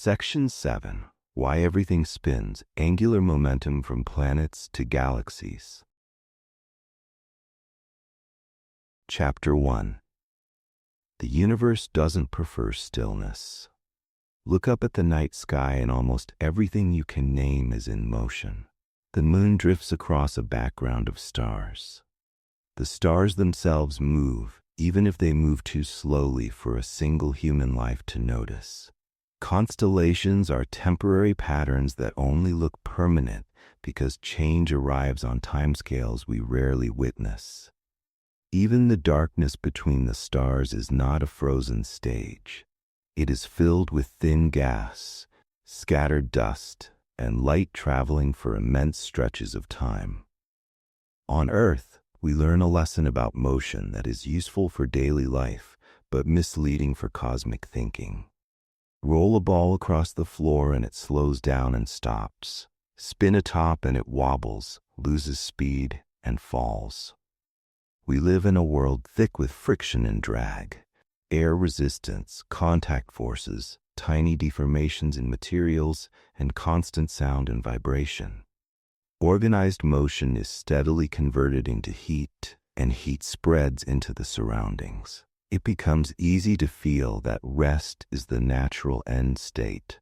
Section 7. Why Everything Spins. Angular Momentum from Planets to Galaxies. Chapter 1. The universe doesn't prefer stillness. Look up at the night sky and almost everything you can name is in motion. The moon drifts across a background of stars. The stars themselves move, even if they move too slowly for a single human life to notice. Constellations are temporary patterns that only look permanent because change arrives on timescales we rarely witness. Even the darkness between the stars is not a frozen stage. It is filled with thin gas, scattered dust, and light traveling for immense stretches of time. On Earth, we learn a lesson about motion that is useful for daily life, but misleading for cosmic thinking. Roll a ball across the floor and it slows down and stops. Spin a top and it wobbles, loses speed, and falls. We live in a world thick with friction and drag, air resistance, contact forces, tiny deformations in materials, and constant sound and vibration. Organized motion is steadily converted into heat, and heat spreads into the surroundings. It becomes easy to feel that rest is the natural end state,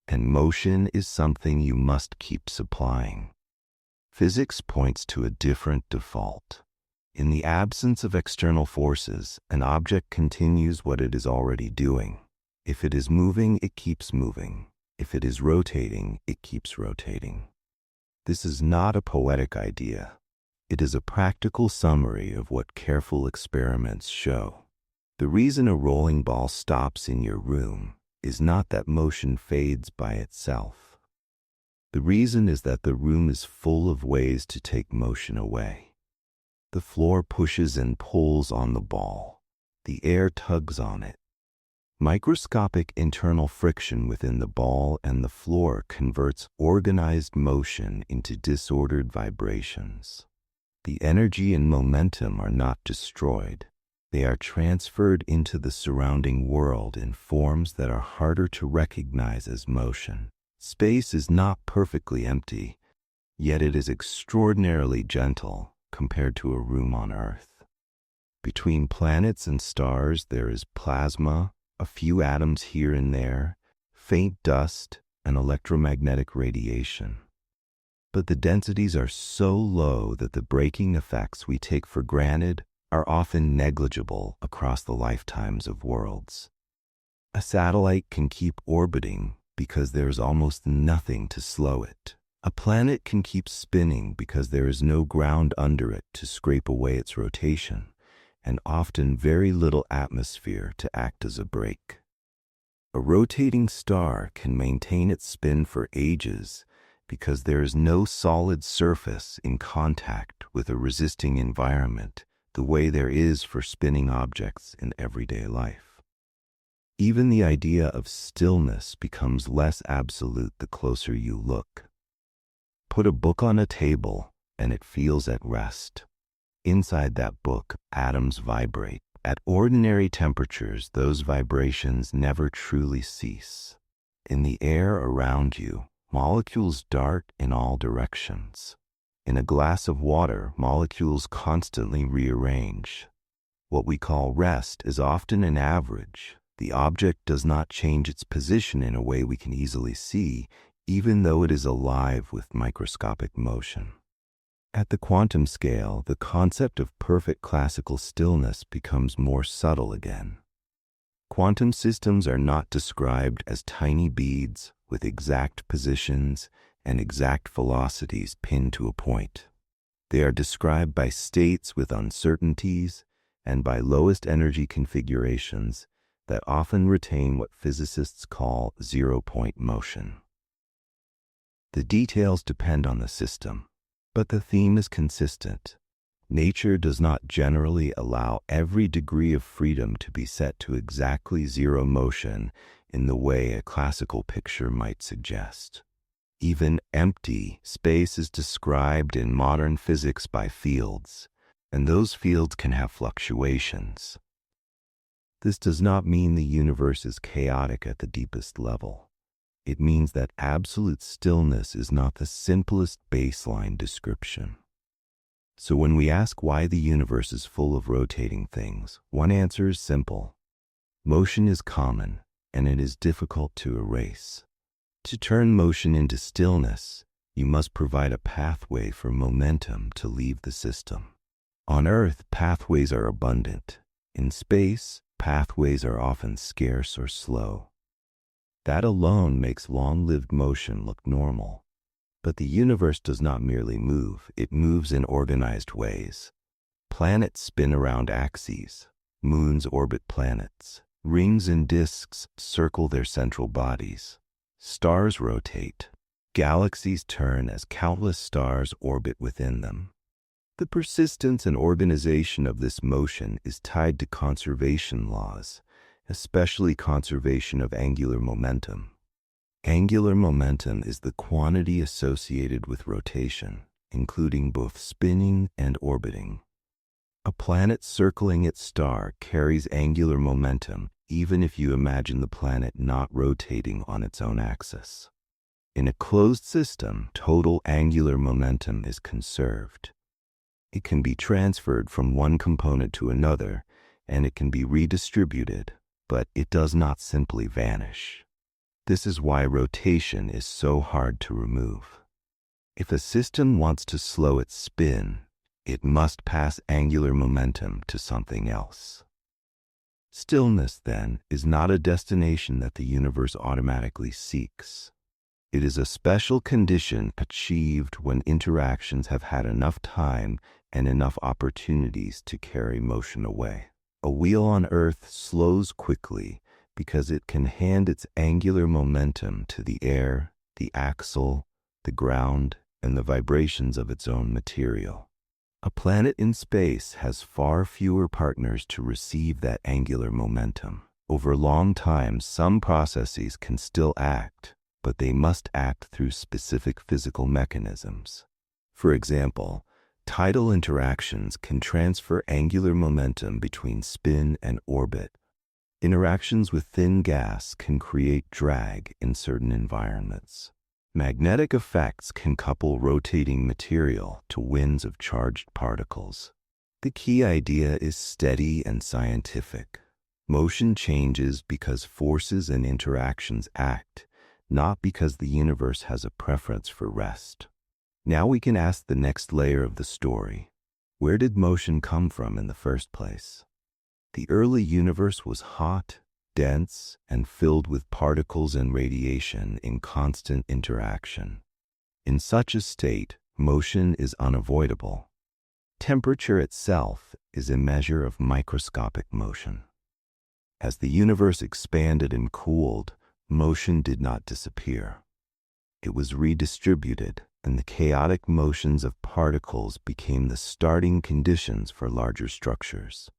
and motion is something you must keep supplying. Physics points to a different default. In the absence of external forces, an object continues what it is already doing. If it is moving, it keeps moving. If it is rotating, it keeps rotating. This is not a poetic idea. It is a practical summary of what careful experiments show. The reason a rolling ball stops in your room is not that motion fades by itself. The reason is that the room is full of ways to take motion away. The floor pushes and pulls on the ball. The air tugs on it. Microscopic internal friction within the ball and the floor converts organized motion into disordered vibrations. The energy and momentum are not destroyed. They are transferred into the surrounding world in forms that are harder to recognize as motion. Space is not perfectly empty, yet it is extraordinarily gentle compared to a room on Earth. Between planets and stars there is plasma, a few atoms here and there, faint dust, and electromagnetic radiation. But the densities are so low that the breaking effects we take for granted are often negligible across the lifetimes of worlds. A satellite can keep orbiting because there is almost nothing to slow it. A planet can keep spinning because there is no ground under it to scrape away its rotation, and often very little atmosphere to act as a brake. A rotating star can maintain its spin for ages because there is no solid surface in contact with a resisting environment the way there is for spinning objects in everyday life. Even the idea of stillness becomes less absolute the closer you look. Put a book on a table and it feels at rest. Inside that book, atoms vibrate. At ordinary temperatures, those vibrations never truly cease. In the air around you, molecules dart in all directions. In a glass of water, molecules constantly rearrange. What we call rest is often an average. The object does not change its position in a way we can easily see, even though it is alive with microscopic motion. At the quantum scale, the concept of perfect classical stillness becomes more subtle again. Quantum systems are not described as tiny beads with exact positions and exact velocities pinned to a point. They are described by states with uncertainties and by lowest energy configurations that often retain what physicists call zero-point motion. The details depend on the system, but the theme is consistent. Nature does not generally allow every degree of freedom to be set to exactly zero motion in the way a classical picture might suggest. Even empty space is described in modern physics by fields, and those fields can have fluctuations. This does not mean the universe is chaotic at the deepest level. It means that absolute stillness is not the simplest baseline description. So when we ask why the universe is full of rotating things, one answer is simple. Motion is common, and it is difficult to erase. To turn motion into stillness, you must provide a pathway for momentum to leave the system. On Earth, pathways are abundant. In space, pathways are often scarce or slow. That alone makes long-lived motion look normal. But the universe does not merely move, it moves in organized ways. Planets spin around axes, moons orbit planets, rings and disks circle their central bodies. Stars rotate, galaxies turn as countless stars orbit within them. The persistence and organization of this motion is tied to conservation laws, especially conservation of angular momentum. Angular momentum is the quantity associated with rotation, including both spinning and orbiting. A planet circling its star carries angular momentum even if you imagine the planet not rotating on its own axis. In a closed system, total angular momentum is conserved. It can be transferred from one component to another, and it can be redistributed, but it does not simply vanish. This is why rotation is so hard to remove. If a system wants to slow its spin, it must pass angular momentum to something else. Stillness, then, is not a destination that the universe automatically seeks. It is a special condition achieved when interactions have had enough time and enough opportunities to carry motion away. A wheel on Earth slows quickly because it can hand its angular momentum to the air, the axle, the ground, and the vibrations of its own material. A planet in space has far fewer partners to receive that angular momentum. Over long time, some processes can still act, but they must act through specific physical mechanisms. For example, tidal interactions can transfer angular momentum between spin and orbit. Interactions with thin gas can create drag in certain environments. Magnetic effects can couple rotating material to winds of charged particles. The key idea is steady and scientific. Motion changes because forces and interactions act, not because the universe has a preference for rest. Now we can ask the next layer of the story. Where did motion come from in the first place? The early universe was hot, dense, and filled with particles and radiation in constant interaction. In such a state, motion is unavoidable. Temperature itself is a measure of microscopic motion. As the universe expanded and cooled, motion did not disappear. It was redistributed, and the chaotic motions of particles became the starting conditions for larger structures.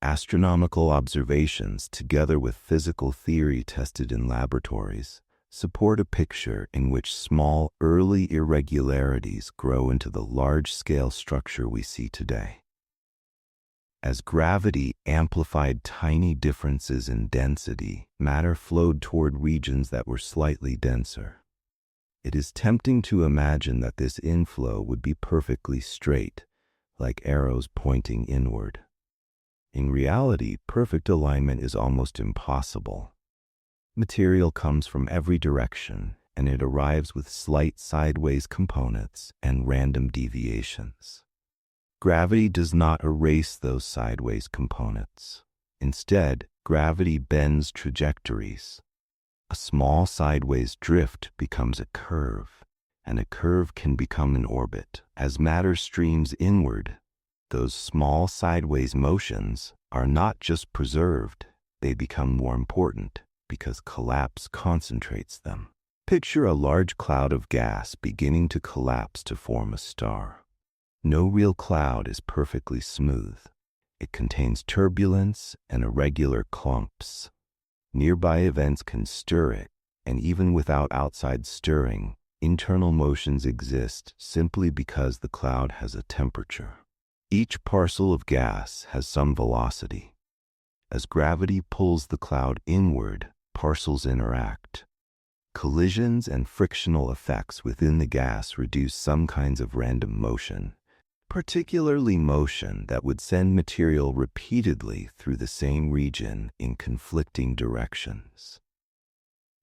Astronomical observations, together with physical theory tested in laboratories, support a picture in which small, early irregularities grow into the large-scale structure we see today. As gravity amplified tiny differences in density, matter flowed toward regions that were slightly denser. It is tempting to imagine that this inflow would be perfectly straight, like arrows pointing inward. In reality, perfect alignment is almost impossible. Material comes from every direction, and it arrives with slight sideways components and random deviations. Gravity does not erase those sideways components. Instead, gravity bends trajectories. A small sideways drift becomes a curve, and a curve can become an orbit. As matter streams inward, those small sideways motions are not just preserved, they become more important because collapse concentrates them. Picture a large cloud of gas beginning to collapse to form a star. No real cloud is perfectly smooth. It contains turbulence and irregular clumps. Nearby events can stir it, and even without outside stirring, internal motions exist simply because the cloud has a temperature. Each parcel of gas has some velocity. As gravity pulls the cloud inward, parcels interact. Collisions and frictional effects within the gas reduce some kinds of random motion, particularly motion that would send material repeatedly through the same region in conflicting directions.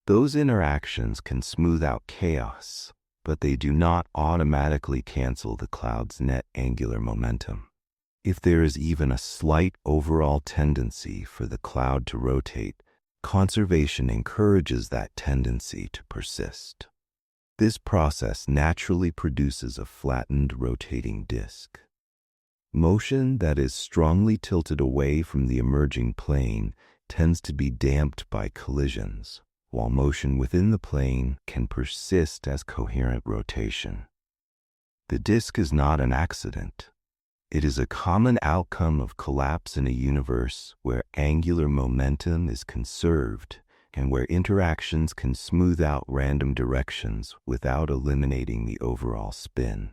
Those interactions can smooth out chaos, but they do not automatically cancel the cloud's net angular momentum. If there is even a slight overall tendency for the cloud to rotate, conservation encourages that tendency to persist. This process naturally produces a flattened rotating disk. Motion that is strongly tilted away from the emerging plane tends to be damped by collisions, while motion within the plane can persist as coherent rotation. The disk is not an accident. It is a common outcome of collapse in a universe where angular momentum is conserved and where interactions can smooth out random directions without eliminating the overall spin.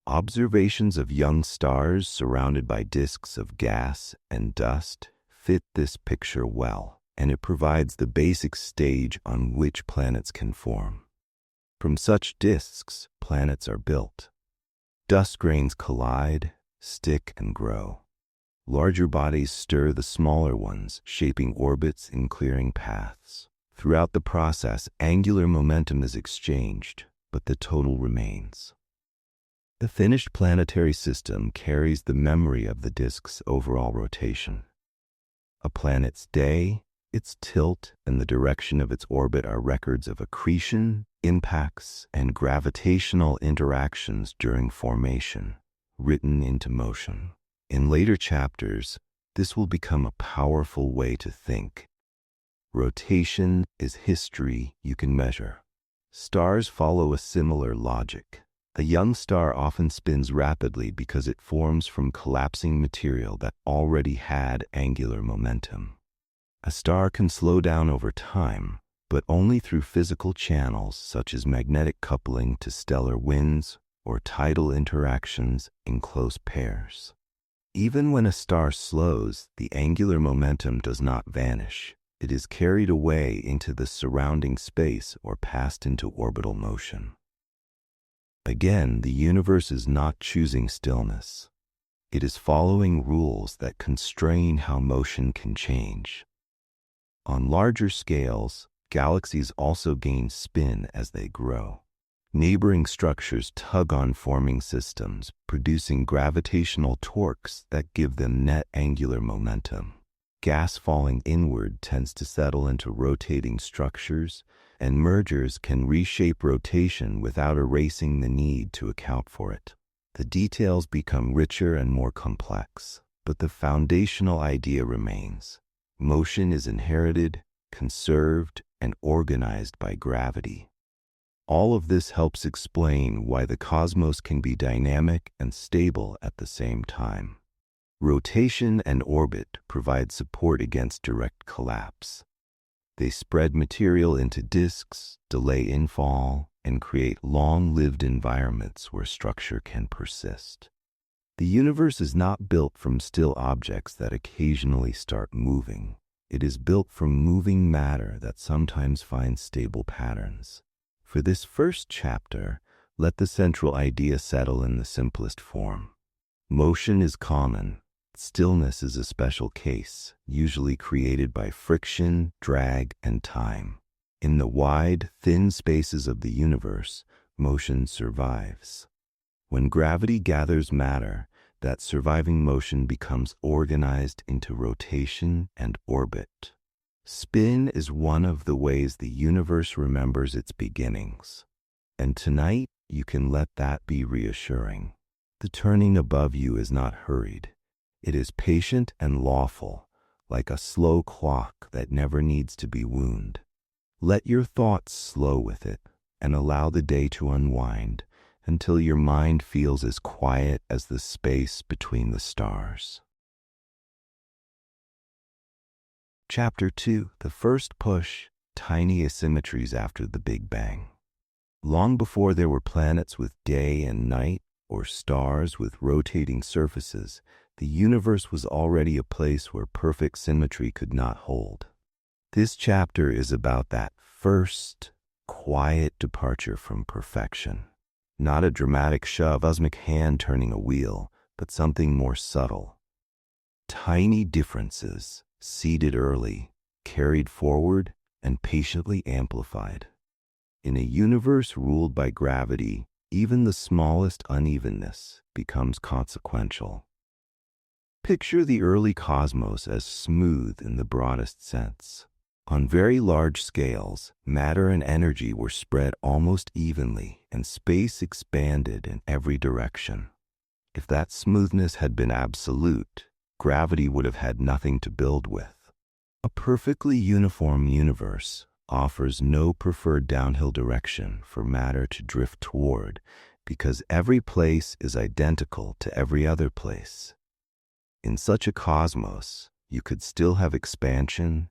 Observations of young stars surrounded by disks of gas and dust fit this picture well, and it provides the basic stage on which planets can form. From such disks, planets are built. Dust grains collide, stick, and grow. Larger bodies stir the smaller ones, shaping orbits and clearing paths. Throughout the process, angular momentum is exchanged, but the total remains. The finished planetary system carries the memory of the disk's overall rotation. A planet's day, its tilt, and the direction of its orbit are records of accretion, impacts, and gravitational interactions during formation, written into motion. In later chapters, this will become a powerful way to think. Rotation is history you can measure. Stars follow a similar logic. A young star often spins rapidly because it forms from collapsing material that already had angular momentum. A star can slow down over time, but only through physical channels such as magnetic coupling to stellar winds or tidal interactions in close pairs. Even when a star slows, the angular momentum does not vanish. It is carried away into the surrounding space or passed into orbital motion. Again, the universe is not choosing stillness. It is following rules that constrain how motion can change. On larger scales, galaxies also gain spin as they grow. Neighboring structures tug on forming systems, producing gravitational torques that give them net angular momentum. Gas falling inward tends to settle into rotating structures, and mergers can reshape rotation without erasing the need to account for it. The details become richer and more complex, but the foundational idea remains. Motion is inherited, conserved, and organized by gravity. All of this helps explain why the cosmos can be dynamic and stable at the same time. Rotation and orbit provide support against direct collapse. They spread material into disks, delay infall, and create long-lived environments where structure can persist. The universe is not built from still objects that occasionally start moving. It is built from moving matter that sometimes finds stable patterns. For this first chapter, let the central idea settle in the simplest form. Motion is common. Stillness is a special case, usually created by friction, drag, and time. In the wide, thin spaces of the universe, motion survives. When gravity gathers matter, that surviving motion becomes organized into rotation and orbit. Spin is one of the ways the universe remembers its beginnings. And tonight, you can let that be reassuring. The turning above you is not hurried. It is patient and lawful, like a slow clock that never needs to be wound. Let your thoughts slow with it and allow the day to unwind until your mind feels as quiet as the space between the stars. Chapter 2, The First Push, Tiny Asymmetries After the Big Bang. Long before there were planets with day and night, or stars with rotating surfaces, the universe was already a place where perfect symmetry could not hold. This chapter is about that first, quiet departure from perfection. Not a dramatic shove, cosmic hand turning a wheel, but something more subtle. Tiny differences, seeded early, carried forward, and patiently amplified. In a universe ruled by gravity, even the smallest unevenness becomes consequential. Picture the early cosmos as smooth in the broadest sense. On very large scales, matter and energy were spread almost evenly, and space expanded in every direction. If that smoothness had been absolute, gravity would have had nothing to build with. A perfectly uniform universe offers no preferred downhill direction for matter to drift toward, because every place is identical to every other place. In such a cosmos, you could still have expansion,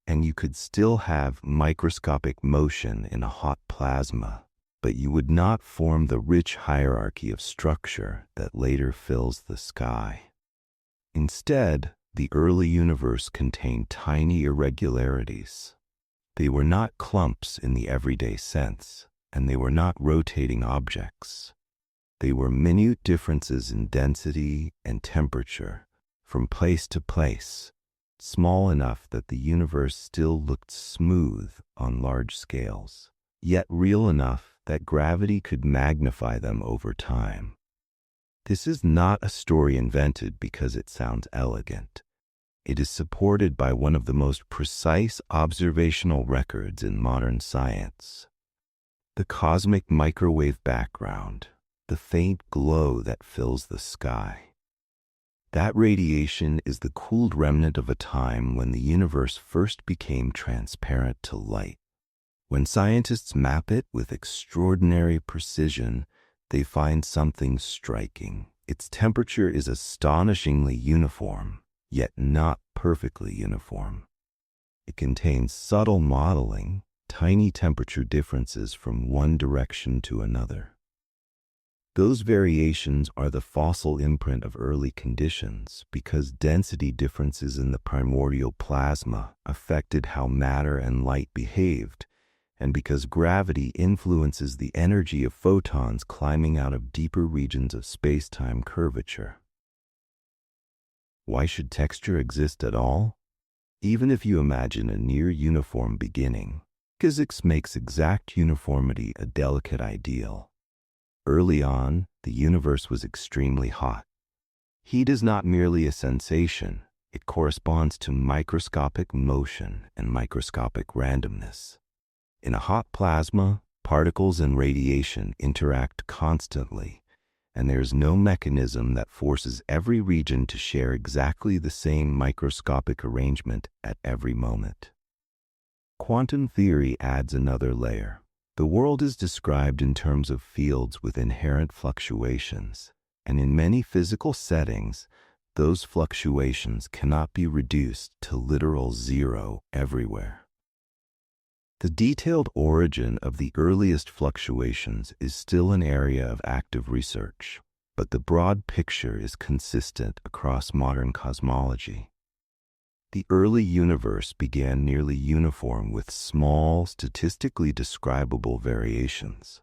and you could still have microscopic motion in a hot plasma, but you would not form the rich hierarchy of structure that later fills the sky. Instead, the early universe contained tiny irregularities. They were not clumps in the everyday sense, and they were not rotating objects. They were minute differences in density and temperature from place to place, small enough that the universe still looked smooth on large scales, yet real enough that gravity could magnify them over time. This is not a story invented because it sounds elegant. It is supported by one of the most precise observational records in modern science. The cosmic microwave background, the faint glow that fills the sky. That radiation is the cooled remnant of a time when the universe first became transparent to light. When scientists map it with extraordinary precision, they find something striking. Its temperature is astonishingly uniform, yet not perfectly uniform. It contains subtle modeling, tiny temperature differences from one direction to another. Those variations are the fossil imprint of early conditions because density differences in the primordial plasma affected how matter and light behaved, and because gravity influences the energy of photons climbing out of deeper regions of space-time curvature. Why should texture exist at all? Even if you imagine a near-uniform beginning, physics makes exact uniformity a delicate ideal. Early on, the universe was extremely hot. Heat is not merely a sensation, it corresponds to microscopic motion and microscopic randomness. In a hot plasma, particles and radiation interact constantly, and there is no mechanism that forces every region to share exactly the same microscopic arrangement at every moment. Quantum theory adds another layer. The world is described in terms of fields with inherent fluctuations, and in many physical settings, those fluctuations cannot be reduced to literal zero everywhere. The detailed origin of the earliest fluctuations is still an area of active research, but the broad picture is consistent across modern cosmology. The early universe began nearly uniform with small, statistically describable variations.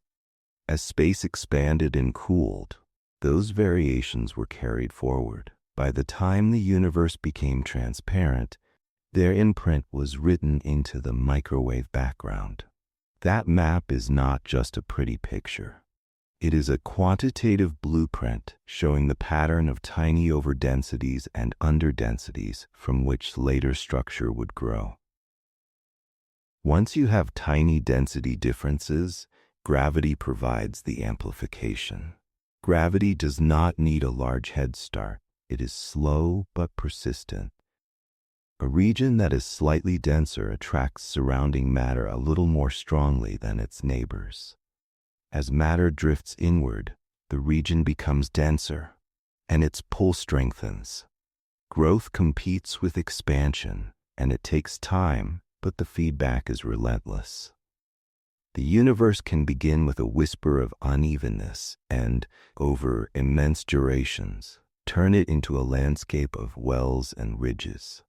As space expanded and cooled, those variations were carried forward. By the time the universe became transparent, their imprint was written into the microwave background. That map is not just a pretty picture. It is a quantitative blueprint showing the pattern of tiny overdensities and underdensities from which later structure would grow. Once you have tiny density differences, gravity provides the amplification. Gravity does not need a large head start. It is slow but persistent. A region that is slightly denser attracts surrounding matter a little more strongly than its neighbors. As matter drifts inward, the region becomes denser, and its pull strengthens. Growth competes with expansion, and it takes time, but the feedback is relentless. The universe can begin with a whisper of unevenness and, over immense durations, turn it into a landscape of wells and ridges.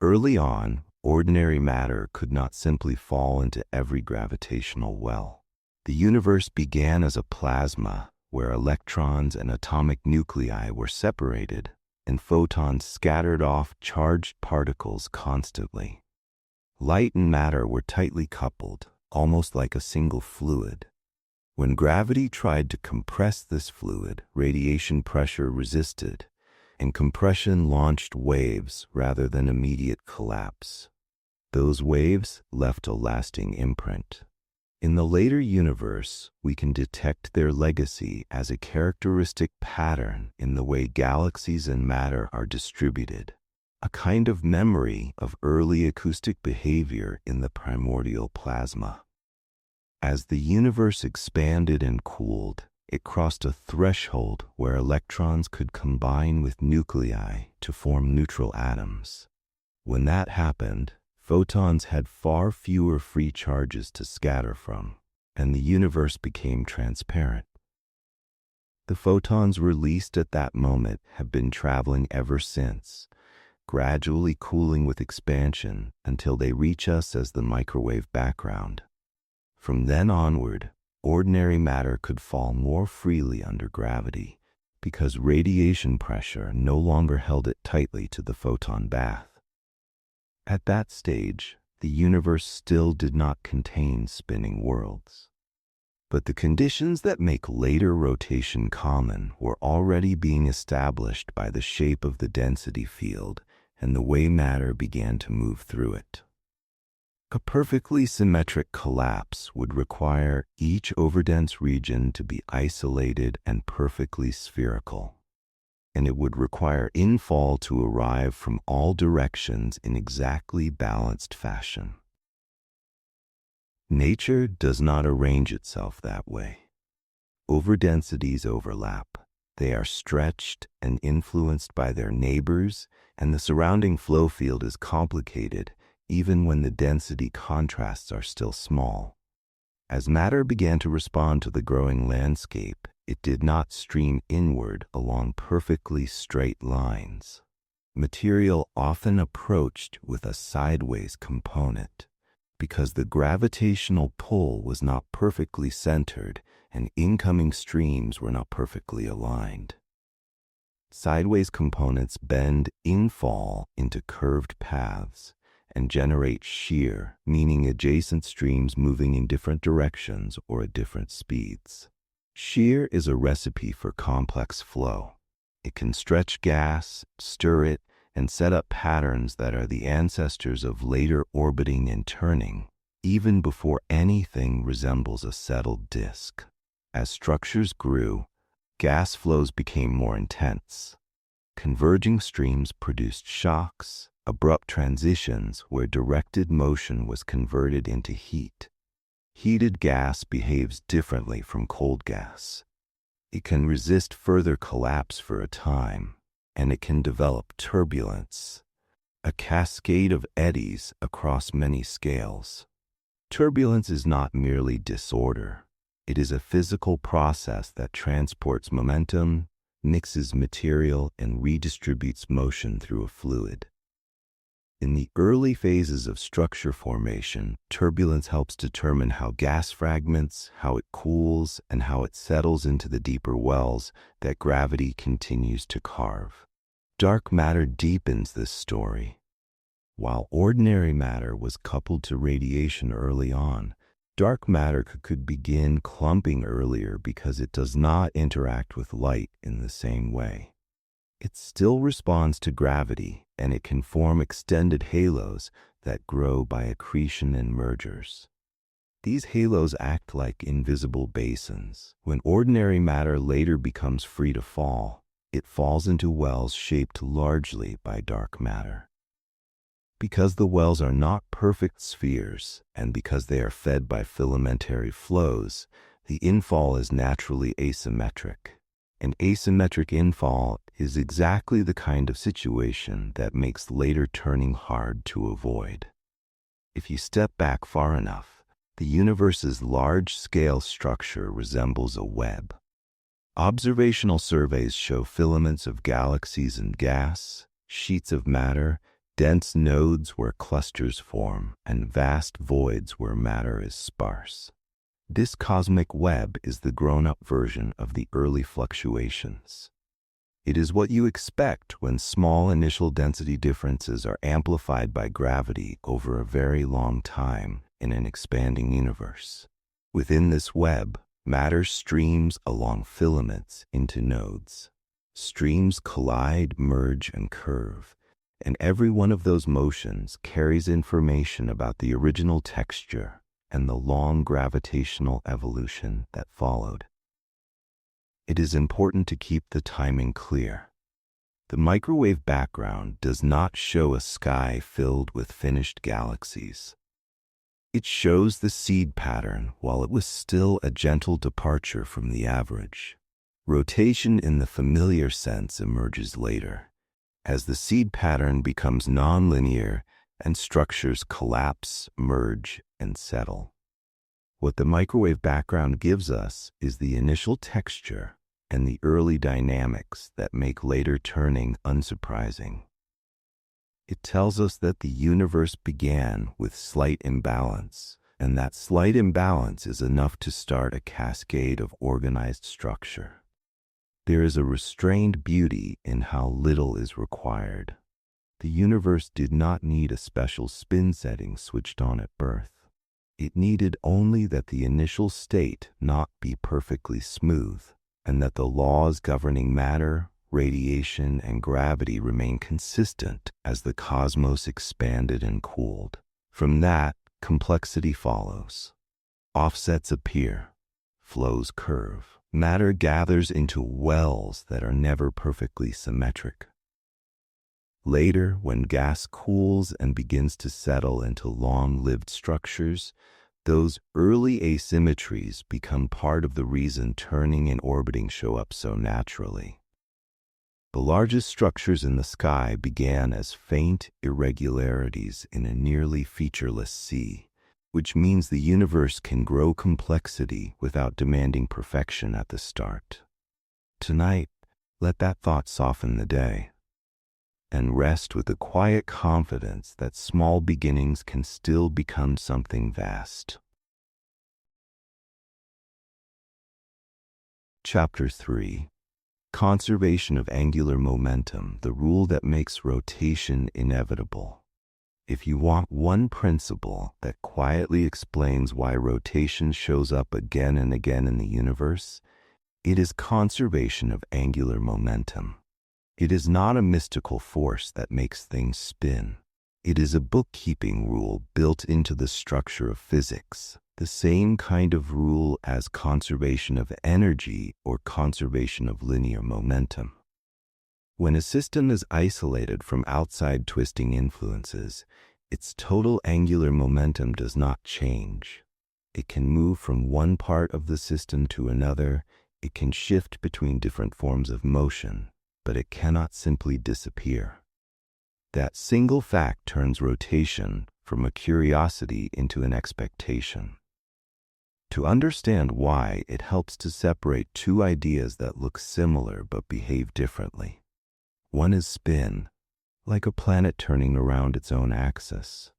Early on, Ordinary matter could not simply fall into every gravitational well. The universe began as a plasma, where electrons and atomic nuclei were separated, and photons scattered off charged particles constantly. Light and matter were tightly coupled, almost like a single fluid. When gravity tried to compress this fluid, radiation pressure resisted, and compression launched waves rather than immediate collapse. Those waves left a lasting imprint. In the later universe, we can detect their legacy as a characteristic pattern in the way galaxies and matter are distributed, a kind of memory of early acoustic behavior in the primordial plasma. As the universe expanded and cooled, it crossed a threshold where electrons could combine with nuclei to form neutral atoms. When that happened, photons had far fewer free charges to scatter from, and the universe became transparent. The photons released at that moment have been traveling ever since, gradually cooling with expansion until they reach us as the microwave background. From then onward, ordinary matter could fall more freely under gravity because radiation pressure no longer held it tightly to the photon bath. At that stage, the universe still did not contain spinning worlds. But the conditions that make later rotation common were already being established by the shape of the density field and the way matter began to move through it. A perfectly symmetric collapse would require each overdense region to be isolated and perfectly spherical, and it would require infall to arrive from all directions in exactly balanced fashion. Nature does not arrange itself that way. Overdensities overlap. They are stretched and influenced by their neighbors, and the surrounding flow field is complicated even when the density contrasts are still small. As matter began to respond to the growing landscape, it did not stream inward along perfectly straight lines. Material often approached with a sideways component, because the gravitational pull was not perfectly centered and incoming streams were not perfectly aligned. Sideways components bend infall into curved paths and generate shear, meaning adjacent streams moving in different directions or at different speeds. Shear is a recipe for complex flow. It can stretch gas, stir it, and set up patterns that are the ancestors of later orbiting and turning, even before anything resembles a settled disk. As structures grew, gas flows became more intense. Converging streams produced shocks, abrupt transitions where directed motion was converted into heat. Heated gas behaves differently from cold gas. It can resist further collapse for a time, and it can develop turbulence, a cascade of eddies across many scales. Turbulence is not merely disorder. It is a physical process that transports momentum, mixes material, and redistributes motion through a fluid. In the early phases of structure formation, turbulence helps determine how gas fragments, how it cools, and how it settles into the deeper wells that gravity continues to carve. Dark matter deepens this story. While ordinary matter was coupled to radiation early on, dark matter could begin clumping earlier because it does not interact with light in the same way. It still responds to gravity, and it can form extended halos that grow by accretion and mergers. These halos act like invisible basins. When ordinary matter later becomes free to fall, it falls into wells shaped largely by dark matter. Because the wells are not perfect spheres, and because they are fed by filamentary flows, the infall is naturally asymmetric. An asymmetric infall is exactly the kind of situation that makes later turning hard to avoid. If you step back far enough, the universe's large-scale structure resembles a web. Observational surveys show filaments of galaxies and gas, sheets of matter, dense nodes where clusters form, and vast voids where matter is sparse. This cosmic web is the grown-up version of the early fluctuations. It is what you expect when small initial density differences are amplified by gravity over a very long time in an expanding universe. Within this web, matter streams along filaments into nodes. Streams collide, merge, and curve, and every one of those motions carries information about the original texture and the long gravitational evolution that followed. It is important to keep the timing clear. The microwave background does not show a sky filled with finished galaxies. It shows the seed pattern while it was still a gentle departure from the average. Rotation in the familiar sense emerges later, as the seed pattern becomes nonlinear and structures collapse, merge, and settle. What the microwave background gives us is the initial texture and the early dynamics that make later turning unsurprising. It tells us that the universe began with slight imbalance, and that slight imbalance is enough to start a cascade of organized structure. There is a restrained beauty in how little is required. The universe did not need a special spin setting switched on at birth. It needed only that the initial state not be perfectly smooth, and that the laws governing matter, radiation, and gravity remain consistent as the cosmos expanded and cooled. From that, complexity follows. Offsets appear, flows curve. Matter gathers into wells that are never perfectly symmetric. Later, when gas cools and begins to settle into long-lived structures, those early asymmetries become part of the reason turning and orbiting show up so naturally. The largest structures in the sky began as faint irregularities in a nearly featureless sea, which means the universe can grow complexity without demanding perfection at the start. Tonight, let that thought soften the day, and rest with the quiet confidence that small beginnings can still become something vast. Chapter 3. Conservation of Angular Momentum, the rule that makes rotation inevitable. If you want one principle that quietly explains why rotation shows up again and again in the universe, it is conservation of angular momentum. It is not a mystical force that makes things spin. It is a bookkeeping rule built into the structure of physics, the same kind of rule as conservation of energy or conservation of linear momentum. When a system is isolated from outside twisting influences, its total angular momentum does not change. It can move from one part of the system to another, it can shift between different forms of motion, but it cannot simply disappear. That single fact turns rotation from a curiosity into an expectation. To understand why, it helps to separate two ideas that look similar but behave differently. One is spin, like a planet turning around its own axis.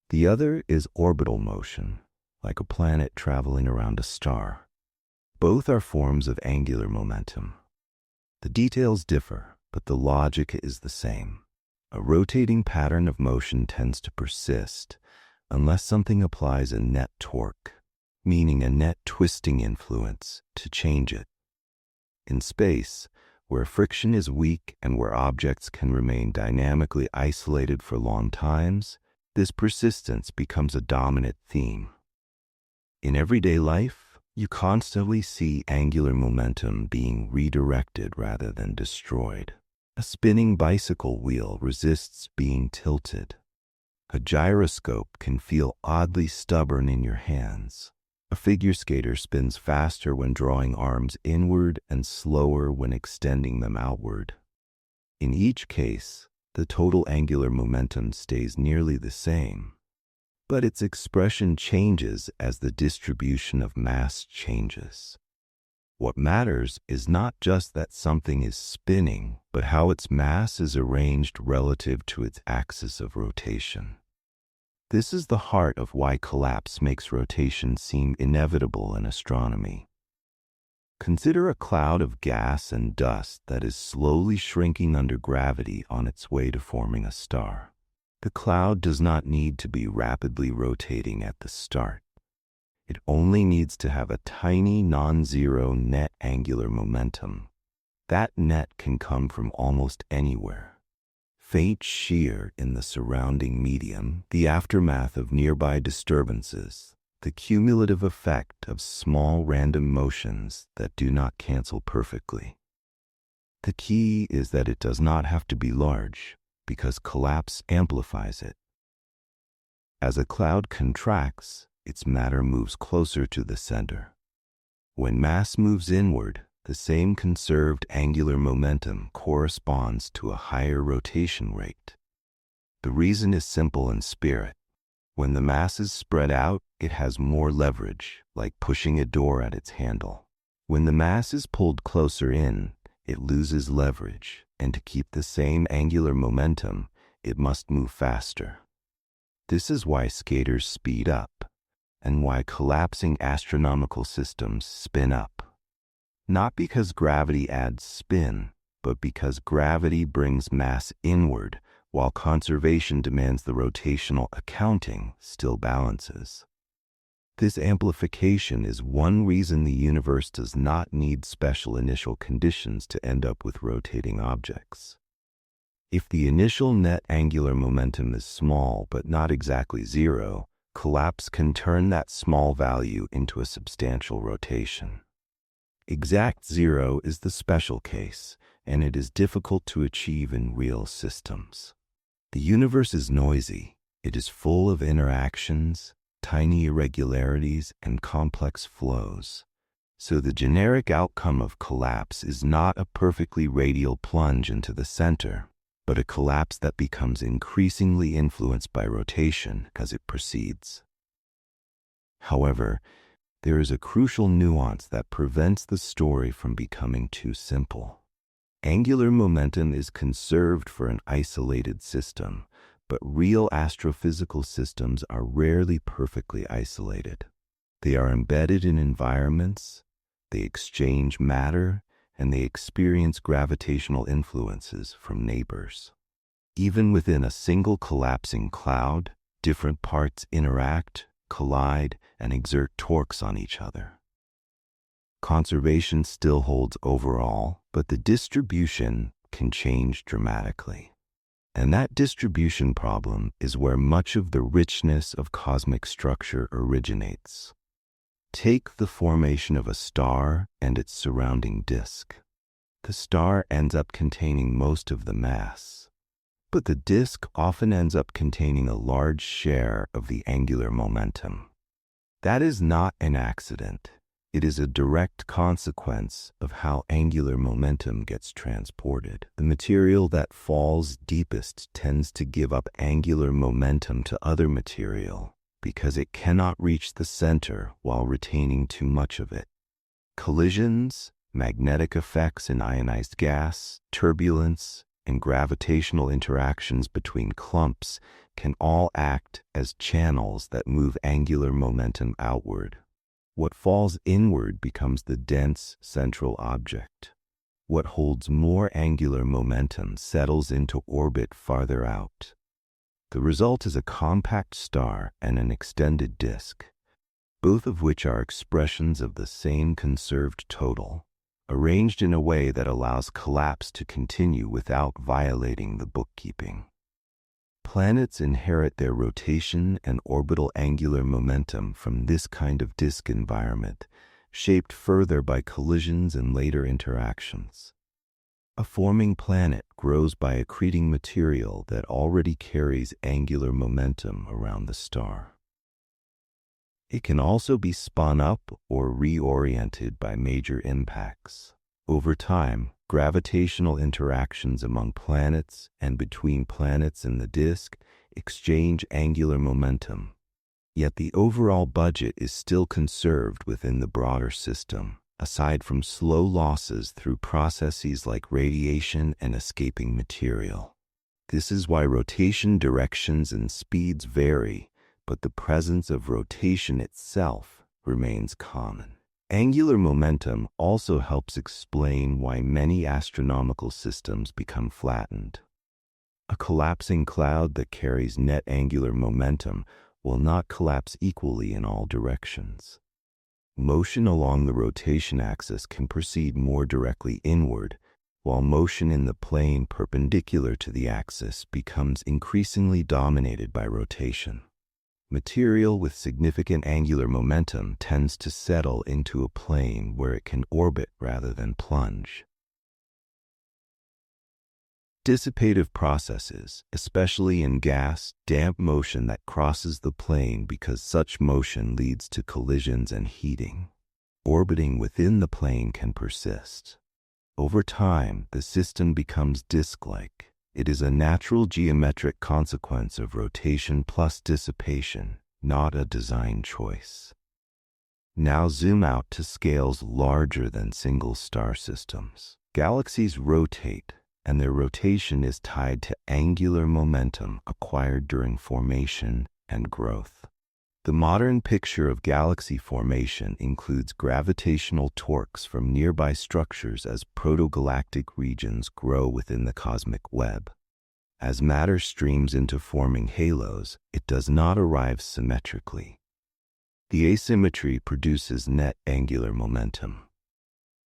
The other is orbital motion, like a planet traveling around a star. Both are forms of angular momentum. The details differ, but the logic is the same. A rotating pattern of motion tends to persist unless something applies a net torque, meaning a net twisting influence, to change it. In space, where friction is weak and where objects can remain dynamically isolated for long times, this persistence becomes a dominant theme. In everyday life, you constantly see angular momentum being redirected rather than destroyed. A spinning bicycle wheel resists being tilted. A gyroscope can feel oddly stubborn in your hands. A figure skater spins faster when drawing arms inward and slower when extending them outward. In each case, the total angular momentum stays nearly the same, but its expression changes as the distribution of mass changes. What matters is not just that something is spinning, but how its mass is arranged relative to its axis of rotation. This is the heart of why collapse makes rotation seem inevitable in astronomy. Consider a cloud of gas and dust that is slowly shrinking under gravity on its way to forming a star. The cloud does not need to be rapidly rotating at the start. It only needs to have a tiny non-zero net angular momentum. That net can come from almost anywhere. Faint shear in the surrounding medium, the aftermath of nearby disturbances, the cumulative effect of small random motions that do not cancel perfectly. The key is that it does not have to be large, because collapse amplifies it. As a cloud contracts, its matter moves closer to the center. When mass moves inward, the same conserved angular momentum corresponds to a higher rotation rate. The reason is simple in spirit. When the mass is spread out, it has more leverage, like pushing a door at its handle. When the mass is pulled closer in, it loses leverage, and to keep the same angular momentum, it must move faster. This is why skaters speed up, and why collapsing astronomical systems spin up. Not because gravity adds spin, but because gravity brings mass inward, while conservation demands the rotational accounting still balances. This amplification is one reason the universe does not need special initial conditions to end up with rotating objects. If the initial net angular momentum is small but not exactly zero, collapse can turn that small value into a substantial rotation. Exact zero is the special case, and it is difficult to achieve in real systems. The universe is noisy. It is full of interactions, tiny irregularities, and complex flows. So the generic outcome of collapse is not a perfectly radial plunge into the center, but a collapse that becomes increasingly influenced by rotation as it proceeds. However, there is a crucial nuance that prevents the story from becoming too simple. Angular momentum is conserved for an isolated system, but real astrophysical systems are rarely perfectly isolated. They are embedded in environments, they exchange matter, and they experience gravitational influences from neighbors. Even within a single collapsing cloud, different parts interact, collide, and exert torques on each other. Conservation still holds overall, but the distribution can change dramatically. And that distribution problem is where much of the richness of cosmic structure originates. Take the formation of a star and its surrounding disk. The star ends up containing most of the mass, but the disk often ends up containing a large share of the angular momentum. That is not an accident. It is a direct consequence of how angular momentum gets transported. The material that falls deepest tends to give up angular momentum to other material because it cannot reach the center while retaining too much of it. Collisions, magnetic effects in ionized gas, turbulence, and gravitational interactions between clumps can all act as channels that move angular momentum outward. What falls inward becomes the dense central object. What holds more angular momentum settles into orbit farther out. The result is a compact star and an extended disk, both of which are expressions of the same conserved total, arranged in a way that allows collapse to continue without violating the bookkeeping. Planets inherit their rotation and orbital angular momentum from this kind of disk environment, shaped further by collisions and later interactions. A forming planet grows by accreting material that already carries angular momentum around the star. It can also be spun up or reoriented by major impacts. Over time, gravitational interactions among planets and between planets in the disk exchange angular momentum. Yet the overall budget is still conserved within the broader system, aside from slow losses through processes like radiation and escaping material. This is why rotation directions and speeds vary, but the presence of rotation itself remains common. Angular momentum also helps explain why many astronomical systems become flattened. A collapsing cloud that carries net angular momentum will not collapse equally in all directions. Motion along the rotation axis can proceed more directly inward, while motion in the plane perpendicular to the axis becomes increasingly dominated by rotation. Material with significant angular momentum tends to settle into a plane where it can orbit rather than plunge. Dissipative processes, especially in gas, damp motion that crosses the plane because such motion leads to collisions and heating. Orbiting within the plane can persist. Over time, the system becomes disk-like. It is a natural geometric consequence of rotation plus dissipation, not a design choice. Now zoom out to scales larger than single star systems. Galaxies rotate, and their rotation is tied to angular momentum acquired during formation and growth. The modern picture of galaxy formation includes gravitational torques from nearby structures as protogalactic regions grow within the cosmic web. As matter streams into forming halos, it does not arrive symmetrically. The asymmetry produces net angular momentum.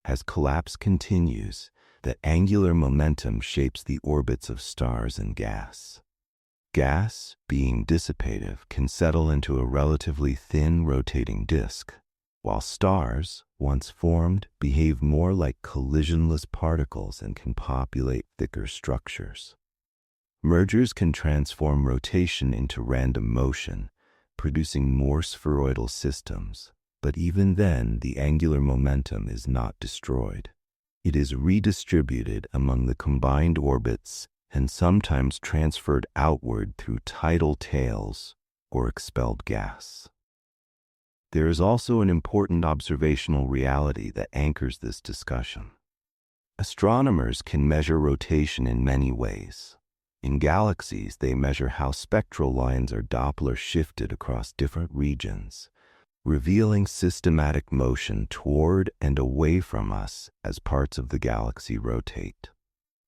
As collapse continues, the angular momentum shapes the orbits of stars and gas. Gas, being dissipative, can settle into a relatively thin rotating disk, while stars, once formed, behave more like collisionless particles and can populate thicker structures. Mergers can transform rotation into random motion, producing more spheroidal systems, but even then the angular momentum is not destroyed. It is redistributed among the combined orbits and sometimes transferred outward through tidal tails or expelled gas. There is also an important observational reality that anchors this discussion. Astronomers can measure rotation in many ways. In galaxies, they measure how spectral lines are Doppler shifted across different regions, revealing systematic motion toward and away from us as parts of the galaxy rotate.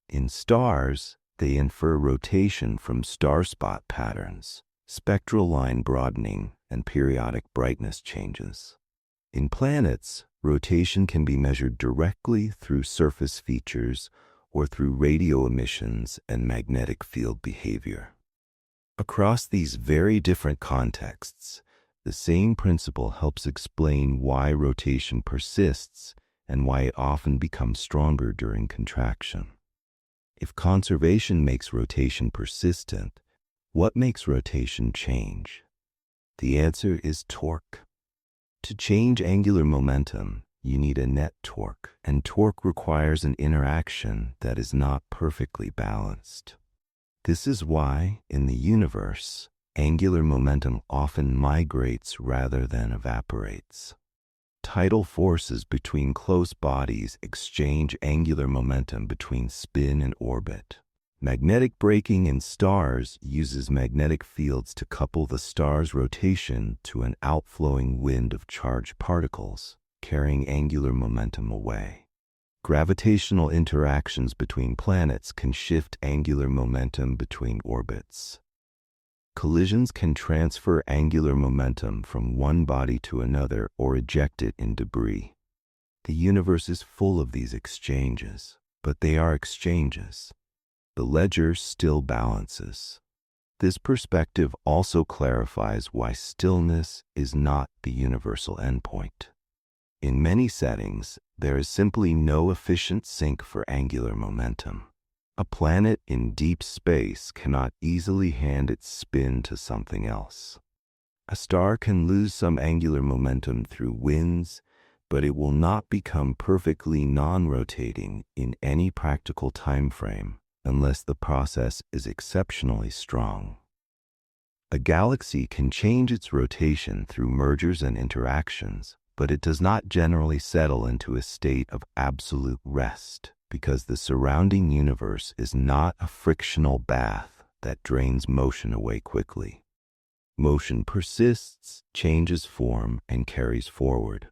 In stars, they infer rotation from star spot patterns, spectral line broadening, and periodic brightness changes. In planets, rotation can be measured directly through surface features or through radio emissions and magnetic field behavior. Across these very different contexts, the same principle helps explain why rotation persists and why it often becomes stronger during contraction. If conservation makes rotation persistent, what makes rotation change? The answer is torque. To change angular momentum, you need a net torque, and torque requires an interaction that is not perfectly balanced. This is why, in the universe, angular momentum often migrates rather than evaporates. Tidal forces between close bodies exchange angular momentum between spin and orbit. Magnetic braking in stars uses magnetic fields to couple the star's rotation to an outflowing wind of charged particles, carrying angular momentum away. Gravitational interactions between planets can shift angular momentum between orbits. Collisions can transfer angular momentum from one body to another or eject it in debris. The universe is full of these exchanges, but they are exchanges. The ledger still balances. This perspective also clarifies why stillness is not the universal endpoint. In many settings, there is simply no efficient sink for angular momentum. A planet in deep space cannot easily hand its spin to something else. A star can lose some angular momentum through winds, but it will not become perfectly non-rotating in any practical time frame unless the process is exceptionally strong. A galaxy can change its rotation through mergers and interactions, but it does not generally settle into a state of absolute rest because the surrounding universe is not a frictional bath that drains motion away quickly. Motion persists, changes form, and carries forward.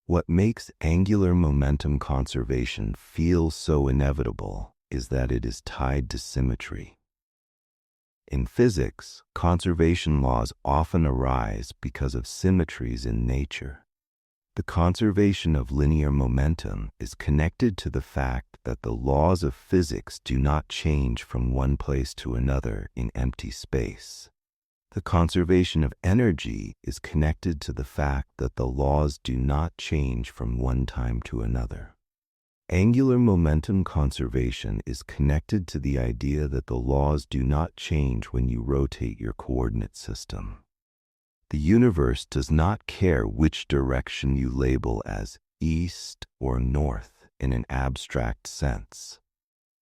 What makes angular momentum conservation feel so inevitable is that it is tied to symmetry. In physics, conservation laws often arise because of symmetries in nature. The conservation of linear momentum is connected to the fact that the laws of physics do not change from one place to another in empty space. The conservation of energy is connected to the fact that the laws do not change from one time to another. Angular momentum conservation is connected to the idea that the laws do not change when you rotate your coordinate system. The universe does not care which direction you label as east or north in an abstract sense.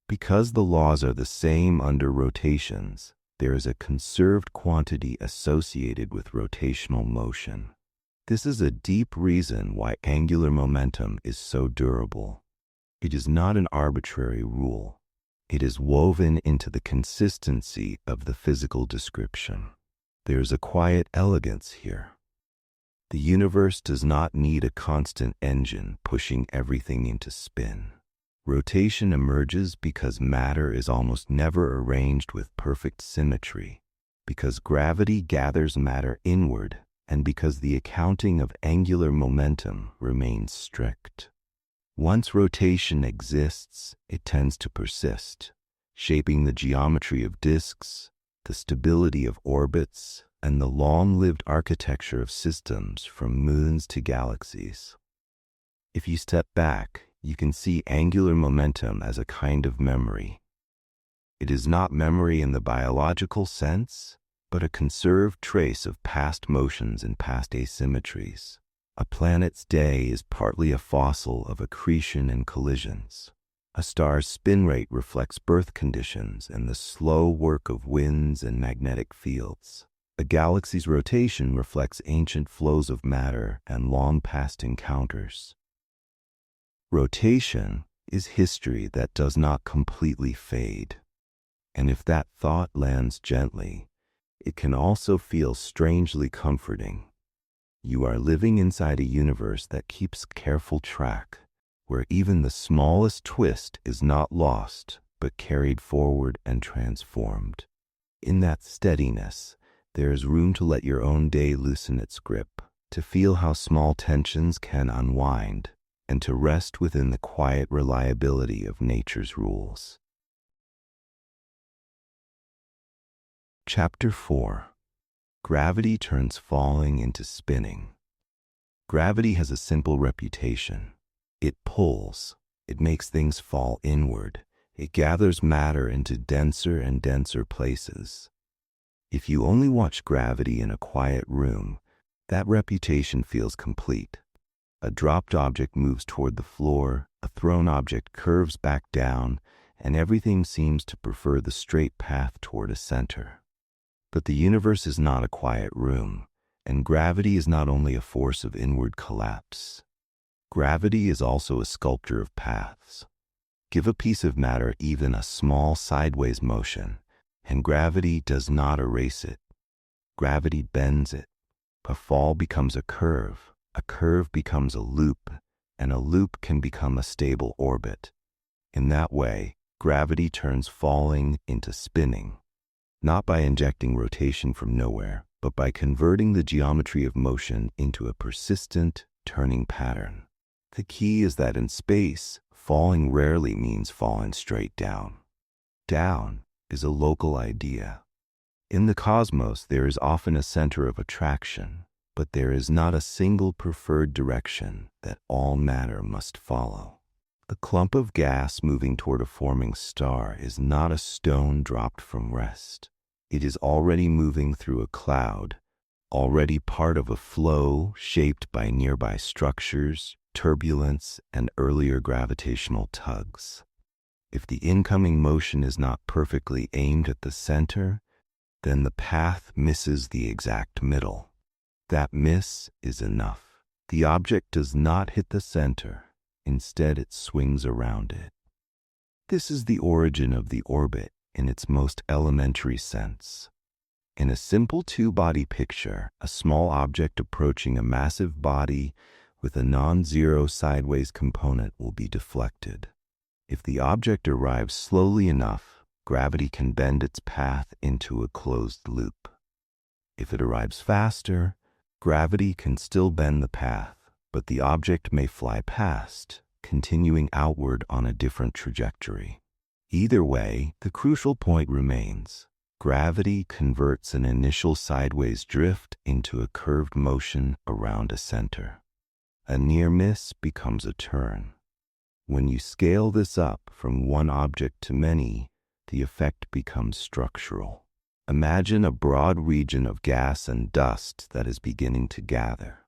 Because the laws are the same under rotations, there is a conserved quantity associated with rotational motion. This is a deep reason why angular momentum is so durable. It is not an arbitrary rule. It is woven into the consistency of the physical description. There is a quiet elegance here. The universe does not need a constant engine pushing everything into spin. Rotation emerges because matter is almost never arranged with perfect symmetry, because gravity gathers matter inward, and because the accounting of angular momentum remains strict. Once rotation exists, it tends to persist, shaping the geometry of disks, the stability of orbits, and the long-lived architecture of systems from moons to galaxies. If you step back, you can see angular momentum as a kind of memory. It is not memory in the biological sense, but a conserved trace of past motions and past asymmetries. A planet's day is partly a fossil of accretion and collisions. A star's spin rate reflects birth conditions and the slow work of winds and magnetic fields. A galaxy's rotation reflects ancient flows of matter and long-past encounters. Rotation is history that does not completely fade. And if that thought lands gently, it can also feel strangely comforting. You are living inside a universe that keeps careful track, where even the smallest twist is not lost, but carried forward and transformed. In that steadiness, there is room to let your own day loosen its grip, to feel how small tensions can unwind, and to rest within the quiet reliability of nature's rules. Chapter 4. Gravity turns falling into spinning. Gravity has a simple reputation. It pulls. It makes things fall inward. It gathers matter into denser and denser places. If you only watch gravity in a quiet room, that reputation feels complete. A dropped object moves toward the floor, a thrown object curves back down, and everything seems to prefer the straight path toward a center. But the universe is not a quiet room, and gravity is not only a force of inward collapse. Gravity is also a sculptor of paths. Give a piece of matter even a small sideways motion, and gravity does not erase it. Gravity bends it. A fall becomes a curve becomes a loop, and a loop can become a stable orbit. In that way, gravity turns falling into spinning, not by injecting rotation from nowhere, but by converting the geometry of motion into a persistent, turning pattern. The key is that in space, falling rarely means falling straight down. Down is a local idea. In the cosmos, there is often a center of attraction, but there is not a single preferred direction that all matter must follow. The clump of gas moving toward a forming star is not a stone dropped from rest. It is already moving through a cloud, already part of a flow shaped by nearby structures, turbulence, and earlier gravitational tugs. If the incoming motion is not perfectly aimed at the center, then the path misses the exact middle. That miss is enough. The object does not hit the center. Instead, it swings around it. This is the origin of the orbit in its most elementary sense. In a simple two-body picture, a small object approaching a massive body with a non-zero sideways component will be deflected. If the object arrives slowly enough, gravity can bend its path into a closed loop. If it arrives faster, gravity can still bend the path, but the object may fly past, continuing outward on a different trajectory. Either way, the crucial point remains. Gravity converts an initial sideways drift into a curved motion around a center. A near miss becomes a turn. When you scale this up from one object to many, the effect becomes structural. Imagine a broad region of gas and dust that is beginning to gather.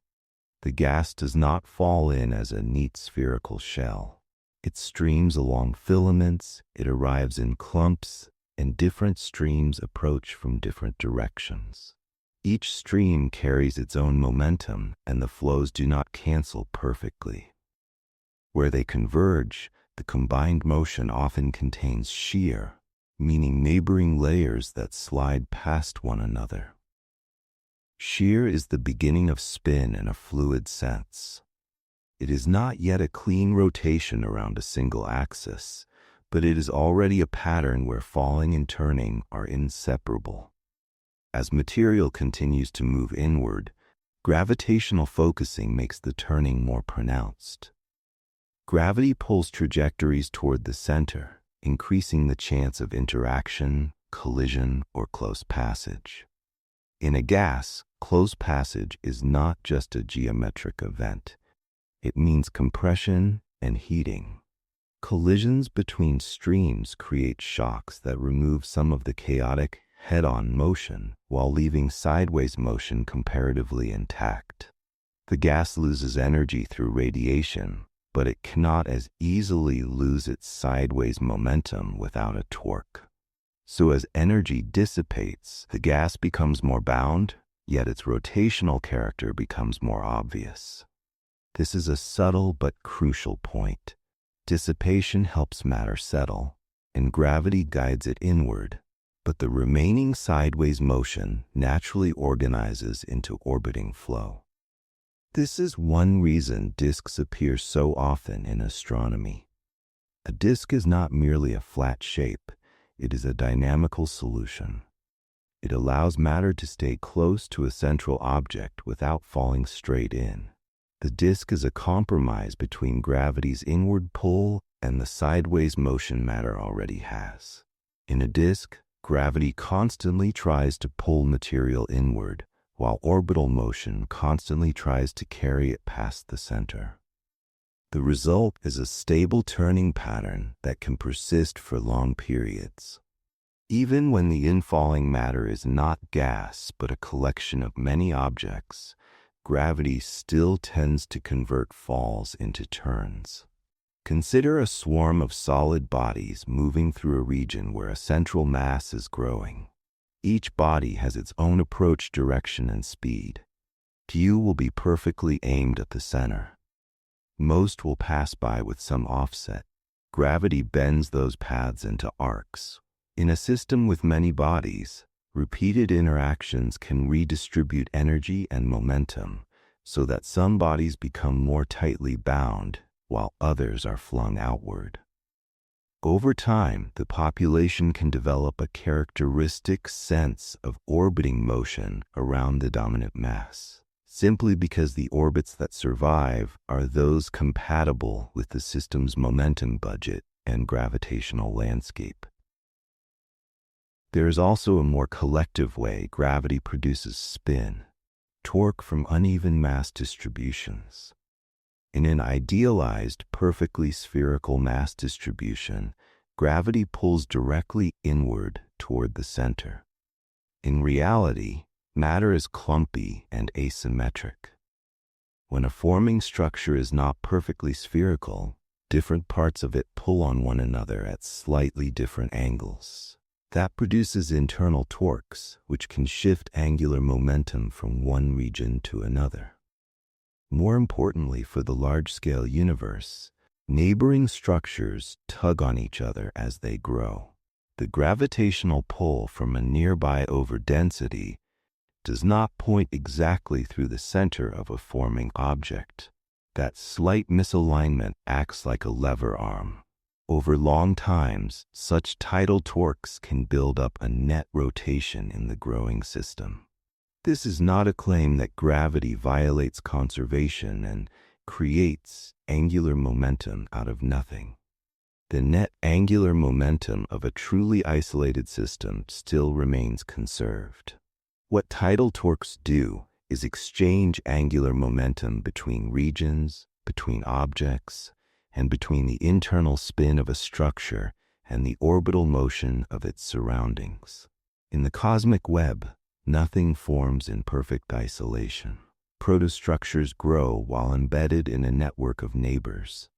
The gas does not fall in as a neat spherical shell. It streams along filaments, it arrives in clumps, and different streams approach from different directions. Each stream carries its own momentum, and the flows do not cancel perfectly. Where they converge, the combined motion often contains shear, meaning neighboring layers that slide past one another. Shear is the beginning of spin in a fluid sense. It is not yet a clean rotation around a single axis, but it is already a pattern where falling and turning are inseparable. As material continues to move inward, gravitational focusing makes the turning more pronounced. Gravity pulls trajectories toward the center, increasing the chance of interaction, collision, or close passage. In a gas, close passage is not just a geometric event. It means compression and heating. Collisions between streams create shocks that remove some of the chaotic head-on motion while leaving sideways motion comparatively intact. The gas loses energy through radiation, but it cannot as easily lose its sideways momentum without a torque. So as energy dissipates, the gas becomes more bound, yet its rotational character becomes more obvious. This is a subtle but crucial point. Dissipation helps matter settle, and gravity guides it inward, but the remaining sideways motion naturally organizes into orbiting flow. This is one reason disks appear so often in astronomy. A disk is not merely a flat shape, it is a dynamical solution. It allows matter to stay close to a central object without falling straight in. The disk is a compromise between gravity's inward pull and the sideways motion matter already has. In a disk, gravity constantly tries to pull material inward, while orbital motion constantly tries to carry it past the center. The result is a stable turning pattern that can persist for long periods. Even when the infalling matter is not gas but a collection of many objects, gravity still tends to convert falls into turns. Consider a swarm of solid bodies moving through a region where a central mass is growing. Each body has its own approach direction and speed. Few will be perfectly aimed at the center. Most will pass by with some offset. Gravity bends those paths into arcs. In a system with many bodies, repeated interactions can redistribute energy and momentum so that some bodies become more tightly bound while others are flung outward. Over time, the population can develop a characteristic sense of orbiting motion around the dominant mass, simply because the orbits that survive are those compatible with the system's momentum budget and gravitational landscape. There is also a more collective way gravity produces spin, torque from uneven mass distributions. In an idealized, perfectly spherical mass distribution, gravity pulls directly inward toward the center. In reality, matter is clumpy and asymmetric. When a forming structure is not perfectly spherical, different parts of it pull on one another at slightly different angles. That produces internal torques, which can shift angular momentum from one region to another. More importantly, for the large-scale universe, neighboring structures tug on each other as they grow. The gravitational pull from a nearby overdensity does not point exactly through the center of a forming object. That slight misalignment acts like a lever arm. Over long times, such tidal torques can build up a net rotation in the growing system. This is not a claim that gravity violates conservation and creates angular momentum out of nothing. The net angular momentum of a truly isolated system still remains conserved. What tidal torques do is exchange angular momentum between regions, between objects, and between the internal spin of a structure and the orbital motion of its surroundings. In the cosmic web, nothing forms in perfect isolation. Protostructures grow while embedded in a network of neighbors.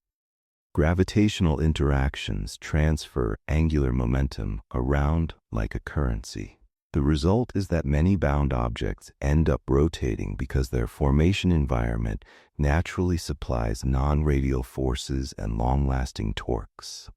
Gravitational interactions transfer angular momentum around like a currency. The result is that many bound objects end up rotating because their formation environment naturally supplies non-radial forces and long-lasting torques.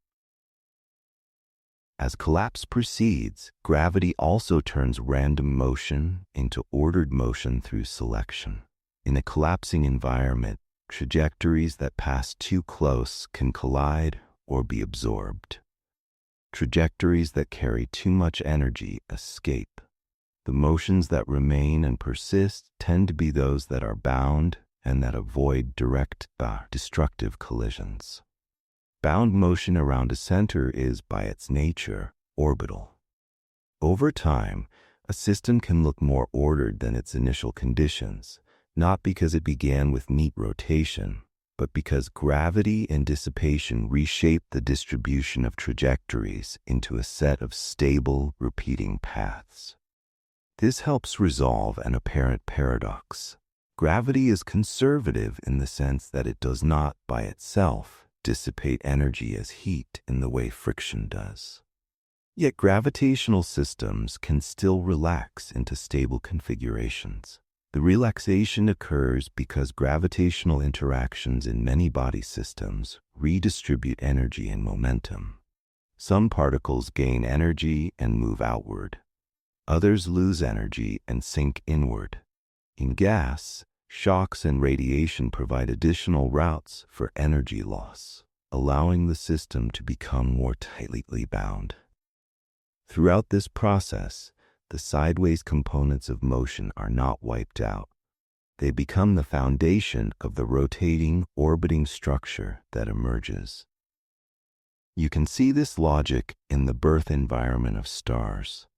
As collapse proceeds, gravity also turns random motion into ordered motion through selection. In a collapsing environment, trajectories that pass too close can collide or be absorbed. Trajectories that carry too much energy escape. The motions that remain and persist tend to be those that are bound and that avoid direct, destructive collisions. Bound motion around a center is, by its nature, orbital. Over time, a system can look more ordered than its initial conditions, not because it began with neat rotation, but because gravity and dissipation reshape the distribution of trajectories into a set of stable, repeating paths. This helps resolve an apparent paradox. Gravity is conservative in the sense that it does not, by itself, dissipate energy as heat in the way friction does. Yet gravitational systems can still relax into stable configurations. The relaxation occurs because gravitational interactions in many body systems redistribute energy and momentum. Some particles gain energy and move outward. Others lose energy and sink inward. In gas, shocks and radiation provide additional routes for energy loss, allowing the system to become more tightly bound. Throughout this process, the sideways components of motion are not wiped out. They become the foundation of the rotating, orbiting structure that emerges. You can see this logic in the birth environment of stars.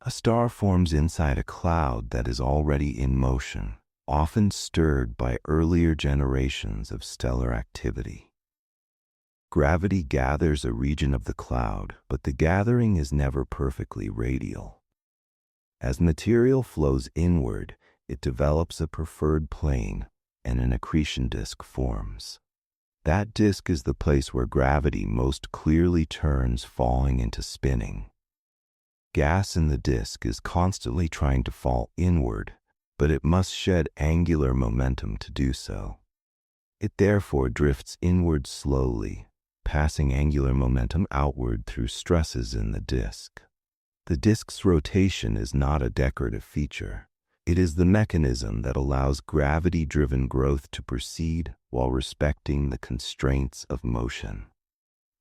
A star forms inside a cloud that is already in motion, often stirred by earlier generations of stellar activity. Gravity gathers a region of the cloud, but the gathering is never perfectly radial. As material flows inward, it develops a preferred plane and an accretion disk forms. That disk is the place where gravity most clearly turns falling into spinning. Gas in the disk is constantly trying to fall inward, but it must shed angular momentum to do so. It therefore drifts inward slowly, passing angular momentum outward through stresses in the disk. The disk's rotation is not a decorative feature. It is the mechanism that allows gravity-driven growth to proceed while respecting the constraints of motion.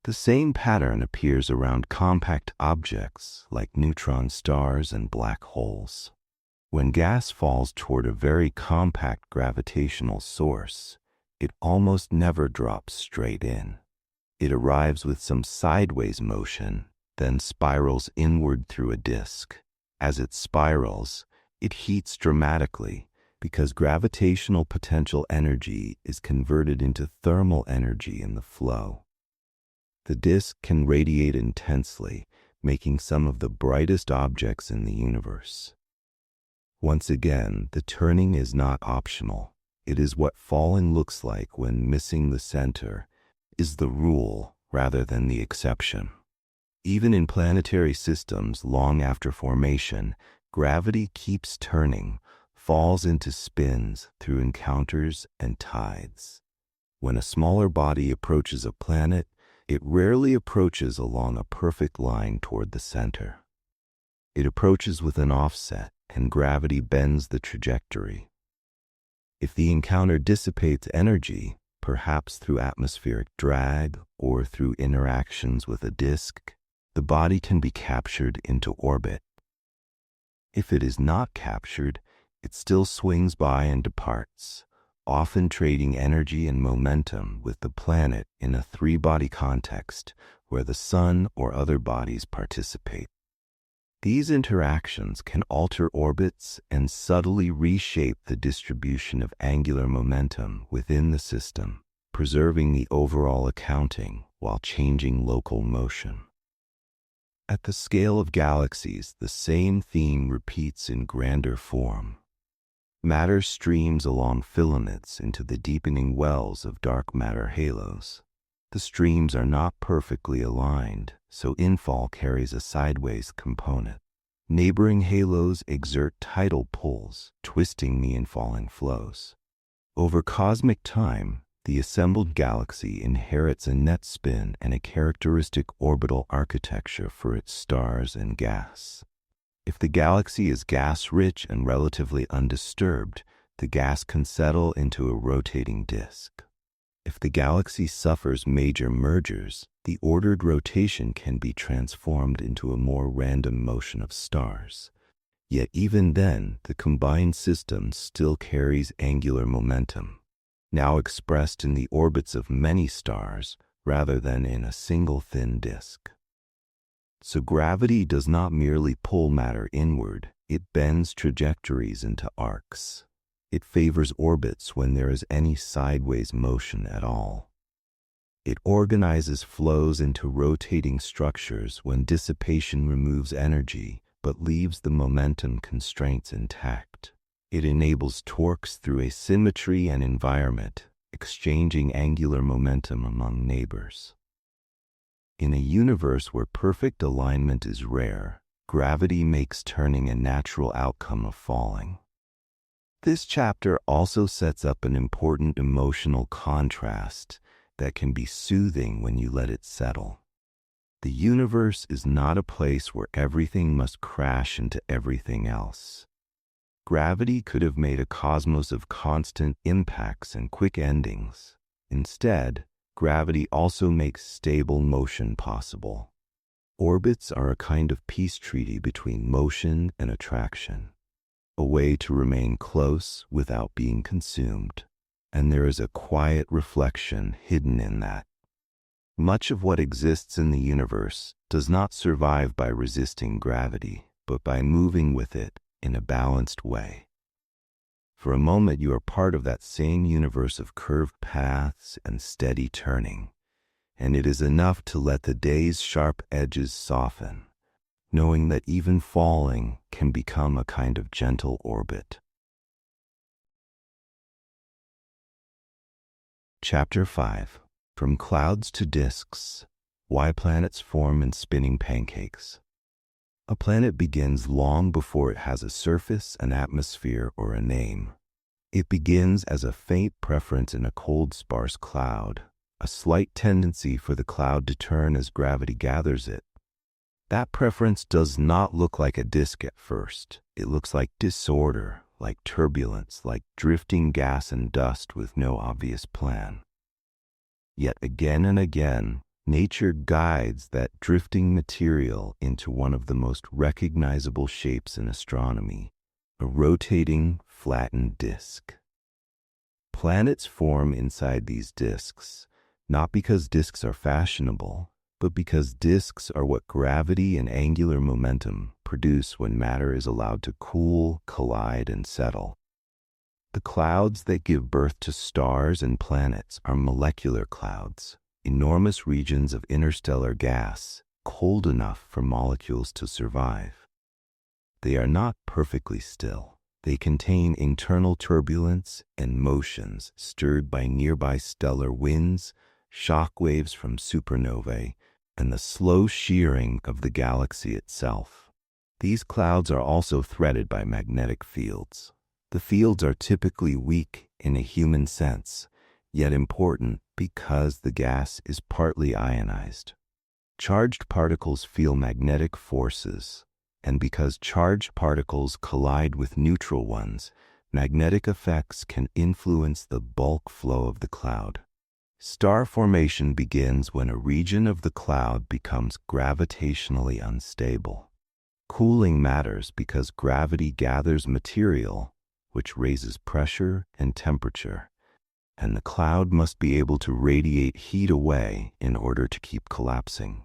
The same pattern appears around compact objects like neutron stars and black holes. When gas falls toward a very compact gravitational source, it almost never drops straight in. It arrives with some sideways motion, then spirals inward through a disk. As it spirals, it heats dramatically because gravitational potential energy is converted into thermal energy in the flow. The disk can radiate intensely, making some of the brightest objects in the universe. Once again, the turning is not optional. It is what falling looks like when missing the center is the rule rather than the exception. Even in planetary systems long after formation, gravity keeps turning, falls into spins through encounters and tides. When a smaller body approaches a planet, it rarely approaches along a perfect line toward the center. It approaches with an offset, and gravity bends the trajectory. If the encounter dissipates energy, perhaps through atmospheric drag or through interactions with a disk, the body can be captured into orbit. If it is not captured, it still swings by and departs, often trading energy and momentum with the planet in a three-body context where the Sun or other bodies participate. These interactions can alter orbits and subtly reshape the distribution of angular momentum within the system, preserving the overall accounting while changing local motion. At the scale of galaxies, the same theme repeats in grander form. Matter streams along filaments into the deepening wells of dark matter halos. The streams are not perfectly aligned, so infall carries a sideways component. Neighboring halos exert tidal pulls, twisting the infalling flows. Over cosmic time, the assembled galaxy inherits a net spin and a characteristic orbital architecture for its stars and gas. If the galaxy is gas-rich and relatively undisturbed, the gas can settle into a rotating disk. If the galaxy suffers major mergers, the ordered rotation can be transformed into a more random motion of stars. Yet even then, the combined system still carries angular momentum, now expressed in the orbits of many stars rather than in a single thin disk. So gravity does not merely pull matter inward, it bends trajectories into arcs. It favors orbits when there is any sideways motion at all. It organizes flows into rotating structures when dissipation removes energy but leaves the momentum constraints intact. It enables torques through asymmetry and environment, exchanging angular momentum among neighbors. In a universe where perfect alignment is rare, gravity makes turning a natural outcome of falling. This chapter also sets up an important emotional contrast that can be soothing when you let it settle. The universe is not a place where everything must crash into everything else. Gravity could have made a cosmos of constant impacts and quick endings. Instead, gravity also makes stable motion possible. Orbits are a kind of peace treaty between motion and attraction, a way to remain close without being consumed, and there is a quiet reflection hidden in that. Much of what exists in the universe does not survive by resisting gravity, but by moving with it in a balanced way. For a moment, you are part of that same universe of curved paths and steady turning, and it is enough to let the day's sharp edges soften, knowing that even falling can become a kind of gentle orbit. Chapter 5. From Clouds to Disks: Why Planets Form in Spinning Pancakes. A planet begins long before it has a surface, an atmosphere, or a name. It begins as a faint preference in a cold, sparse cloud, a slight tendency for the cloud to turn as gravity gathers it. That preference does not look like a disk at first. It looks like disorder, like turbulence, like drifting gas and dust with no obvious plan. Yet again and again, nature guides that drifting material into one of the most recognizable shapes in astronomy, a rotating, flattened disk. Planets form inside these disks, not because disks are fashionable, but because disks are what gravity and angular momentum produce when matter is allowed to cool, collide, and settle. The clouds that give birth to stars and planets are molecular clouds, enormous regions of interstellar gas, cold enough for molecules to survive. They are not perfectly still. They contain internal turbulence and motions stirred by nearby stellar winds, shock waves from supernovae, and the slow shearing of the galaxy itself. These clouds are also threaded by magnetic fields. The fields are typically weak in a human sense, yet important because the gas is partly ionized. Charged particles feel magnetic forces, and because charged particles collide with neutral ones, magnetic effects can influence the bulk flow of the cloud. Star formation begins when a region of the cloud becomes gravitationally unstable. Cooling matters because gravity gathers material, which raises pressure and temperature, and the cloud must be able to radiate heat away in order to keep collapsing.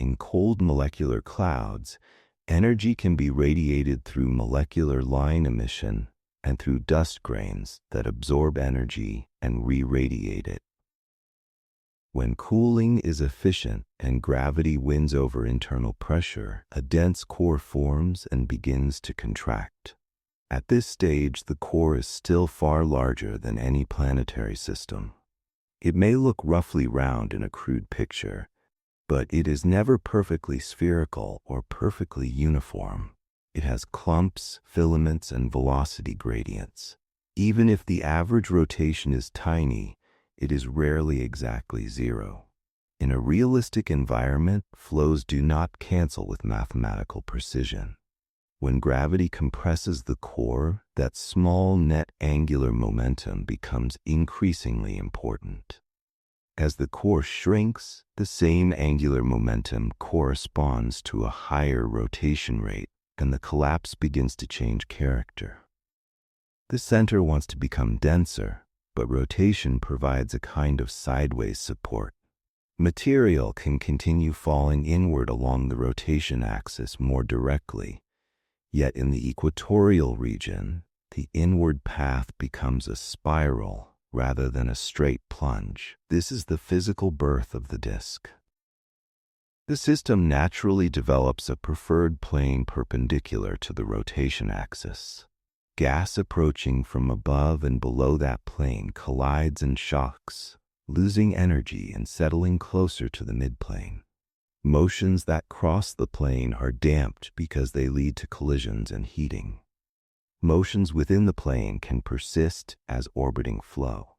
In cold molecular clouds, energy can be radiated through molecular line emission and through dust grains that absorb energy and re-radiate it. When cooling is efficient and gravity wins over internal pressure, a dense core forms and begins to contract. At this stage, the core is still far larger than any planetary system. It may look roughly round in a crude picture, but it is never perfectly spherical or perfectly uniform. It has clumps, filaments, and velocity gradients. Even if the average rotation is tiny, it is rarely exactly zero. In a realistic environment, flows do not cancel with mathematical precision. When gravity compresses the core, that small net angular momentum becomes increasingly important. As the core shrinks, the same angular momentum corresponds to a higher rotation rate, and the collapse begins to change character. The center wants to become denser, but rotation provides a kind of sideways support. Material can continue falling inward along the rotation axis more directly, yet in the equatorial region, the inward path becomes a spiral rather than a straight plunge. This is the physical birth of the disk. The system naturally develops a preferred plane perpendicular to the rotation axis. Gas approaching from above and below that plane collides and shocks, losing energy and settling closer to the midplane. Motions that cross the plane are damped because they lead to collisions and heating. Motions within the plane can persist as orbiting flow.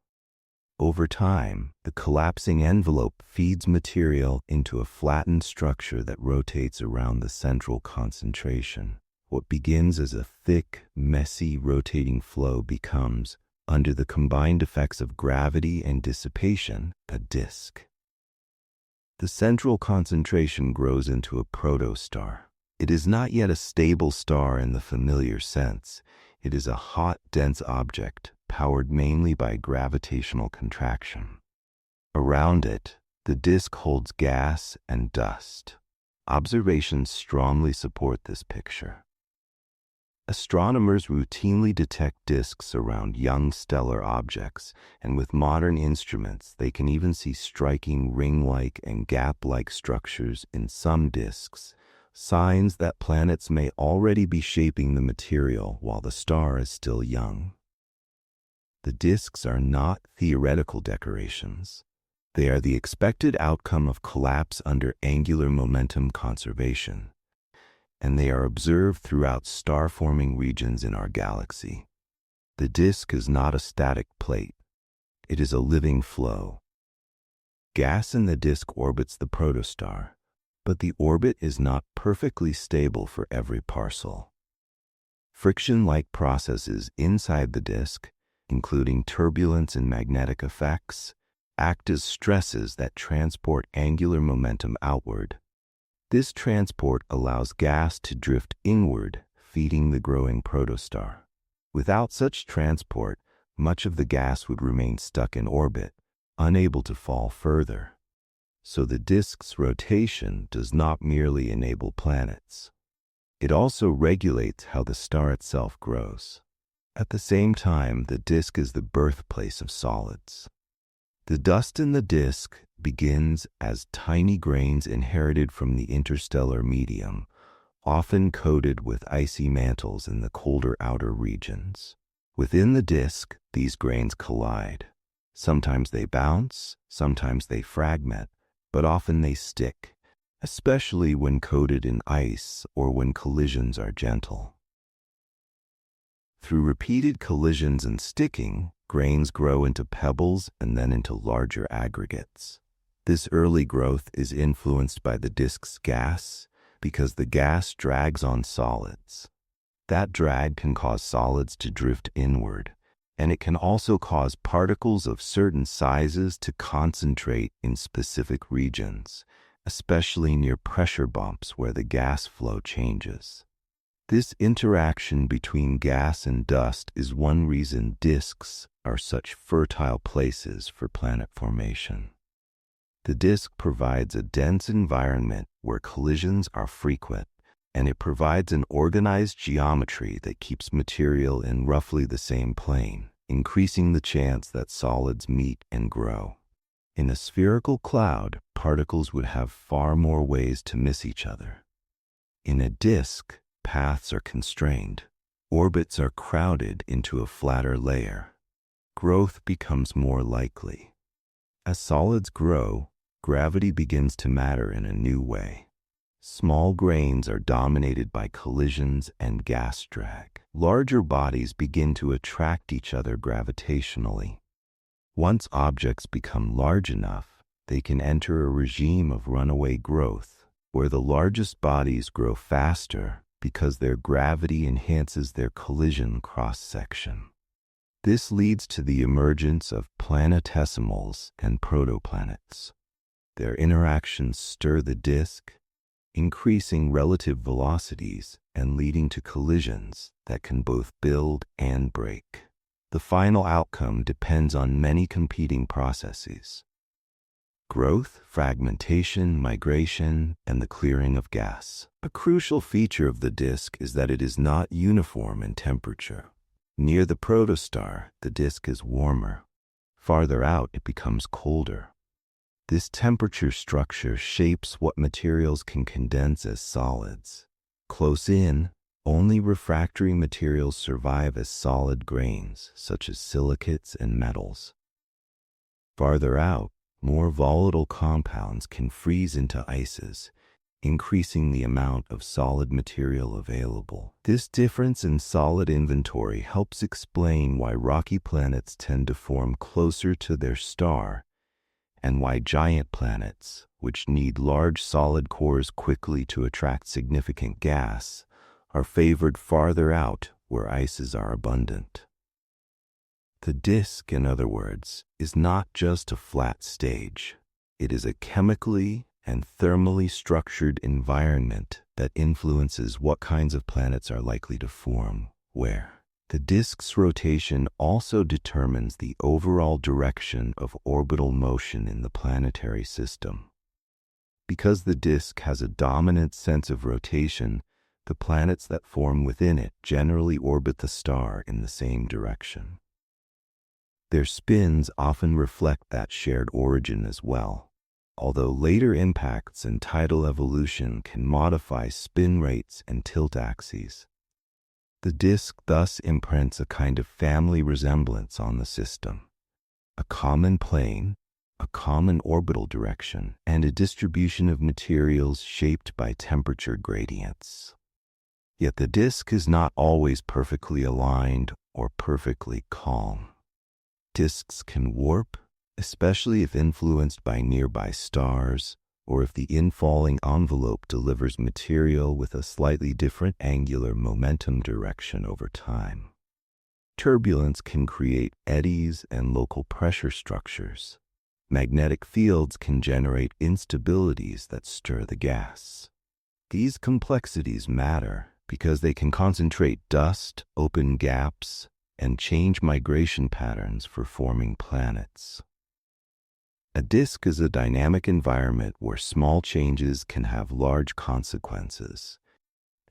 Over time, the collapsing envelope feeds material into a flattened structure that rotates around the central concentration. What begins as a thick, messy, rotating flow becomes, under the combined effects of gravity and dissipation, a disk. The central concentration grows into a protostar. It is not yet a stable star in the familiar sense. It is a hot, dense object, powered mainly by gravitational contraction. Around it, the disk holds gas and dust. Observations strongly support this picture. Astronomers routinely detect disks around young stellar objects, and with modern instruments, they can even see striking ring-like and gap-like structures in some disks, signs that planets may already be shaping the material while the star is still young. The disks are not theoretical decorations. They are the expected outcome of collapse under angular momentum conservation, and they are observed throughout star-forming regions in our galaxy. The disk is not a static plate. It is a living flow. Gas in the disk orbits the protostar, but the orbit is not perfectly stable for every parcel. Friction-like processes inside the disk, including turbulence and magnetic effects, act as stresses that transport angular momentum outward. This transport allows gas to drift inward, feeding the growing protostar. Without such transport, much of the gas would remain stuck in orbit, unable to fall further. So the disk's rotation does not merely enable planets. It also regulates how the star itself grows. At the same time, the disk is the birthplace of solids. The dust in the disk begins as tiny grains inherited from the interstellar medium, often coated with icy mantles in the colder outer regions. Within the disk, these grains collide. Sometimes they bounce, sometimes they fragment, but often they stick, especially when coated in ice or when collisions are gentle. Through repeated collisions and sticking, grains grow into pebbles and then into larger aggregates. This early growth is influenced by the disk's gas because the gas drags on solids. That drag can cause solids to drift inward, and it can also cause particles of certain sizes to concentrate in specific regions, especially near pressure bumps where the gas flow changes. This interaction between gas and dust is one reason disks are such fertile places for planet formation. The disk provides a dense environment where collisions are frequent, and it provides an organized geometry that keeps material in roughly the same plane, increasing the chance that solids meet and grow. In a spherical cloud, particles would have far more ways to miss each other. In a disk, paths are constrained. Orbits are crowded into a flatter layer. Growth becomes more likely. As solids grow, gravity begins to matter in a new way. Small grains are dominated by collisions and gas drag. Larger bodies begin to attract each other gravitationally. Once objects become large enough, they can enter a regime of runaway growth, where the largest bodies grow faster because their gravity enhances their collision cross-section. This leads to the emergence of planetesimals and protoplanets. Their interactions stir the disk, increasing relative velocities and leading to collisions that can both build and break. The final outcome depends on many competing processes: growth, fragmentation, migration, and the clearing of gas. A crucial feature of the disk is that it is not uniform in temperature. Near the protostar, the disk is warmer. Farther out, it becomes colder. This temperature structure shapes what materials can condense as solids. Close in, only refractory materials survive as solid grains, such as silicates and metals. Farther out, more volatile compounds can freeze into ices, increasing the amount of solid material available. This difference in solid inventory helps explain why rocky planets tend to form closer to their star, and why giant planets, which need large solid cores quickly to attract significant gas, are favored farther out where ices are abundant. The disk, in other words, is not just a flat stage. It is a chemically and thermally structured environment that influences what kinds of planets are likely to form where. The disk's rotation also determines the overall direction of orbital motion in the planetary system. Because the disk has a dominant sense of rotation, the planets that form within it generally orbit the star in the same direction. Their spins often reflect that shared origin as well, although later impacts and tidal evolution can modify spin rates and tilt axes. The disk thus imprints a kind of family resemblance on the system: a common plane, a common orbital direction, and a distribution of materials shaped by temperature gradients. Yet the disk is not always perfectly aligned or perfectly calm. Disks can warp, especially if influenced by nearby stars, or if the infalling envelope delivers material with a slightly different angular momentum direction over time. Turbulence can create eddies and local pressure structures. Magnetic fields can generate instabilities that stir the gas. These complexities matter because they can concentrate dust, open gaps, and change migration patterns for forming planets. A disk is a dynamic environment where small changes can have large consequences,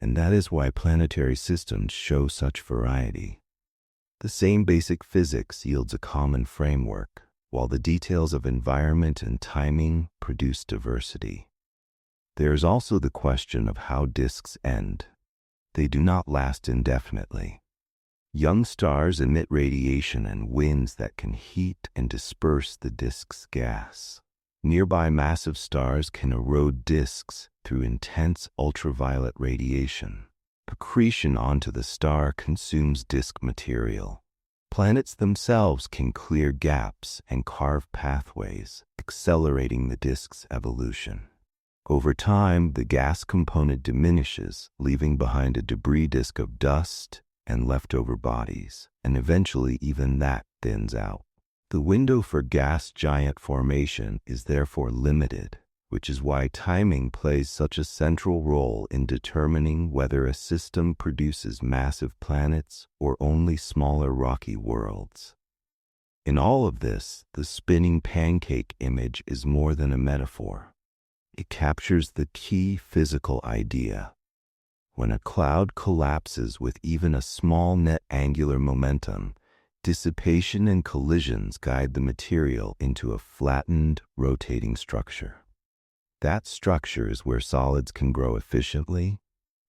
and that is why planetary systems show such variety. The same basic physics yields a common framework, while the details of environment and timing produce diversity. There is also the question of how disks end. They do not last indefinitely. Young stars emit radiation and winds that can heat and disperse the disk's gas. Nearby massive stars can erode disks through intense ultraviolet radiation. Accretion onto the star consumes disk material. Planets themselves can clear gaps and carve pathways, accelerating the disk's evolution. Over time, the gas component diminishes, leaving behind a debris disk of dust and leftover bodies, and eventually even that thins out. The window for gas giant formation is therefore limited, which is why timing plays such a central role in determining whether a system produces massive planets or only smaller rocky worlds. In all of this, the spinning pancake image is more than a metaphor. It captures the key physical idea. When a cloud collapses with even a small net angular momentum, dissipation and collisions guide the material into a flattened, rotating structure. That structure is where solids can grow efficiently,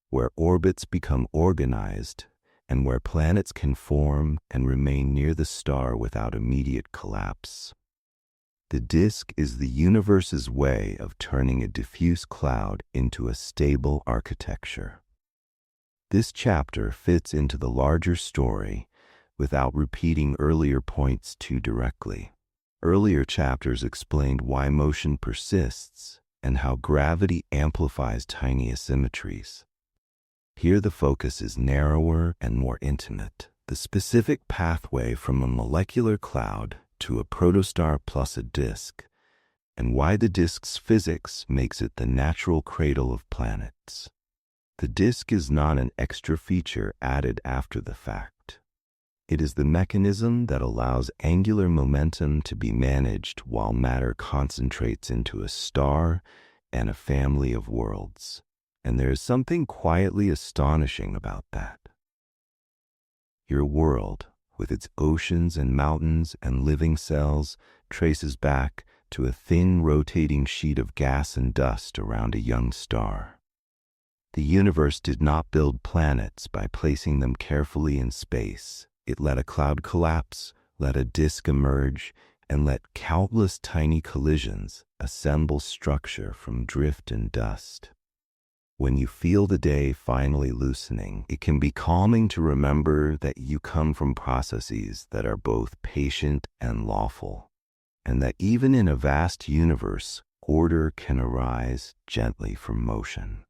where orbits become organized, and where planets can form and remain near the star without immediate collapse. The disk is the universe's way of turning a diffuse cloud into a stable architecture. This chapter fits into the larger story without repeating earlier points too directly. Earlier chapters explained why motion persists and how gravity amplifies tiny asymmetries. Here the focus is narrower and more intimate. The specific pathway from a molecular cloud to a protostar plus a disk, and why the disk's physics makes it the natural cradle of planets. The disk is not an extra feature added after the fact. It is the mechanism that allows angular momentum to be managed while matter concentrates into a star and a family of worlds. And there is something quietly astonishing about that. Your world, with its oceans and mountains and living cells, traces back to a thin rotating sheet of gas and dust around a young star. The universe did not build planets by placing them carefully in space. It let a cloud collapse, let a disk emerge, and let countless tiny collisions assemble structure from drift and dust. When you feel the day finally loosening, it can be calming to remember that you come from processes that are both patient and lawful, and that even in a vast universe, order can arise gently from motion.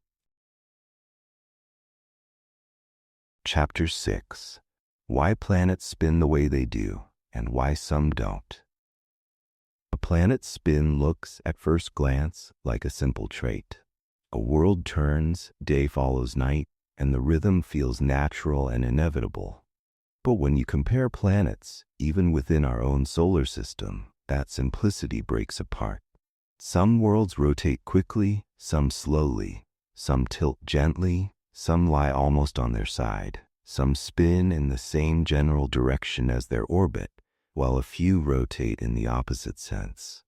Chapter 6. Why planets spin the way they do, and why some don't. A planet's spin looks, at first glance, like a simple trait. A world turns, day follows night, and the rhythm feels natural and inevitable. But when you compare planets, even within our own solar system, that simplicity breaks apart. Some worlds rotate quickly, some slowly, some tilt gently, some lie almost on their side, some spin in the same general direction as their orbit, while a few rotate in the opposite sense.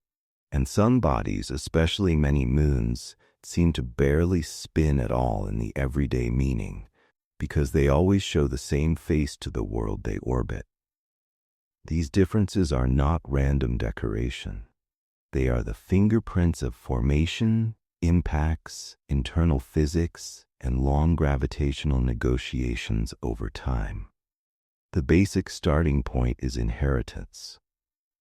And some bodies, especially many moons, seem to barely spin at all in the everyday meaning, because they always show the same face to the world they orbit. These differences are not random decoration. They are the fingerprints of formation, impacts, internal physics, and long gravitational negotiations over time. The basic starting point is inheritance.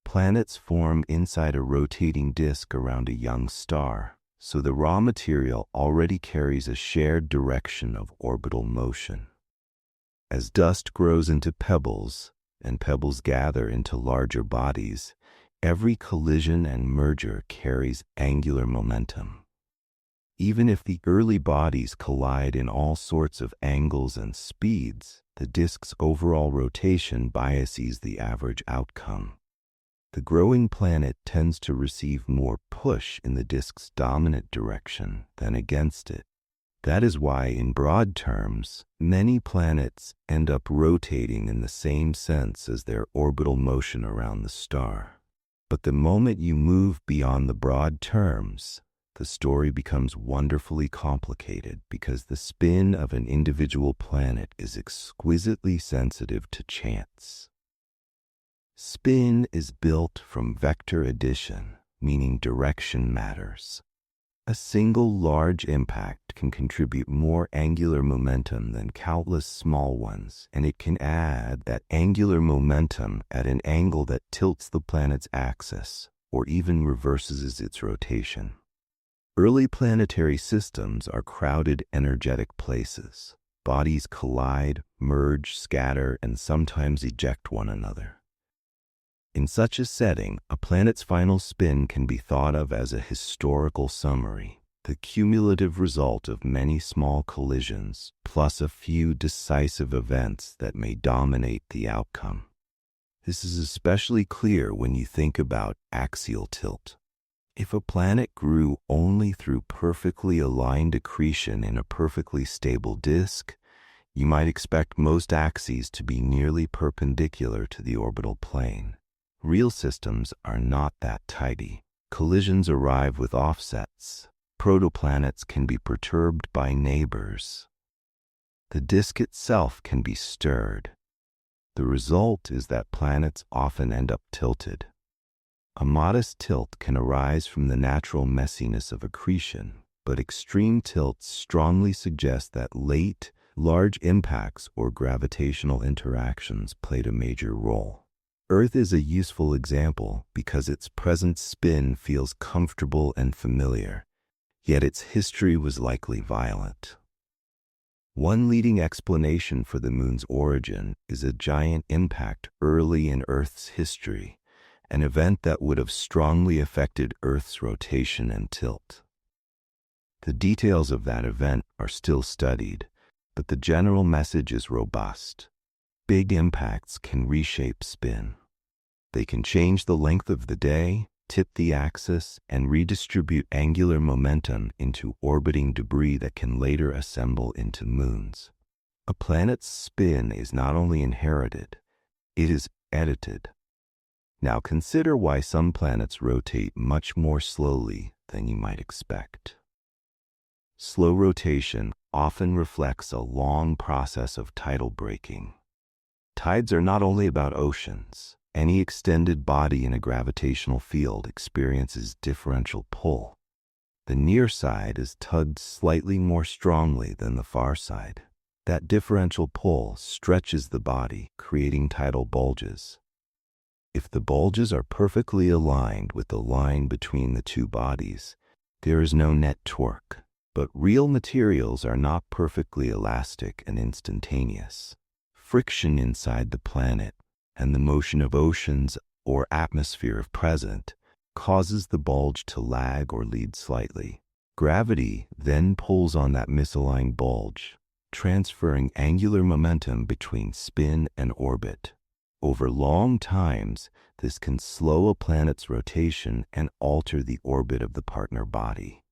Planets form inside a rotating disk around a young star, so the raw material already carries a shared direction of orbital motion. As dust grows into pebbles, and pebbles gather into larger bodies, every collision and merger carries angular momentum. Even if the early bodies collide in all sorts of angles and speeds, the disk's overall rotation biases the average outcome. The growing planet tends to receive more push in the disk's dominant direction than against it. That is why, in broad terms, many planets end up rotating in the same sense as their orbital motion around the star. But the moment you move beyond the broad terms, the story becomes wonderfully complicated because the spin of an individual planet is exquisitely sensitive to chance. Spin is built from vector addition, meaning direction matters. A single large impact can contribute more angular momentum than countless small ones, and it can add that angular momentum at an angle that tilts the planet's axis or even reverses its rotation. Early planetary systems are crowded, energetic places. Bodies collide, merge, scatter, and sometimes eject one another. In such a setting, a planet's final spin can be thought of as a historical summary, the cumulative result of many small collisions, plus a few decisive events that may dominate the outcome. This is especially clear when you think about axial tilt. If a planet grew only through perfectly aligned accretion in a perfectly stable disk, you might expect most axes to be nearly perpendicular to the orbital plane. Real systems are not that tidy. Collisions arrive with offsets. Protoplanets can be perturbed by neighbors. The disk itself can be stirred. The result is that planets often end up tilted. A modest tilt can arise from the natural messiness of accretion, but extreme tilts strongly suggest that late, large impacts or gravitational interactions played a major role. Earth is a useful example because its present spin feels comfortable and familiar, yet its history was likely violent. One leading explanation for the Moon's origin is a giant impact early in Earth's history, an event that would have strongly affected Earth's rotation and tilt. The details of that event are still studied, but the general message is robust. Big impacts can reshape spin. They can change the length of the day, tip the axis, and redistribute angular momentum into orbiting debris that can later assemble into moons. A planet's spin is not only inherited, it is edited. Now consider why some planets rotate much more slowly than you might expect. Slow rotation often reflects a long process of tidal breaking. Tides are not only about oceans. Any extended body in a gravitational field experiences differential pull. The near side is tugged slightly more strongly than the far side. That differential pull stretches the body, creating tidal bulges. If the bulges are perfectly aligned with the line between the two bodies, there is no net torque. But real materials are not perfectly elastic and instantaneous. Friction inside the planet and the motion of oceans or atmosphere if present causes the bulge to lag or lead slightly. Gravity then pulls on that misaligned bulge, transferring angular momentum between spin and orbit. Over long times, this can slow a planet's rotation and alter the orbit of the partner body.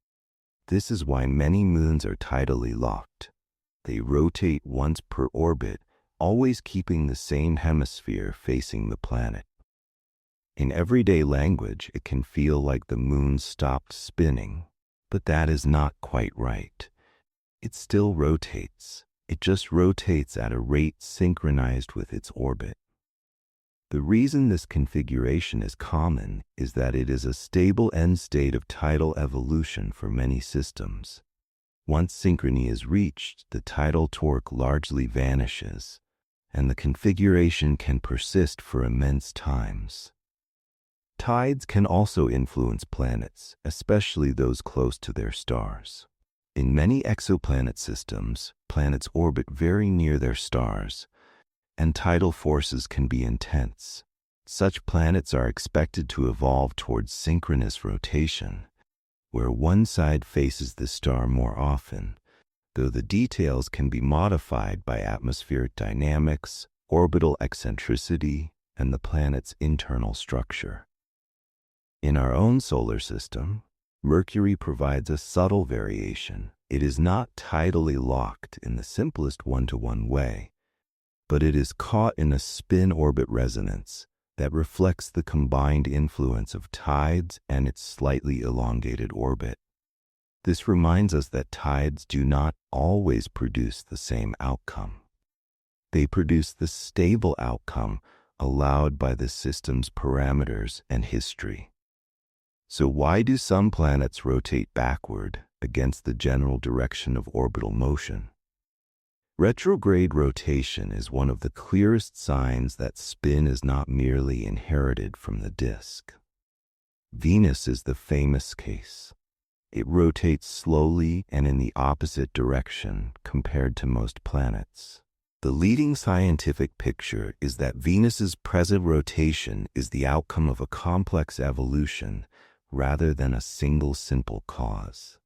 This is why many moons are tidally locked. They rotate once per orbit, always keeping the same hemisphere facing the planet. In everyday language, it can feel like the moon stopped spinning, but that is not quite right. It still rotates. It just rotates at a rate synchronized with its orbit. The reason this configuration is common is that it is a stable end state of tidal evolution for many systems. Once synchrony is reached, the tidal torque largely vanishes, and the configuration can persist for immense times. Tides can also influence planets, especially those close to their stars. In many exoplanet systems, planets orbit very near their stars, and tidal forces can be intense. Such planets are expected to evolve towards synchronous rotation, where one side faces the star more often, though the details can be modified by atmospheric dynamics, orbital eccentricity, and the planet's internal structure. In our own solar system, Mercury provides a subtle variation. It is not tidally locked in the simplest one-to-one way, but it is caught in a spin-orbit resonance that reflects the combined influence of tides and its slightly elongated orbit. This reminds us that tides do not always produce the same outcome. They produce the stable outcome allowed by the system's parameters and history. So why do some planets rotate backward against the general direction of orbital motion? Retrograde rotation is one of the clearest signs that spin is not merely inherited from the disk. Venus is the famous case. It rotates slowly and in the opposite direction compared to most planets. The leading scientific picture is that Venus's present rotation is the outcome of a complex evolution rather than a single simple cause.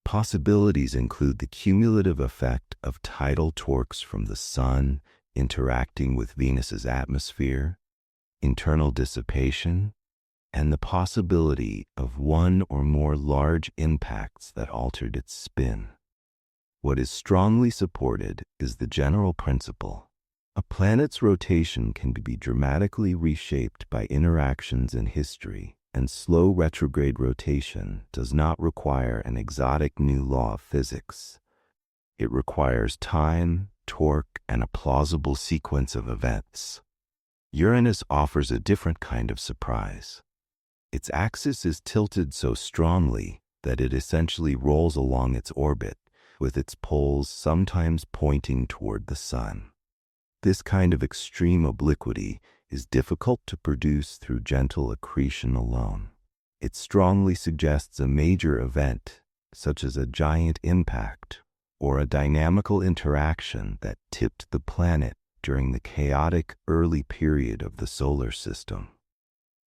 Possibilities include the cumulative effect of tidal torques from the Sun interacting with Venus's atmosphere, internal dissipation, and the possibility of one or more large impacts that altered its spin. What is strongly supported is the general principle. A planet's rotation can be dramatically reshaped by interactions in history, and slow retrograde rotation does not require an exotic new law of physics. It requires time, torque, and a plausible sequence of events. Uranus offers a different kind of surprise. Its axis is tilted so strongly that it essentially rolls along its orbit, with its poles sometimes pointing toward the Sun. This kind of extreme obliquity is difficult to produce through gentle accretion alone. It strongly suggests a major event, such as a giant impact or a dynamical interaction that tipped the planet during the chaotic early period of the solar system.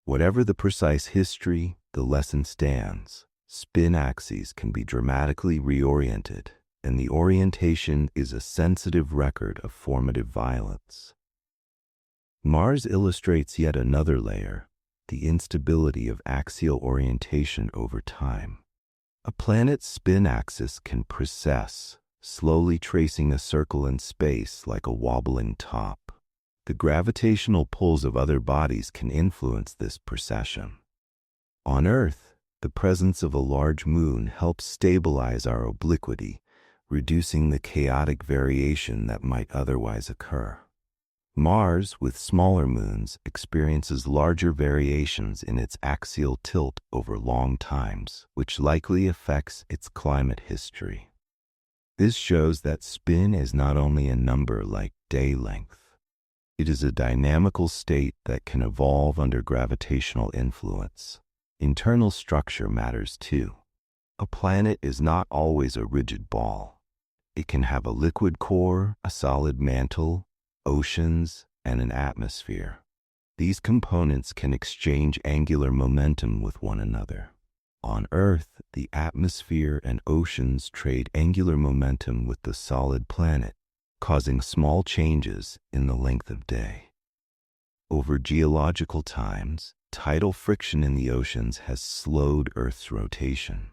Whatever the precise history, the lesson stands. Spin axes can be dramatically reoriented, and the orientation is a sensitive record of formative violence. Mars illustrates yet another layer, the instability of axial orientation over time. A planet's spin axis can precess, slowly tracing a circle in space like a wobbling top. The gravitational pulls of other bodies can influence this precession. On Earth, the presence of a large moon helps stabilize our obliquity, reducing the chaotic variation that might otherwise occur. Mars, with smaller moons, experiences larger variations in its axial tilt over long times, which likely affects its climate history. This shows that spin is not only a number like day length. It is a dynamical state that can evolve under gravitational influence. Internal structure matters too. A planet is not always a rigid ball. It can have a liquid core, a solid mantle, oceans, and an atmosphere. These components can exchange angular momentum with one another. On Earth, the atmosphere and oceans trade angular momentum with the solid planet, causing small changes in the length of day. Over geological times, tidal friction in the oceans has slowed Earth's rotation.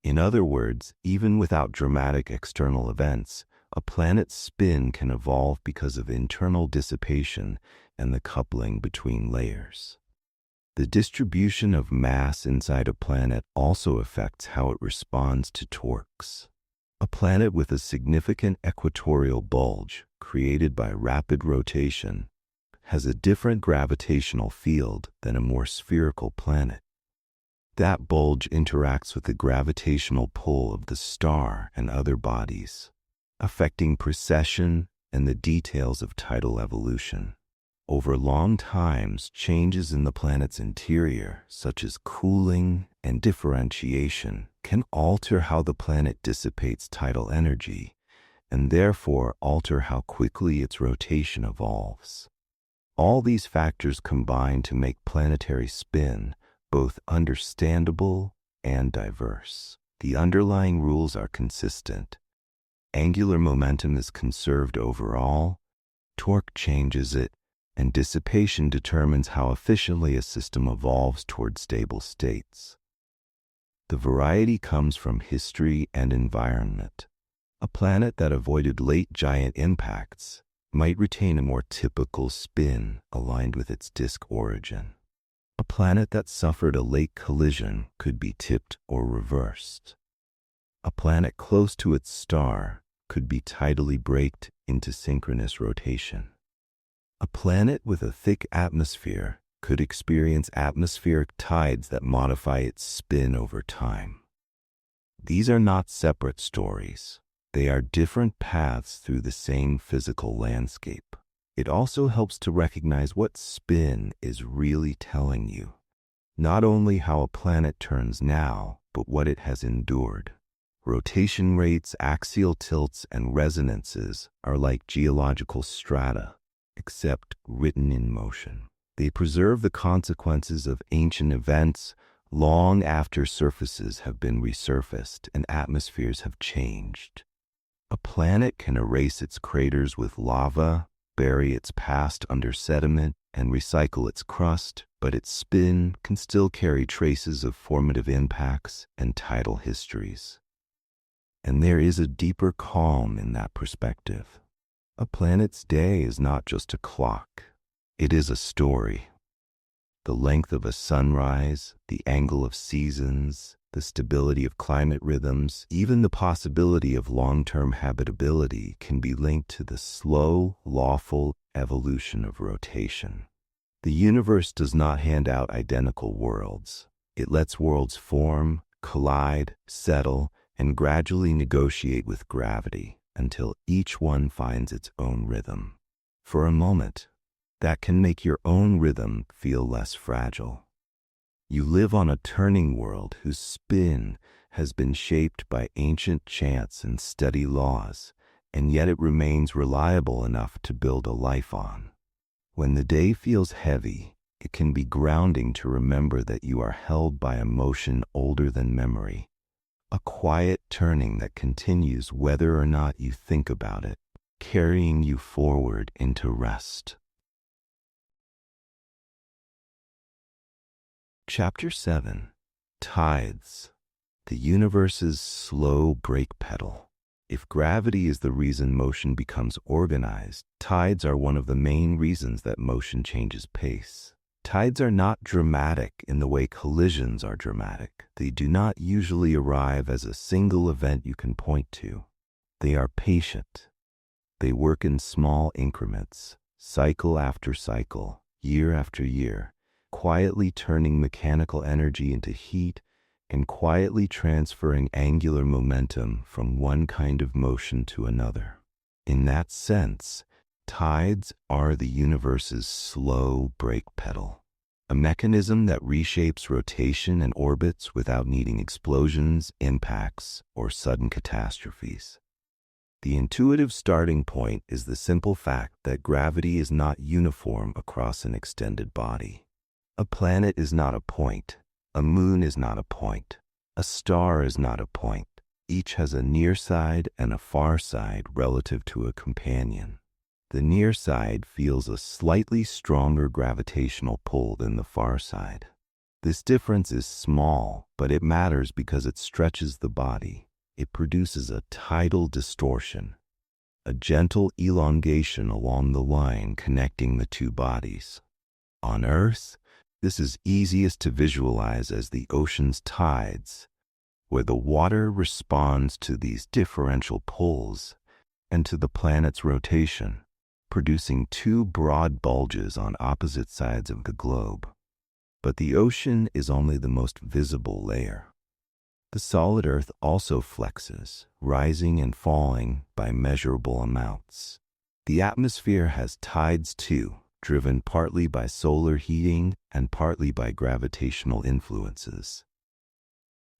In other words, even without dramatic external events, a planet's spin can evolve because of internal dissipation and the coupling between layers. The distribution of mass inside a planet also affects how it responds to torques. A planet with a significant equatorial bulge, created by rapid rotation, has a different gravitational field than a more spherical planet. That bulge interacts with the gravitational pull of the star and other bodies, affecting precession and the details of tidal evolution. Over long times, changes in the planet's interior, such as cooling and differentiation, can alter how the planet dissipates tidal energy, and therefore alter how quickly its rotation evolves. All these factors combine to make planetary spin both understandable and diverse. The underlying rules are consistent. Angular momentum is conserved overall, torque changes it, and dissipation determines how efficiently a system evolves toward stable states. The variety comes from history and environment. A planet that avoided late giant impacts might retain a more typical spin aligned with its disk origin. A planet that suffered a late collision could be tipped or reversed. A planet close to its star could be tidally braked into synchronous rotation. A planet with a thick atmosphere could experience atmospheric tides that modify its spin over time. These are not separate stories. They are different paths through the same physical landscape. It also helps to recognize what spin is really telling you. Not only how a planet turns now, but what it has endured. Rotation rates, axial tilts, and resonances are like geological strata, except written in motion. They preserve the consequences of ancient events long after surfaces have been resurfaced and atmospheres have changed. A planet can erase its craters with lava, bury its past under sediment, and recycle its crust, but its spin can still carry traces of formative impacts and tidal histories. And there is a deeper calm in that perspective. A planet's day is not just a clock. It is a story. The length of a sunrise, the angle of seasons, the stability of climate rhythms, even the possibility of long-term habitability can be linked to the slow, lawful evolution of rotation. The universe does not hand out identical worlds. It lets worlds form, collide, settle, and gradually negotiate with gravity until each one finds its own rhythm. For a moment, that can make your own rhythm feel less fragile. You live on a turning world whose spin has been shaped by ancient chants and steady laws, and yet it remains reliable enough to build a life on. When the day feels heavy, it can be grounding to remember that you are held by a motion older than memory, a quiet turning that continues whether or not you think about it, carrying you forward into rest. Chapter 7. Tides. The universe's slow brake pedal. If gravity is the reason motion becomes organized, tides are one of the main reasons that motion changes pace. Tides are not dramatic in the way collisions are dramatic. They do not usually arrive as a single event you can point to. They are patient. They work in small increments, cycle after cycle, year after year, quietly turning mechanical energy into heat and quietly transferring angular momentum from one kind of motion to another. In that sense, tides are the universe's slow brake pedal, a mechanism that reshapes rotation and orbits without needing explosions, impacts, or sudden catastrophes. The intuitive starting point is the simple fact that gravity is not uniform across an extended body. A planet is not a point. A moon is not a point. A star is not a point. Each has a near side and a far side relative to a companion. The near side feels a slightly stronger gravitational pull than the far side. This difference is small, but it matters because it stretches the body. It produces a tidal distortion, a gentle elongation along the line connecting the two bodies. On Earth, this is easiest to visualize as the ocean's tides, where the water responds to these differential pulls and to the planet's rotation, producing two broad bulges on opposite sides of the globe. But the ocean is only the most visible layer. The solid Earth also flexes, rising and falling by measurable amounts. The atmosphere has tides too, driven partly by solar heating and partly by gravitational influences.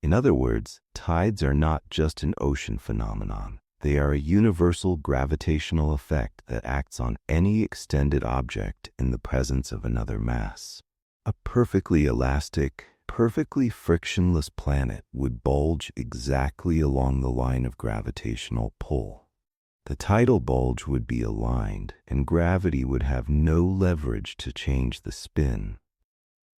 In other words, tides are not just an ocean phenomenon. They are a universal gravitational effect that acts on any extended object in the presence of another mass. A perfectly elastic, perfectly frictionless planet would bulge exactly along the line of gravitational pull. The tidal bulge would be aligned, and gravity would have no leverage to change the spin.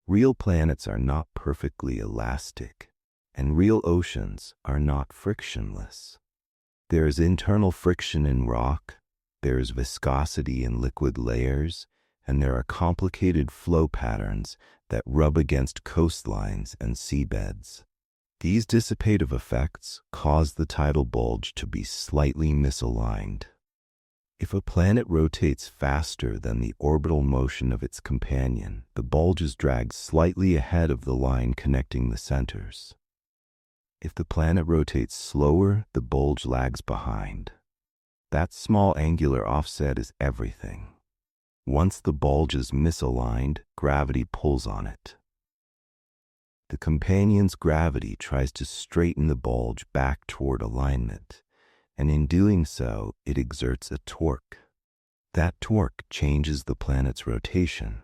Real planets are not perfectly elastic, and real oceans are not frictionless. There is internal friction in rock, there is viscosity in liquid layers, and there are complicated flow patterns that rub against coastlines and seabeds. These dissipative effects cause the tidal bulge to be slightly misaligned. If a planet rotates faster than the orbital motion of its companion, the bulge is dragged slightly ahead of the line connecting the centers. If the planet rotates slower, the bulge lags behind. That small angular offset is everything. Once the bulge is misaligned, gravity pulls on it. The companion's gravity tries to straighten the bulge back toward alignment, and in doing so, it exerts a torque. That torque changes the planet's rotation.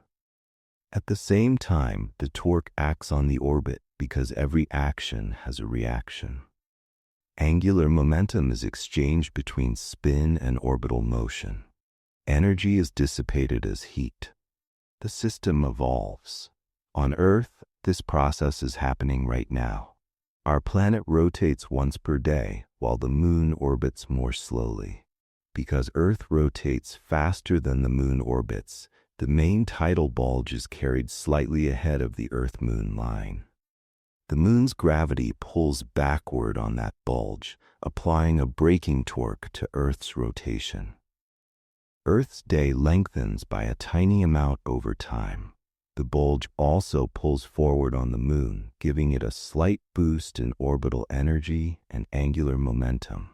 At the same time, the torque acts on the orbit because every action has a reaction. Angular momentum is exchanged between spin and orbital motion. Energy is dissipated as heat. The system evolves. On Earth, this process is happening right now. Our planet rotates once per day, while the moon orbits more slowly. Because Earth rotates faster than the moon orbits, the main tidal bulge is carried slightly ahead of the Earth-Moon line. The moon's gravity pulls backward on that bulge, applying a braking torque to Earth's rotation. Earth's day lengthens by a tiny amount over time. The bulge also pulls forward on the moon, giving it a slight boost in orbital energy and angular momentum.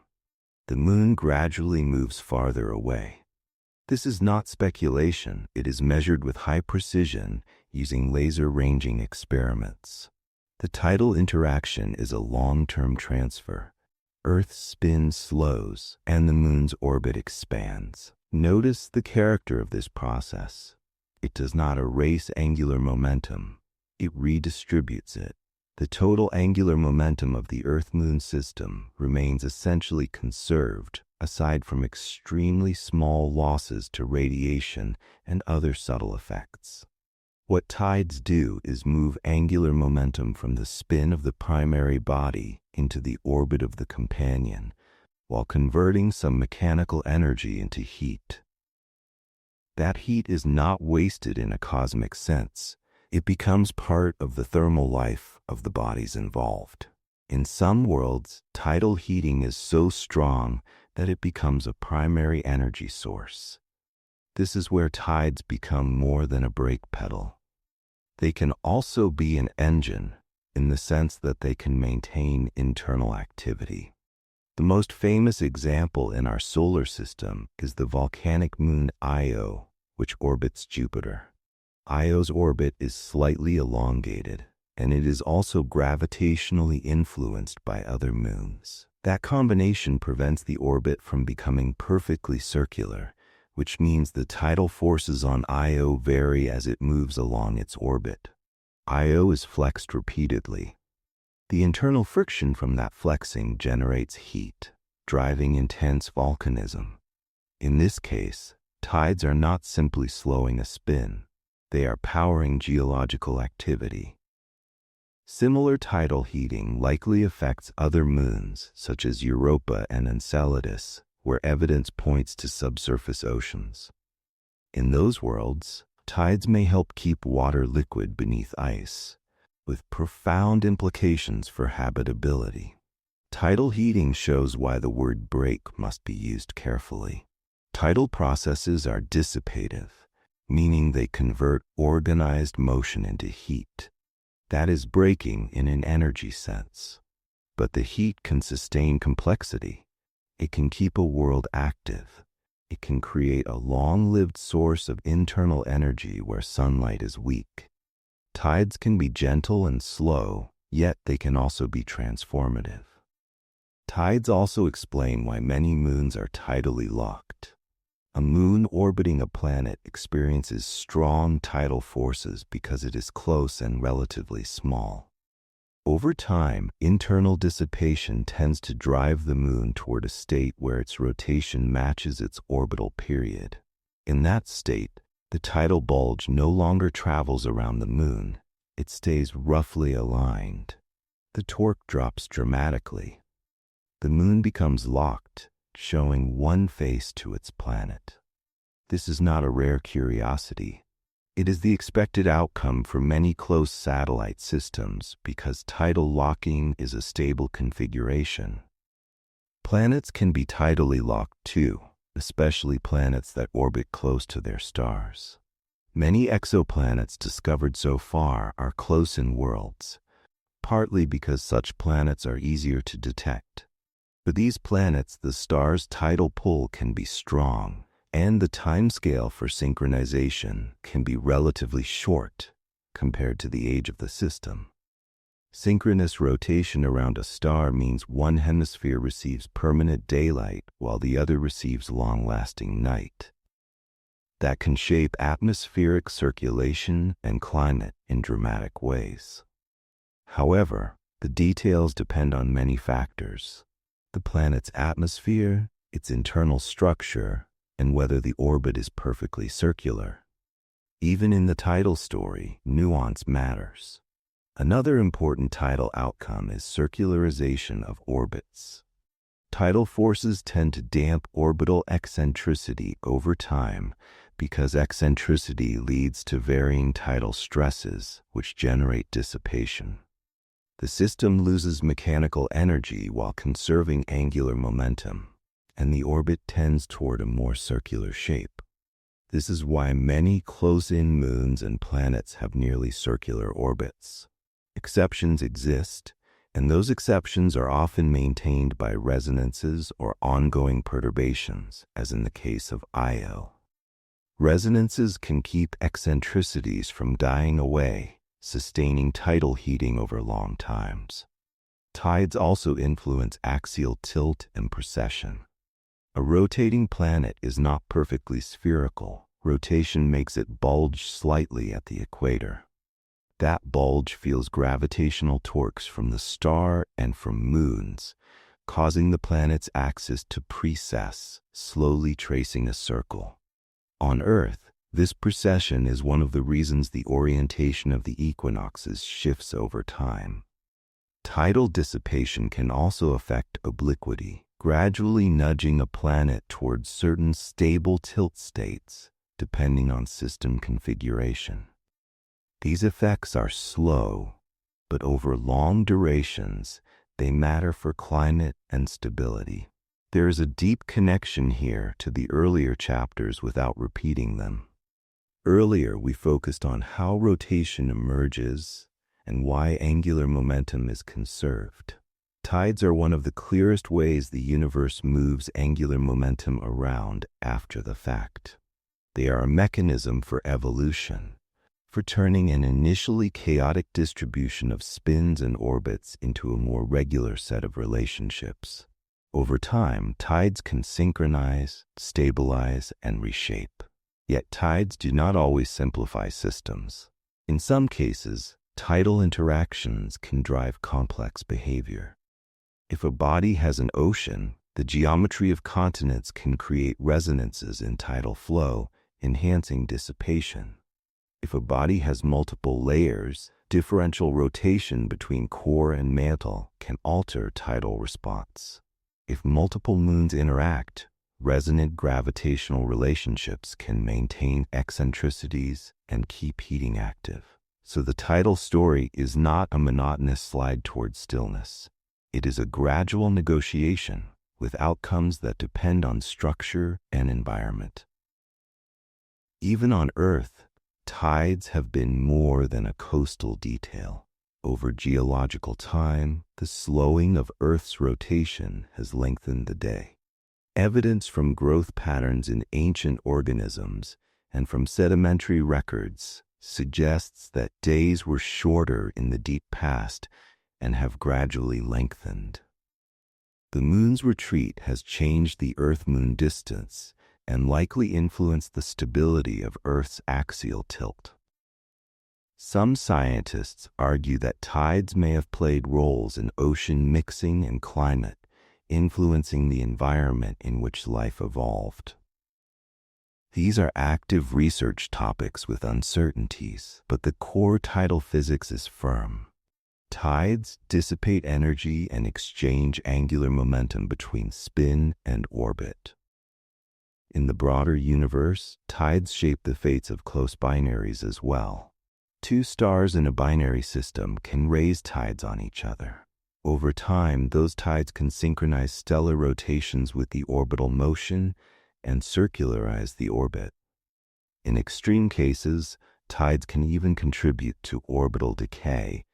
The moon gradually moves farther away. This is not speculation. It is measured with high precision using laser ranging experiments. The tidal interaction is a long-term transfer. Earth's spin slows and the moon's orbit expands. Notice the character of this process. It does not erase angular momentum. It redistributes it. The total angular momentum of the Earth-Moon system remains essentially conserved, aside from extremely small losses to radiation and other subtle effects. What tides do is move angular momentum from the spin of the primary body into the orbit of the companion, while converting some mechanical energy into heat. That heat is not wasted in a cosmic sense. It becomes part of the thermal life of the bodies involved. In some worlds, tidal heating is so strong that it becomes a primary energy source. This is where tides become more than a brake pedal. They can also be an engine, in the sense that they can maintain internal activity. The most famous example in our solar system is the volcanic moon Io, which orbits Jupiter. Io's orbit is slightly elongated, and it is also gravitationally influenced by other moons. That combination prevents the orbit from becoming perfectly circular, which means the tidal forces on Io vary as it moves along its orbit. Io is flexed repeatedly. The internal friction from that flexing generates heat, driving intense volcanism. In this case, tides are not simply slowing a spin. They are powering geological activity. Similar tidal heating likely affects other moons, such as Europa and Enceladus, where evidence points to subsurface oceans. In those worlds, tides may help keep water liquid beneath ice, with profound implications for habitability. Tidal heating shows why the word break must be used carefully. Tidal processes are dissipative, meaning they convert organized motion into heat. That is breaking in an energy sense. But the heat can sustain complexity. It can keep a world active. It can create a long-lived source of internal energy where sunlight is weak. Tides can be gentle and slow, yet they can also be transformative. Tides also explain why many moons are tidally locked. A moon orbiting a planet experiences strong tidal forces because it is close and relatively small. Over time, internal dissipation tends to drive the moon toward a state where its rotation matches its orbital period. In that state, the tidal bulge no longer travels around the moon. It stays roughly aligned. The torque drops dramatically. The moon becomes locked, showing one face to its planet. This is not a rare curiosity. It is the expected outcome for many close satellite systems because tidal locking is a stable configuration. Planets can be tidally locked too. especially planets that orbit close to their stars. Many exoplanets discovered so far are close-in worlds, partly because such planets are easier to detect. For these planets, the star's tidal pull can be strong, and the timescale for synchronization can be relatively short compared to the age of the system. Synchronous rotation around a star means one hemisphere receives permanent daylight while the other receives long-lasting night. That can shape atmospheric circulation and climate in dramatic ways. However, the details depend on many factors: the planet's atmosphere, its internal structure, and whether the orbit is perfectly circular. Even in the tidal story, nuance matters. Another important tidal outcome is circularization of orbits. Tidal forces tend to damp orbital eccentricity over time because eccentricity leads to varying tidal stresses, which generate dissipation. The system loses mechanical energy while conserving angular momentum, and the orbit tends toward a more circular shape. This is why many close-in moons and planets have nearly circular orbits. Exceptions exist, and those exceptions are often maintained by resonances or ongoing perturbations, as in the case of Io. Resonances can keep eccentricities from dying away, sustaining tidal heating over long times. Tides also influence axial tilt and precession. A rotating planet is not perfectly spherical. Rotation makes it bulge slightly at the equator. That bulge feels gravitational torques from the star and from moons, causing the planet's axis to precess, slowly tracing a circle. On Earth, this precession is one of the reasons the orientation of the equinoxes shifts over time. Tidal dissipation can also affect obliquity, gradually nudging a planet towards certain stable tilt states, depending on system configuration. These effects are slow, but over long durations, they matter for climate and stability. There is a deep connection here to the earlier chapters without repeating them. Earlier, we focused on how rotation emerges and why angular momentum is conserved. Tides are one of the clearest ways the universe moves angular momentum around after the fact. They are a mechanism for evolution, for turning an initially chaotic distribution of spins and orbits into a more regular set of relationships. Over time, tides can synchronize, stabilize, and reshape. Yet tides do not always simplify systems. In some cases, tidal interactions can drive complex behavior. If a body has an ocean, the geometry of continents can create resonances in tidal flow, enhancing dissipation. If a body has multiple layers, differential rotation between core and mantle can alter tidal response. If multiple moons interact, resonant gravitational relationships can maintain eccentricities and keep heating active. So the tidal story is not a monotonous slide toward stillness. It is a gradual negotiation with outcomes that depend on structure and environment. Even on Earth, tides have been more than a coastal detail. Over geological time, the slowing of Earth's rotation has lengthened the day. Evidence from growth patterns in ancient organisms and from sedimentary records suggests that days were shorter in the deep past and have gradually lengthened. The moon's retreat has changed the Earth-Moon distance and likely influenced the stability of Earth's axial tilt. Some scientists argue that tides may have played roles in ocean mixing and climate, influencing the environment in which life evolved. These are active research topics with uncertainties, but the core tidal physics is firm. Tides dissipate energy and exchange angular momentum between spin and orbit. In the broader universe, tides shape the fates of close binaries as well. Two stars in a binary system can raise tides on each other. Over time, those tides can synchronize stellar rotations with the orbital motion and circularize the orbit. In extreme cases, tides can even contribute to orbital decay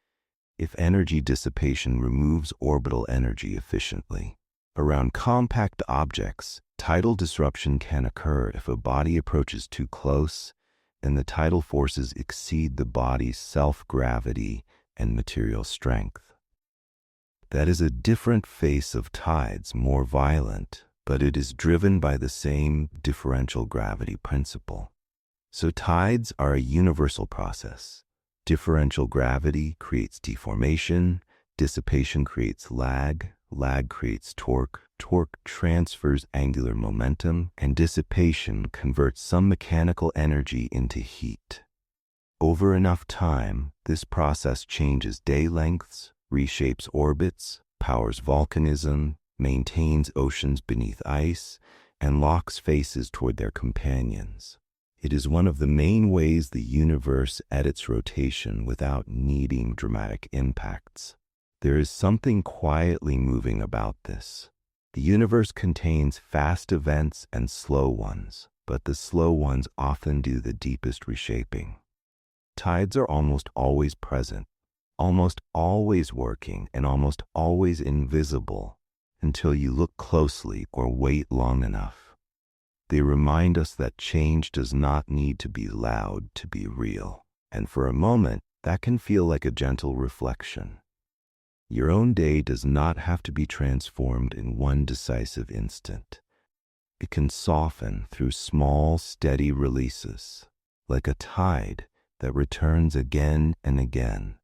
if energy dissipation removes orbital energy efficiently. Around compact objects, tidal disruption can occur if a body approaches too close and the tidal forces exceed the body's self-gravity and material strength. That is a different face of tides, more violent, but it is driven by the same differential gravity principle. So tides are a universal process. Differential gravity creates deformation, dissipation creates lag, lag creates torque, torque transfers angular momentum, and dissipation converts some mechanical energy into heat. Over enough time, this process changes day lengths, reshapes orbits, powers volcanism, maintains oceans beneath ice, and locks faces toward their companions. It is one of the main ways the universe edits rotation without needing dramatic impacts. There is something quietly moving about this. The universe contains fast events and slow ones, but the slow ones often do the deepest reshaping. Tides are almost always present, almost always working, and almost always invisible until you look closely or wait long enough. They remind us that change does not need to be loud to be real, and for a moment, that can feel like a gentle reflection. Your own day does not have to be transformed in one decisive instant. It can soften through small, steady releases, like a tide that returns again and again.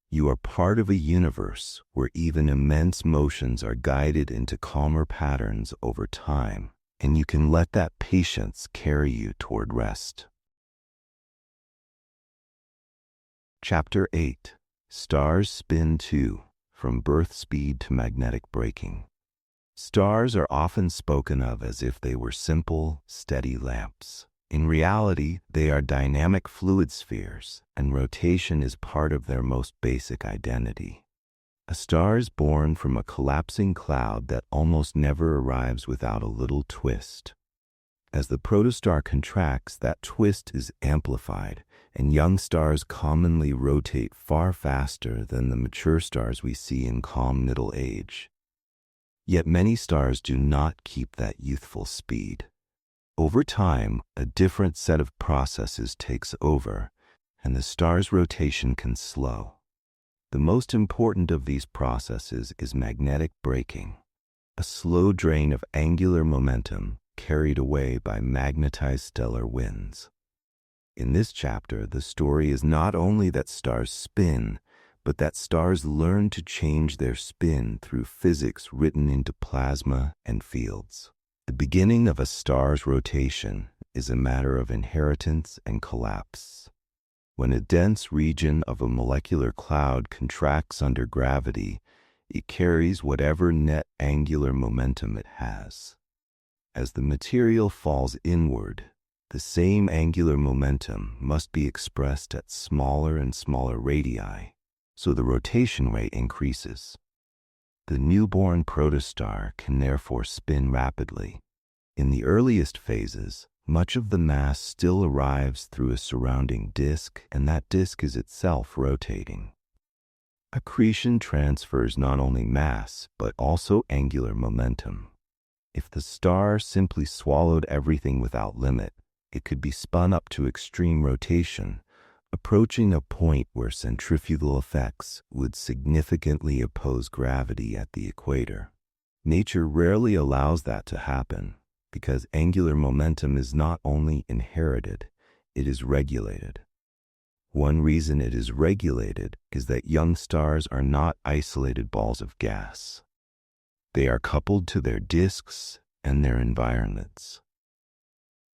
You are part of a universe where even immense motions are guided into calmer patterns over time, and you can let that patience carry you toward rest. Chapter 8. Stars spin too, from birth speed to magnetic braking. Stars are often spoken of as if they were simple, steady lamps. In reality, they are dynamic fluid spheres, and rotation is part of their most basic identity. A star is born from a collapsing cloud that almost never arrives without a little twist. As the protostar contracts, that twist is amplified, and young stars commonly rotate far faster than the mature stars we see in calm middle age. Yet many stars do not keep that youthful speed. Over time, a different set of processes takes over, and the star's rotation can slow. The most important of these processes is magnetic braking, a slow drain of angular momentum carried away by magnetized stellar winds. In this chapter, the story is not only that stars spin, but that stars learn to change their spin through physics written into plasma and fields. The beginning of a star's rotation is a matter of inheritance and collapse. When a dense region of a molecular cloud contracts under gravity, it carries whatever net angular momentum it has. As the material falls inward, the same angular momentum must be expressed at smaller and smaller radii, so the rotation rate increases. The newborn protostar can therefore spin rapidly. In the earliest phases, much of the mass still arrives through a surrounding disk, and that disk is itself rotating. Accretion transfers not only mass, but also angular momentum. If the star simply swallowed everything without limit, it could be spun up to extreme rotation, approaching a point where centrifugal effects would significantly oppose gravity at the equator. Nature rarely allows that to happen, because angular momentum is not only inherited, it is regulated. One reason it is regulated is that young stars are not isolated balls of gas. They are coupled to their disks and their environments.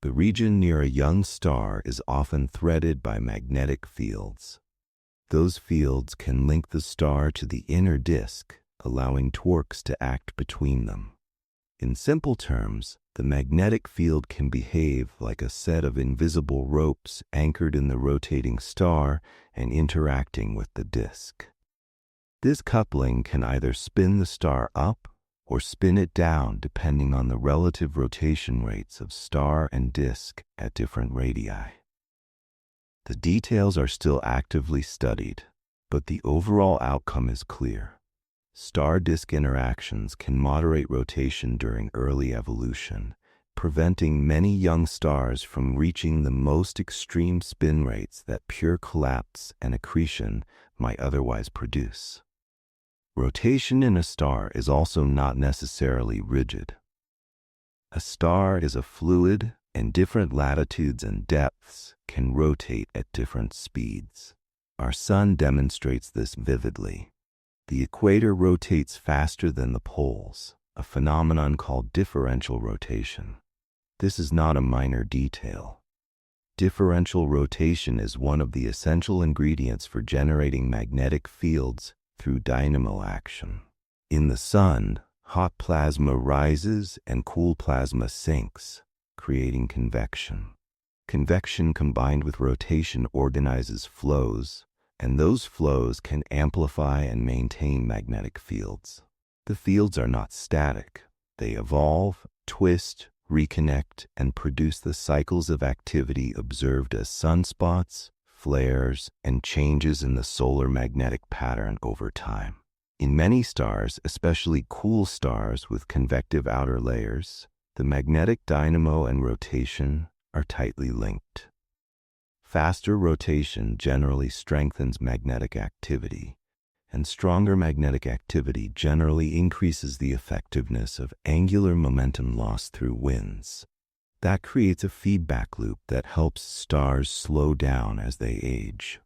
The region near a young star is often threaded by magnetic fields. Those fields can link the star to the inner disk, allowing torques to act between them. In simple terms, the magnetic field can behave like a set of invisible ropes anchored in the rotating star and interacting with the disk. This coupling can either spin the star up or spin it down depending on the relative rotation rates of star and disk at different radii. The details are still actively studied, but the overall outcome is clear. Star-disk interactions can moderate rotation during early evolution, preventing many young stars from reaching the most extreme spin rates that pure collapse and accretion might otherwise produce. Rotation in a star is also not necessarily rigid. A star is a fluid, and different latitudes and depths can rotate at different speeds. Our Sun demonstrates this vividly. The equator rotates faster than the poles, a phenomenon called differential rotation. This is not a minor detail. Differential rotation is one of the essential ingredients for generating magnetic fields through dynamo action. In the Sun, hot plasma rises and cool plasma sinks, creating convection. Convection combined with rotation organizes flows, and those flows can amplify and maintain magnetic fields. The fields are not static. They evolve, twist, reconnect, and produce the cycles of activity observed as sunspots, flares, and changes in the solar magnetic pattern over time. In many stars, especially cool stars with convective outer layers, the magnetic dynamo and rotation are tightly linked. Faster rotation generally strengthens magnetic activity, and stronger magnetic activity generally increases the effectiveness of angular momentum loss through winds. That creates a feedback loop that helps stars slow down as they age.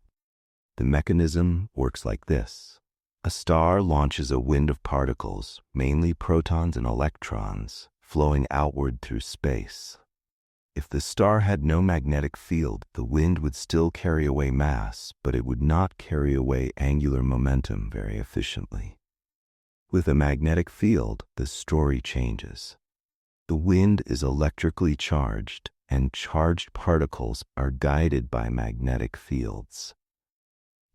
The mechanism works like this. A star launches a wind of particles, mainly protons and electrons, flowing outward through space. If the star had no magnetic field, the wind would still carry away mass, but it would not carry away angular momentum very efficiently. With a magnetic field, the story changes. The wind is electrically charged, and charged particles are guided by magnetic fields.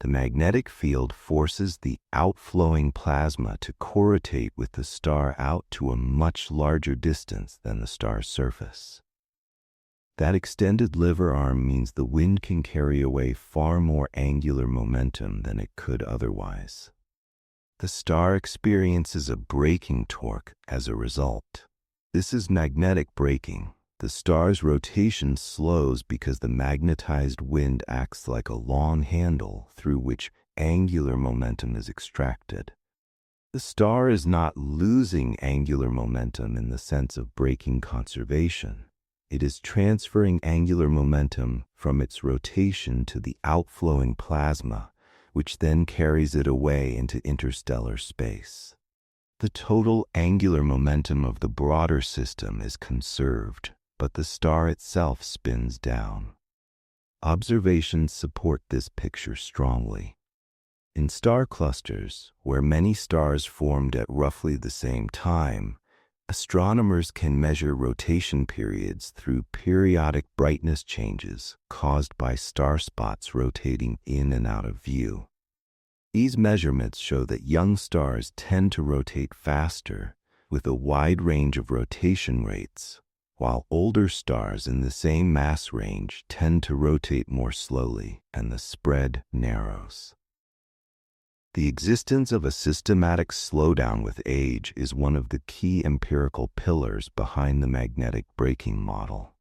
The magnetic field forces the outflowing plasma to corrotate with the star out to a much larger distance than the star's surface. That extended lever arm means the wind can carry away far more angular momentum than it could otherwise. The star experiences a braking torque as a result. This is magnetic braking. The star's rotation slows because the magnetized wind acts like a long handle through which angular momentum is extracted. The star is not losing angular momentum in the sense of braking conservation. It is transferring angular momentum from its rotation to the outflowing plasma, which then carries it away into interstellar space. The total angular momentum of the broader system is conserved, but the star itself spins down. Observations support this picture strongly. In star clusters, where many stars formed at roughly the same time, astronomers can measure rotation periods through periodic brightness changes caused by star spots rotating in and out of view. These measurements show that young stars tend to rotate faster, with a wide range of rotation rates, while older stars in the same mass range tend to rotate more slowly, and the spread narrows. The existence of a systematic slowdown with age is one of the key empirical pillars behind the magnetic braking model.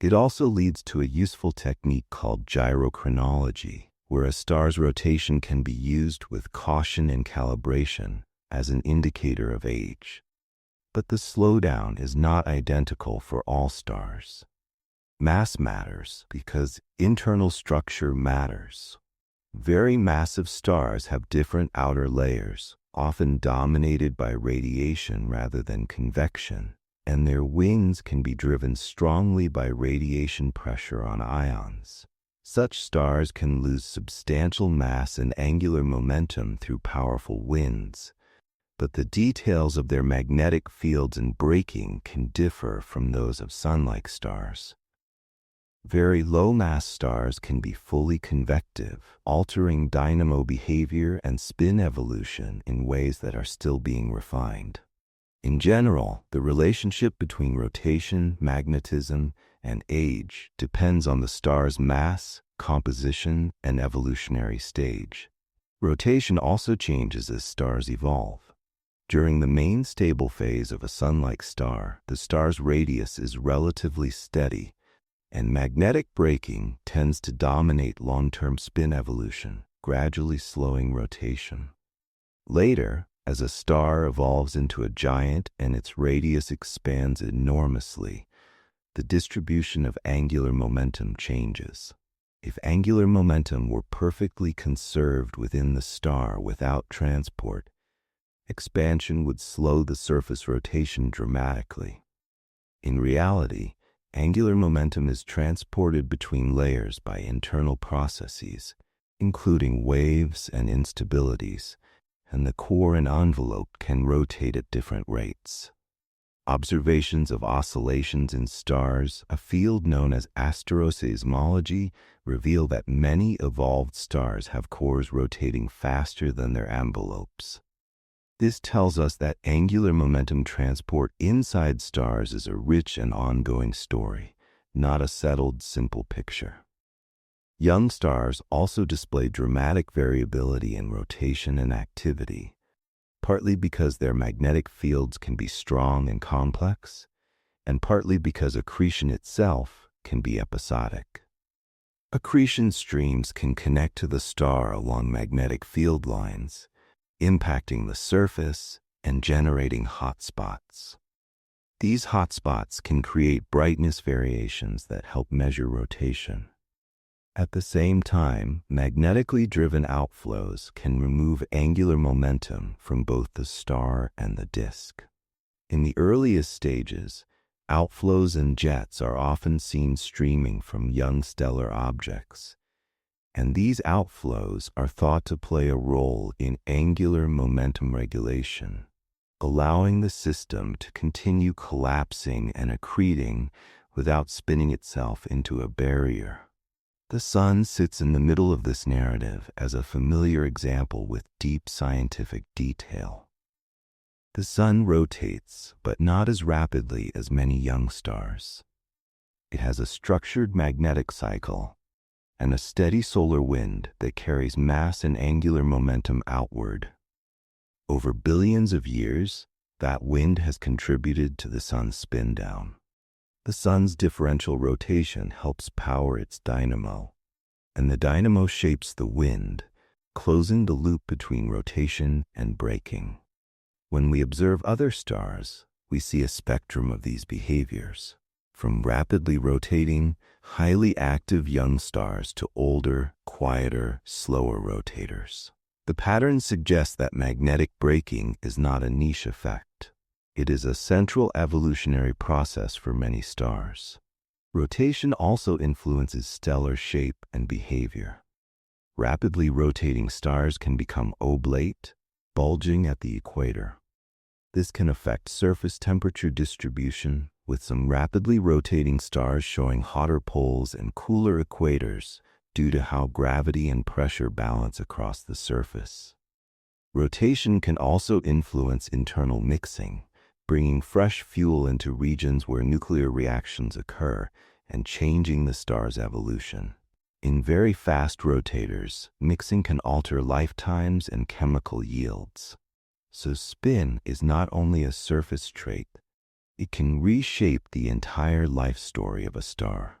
It also leads to a useful technique called gyrochronology, where a star's rotation can be used with caution and calibration as an indicator of age. But the slowdown is not identical for all stars. Mass matters because internal structure matters. Very massive stars have different outer layers, often dominated by radiation rather than convection, and their wings can be driven strongly by radiation pressure on ions. Such stars can lose substantial mass and angular momentum through powerful winds, but the details of their magnetic fields and braking can differ from those of Sun-like stars. Very low-mass stars can be fully convective, altering dynamo behavior and spin evolution in ways that are still being refined. In general, the relationship between rotation, magnetism, and age depends on the star's mass, composition, and evolutionary stage. Rotation also changes as stars evolve. During the main stable phase of a sun-like star, the star's radius is relatively steady, and magnetic braking tends to dominate long-term spin evolution, gradually slowing rotation. Later, as a star evolves into a giant and its radius expands enormously, the distribution of angular momentum changes. If angular momentum were perfectly conserved within the star without transport, expansion would slow the surface rotation dramatically. In reality, angular momentum is transported between layers by internal processes, including waves and instabilities, and the core and envelope can rotate at different rates. Observations of oscillations in stars, a field known as astroseismology, reveal that many evolved stars have cores rotating faster than their envelopes. This tells us that angular momentum transport inside stars is a rich and ongoing story, not a settled, simple picture. Young stars also display dramatic variability in rotation and activity, partly because their magnetic fields can be strong and complex, and partly because accretion itself can be episodic. Accretion streams can connect to the star along magnetic field lines, impacting the surface and generating hotspots. These hotspots can create brightness variations that help measure rotation. At the same time, magnetically driven outflows can remove angular momentum from both the star and the disk. In the earliest stages, outflows and jets are often seen streaming from young stellar objects, and these outflows are thought to play a role in angular momentum regulation, allowing the system to continue collapsing and accreting without spinning itself into a barrier. The Sun sits in the middle of this narrative as a familiar example with deep scientific detail. The Sun rotates, but not as rapidly as many young stars. It has a structured magnetic cycle and a steady solar wind that carries mass and angular momentum outward. Over billions of years, that wind has contributed to the Sun's spin down. The Sun's differential rotation helps power its dynamo, and the dynamo shapes the wind, closing the loop between rotation and braking. When we observe other stars, we see a spectrum of these behaviors, from rapidly rotating, highly active young stars to older, quieter, slower rotators. The pattern suggests that magnetic braking is not a niche effect. It is a central evolutionary process for many stars. Rotation also influences stellar shape and behavior. Rapidly rotating stars can become oblate, bulging at the equator. This can affect surface temperature distribution, with some rapidly rotating stars showing hotter poles and cooler equators due to how gravity and pressure balance across the surface. Rotation can also influence internal mixing, bringing fresh fuel into regions where nuclear reactions occur and changing the star's evolution. In very fast rotators, mixing can alter lifetimes and chemical yields. So spin is not only a surface trait, it can reshape the entire life story of a star.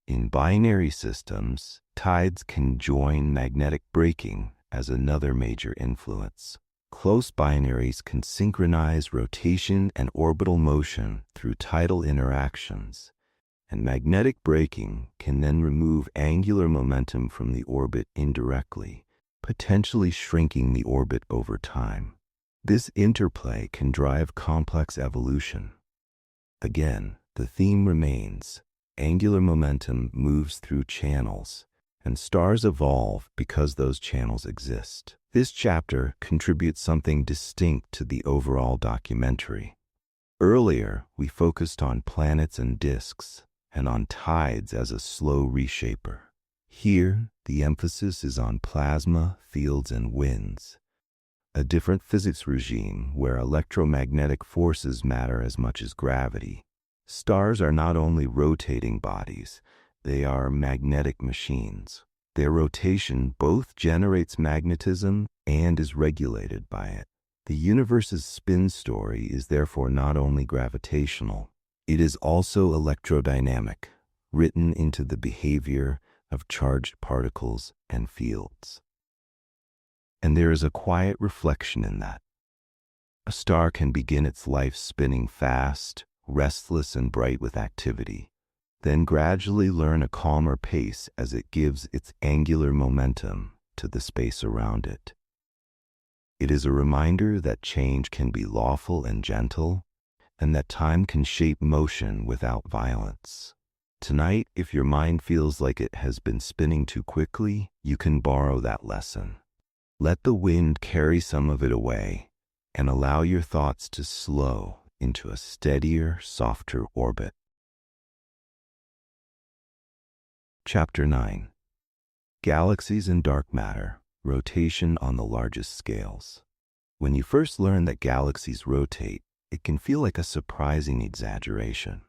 In binary systems, tides can join magnetic braking as another major influence. Close binaries can synchronize rotation and orbital motion through tidal interactions, and magnetic braking can then remove angular momentum from the orbit indirectly, potentially shrinking the orbit over time. This interplay can drive complex evolution. Again, the theme remains: angular momentum moves through channels, and stars evolve because those channels exist. This chapter contributes something distinct to the overall documentary. Earlier, we focused on planets and disks, and on tides as a slow reshaper. Here, the emphasis is on plasma, fields, and winds, a different physics regime where electromagnetic forces matter as much as gravity. Stars are not only rotating bodies, they are magnetic machines. Their rotation both generates magnetism and is regulated by it. The universe's spin story is therefore not only gravitational, it is also electrodynamic, written into the behavior of charged particles and fields. And there is a quiet reflection in that. A star can begin its life spinning fast, restless and bright with activity, then gradually learn a calmer pace as it gives its angular momentum to the space around it. It is a reminder that change can be lawful and gentle, and that time can shape motion without violence. Tonight, if your mind feels like it has been spinning too quickly, you can borrow that lesson. Let the wind carry some of it away, and allow your thoughts to slow into a steadier, softer orbit. Chapter 9. Galaxies and Dark Matter, Rotation on the Largest Scales. When you first learn that galaxies rotate, it can feel like a surprising exaggeration.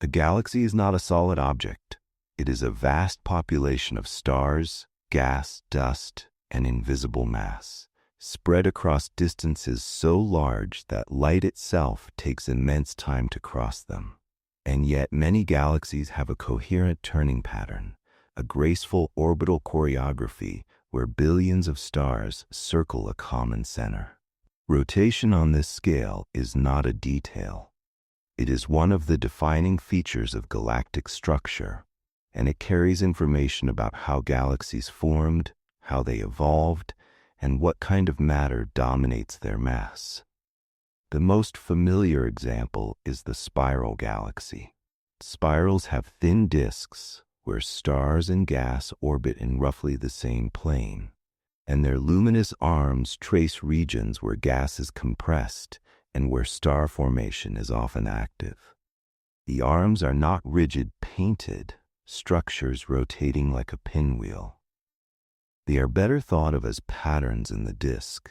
A galaxy is not a solid object. It is a vast population of stars, gas, dust, and invisible mass, spread across distances so large that light itself takes immense time to cross them. And yet many galaxies have a coherent turning pattern, a graceful orbital choreography where billions of stars circle a common center. Rotation on this scale is not a detail. It is one of the defining features of galactic structure, and it carries information about how galaxies formed, how they evolved, and what kind of matter dominates their mass. The most familiar example is the spiral galaxy. Spirals have thin disks where stars and gas orbit in roughly the same plane, and their luminous arms trace regions where gas is compressed and where star formation is often active. The arms are not rigid painted structures rotating like a pinwheel. They are better thought of as patterns in the disk,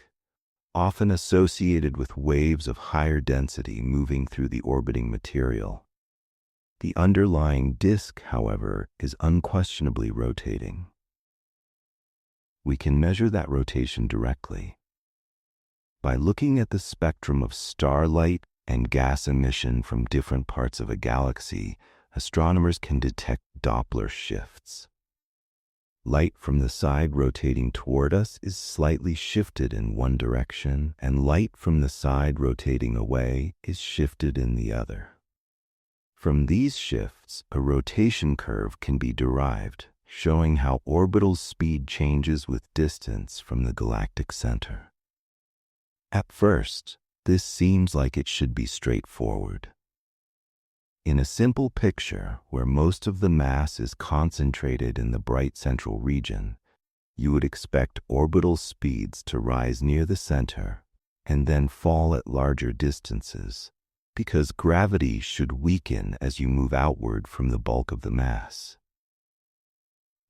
often associated with waves of higher density moving through the orbiting material. The underlying disk, however, is unquestionably rotating. We can measure that rotation directly. By looking at the spectrum of starlight and gas emission from different parts of a galaxy, astronomers can detect Doppler shifts. Light from the side rotating toward us is slightly shifted in one direction, and light from the side rotating away is shifted in the other. From these shifts, a rotation curve can be derived, showing how orbital speed changes with distance from the galactic center. At first, this seems like it should be straightforward. In a simple picture where most of the mass is concentrated in the bright central region, you would expect orbital speeds to rise near the center and then fall at larger distances, because gravity should weaken as you move outward from the bulk of the mass.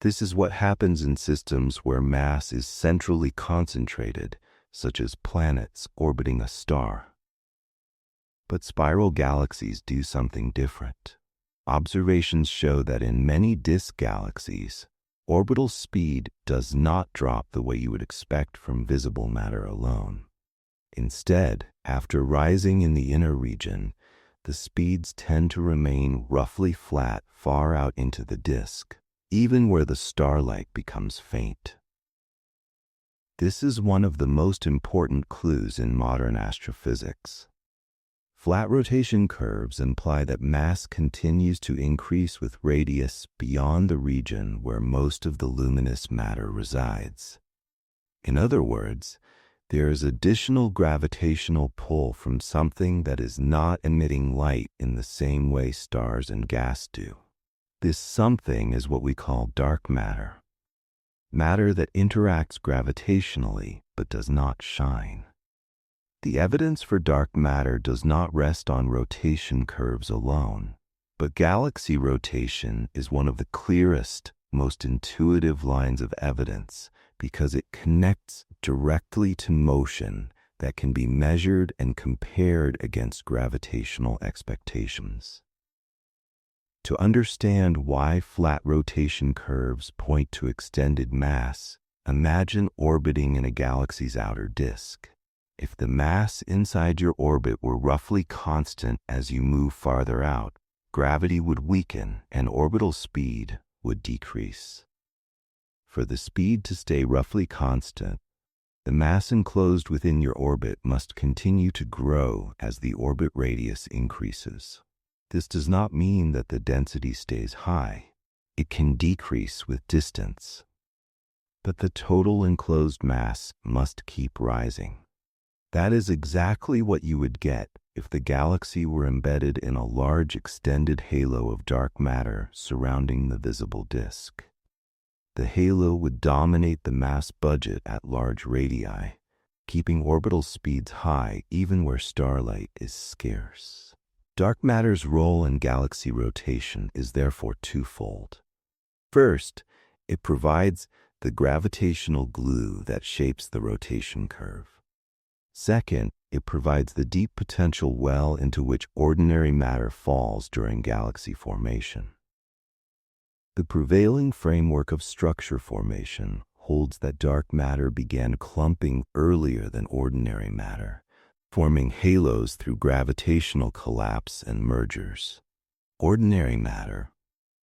This is what happens in systems where mass is centrally concentrated, such as planets orbiting a star. But spiral galaxies do something different. Observations show that in many disk galaxies, orbital speed does not drop the way you would expect from visible matter alone. Instead, after rising in the inner region, the speeds tend to remain roughly flat far out into the disk, even where the starlight becomes faint. This is one of the most important clues in modern astrophysics. Flat rotation curves imply that mass continues to increase with radius beyond the region where most of the luminous matter resides. In other words, there is additional gravitational pull from something that is not emitting light in the same way stars and gas do. This something is what we call dark matter. Matter that interacts gravitationally but does not shine. The evidence for dark matter does not rest on rotation curves alone, but galaxy rotation is one of the clearest, most intuitive lines of evidence because it connects directly to motion that can be measured and compared against gravitational expectations. To understand why flat rotation curves point to extended mass, imagine orbiting in a galaxy's outer disk. If the mass inside your orbit were roughly constant as you move farther out, gravity would weaken and orbital speed would decrease. For the speed to stay roughly constant, the mass enclosed within your orbit must continue to grow as the orbit radius increases. This does not mean that the density stays high. It can decrease with distance. But the total enclosed mass must keep rising. That is exactly what you would get if the galaxy were embedded in a large extended halo of dark matter surrounding the visible disk. The halo would dominate the mass budget at large radii, keeping orbital speeds high even where starlight is scarce. Dark matter's role in galaxy rotation is therefore twofold. First, it provides the gravitational glue that shapes the rotation curve. Second, it provides the deep potential well into which ordinary matter falls during galaxy formation. The prevailing framework of structure formation holds that dark matter began clumping earlier than ordinary matter, forming halos through gravitational collapse and mergers. Ordinary matter,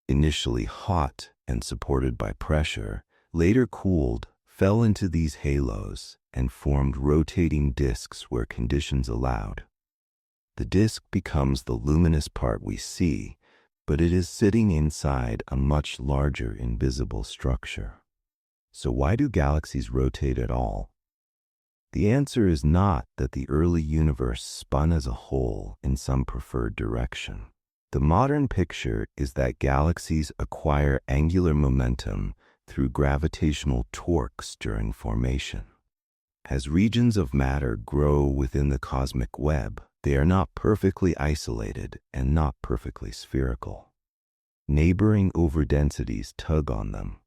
initially hot and supported by pressure, later cooled, fell into these halos, and formed rotating disks where conditions allowed. The disk becomes the luminous part we see, but it is sitting inside a much larger invisible structure. So why do galaxies rotate at all? The answer is not that the early universe spun as a whole in some preferred direction. The modern picture is that galaxies acquire angular momentum through gravitational torques during formation. As regions of matter grow within the cosmic web, they are not perfectly isolated and not perfectly spherical. Neighboring overdensities tug on them.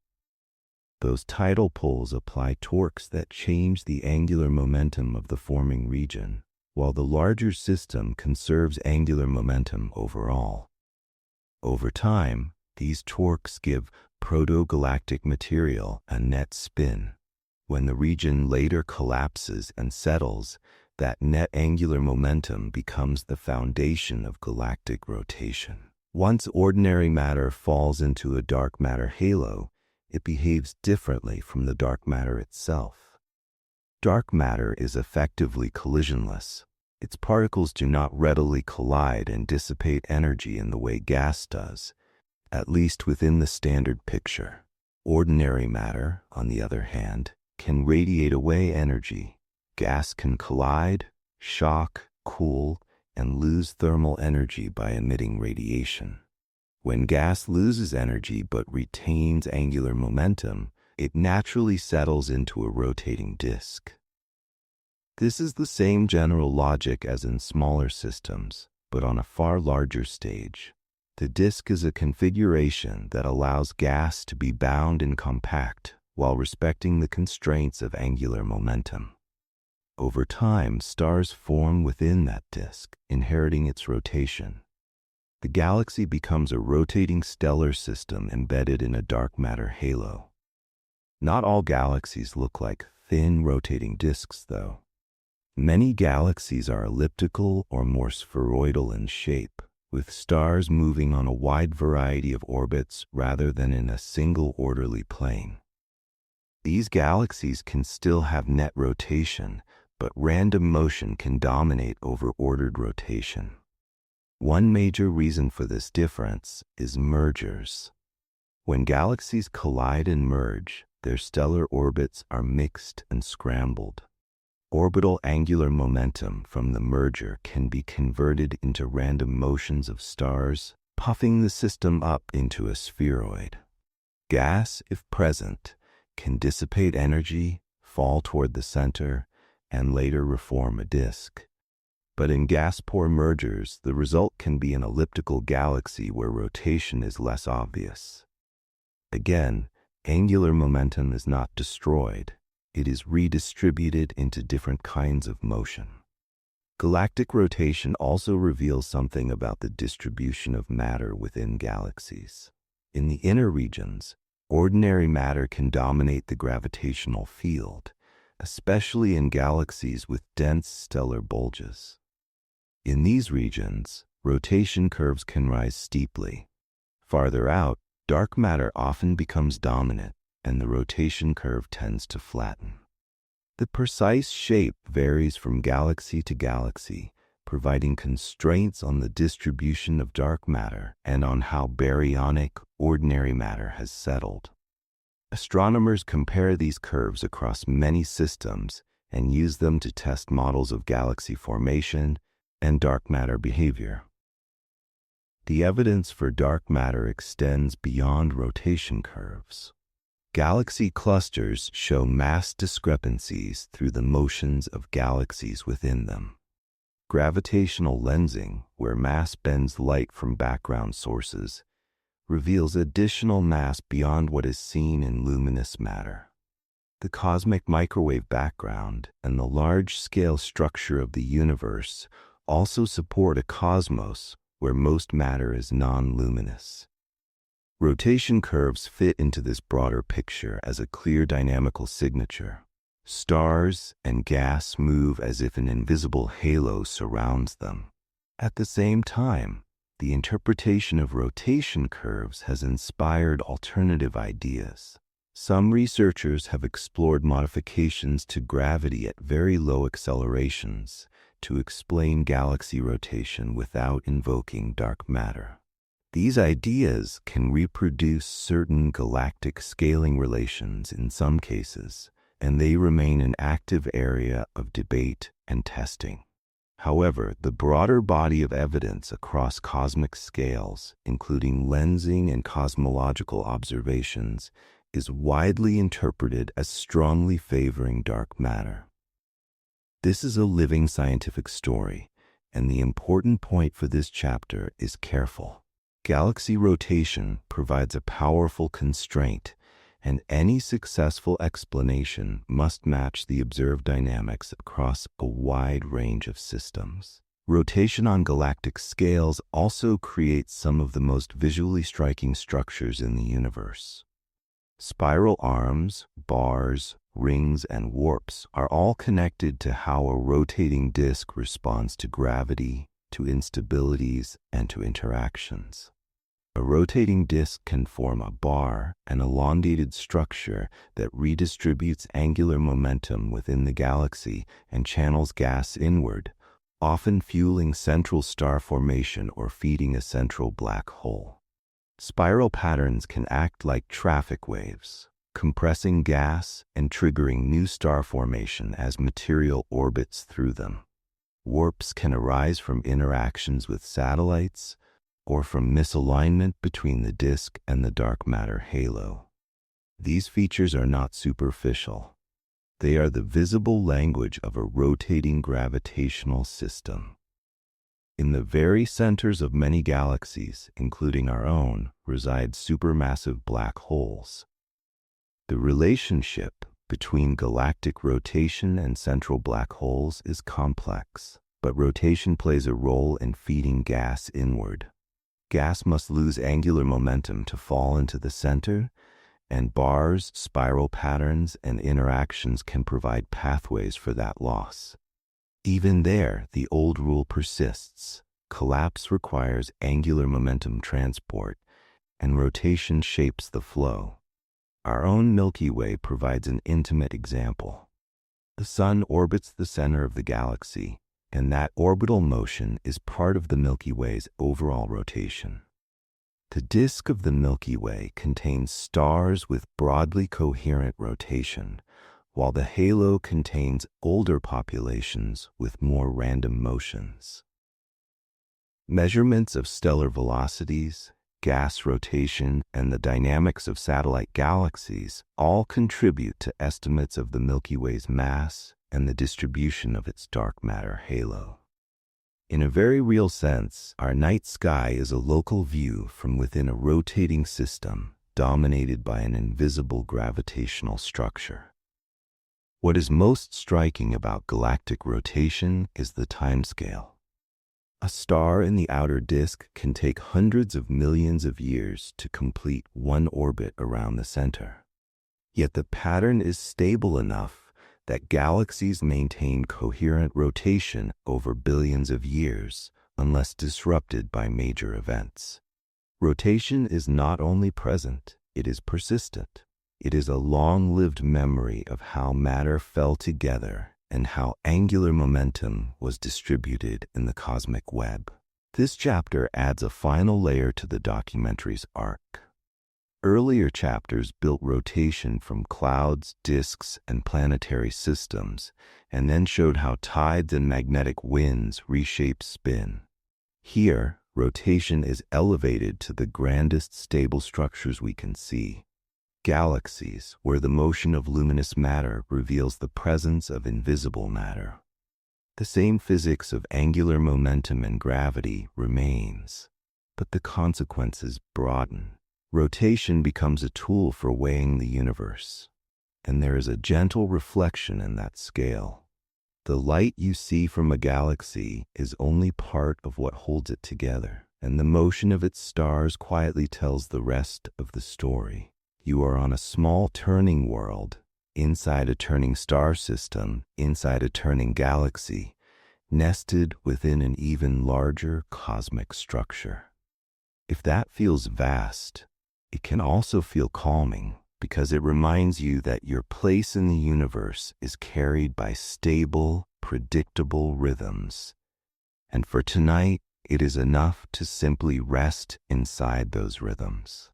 Those tidal poles apply torques that change the angular momentum of the forming region, while the larger system conserves angular momentum overall. Over time, these torques give protogalactic material a net spin. When the region later collapses and settles, that net angular momentum becomes the foundation of galactic rotation. Once ordinary matter falls into a dark matter halo, it behaves differently from the dark matter itself. Dark matter is effectively collisionless. Its particles do not readily collide and dissipate energy in the way gas does, at least within the standard picture. Ordinary matter, on the other hand, can radiate away energy. Gas can collide, shock, cool, and lose thermal energy by emitting radiation. When gas loses energy but retains angular momentum, it naturally settles into a rotating disk. This is the same general logic as in smaller systems, but on a far larger stage. The disk is a configuration that allows gas to be bound and compact while respecting the constraints of angular momentum. Over time, stars form within that disk, inheriting its rotation. The galaxy becomes a rotating stellar system embedded in a dark matter halo. Not all galaxies look like thin rotating disks, though. Many galaxies are elliptical or more spheroidal in shape, with stars moving on a wide variety of orbits rather than in a single orderly plane. These galaxies can still have net rotation, but random motion can dominate over ordered rotation. One major reason for this difference is mergers. When galaxies collide and merge, their stellar orbits are mixed and scrambled. Orbital angular momentum from the merger can be converted into random motions of stars, puffing the system up into a spheroid. Gas, if present, can dissipate energy, fall toward the center, and later reform a disk. But in gas-poor mergers, the result can be an elliptical galaxy where rotation is less obvious. Again, Angular momentum is not destroyed. It is redistributed into different kinds of motion. Galactic rotation also reveals something about the distribution of matter within galaxies. In the inner regions, ordinary matter can dominate the gravitational field, especially in galaxies with dense stellar bulges. In these regions, rotation curves can rise steeply. Farther out, dark matter often becomes dominant, and the rotation curve tends to flatten. The precise shape varies from galaxy to galaxy, providing constraints on the distribution of dark matter and on how baryonic, ordinary matter has settled. Astronomers compare these curves across many systems and use them to test models of galaxy formation and dark matter behavior. The evidence for dark matter extends beyond rotation curves. Galaxy clusters show mass discrepancies through the motions of galaxies within them. Gravitational lensing, where mass bends light from background sources, reveals additional mass beyond what is seen in luminous matter. The cosmic microwave background and the large-scale structure of the universe also support a cosmos where most matter is non-luminous. Rotation curves fit into this broader picture as a clear dynamical signature. Stars and gas move as if an invisible halo surrounds them. At the same time, the interpretation of rotation curves has inspired alternative ideas. Some researchers have explored modifications to gravity at very low accelerations to explain galaxy rotation without invoking dark matter. These ideas can reproduce certain galactic scaling relations in some cases, and they remain an active area of debate and testing. However, the broader body of evidence across cosmic scales, including lensing and cosmological observations, is widely interpreted as strongly favoring dark matter. This is a living scientific story, and the important point for this chapter is careful. Galaxy rotation provides a powerful constraint, and any successful explanation must match the observed dynamics across a wide range of systems. Rotation on galactic scales also creates some of the most visually striking structures in the universe. Spiral arms, bars, rings, and warps are all connected to how a rotating disk responds to gravity, to instabilities, and to interactions. A rotating disk can form a bar, an elongated structure that redistributes angular momentum within the galaxy and channels gas inward, often fueling central star formation or feeding a central black hole. Spiral patterns can act like traffic waves, compressing gas and triggering new star formation as material orbits through them. Warps can arise from interactions with satellites or from misalignment between the disk and the dark matter halo. These features are not superficial. They are the visible language of a rotating gravitational system. In the very centers of many galaxies, including our own, reside supermassive black holes. The relationship between galactic rotation and central black holes is complex, but rotation plays a role in feeding gas inward. Gas must lose angular momentum to fall into the center, and bars, spiral patterns, and interactions can provide pathways for that loss. Even there, the old rule persists. Collapse requires angular momentum transport, and rotation shapes the flow. Our own Milky Way provides an intimate example. The Sun orbits the center of the galaxy, and that orbital motion is part of the Milky Way's overall rotation. The disk of the Milky Way contains stars with broadly coherent rotation, while the halo contains older populations with more random motions. Measurements of stellar velocities, gas rotation, and the dynamics of satellite galaxies all contribute to estimates of the Milky Way's mass and the distribution of its dark matter halo. In a very real sense, our night sky is a local view from within a rotating system, dominated by an invisible gravitational structure. What is most striking about galactic rotation is the timescale. A star in the outer disk can take hundreds of millions of years to complete one orbit around the center. Yet the pattern is stable enough that galaxies maintain coherent rotation over billions of years unless disrupted by major events. Rotation is not only present, it is persistent. It is a long-lived memory of how matter fell together and how angular momentum was distributed in the cosmic web. This chapter adds a final layer to the documentary's arc. Earlier chapters built rotation from clouds, disks, and planetary systems, and then showed how tides and magnetic winds reshape spin. Here, rotation is elevated to the grandest stable structures we can see. Galaxies, where the motion of luminous matter reveals the presence of invisible matter. The same physics of angular momentum and gravity remains, but the consequences broaden. Rotation becomes a tool for weighing the universe, and there is a gentle reflection in that scale. The light you see from a galaxy is only part of what holds it together, and the motion of its stars quietly tells the rest of the story. You are on a small turning world, inside a turning star system, inside a turning galaxy, nested within an even larger cosmic structure. If that feels vast, it can also feel calming because it reminds you that your place in the universe is carried by stable, predictable rhythms. And for tonight, it is enough to simply rest inside those rhythms.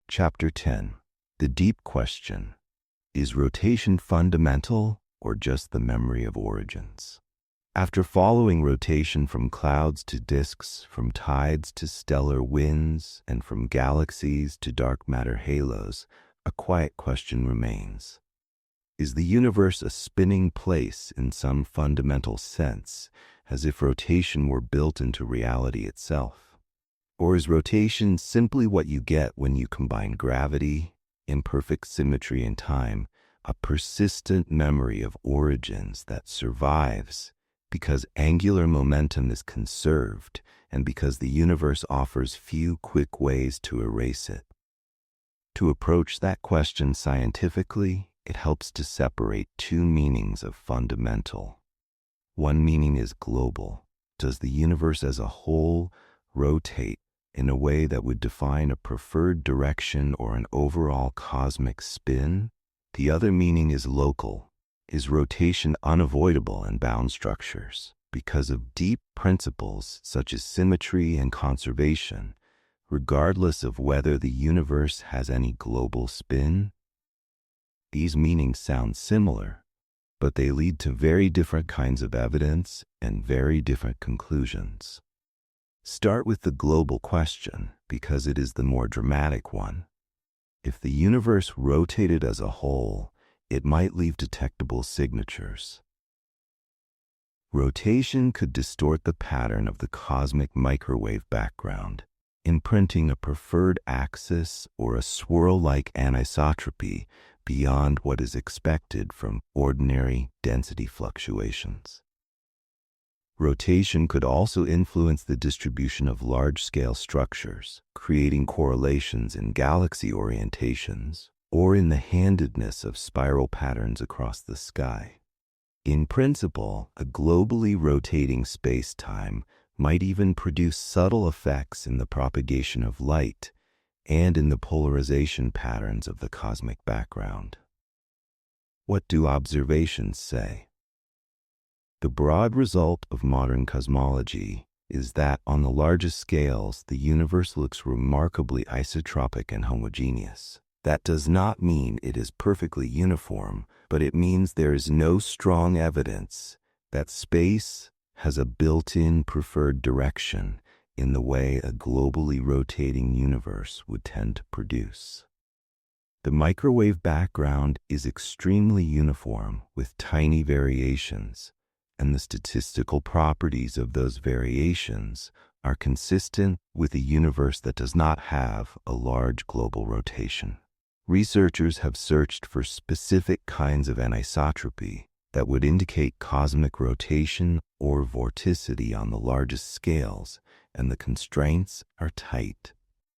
Chapter 10. The Deep Question. Is rotation fundamental or just the memory of origins? After following rotation from clouds to disks, from tides to stellar winds, and from galaxies to dark matter halos, a quiet question remains. Is the universe a spinning place in some fundamental sense, as if rotation were built into reality itself? Or is rotation simply what you get when you combine gravity, imperfect symmetry and time, a persistent memory of origins that survives because angular momentum is conserved and because the universe offers few quick ways to erase it? To approach that question scientifically, it helps to separate two meanings of fundamental. One meaning is global. Does the universe as a whole rotate in a way that would define a preferred direction or an overall cosmic spin? The other meaning is local. Is rotation unavoidable in bound structures because of deep principles such as symmetry and conservation, regardless of whether the universe has any global spin? These meanings sound similar, but they lead to very different kinds of evidence and very different conclusions. Start with the global question because it is the more dramatic one. If the universe rotated as a whole, it might leave detectable signatures. Rotation could distort the pattern of the cosmic microwave background, imprinting a preferred axis or a swirl-like anisotropy beyond what is expected from ordinary density fluctuations. Rotation could also influence the distribution of large-scale structures, creating correlations in galaxy orientations or in the handedness of spiral patterns across the sky. In principle, a globally rotating space-time might even produce subtle effects in the propagation of light and in the polarization patterns of the cosmic background. What do observations say? The broad result of modern cosmology is that on the largest scales, the universe looks remarkably isotropic and homogeneous. That does not mean it is perfectly uniform, but it means there is no strong evidence that space has a built-in preferred direction in the way a globally rotating universe would tend to produce. The microwave background is extremely uniform with tiny variations, and the statistical properties of those variations are consistent with a universe that does not have a large global rotation. Researchers have searched for specific kinds of anisotropy that would indicate cosmic rotation or vorticity on the largest scales, and the constraints are tight.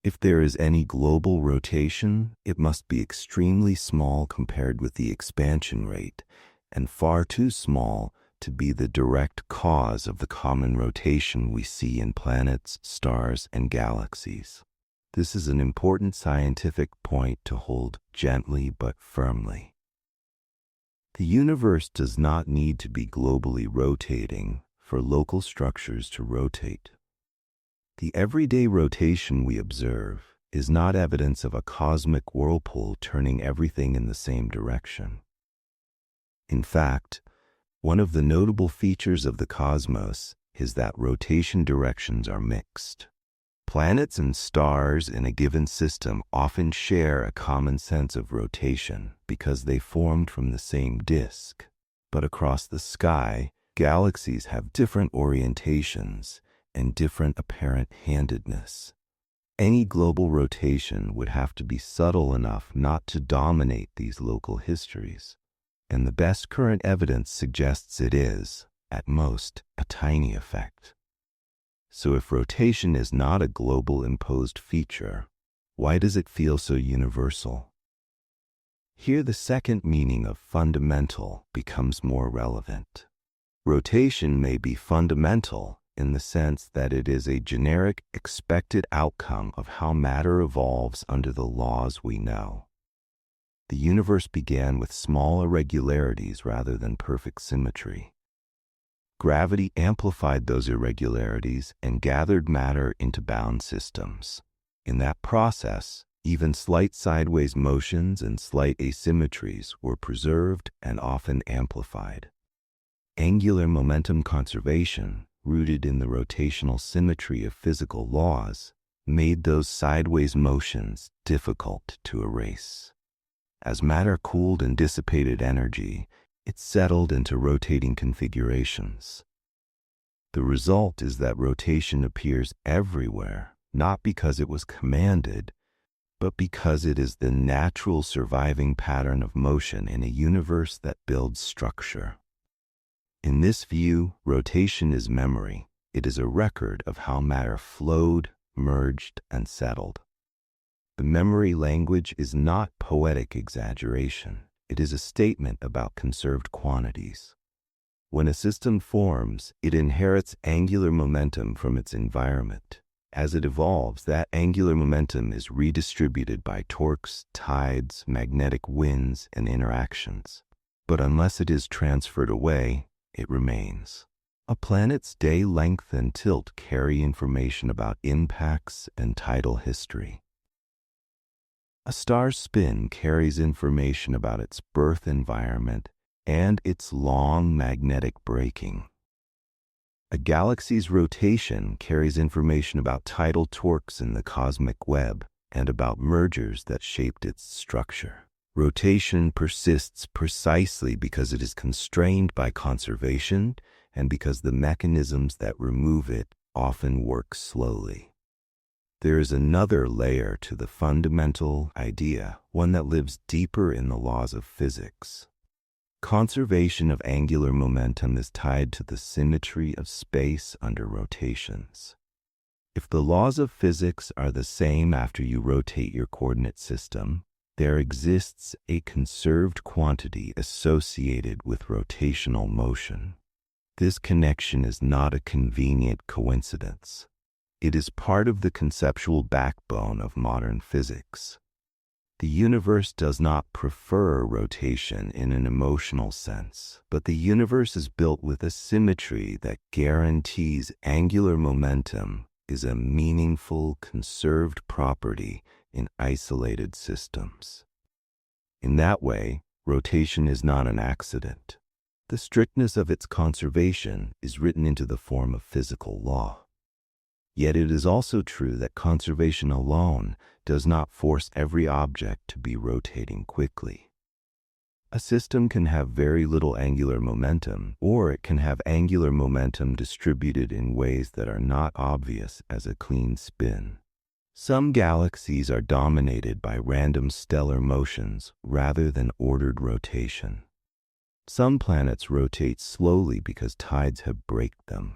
If there is any global rotation, it must be extremely small compared with the expansion rate, and far too small to be the direct cause of the common rotation we see in planets, stars, and galaxies. This is an important scientific point to hold gently but firmly. The universe does not need to be globally rotating for local structures to rotate. The everyday rotation we observe is not evidence of a cosmic whirlpool turning everything in the same direction. In fact, one of the notable features of the cosmos is that rotation directions are mixed. Planets and stars in a given system often share a common sense of rotation because they formed from the same disk. But across the sky, galaxies have different orientations and different apparent handedness. Any global rotation would have to be subtle enough not to dominate these local histories, and the best current evidence suggests it is, at most, a tiny effect. So if rotation is not a global imposed feature, why does it feel so universal? Here the second meaning of fundamental becomes more relevant. Rotation may be fundamental in the sense that it is a generic expected outcome of how matter evolves under the laws we know. The universe began with small irregularities rather than perfect symmetry. Gravity amplified those irregularities and gathered matter into bound systems. In that process, even slight sideways motions and slight asymmetries were preserved and often amplified. Angular momentum conservation, rooted in the rotational symmetry of physical laws, made those sideways motions difficult to erase. As matter cooled and dissipated energy, it settled into rotating configurations. The result is that rotation appears everywhere, not because it was commanded, but because it is the natural surviving pattern of motion in a universe that builds structure. In this view, rotation is memory. It is a record of how matter flowed, merged, and settled. The memory language is not poetic exaggeration. It is a statement about conserved quantities. When a system forms, it inherits angular momentum from its environment. As it evolves, that angular momentum is redistributed by torques, tides, magnetic winds, and interactions. But unless it is transferred away, it remains. A planet's day length and tilt carry information about impacts and tidal history. A star's spin carries information about its birth environment and its long magnetic braking. A galaxy's rotation carries information about tidal torques in the cosmic web and about mergers that shaped its structure. Rotation persists precisely because it is constrained by conservation and because the mechanisms that remove it often work slowly. There is another layer to the fundamental idea, one that lives deeper in the laws of physics. Conservation of angular momentum is tied to the symmetry of space under rotations. If the laws of physics are the same after you rotate your coordinate system, there exists a conserved quantity associated with rotational motion. This connection is not a convenient coincidence. It is part of the conceptual backbone of modern physics. The universe does not prefer rotation in an emotional sense, but the universe is built with a symmetry that guarantees angular momentum is a meaningful, conserved property in isolated systems. In that way, rotation is not an accident. The strictness of its conservation is written into the form of physical law. Yet it is also true that conservation alone does not force every object to be rotating quickly. A system can have very little angular momentum, or it can have angular momentum distributed in ways that are not obvious as a clean spin. Some galaxies are dominated by random stellar motions rather than ordered rotation. Some planets rotate slowly because tides have braked them.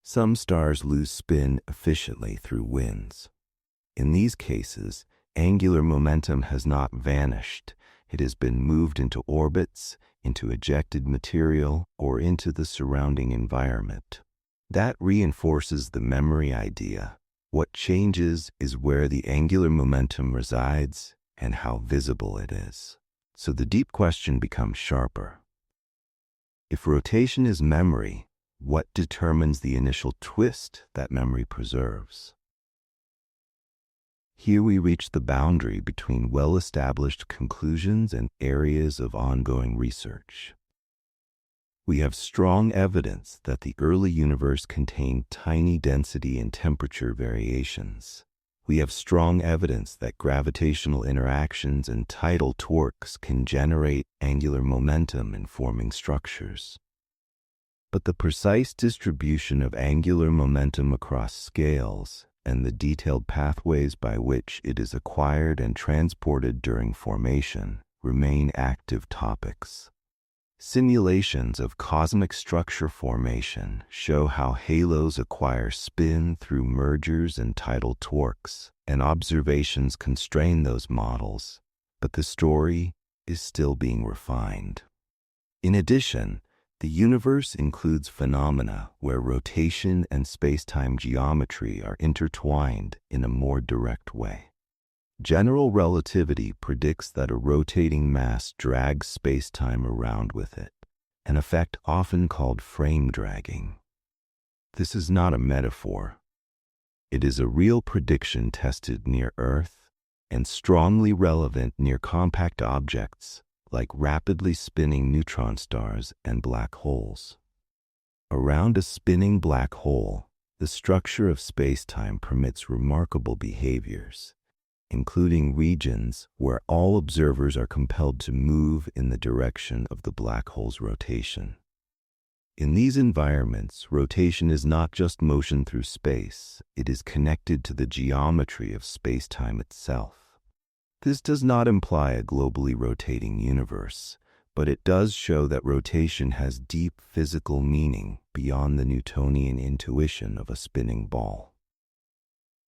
Some stars lose spin efficiently through winds. In these cases, angular momentum has not vanished. It has been moved into orbits, into ejected material, or into the surrounding environment. That reinforces the memory idea. What changes is where the angular momentum resides and how visible it is. So the deep question becomes sharper. If rotation is memory, what determines the initial twist that memory preserves? Here we reach the boundary between well-established conclusions and areas of ongoing research. We have strong evidence that the early universe contained tiny density and temperature variations. We have strong evidence that gravitational interactions and tidal torques can generate angular momentum in forming structures. But the precise distribution of angular momentum across scales and the detailed pathways by which it is acquired and transported during formation remain active topics. Simulations of cosmic structure formation show how halos acquire spin through mergers and tidal torques, and observations constrain those models, but the story is still being refined. In addition, the universe includes phenomena where rotation and space-time geometry are intertwined in a more direct way. General relativity predicts that a rotating mass drags space-time around with it, an effect often called frame dragging. This is not a metaphor. It is a real prediction tested near Earth and strongly relevant near compact objects like rapidly spinning neutron stars and black holes. Around a spinning black hole, the structure of space-time permits remarkable behaviors, including regions where all observers are compelled to move in the direction of the black hole's rotation. In these environments, rotation is not just motion through space, it is connected to the geometry of space-time itself. This does not imply a globally rotating universe, but it does show that rotation has deep physical meaning beyond the Newtonian intuition of a spinning ball.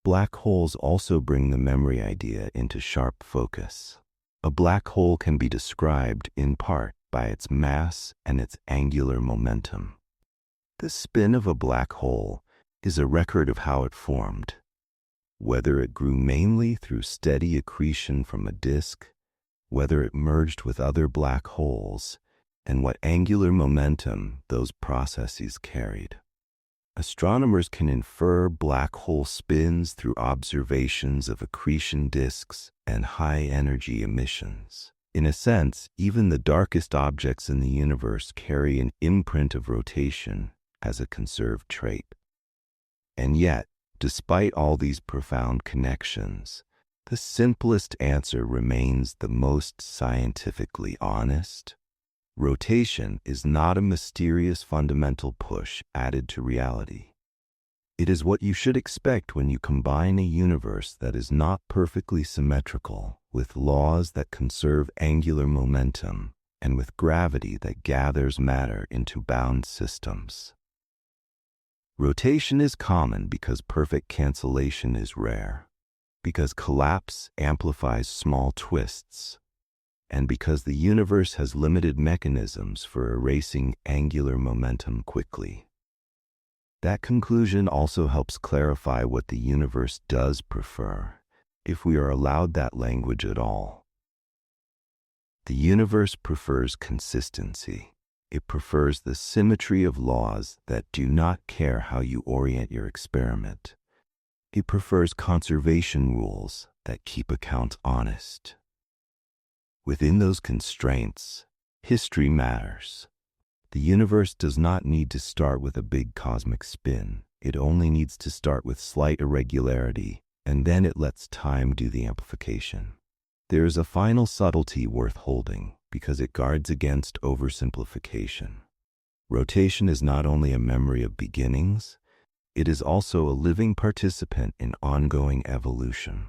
Black holes also bring the memory idea into sharp focus. A black hole can be described, in part, by its mass and its angular momentum. The spin of a black hole is a record of how it formed, whether it grew mainly through steady accretion from a disk, whether it merged with other black holes, and what angular momentum those processes carried. Astronomers can infer black hole spins through observations of accretion disks and high-energy emissions. In a sense, even the darkest objects in the universe carry an imprint of rotation as a conserved trait. And yet, despite all these profound connections, the simplest answer remains the most scientifically honest. Rotation is not a mysterious fundamental push added to reality. It is what you should expect when you combine a universe that is not perfectly symmetrical with laws that conserve angular momentum and with gravity that gathers matter into bound systems. Rotation is common because perfect cancellation is rare, because collapse amplifies small twists, and because the universe has limited mechanisms for erasing angular momentum quickly. That conclusion also helps clarify what the universe does prefer, if we are allowed that language at all. The universe prefers consistency. It prefers the symmetry of laws that do not care how you orient your experiment. It prefers conservation rules that keep accounts honest. Within those constraints, history matters. The universe does not need to start with a big cosmic spin. It only needs to start with slight irregularity, and then it lets time do the amplification. There is a final subtlety worth holding. because it guards against oversimplification. Rotation is not only a memory of beginnings, it is also a living participant in ongoing evolution.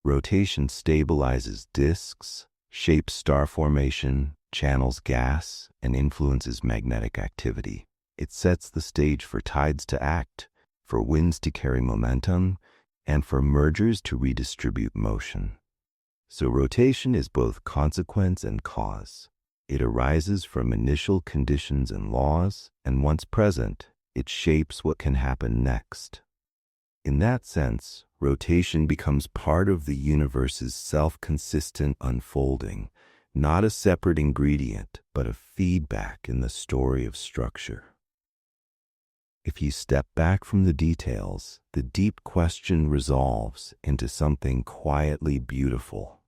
Rotation stabilizes disks, shapes star formation, channels gas, and influences magnetic activity. It sets the stage for tides to act, for winds to carry momentum, and for mergers to redistribute motion. So rotation is both consequence and cause. It arises from initial conditions and laws, and once present, it shapes what can happen next. In that sense, rotation becomes part of the universe's self-consistent unfolding, not a separate ingredient, but a feedback in the story of structure. If you step back from the details, the deep question resolves into something quietly beautiful.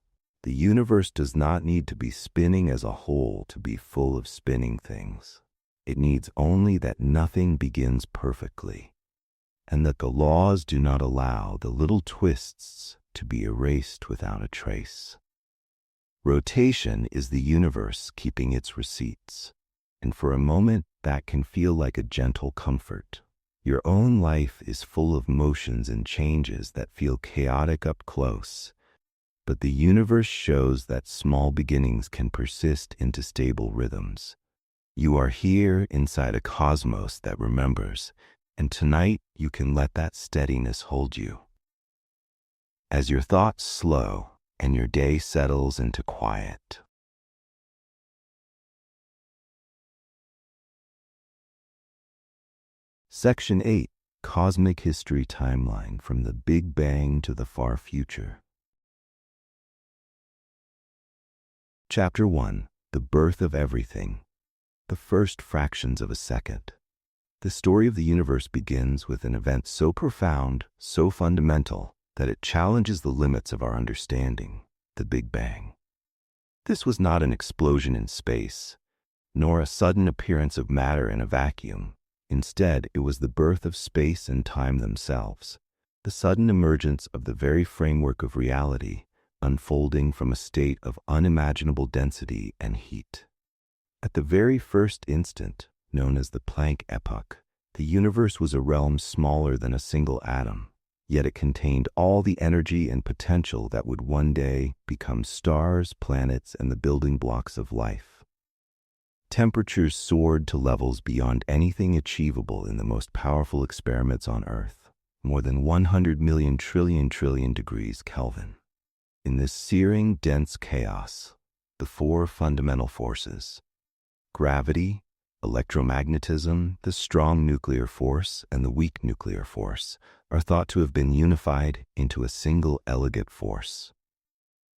The universe does not need to be spinning as a whole to be full of spinning things. It needs only that nothing begins perfectly, and that the laws do not allow the little twists to be erased without a trace. Rotation is the universe keeping its receipts, and for a moment that can feel like a gentle comfort. Your own life is full of motions and changes that feel chaotic up close, but the universe shows that small beginnings can persist into stable rhythms. You are here inside a cosmos that remembers, and tonight you can let that steadiness hold you. As your thoughts slow and your day settles into quiet. Section 8, Cosmic History Timeline from the Big Bang to the Far Future. Chapter 1, The Birth of Everything, the First Fractions of a Second. The story of the universe begins with an event so profound, so fundamental, that it challenges the limits of our understanding, the Big Bang. This was not an explosion in space, nor a sudden appearance of matter in a vacuum. Instead, it was the birth of space and time themselves, the sudden emergence of the very framework of reality, unfolding from a state of unimaginable density and heat. At the very first instant, known as the Planck epoch, the universe was a realm smaller than a single atom, yet it contained all the energy and potential that would one day become stars, planets, and the building blocks of life. Temperatures soared to levels beyond anything achievable in the most powerful experiments on Earth, more than 100 million trillion degrees Kelvin. In this searing, dense chaos, the four fundamental forces, gravity, electromagnetism, the strong nuclear force, and the weak nuclear force, are thought to have been unified into a single elegant force.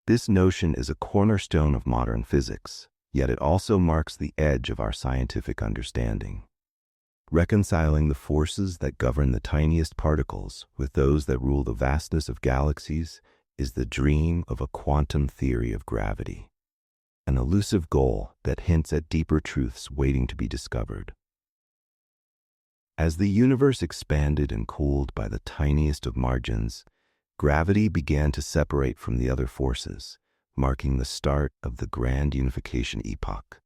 This notion is a cornerstone of modern physics, yet it also marks the edge of our scientific understanding. Reconciling the forces that govern the tiniest particles with those that rule the vastness of galaxies is the dream of a quantum theory of gravity, an elusive goal that hints at deeper truths waiting to be discovered. As the universe expanded and cooled by the tiniest of margins, gravity began to separate from the other forces, marking the start of the grand unification epoch.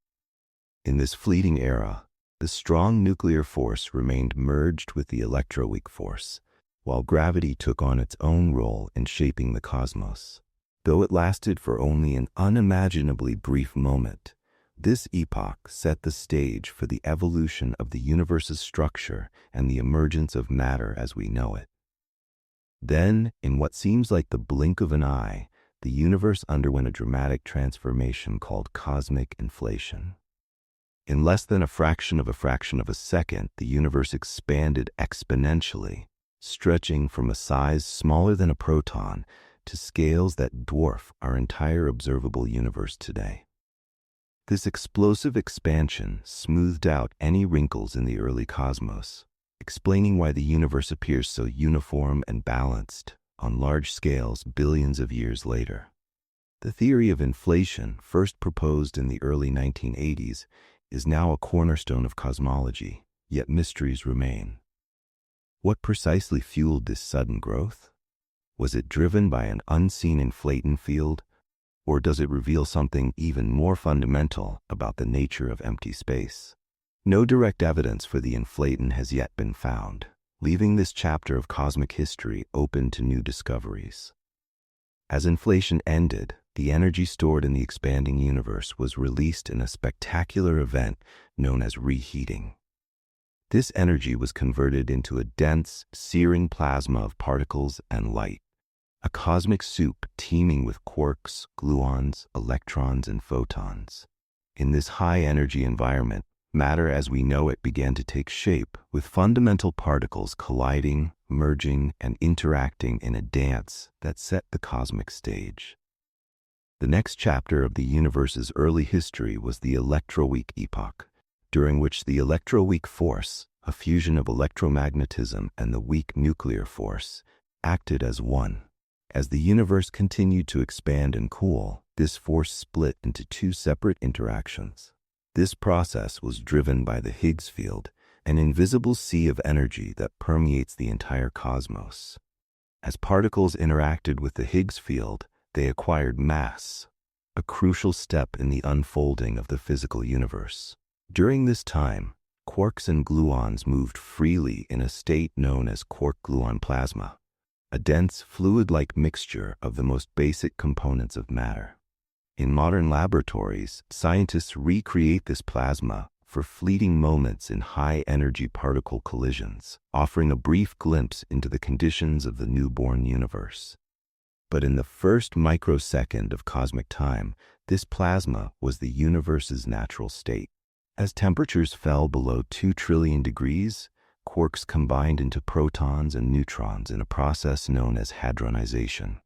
In this fleeting era, the strong nuclear force remained merged with the electroweak force, while gravity took on its own role in shaping the cosmos. Though it lasted for only an unimaginably brief moment, this epoch set the stage for the evolution of the universe's structure and the emergence of matter as we know it. Then, in what seems like the blink of an eye, the universe underwent a dramatic transformation called cosmic inflation. In less than a fraction of a second, the universe expanded exponentially, stretching from a size smaller than a proton to scales that dwarf our entire observable universe today. This explosive expansion smoothed out any wrinkles in the early cosmos, explaining why the universe appears so uniform and balanced on large scales billions of years later. The theory of inflation, first proposed in the early 1980s, is now a cornerstone of cosmology, yet mysteries remain. What precisely fueled this sudden growth? Was it driven by an unseen inflaton field, Or does it reveal something even more fundamental about the nature of empty space? No direct evidence for the inflation has yet been found, leaving this chapter of cosmic history open to new discoveries. As inflation ended, the energy stored in the expanding universe was released in a spectacular event known as reheating. This energy was converted into a dense, searing plasma of particles and light, a cosmic soup teeming with quarks, gluons, electrons, and photons. In this high-energy environment, matter as we know it began to take shape, with fundamental particles colliding, merging, and interacting in a dance that set the cosmic stage. The next chapter of the universe's early history was the electroweak epoch, during which the electroweak force, a fusion of electromagnetism and the weak nuclear force, acted as one. As the universe continued to expand and cool, this force split into two separate interactions. This process was driven by the Higgs field, an invisible sea of energy that permeates the entire cosmos. As particles interacted with the Higgs field, they acquired mass, a crucial step in the unfolding of the physical universe. During this time, quarks and gluons moved freely in a state known as quark-gluon plasma, a dense, fluid-like mixture of the most basic components of matter. In modern laboratories, scientists recreate this plasma for fleeting moments in high-energy particle collisions, offering a brief glimpse into the conditions of the newborn universe. But in the first microsecond of cosmic time, this plasma was the universe's natural state. As temperatures fell below 2 trillion degrees, quarks combined into protons and neutrons in a process known as hadronization.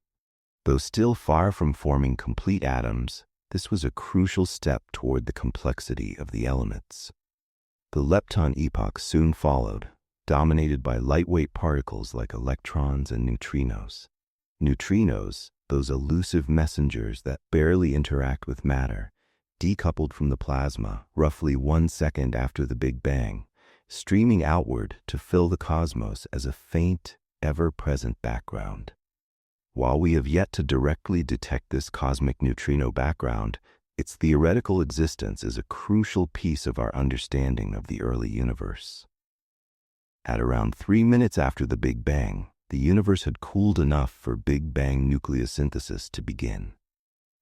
Though still far from forming complete atoms, this was a crucial step toward the complexity of the elements. The lepton epoch soon followed, dominated by lightweight particles like electrons and neutrinos. Neutrinos, those elusive messengers that barely interact with matter, decoupled from the plasma roughly 1 second after the Big Bang, streaming outward to fill the cosmos as a faint, ever-present background. While we have yet to directly detect this cosmic neutrino background, its theoretical existence is a crucial piece of our understanding of the early universe. At around 3 minutes after the Big Bang, the universe had cooled enough for Big Bang nucleosynthesis to begin,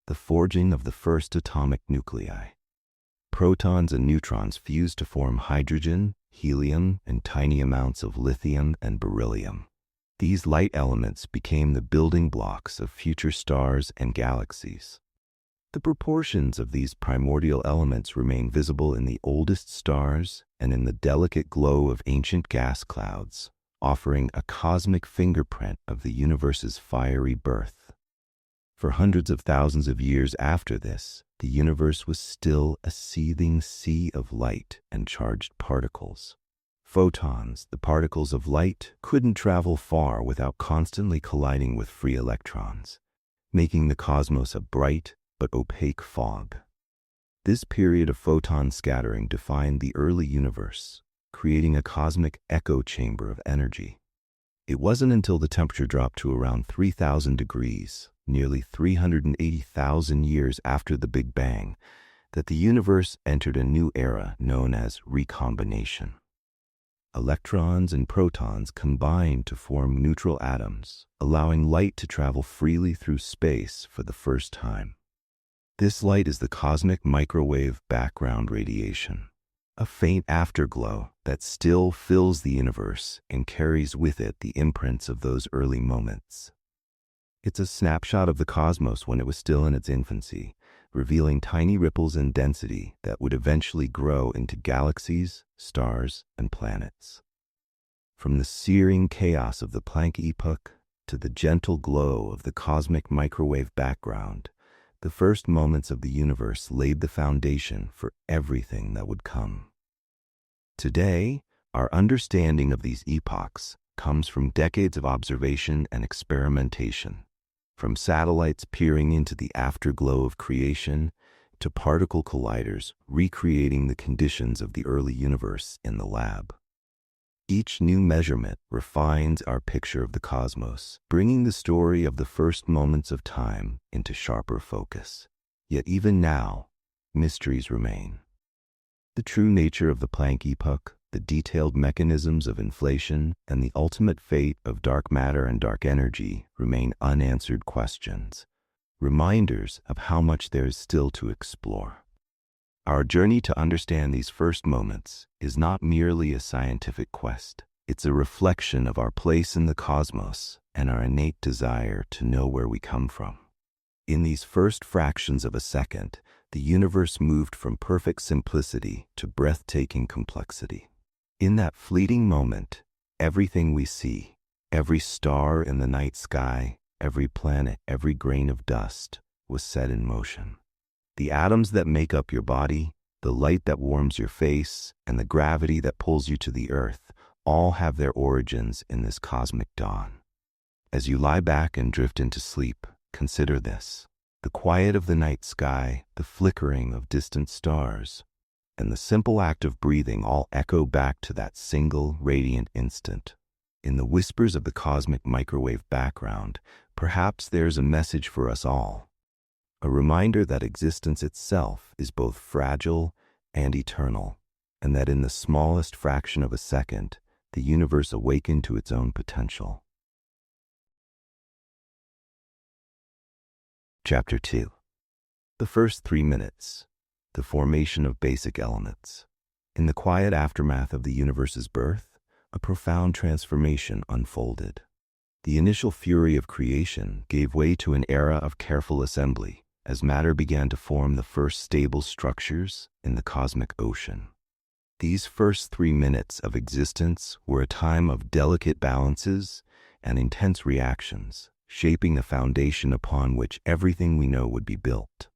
the forging of the first atomic nuclei. Protons and neutrons fused to form hydrogen, helium, and tiny amounts of lithium and beryllium. These light elements became the building blocks of future stars and galaxies. The proportions of these primordial elements remain visible in the oldest stars and in the delicate glow of ancient gas clouds, offering a cosmic fingerprint of the universe's fiery birth. For hundreds of thousands of years after this, the universe was still a seething sea of light and charged particles. Photons, the particles of light, couldn't travel far without constantly colliding with free electrons, making the cosmos a bright but opaque fog. This period of photon scattering defined the early universe, creating a cosmic echo chamber of energy. It wasn't until the temperature dropped to around 3,000 degrees, nearly 380,000 years after the Big Bang, that the universe entered a new era known as recombination. Electrons and protons combined to form neutral atoms, allowing light to travel freely through space for the first time. This light is the cosmic microwave background radiation, a faint afterglow that still fills the universe and carries with it the imprints of those early moments. It's a snapshot of the cosmos when it was still in its infancy, revealing tiny ripples in density that would eventually grow into galaxies, stars, and planets. From the searing chaos of the Planck epoch to the gentle glow of the cosmic microwave background, the first moments of the universe laid the foundation for everything that would come. Today, our understanding of these epochs comes from decades of observation and experimentation. From satellites peering into the afterglow of creation to particle colliders recreating the conditions of the early universe in the lab. Each new measurement refines our picture of the cosmos, bringing the story of the first moments of time into sharper focus. Yet even now, mysteries remain. The true nature of the Planck epoch, the detailed mechanisms of inflation, and the ultimate fate of dark matter and dark energy remain unanswered questions, reminders of how much there is still to explore. Our journey to understand these first moments is not merely a scientific quest. It's a reflection of our place in the cosmos and our innate desire to know where we come from. In these first fractions of a second, the universe moved from perfect simplicity to breathtaking complexity. In that fleeting moment, everything we see, every star in the night sky, every planet, every grain of dust, was set in motion. The atoms that make up your body, the light that warms your face, and the gravity that pulls you to the earth all have their origins in this cosmic dawn. As you lie back and drift into sleep, consider this: the quiet of the night sky, the flickering of distant stars, and the simple act of breathing all echo back to that single radiant instant. In the whispers of the cosmic microwave background, perhaps there's a message for us all. A reminder that existence itself is both fragile and eternal, and that in the smallest fraction of a second, the universe awakened to its own potential. Chapter 2. The first 3 minutes. The formation of basic elements. In the quiet aftermath of the universe's birth, a profound transformation unfolded. The initial fury of creation gave way to an era of careful assembly, as matter began to form the first stable structures in the cosmic ocean. These first 3 minutes of existence were a time of delicate balances and intense reactions, shaping the foundation upon which everything we know would be built.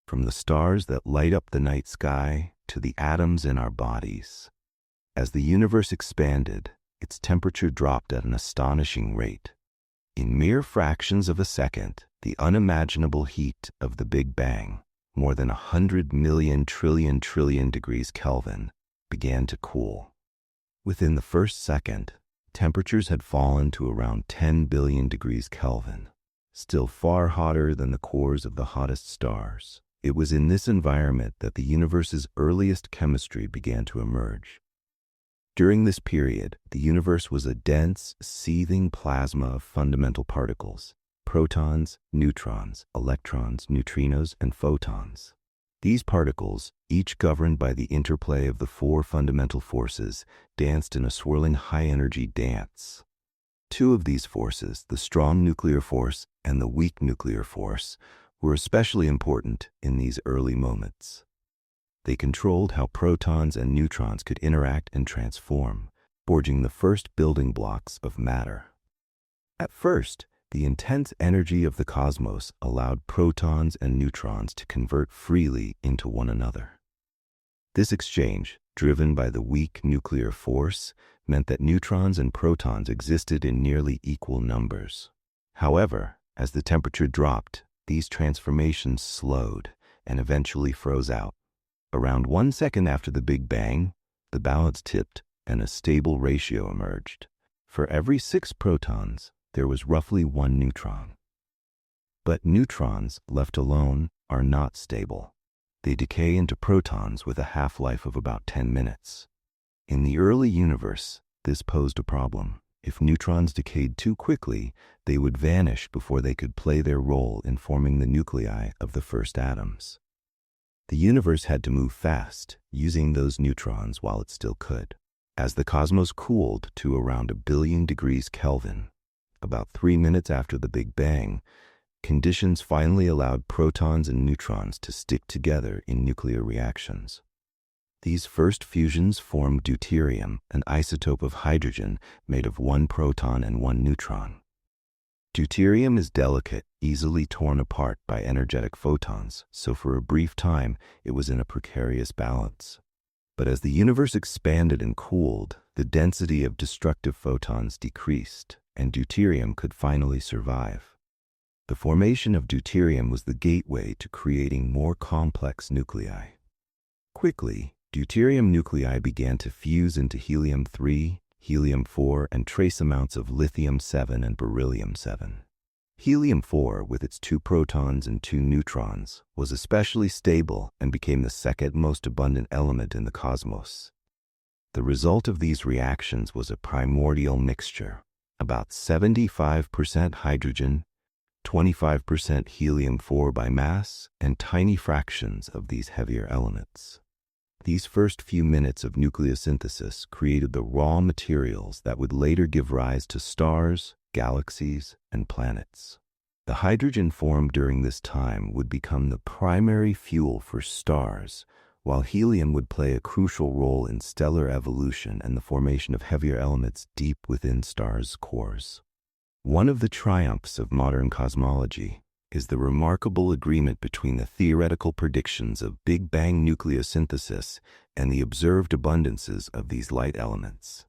From the stars that light up the night sky to the atoms in our bodies. As the universe expanded, its temperature dropped at an astonishing rate. In mere fractions of a second, the unimaginable heat of the Big Bang, more than 100 million trillion degrees Kelvin, began to cool. Within the first second, temperatures had fallen to around 10 billion degrees Kelvin, still far hotter than the cores of the hottest stars. It was in this environment that the universe's earliest chemistry began to emerge. During this period, the universe was a dense, seething plasma of fundamental particles: protons, neutrons, electrons, neutrinos, and photons. These particles, each governed by the interplay of the 4 fundamental forces, danced in a swirling high-energy dance. 2 of these forces, the strong nuclear force and the weak nuclear force, were especially important in these early moments. They controlled how protons and neutrons could interact and transform, forging the first building blocks of matter. At first, the intense energy of the cosmos allowed protons and neutrons to convert freely into one another. This exchange, driven by the weak nuclear force, meant that neutrons and protons existed in nearly equal numbers. However, as the temperature dropped, these transformations slowed and eventually froze out. Around 1 second after the Big Bang, the balance tipped and a stable ratio emerged. For every 6 protons, there was roughly 1 neutron. But neutrons, left alone, are not stable. They decay into protons with a half-life of about 10 minutes. In the early universe, this posed a problem. If neutrons decayed too quickly, they would vanish before they could play their role in forming the nuclei of the first atoms. The universe had to move fast, using those neutrons while it still could. As the cosmos cooled to around 1 billion degrees Kelvin, about 3 minutes after the Big Bang, conditions finally allowed protons and neutrons to stick together in nuclear reactions. These first fusions formed deuterium, an isotope of hydrogen made of 1 proton and 1 neutron. Deuterium is delicate, easily torn apart by energetic photons, so for a brief time it was in a precarious balance. But as the universe expanded and cooled, the density of destructive photons decreased, and deuterium could finally survive. The formation of deuterium was the gateway to creating more complex nuclei. Quickly, deuterium nuclei began to fuse into helium-3, helium-4, and trace amounts of lithium-7 and beryllium-7. Helium-4, with its 2 protons and 2 neutrons, was especially stable and became the second most abundant element in the cosmos. The result of these reactions was a primordial mixture, about 75% hydrogen, 25% helium-4 by mass, and tiny fractions of these heavier elements. These first few minutes of nucleosynthesis created the raw materials that would later give rise to stars, galaxies, and planets. The hydrogen formed during this time would become the primary fuel for stars, while helium would play a crucial role in stellar evolution and the formation of heavier elements deep within stars' cores. One of the triumphs of modern cosmology is the remarkable agreement between the theoretical predictions of Big Bang nucleosynthesis and the observed abundances of these light elements.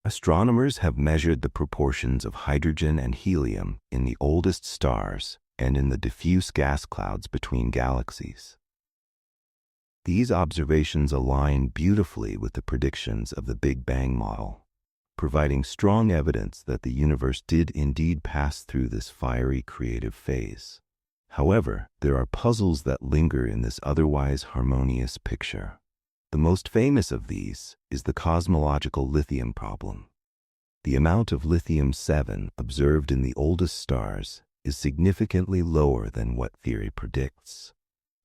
Astronomers have measured the proportions of hydrogen and helium in the oldest stars and in the diffuse gas clouds between galaxies. These observations align beautifully with the predictions of the Big Bang model, providing strong evidence that the universe did indeed pass through this fiery creative phase. However, there are puzzles that linger in this otherwise harmonious picture. The most famous of these is the cosmological lithium problem. The amount of lithium-7 observed in the oldest stars is significantly lower than what theory predicts.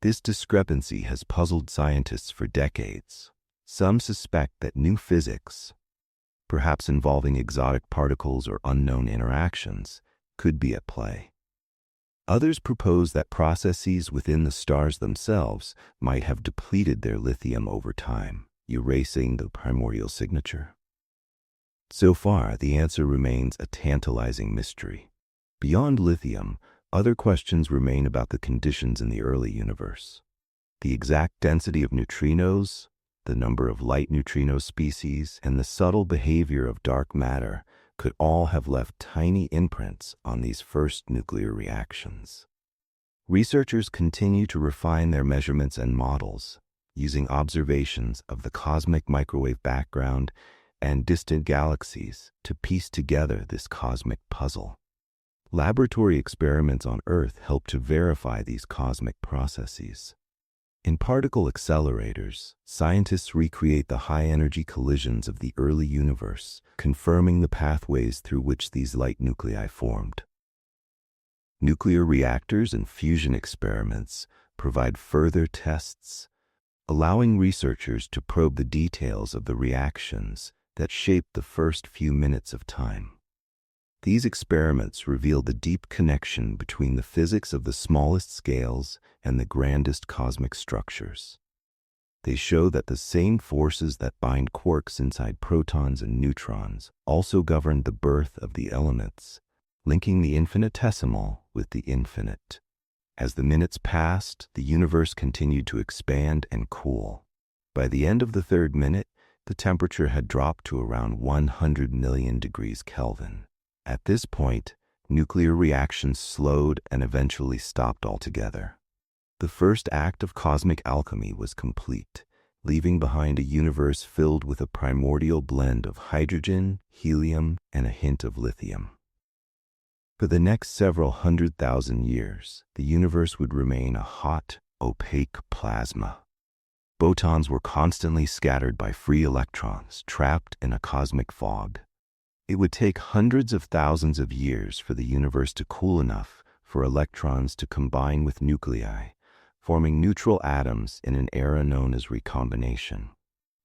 This discrepancy has puzzled scientists for decades. Some suspect that new physics, perhaps involving exotic particles or unknown interactions, could be at play. Others propose that processes within the stars themselves might have depleted their lithium over time, erasing the primordial signature. So far, the answer remains a tantalizing mystery. Beyond lithium, other questions remain about the conditions in the early universe. The exact density of neutrinos, the number of light neutrino species, and the subtle behavior of dark matter could all have left tiny imprints on these first nuclear reactions. Researchers continue to refine their measurements and models, using observations of the cosmic microwave background and distant galaxies to piece together this cosmic puzzle. Laboratory experiments on Earth help to verify these cosmic processes. In particle accelerators, scientists recreate the high-energy collisions of the early universe, confirming the pathways through which these light nuclei formed. Nuclear reactors and fusion experiments provide further tests, allowing researchers to probe the details of the reactions that shaped the first few minutes of time. These experiments reveal the deep connection between the physics of the smallest scales and the grandest cosmic structures. They show that the same forces that bind quarks inside protons and neutrons also govern the birth of the elements, linking the infinitesimal with the infinite. As the minutes passed, the universe continued to expand and cool. By the end of the third minute, the temperature had dropped to around 100 million degrees Kelvin. At this point, nuclear reactions slowed and eventually stopped altogether. The first act of cosmic alchemy was complete, leaving behind a universe filled with a primordial blend of hydrogen, helium, and a hint of lithium. For the next several 100,000 years, the universe would remain a hot, opaque plasma. Photons were constantly scattered by free electrons, trapped in a cosmic fog. It would take hundreds of thousands of years for the universe to cool enough for electrons to combine with nuclei, forming neutral atoms in an era known as recombination.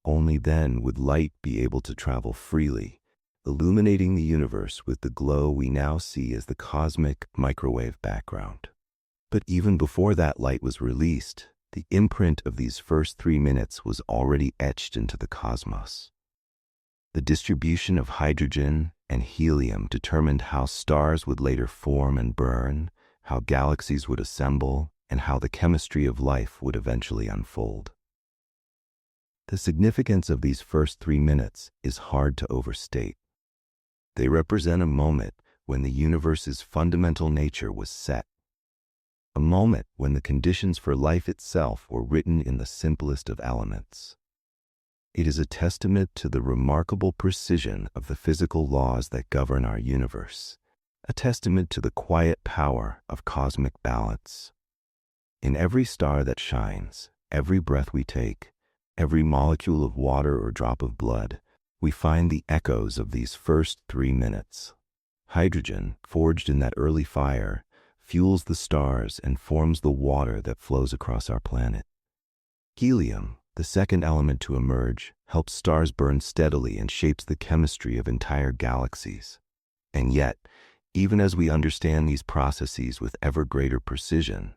Only then would light be able to travel freely, illuminating the universe with the glow we now see as the cosmic microwave background. But even before that light was released, the imprint of these first 3 minutes was already etched into the cosmos. The distribution of hydrogen and helium determined how stars would later form and burn, how galaxies would assemble, and how the chemistry of life would eventually unfold. The significance of these first 3 minutes is hard to overstate. They represent a moment when the universe's fundamental nature was set, a moment when the conditions for life itself were written in the simplest of elements. It is a testament to the remarkable precision of the physical laws that govern our universe, a testament to the quiet power of cosmic balance. In every star that shines, every breath we take, every molecule of water or drop of blood, we find the echoes of these first 3 minutes. Hydrogen, forged in that early fire, fuels the stars and forms the water that flows across our planet. Helium, the second element to emerge, helps stars burn steadily and shapes the chemistry of entire galaxies. And yet, even as we understand these processes with ever greater precision,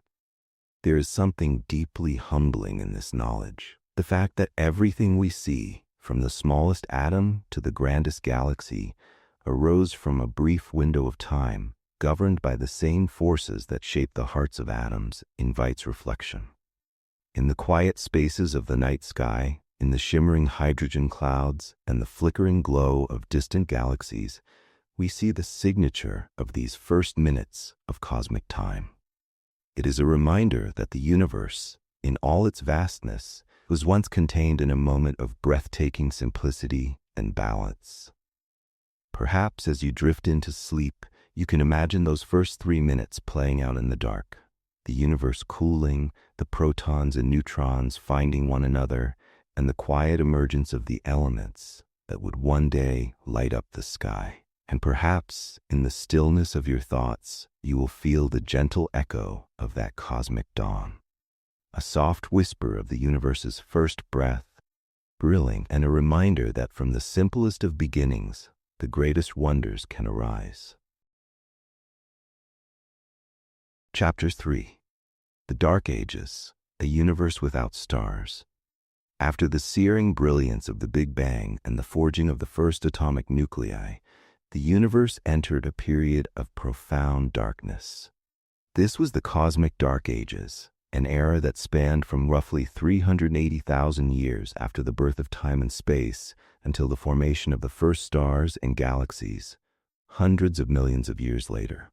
there is something deeply humbling in this knowledge. The fact that everything we see, from the smallest atom to the grandest galaxy, arose from a brief window of time, governed by the same forces that shape the hearts of atoms, invites reflection. In the quiet spaces of the night sky, in the shimmering hydrogen clouds, and the flickering glow of distant galaxies, we see the signature of these first minutes of cosmic time. It is a reminder that the universe, in all its vastness, was once contained in a moment of breathtaking simplicity and balance. Perhaps as you drift into sleep, you can imagine those first 3 minutes playing out in the dark, the universe cooling, the protons and neutrons finding one another, and the quiet emergence of the elements that would one day light up the sky. And perhaps, in the stillness of your thoughts, you will feel the gentle echo of that cosmic dawn. A soft whisper of the universe's first breath, thrilling, and a reminder that from the simplest of beginnings, the greatest wonders can arise. Chapter 3. The Dark Ages, a Universe Without Stars. After the searing brilliance of the Big Bang and the forging of the first atomic nuclei, the universe entered a period of profound darkness. This was the Cosmic Dark Ages, an era that spanned from roughly 380,000 years after the birth of time and space until the formation of the first stars and galaxies, hundreds of millions of years later.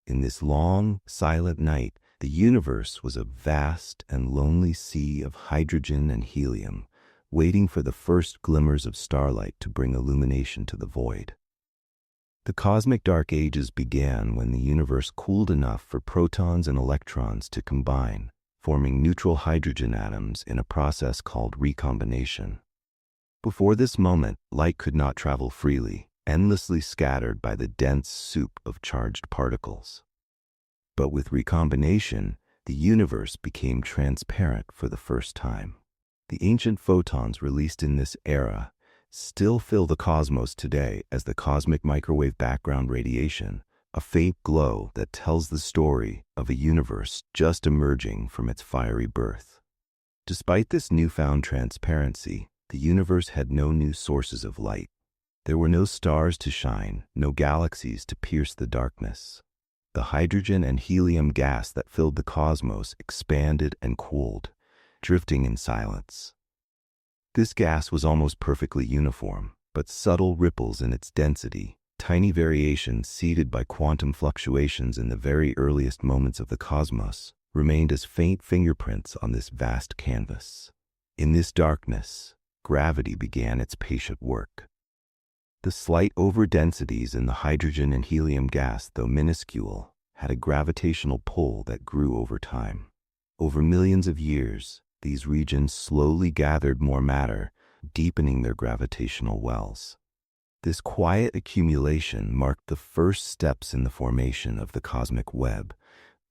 In this long, silent night, the universe was a vast and lonely sea of hydrogen and helium, waiting for the first glimmers of starlight to bring illumination to the void. The Cosmic Dark Ages began when the universe cooled enough for protons and electrons to combine, forming neutral hydrogen atoms in a process called recombination. Before this moment, light could not travel freely, endlessly scattered by the dense soup of charged particles. But with recombination, the universe became transparent for the first time. The ancient photons released in this era still fill the cosmos today as the cosmic microwave background radiation, a faint glow that tells the story of a universe just emerging from its fiery birth. Despite this newfound transparency, the universe had no new sources of light. There were no stars to shine, no galaxies to pierce the darkness. The hydrogen and helium gas that filled the cosmos expanded and cooled, drifting in silence. This gas was almost perfectly uniform, but subtle ripples in its density, tiny variations seeded by quantum fluctuations in the very earliest moments of the cosmos, remained as faint fingerprints on this vast canvas. In this darkness, gravity began its patient work. The slight overdensities in the hydrogen and helium gas, though minuscule, had a gravitational pull that grew over time. Over millions of years, these regions slowly gathered more matter, deepening their gravitational wells. This quiet accumulation marked the first steps in the formation of the cosmic web,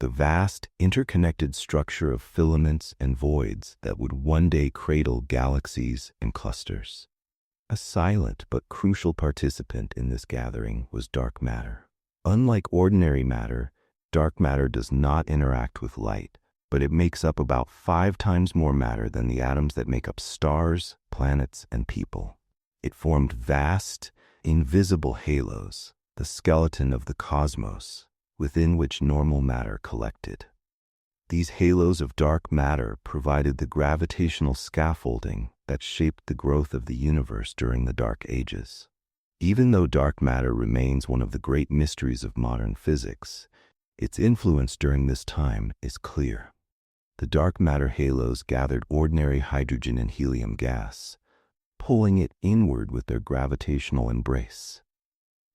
the vast, interconnected structure of filaments and voids that would one day cradle galaxies and clusters. A silent but crucial participant in this gathering was dark matter. Unlike ordinary matter, dark matter does not interact with light, but it makes up about 5 times more matter than the atoms that make up stars, planets, and people. It formed vast, invisible halos, the skeleton of the cosmos, within which normal matter collected. These halos of dark matter provided the gravitational scaffolding that shaped the growth of the universe during the Dark Ages. Even though dark matter remains one of the great mysteries of modern physics, its influence during this time is clear. The dark matter halos gathered ordinary hydrogen and helium gas, pulling it inward with their gravitational embrace.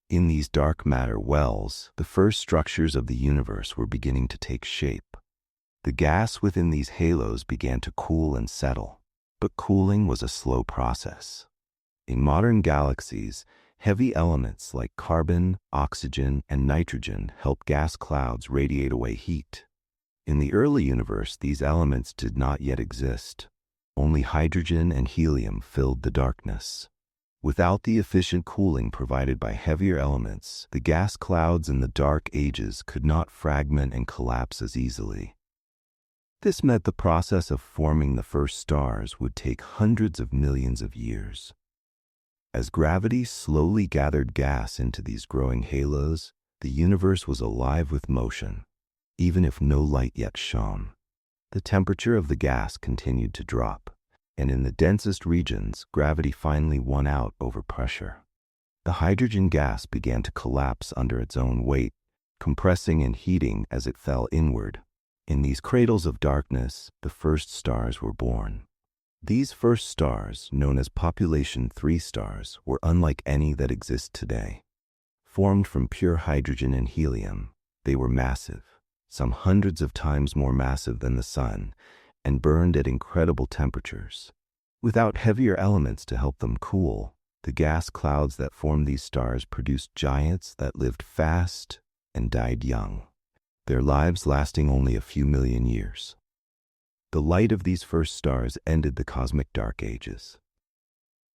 In these dark matter wells, the first structures of the universe were beginning to take shape. The gas within these halos began to cool and settle, but cooling was a slow process. In modern galaxies, heavy elements like carbon, oxygen, and nitrogen help gas clouds radiate away heat. In the early universe, these elements did not yet exist. Only hydrogen and helium filled the darkness. Without the efficient cooling provided by heavier elements, the gas clouds in the dark ages could not fragment and collapse as easily. This meant the process of forming the first stars would take hundreds of millions of years. As gravity slowly gathered gas into these growing halos, the universe was alive with motion, even if no light yet shone. The temperature of the gas continued to drop, and in the densest regions, gravity finally won out over pressure. The hydrogen gas began to collapse under its own weight, compressing and heating as it fell inward. In these cradles of darkness, the first stars were born. These first stars, known as population 3 stars, were unlike any that exist today. Formed from pure hydrogen and helium, they were massive, some hundreds of times more massive than the Sun, and burned at incredible temperatures. Without heavier elements to help them cool, the gas clouds that formed these stars produced giants that lived fast and died young, their lives lasting only a few million years. The light of these first stars ended the cosmic dark ages.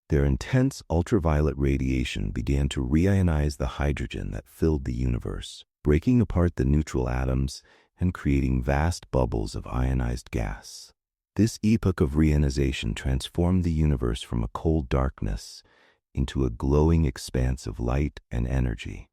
Their intense ultraviolet radiation began to reionize the hydrogen that filled the universe, breaking apart the neutral atoms and creating vast bubbles of ionized gas. This epoch of reionization transformed the universe from a cold darkness into a glowing expanse of light and energy.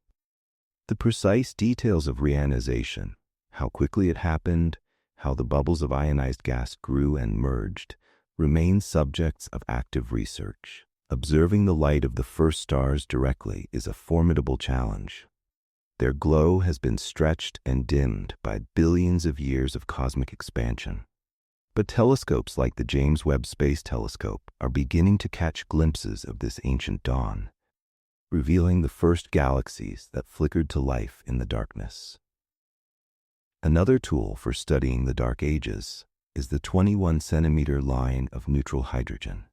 The precise details of reionization, how quickly it happened, how the bubbles of ionized gas grew and merged, remain subjects of active research. Observing the light of the first stars directly is a formidable challenge. Their glow has been stretched and dimmed by billions of years of cosmic expansion. But telescopes like the James Webb Space Telescope are beginning to catch glimpses of this ancient dawn, revealing the first galaxies that flickered to life in the darkness. Another tool for studying the dark ages is the 21-centimeter line of neutral hydrogen.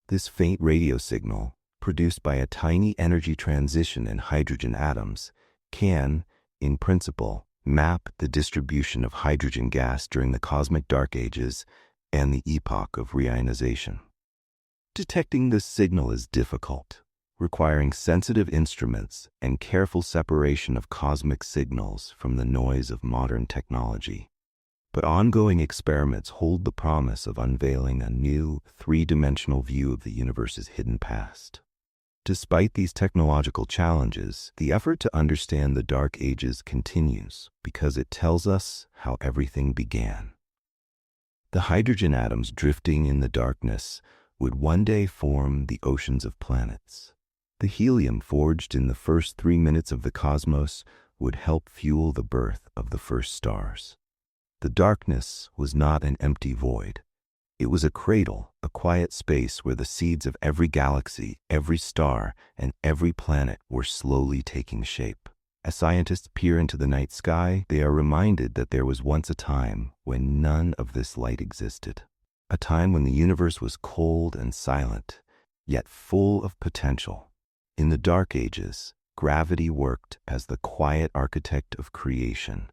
This faint radio signal, produced by a tiny energy transition in hydrogen atoms, can, in principle, map the distribution of hydrogen gas during the cosmic dark ages and the epoch of reionization. Detecting this signal is difficult, requiring sensitive instruments and careful separation of cosmic signals from the noise of modern technology. But ongoing experiments hold the promise of unveiling a new, three-dimensional view of the universe's hidden past. Despite these technological challenges, the effort to understand the dark ages continues because it tells us how everything began. The hydrogen atoms drifting in the darkness would one day form the oceans of planets. The helium forged in the first 3 minutes of the cosmos would help fuel the birth of the first stars. The darkness was not an empty void. It was a cradle, a quiet space where the seeds of every galaxy, every star, and every planet were slowly taking shape. As scientists peer into the night sky, they are reminded that there was once a time when none of this light existed. A time when the universe was cold and silent, yet full of potential. In the dark ages, gravity worked as the quiet architect of creation,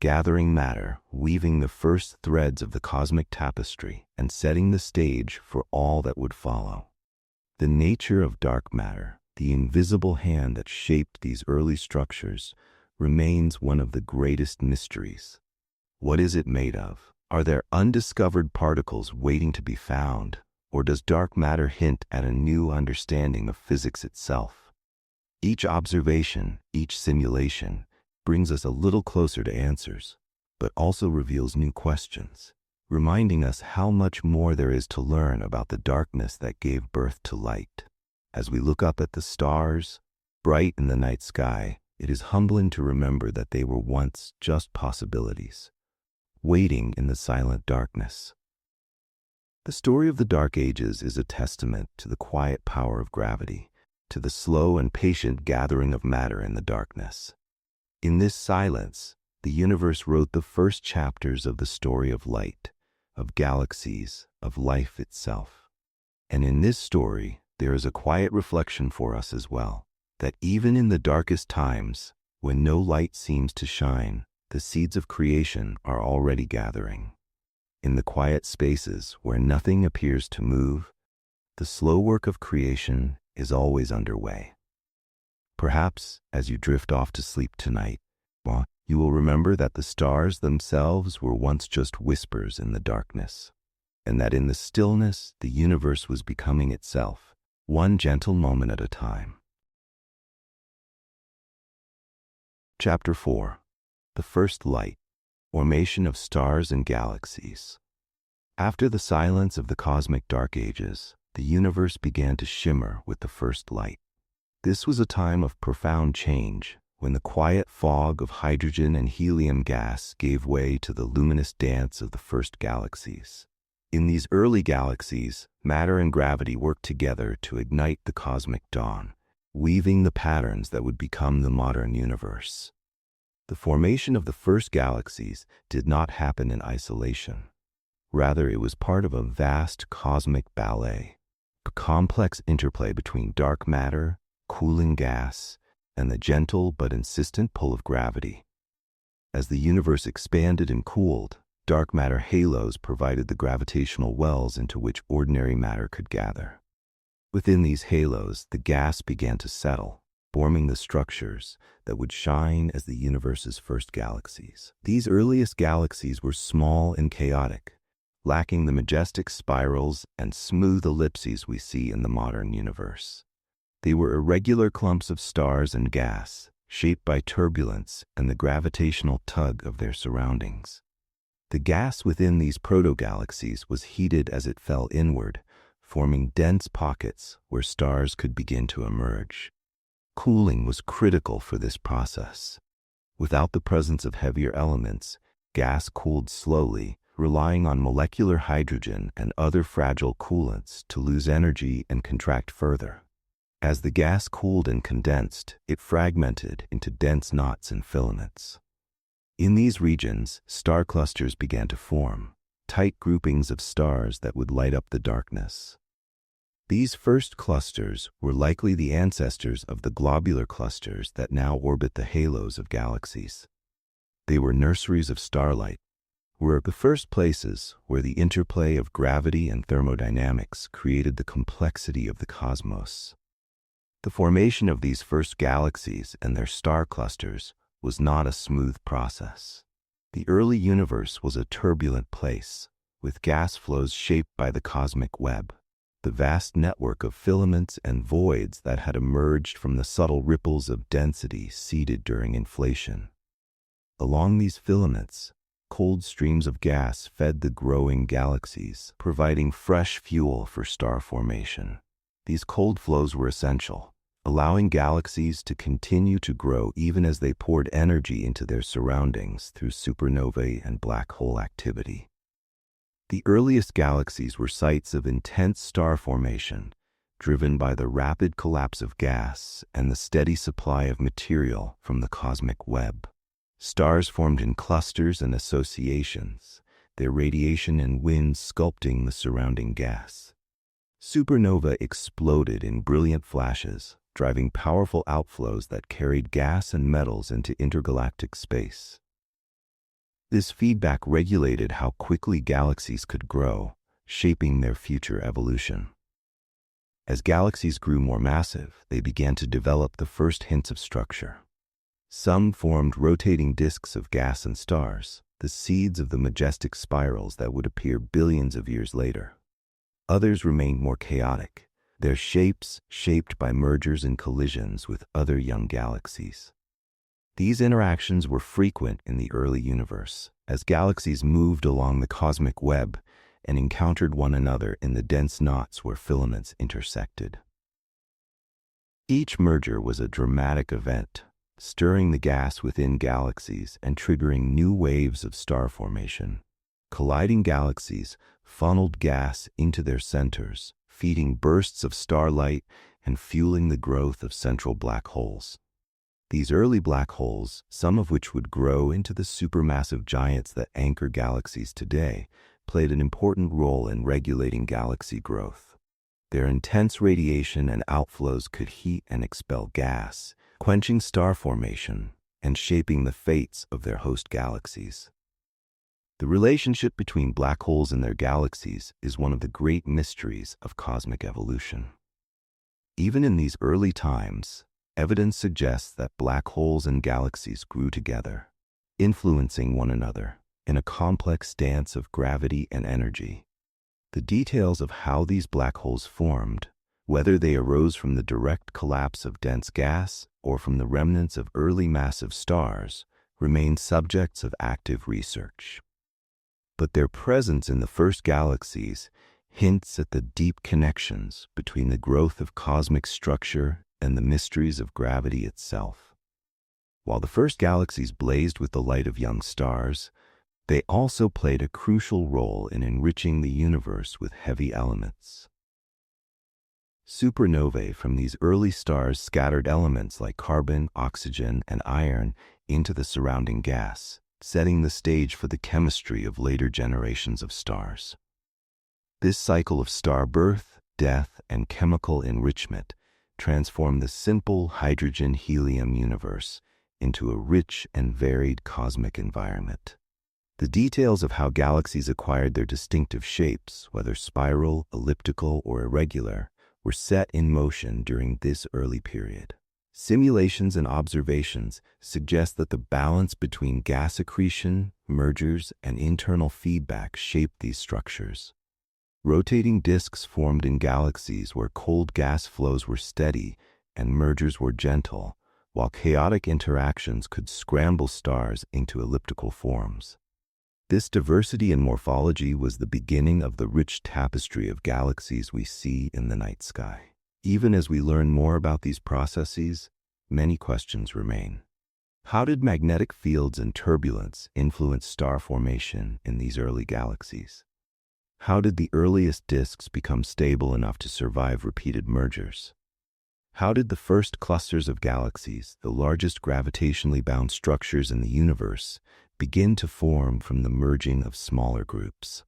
gathering matter, weaving the first threads of the cosmic tapestry, and setting the stage for all that would follow. The nature of dark matter, the invisible hand that shaped these early structures, remains one of the greatest mysteries. What is it made of? Are there undiscovered particles waiting to be found? Or does dark matter hint at a new understanding of physics itself? Each observation, each simulation, brings us a little closer to answers, but also reveals new questions, reminding us how much more there is to learn about the darkness that gave birth to light. As we look up at the stars, bright in the night sky, it is humbling to remember that they were once just possibilities, waiting in the silent darkness. The story of the Dark Ages is a testament to the quiet power of gravity, to the slow and patient gathering of matter in the darkness. In this silence, the universe wrote the first chapters of the story of light, of galaxies, of life itself. And in this story, there is a quiet reflection for us as well, that even in the darkest times, when no light seems to shine, the seeds of creation are already gathering. In the quiet spaces where nothing appears to move, the slow work of creation is always underway. Perhaps, as you drift off to sleep tonight, you will remember that the stars themselves were once just whispers in the darkness, and that in the stillness the universe was becoming itself, one gentle moment at a time. Chapter 4. The First Light. Formation of Stars and Galaxies. After the silence of the cosmic dark ages, the universe began to shimmer with the first light. This was a time of profound change, when the quiet fog of hydrogen and helium gas gave way to the luminous dance of the first galaxies. In these early galaxies, matter and gravity worked together to ignite the cosmic dawn, weaving the patterns that would become the modern universe. The formation of the first galaxies did not happen in isolation. Rather, it was part of a vast cosmic ballet, a complex interplay between dark matter, cooling gas, and the gentle but insistent pull of gravity. As the universe expanded and cooled, dark matter halos provided the gravitational wells into which ordinary matter could gather. Within these halos, the gas began to settle, forming the structures that would shine as the universe's first galaxies. These earliest galaxies were small and chaotic, lacking the majestic spirals and smooth ellipses we see in the modern universe. They were irregular clumps of stars and gas, shaped by turbulence and the gravitational tug of their surroundings. The gas within these proto-galaxies was heated as it fell inward, forming dense pockets where stars could begin to emerge. Cooling was critical for this process. Without the presence of heavier elements, gas cooled slowly, relying on molecular hydrogen and other fragile coolants to lose energy and contract further. As the gas cooled and condensed, it fragmented into dense knots and filaments. In these regions, star clusters began to form, tight groupings of stars that would light up the darkness. These first clusters were likely the ancestors of the globular clusters that now orbit the halos of galaxies. They were nurseries of starlight, were the first places where the interplay of gravity and thermodynamics created the complexity of the cosmos. The formation of these first galaxies and their star clusters was not a smooth process. The early universe was a turbulent place, with gas flows shaped by the cosmic web, the vast network of filaments and voids that had emerged from the subtle ripples of density seeded during inflation. Along these filaments, cold streams of gas fed the growing galaxies, providing fresh fuel for star formation. These cold flows were essential, allowing galaxies to continue to grow even as they poured energy into their surroundings through supernovae and black hole activity. The earliest galaxies were sites of intense star formation, driven by the rapid collapse of gas and the steady supply of material from the cosmic web. Stars formed in clusters and associations, their radiation and winds sculpting the surrounding gas. Supernova exploded in brilliant flashes, driving powerful outflows that carried gas and metals into intergalactic space. This feedback regulated how quickly galaxies could grow, shaping their future evolution. As galaxies grew more massive, they began to develop the first hints of structure. Some formed rotating disks of gas and stars, the seeds of the majestic spirals that would appear billions of years later. Others remained more chaotic, their shapes shaped by mergers and collisions with other young galaxies. These interactions were frequent in the early universe, as galaxies moved along the cosmic web and encountered one another in the dense knots where filaments intersected. Each merger was a dramatic event, stirring the gas within galaxies and triggering new waves of star formation. Colliding galaxies funneled gas into their centers, feeding bursts of starlight and fueling the growth of central black holes. These early black holes, some of which would grow into the supermassive giants that anchor galaxies today, played an important role in regulating galaxy growth. Their intense radiation and outflows could heat and expel gas, quenching star formation and shaping the fates of their host galaxies. The relationship between black holes and their galaxies is one of the great mysteries of cosmic evolution. Even in these early times, evidence suggests that black holes and galaxies grew together, influencing one another in a complex dance of gravity and energy. The details of how these black holes formed, whether they arose from the direct collapse of dense gas or from the remnants of early massive stars, remain subjects of active research. But their presence in the first galaxies hints at the deep connections between the growth of cosmic structure and the mysteries of gravity itself. While the first galaxies blazed with the light of young stars, they also played a crucial role in enriching the universe with heavy elements. Supernovae from these early stars scattered elements like carbon, oxygen, and iron into the surrounding gas, setting the stage for the chemistry of later generations of stars. This cycle of star birth, death, and chemical enrichment transformed the simple hydrogen-helium universe into a rich and varied cosmic environment. The details of how galaxies acquired their distinctive shapes, whether spiral, elliptical, or irregular, were set in motion during this early period. Simulations and observations suggest that the balance between gas accretion, mergers, and internal feedback shaped these structures. Rotating disks formed in galaxies where cold gas flows were steady and mergers were gentle, while chaotic interactions could scramble stars into elliptical forms. This diversity in morphology was the beginning of the rich tapestry of galaxies we see in the night sky. Even as we learn more about these processes, many questions remain. How did magnetic fields and turbulence influence star formation in these early galaxies? How did the earliest disks become stable enough to survive repeated mergers? How did the first clusters of galaxies, the largest gravitationally bound structures in the universe, begin to form from the merging of smaller groups?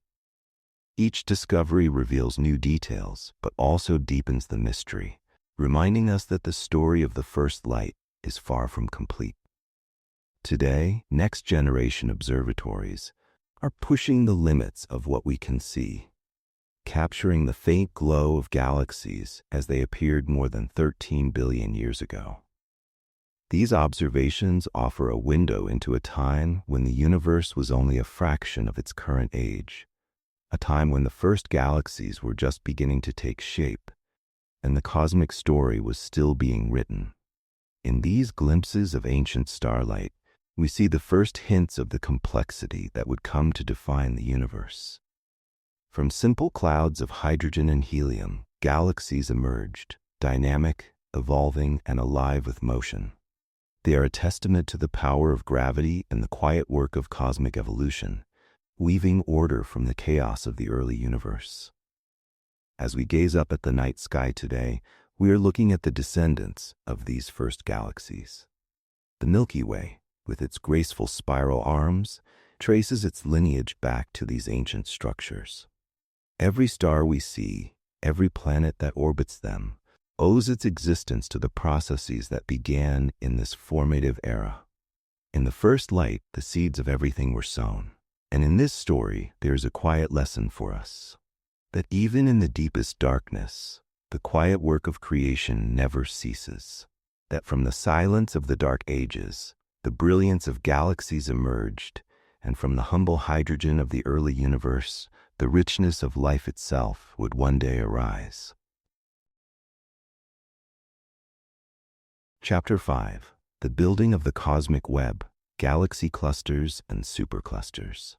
Each discovery reveals new details, but also deepens the mystery, reminding us that the story of the first light is far from complete. Today, next-generation observatories are pushing the limits of what we can see, capturing the faint glow of galaxies as they appeared more than 13 billion years ago. These observations offer a window into a time when the universe was only a fraction of its current age, a time when the first galaxies were just beginning to take shape, and the cosmic story was still being written. In these glimpses of ancient starlight, we see the first hints of the complexity that would come to define the universe. From simple clouds of hydrogen and helium, galaxies emerged, dynamic, evolving, and alive with motion. They are a testament to the power of gravity and the quiet work of cosmic evolution, weaving order from the chaos of the early universe. As we gaze up at the night sky today, we are looking at the descendants of these first galaxies. The Milky Way, with its graceful spiral arms, traces its lineage back to these ancient structures. Every star we see, every planet that orbits them, owes its existence to the processes that began in this formative era. In the first light, the seeds of everything were sown. And in this story, there is a quiet lesson for us, that even in the deepest darkness, the quiet work of creation never ceases, that from the silence of the dark ages, the brilliance of galaxies emerged, and from the humble hydrogen of the early universe, the richness of life itself would one day arise. Chapter 5. The Building of the Cosmic Web, Galaxy Clusters and Superclusters.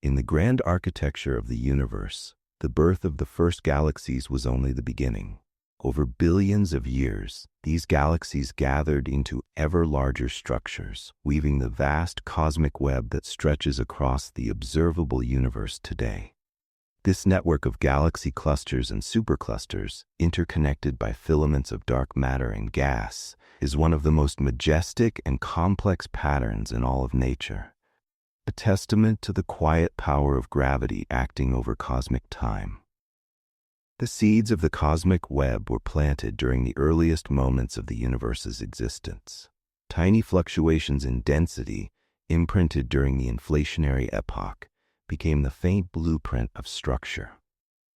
In the grand architecture of the universe, the birth of the first galaxies was only the beginning. Over billions of years, these galaxies gathered into ever larger structures, weaving the vast cosmic web that stretches across the observable universe today. This network of galaxy clusters and superclusters, interconnected by filaments of dark matter and gas, is one of the most majestic and complex patterns in all of nature, a testament to the quiet power of gravity acting over cosmic time. The seeds of the cosmic web were planted during the earliest moments of the universe's existence. Tiny fluctuations in density, imprinted during the inflationary epoch, became the faint blueprint of structure.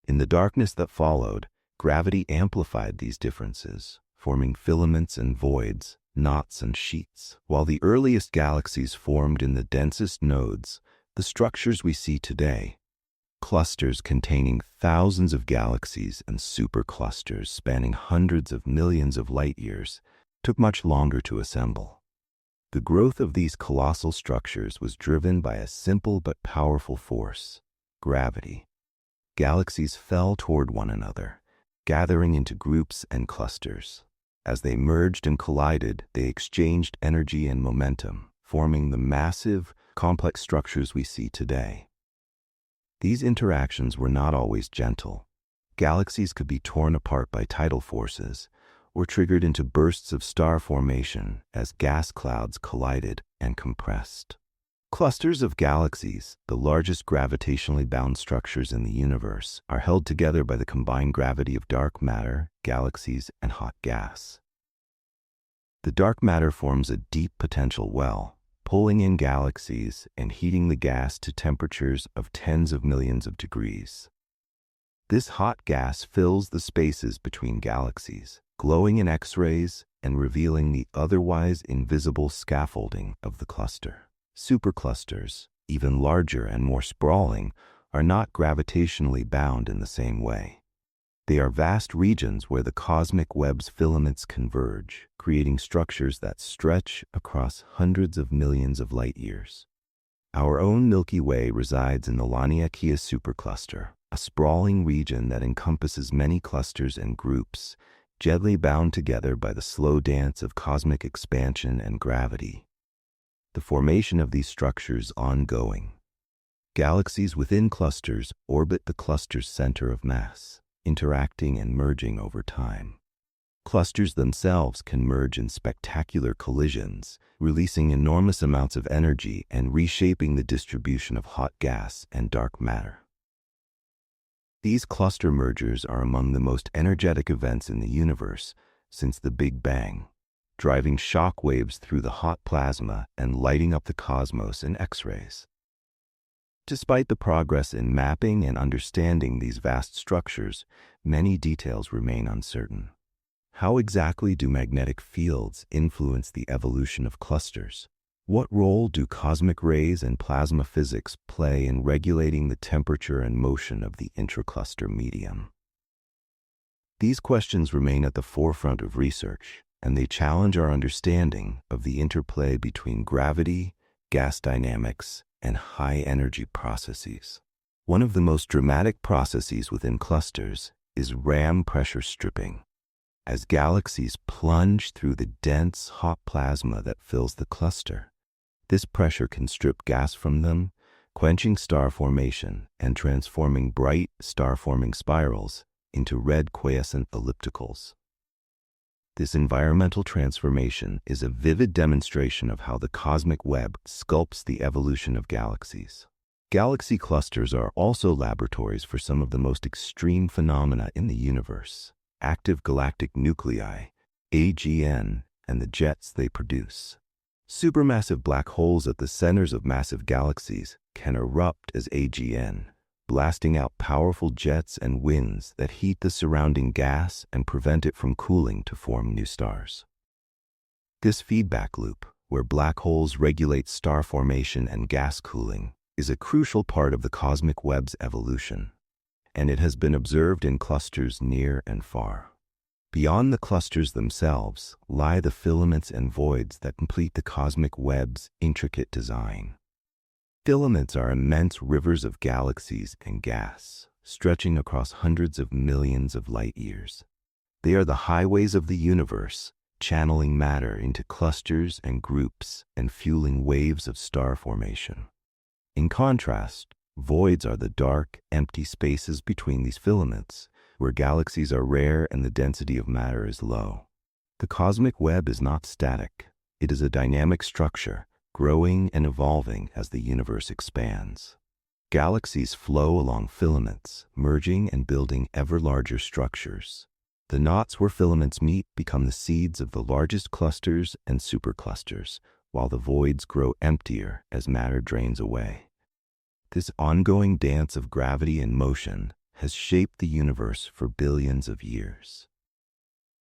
In the darkness that followed, gravity amplified these differences, forming filaments and voids, knots and sheets. While the earliest galaxies formed in the densest nodes, the structures we see today, clusters containing thousands of galaxies and superclusters spanning hundreds of millions of light years, took much longer to assemble. The growth of these colossal structures was driven by a simple but powerful force: gravity. Galaxies fell toward one another, gathering into groups and clusters. As they merged and collided, they exchanged energy and momentum, forming the massive, complex structures we see today. These interactions were not always gentle. Galaxies could be torn apart by tidal forces, or triggered into bursts of star formation as gas clouds collided and compressed. Clusters of galaxies, the largest gravitationally bound structures in the universe, are held together by the combined gravity of dark matter, galaxies, and hot gas. The dark matter forms a deep potential well, pulling in galaxies and heating the gas to temperatures of tens of millions of degrees. This hot gas fills the spaces between galaxies, glowing in X-rays and revealing the otherwise invisible scaffolding of the cluster. Superclusters, even larger and more sprawling, are not gravitationally bound in the same way. They are vast regions where the cosmic web's filaments converge, creating structures that stretch across hundreds of millions of light years. Our own Milky Way resides in the Laniakea supercluster, a sprawling region that encompasses many clusters and groups, gently bound together by the slow dance of cosmic expansion and gravity. The formation of these structures ongoing. Galaxies within clusters orbit the cluster's center of mass, interacting and merging over time. Clusters themselves can merge in spectacular collisions, releasing enormous amounts of energy and reshaping the distribution of hot gas and dark matter. These cluster mergers are among the most energetic events in the universe since the Big Bang, driving shock waves through the hot plasma and lighting up the cosmos in X-rays. Despite the progress in mapping and understanding these vast structures, many details remain uncertain. How exactly do magnetic fields influence the evolution of clusters? What role do cosmic rays and plasma physics play in regulating the temperature and motion of the intracluster medium? These questions remain at the forefront of research, and they challenge our understanding of the interplay between gravity, gas dynamics, and high-energy processes. One of the most dramatic processes within clusters is ram pressure stripping. As galaxies plunge through the dense, hot plasma that fills the cluster, this pressure can strip gas from them, quenching star formation and transforming bright, star-forming spirals into red quiescent ellipticals. This environmental transformation is a vivid demonstration of how the cosmic web sculpts the evolution of galaxies. Galaxy clusters are also laboratories for some of the most extreme phenomena in the universe: active galactic nuclei, AGN, and the jets they produce. Supermassive black holes at the centers of massive galaxies can erupt as AGN, blasting out powerful jets and winds that heat the surrounding gas and prevent it from cooling to form new stars. This feedback loop, where black holes regulate star formation and gas cooling, is a crucial part of the cosmic web's evolution, and it has been observed in clusters near and far. Beyond the clusters themselves lie the filaments and voids that complete the cosmic web's intricate design. Filaments are immense rivers of galaxies and gas, stretching across hundreds of millions of light years. They are the highways of the universe, channeling matter into clusters and groups and fueling waves of star formation. In contrast, Voids are the dark, empty spaces between these filaments, where galaxies are rare and the density of matter is low. The cosmic web is not static. It is a dynamic structure, growing and evolving as the universe expands. Galaxies flow along filaments, merging and building ever larger structures. The knots where filaments meet become the seeds of the largest clusters and superclusters, while the voids grow emptier as matter drains away. This ongoing dance of gravity and motion has shaped the universe for billions of years.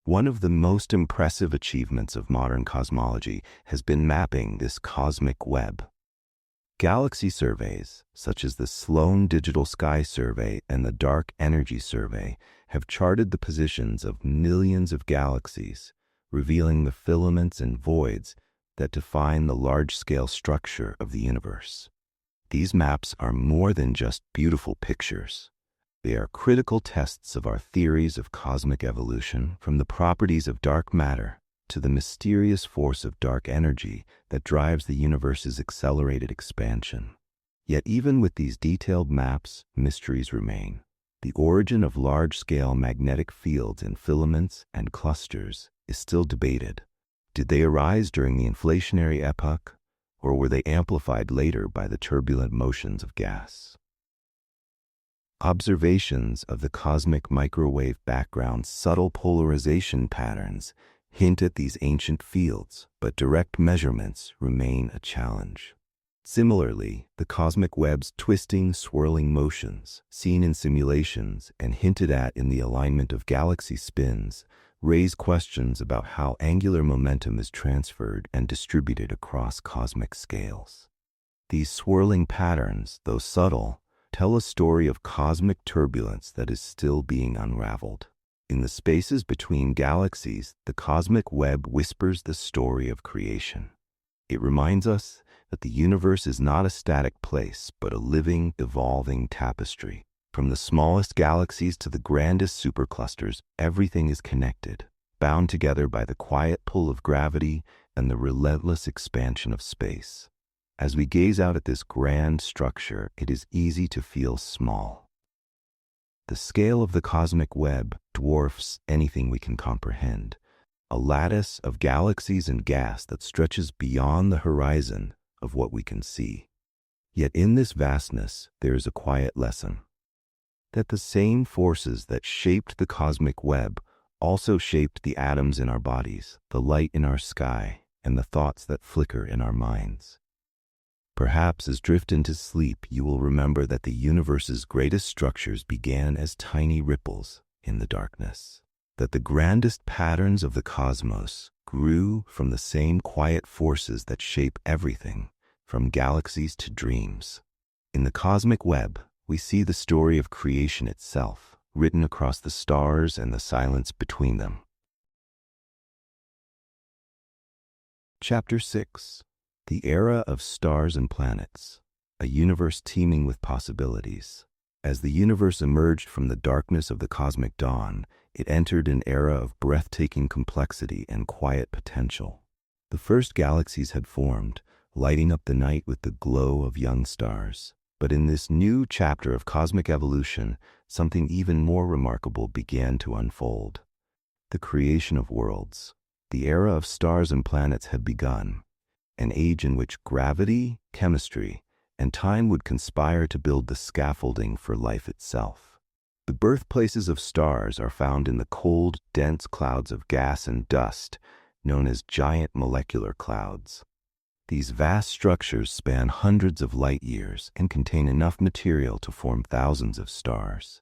One of the most impressive achievements of modern cosmology has been mapping this cosmic web. Galaxy surveys, such as the Sloan Digital Sky Survey and the Dark Energy Survey, have charted the positions of millions of galaxies, revealing the filaments and voids that define the large-scale structure of the universe. These maps are more than just beautiful pictures. They are critical tests of our theories of cosmic evolution, from the properties of dark matter to the mysterious force of dark energy that drives the universe's accelerated expansion. Yet even with these detailed maps, mysteries remain. The origin of large-scale magnetic fields in filaments and clusters is still debated. Did they arise during the inflationary epoch, or were they amplified later by the turbulent motions of gas? Observations of the cosmic microwave background's subtle polarization patterns hint at these ancient fields, but direct measurements remain a challenge. Similarly, the cosmic web's twisting, swirling motions, seen in simulations and hinted at in the alignment of galaxy spins, raise questions about how angular momentum is transferred and distributed across cosmic scales. These swirling patterns, though subtle, tell a story of cosmic turbulence that is still being unraveled. In the spaces between galaxies, the cosmic web whispers the story of creation. It reminds us that the universe is not a static place, but a living, evolving tapestry. From the smallest galaxies to the grandest superclusters, everything is connected, bound together by the quiet pull of gravity and the relentless expansion of space. As we gaze out at this grand structure, it is easy to feel small. The scale of the cosmic web dwarfs anything we can comprehend, a lattice of galaxies and gas that stretches beyond the horizon of what we can see. Yet in this vastness, there is a quiet lesson, that the same forces that shaped the cosmic web also shaped the atoms in our bodies, the light in our sky, and the thoughts that flicker in our minds. Perhaps as drift into sleep, you will remember that the universe's greatest structures began as tiny ripples in the darkness, that the grandest patterns of the cosmos grew from the same quiet forces that shape everything, from galaxies to dreams. In the cosmic web, we see the story of creation itself, written across the stars and the silence between them. Chapter 6. The Era of Stars and Planets, a universe teeming with possibilities. As the universe emerged from the darkness of the cosmic dawn, it entered an era of breathtaking complexity and quiet potential. The first galaxies had formed, lighting up the night with the glow of young stars. But in this new chapter of cosmic evolution, something even more remarkable began to unfold. The creation of worlds. The era of stars and planets had begun, an age in which gravity, chemistry, and time would conspire to build the scaffolding for life itself. The birthplaces of stars are found in the cold, dense clouds of gas and dust, known as giant molecular clouds. These vast structures span hundreds of light years and contain enough material to form thousands of stars.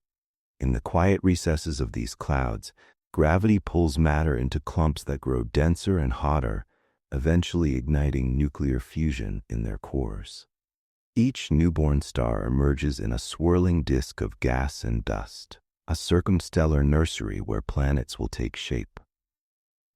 In the quiet recesses of these clouds, gravity pulls matter into clumps that grow denser and hotter, eventually igniting nuclear fusion in their cores. Each newborn star emerges in a swirling disk of gas and dust, a circumstellar nursery where planets will take shape.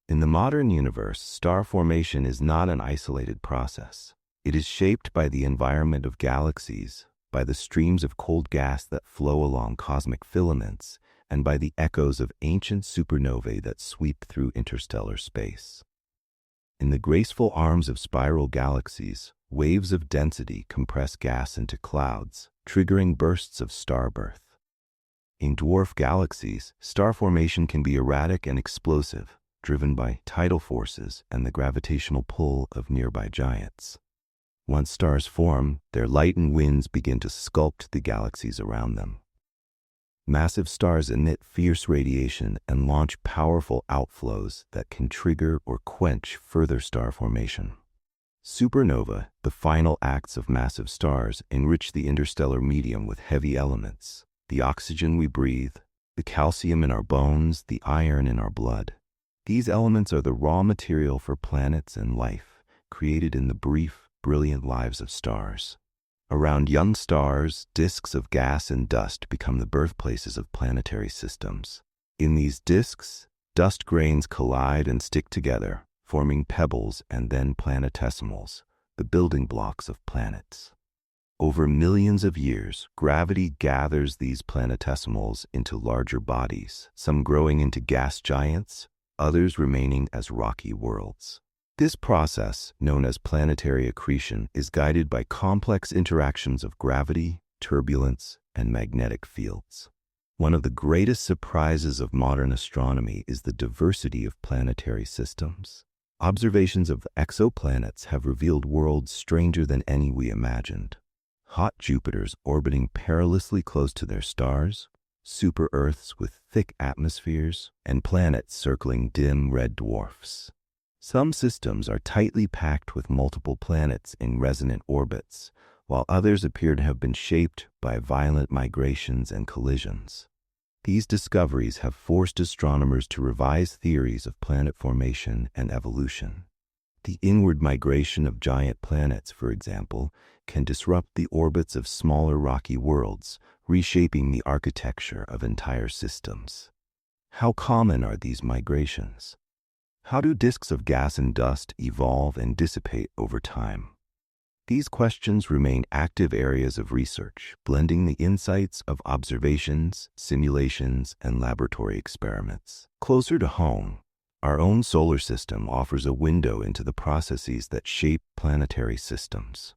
In the modern universe, star formation is not an isolated process. It is shaped by the environment of galaxies, by the streams of cold gas that flow along cosmic filaments, and by the echoes of ancient supernovae that sweep through interstellar space. In the graceful arms of spiral galaxies, waves of density compress gas into clouds, triggering bursts of starbirth. In dwarf galaxies, star formation can be erratic and explosive, driven by tidal forces and the gravitational pull of nearby giants. Once stars form, their light and winds begin to sculpt the galaxies around them. Massive stars emit fierce radiation and launch powerful outflows that can trigger or quench further star formation. Supernova, the final acts of massive stars, enrich the interstellar medium with heavy elements, the oxygen we breathe, the calcium in our bones, the iron in our blood. These elements are the raw material for planets and life, created in the brief, brilliant lives of stars. Around young stars, disks of gas and dust become the birthplaces of planetary systems. In these disks, dust grains collide and stick together, forming pebbles and then planetesimals, the building blocks of planets. Over millions of years, gravity gathers these planetesimals into larger bodies, some growing into gas giants, others remaining as rocky worlds. This process, known as planetary accretion, is guided by complex interactions of gravity, turbulence, and magnetic fields. One of the greatest surprises of modern astronomy is the diversity of planetary systems. Observations of exoplanets have revealed worlds stranger than any we imagined. Hot Jupiters orbiting perilously close to their stars, super-Earths with thick atmospheres, and planets circling dim red dwarfs. Some systems are tightly packed with multiple planets in resonant orbits, while others appear to have been shaped by violent migrations and collisions. These discoveries have forced astronomers to revise theories of planet formation and evolution. The inward migration of giant planets, for example, can disrupt the orbits of smaller rocky worlds, reshaping the architecture of entire systems. How common are these migrations? How do disks of gas and dust evolve and dissipate over time? These questions remain active areas of research, blending the insights of observations, simulations, and laboratory experiments. Closer to home, our own solar system offers a window into the processes that shape planetary systems.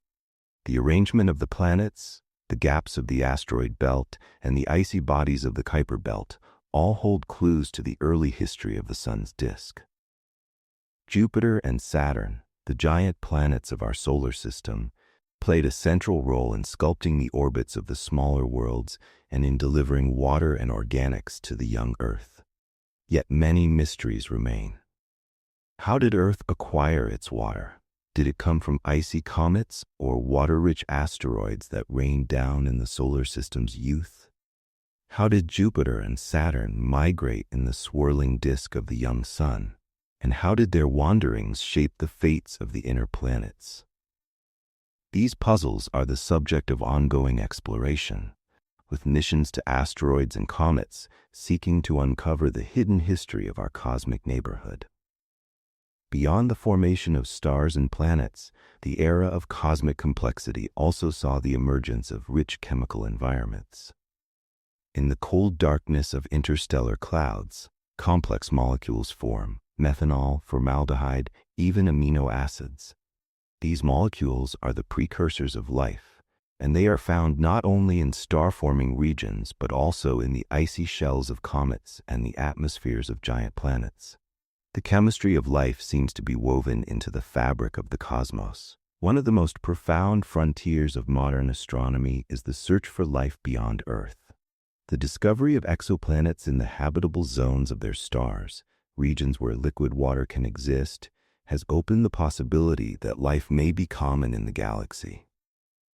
The arrangement of the planets, the gaps of the asteroid belt, and the icy bodies of the Kuiper belt all hold clues to the early history of the Sun's disk. Jupiter and Saturn, the giant planets of our solar system, played a central role in sculpting the orbits of the smaller worlds and in delivering water and organics to the young Earth. Yet many mysteries remain. How did Earth acquire its water? Did it come from icy comets or water-rich asteroids that rained down in the solar system's youth? How did Jupiter and Saturn migrate in the swirling disk of the young Sun? And how did their wanderings shape the fates of the inner planets? These puzzles are the subject of ongoing exploration, with missions to asteroids and comets seeking to uncover the hidden history of our cosmic neighborhood. Beyond the formation of stars and planets, the era of cosmic complexity also saw the emergence of rich chemical environments. In the cold darkness of interstellar clouds, complex molecules form: methanol, formaldehyde, even amino acids. These molecules are the precursors of life, and they are found not only in star-forming regions but also in the icy shells of comets and the atmospheres of giant planets. The chemistry of life seems to be woven into the fabric of the cosmos. One of the most profound frontiers of modern astronomy is the search for life beyond Earth. The discovery of exoplanets in the habitable zones of their stars, regions where liquid water can exist, has opened the possibility that life may be common in the galaxy.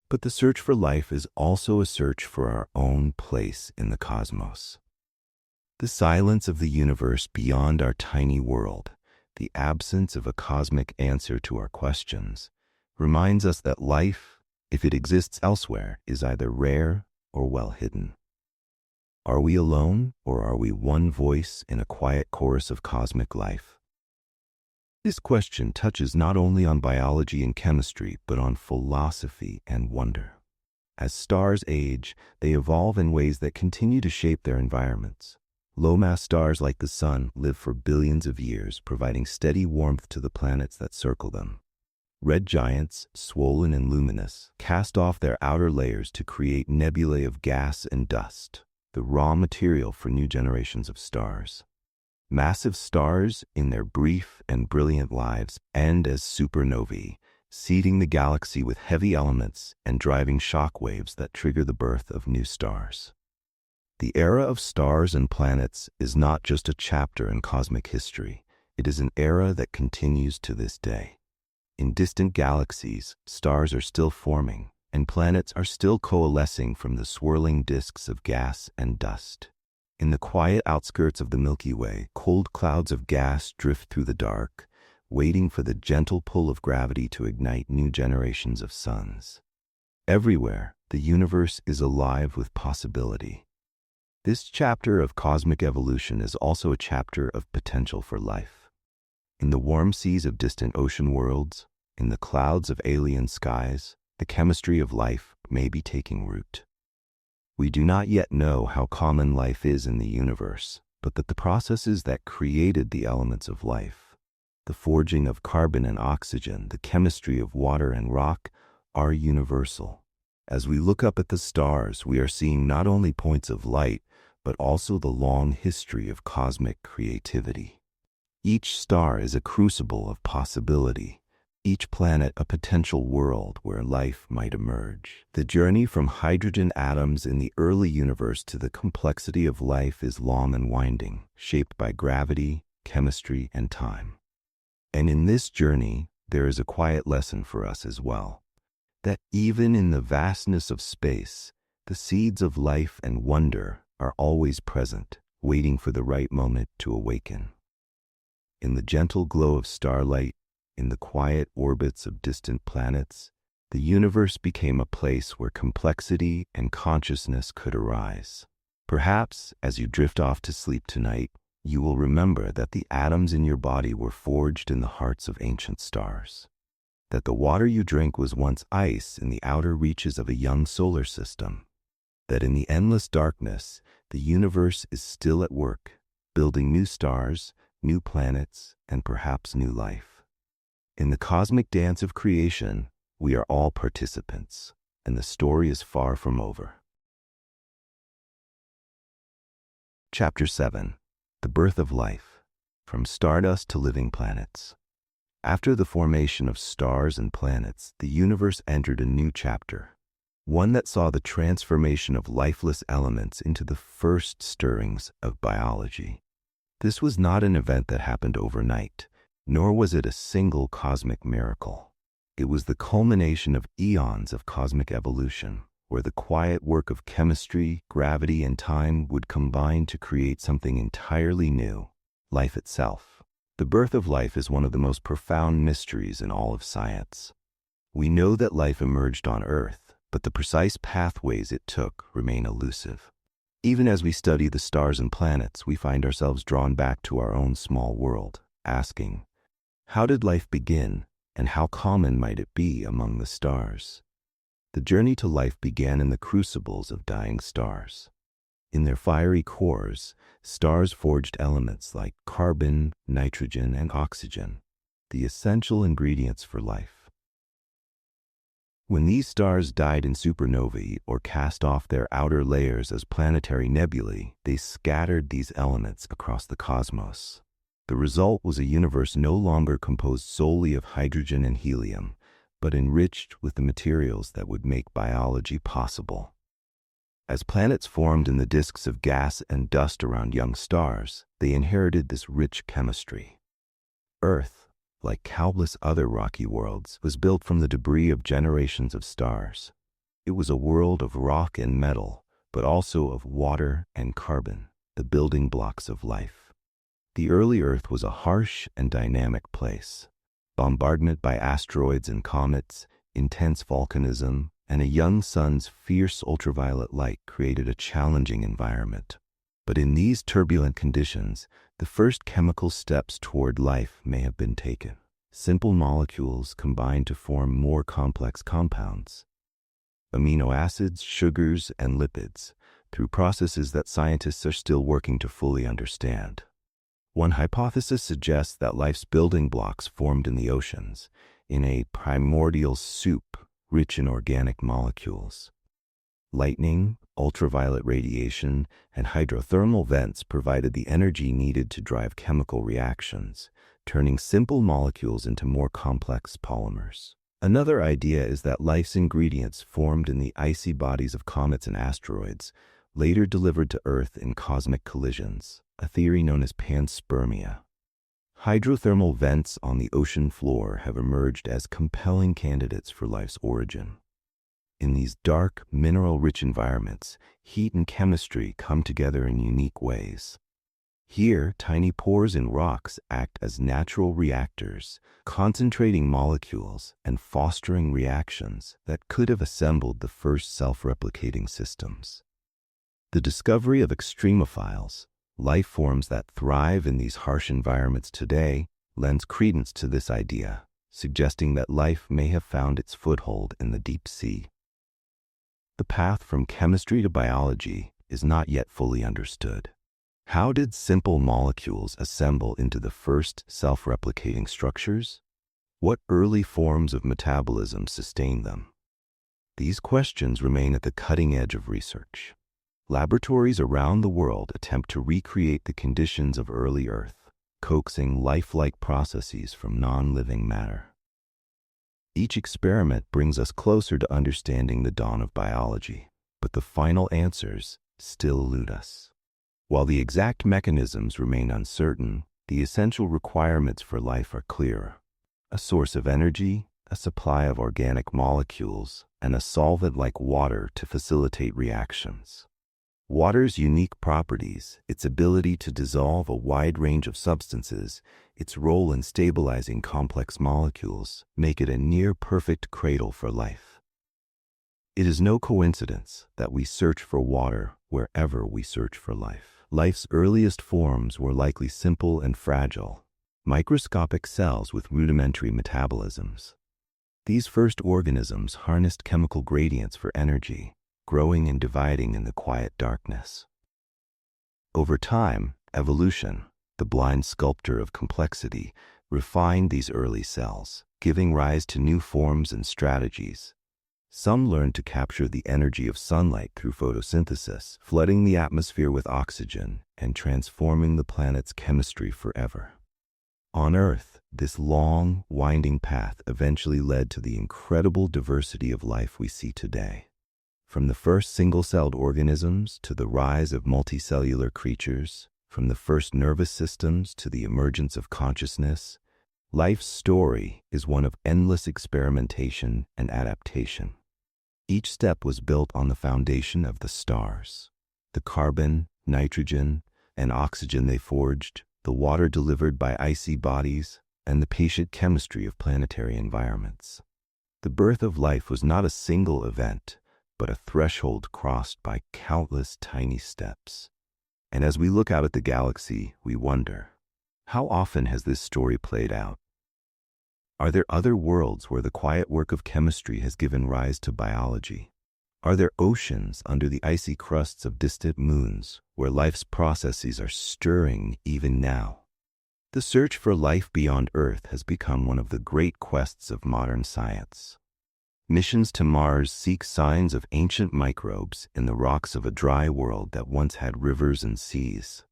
But the search for life is also a search for our own place in the cosmos. The silence of the universe beyond our tiny world, the absence of a cosmic answer to our questions, reminds us that life, if it exists elsewhere, is either rare or well hidden. Are we alone, or are we one voice in a quiet chorus of cosmic life? This question touches not only on biology and chemistry, but on philosophy and wonder. As stars age, they evolve in ways that continue to shape their environments. Low-mass stars like the Sun live for billions of years, providing steady warmth to the planets that circle them. Red giants, swollen and luminous, cast off their outer layers to create nebulae of gas and dust, the raw material for new generations of stars. Massive stars, in their brief and brilliant lives, end as supernovae, seeding the galaxy with heavy elements and driving shock waves that trigger the birth of new stars. The era of stars and planets is not just a chapter in cosmic history. It is an era that continues to this day. In distant galaxies, stars are still forming, and planets are still coalescing from the swirling disks of gas and dust. In the quiet outskirts of the Milky Way, cold clouds of gas drift through the dark, waiting for the gentle pull of gravity to ignite new generations of suns. Everywhere, the universe is alive with possibility. This chapter of cosmic evolution is also a chapter of potential for life. In the warm seas of distant ocean worlds, in the clouds of alien skies, the chemistry of life may be taking root. We do not yet know how common life is in the universe, but that the processes that created the elements of life, the forging of carbon and oxygen, the chemistry of water and rock, are universal. As we look up at the stars, we are seeing not only points of light, but also the long history of cosmic creativity. Each star is a crucible of possibility, each planet a potential world where life might emerge. The journey from hydrogen atoms in the early universe to the complexity of life is long and winding, shaped by gravity, chemistry, and time. And in this journey, there is a quiet lesson for us as well, that even in the vastness of space, the seeds of life and wonder are always present, waiting for the right moment to awaken. In the gentle glow of starlight, in the quiet orbits of distant planets, the universe became a place where complexity and consciousness could arise. Perhaps, as you drift off to sleep tonight, you will remember that the atoms in your body were forged in the hearts of ancient stars, that the water you drink was once ice in the outer reaches of a young solar system, that in the endless darkness, the universe is still at work, building new stars, new planets, and perhaps new life. In the cosmic dance of creation, we are all participants, and the story is far from over. Chapter 7. The Birth of Life, From Stardust to Living Planets. After the formation of stars and planets, the universe entered a new chapter, one that saw the transformation of lifeless elements into the first stirrings of biology. This was not an event that happened overnight, nor was it a single cosmic miracle. It was the culmination of eons of cosmic evolution, where the quiet work of chemistry, gravity, and time would combine to create something entirely new, life itself. The birth of life is one of the most profound mysteries in all of science. We know that life emerged on Earth, but the precise pathways it took remain elusive. Even as we study the stars and planets, we find ourselves drawn back to our own small world, asking, how did life begin, and how common might it be among the stars? The journey to life began in the crucibles of dying stars. In their fiery cores, stars forged elements like carbon, nitrogen, and oxygen, the essential ingredients for life. When these stars died in supernovae or cast off their outer layers as planetary nebulae, they scattered these elements across the cosmos. The result was a universe no longer composed solely of hydrogen and helium, but enriched with the materials that would make biology possible. As planets formed in the disks of gas and dust around young stars, they inherited this rich chemistry. Earth, like countless other rocky worlds, was built from the debris of generations of stars. It was a world of rock and metal, but also of water and carbon, the building blocks of life. The early Earth was a harsh and dynamic place. Bombardment by asteroids and comets, intense volcanism, and a young sun's fierce ultraviolet light created a challenging environment. But in these turbulent conditions, the first chemical steps toward life may have been taken. Simple molecules combined to form more complex compounds. Amino acids, sugars, and lipids, through processes that scientists are still working to fully understand. One hypothesis suggests that life's building blocks formed in the oceans, in a primordial soup rich in organic molecules. Lightning, ultraviolet radiation, and hydrothermal vents provided the energy needed to drive chemical reactions, turning simple molecules into more complex polymers. Another idea is that life's ingredients formed in the icy bodies of comets and asteroids, later delivered to Earth in cosmic collisions, a theory known as panspermia. Hydrothermal vents on the ocean floor have emerged as compelling candidates for life's origin. In these dark, mineral-rich environments, heat and chemistry come together in unique ways. Here, tiny pores in rocks act as natural reactors, concentrating molecules and fostering reactions that could have assembled the first self-replicating systems. The discovery of extremophiles, life forms that thrive in these harsh environments today, lends credence to this idea, suggesting that life may have found its foothold in the deep sea. The path from chemistry to biology is not yet fully understood. How did simple molecules assemble into the first self-replicating structures? What early forms of metabolism sustain them? These questions remain at the cutting edge of research. Laboratories around the world attempt to recreate the conditions of early Earth, coaxing lifelike processes from non-living matter. Each experiment brings us closer to understanding the dawn of biology, but the final answers still elude us. While the exact mechanisms remain uncertain, the essential requirements for life are clear: a source of energy, a supply of organic molecules, and a solvent like water to facilitate reactions. Water's unique properties, its ability to dissolve a wide range of substances, its role in stabilizing complex molecules, make it a near-perfect cradle for life. It is no coincidence that we search for water wherever we search for life. Life's earliest forms were likely simple and fragile, microscopic cells with rudimentary metabolisms. These first organisms harnessed chemical gradients for energy, growing and dividing in the quiet darkness. Over time, evolution, the blind sculptor of complexity, refined these early cells, giving rise to new forms and strategies. Some learned to capture the energy of sunlight through photosynthesis, flooding the atmosphere with oxygen and transforming the planet's chemistry forever. On Earth, this long, winding path eventually led to the incredible diversity of life we see today. From the first single-celled organisms to the rise of multicellular creatures, from the first nervous systems to the emergence of consciousness, life's story is one of endless experimentation and adaptation. Each step was built on the foundation of the stars, the carbon, nitrogen, and oxygen they forged, the water delivered by icy bodies, and the patient chemistry of planetary environments. The birth of life was not a single event, but a threshold crossed by countless tiny steps. And as we look out at the galaxy, we wonder, how often has this story played out? Are there other worlds where the quiet work of chemistry has given rise to biology? Are there oceans under the icy crusts of distant moons where life's processes are stirring even now? The search for life beyond Earth has become one of the great quests of modern science. Missions to Mars seek signs of ancient microbes in the rocks of a dry world that once had rivers and seas.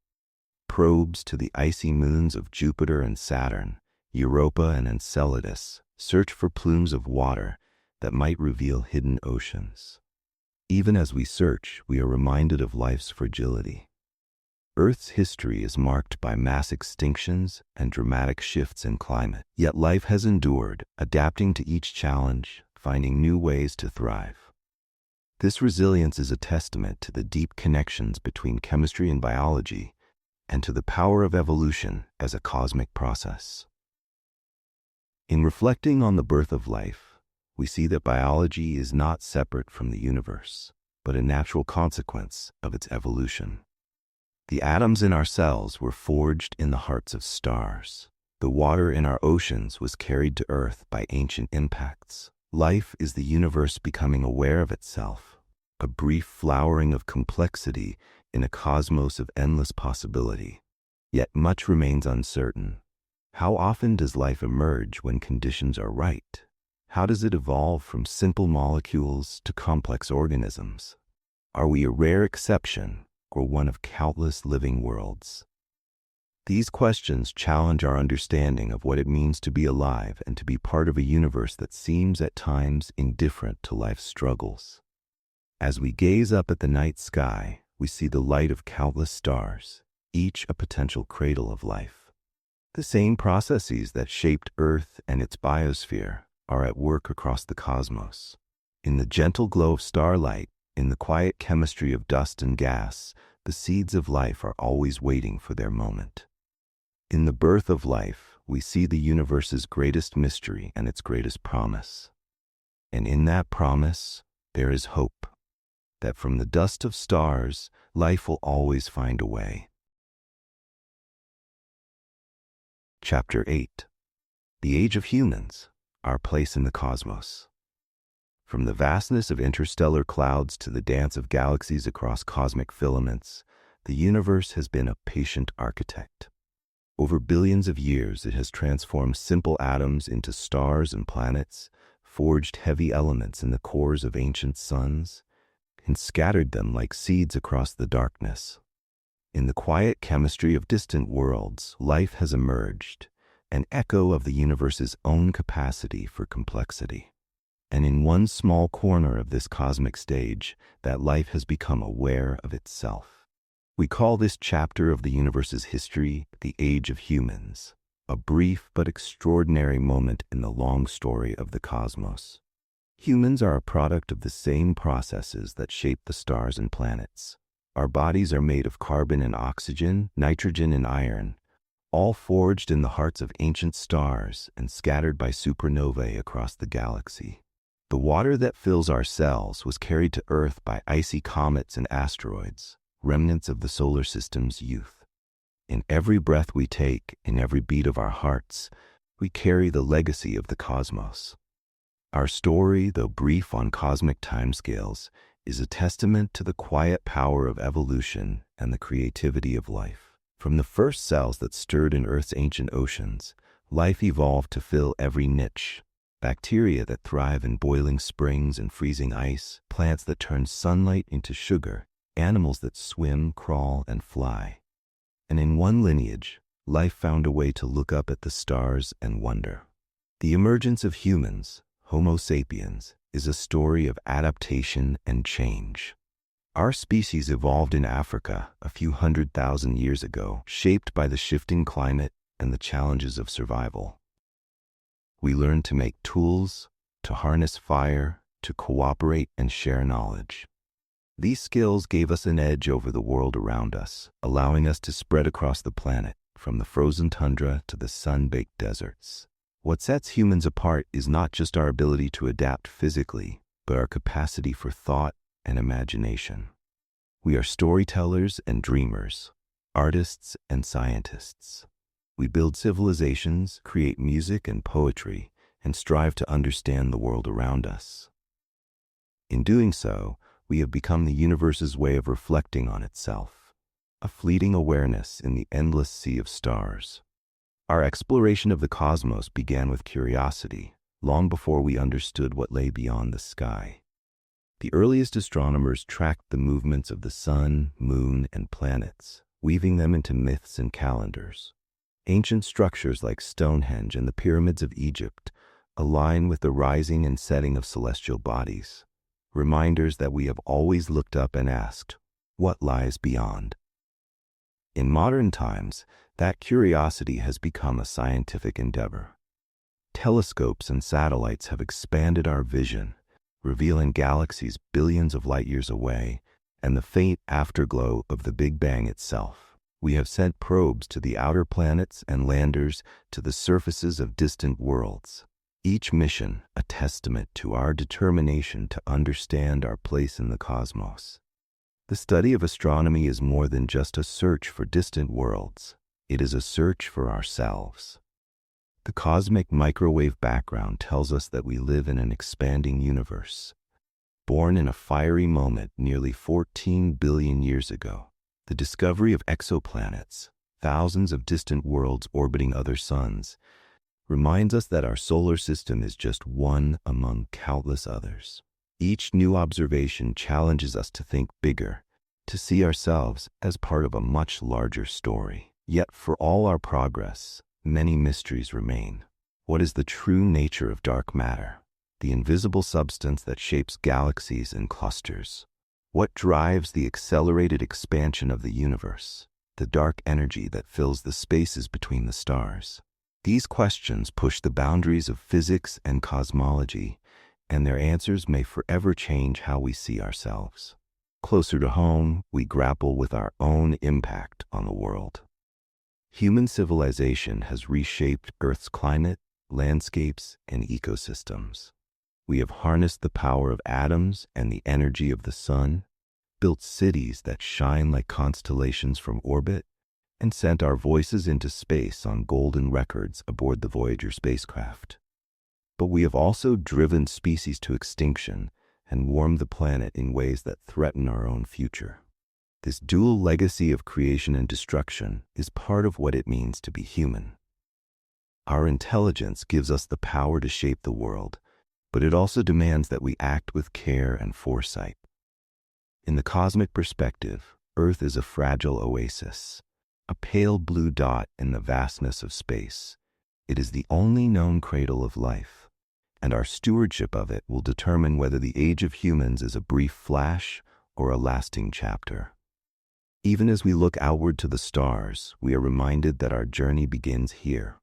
Probes to the icy moons of Jupiter and Saturn, Europa and Enceladus, search for plumes of water that might reveal hidden oceans. Even as we search, we are reminded of life's fragility. Earth's history is marked by mass extinctions and dramatic shifts in climate, yet life has endured, adapting to each challenge, finding new ways to thrive. This resilience is a testament to the deep connections between chemistry and biology, and to the power of evolution as a cosmic process. In reflecting on the birth of life, we see that biology is not separate from the universe, but a natural consequence of its evolution. The atoms in our cells were forged in the hearts of stars. The water in our oceans was carried to Earth by ancient impacts. Life is the universe becoming aware of itself, a brief flowering of complexity in a cosmos of endless possibility. Yet much remains uncertain. How often does life emerge when conditions are right? How does it evolve from simple molecules to complex organisms? Are we a rare exception or one of countless living worlds? These questions challenge our understanding of what it means to be alive and to be part of a universe that seems at times indifferent to life's struggles. As we gaze up at the night sky, we see the light of countless stars, each a potential cradle of life. The same processes that shaped Earth and its biosphere are at work across the cosmos. In the gentle glow of starlight, in the quiet chemistry of dust and gas, the seeds of life are always waiting for their moment. In the birth of life, we see the universe's greatest mystery and its greatest promise. And in that promise, there is hope, that from the dust of stars, life will always find a way. Chapter 8. The Age of Humans, Our Place in the Cosmos. From the vastness of interstellar clouds to the dance of galaxies across cosmic filaments, the universe has been a patient architect. Over billions of years, it has transformed simple atoms into stars and planets, forged heavy elements in the cores of ancient suns, and scattered them like seeds across the darkness. In the quiet chemistry of distant worlds, life has emerged, an echo of the universe's own capacity for complexity. And in one small corner of this cosmic stage, that life has become aware of itself. We call this chapter of the universe's history the Age of Humans, a brief but extraordinary moment in the long story of the cosmos. Humans are a product of the same processes that shape the stars and planets. Our bodies are made of carbon and oxygen, nitrogen and iron, all forged in the hearts of ancient stars and scattered by supernovae across the galaxy. The water that fills our cells was carried to Earth by icy comets and asteroids, remnants of the solar system's youth. In every breath we take, in every beat of our hearts, we carry the legacy of the cosmos. Our story, though brief on cosmic timescales, is a testament to the quiet power of evolution and the creativity of life. From the first cells that stirred in Earth's ancient oceans, life evolved to fill every niche. Bacteria that thrive in boiling springs and freezing ice, plants that turn sunlight into sugar, animals that swim, crawl, and fly. And in one lineage, life found a way to look up at the stars and wonder. The emergence of humans, Homo sapiens, is a story of adaptation and change. Our species evolved in Africa a few 100,000 years ago, shaped by the shifting climate and the challenges of survival. We learned to make tools, to harness fire, to cooperate and share knowledge. These skills gave us an edge over the world around us, allowing us to spread across the planet, from the frozen tundra to the sun-baked deserts. What sets humans apart is not just our ability to adapt physically, but our capacity for thought and imagination. We are storytellers and dreamers, artists and scientists. We build civilizations, create music and poetry, and strive to understand the world around us. In doing so, we have become the universe's way of reflecting on itself, a fleeting awareness in the endless sea of stars. Our exploration of the cosmos began with curiosity, long before we understood what lay beyond the sky. The earliest astronomers tracked the movements of the sun, moon, and planets, weaving them into myths and calendars. Ancient structures like Stonehenge and the pyramids of Egypt align with the rising and setting of celestial bodies, reminders that we have always looked up and asked, what lies beyond? In modern times, that curiosity has become a scientific endeavor. Telescopes and satellites have expanded our vision, revealing galaxies billions of light years away and the faint afterglow of the Big Bang itself. We have sent probes to the outer planets and landers to the surfaces of distant worlds, each mission a testament to our determination to understand our place in the cosmos. The study of astronomy is more than just a search for distant worlds. It is a search for ourselves. The cosmic microwave background tells us that we live in an expanding universe. Born in a fiery moment nearly 14 billion years ago, the discovery of exoplanets, thousands of distant worlds orbiting other suns, reminds us that our solar system is just one among countless others. Each new observation challenges us to think bigger, to see ourselves as part of a much larger story. Yet for all our progress, many mysteries remain. What is the true nature of dark matter, the invisible substance that shapes galaxies and clusters? What drives the accelerated expansion of the universe, the dark energy that fills the spaces between the stars? These questions push the boundaries of physics and cosmology, and their answers may forever change how we see ourselves. Closer to home, we grapple with our own impact on the world. Human civilization has reshaped Earth's climate, landscapes, and ecosystems. We have harnessed the power of atoms and the energy of the sun, built cities that shine like constellations from orbit, and sent our voices into space on golden records aboard the Voyager spacecraft. But we have also driven species to extinction and warmed the planet in ways that threaten our own future. This dual legacy of creation and destruction is part of what it means to be human. Our intelligence gives us the power to shape the world, but it also demands that we act with care and foresight. In the cosmic perspective, Earth is a fragile oasis, a pale blue dot in the vastness of space. It is the only known cradle of life, and our stewardship of it will determine whether the age of humans is a brief flash or a lasting chapter. Even as we look outward to the stars, we are reminded that our journey begins here,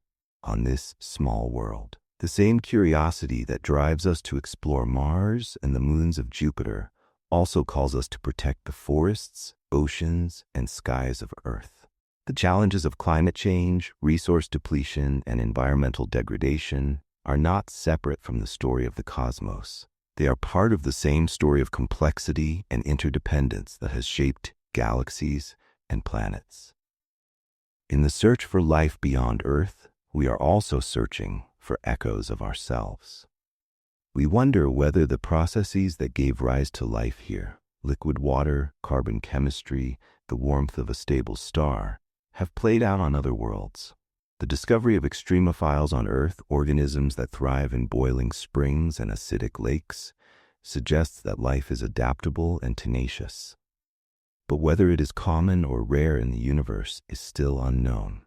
on this small world. The same curiosity that drives us to explore Mars and the moons of Jupiter also calls us to protect the forests, oceans, and skies of Earth. The challenges of climate change, resource depletion, and environmental degradation are not separate from the story of the cosmos. They are part of the same story of complexity and interdependence that has shaped galaxies and planets. In the search for life beyond Earth, we are also searching for echoes of ourselves. We wonder whether the processes that gave rise to life here, liquid water, carbon chemistry, the warmth of a stable star, have played out on other worlds. The discovery of extremophiles on Earth, organisms that thrive in boiling springs and acidic lakes, suggests that life is adaptable and tenacious. But whether it is common or rare in the universe is still unknown.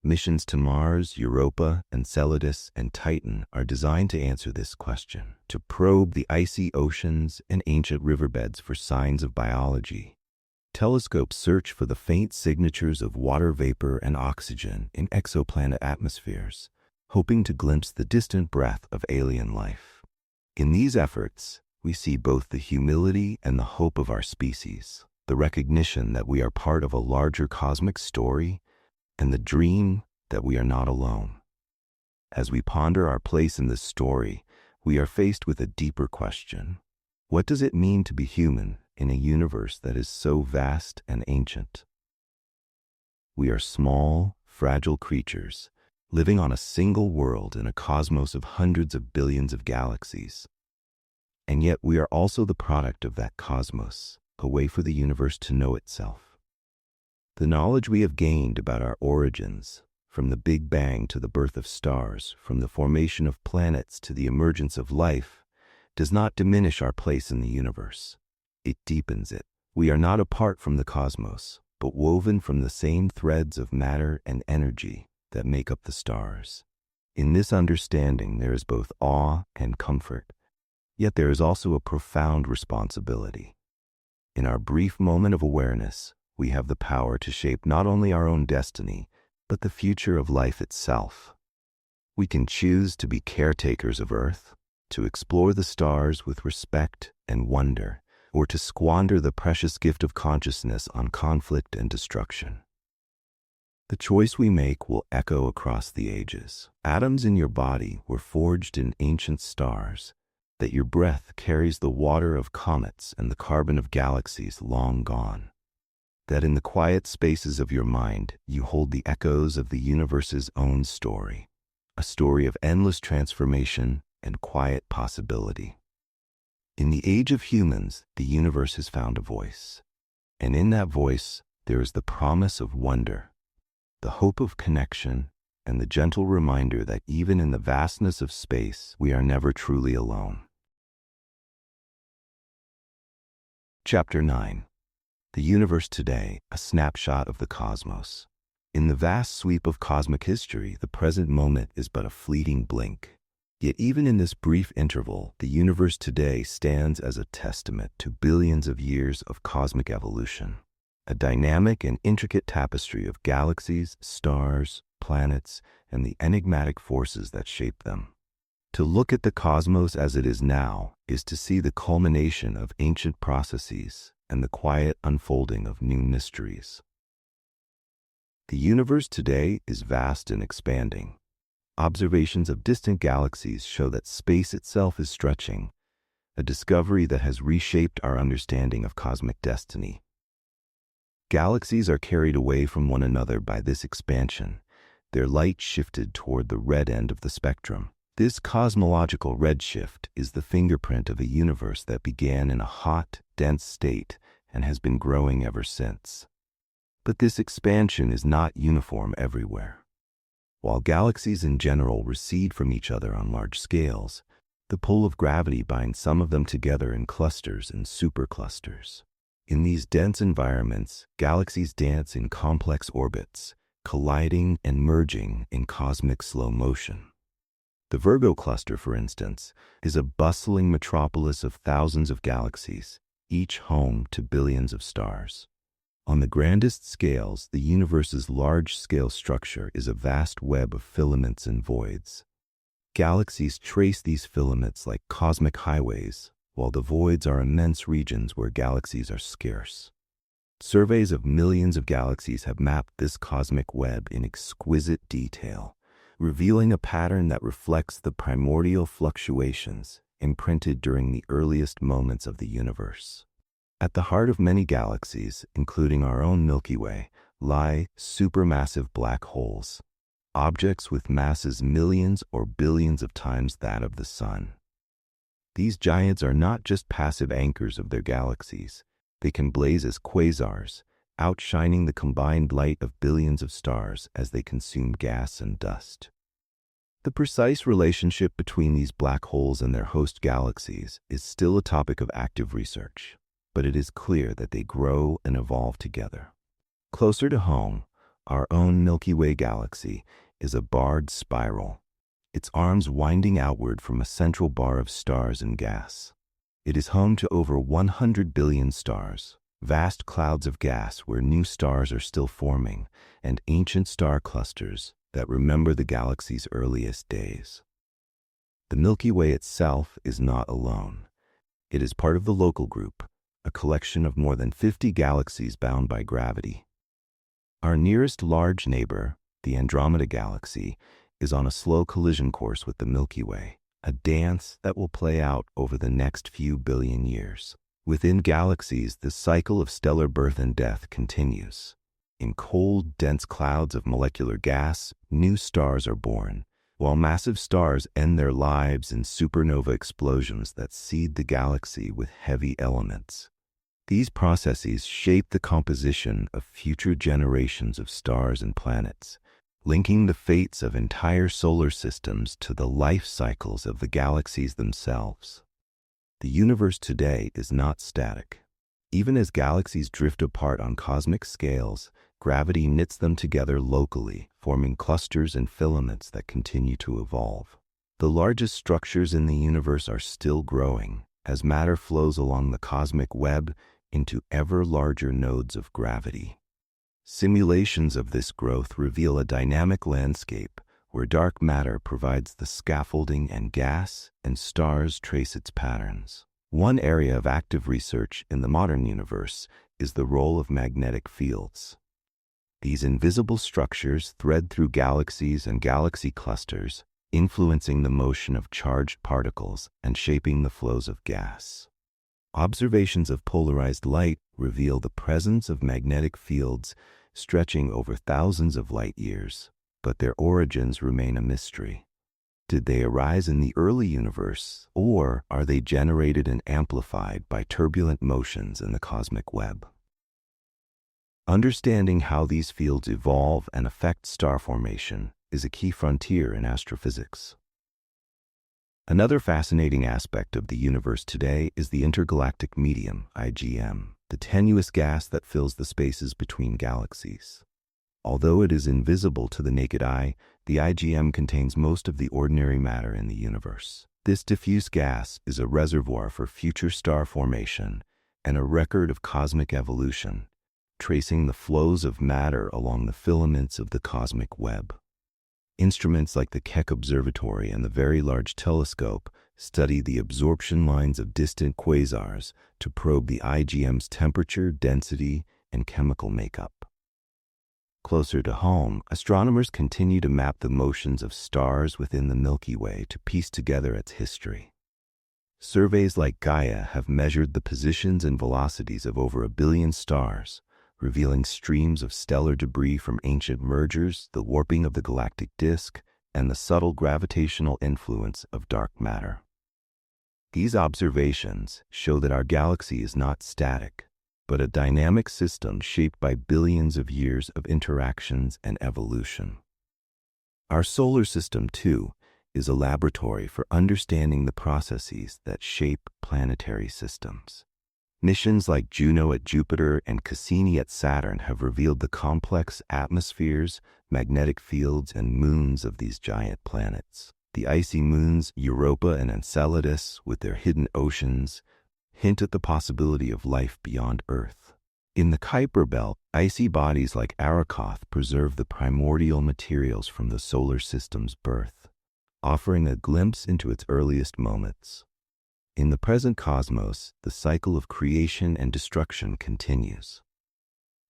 Missions to Mars, Europa, Enceladus, and Titan are designed to answer this question, to probe the icy oceans and ancient riverbeds for signs of biology. Telescopes search for the faint signatures of water vapor and oxygen in exoplanet atmospheres, hoping to glimpse the distant breath of alien life. In these efforts, we see both the humility and the hope of our species, the recognition that we are part of a larger cosmic story, and the dream that we are not alone. As we ponder our place in this story, we are faced with a deeper question. What does it mean to be human in a universe that is so vast and ancient? We are small, fragile creatures, living on a single world in a cosmos of hundreds of billions of galaxies. And yet we are also the product of that cosmos, a way for the universe to know itself. The knowledge we have gained about our origins, from the Big Bang to the birth of stars, from the formation of planets to the emergence of life, does not diminish our place in the universe. It deepens it. We are not apart from the cosmos, but woven from the same threads of matter and energy that make up the stars. In this understanding, there is both awe and comfort, yet there is also a profound responsibility. In our brief moment of awareness, we have the power to shape not only our own destiny, but the future of life itself. We can choose to be caretakers of Earth, to explore the stars with respect and wonder, or to squander the precious gift of consciousness on conflict and destruction. The choice we make will echo across the ages. Atoms in your body were forged in ancient stars, that your breath carries the water of comets and the carbon of galaxies long gone. That in the quiet spaces of your mind, you hold the echoes of the universe's own story, a story of endless transformation and quiet possibility. In the age of humans, the universe has found a voice, and in that voice, there is the promise of wonder, the hope of connection, and the gentle reminder that even in the vastness of space, we are never truly alone. Chapter 9. The Universe Today, a Snapshot of the Cosmos. In the vast sweep of cosmic history, the present moment is but a fleeting blink. Yet even in this brief interval, the universe today stands as a testament to billions of years of cosmic evolution, a dynamic and intricate tapestry of galaxies, stars, planets, and the enigmatic forces that shape them. To look at the cosmos as it is now is to see the culmination of ancient processes and the quiet unfolding of new mysteries. The universe today is vast and expanding. Observations of distant galaxies show that space itself is stretching, a discovery that has reshaped our understanding of cosmic destiny. Galaxies are carried away from one another by this expansion, their light shifted toward the red end of the spectrum. This cosmological redshift is the fingerprint of a universe that began in a hot, dense state and has been growing ever since. But this expansion is not uniform everywhere. While galaxies in general recede from each other on large scales, the pull of gravity binds some of them together in clusters and superclusters. In these dense environments, galaxies dance in complex orbits, colliding and merging in cosmic slow motion. The Virgo cluster, for instance, is a bustling metropolis of thousands of galaxies, each home to billions of stars. On the grandest scales, the universe's large-scale structure is a vast web of filaments and voids. Galaxies trace these filaments like cosmic highways, while the voids are immense regions where galaxies are scarce. Surveys of millions of galaxies have mapped this cosmic web in exquisite detail, revealing a pattern that reflects the primordial fluctuations imprinted during the earliest moments of the universe. At the heart of many galaxies, including our own Milky Way, lie supermassive black holes, objects with masses millions or billions of times that of the Sun. These giants are not just passive anchors of their galaxies. They can blaze as quasars, outshining the combined light of billions of stars as they consume gas and dust. The precise relationship between these black holes and their host galaxies is still a topic of active research, but it is clear that they grow and evolve together. Closer to home, our own Milky Way galaxy is a barred spiral, its arms winding outward from a central bar of stars and gas. It is home to over 100 billion stars, vast clouds of gas where new stars are still forming, and ancient star clusters that remember the galaxy's earliest days. The Milky Way itself is not alone. It is part of the Local Group, a collection of more than 50 galaxies bound by gravity. Our nearest large neighbor, the Andromeda Galaxy, is on a slow collision course with the Milky Way, a dance that will play out over the next few billion years. Within galaxies, the cycle of stellar birth and death continues. In cold, dense clouds of molecular gas, new stars are born, while massive stars end their lives in supernova explosions that seed the galaxy with heavy elements. These processes shape the composition of future generations of stars and planets, linking the fates of entire solar systems to the life cycles of the galaxies themselves. The universe today is not static. Even as galaxies drift apart on cosmic scales, gravity knits them together locally, forming clusters and filaments that continue to evolve. The largest structures in the universe are still growing, as matter flows along the cosmic web into ever larger nodes of gravity. Simulations of this growth reveal a dynamic landscape where dark matter provides the scaffolding and gas, and stars trace its patterns. One area of active research in the modern universe is the role of magnetic fields. These invisible structures thread through galaxies and galaxy clusters, influencing the motion of charged particles and shaping the flows of gas. Observations of polarized light reveal the presence of magnetic fields stretching over thousands of light years, but their origins remain a mystery. Did they arise in the early universe, or are they generated and amplified by turbulent motions in the cosmic web? Understanding how these fields evolve and affect star formation is a key frontier in astrophysics. Another fascinating aspect of the universe today is the intergalactic medium, IGM, the tenuous gas that fills the spaces between galaxies. Although it is invisible to the naked eye, the IGM contains most of the ordinary matter in the universe. This diffuse gas is a reservoir for future star formation and a record of cosmic evolution, tracing the flows of matter along the filaments of the cosmic web. Instruments like the Keck Observatory and the Very Large Telescope study the absorption lines of distant quasars to probe the IGM's temperature, density, and chemical makeup. Closer to home, astronomers continue to map the motions of stars within the Milky Way to piece together its history. Surveys like Gaia have measured the positions and velocities of over 1 billion stars, revealing streams of stellar debris from ancient mergers, the warping of the galactic disk, and the subtle gravitational influence of dark matter. These observations show that our galaxy is not static, but a dynamic system shaped by billions of years of interactions and evolution. Our solar system, too, is a laboratory for understanding the processes that shape planetary systems. Missions like Juno at Jupiter and Cassini at Saturn have revealed the complex atmospheres, magnetic fields, and moons of these giant planets. The icy moons Europa and Enceladus, with their hidden oceans, hint at the possibility of life beyond Earth. In the Kuiper Belt, icy bodies like Arakoth preserve the primordial materials from the solar system's birth, offering a glimpse into its earliest moments. In the present cosmos, the cycle of creation and destruction continues.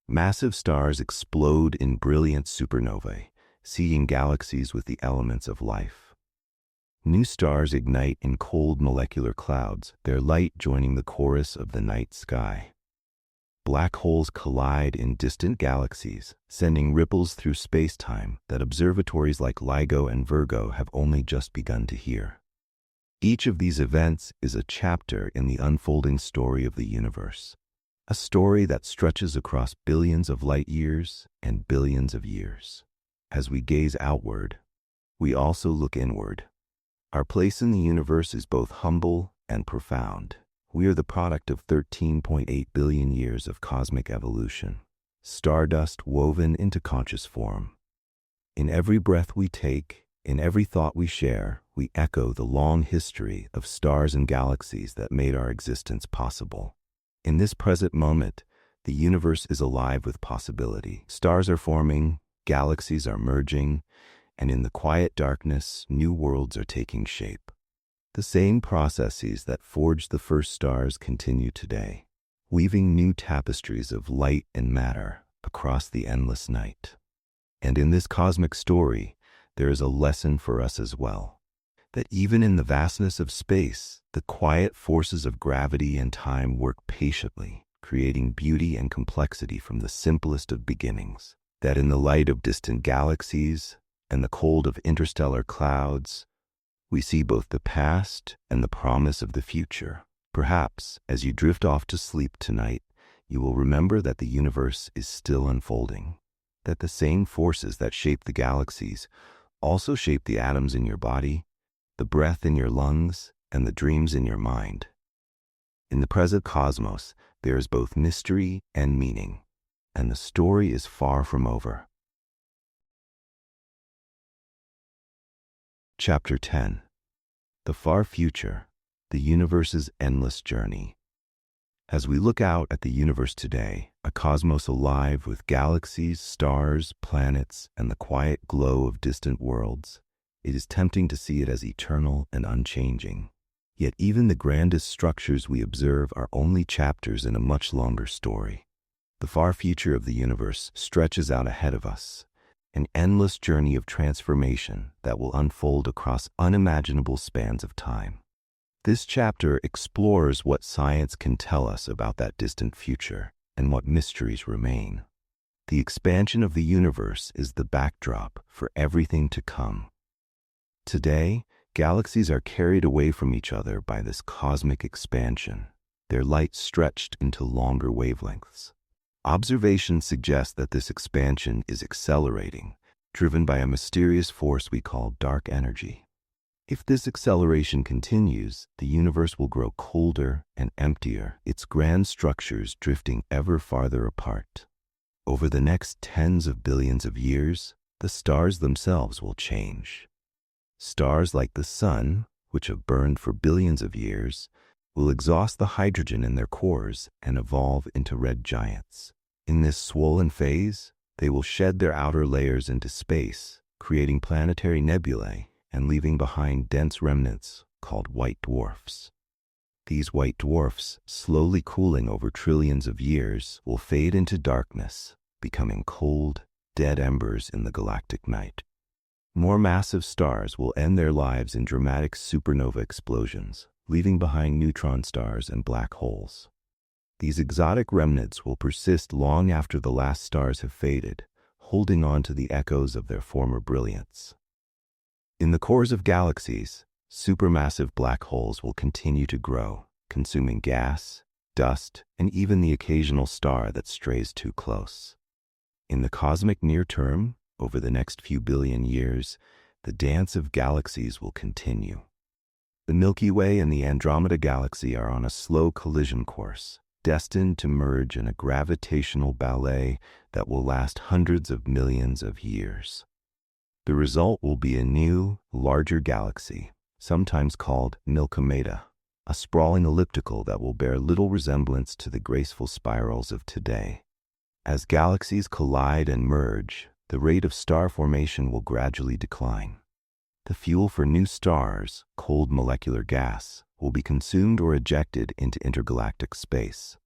Massive stars explode in brilliant supernovae, seeding galaxies with the elements of life. New stars ignite in cold molecular clouds, their light joining the chorus of the night sky. Black holes collide in distant galaxies, sending ripples through space-time that observatories like LIGO and Virgo have only just begun to hear. Each of these events is a chapter in the unfolding story of the universe, a story that stretches across billions of light years and billions of years. As we gaze outward, we also look inward. Our place in the universe is both humble and profound. We are the product of 13.8 billion years of cosmic evolution, stardust woven into conscious form. In every breath we take, in every thought we share, we echo the long history of stars and galaxies that made our existence possible. In this present moment, the universe is alive with possibility. Stars are forming, galaxies are merging, and in the quiet darkness, new worlds are taking shape. The same processes that forged the first stars continue today, weaving new tapestries of light and matter across the endless night. And in this cosmic story, there is a lesson for us as well, that even in the vastness of space, the quiet forces of gravity and time work patiently, creating beauty and complexity from the simplest of beginnings. That in the light of distant galaxies and the cold of interstellar clouds, we see both the past and the promise of the future. Perhaps, as you drift off to sleep tonight, you will remember that the universe is still unfolding, that the same forces that shape the galaxies also shape the atoms in your body, the breath in your lungs, and the dreams in your mind. In the present cosmos, there is both mystery and meaning, and the story is far from over. Chapter 10. The Far Future, the Universe's Endless Journey. As we look out at the universe today, a cosmos alive with galaxies, stars, planets, and the quiet glow of distant worlds, it is tempting to see it as eternal and unchanging. Yet even the grandest structures we observe are only chapters in a much longer story. The far future of the universe stretches out ahead of us, an endless journey of transformation that will unfold across unimaginable spans of time. This chapter explores what science can tell us about that distant future and what mysteries remain. The expansion of the universe is the backdrop for everything to come. Today, galaxies are carried away from each other by this cosmic expansion, their light stretched into longer wavelengths. Observations suggest that this expansion is accelerating, driven by a mysterious force we call dark energy. If this acceleration continues, the universe will grow colder and emptier, its grand structures drifting ever farther apart. Over the next tens of billions of years, the stars themselves will change. Stars like the Sun, which have burned for billions of years, will exhaust the hydrogen in their cores and evolve into red giants. In this swollen phase, they will shed their outer layers into space, creating planetary nebulae and leaving behind dense remnants called white dwarfs. These white dwarfs, slowly cooling over trillions of years, will fade into darkness, becoming cold, dead embers in the galactic night. More massive stars will end their lives in dramatic supernova explosions, leaving behind neutron stars and black holes. These exotic remnants will persist long after the last stars have faded, holding on to the echoes of their former brilliance. In the cores of galaxies, supermassive black holes will continue to grow, consuming gas, dust, and even the occasional star that strays too close. In the cosmic near term, over the next few billion years, the dance of galaxies will continue. The Milky Way and the Andromeda Galaxy are on a slow collision course, destined to merge in a gravitational ballet that will last hundreds of millions of years. The result will be a new, larger galaxy, sometimes called Milkomeda, a sprawling elliptical that will bear little resemblance to the graceful spirals of today. As galaxies collide and merge, the rate of star formation will gradually decline. The fuel for new stars, cold molecular gas, will be consumed or ejected into intergalactic space.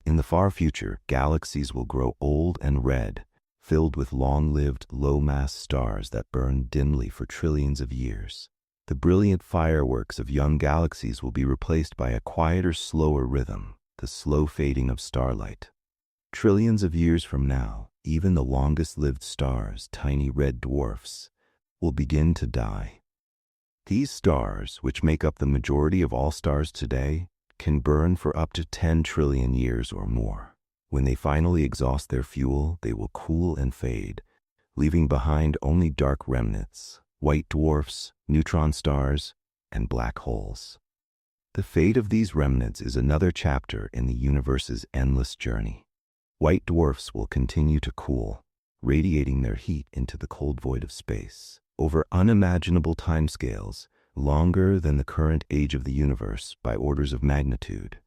In the far future, galaxies will grow old and red, filled with long-lived, low-mass stars that burn dimly for trillions of years. The brilliant fireworks of young galaxies will be replaced by a quieter, slower rhythm, the slow fading of starlight. Trillions of years from now, even the longest-lived stars, tiny red dwarfs, will begin to die. These stars, which make up the majority of all stars today, can burn for up to 10 trillion years or more. When they finally exhaust their fuel, they will cool and fade, leaving behind only dark remnants, white dwarfs, neutron stars, and black holes. The fate of these remnants is another chapter in the universe's endless journey. White dwarfs will continue to cool, radiating their heat into the cold void of space. Over unimaginable timescales, longer than the current age of the universe by orders of magnitude,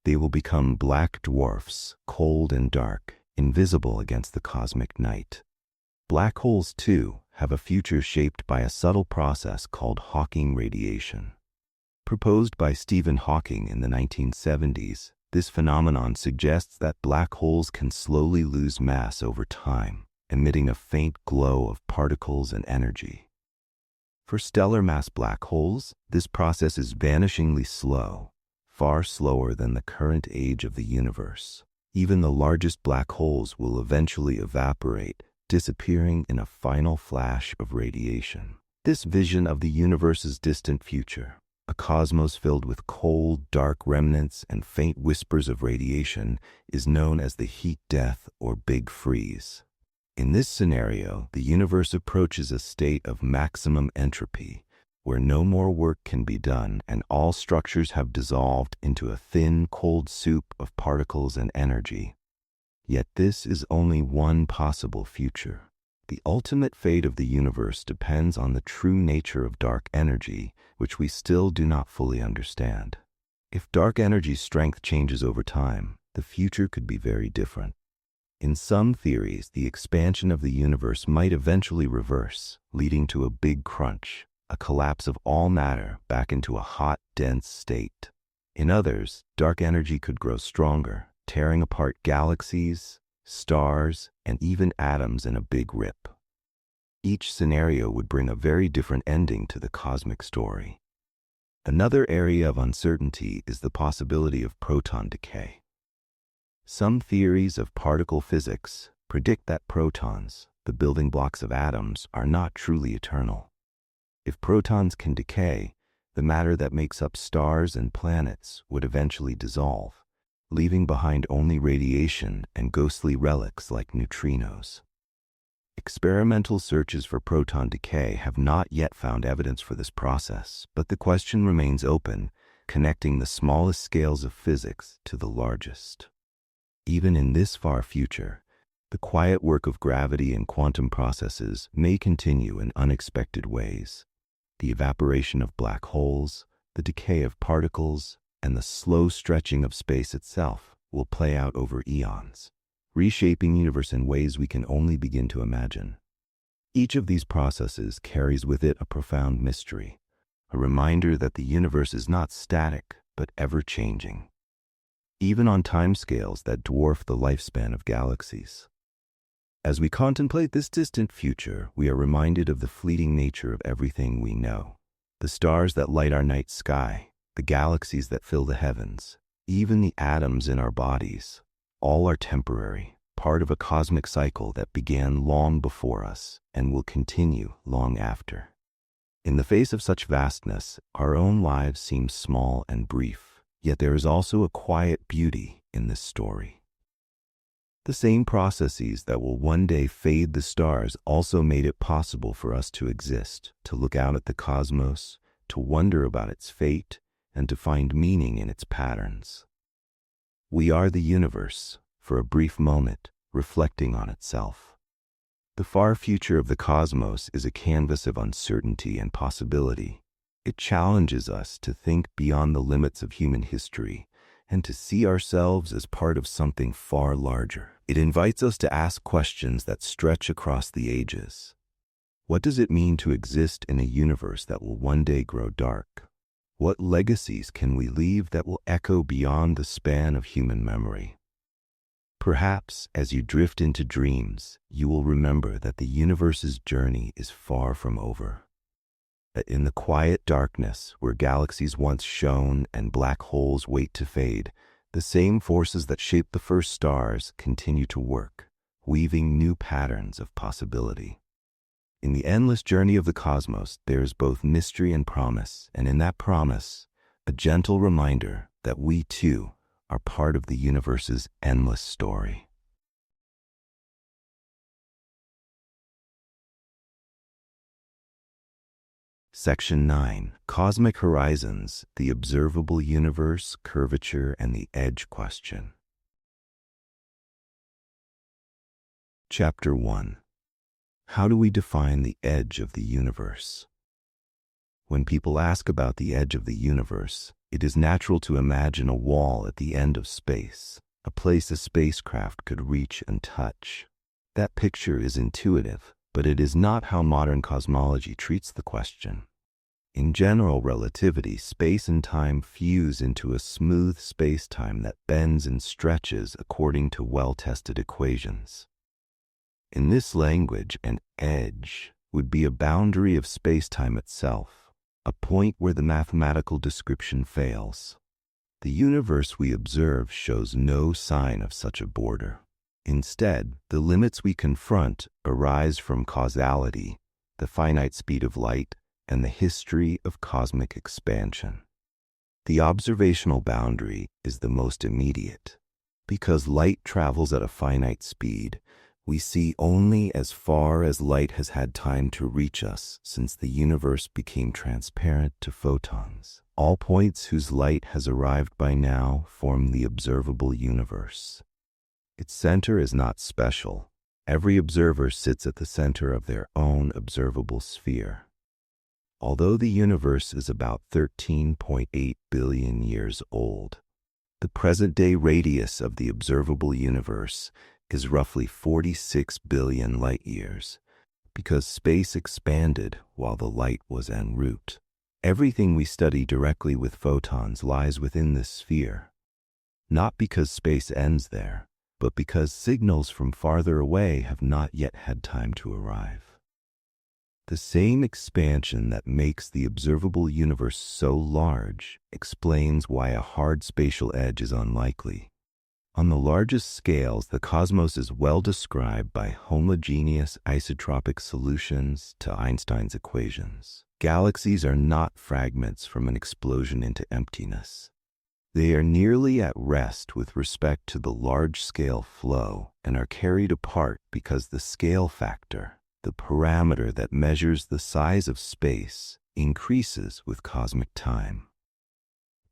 they will become black dwarfs, cold and dark, invisible against the cosmic night. Black holes, too, have a future shaped by a subtle process called Hawking radiation. Proposed by Stephen Hawking in the 1970s, this phenomenon suggests that black holes can slowly lose mass over time, emitting a faint glow of particles and energy. For stellar mass black holes, this process is vanishingly slow, far slower than the current age of the universe. Even the largest black holes will eventually evaporate, disappearing in a final flash of radiation. This vision of the universe's distant future, a cosmos filled with cold, dark remnants and faint whispers of radiation, is known as the heat death or big freeze. In this scenario, the universe approaches a state of maximum entropy, where no more work can be done and all structures have dissolved into a thin, cold soup of particles and energy. Yet this is only one possible future. The ultimate fate of the universe depends on the true nature of dark energy, which we still do not fully understand. If dark energy's strength changes over time, the future could be very different. In some theories, the expansion of the universe might eventually reverse, leading to a big crunch, a collapse of all matter back into a hot, dense state. In others, dark energy could grow stronger, tearing apart galaxies, stars, and even atoms in a big rip. Each scenario would bring a very different ending to the cosmic story. Another area of uncertainty is the possibility of proton decay. Some theories of particle physics predict that protons, the building blocks of atoms, are not truly eternal. If protons can decay, the matter that makes up stars and planets would eventually dissolve, leaving behind only radiation and ghostly relics like neutrinos. Experimental searches for proton decay have not yet found evidence for this process, but the question remains open, connecting the smallest scales of physics to the largest. Even in this far future, the quiet work of gravity and quantum processes may continue in unexpected ways. The evaporation of black holes, the decay of particles, and the slow stretching of space itself will play out over eons, reshaping the universe in ways we can only begin to imagine. Each of these processes carries with it a profound mystery, a reminder that the universe is not static, but ever-changing, even on timescales that dwarf the lifespan of galaxies. As we contemplate this distant future, we are reminded of the fleeting nature of everything we know. The stars that light our night sky, the galaxies that fill the heavens, even the atoms in our bodies, all are temporary, part of a cosmic cycle that began long before us and will continue long after. In the face of such vastness, our own lives seem small and brief, yet there is also a quiet beauty in this story. The same processes that will one day fade the stars also made it possible for us to exist, to look out at the cosmos, to wonder about its fate, and to find meaning in its patterns. We are the universe, for a brief moment, reflecting on itself. The far future of the cosmos is a canvas of uncertainty and possibility. It challenges us to think beyond the limits of human history and to see ourselves as part of something far larger. It invites us to ask questions that stretch across the ages. What does it mean to exist in a universe that will one day grow dark? What legacies can we leave that will echo beyond the span of human memory? Perhaps, as you drift into dreams, you will remember that the universe's journey is far from over. That in the quiet darkness where galaxies once shone and black holes wait to fade, the same forces that shaped the first stars continue to work, weaving new patterns of possibility. In the endless journey of the cosmos, there is both mystery and promise, and in that promise, a gentle reminder that we too are part of the universe's endless story. Section 9. Cosmic Horizons, the Observable Universe, Curvature, and the Edge Question. Chapter 1. How do we define the edge of the universe? When people ask about the edge of the universe, it is natural to imagine a wall at the end of space, a place a spacecraft could reach and touch. That picture is intuitive, but it is not how modern cosmology treats the question. In general relativity, space and time fuse into a smooth space-time that bends and stretches according to well-tested equations. In this language, an edge would be a boundary of space-time itself, a point where the mathematical description fails. The universe we observe shows no sign of such a border. Instead, the limits we confront arise from causality, the finite speed of light, and the history of cosmic expansion. The observational boundary is the most immediate. Because light travels at a finite speed, we see only as far as light has had time to reach us since the universe became transparent to photons. All points whose light has arrived by now form the observable universe. Its center is not special. Every observer sits at the center of their own observable sphere. Although the universe is about 13.8 billion years old, the present-day radius of the observable universe is roughly 46 billion light-years, because space expanded while the light was en route. Everything we study directly with photons lies within this sphere, not because space ends there, but because signals from farther away have not yet had time to arrive. The same expansion that makes the observable universe so large explains why a hard spatial edge is unlikely. On the largest scales, the cosmos is well described by homogeneous isotropic solutions to Einstein's equations. Galaxies are not fragments from an explosion into emptiness. They are nearly at rest with respect to the large-scale flow and are carried apart because the scale factor, the parameter that measures the size of space, increases with cosmic time.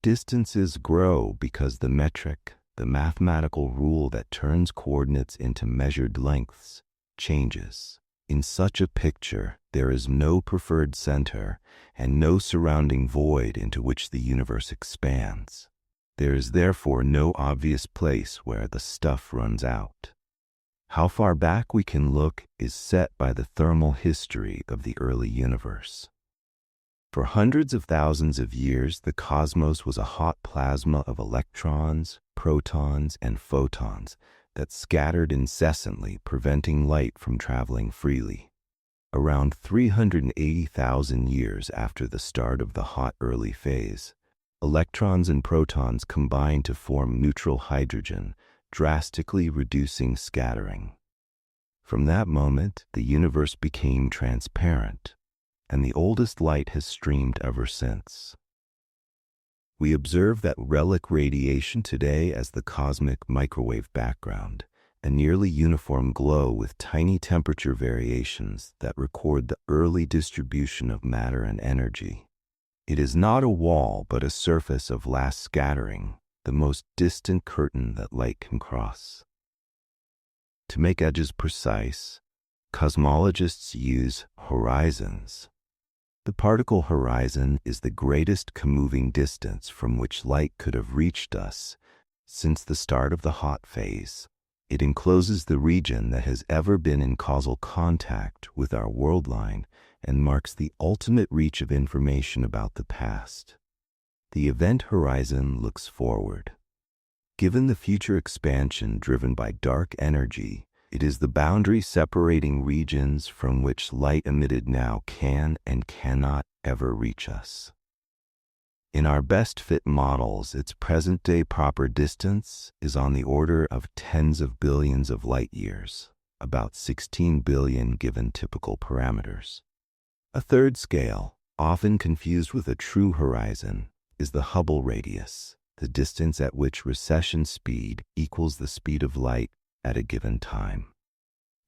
Distances grow because the metric, the mathematical rule that turns coordinates into measured lengths, changes. In such a picture, there is no preferred center and no surrounding void into which the universe expands. There is therefore no obvious place where the stuff runs out. How far back we can look is set by the thermal history of the early universe. For hundreds of thousands of years, the cosmos was a hot plasma of electrons, protons, and photons that scattered incessantly, preventing light from traveling freely. Around 380,000 years after the start of the hot early phase, electrons and protons combined to form neutral hydrogen, drastically reducing scattering. From that moment, the universe became transparent, and the oldest light has streamed ever since. We observe that relic radiation today as the cosmic microwave background, a nearly uniform glow with tiny temperature variations that record the early distribution of matter and energy. It is not a wall but a surface of last scattering, the most distant curtain that light can cross. To make edges precise, cosmologists use horizons. The particle horizon is the greatest comoving distance from which light could have reached us since the start of the hot phase. It encloses the region that has ever been in causal contact with our world line and marks the ultimate reach of information about the past. The event horizon looks forward. Given the future expansion driven by dark energy, it is the boundary separating regions from which light emitted now can and cannot ever reach us. In our best fit models, its present-day proper distance is on the order of tens of billions of light years, about 16 billion given typical parameters. A third scale, often confused with a true horizon, is the Hubble radius, the distance at which recession speed equals the speed of light at a given time.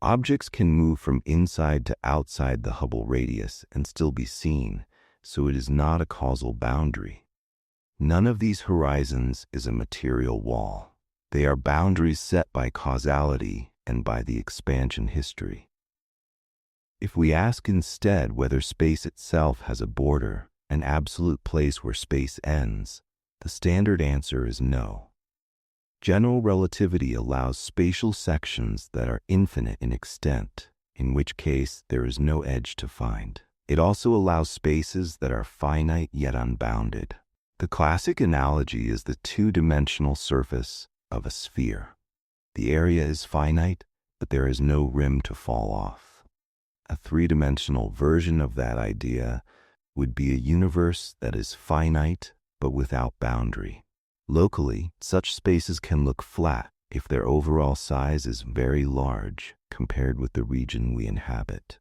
Objects can move from inside to outside the Hubble radius and still be seen, so it is not a causal boundary. None of these horizons is a material wall. They are boundaries set by causality and by the expansion history. If we ask instead whether space itself has a border, an absolute place where space ends, the standard answer is no. General relativity allows spatial sections that are infinite in extent, in which case there is no edge to find. It also allows spaces that are finite yet unbounded. The classic analogy is the two-dimensional surface of a sphere. The area is finite, but there is no rim to fall off. A three-dimensional version of that idea would be a universe that is finite but without boundary. Locally, such spaces can look flat if their overall size is very large compared with the region we inhabit.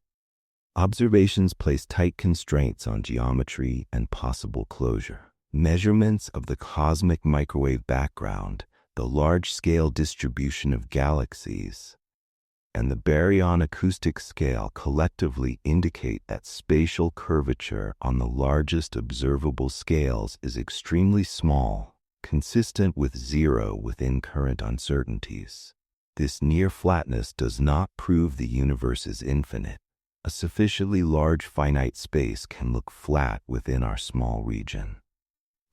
Observations place tight constraints on geometry and possible closure. Measurements of the cosmic microwave background, the large-scale distribution of galaxies, and the baryon acoustic scale collectively indicate that spatial curvature on the largest observable scales is extremely small, consistent with zero within current uncertainties. This near flatness does not prove the universe is infinite. A sufficiently large finite space can look flat within our small region.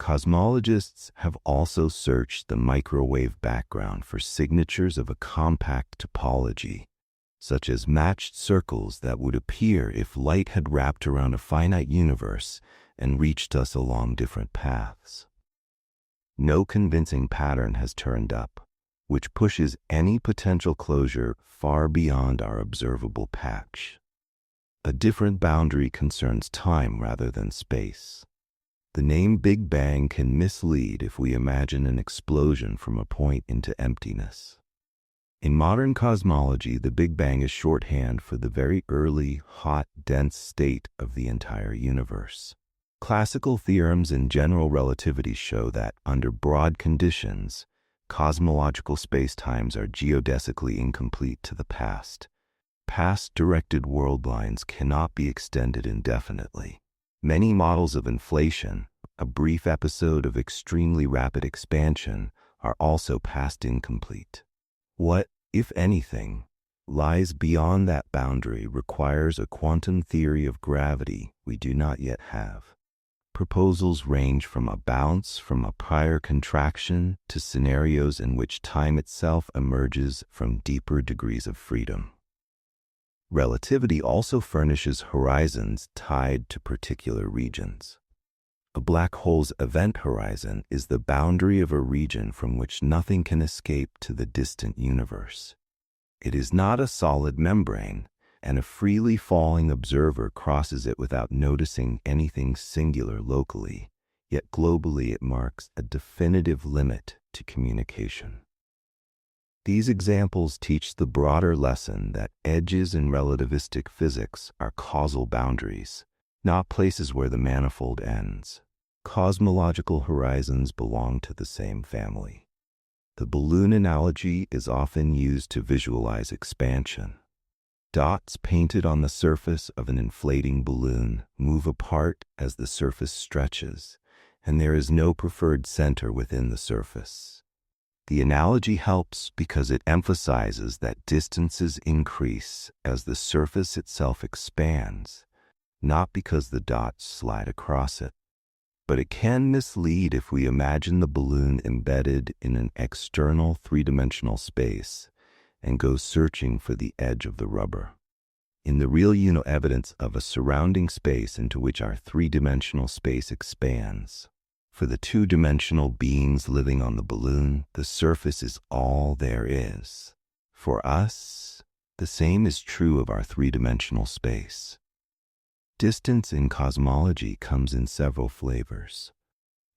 Cosmologists have also searched the microwave background for signatures of a compact topology, such as matched circles that would appear if light had wrapped around a finite universe and reached us along different paths. No convincing pattern has turned up, which pushes any potential closure far beyond our observable patch. A different boundary concerns time rather than space. The name Big Bang can mislead if we imagine an explosion from a point into emptiness. In modern cosmology, the Big Bang is shorthand for the very early, hot, dense state of the entire universe. Classical theorems in general relativity show that, under broad conditions, cosmological spacetimes are geodesically incomplete to the past. Past-directed world lines cannot be extended indefinitely. Many models of inflation, a brief episode of extremely rapid expansion, are also past incomplete. What, if anything, lies beyond that boundary requires a quantum theory of gravity we do not yet have. Proposals range from a bounce from a prior contraction to scenarios in which time itself emerges from deeper degrees of freedom. Relativity also furnishes horizons tied to particular regions. A black hole's event horizon is the boundary of a region from which nothing can escape to the distant universe. It is not a solid membrane, and a freely falling observer crosses it without noticing anything singular locally, yet globally it marks a definitive limit to communication. These examples teach the broader lesson that edges in relativistic physics are causal boundaries, not places where the manifold ends. Cosmological horizons belong to the same family. The balloon analogy is often used to visualize expansion. Dots painted on the surface of an inflating balloon move apart as the surface stretches, and there is no preferred center within the surface. The analogy helps because it emphasizes that distances increase as the surface itself expands, not because the dots slide across it. But it can mislead if we imagine the balloon embedded in an external three-dimensional space and go searching for the edge of the rubber. In the real evidence of a surrounding space into which our three-dimensional space expands, for the two-dimensional beings living on the balloon, the surface is all there is. For us, the same is true of our three-dimensional space. Distance in cosmology comes in several flavors.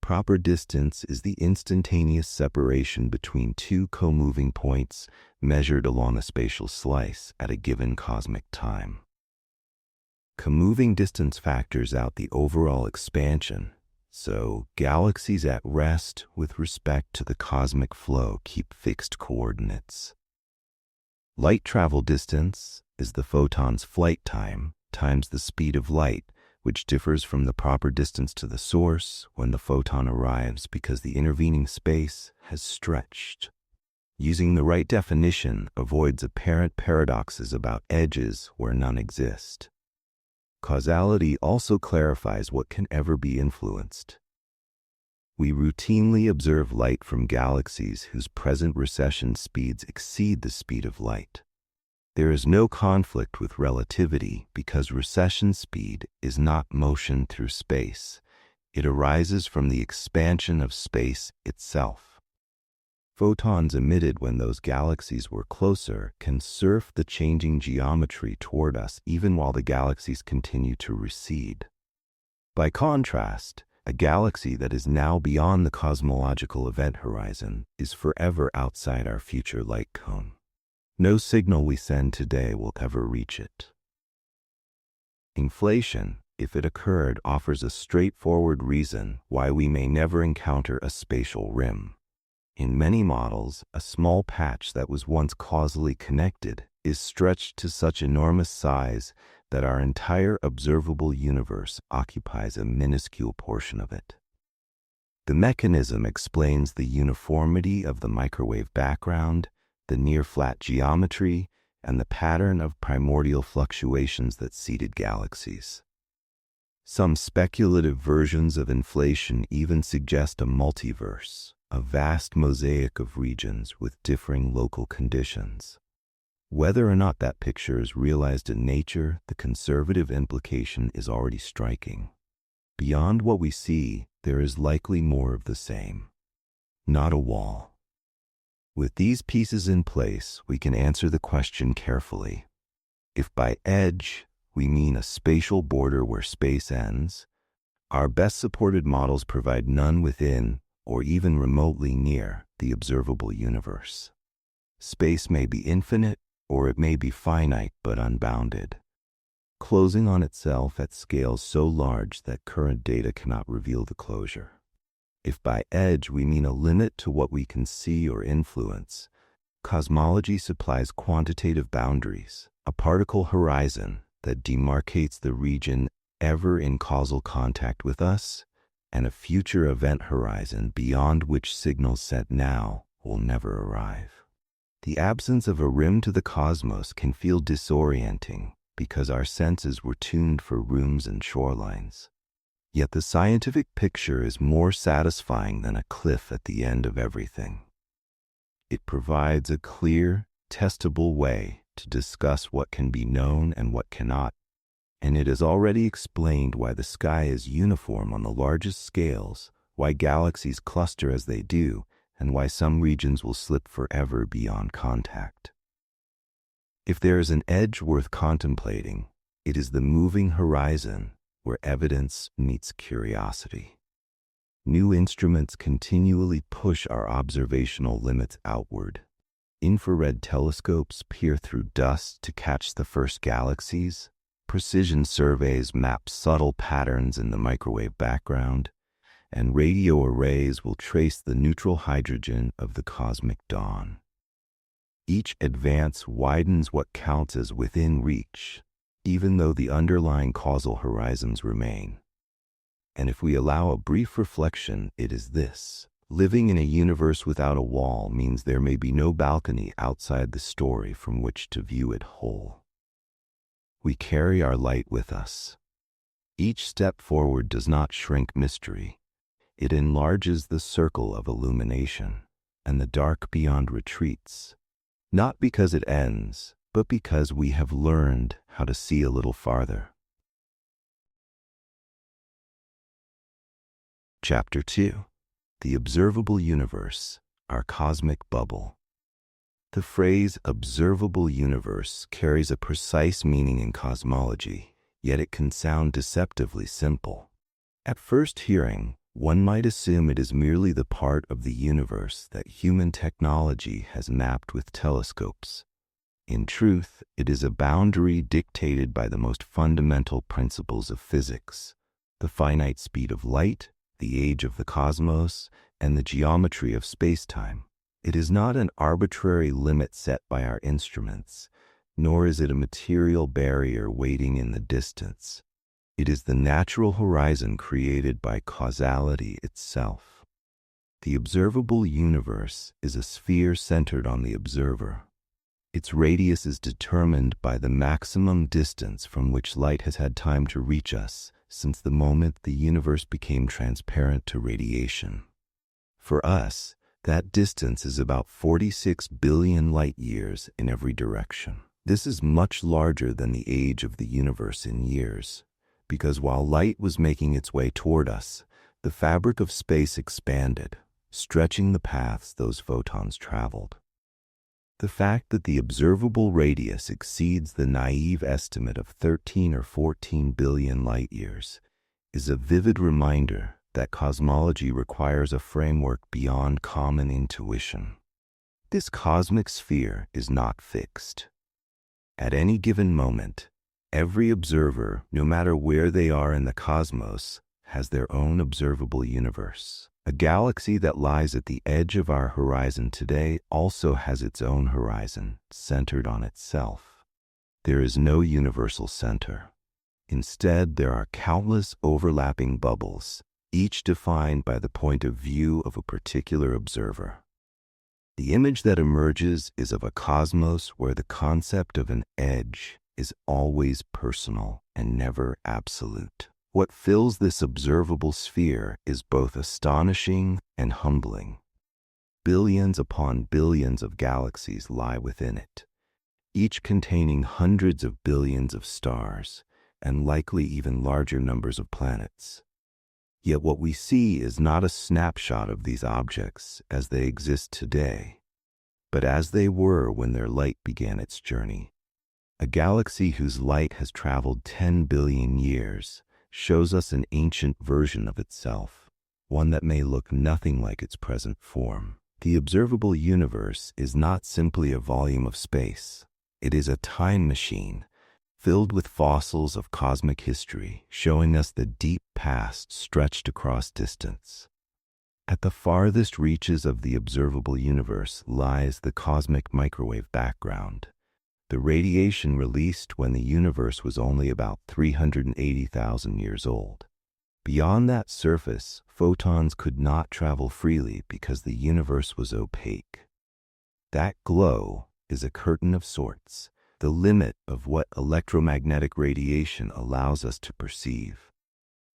Proper distance is the instantaneous separation between two co-moving points measured along a spatial slice at a given cosmic time. Co-moving distance factors out the overall expansion, so galaxies at rest with respect to the cosmic flow keep fixed coordinates. Light travel distance is the photon's flight time times the speed of light, which differs from the proper distance to the source when the photon arrives because the intervening space has stretched. Using the right definition avoids apparent paradoxes about edges where none exist. Causality also clarifies what can ever be influenced. We routinely observe light from galaxies whose present recession speeds exceed the speed of light. There is no conflict with relativity because recession speed is not motion through space. It arises from the expansion of space itself. Photons emitted when those galaxies were closer can surf the changing geometry toward us even while the galaxies continue to recede. By contrast, a galaxy that is now beyond the cosmological event horizon is forever outside our future light cone. No signal we send today will ever reach it. Inflation, if it occurred, offers a straightforward reason why we may never encounter a spatial rim. In many models, a small patch that was once causally connected is stretched to such enormous size that our entire observable universe occupies a minuscule portion of it. The mechanism explains the uniformity of the microwave background, the near-flat geometry, and the pattern of primordial fluctuations that seeded galaxies. Some speculative versions of inflation even suggest a multiverse, a vast mosaic of regions with differing local conditions. Whether or not that picture is realized in nature, the conservative implication is already striking. Beyond what we see, there is likely more of the same. Not a wall. With these pieces in place, we can answer the question carefully. If by edge we mean a spatial border where space ends, our best supported models provide none within or even remotely near the observable universe. Space may be infinite or it may be finite but unbounded. closing on itself at scales so large that current data cannot reveal the closure. If by edge we mean a limit to what we can see or influence, cosmology supplies quantitative boundaries, a particle horizon that demarcates the region ever in causal contact with us, and a future event horizon beyond which signals sent now will never arrive. The absence of a rim to the cosmos can feel disorienting because our senses were tuned for rooms and shorelines. Yet the scientific picture is more satisfying than a cliff at the end of everything. It provides a clear, testable way to discuss what can be known and what cannot, and it has already explained why the sky is uniform on the largest scales, why galaxies cluster as they do, and why some regions will slip forever beyond contact. If there is an edge worth contemplating, it is the moving horizon where evidence meets curiosity. New instruments continually push our observational limits outward. Infrared telescopes peer through dust to catch the first galaxies. Precision surveys map subtle patterns in the microwave background, and radio arrays will trace the neutral hydrogen of the cosmic dawn. Each advance widens what counts as within reach, even though the underlying causal horizons remain. And if we allow a brief reflection, it is this: living in a universe without a wall means there may be no balcony outside the story from which to view it whole. We carry our light with us. Each step forward does not shrink mystery. It enlarges the circle of illumination, and the dark beyond retreats, not because it ends, but because we have learned how to see a little farther. Chapter 2: The Observable Universe, Our Cosmic Bubble. The phrase observable universe carries a precise meaning in cosmology, yet it can sound deceptively simple. At first hearing, one might assume it is merely the part of the universe that human technology has mapped with telescopes. In truth, it is a boundary dictated by the most fundamental principles of physics: the finite speed of light, the age of the cosmos, and the geometry of space-time. It is not an arbitrary limit set by our instruments, nor is it a material barrier waiting in the distance. It is the natural horizon created by causality itself. The observable universe is a sphere centered on the observer. Its radius is determined by the maximum distance from which light has had time to reach us since the moment the universe became transparent to radiation. For us, that distance is about 46 billion light-years in every direction. This is much larger than the age of the universe in years, because while light was making its way toward us, the fabric of space expanded, stretching the paths those photons traveled. The fact that the observable radius exceeds the naive estimate of 13 or 14 billion light-years is a vivid reminder that cosmology requires a framework beyond common intuition. This cosmic sphere is not fixed. At any given moment, every observer, no matter where they are in the cosmos, has their own observable universe. A galaxy that lies at the edge of our horizon today also has its own horizon, centered on itself. There is no universal center. Instead, there are countless overlapping bubbles, each defined by the point of view of a particular observer. The image that emerges is of a cosmos where the concept of an edge is always personal and never absolute. What fills this observable sphere is both astonishing and humbling. Billions upon billions of galaxies lie within it, each containing hundreds of billions of stars and likely even larger numbers of planets. Yet what we see is not a snapshot of these objects as they exist today, but as they were when their light began its journey. A galaxy whose light has traveled 10 billion years shows us an ancient version of itself, one that may look nothing like its present form. The observable universe is not simply a volume of space. It is a time machine filled with fossils of cosmic history, showing us the deep past stretched across distance. At the farthest reaches of the observable universe lies the cosmic microwave background, the radiation released when the universe was only about 380,000 years old. Beyond that surface, photons could not travel freely because the universe was opaque. That glow is a curtain of sorts, the limit of what electromagnetic radiation allows us to perceive.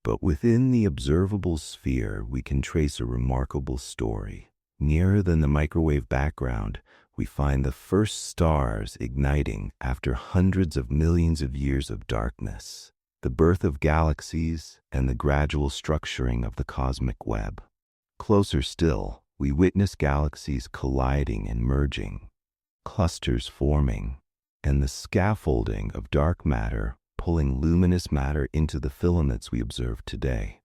But within the observable sphere, we can trace a remarkable story. Nearer than the microwave background, we find the first stars igniting after hundreds of millions of years of darkness, the birth of galaxies, and the gradual structuring of the cosmic web. Closer still, we witness galaxies colliding and merging, clusters forming, and the scaffolding of dark matter pulling luminous matter into the filaments we observe today.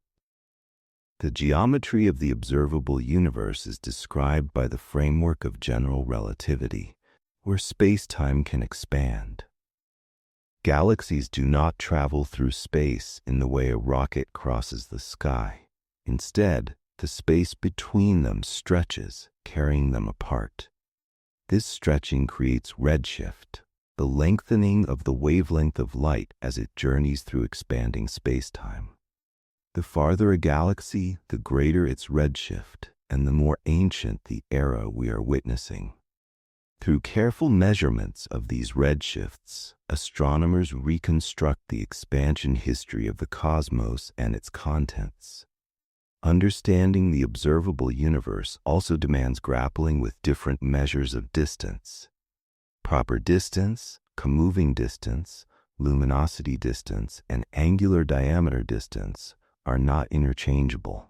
The geometry of the observable universe is described by the framework of general relativity, where space-time can expand. Galaxies do not travel through space in the way a rocket crosses the sky. Instead, the space between them stretches, carrying them apart. This stretching creates redshift, the lengthening of the wavelength of light as it journeys through expanding space-time. The farther a galaxy, the greater its redshift, and the more ancient the era we are witnessing. Through careful measurements of these redshifts, astronomers reconstruct the expansion history of the cosmos and its contents. Understanding the observable universe also demands grappling with different measures of distance. Proper distance, comoving distance, luminosity distance, and angular diameter distance are not interchangeable.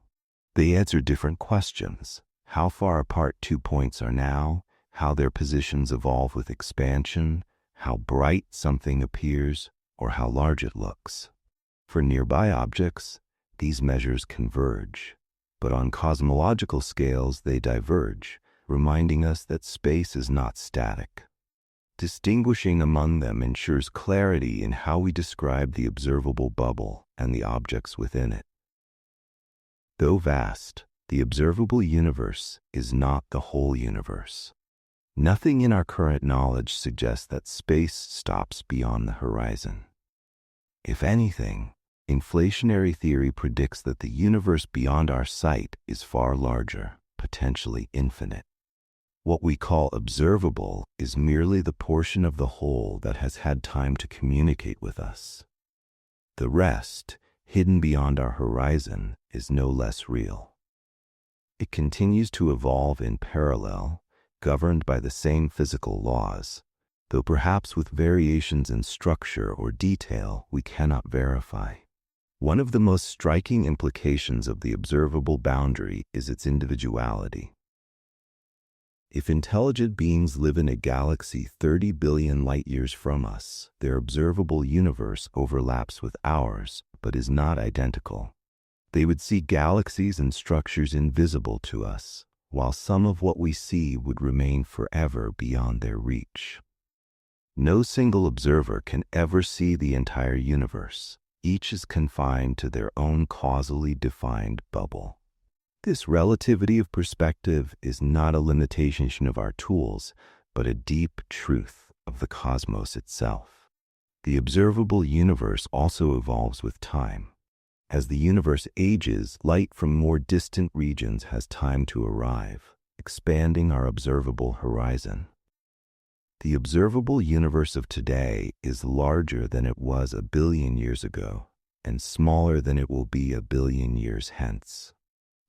They answer different questions: how far apart two points are now, how their positions evolve with expansion, how bright something appears, or how large it looks. For nearby objects, these measures converge, but on cosmological scales they diverge, reminding us that space is not static. Distinguishing among them ensures clarity in how we describe the observable bubble and the objects within it. Though vast, the observable universe is not the whole universe. Nothing in our current knowledge suggests that space stops beyond the horizon. If anything, inflationary theory predicts that the universe beyond our sight is far larger, potentially infinite. What we call observable is merely the portion of the whole that has had time to communicate with us. The rest, hidden beyond our horizon, is no less real. It continues to evolve in parallel, governed by the same physical laws, though perhaps with variations in structure or detail we cannot verify. One of the most striking implications of the observable boundary is its individuality. If intelligent beings live in a galaxy 30 billion light-years from us, their observable universe overlaps with ours, but is not identical. They would see galaxies and structures invisible to us, while some of what we see would remain forever beyond their reach. No single observer can ever see the entire universe. Each is confined to their own causally defined bubble. This relativity of perspective is not a limitation of our tools, but a deep truth of the cosmos itself. The observable universe also evolves with time. As the universe ages, light from more distant regions has time to arrive, expanding our observable horizon. The observable universe of today is larger than it was 1 billion years ago, and smaller than it will be 1 billion years hence.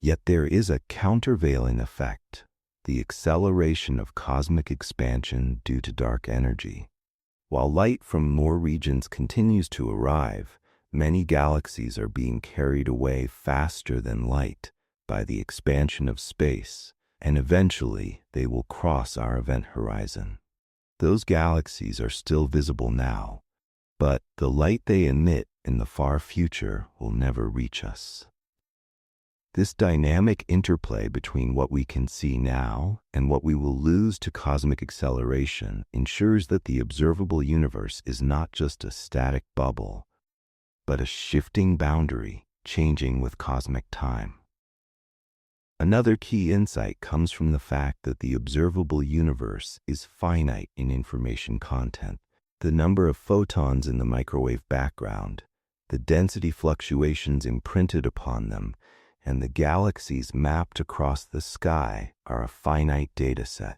Yet there is a countervailing effect, the acceleration of cosmic expansion due to dark energy. While light from more regions continues to arrive, many galaxies are being carried away faster than light by the expansion of space, and eventually they will cross our event horizon. Those galaxies are still visible now, but the light they emit in the far future will never reach us. This dynamic interplay between what we can see now and what we will lose to cosmic acceleration ensures that the observable universe is not just a static bubble, but a shifting boundary changing with cosmic time. Another key insight comes from the fact that the observable universe is finite in information content. The number of photons in the microwave background, the density fluctuations imprinted upon them, and the galaxies mapped across the sky are a finite data set.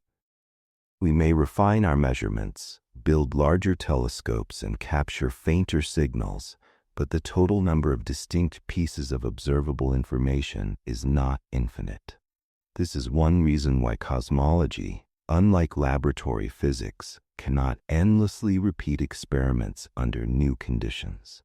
We may refine our measurements, build larger telescopes, and capture fainter signals, but the total number of distinct pieces of observable information is not infinite. This is one reason why cosmology, unlike laboratory physics, cannot endlessly repeat experiments under new conditions.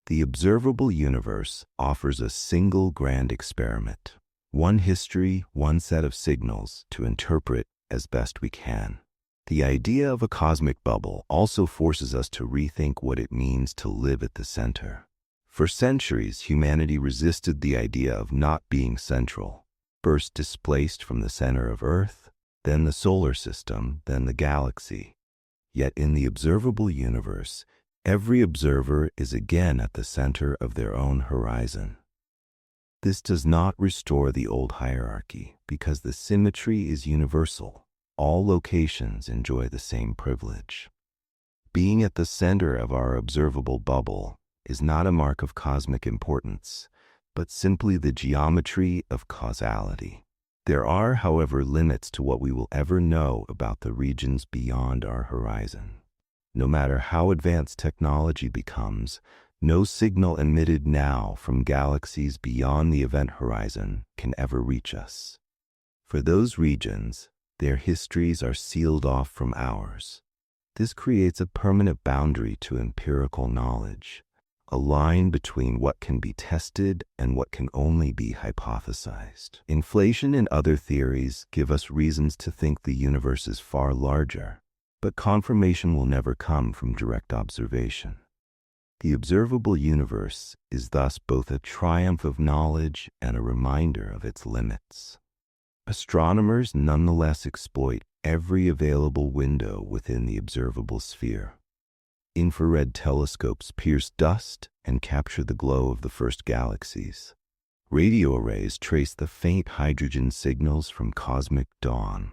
The observable universe offers a single grand experiment, one history, one set of signals to interpret as best we can. The idea of a cosmic bubble also forces us to rethink what it means to live at the center. For centuries, humanity resisted the idea of not being central, first displaced from the center of Earth, then the solar system, then the galaxy. Yet in the observable universe, every observer is again at the center of their own horizon. This does not restore the old hierarchy because the symmetry is universal. All locations enjoy the same privilege. Being at the center of our observable bubble is not a mark of cosmic importance, but simply the geometry of causality. There are, however, limits to what we will ever know about the regions beyond our horizon. No matter how advanced technology becomes, no signal emitted now from galaxies beyond the event horizon can ever reach us. For those regions, their histories are sealed off from ours. This creates a permanent boundary to empirical knowledge, a line between what can be tested and what can only be hypothesized. Inflation and other theories give us reasons to think the universe is far larger, but confirmation will never come from direct observation. The observable universe is thus both a triumph of knowledge and a reminder of its limits. Astronomers nonetheless exploit every available window within the observable sphere. Infrared telescopes pierce dust and capture the glow of the first galaxies. Radio arrays trace the faint hydrogen signals from cosmic dawn.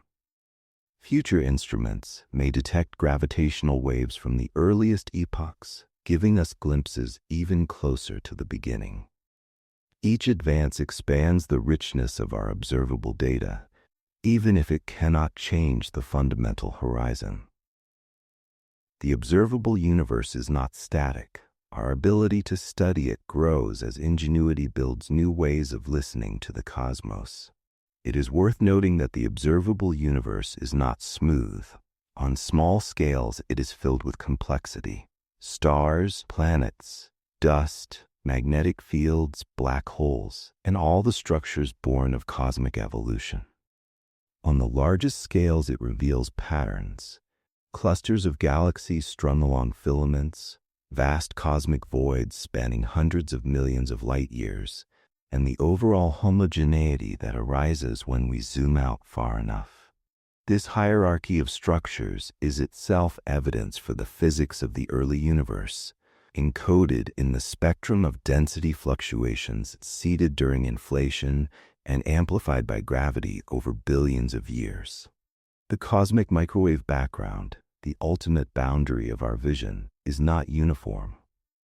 Future instruments may detect gravitational waves from the earliest epochs, giving us glimpses even closer to the beginning. Each advance expands the richness of our observable data, even if it cannot change the fundamental horizon. The observable universe is not static. Our ability to study it grows as ingenuity builds new ways of listening to the cosmos. It is worth noting that the observable universe is not smooth. On small scales, it is filled with complexity. Stars, planets, dust, magnetic fields, black holes, and all the structures born of cosmic evolution. On the largest scales, it reveals patterns. Clusters of galaxies strung along filaments, vast cosmic voids spanning hundreds of millions of light years, and the overall homogeneity that arises when we zoom out far enough. This hierarchy of structures is itself evidence for the physics of the early universe, encoded in the spectrum of density fluctuations seeded during inflation and amplified by gravity over billions of years. The cosmic microwave background, the ultimate boundary of our vision, is not uniform.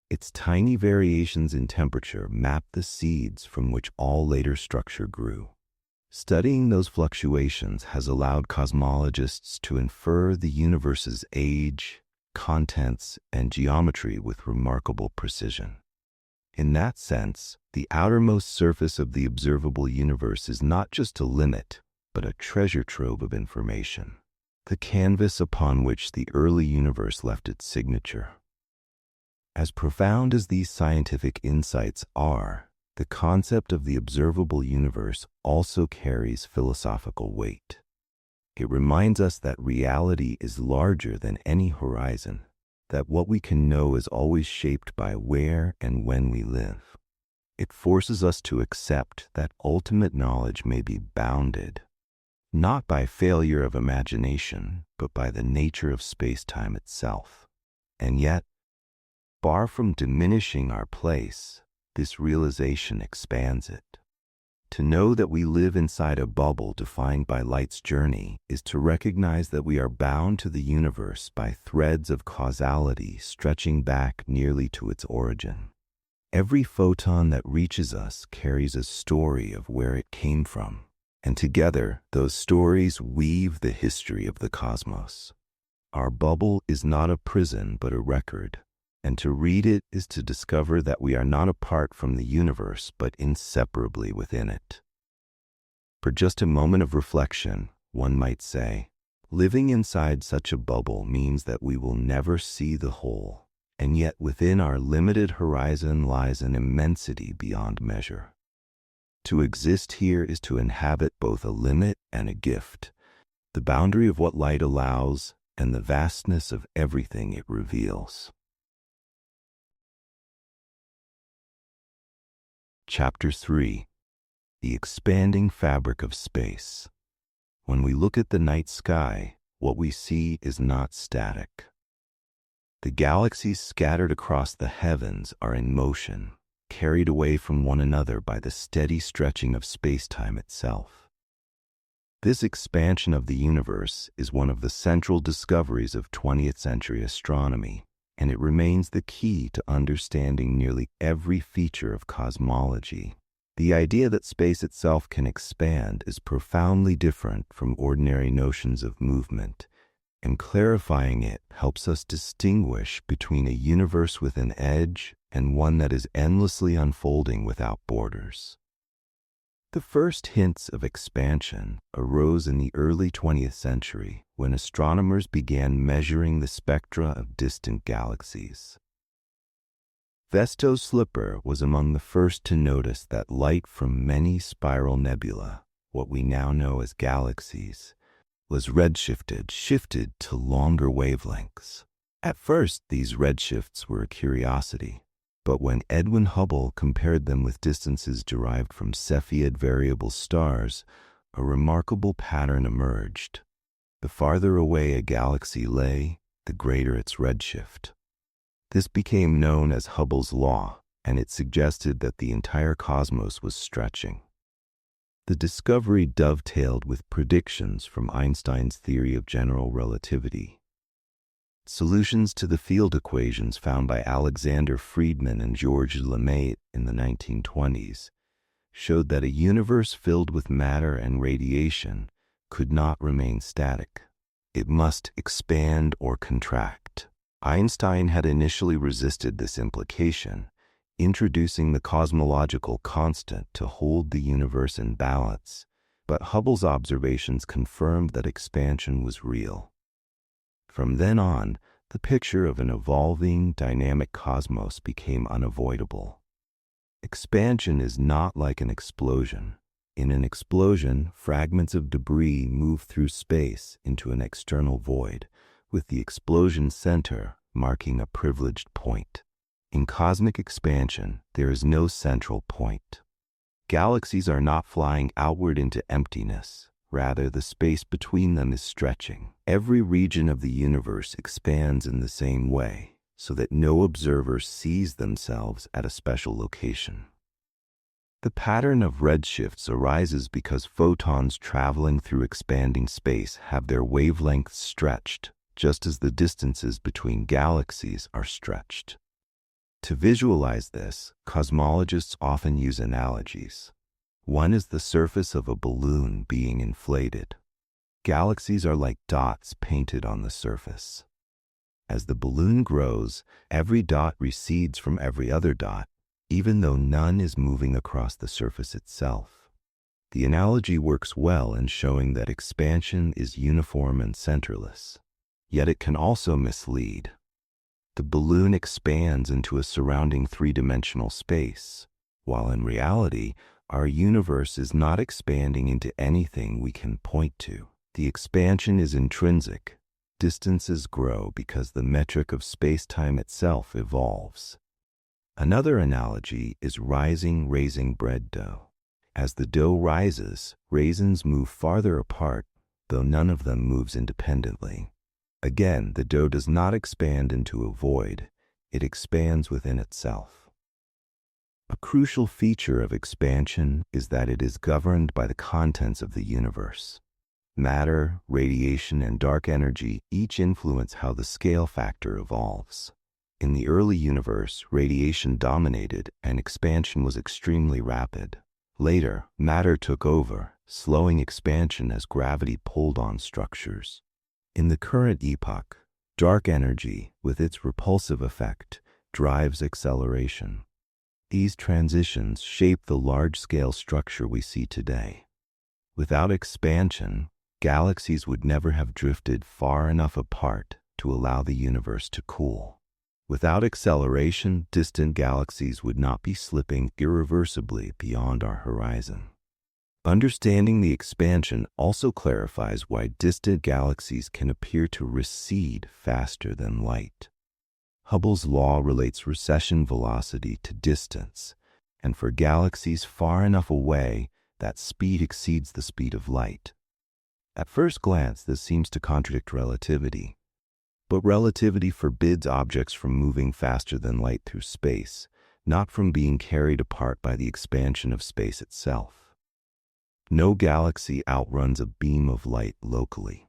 Its tiny variations in temperature map the seeds from which all later structure grew. Studying those fluctuations has allowed cosmologists to infer the universe's age, contents, and geometry with remarkable precision. In that sense, the outermost surface of the observable universe is not just a limit, but a treasure trove of information, the canvas upon which the early universe left its signature. As profound as these scientific insights are, the concept of the observable universe also carries philosophical weight. It reminds us that reality is larger than any horizon, that what we can know is always shaped by where and when we live. It forces us to accept that ultimate knowledge may be bounded, not by failure of imagination, but by the nature of space-time itself. And yet, far from diminishing our place, this realization expands it. To know that we live inside a bubble defined by light's journey is to recognize that we are bound to the universe by threads of causality stretching back nearly to its origin. Every photon that reaches us carries a story of where it came from, and together those stories weave the history of the cosmos. Our bubble is not a prison but a record, and to read it is to discover that we are not apart from the universe but inseparably within it. For just a moment of reflection, one might say, living inside such a bubble means that we will never see the whole, and yet within our limited horizon lies an immensity beyond measure. To exist here is to inhabit both a limit and a gift, the boundary of what light allows and the vastness of everything it reveals. Chapter 3. The Expanding Fabric of Space. When we look at the night sky, what we see is not static. The galaxies scattered across the heavens are in motion, carried away from one another by the steady stretching of space-time itself. This expansion of the universe is one of the central discoveries of 20th century astronomy, and it remains the key to understanding nearly every feature of cosmology. The idea that space itself can expand is profoundly different from ordinary notions of movement, and clarifying it helps us distinguish between a universe with an edge and one that is endlessly unfolding without borders. The first hints of expansion arose in the early 20th century when astronomers began measuring the spectra of distant galaxies. Vesto Slipper was among the first to notice that light from many spiral nebula, what we now know as galaxies, was shifted to longer wavelengths. At first, these redshifts were a curiosity. But when Edwin Hubble compared them with distances derived from Cepheid variable stars, a remarkable pattern emerged. The farther away a galaxy lay, the greater its redshift. This became known as Hubble's law, and it suggested that the entire cosmos was stretching. The discovery dovetailed with predictions from Einstein's theory of general relativity. Solutions to the field equations found by Alexander Friedmann and Georges Lemaitre in the 1920s showed that a universe filled with matter and radiation could not remain static. It must expand or contract. Einstein had initially resisted this implication, introducing the cosmological constant to hold the universe in balance, but Hubble's observations confirmed that expansion was real. From then on, the picture of an evolving, dynamic cosmos became unavoidable. Expansion is not like an explosion. In an explosion, fragments of debris move through space into an external void, with the explosion center marking a privileged point. In cosmic expansion, there is no central point. Galaxies are not flying outward into emptiness. Rather, the space between them is stretching. Every region of the universe expands in the same way, so that no observer sees themselves at a special location. The pattern of redshifts arises because photons traveling through expanding space have their wavelengths stretched, just as the distances between galaxies are stretched. To visualize this, cosmologists often use analogies. One is the surface of a balloon being inflated. Galaxies are like dots painted on the surface. As the balloon grows, every dot recedes from every other dot, even though none is moving across the surface itself. The analogy works well in showing that expansion is uniform and centerless, yet it can also mislead. The balloon expands into a surrounding three-dimensional space, while in reality, our universe is not expanding into anything we can point to. The expansion is intrinsic. Distances grow because the metric of space-time itself evolves. Another analogy is raising bread dough. As the dough rises, raisins move farther apart, though none of them moves independently. Again, the dough does not expand into a void, it expands within itself. A crucial feature of expansion is that it is governed by the contents of the universe. Matter, radiation, and dark energy each influence how the scale factor evolves. In the early universe, radiation dominated and expansion was extremely rapid. Later, matter took over, slowing expansion as gravity pulled on structures. In the current epoch, dark energy, with its repulsive effect, drives acceleration. These transitions shape the large-scale structure we see today. Without expansion, galaxies would never have drifted far enough apart to allow the universe to cool. Without acceleration, distant galaxies would not be slipping irreversibly beyond our horizon. Understanding the expansion also clarifies why distant galaxies can appear to recede faster than light. Hubble's law relates recession velocity to distance, and for galaxies far enough away, that speed exceeds the speed of light. At first glance, this seems to contradict relativity. But relativity forbids objects from moving faster than light through space, not from being carried apart by the expansion of space itself. No galaxy outruns a beam of light locally.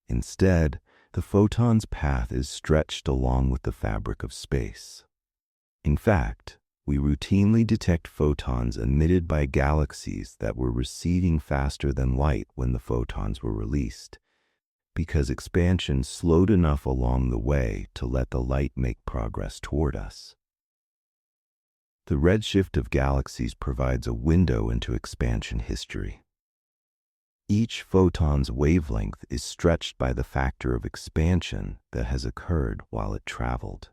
Instead, the photon's path is stretched along with the fabric of space. In fact, we routinely detect photons emitted by galaxies that were receding faster than light when the photons were released, because expansion slowed enough along the way to let the light make progress toward us. The redshift of galaxies provides a window into expansion history. Each photon's wavelength is stretched by the factor of expansion that has occurred while it traveled.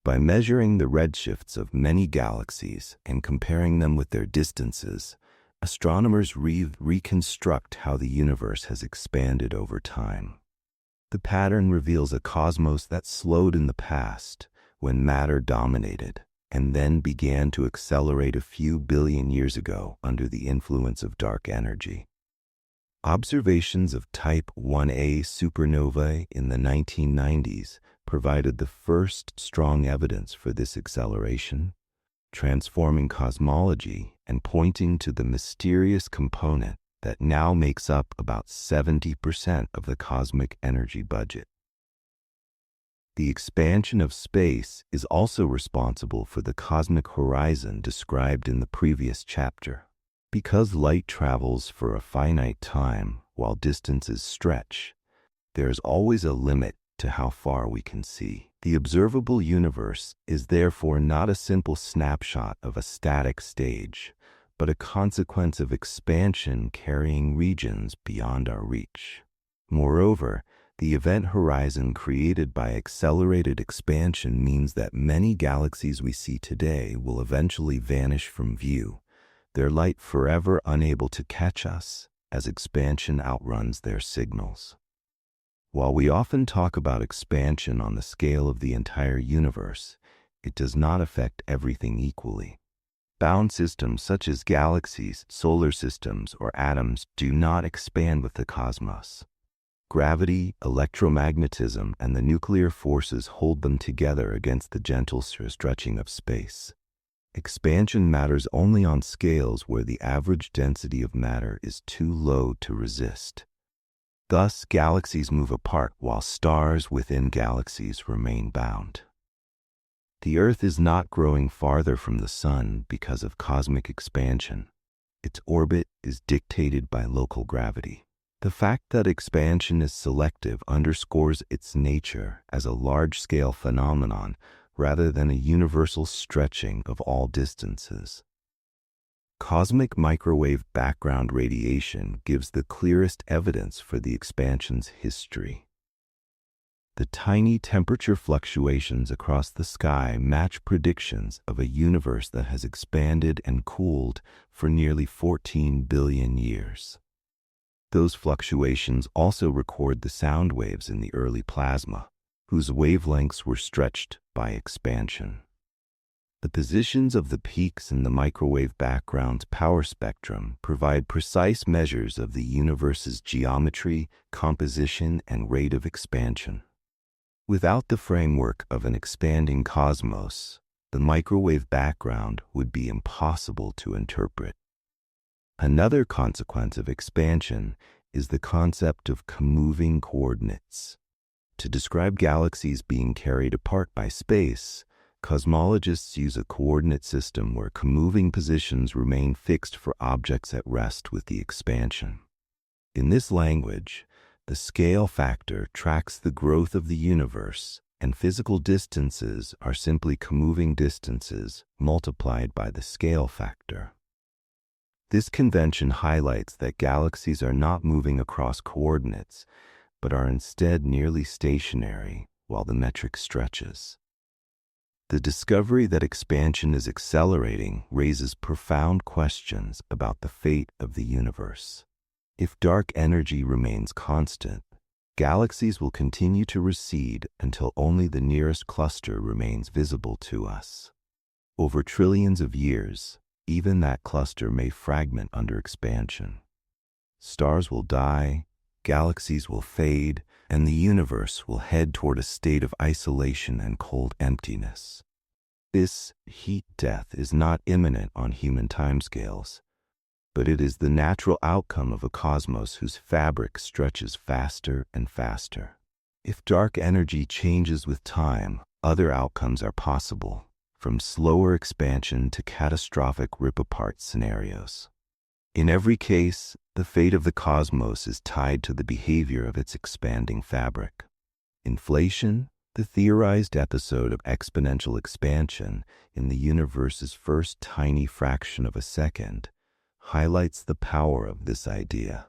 By measuring the redshifts of many galaxies and comparing them with their distances, astronomers reconstruct how the universe has expanded over time. The pattern reveals a cosmos that slowed in the past when matter dominated, and then began to accelerate a few billion years ago under the influence of dark energy. Observations of Type 1a supernovae in the 1990s provided the first strong evidence for this acceleration, transforming cosmology and pointing to the mysterious component that now makes up about 70% of the cosmic energy budget. The expansion of space is also responsible for the cosmic horizon described in the previous chapter. Because light travels for a finite time while distances stretch, there is always a limit to how far we can see. The observable universe is therefore not a simple snapshot of a static stage, but a consequence of expansion carrying regions beyond our reach. Moreover, the event horizon created by accelerated expansion means that many galaxies we see today will eventually vanish from view, their light forever unable to catch us as expansion outruns their signals. While we often talk about expansion on the scale of the entire universe, it does not affect everything equally. Bound systems such as galaxies, solar systems, or atoms do not expand with the cosmos. Gravity, electromagnetism, and the nuclear forces hold them together against the gentle stretching of space. Expansion matters only on scales where the average density of matter is too low to resist. Thus, galaxies move apart while stars within galaxies remain bound. The Earth is not growing farther from the Sun because of cosmic expansion. Its orbit is dictated by local gravity. The fact that expansion is selective underscores its nature as a large-scale phenomenon rather than a universal stretching of all distances. Cosmic microwave background radiation gives the clearest evidence for the expansion's history. The tiny temperature fluctuations across the sky match predictions of a universe that has expanded and cooled for nearly 14 billion years. Those fluctuations also record the sound waves in the early plasma, whose wavelengths were stretched by expansion. The positions of the peaks in the microwave background's power spectrum provide precise measures of the universe's geometry, composition, and rate of expansion. Without the framework of an expanding cosmos, the microwave background would be impossible to interpret. Another consequence of expansion is the concept of moving coordinates. To describe galaxies being carried apart by space, cosmologists use a coordinate system where moving positions remain fixed for objects at rest with the expansion. In this language, the scale factor tracks the growth of the universe, and physical distances are simply moving distances multiplied by the scale factor. This convention highlights that galaxies are not moving across coordinates, but are instead nearly stationary while the metric stretches. The discovery that expansion is accelerating raises profound questions about the fate of the universe. If dark energy remains constant, galaxies will continue to recede until only the nearest cluster remains visible to us. Over trillions of years, even that cluster may fragment under expansion. Stars will die, galaxies will fade, and the universe will head toward a state of isolation and cold emptiness. This heat death is not imminent on human timescales, but it is the natural outcome of a cosmos whose fabric stretches faster and faster. If dark energy changes with time, other outcomes are possible, from slower expansion to catastrophic rip-apart scenarios. In every case, the fate of the cosmos is tied to the behavior of its expanding fabric. Inflation, the theorized episode of exponential expansion in the universe's first tiny fraction of a second, highlights the power of this idea.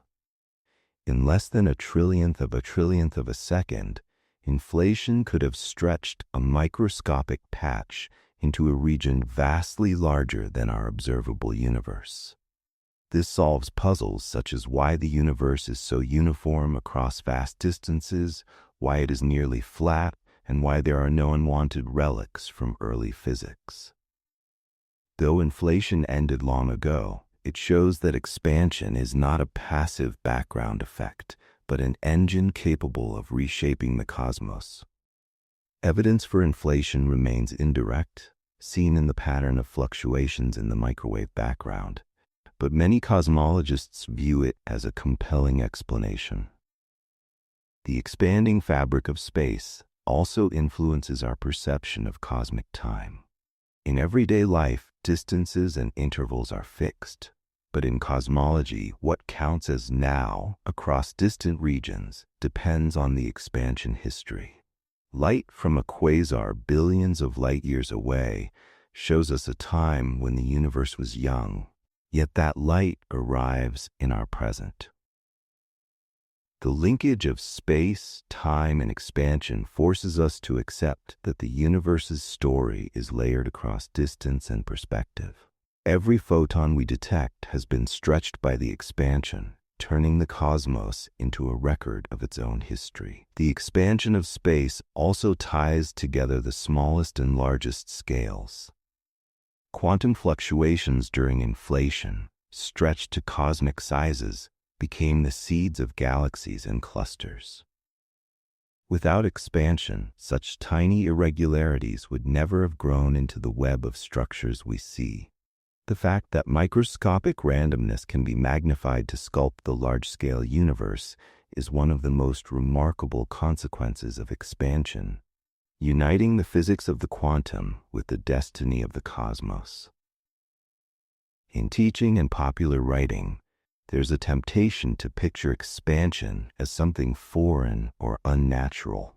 In less than a trillionth of a second, inflation could have stretched a microscopic patch into a region vastly larger than our observable universe. This solves puzzles such as why the universe is so uniform across vast distances, why it is nearly flat, and why there are no unwanted relics from early physics. Though inflation ended long ago, it shows that expansion is not a passive background effect, but an engine capable of reshaping the cosmos. Evidence for inflation remains indirect, seen in the pattern of fluctuations in the microwave background, but many cosmologists view it as a compelling explanation. The expanding fabric of space also influences our perception of cosmic time. In everyday life, distances and intervals are fixed, but in cosmology, what counts as now across distant regions depends on the expansion history. Light from a quasar billions of light years away shows us a time when the universe was young, yet that light arrives in our present. The linkage of space, time, and expansion forces us to accept that the universe's story is layered across distance and perspective. Every photon we detect has been stretched by the expansion, turning the cosmos into a record of its own history. The expansion of space also ties together the smallest and largest scales. Quantum fluctuations during inflation, stretched to cosmic sizes, became the seeds of galaxies and clusters. Without expansion, such tiny irregularities would never have grown into the web of structures we see. The fact that microscopic randomness can be magnified to sculpt the large-scale universe is one of the most remarkable consequences of expansion, uniting the physics of the quantum with the destiny of the cosmos. In teaching and popular writing, there's a temptation to picture expansion as something foreign or unnatural.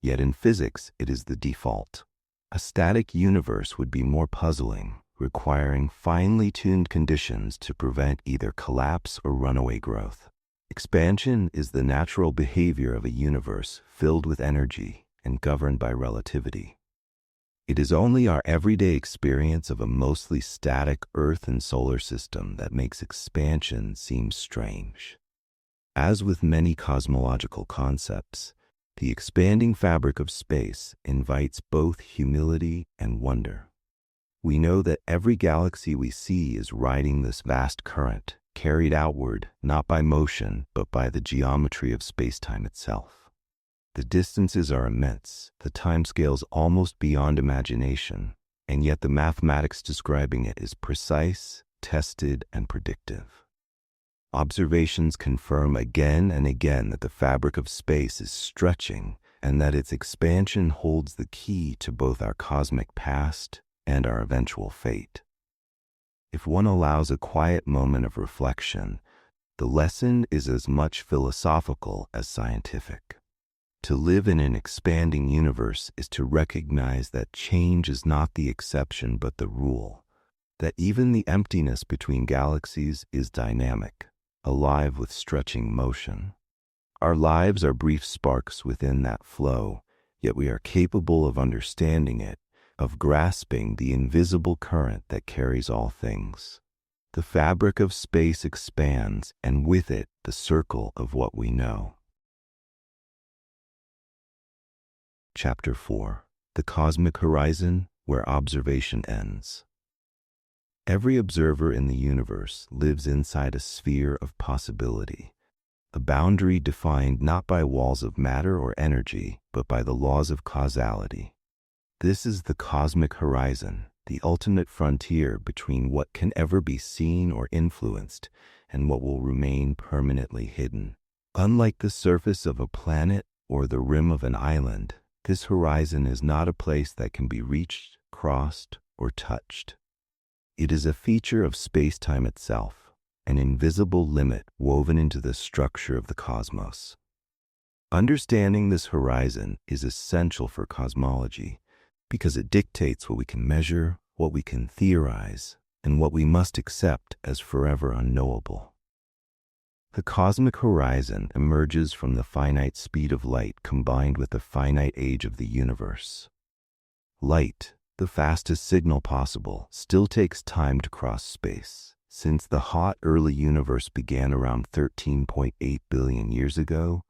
Yet in physics, it is the default. A static universe would be more puzzling, requiring finely tuned conditions to prevent either collapse or runaway growth. Expansion is the natural behavior of a universe filled with energy and governed by relativity. It is only our everyday experience of a mostly static Earth and solar system that makes expansion seem strange. As with many cosmological concepts, The expanding fabric of space invites both humility and wonder. We know that every galaxy we see is riding this vast current, carried outward not by motion but by the geometry of space-time itself. The distances are immense, the timescales almost beyond imagination, and yet the mathematics describing it is precise, tested, and predictive. Observations confirm again and again that the fabric of space is stretching and that its expansion holds the key to both our cosmic past and our eventual fate. If one allows a quiet moment of reflection, the lesson is as much philosophical as scientific. To live in an expanding universe is to recognize that change is not the exception but the rule, that even the emptiness between galaxies is dynamic, alive with stretching motion. Our lives are brief sparks within that flow, yet we are capable of understanding it, of grasping the invisible current that carries all things. The fabric of space expands, and with it the circle of what we know. Chapter 4. The Cosmic Horizon, Where Observation Ends. Every observer in the universe lives inside a sphere of possibility, a boundary defined not by walls of matter or energy, but by the laws of causality. This is the cosmic horizon, the ultimate frontier between what can ever be seen or influenced and what will remain permanently hidden. Unlike the surface of a planet or the rim of an island, this horizon is not a place that can be reached, crossed, or touched. It is a feature of space-time itself, an invisible limit woven into the structure of the cosmos. Understanding this horizon is essential for cosmology because it dictates what we can measure, what we can theorize, and what we must accept as forever unknowable. The cosmic horizon emerges from the finite speed of light combined with the finite age of the universe. Light, the fastest signal possible, still takes time to cross space. Since the hot early universe began around 13.8 billion years ago,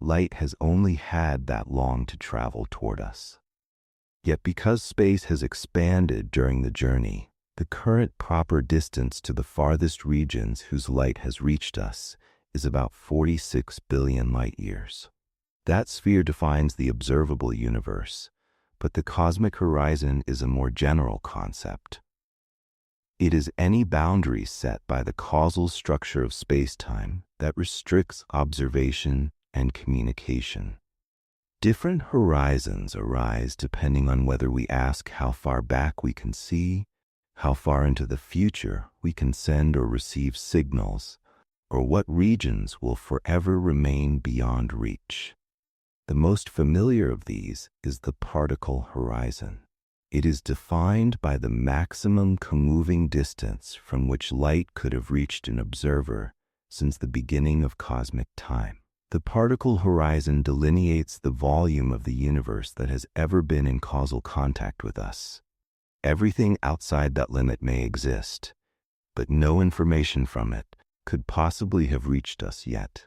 light has only had that long to travel toward us. Yet because space has expanded during the journey, the current proper distance to the farthest regions whose light has reached us is about 46 billion light-years. That sphere defines the observable universe, but the cosmic horizon is a more general concept. It is any boundary set by the causal structure of space-time that restricts observation and communication. Different horizons arise depending on whether we ask how far back we can see, how far into the future we can send or receive signals, or what regions will forever remain beyond reach. The most familiar of these is the particle horizon. It is defined by the maximum comoving distance from which light could have reached an observer since the beginning of cosmic time. The particle horizon delineates the volume of the universe that has ever been in causal contact with us. Everything outside that limit may exist, but no information from it could possibly have reached us yet.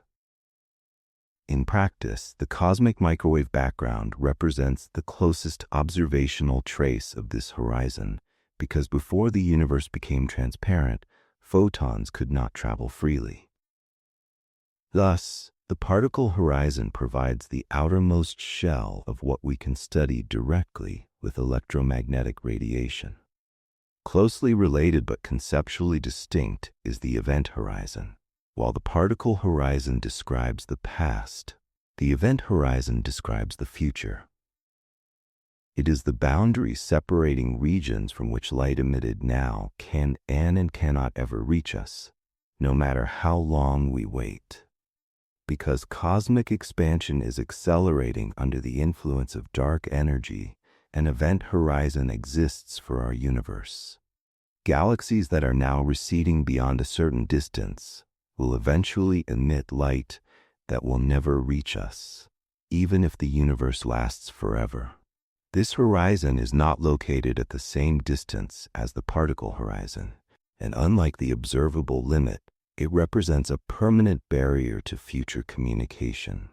In practice, the cosmic microwave background represents the closest observational trace of this horizon, because before the universe became transparent, photons could not travel freely. Thus, the particle horizon provides the outermost shell of what we can study directly with electromagnetic radiation. Closely related but conceptually distinct is the event horizon. While the particle horizon describes the past, the event horizon describes the future. It is the boundary separating regions from which light emitted now can and cannot ever reach us, no matter how long we wait. Because cosmic expansion is accelerating under the influence of dark energy, an event horizon exists for our universe. Galaxies that are now receding beyond a certain distance will eventually emit light that will never reach us, even if the universe lasts forever. This horizon is not located at the same distance as the particle horizon, and unlike the observable limit, it represents a permanent barrier to future communication.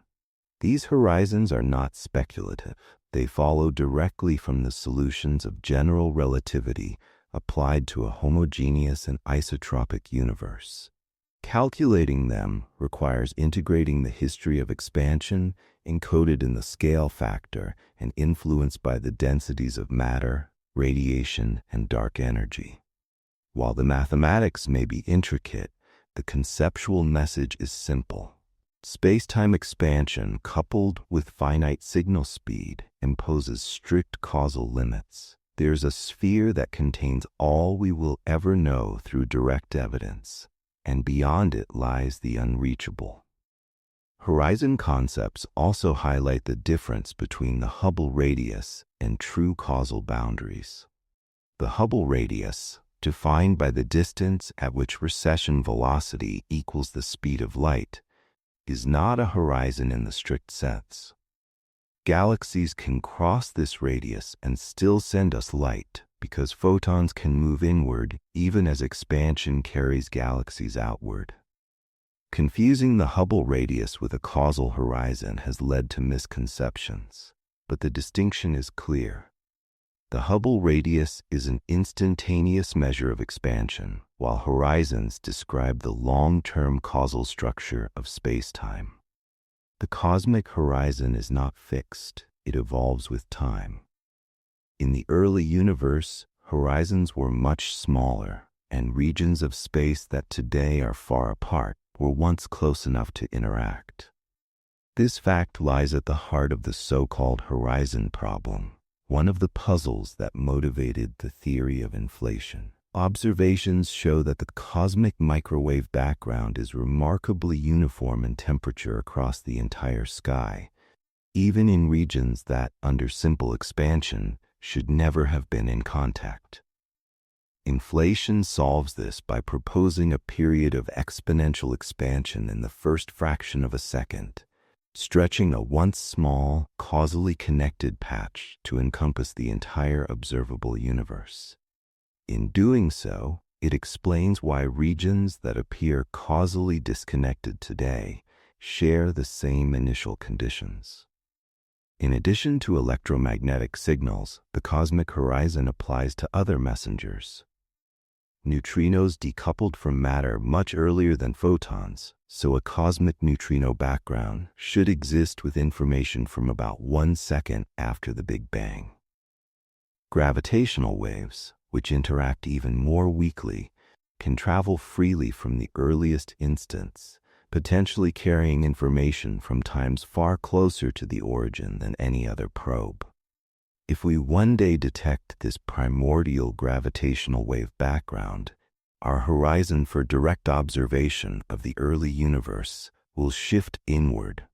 These horizons are not speculative. They follow directly from the solutions of general relativity applied to a homogeneous and isotropic universe. Calculating them requires integrating the history of expansion encoded in the scale factor and influenced by the densities of matter, radiation, and dark energy. While the mathematics may be intricate, the conceptual message is simple. Space-time expansion coupled with finite signal speed imposes strict causal limits. There's a sphere that contains all we will ever know through direct evidence, and beyond it lies the unreachable. Horizon concepts also highlight the difference between the Hubble radius and true causal boundaries. The Hubble radius, defined by the distance at which recession velocity equals the speed of light, is not a horizon in the strict sense. Galaxies can cross this radius and still send us light because photons can move inward even as expansion carries galaxies outward. Confusing the Hubble radius with a causal horizon has led to misconceptions, but the distinction is clear. The Hubble radius is an instantaneous measure of expansion, while horizons describe the long-term causal structure of space-time. The cosmic horizon is not fixed, it evolves with time. In the early universe, horizons were much smaller, and regions of space that today are far apart were once close enough to interact. This fact lies at the heart of the so-called horizon problem, one of the puzzles that motivated the theory of inflation. Observations show that the cosmic microwave background is remarkably uniform in temperature across the entire sky, even in regions that, under simple expansion, should never have been in contact. Inflation solves this by proposing a period of exponential expansion in the first fraction of a second, stretching a once small, causally connected patch to encompass the entire observable universe. In doing so, it explains why regions that appear causally disconnected today share the same initial conditions. In addition to electromagnetic signals, the cosmic horizon applies to other messengers. Neutrinos decoupled from matter much earlier than photons, so a cosmic neutrino background should exist with information from about 1 second after the Big Bang. Gravitational waves, which interact even more weakly, can travel freely from the earliest instants, potentially carrying information from times far closer to the origin than any other probe. If we one day detect this primordial gravitational wave background, our horizon for direct observation of the early universe will shift inward.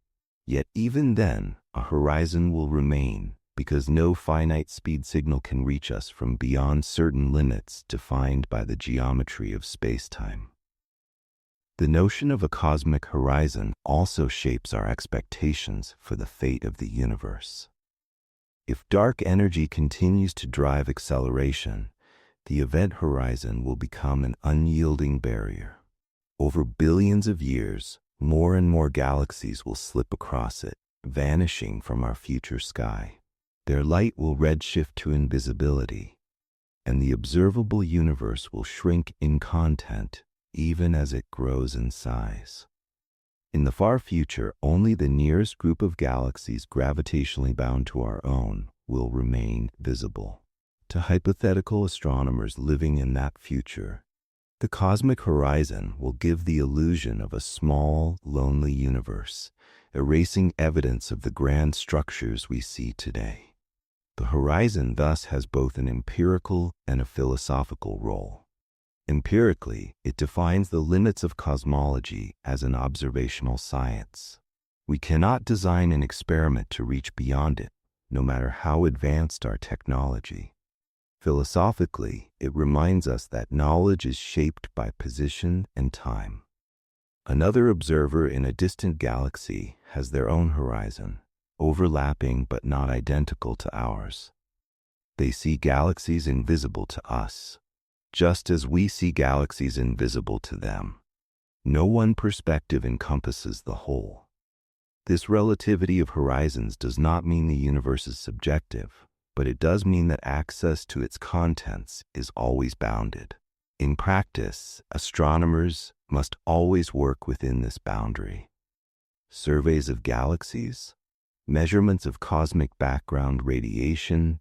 Yet even then, a horizon will remain because no finite speed signal can reach us from beyond certain limits defined by the geometry of spacetime. The notion of a cosmic horizon also shapes our expectations for the fate of the universe. If dark energy continues to drive acceleration, the event horizon will become an unyielding barrier. Over billions of years, more and more galaxies will slip across it, vanishing from our future sky. Their light will redshift to invisibility, and the observable universe will shrink in content even as it grows in size. In the far future, only the nearest group of galaxies gravitationally bound to our own will remain visible. To hypothetical astronomers living in that future, the cosmic horizon will give the illusion of a small, lonely universe, erasing evidence of the grand structures we see today. The horizon thus has both an empirical and a philosophical role. Empirically, it defines the limits of cosmology as an observational science. We cannot design an experiment to reach beyond it, no matter how advanced our technology. Philosophically, it reminds us that knowledge is shaped by position and time. Another observer in a distant galaxy has their own horizon, overlapping but not identical to ours. They see galaxies invisible to us, just as we see galaxies invisible to them. No one perspective encompasses the whole. This relativity of horizons does not mean the universe is subjective, but it does mean that access to its contents is always bounded. In practice, astronomers must always work within this boundary. Surveys of galaxies, measurements of cosmic background radiation,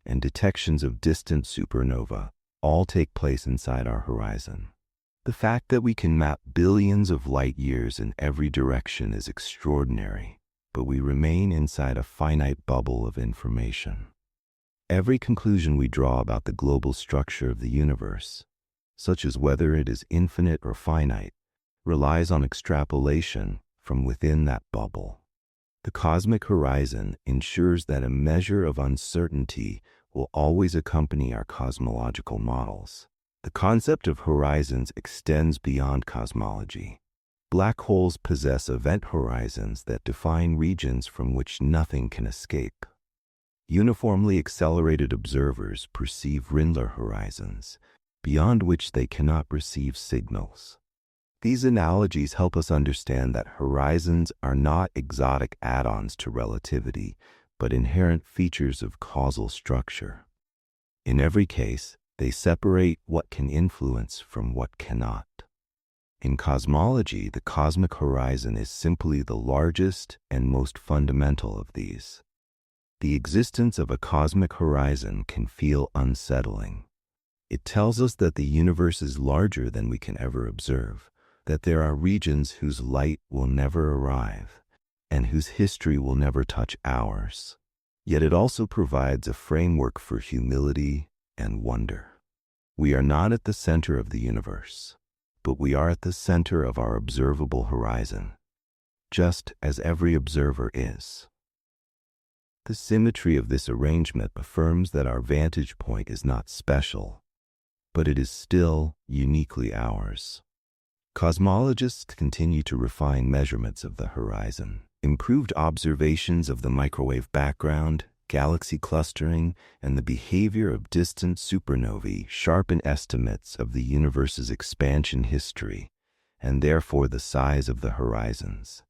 and detections of distant supernova all take place inside our horizon. The fact that we can map billions of light years in every direction is extraordinary, but we remain inside a finite bubble of information. Every conclusion we draw about the global structure of the universe, such as whether it is infinite or finite, relies on extrapolation from within that bubble. The cosmic horizon ensures that a measure of uncertainty will always accompany our cosmological models. The concept of horizons extends beyond cosmology. Black holes possess event horizons that define regions from which nothing can escape. Uniformly accelerated observers perceive Rindler horizons, beyond which they cannot receive signals. These analogies help us understand that horizons are not exotic add-ons to relativity, but inherent features of causal structure. In every case, they separate what can influence from what cannot. In cosmology, the cosmic horizon is simply the largest and most fundamental of these. The existence of a cosmic horizon can feel unsettling. It tells us that the universe is larger than we can ever observe, that there are regions whose light will never arrive, and whose history will never touch ours. Yet it also provides a framework for humility and wonder. We are not at the center of the universe, but we are at the center of our observable horizon, just as every observer is. The symmetry of this arrangement affirms that our vantage point is not special, but it is still uniquely ours. Cosmologists continue to refine measurements of the horizon. Improved observations of the microwave background, galaxy clustering, and the behavior of distant supernovae sharpen estimates of the universe's expansion history, and therefore the size of the horizons.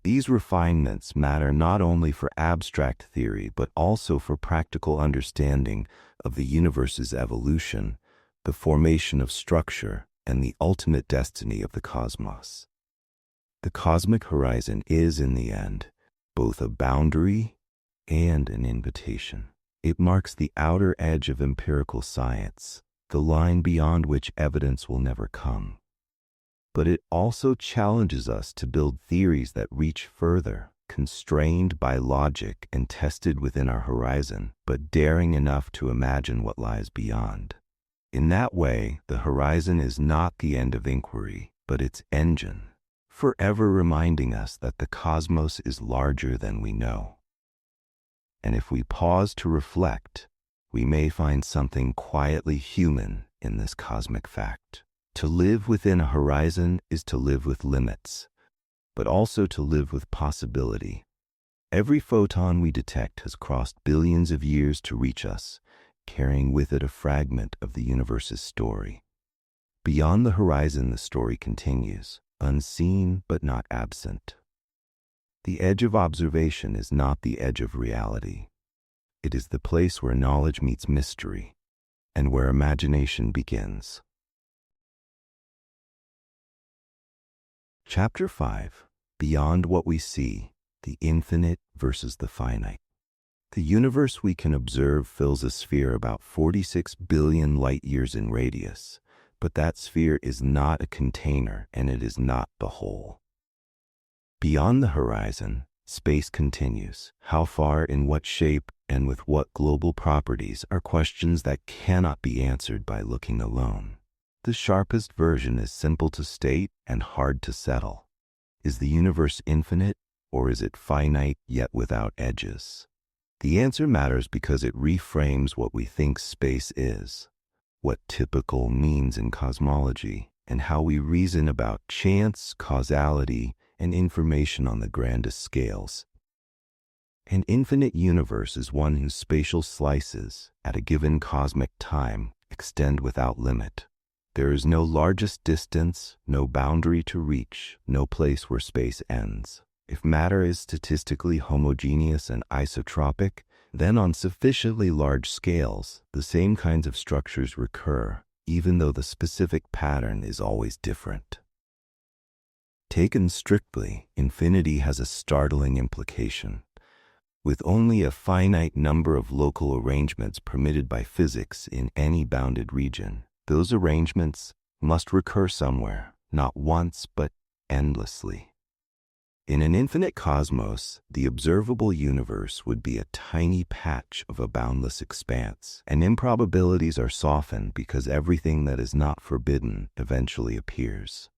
These refinements matter not only for abstract theory, but also for practical understanding of the universe's evolution, the formation of structure, and the ultimate destiny of the cosmos. The cosmic horizon is, in the end, both a boundary and an invitation. It marks the outer edge of empirical science, the line beyond which evidence will never come. But it also challenges us to build theories that reach further, constrained by logic and tested within our horizon, but daring enough to imagine what lies beyond. In that way, the horizon is not the end of inquiry, but its engine, forever reminding us that the cosmos is larger than we know. And if we pause to reflect, we may find something quietly human in this cosmic fact. To live within a horizon is to live with limits, but also to live with possibility. Every photon we detect has crossed billions of years to reach us, carrying with it a fragment of the universe's story. Beyond the horizon, the story continues, unseen but not absent. The edge of observation is not the edge of reality. It is the place where knowledge meets mystery, and where imagination begins. Chapter 5. Beyond What We See, the Infinite versus the Finite. The universe we can observe fills a sphere about 46 billion light-years in radius, but that sphere is not a container and it is not the whole. Beyond the horizon, space continues. How far, in what shape, and with what global properties are questions that cannot be answered by looking alone. The sharpest version is simple to state and hard to settle. Is the universe infinite, or is it finite yet without edges? The answer matters because it reframes what we think space is, what typical means in cosmology, and how we reason about chance, causality, and information on the grandest scales. An infinite universe is one whose spatial slices, at a given cosmic time, extend without limit. There is no largest distance, no boundary to reach, no place where space ends. If matter is statistically homogeneous and isotropic, then on sufficiently large scales, the same kinds of structures recur, even though the specific pattern is always different. Taken strictly, infinity has a startling implication. With only a finite number of local arrangements permitted by physics in any bounded region, those arrangements must recur somewhere, not once, but endlessly. In an infinite cosmos, the observable universe would be a tiny patch of a boundless expanse, and improbabilities are softened because everything that is not forbidden eventually appears.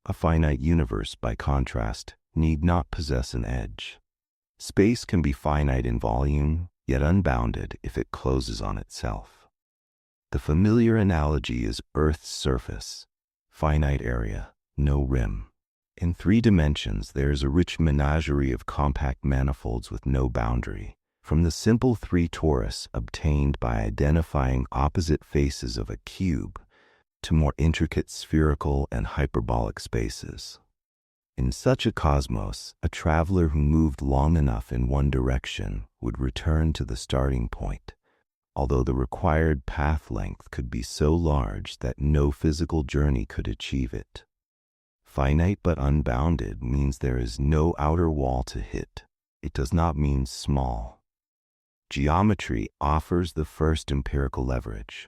A finite universe, by contrast, need not possess an edge. Space can be finite in volume, yet unbounded if it closes on itself. The familiar analogy is Earth's surface, finite area, no rim. In 3 dimensions, there is a rich menagerie of compact manifolds with no boundary, from the simple 3 torus obtained by identifying opposite faces of a cube to more intricate spherical and hyperbolic spaces. In such a cosmos, a traveler who moved long enough in one direction would return to the starting point, although the required path length could be so large that no physical journey could achieve it. Finite but unbounded means there is no outer wall to hit. It does not mean small. Geometry offers the first empirical leverage.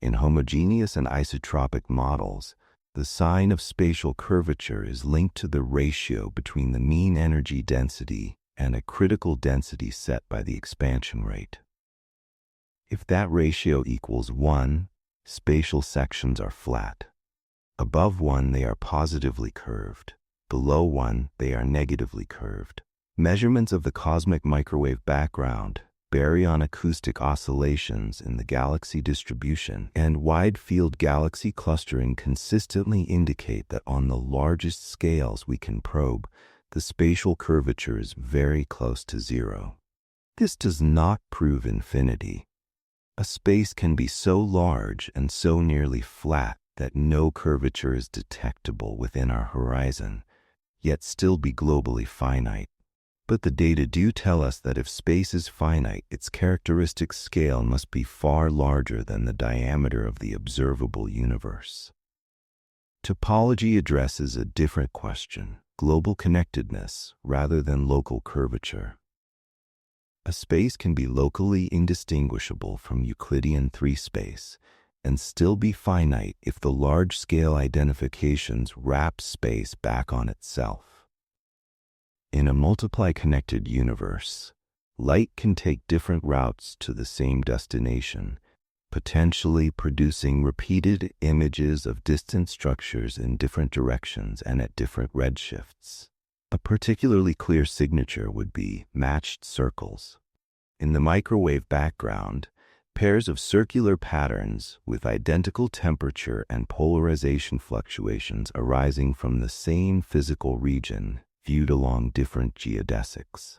In homogeneous and isotropic models, the sign of spatial curvature is linked to the ratio between the mean energy density and a critical density set by the expansion rate. If that ratio equals 1, spatial sections are flat. Above 1, they are positively curved. Below 1, they are negatively curved. Measurements of the cosmic microwave background, baryon acoustic oscillations in the galaxy distribution, and wide-field galaxy clustering consistently indicate that on the largest scales we can probe, the spatial curvature is very close to 0. This does not prove infinity. A space can be so large and so nearly flat that no curvature is detectable within our horizon, yet still be globally finite. But the data do tell us that if space is finite, its characteristic scale must be far larger than the diameter of the observable universe. Topology addresses a different question, global connectedness rather than local curvature. A space can be locally indistinguishable from Euclidean 3 space, and still be finite if the large-scale identifications wrap space back on itself. In a multiply-connected universe, light can take different routes to the same destination, potentially producing repeated images of distant structures in different directions and at different redshifts. A particularly clear signature would be matched circles. In the microwave background, pairs of circular patterns with identical temperature and polarization fluctuations arising from the same physical region viewed along different geodesics.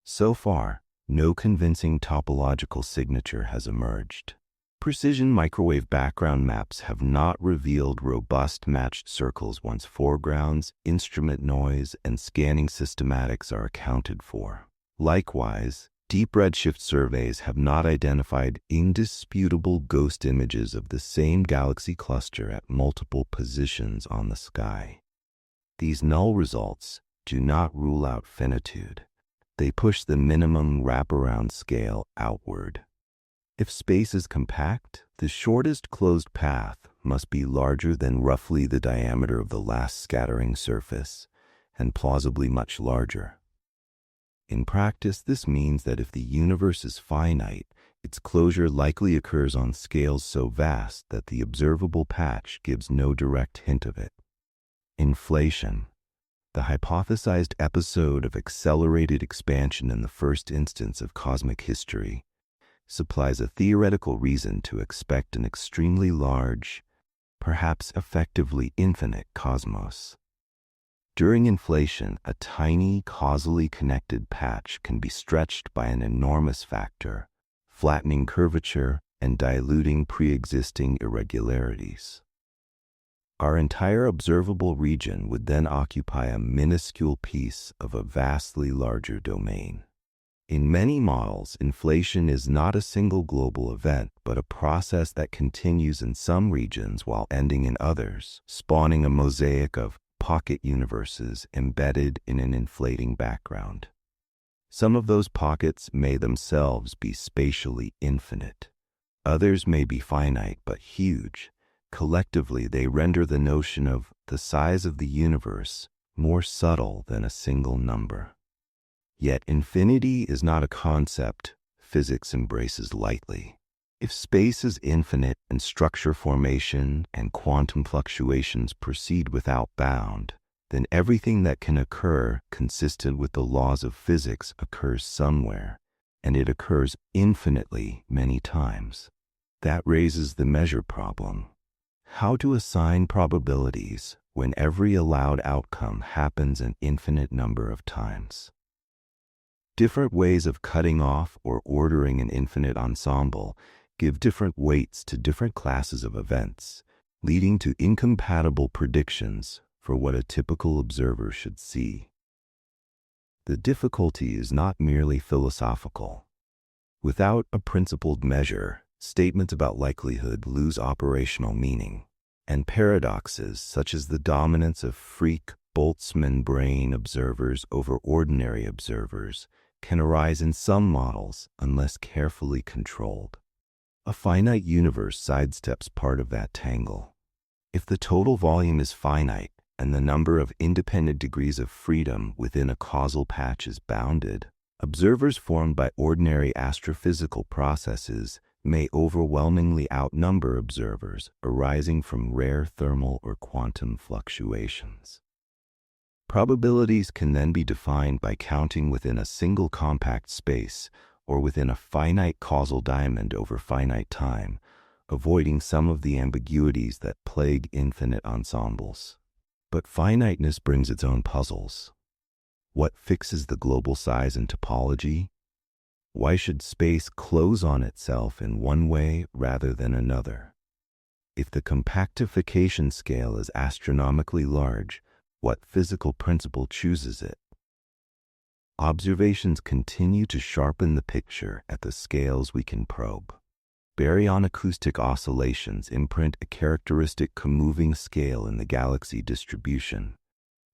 So far, no convincing topological signature has emerged. Precision microwave background maps have not revealed robust matched circles once foregrounds, instrument noise, and scanning systematics are accounted for. Likewise, deep redshift surveys have not identified indisputable ghost images of the same galaxy cluster at multiple positions on the sky. These null results do not rule out finitude. They push the minimum wraparound scale outward. If space is compact, the shortest closed path must be larger than roughly the diameter of the last scattering surface, and plausibly much larger. In practice, this means that if the universe is finite, its closure likely occurs on scales so vast that the observable patch gives no direct hint of it. Inflation, the hypothesized episode of accelerated expansion in the first instance of cosmic history, supplies a theoretical reason to expect an extremely large, perhaps effectively infinite cosmos. During inflation, a tiny, causally connected patch can be stretched by an enormous factor, flattening curvature and diluting pre-existing irregularities. Our entire observable region would then occupy a minuscule piece of a vastly larger domain. In many models, inflation is not a single global event, but a process that continues in some regions while ending in others, spawning a mosaic of pocket universes embedded in an inflating background. Some of those pockets may themselves be spatially infinite. Others may be finite but huge. Collectively, they render the notion of the size of the universe more subtle than a single number. Yet infinity is not a concept physics embraces lightly. If space is infinite and structure formation and quantum fluctuations proceed without bound, then everything that can occur consistent with the laws of physics occurs somewhere, and it occurs infinitely many times. That raises the measure problem. How to assign probabilities when every allowed outcome happens an infinite number of times? Different ways of cutting off or ordering an infinite ensemble give different weights to different classes of events, leading to incompatible predictions for what a typical observer should see. The difficulty is not merely philosophical. Without a principled measure, statements about likelihood lose operational meaning, and paradoxes such as the dominance of freak Boltzmann brain observers over ordinary observers can arise in some models unless carefully controlled. A finite universe sidesteps part of that tangle. If the total volume is finite and the number of independent degrees of freedom within a causal patch is bounded, observers formed by ordinary astrophysical processes may overwhelmingly outnumber observers arising from rare thermal or quantum fluctuations. Probabilities can then be defined by counting within a single compact space or within a finite causal diamond over finite time, avoiding some of the ambiguities that plague infinite ensembles. But finiteness brings its own puzzles. What fixes the global size and topology? Why should space close on itself in one way rather than another? If the compactification scale is astronomically large, what physical principle chooses it? Observations continue to sharpen the picture at the scales we can probe. Baryon acoustic oscillations imprint a characteristic comoving scale in the galaxy distribution,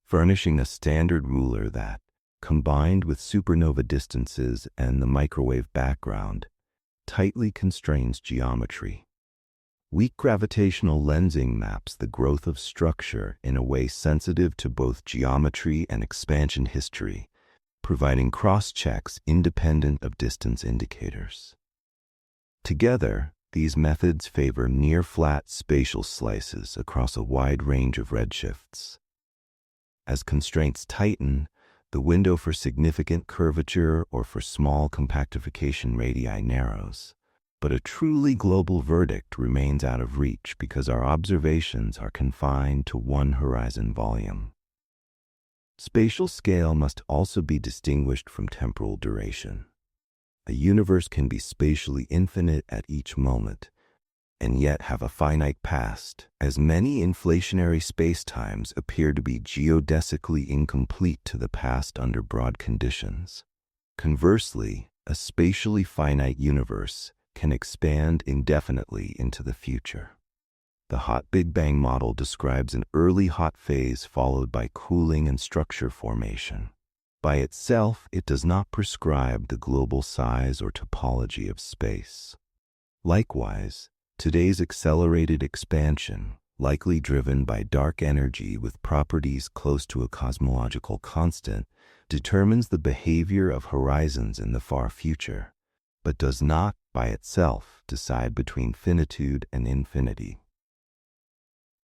furnishing a standard ruler that, combined with supernova distances and the microwave background, tightly constrains geometry. Weak gravitational lensing maps the growth of structure in a way sensitive to both geometry and expansion history, providing cross-checks independent of distance indicators. Together, these methods favor near-flat spatial slices across a wide range of redshifts. As constraints tighten, the window for significant curvature or for small compactification radii narrows. But a truly global verdict remains out of reach because our observations are confined to one horizon volume. Spatial scale must also be distinguished from temporal duration. A universe can be spatially infinite at each moment, and yet have a finite past, as many inflationary spacetimes appear to be geodesically incomplete to the past under broad conditions. Conversely, a spatially finite universe can expand indefinitely into the future. The hot Big Bang model describes an early hot phase followed by cooling and structure formation. By itself, it does not prescribe the global size or topology of space. Likewise, today's accelerated expansion, likely driven by dark energy with properties close to a cosmological constant, determines the behavior of horizons in the far future, but does not, by itself, decide between finitude and infinity.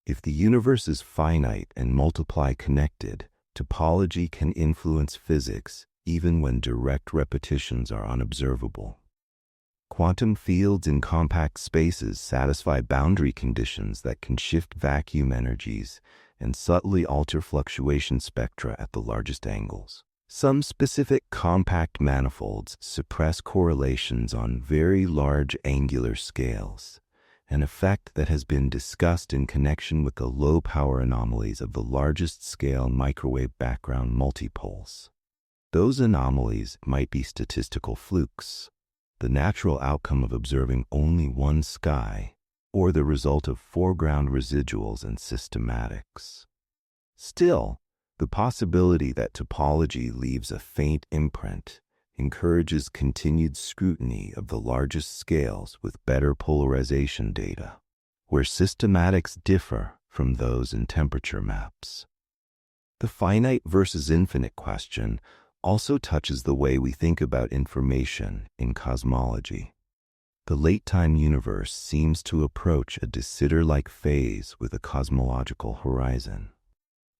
If the universe is finite and multiply connected, topology can influence physics even when direct repetitions are unobservable. Quantum fields in compact spaces satisfy boundary conditions that can shift vacuum energies and subtly alter fluctuation spectra at the largest angles. Some specific compact manifolds suppress correlations on very large angular scales, an effect that has been discussed in connection with the low-power anomalies of the largest-scale microwave background multipoles. Those anomalies might be statistical flukes, the natural outcome of observing only one sky, or the result of foreground residuals and systematics. Still, the possibility that topology leaves a faint imprint encourages continued scrutiny of the largest scales with better polarization data, where systematics differ from those in temperature maps. The finite versus infinite question also touches the way we think about information in cosmology. The late-time universe seems to approach a de Sitter-like phase with a cosmological horizon.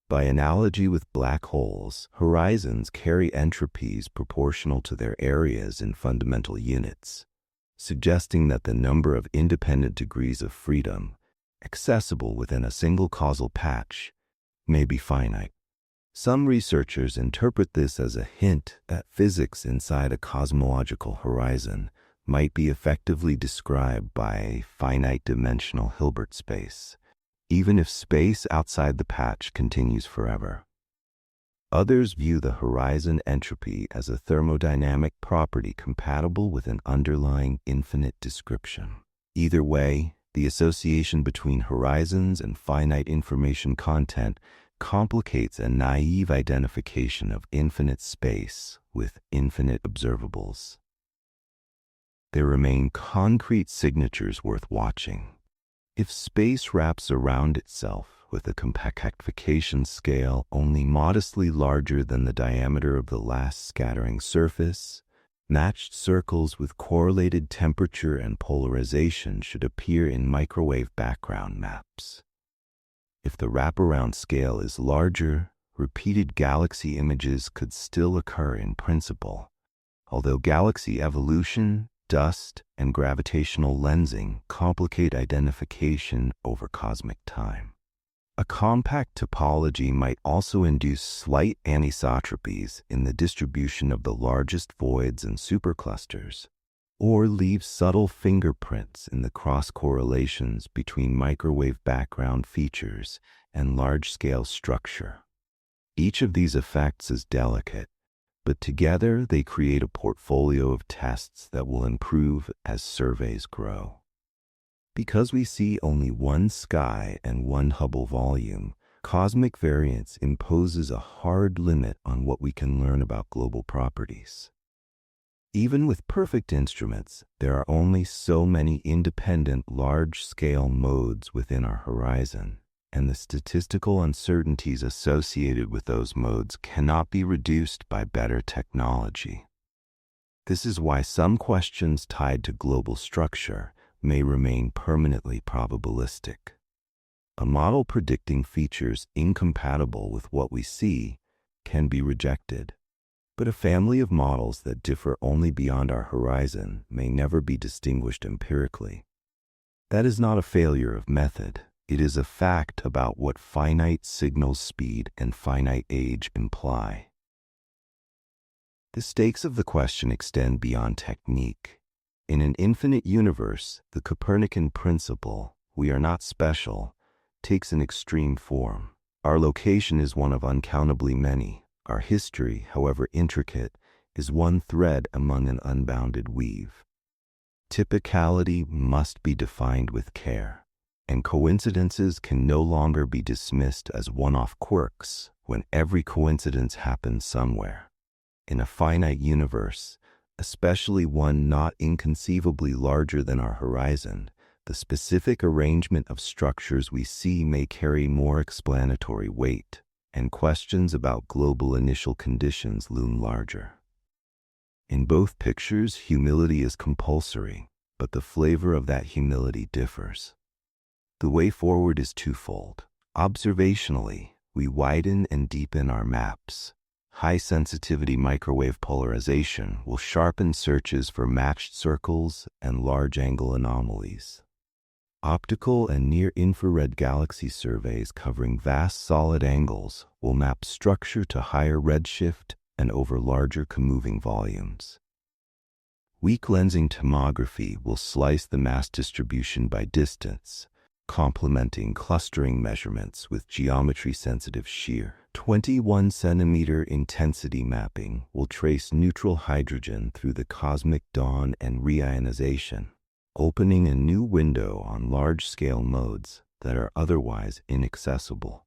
By analogy with black holes, horizons carry entropies proportional to their areas in fundamental units, suggesting that the number of independent degrees of freedom accessible within a single causal patch may be finite. Some researchers interpret this as a hint that physics inside a cosmological horizon might be effectively described by a finite-dimensional Hilbert space, even if space outside the patch continues forever. Others view the horizon entropy as a thermodynamic property compatible with an underlying infinite description. Either way, the association between horizons and finite information content complicates a naive identification of infinite space with infinite observables. There remain concrete signatures worth watching. If space wraps around itself with a compactification scale only modestly larger than the diameter of the last scattering surface, matched circles with correlated temperature and polarization should appear in microwave background maps. If the wraparound scale is larger, repeated galaxy images could still occur in principle, although galaxy evolution, dust, and gravitational lensing complicate identification over cosmic time. A compact topology might also induce slight anisotropies in the distribution of the largest voids and superclusters, or leave subtle fingerprints in the cross-correlations between microwave background features and large-scale structure. Each of these effects is delicate, but together they create a portfolio of tests that will improve as surveys grow. Because we see only one sky and one Hubble volume, cosmic variance imposes a hard limit on what we can learn about global properties. Even with perfect instruments, there are only so many independent large-scale modes within our horizon, and the statistical uncertainties associated with those modes cannot be reduced by better technology. This is why some questions tied to global structure may remain permanently probabilistic. A model predicting features incompatible with what we see can be rejected, but a family of models that differ only beyond our horizon may never be distinguished empirically. That is not a failure of method. It is a fact about what finite signal speed and finite age imply. The stakes of the question extend beyond technique. In an infinite universe, the Copernican principle, we are not special, takes an extreme form. Our location is one of uncountably many. Our history, however intricate, is one thread among an unbounded weave. Typicality must be defined with care, and coincidences can no longer be dismissed as one-off quirks when every coincidence happens somewhere. In a finite universe, especially one not inconceivably larger than our horizon, the specific arrangement of structures we see may carry more explanatory weight, and questions about global initial conditions loom larger. In both pictures, humility is compulsory, but the flavor of that humility differs. The way forward is twofold. Observationally, we widen and deepen our maps. High-sensitivity microwave polarization will sharpen searches for matched circles and large-angle anomalies. Optical and near-infrared galaxy surveys covering vast solid angles will map structure to higher redshift and over larger comoving volumes. Weak lensing tomography will slice the mass distribution by distance, complementing clustering measurements with geometry-sensitive shear. 21 centimeter intensity mapping will trace neutral hydrogen through the cosmic dawn and reionization, opening a new window on large-scale modes that are otherwise inaccessible.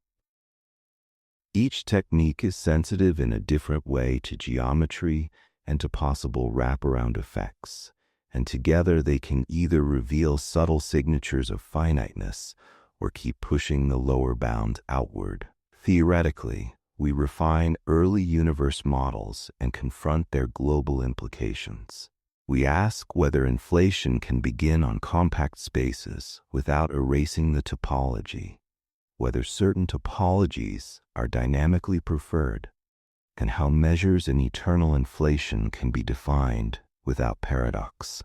Each technique is sensitive in a different way to geometry and to possible wraparound effects, and together they can either reveal subtle signatures of finiteness or keep pushing the lower bounds outward. Theoretically, we refine early universe models and confront their global implications. We ask whether inflation can begin on compact spaces without erasing the topology, whether certain topologies are dynamically preferred, and how measures in eternal inflation can be defined without paradox.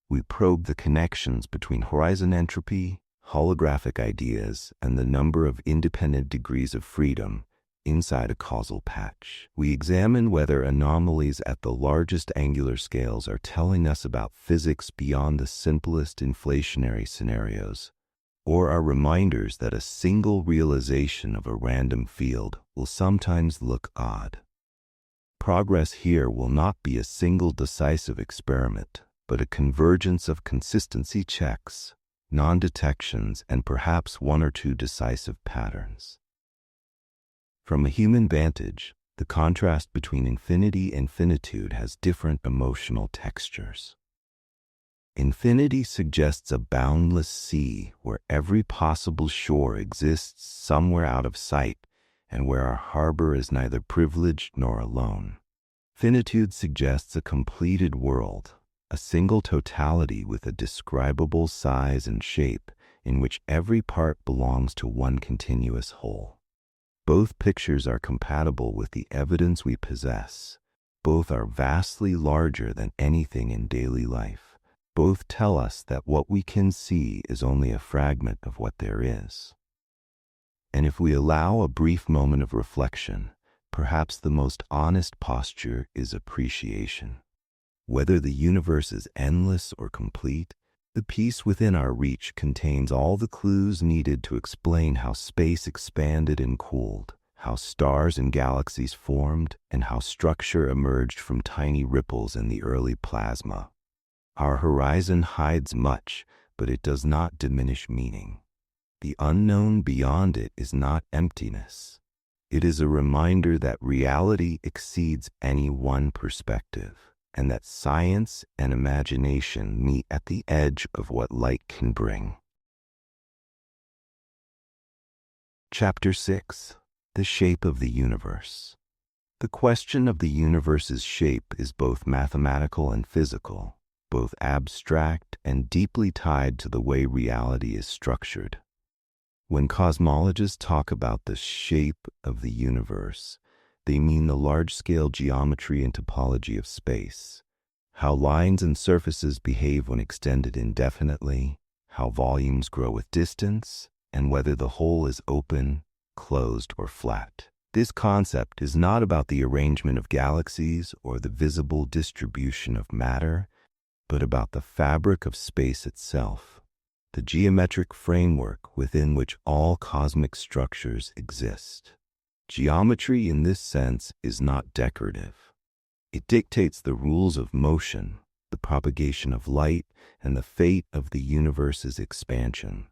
We probe the connections between horizon entropy, holographic ideas, and the number of independent degrees of freedom inside a causal patch. We examine whether anomalies at the largest angular scales are telling us about physics beyond the simplest inflationary scenarios, or are reminders that a single realization of a random field will sometimes look odd. Progress here will not be a single decisive experiment, but a convergence of consistency checks, non-detections, and perhaps one or two decisive patterns. From a human vantage, the contrast between infinity and finitude has different emotional textures. Infinity suggests a boundless sea where every possible shore exists somewhere out of sight and where our harbor is neither privileged nor alone. Finitude suggests a completed world, a single totality with a describable size and shape in which every part belongs to one continuous whole. Both pictures are compatible with the evidence we possess. Both are vastly larger than anything in daily life. Both tell us that what we can see is only a fragment of what there is. And if we allow a brief moment of reflection, perhaps the most honest posture is appreciation. Whether the universe is endless or complete, the piece within our reach contains all the clues needed to explain how space expanded and cooled, how stars and galaxies formed, and how structure emerged from tiny ripples in the early plasma. Our horizon hides much, but it does not diminish meaning. The unknown beyond it is not emptiness. It is a reminder that reality exceeds any one perspective, and that science and imagination meet at the edge of what light can bring. Chapter 6. The Shape of the Universe. The question of the universe's shape is both mathematical and physical, both abstract and deeply tied to the way reality is structured. When cosmologists talk about the shape of the universe, they mean the large-scale geometry and topology of space, how lines and surfaces behave when extended indefinitely, how volumes grow with distance, and whether the whole is open, closed, or flat. This concept is not about the arrangement of galaxies or the visible distribution of matter, but about the fabric of space itself, the geometric framework within which all cosmic structures exist. Geometry in this sense is not decorative. It dictates the rules of motion, the propagation of light, and the fate of the universe's expansion.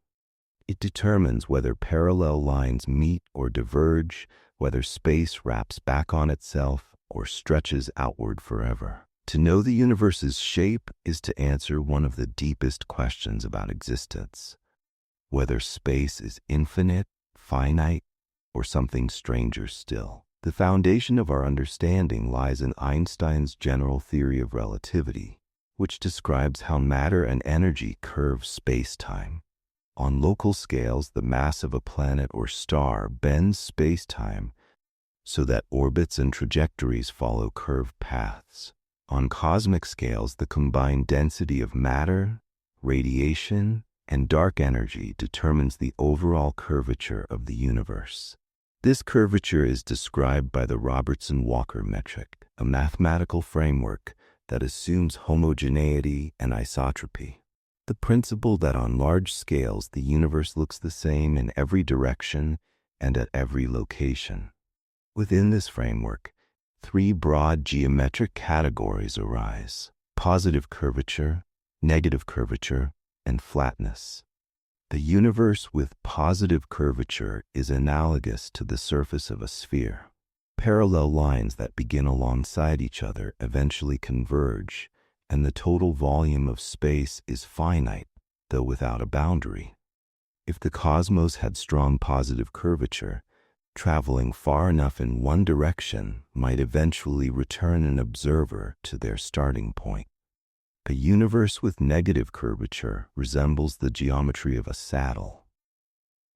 It determines whether parallel lines meet or diverge, whether space wraps back on itself or stretches outward forever. To know the universe's shape is to answer one of the deepest questions about existence: whether space is infinite, finite, or something stranger still. The foundation of our understanding lies in Einstein's general theory of relativity, which describes how matter and energy curve space-time. On local scales, the mass of a planet or star bends space-time so that orbits and trajectories follow curved paths. On cosmic scales, the combined density of matter, radiation, and dark energy determines the overall curvature of the universe. This curvature is described by the Robertson-Walker metric, a mathematical framework that assumes homogeneity and isotropy. The principle that on large scales the universe looks the same in every direction and at every location. Within this framework, three broad geometric categories arise: positive curvature, negative curvature, and flatness. The universe with positive curvature is analogous to the surface of a sphere. Parallel lines that begin alongside each other eventually converge, and the total volume of space is finite, though without a boundary. If the cosmos had strong positive curvature, traveling far enough in one direction might eventually return an observer to their starting point. A universe with negative curvature resembles the geometry of a saddle.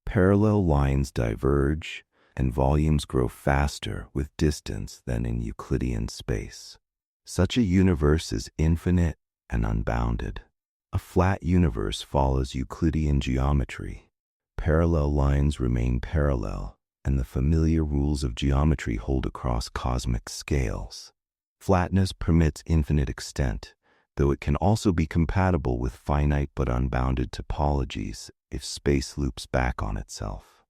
Parallel lines diverge, and volumes grow faster with distance than in Euclidean space. Such a universe is infinite and unbounded. A flat universe follows Euclidean geometry. Parallel lines remain parallel, and the familiar rules of geometry hold across cosmic scales. Flatness permits infinite extent, though it can also be compatible with finite but unbounded topologies if space loops back on itself.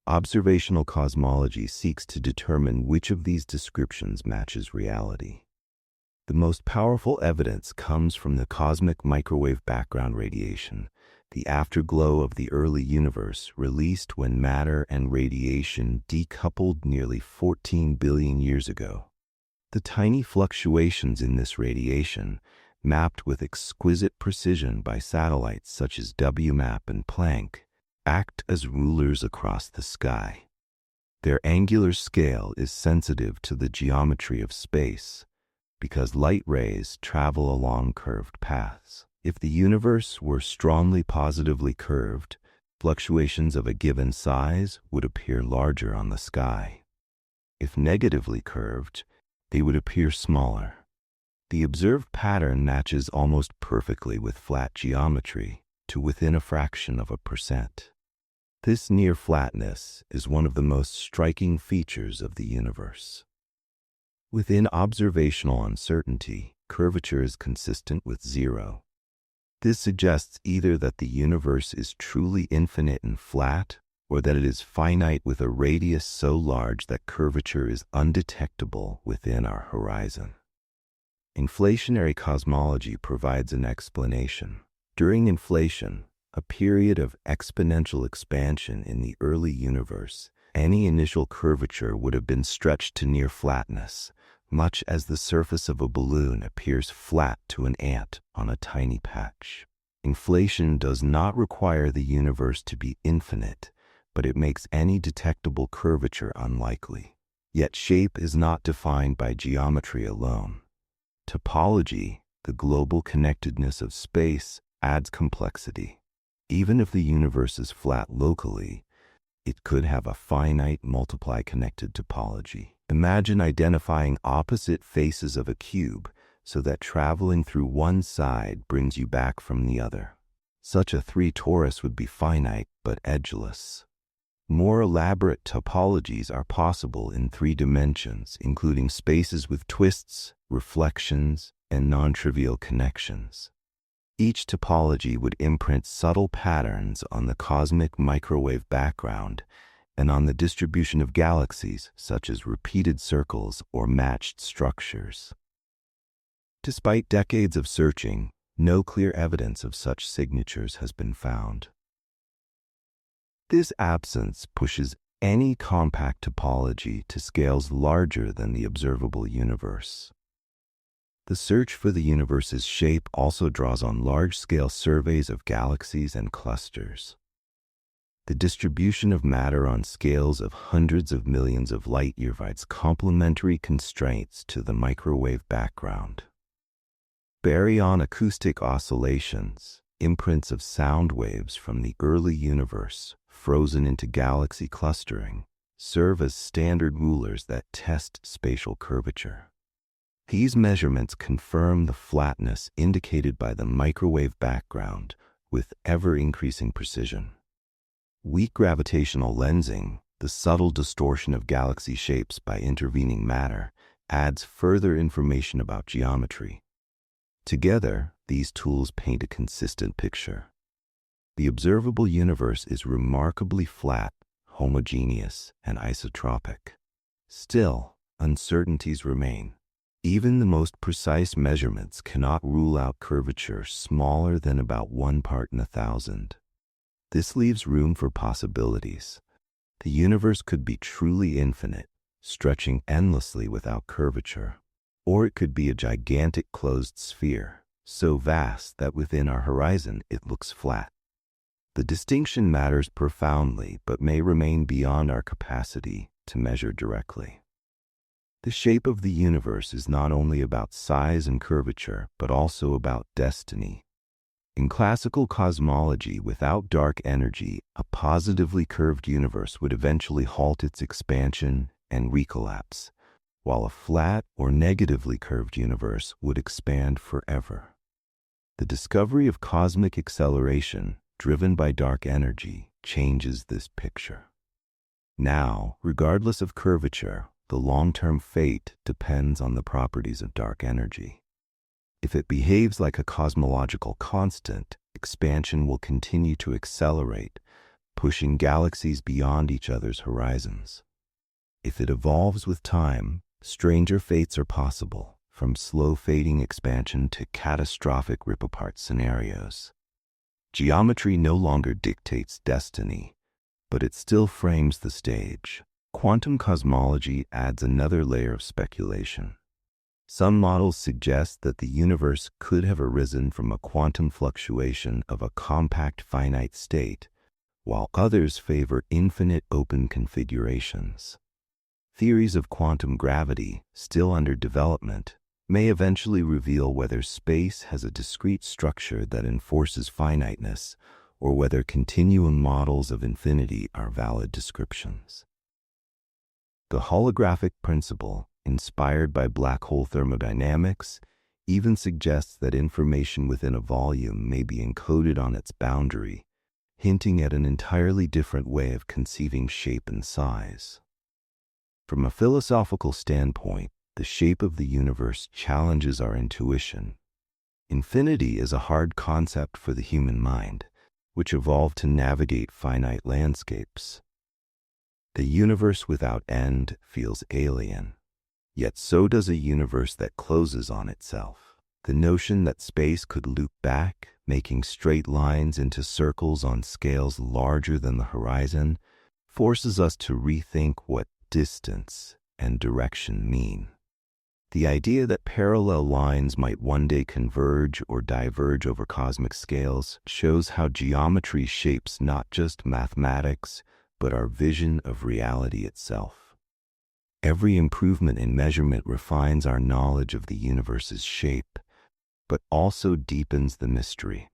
Observational cosmology seeks to determine which of these descriptions matches reality. The most powerful evidence comes from the cosmic microwave background radiation, the afterglow of the early universe released when matter and radiation decoupled nearly 14 billion years ago. The tiny fluctuations in this radiation, mapped with exquisite precision by satellites such as WMAP and Planck, act as rulers across the sky. Their angular scale is sensitive to the geometry of space, because light rays travel along curved paths. If the universe were strongly positively curved, fluctuations of a given size would appear larger on the sky. If negatively curved, they would appear smaller. The observed pattern matches almost perfectly with flat geometry, to within a fraction of a percent. This near flatness is one of the most striking features of the universe. Within observational uncertainty, curvature is consistent with zero. This suggests either that the universe is truly infinite and flat, or that it is finite with a radius so large that curvature is undetectable within our horizon. Inflationary cosmology provides an explanation. During inflation, a period of exponential expansion in the early universe, any initial curvature would have been stretched to near flatness, much as the surface of a balloon appears flat to an ant on a tiny patch. Inflation does not require the universe to be infinite, but it makes any detectable curvature unlikely. Yet shape is not defined by geometry alone. Topology, the global connectedness of space, adds complexity. Even if the universe is flat locally, it could have a finite multiply-connected topology. Imagine identifying opposite faces of a cube so that traveling through one side brings you back from the other. Such a three-torus would be finite but edgeless. More elaborate topologies are possible in 3 dimensions, including spaces with twists, reflections, and non-trivial connections. Each topology would imprint subtle patterns on the cosmic microwave background and on the distribution of galaxies, such as repeated circles or matched structures. Despite decades of searching, no clear evidence of such signatures has been found. This absence pushes any compact topology to scales larger than the observable universe. The search for the universe's shape also draws on large-scale surveys of galaxies and clusters. The distribution of matter on scales of hundreds of millions of light-years provides complementary constraints to the microwave background. Baryon acoustic oscillations, imprints of sound waves from the early universe, frozen into galaxy clustering, serve as standard rulers that test spatial curvature. These measurements confirm the flatness indicated by the microwave background with ever-increasing precision. Weak gravitational lensing, the subtle distortion of galaxy shapes by intervening matter, adds further information about geometry. Together, these tools paint a consistent picture. The observable universe is remarkably flat, homogeneous, and isotropic. Still, uncertainties remain. Even the most precise measurements cannot rule out curvature smaller than about 1 part in 1,000. This leaves room for possibilities. The universe could be truly infinite, stretching endlessly without curvature. Or it could be a gigantic closed sphere, so vast that within our horizon it looks flat. The distinction matters profoundly, but may remain beyond our capacity to measure directly. The shape of the universe is not only about size and curvature, but also about destiny. In classical cosmology, without dark energy, a positively curved universe would eventually halt its expansion and recollapse, while a flat or negatively curved universe would expand forever. The discovery of cosmic acceleration, driven by dark energy, changes this picture. Now, regardless of curvature, the long-term fate depends on the properties of dark energy. If it behaves like a cosmological constant, expansion will continue to accelerate, pushing galaxies beyond each other's horizons. If it evolves with time, stranger fates are possible, from slow fading expansion to catastrophic rip-apart scenarios. Geometry no longer dictates destiny, but it still frames the stage. Quantum cosmology adds another layer of speculation. Some models suggest that the universe could have arisen from a quantum fluctuation of a compact finite state, while others favor infinite open configurations. Theories of quantum gravity, still under development, may eventually reveal whether space has a discrete structure that enforces finiteness, or whether continuum models of infinity are valid descriptions. The holographic principle, inspired by black hole thermodynamics, even suggests that information within a volume may be encoded on its boundary, hinting at an entirely different way of conceiving shape and size. From a philosophical standpoint, the shape of the universe challenges our intuition. Infinity is a hard concept for the human mind, which evolved to navigate finite landscapes. The universe without end feels alien, yet so does a universe that closes on itself. The notion that space could loop back, making straight lines into circles on scales larger than the horizon, forces us to rethink what distance and direction mean. The idea that parallel lines might one day converge or diverge over cosmic scales shows how geometry shapes not just mathematics, but our vision of reality itself. Every improvement in measurement refines our knowledge of the universe's shape, but also deepens the mystery.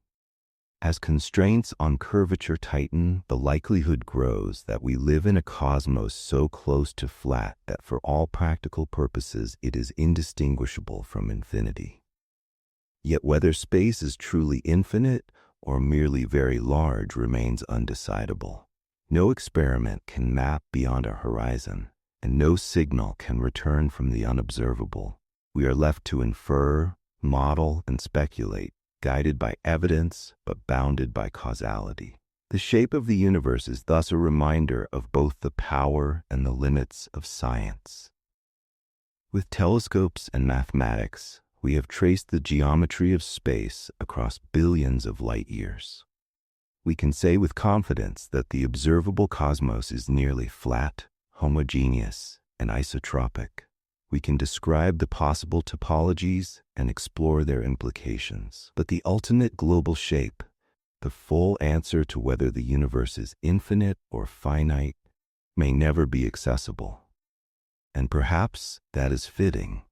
As constraints on curvature tighten, the likelihood grows that we live in a cosmos so close to flat that for all practical purposes it is indistinguishable from infinity. Yet whether space is truly infinite or merely very large remains undecidable. No experiment can map beyond our horizon, and no signal can return from the unobservable. We are left to infer, model, and speculate, guided by evidence but bounded by causality. The shape of the universe is thus a reminder of both the power and the limits of science. With telescopes and mathematics, we have traced the geometry of space across billions of light years. We can say with confidence that the observable cosmos is nearly flat, homogeneous, and isotropic. We can describe the possible topologies and explore their implications. But the ultimate global shape, the full answer to whether the universe is infinite or finite, may never be accessible. And perhaps that is fitting.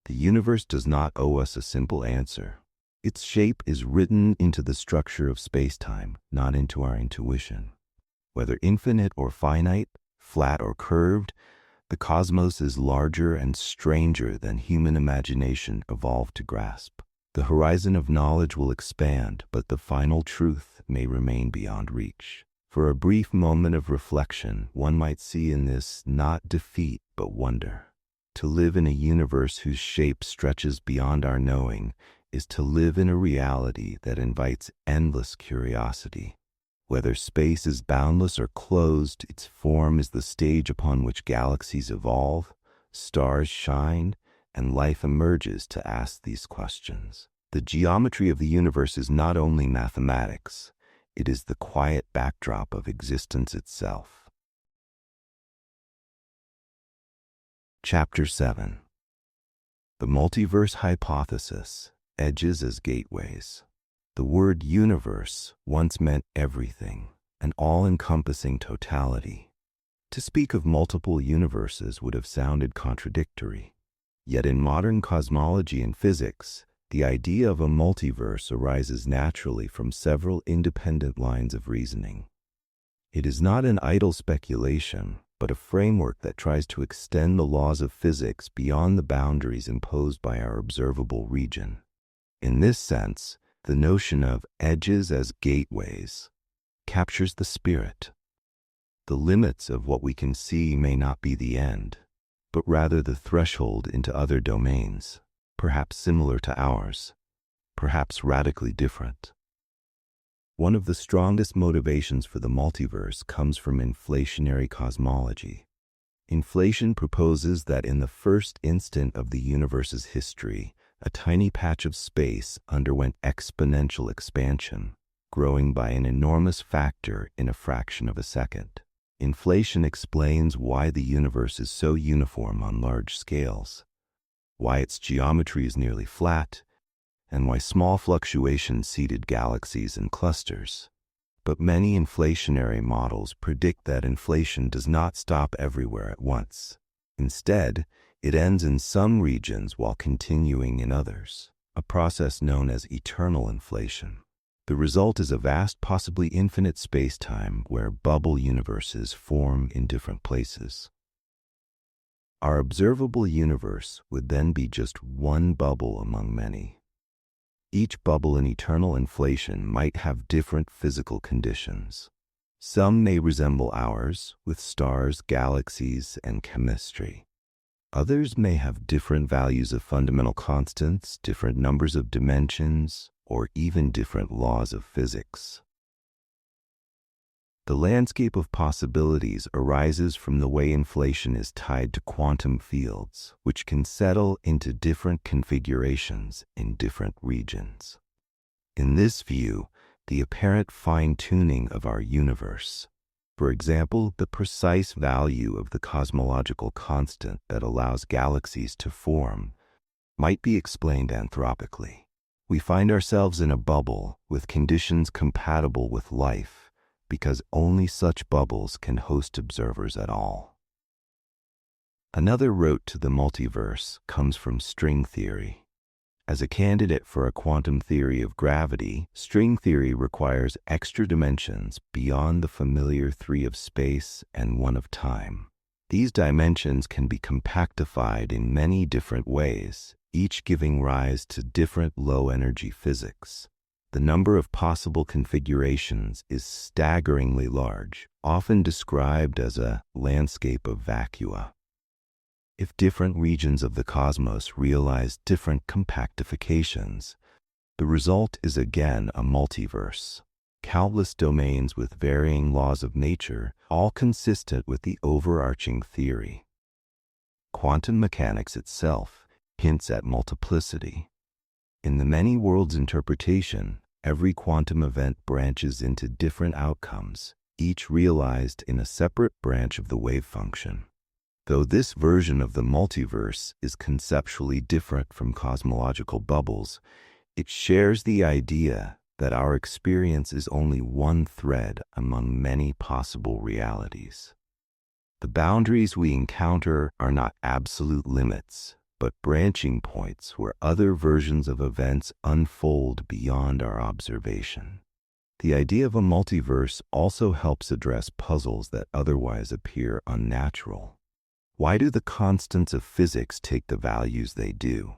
The universe does not owe us a simple answer. Its shape is written into the structure of space-time, not into our intuition. Whether infinite or finite, flat or curved, the cosmos is larger and stranger than human imagination evolved to grasp. The horizon of knowledge will expand, but the final truth may remain beyond reach. For a brief moment of reflection, one might see in this not defeat but wonder. To live in a universe whose shape stretches beyond our knowing is to live in a reality that invites endless curiosity. Whether space is boundless or closed, its form is the stage upon which galaxies evolve, stars shine, and life emerges to ask these questions. The geometry of the universe is not only mathematics, it is the quiet backdrop of existence itself. Chapter 7. The Multiverse Hypothesis, Edges as Gateways. The word universe once meant everything, an all-encompassing totality. To speak of multiple universes would have sounded contradictory. Yet in modern cosmology and physics, the idea of a multiverse arises naturally from several independent lines of reasoning. It is not an idle speculation, but a framework that tries to extend the laws of physics beyond the boundaries imposed by our observable region. In this sense, the notion of edges as gateways captures the spirit. The limits of what we can see may not be the end, but rather the threshold into other domains, perhaps similar to ours, perhaps radically different. One of the strongest motivations for the multiverse comes from inflationary cosmology. Inflation proposes that in the first instant of the universe's history, a tiny patch of space underwent exponential expansion, growing by an enormous factor in a fraction of a second. Inflation explains why the universe is so uniform on large scales, why its geometry is nearly flat, and why small fluctuations seeded galaxies and clusters. But many inflationary models predict that inflation does not stop everywhere at once. Instead, it ends in some regions while continuing in others, a process known as eternal inflation. The result is a vast, possibly infinite space-time where bubble universes form in different places. Our observable universe would then be just one bubble among many. Each bubble in eternal inflation might have different physical conditions. Some may resemble ours, with stars, galaxies, and chemistry. Others may have different values of fundamental constants, different numbers of dimensions, or even different laws of physics. The landscape of possibilities arises from the way inflation is tied to quantum fields, which can settle into different configurations in different regions. In this view, the apparent fine-tuning of our universe, for example, the precise value of the cosmological constant that allows galaxies to form, might be explained anthropically. We find ourselves in a bubble with conditions compatible with life, because only such bubbles can host observers at all. Another route to the multiverse comes from string theory. As a candidate for a quantum theory of gravity, string theory requires extra dimensions beyond the familiar 3 of space and 1 of time. These dimensions can be compactified in many different ways, each giving rise to different low-energy physics. The number of possible configurations is staggeringly large, often described as a landscape of vacua. If different regions of the cosmos realize different compactifications, the result is again a multiverse. Countless domains with varying laws of nature, all consistent with the overarching theory. Quantum mechanics itself hints at multiplicity. In the many worlds interpretation, every quantum event branches into different outcomes, each realized in a separate branch of the wave function. Though this version of the multiverse is conceptually different from cosmological bubbles, it shares the idea that our experience is only one thread among many possible realities. The boundaries we encounter are not absolute limits, but branching points where other versions of events unfold beyond our observation. The idea of a multiverse also helps address puzzles that otherwise appear unnatural. Why do the constants of physics take the values they do?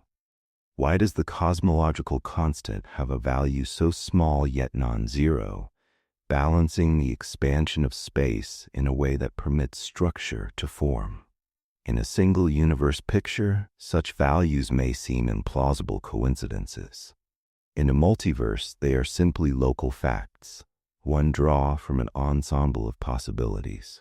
Why does the cosmological constant have a value so small yet non-zero, balancing the expansion of space in a way that permits structure to form? In a single universe picture, such values may seem implausible coincidences. In a multiverse, they are simply local facts, one draw from an ensemble of possibilities.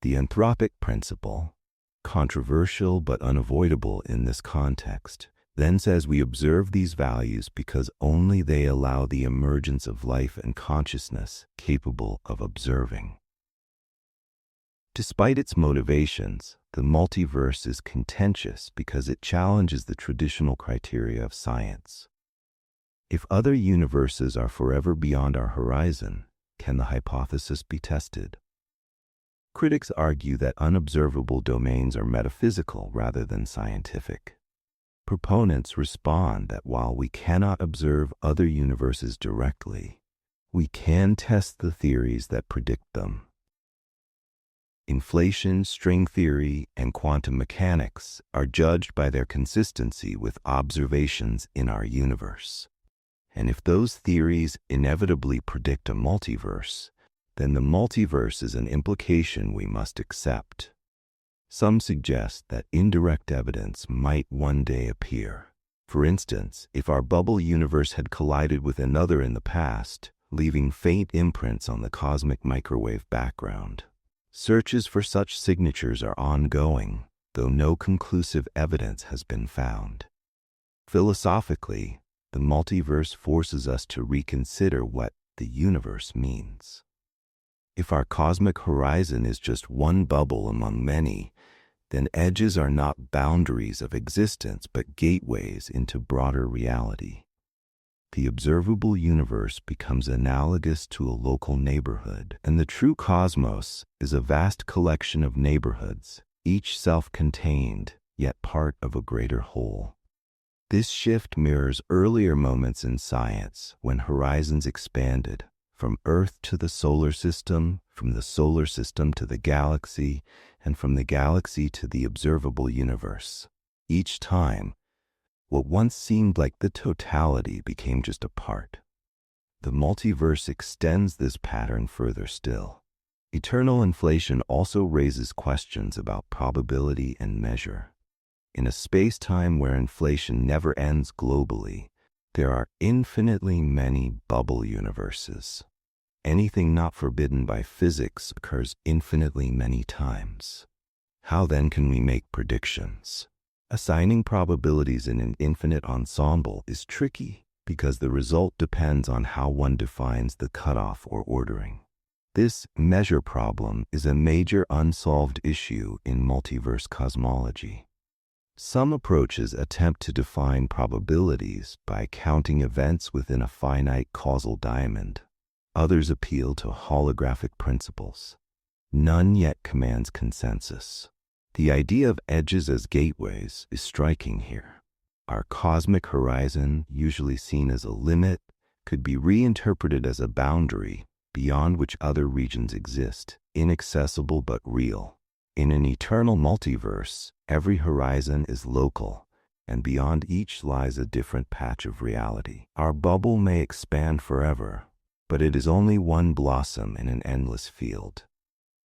The anthropic principle, controversial but unavoidable in this context, then says we observe these values because only they allow the emergence of life and consciousness capable of observing. Despite its motivations, the multiverse is contentious because it challenges the traditional criteria of science. If other universes are forever beyond our horizon, can the hypothesis be tested? Critics argue that unobservable domains are metaphysical rather than scientific. Proponents respond that while we cannot observe other universes directly, we can test the theories that predict them. Inflation, string theory, and quantum mechanics are judged by their consistency with observations in our universe. And if those theories inevitably predict a multiverse, then the multiverse is an implication we must accept. Some suggest that indirect evidence might one day appear. For instance, if our bubble universe had collided with another in the past, leaving faint imprints on the cosmic microwave background. Searches for such signatures are ongoing, though no conclusive evidence has been found. Philosophically, the multiverse forces us to reconsider what the universe means. If our cosmic horizon is just one bubble among many, then edges are not boundaries of existence but gateways into broader reality. The observable universe becomes analogous to a local neighborhood, and the true cosmos is a vast collection of neighborhoods, each self-contained, yet part of a greater whole. This shift mirrors earlier moments in science when horizons expanded, from Earth to the solar system, from the solar system to the galaxy, and from the galaxy to the observable universe. Each time, what once seemed like the totality became just a part. The multiverse extends this pattern further still. Eternal inflation also raises questions about probability and measure. In a space-time where inflation never ends globally, there are infinitely many bubble universes. Anything not forbidden by physics occurs infinitely many times. How then can we make predictions? Assigning probabilities in an infinite ensemble is tricky because the result depends on how one defines the cutoff or ordering. This measure problem is a major unsolved issue in multiverse cosmology. Some approaches attempt to define probabilities by counting events within a finite causal diamond. Others appeal to holographic principles. None yet commands consensus. The idea of edges as gateways is striking here. Our cosmic horizon, usually seen as a limit, could be reinterpreted as a boundary beyond which other regions exist, inaccessible but real. In an eternal multiverse, every horizon is local, and beyond each lies a different patch of reality. Our bubble may expand forever, but it is only one blossom in an endless field.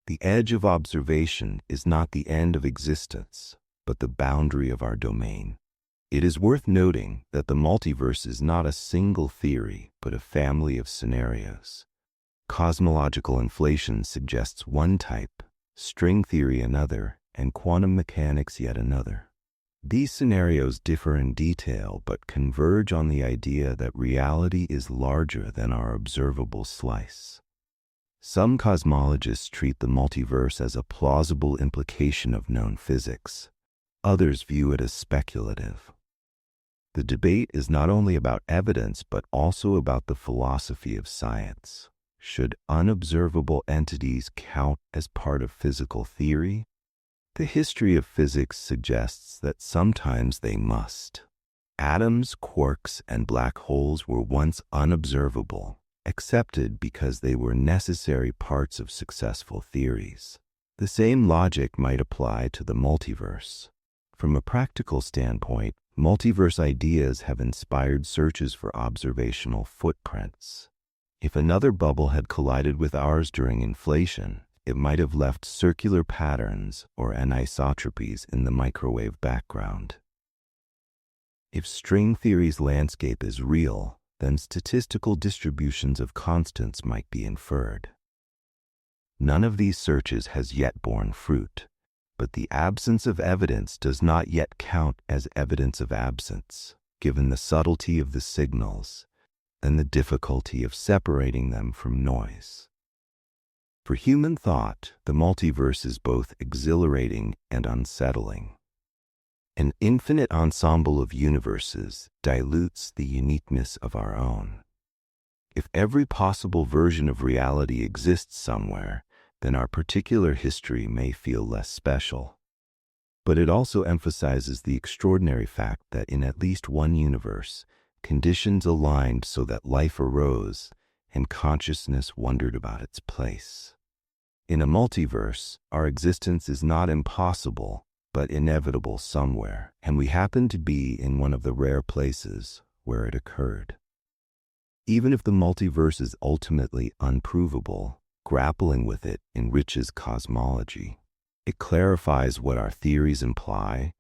The edge of observation is not the end of existence, but the boundary of our domain. It is worth noting that the multiverse is not a single theory, but a family of scenarios. Cosmological inflation suggests one type, string theory another, and quantum mechanics yet another. These scenarios differ in detail but converge on the idea that reality is larger than our observable slice. Some cosmologists treat the multiverse as a plausible implication of known physics. Others view it as speculative. The debate is not only about evidence but also about the philosophy of science. Should unobservable entities count as part of physical theory? The history of physics suggests that sometimes they must. Atoms, quarks, and black holes were once unobservable, accepted because they were necessary parts of successful theories. The same logic might apply to the multiverse. From a practical standpoint, multiverse ideas have inspired searches for observational footprints. If another bubble had collided with ours during inflation, it might have left circular patterns or anisotropies in the microwave background. If string theory's landscape is real, then statistical distributions of constants might be inferred. None of these searches has yet borne fruit, but the absence of evidence does not yet count as evidence of absence, given the subtlety of the signals and the difficulty of separating them from noise. For human thought, the multiverse is both exhilarating and unsettling. An infinite ensemble of universes dilutes the uniqueness of our own. If every possible version of reality exists somewhere, then our particular history may feel less special. But it also emphasizes the extraordinary fact that in at least one universe, conditions aligned so that life arose and consciousness wondered about its place. In a multiverse, our existence is not impossible, but inevitable somewhere, and we happen to be in one of the rare places where it occurred. Even if the multiverse is ultimately unprovable, grappling with it enriches cosmology. It clarifies what our theories imply,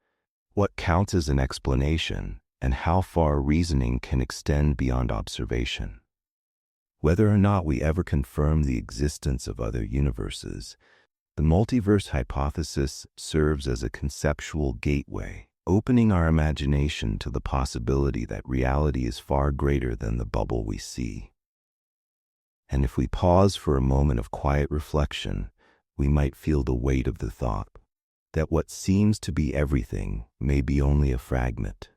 what counts as an explanation, and how far reasoning can extend beyond observation. Whether or not we ever confirm the existence of other universes, the multiverse hypothesis serves as a conceptual gateway, opening our imagination to the possibility that reality is far greater than the bubble we see. And if we pause for a moment of quiet reflection, we might feel the weight of the thought that what seems to be everything may be only a fragment,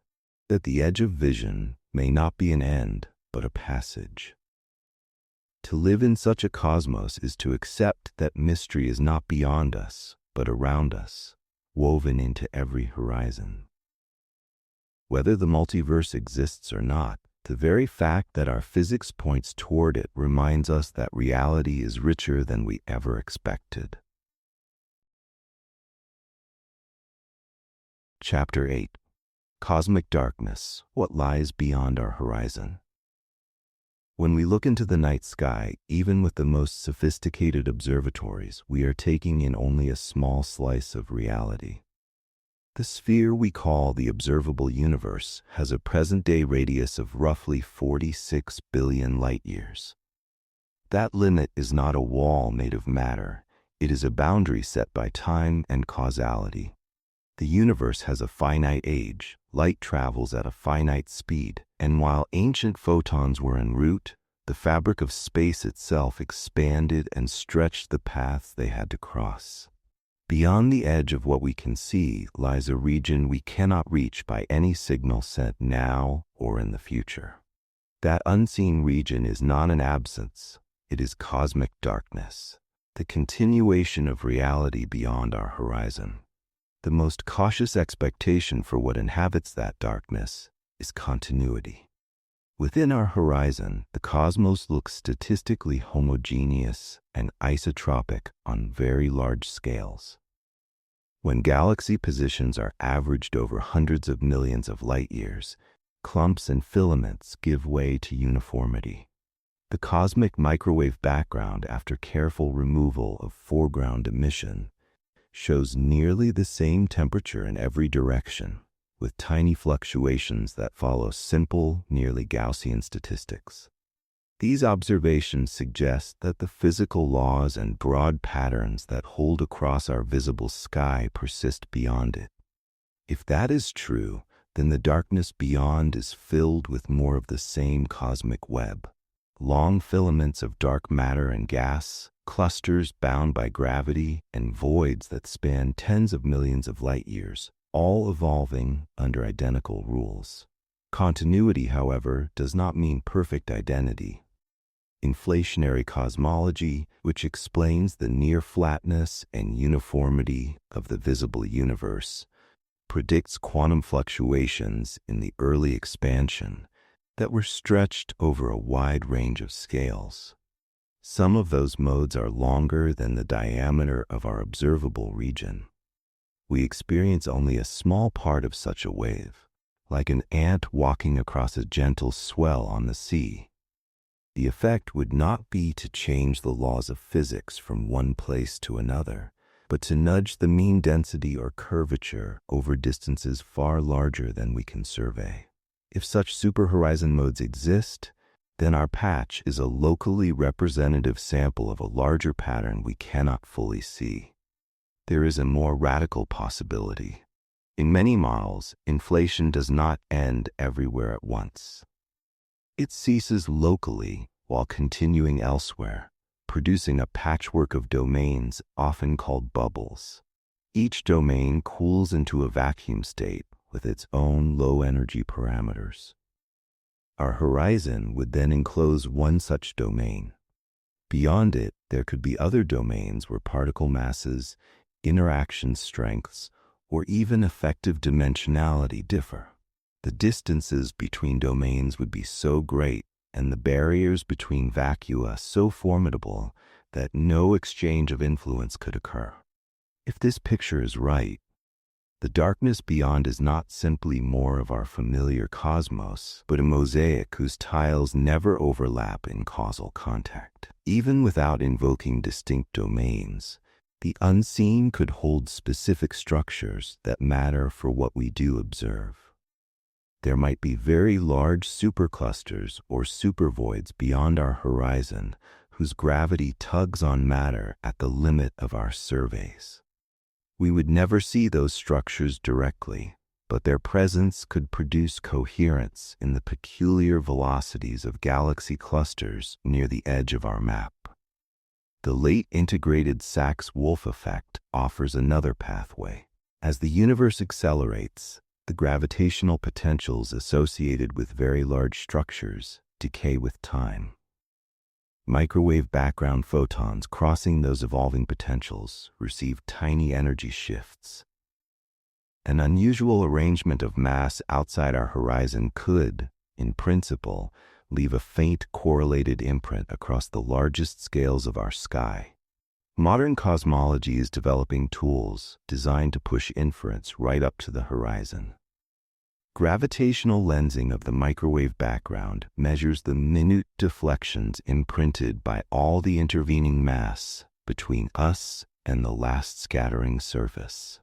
that the edge of vision may not be an end, but a passage. To live in such a cosmos is to accept that mystery is not beyond us, but around us, woven into every horizon. Whether the multiverse exists or not, the very fact that our physics points toward it reminds us that reality is richer than we ever expected. Chapter 8. Cosmic Darkness, What Lies Beyond Our Horizon. When we look into the night sky, even with the most sophisticated observatories, we are taking in only a small slice of reality. The sphere we call the observable universe has a present-day radius of roughly 46 billion light-years. That limit is not a wall made of matter. It is a boundary set by time and causality. The universe has a finite age, light travels at a finite speed, and while ancient photons were en route, the fabric of space itself expanded and stretched the paths they had to cross. Beyond the edge of what we can see lies a region we cannot reach by any signal sent now or in the future. That unseen region is not an absence, it is cosmic darkness, the continuation of reality beyond our horizon. The most cautious expectation for what inhabits that darkness is continuity. Within our horizon, the cosmos looks statistically homogeneous and isotropic on very large scales. When galaxy positions are averaged over hundreds of millions of light-years, clumps and filaments give way to uniformity. The cosmic microwave background, after careful removal of foreground emission, shows nearly the same temperature in every direction, with tiny fluctuations that follow simple, nearly Gaussian statistics. These observations suggest that the physical laws and broad patterns that hold across our visible sky persist beyond it. If that is true, then the darkness beyond is filled with more of the same cosmic web. Long filaments of dark matter and gas, clusters bound by gravity, and voids that span tens of millions of light-years, all evolving under identical rules. Continuity, however, does not mean perfect identity. Inflationary cosmology, which explains the near flatness and uniformity of the visible universe, predicts quantum fluctuations in the early expansion that were stretched over a wide range of scales. Some of those modes are longer than the diameter of our observable region. We experience only a small part of such a wave, like an ant walking across a gentle swell on the sea. The effect would not be to change the laws of physics from one place to another, but to nudge the mean density or curvature over distances far larger than we can survey. If such superhorizon modes exist, then our patch is a locally representative sample of a larger pattern we cannot fully see. There is a more radical possibility. In many models, inflation does not end everywhere at once. It ceases locally while continuing elsewhere, producing a patchwork of domains often called bubbles. Each domain cools into a vacuum state with its own low-energy parameters. Our horizon would then enclose one such domain. Beyond it, there could be other domains where particle masses, interaction strengths, or even effective dimensionality differ. The distances between domains would be so great and the barriers between vacua so formidable that no exchange of influence could occur. If this picture is right, the darkness beyond is not simply more of our familiar cosmos, but a mosaic whose tiles never overlap in causal contact. Even without invoking distinct domains, the unseen could hold specific structures that matter for what we do observe. There might be very large superclusters or supervoids beyond our horizon whose gravity tugs on matter at the limit of our surveys. We would never see those structures directly, but their presence could produce coherence in the peculiar velocities of galaxy clusters near the edge of our map. The late integrated Sachs-Wolf effect offers another pathway. As the universe accelerates, the gravitational potentials associated with very large structures decay with time. Microwave background photons crossing those evolving potentials receive tiny energy shifts. An unusual arrangement of mass outside our horizon could, in principle, leave a faint correlated imprint across the largest scales of our sky. Modern cosmology is developing tools designed to push inference right up to the horizon. Gravitational lensing of the microwave background measures the minute deflections imprinted by all the intervening mass between us and the last scattering surface.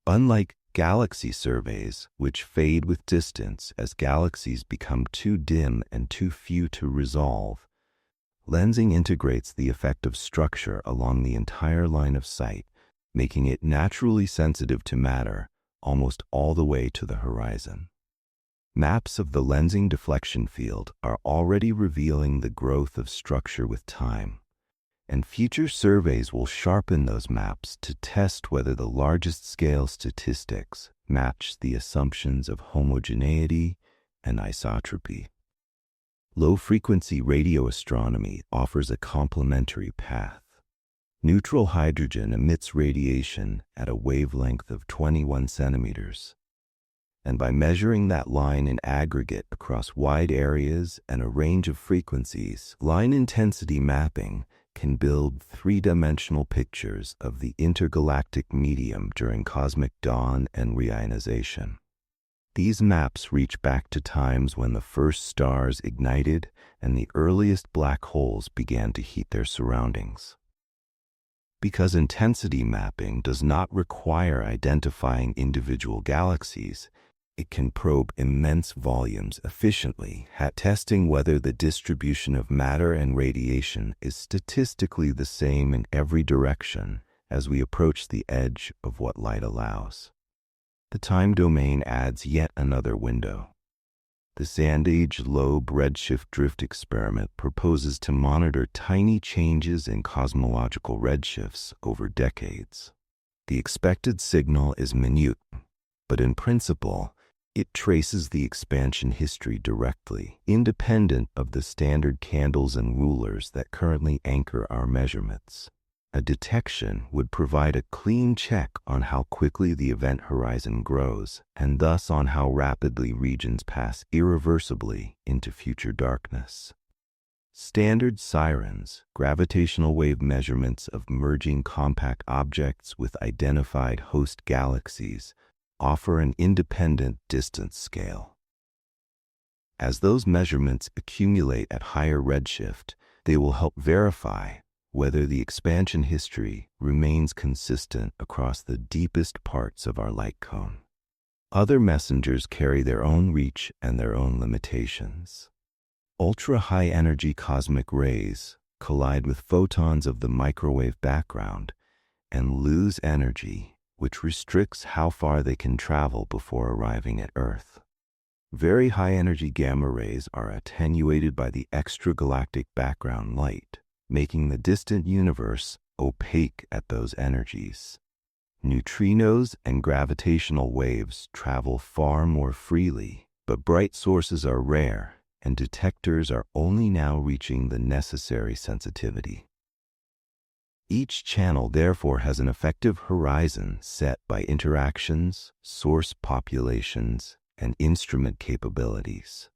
Unlike galaxy surveys, which fade with distance as galaxies become too dim and too few to resolve, lensing integrates the effect of structure along the entire line of sight, making it naturally sensitive to matter almost all the way to the horizon. Maps of the lensing deflection field are already revealing the growth of structure with time, and future surveys will sharpen those maps to test whether the largest scale statistics match the assumptions of homogeneity and isotropy. Low-frequency radio astronomy offers a complementary path. Neutral hydrogen emits radiation at a wavelength of 21 centimeters. And by measuring that line in aggregate across wide areas and a range of frequencies, line intensity mapping can build three-dimensional pictures of the intergalactic medium during cosmic dawn and reionization. These maps reach back to times when the first stars ignited and the earliest black holes began to heat their surroundings. Because intensity mapping does not require identifying individual galaxies, it can probe immense volumes efficiently, testing whether the distribution of matter and radiation is statistically the same in every direction as we approach the edge of what light allows. The time domain adds yet another window. The Sandage Lobe redshift drift experiment proposes to monitor tiny changes in cosmological redshifts over decades. The expected signal is minute, but in principle, it traces the expansion history directly, independent of the standard candles and rulers that currently anchor our measurements. A detection would provide a clean check on how quickly the event horizon grows, and thus on how rapidly regions pass irreversibly into future darkness. Standard sirens, gravitational wave measurements of merging compact objects with identified host galaxies, offer an independent distance scale. As those measurements accumulate at higher redshift, they will help verify whether the expansion history remains consistent across the deepest parts of our light cone. Other messengers carry their own reach and their own limitations. Ultra-high energy cosmic rays collide with photons of the microwave background and lose energy, which restricts how far they can travel before arriving at Earth. Very high-energy gamma rays are attenuated by the extragalactic background light, making the distant universe opaque at those energies. Neutrinos and gravitational waves travel far more freely, but bright sources are rare, and detectors are only now reaching the necessary sensitivity. Each channel therefore has an effective horizon set by interactions, source populations, and instrument capabilities.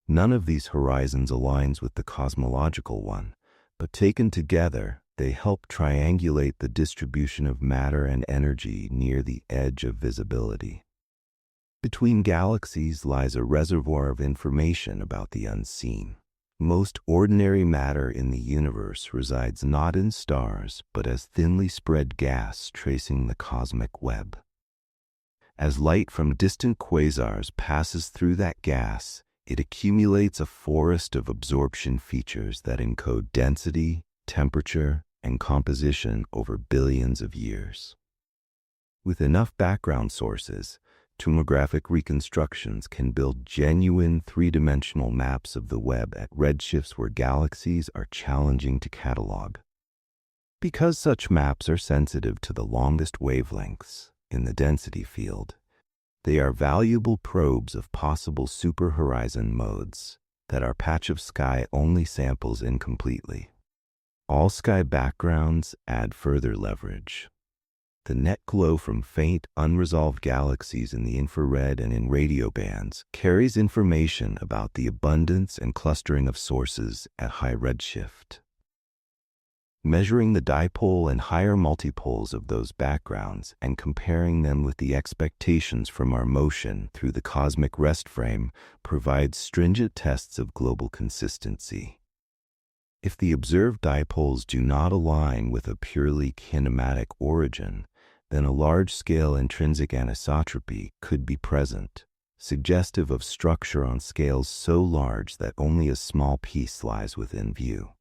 None of these horizons aligns with the cosmological one, but taken together, they help triangulate the distribution of matter and energy near the edge of visibility. Between galaxies lies a reservoir of information about the unseen. Most ordinary matter in the universe resides not in stars, but as thinly spread gas tracing the cosmic web. As light from distant quasars passes through that gas, it accumulates a forest of absorption features that encode density, temperature, and composition over billions of years. With enough background sources, tomographic reconstructions can build genuine three-dimensional maps of the web at redshifts where galaxies are challenging to catalog. Because such maps are sensitive to the longest wavelengths in the density field, they are valuable probes of possible superhorizon modes that our patch of sky only samples incompletely. All sky backgrounds add further leverage. The net glow from faint, unresolved galaxies in the infrared and in radio bands carries information about the abundance and clustering of sources at high redshift. Measuring the dipole and higher multipoles of those backgrounds and comparing them with the expectations from our motion through the cosmic rest frame provides stringent tests of global consistency. If the observed dipoles do not align with a purely kinematic origin, then a large-scale intrinsic anisotropy could be present, suggestive of structure on scales so large that only a small piece lies within view.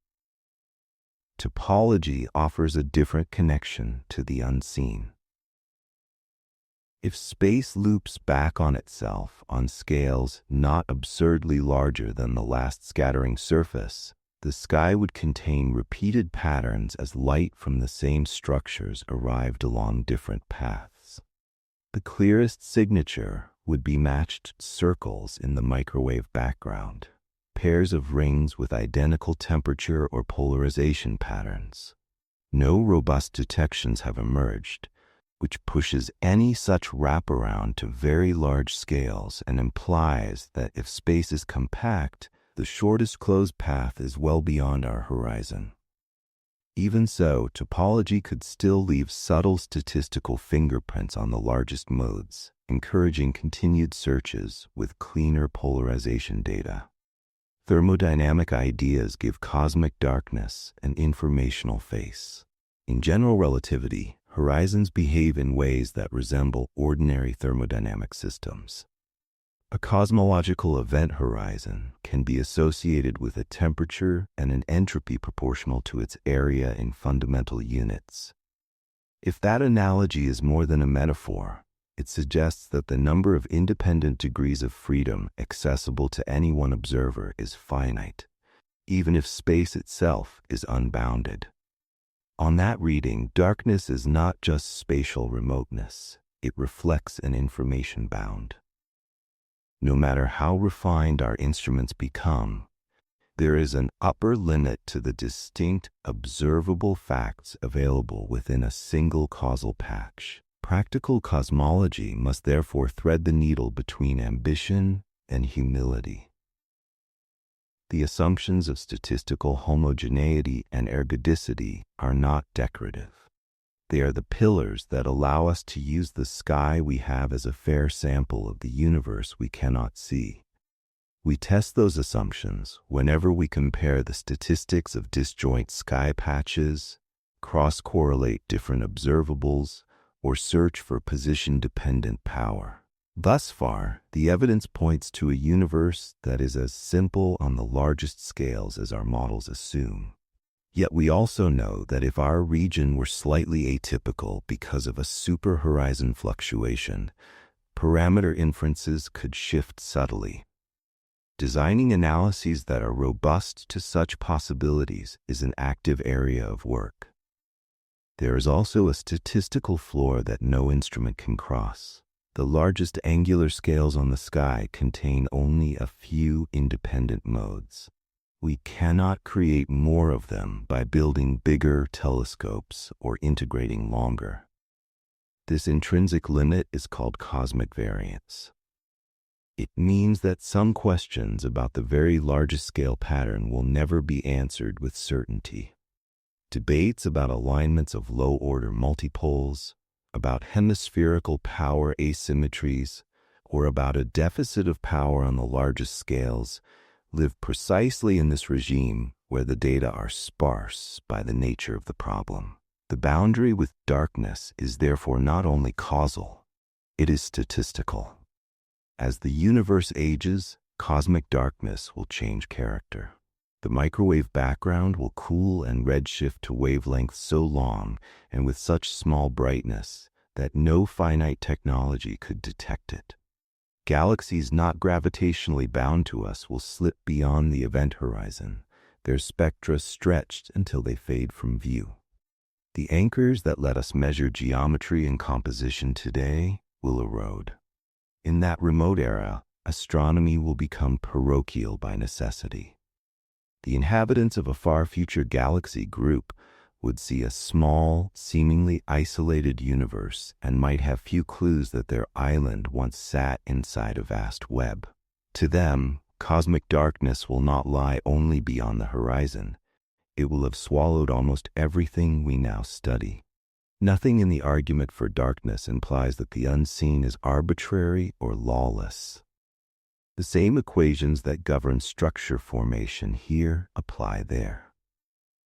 Topology offers a different connection to the unseen. If space loops back on itself on scales not absurdly larger than the last scattering surface, the sky would contain repeated patterns as light from the same structures arrived along different paths. The clearest signature would be matched circles in the microwave background, pairs of rings with identical temperature or polarization patterns. No robust detections have emerged, which pushes any such wraparound to very large scales and implies that if space is compact, the shortest closed path is well beyond our horizon. Even so, topology could still leave subtle statistical fingerprints on the largest modes, encouraging continued searches with cleaner polarization data. Thermodynamic ideas give cosmic darkness an informational face. In general relativity, horizons behave in ways that resemble ordinary thermodynamic systems. A cosmological event horizon can be associated with a temperature and an entropy proportional to its area in fundamental units. If that analogy is more than a metaphor, it suggests that the number of independent degrees of freedom accessible to any one observer is finite, even if space itself is unbounded. On that reading, darkness is not just spatial remoteness, it reflects an information bound. No matter how refined our instruments become, there is an upper limit to the distinct, observable facts available within a single causal patch. Practical cosmology must therefore thread the needle between ambition and humility. The assumptions of statistical homogeneity and ergodicity are not decorative. They are the pillars that allow us to use the sky we have as a fair sample of the universe we cannot see. We test those assumptions whenever we compare the statistics of disjoint sky patches, cross-correlate different observables, or search for position-dependent power. Thus far, the evidence points to a universe that is as simple on the largest scales as our models assume. Yet we also know that if our region were slightly atypical because of a super-horizon fluctuation, parameter inferences could shift subtly. Designing analyses that are robust to such possibilities is an active area of work. There is also a statistical floor that no instrument can cross. The largest angular scales on the sky contain only a few independent modes. We cannot create more of them by building bigger telescopes or integrating longer. This intrinsic limit is called cosmic variance. It means that some questions about the very largest scale pattern will never be answered with certainty. Debates about alignments of low-order multipoles, about hemispherical power asymmetries, or about a deficit of power on the largest scales live precisely in this regime where the data are sparse by the nature of the problem. The boundary with darkness is therefore not only causal, it is statistical. As the universe ages, cosmic darkness will change character. The microwave background will cool and redshift to wavelengths so long and with such small brightness that no finite technology could detect it. Galaxies not gravitationally bound to us will slip beyond the event horizon, their spectra stretched until they fade from view. The anchors that let us measure geometry and composition today will erode. In that remote era, astronomy will become parochial by necessity. The inhabitants of a far future galaxy group would see a small, seemingly isolated universe and might have few clues that their island once sat inside a vast web. To them, cosmic darkness will not lie only beyond the horizon. It will have swallowed almost everything we now study. Nothing in the argument for darkness implies that the unseen is arbitrary or lawless. The same equations that govern structure formation here apply there.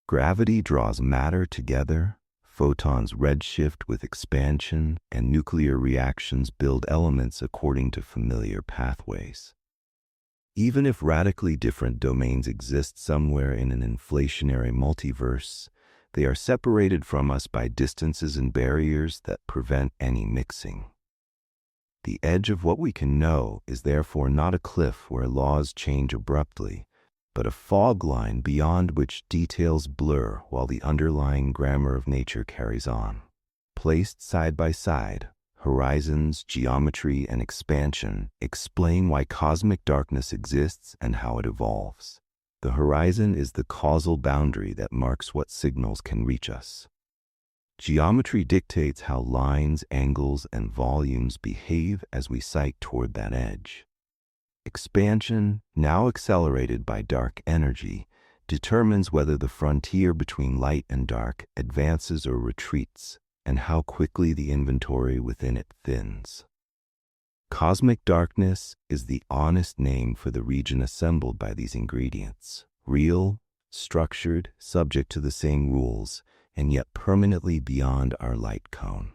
Gravity draws matter together, photons redshift with expansion, and nuclear reactions build elements according to familiar pathways. Even if radically different domains exist somewhere in an inflationary multiverse, they are separated from us by distances and barriers that prevent any mixing. The edge of what we can know is therefore not a cliff where laws change abruptly, but a fog line beyond which details blur while the underlying grammar of nature carries on. Placed side by side, horizons, geometry, and expansion explain why cosmic darkness exists and how it evolves. The horizon is the causal boundary that marks what signals can reach us. Geometry dictates how lines, angles, and volumes behave as we sight toward that edge. Expansion, now accelerated by dark energy, determines whether the frontier between light and dark advances or retreats, and how quickly the inventory within it thins. Cosmic darkness is the honest name for the region assembled by these ingredients, real, structured, subject to the same rules, and yet permanently beyond our light cone.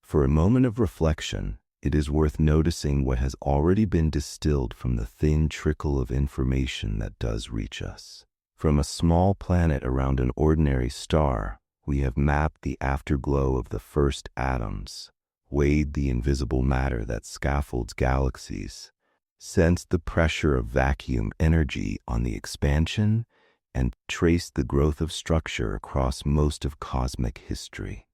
For a moment of reflection, it is worth noticing what has already been distilled from the thin trickle of information that does reach us. From a small planet around an ordinary star, we have mapped the afterglow of the first atoms, weighed the invisible matter that scaffolds galaxies, sensed the pressure of vacuum energy on the expansion, and traced the growth of structure across most of cosmic history.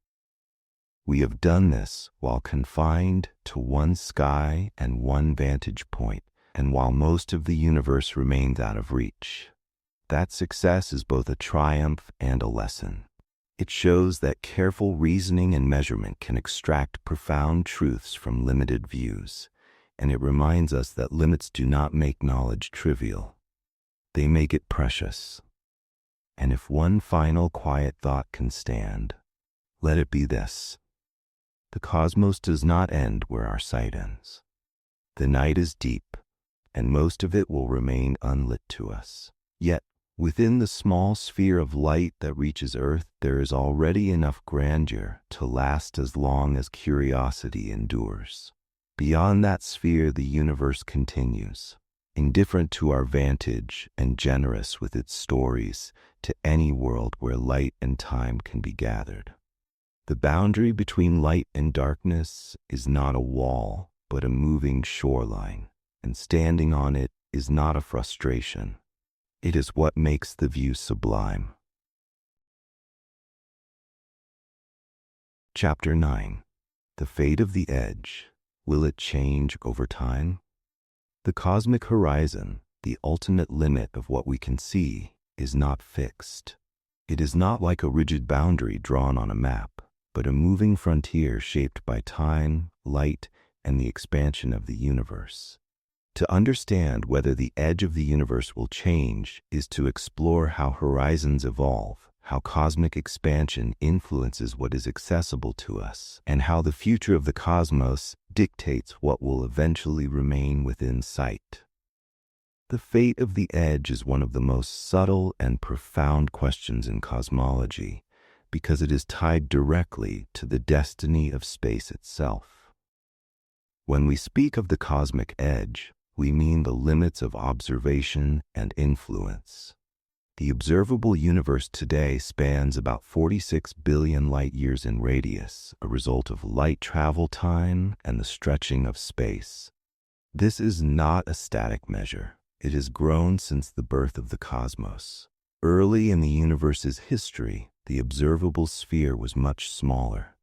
We have done this while confined to one sky and one vantage point, and while most of the universe remains out of reach. That success is both a triumph and a lesson. It shows that careful reasoning and measurement can extract profound truths from limited views, and it reminds us that limits do not make knowledge trivial. They make it precious. And if one final quiet thought can stand, let it be this: the cosmos does not end where our sight ends. The night is deep, and most of it will remain unlit to us. Yet, within the small sphere of light that reaches Earth, there is already enough grandeur to last as long as curiosity endures. Beyond that sphere, the universe continues, indifferent to our vantage and generous with its stories to any world where light and time can be gathered. The boundary between light and darkness is not a wall, but a moving shoreline, and standing on it is not a frustration. It is what makes the view sublime. Chapter 9. The Fate of the Edge. Will it change over time? The cosmic horizon, the ultimate limit of what we can see, is not fixed. It is not like a rigid boundary drawn on a map, but a moving frontier shaped by time, light, and the expansion of the universe. To understand whether the edge of the universe will change is to explore how horizons evolve, how cosmic expansion influences what is accessible to us, and how the future of the cosmos dictates what will eventually remain within sight. The fate of the edge is one of the most subtle and profound questions in cosmology, because it is tied directly to the destiny of space itself. When we speak of the cosmic edge, we mean the limits of observation and influence. The observable universe today spans about 46 billion light-years in radius, a result of light travel time and the stretching of space. This is not a static measure. It has grown since the birth of the cosmos. Early in the universe's history, the observable sphere was much smaller.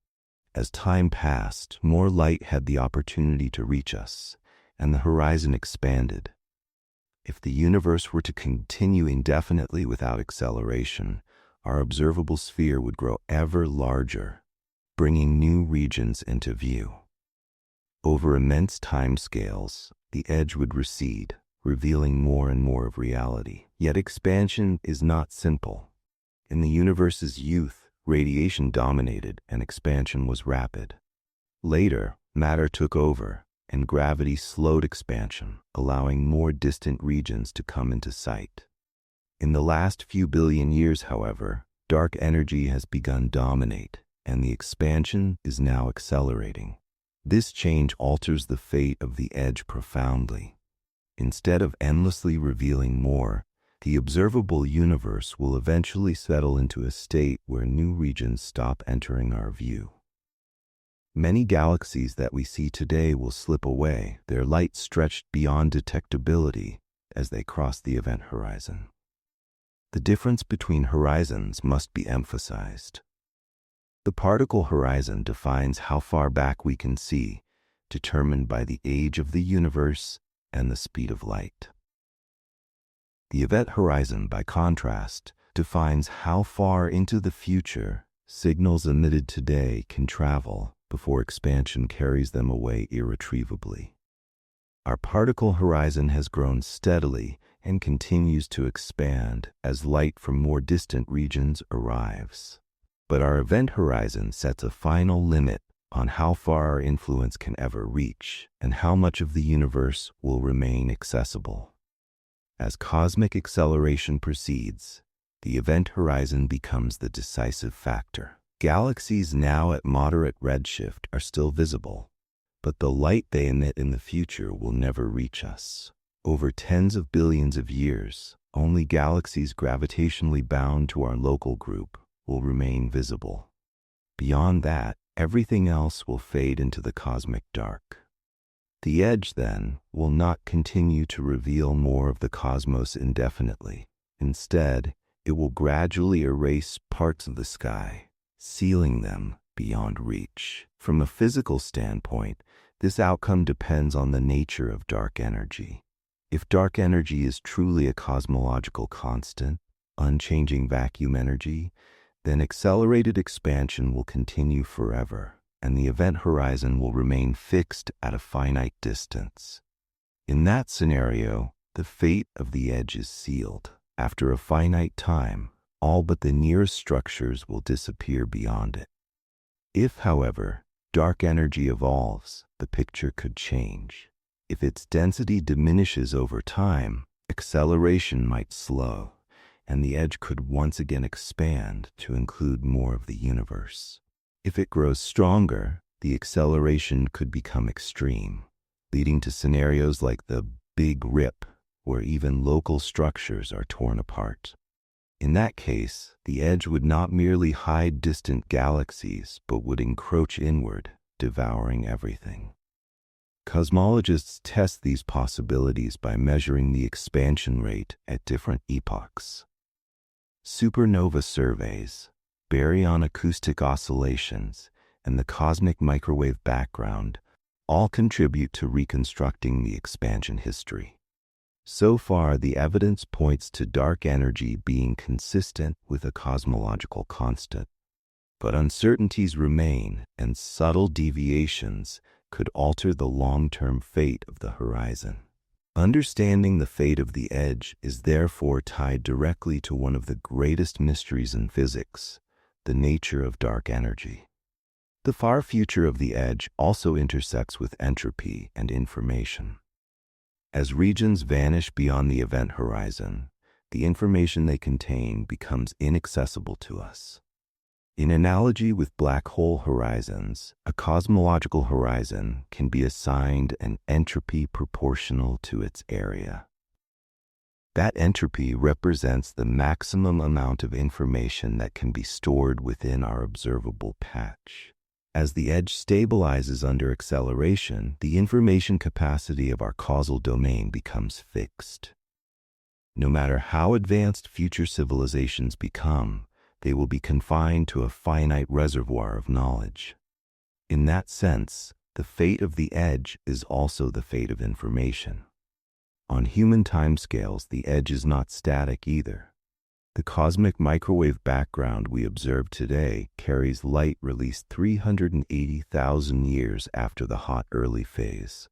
As time passed, more light had the opportunity to reach us, and the horizon expanded. If the universe were to continue indefinitely without acceleration, our observable sphere would grow ever larger, bringing new regions into view. Over immense timescales, the edge would recede, revealing more and more of reality. Yet expansion is not simple. In the universe's youth, radiation dominated and expansion was rapid. Later, matter took over, and gravity slowed expansion, allowing more distant regions to come into sight. In the last few billion years, however, dark energy has begun to dominate, and the expansion is now accelerating. This change alters the fate of the edge profoundly. Instead of endlessly revealing more, the observable universe will eventually settle into a state where new regions stop entering our view. Many galaxies that we see today will slip away, their light stretched beyond detectability as they cross the event horizon. The difference between horizons must be emphasized. The particle horizon defines how far back we can see, determined by the age of the universe and the speed of light. The event horizon, by contrast, defines how far into the future signals emitted today can travel before expansion carries them away irretrievably. Our particle horizon has grown steadily and continues to expand as light from more distant regions arrives. But our event horizon sets a final limit on how far our influence can ever reach and how much of the universe will remain accessible. As cosmic acceleration proceeds, the event horizon becomes the decisive factor. Galaxies now at moderate redshift are still visible, but the light they emit in the future will never reach us. Over tens of billions of years, only galaxies gravitationally bound to our local group will remain visible. Beyond that, everything else will fade into the cosmic dark. The edge, then, will not continue to reveal more of the cosmos indefinitely. Instead, it will gradually erase parts of the sky, sealing them beyond reach. From a physical standpoint, this outcome depends on the nature of dark energy. If dark energy is truly a cosmological constant, unchanging vacuum energy, then accelerated expansion will continue forever, and the event horizon will remain fixed at a finite distance. In that scenario, the fate of the edge is sealed. After a finite time, all but the nearest structures will disappear beyond it. If, however, dark energy evolves, the picture could change. If its density diminishes over time, acceleration might slow, and the edge could once again expand to include more of the universe. If it grows stronger, the acceleration could become extreme, leading to scenarios like the Big Rip, where even local structures are torn apart. In that case, the edge would not merely hide distant galaxies, but would encroach inward, devouring everything. Cosmologists test these possibilities by measuring the expansion rate at different epochs. Supernova surveys, baryon acoustic oscillations, and the cosmic microwave background all contribute to reconstructing the expansion history. So far, the evidence points to dark energy being consistent with a cosmological constant. But uncertainties remain, and subtle deviations could alter the long-term fate of the horizon. Understanding the fate of the edge is therefore tied directly to one of the greatest mysteries in physics, the nature of dark energy. The far future of the edge also intersects with entropy and information. As regions vanish beyond the event horizon, the information they contain becomes inaccessible to us. In analogy with black hole horizons, a cosmological horizon can be assigned an entropy proportional to its area. That entropy represents the maximum amount of information that can be stored within our observable patch. As the edge stabilizes under acceleration, the information capacity of our causal domain becomes fixed. No matter how advanced future civilizations become, they will be confined to a finite reservoir of knowledge. In that sense, the fate of the edge is also the fate of information. On human timescales, the edge is not static either. The cosmic microwave background we observe today carries light released 380,000 years after the hot early phase.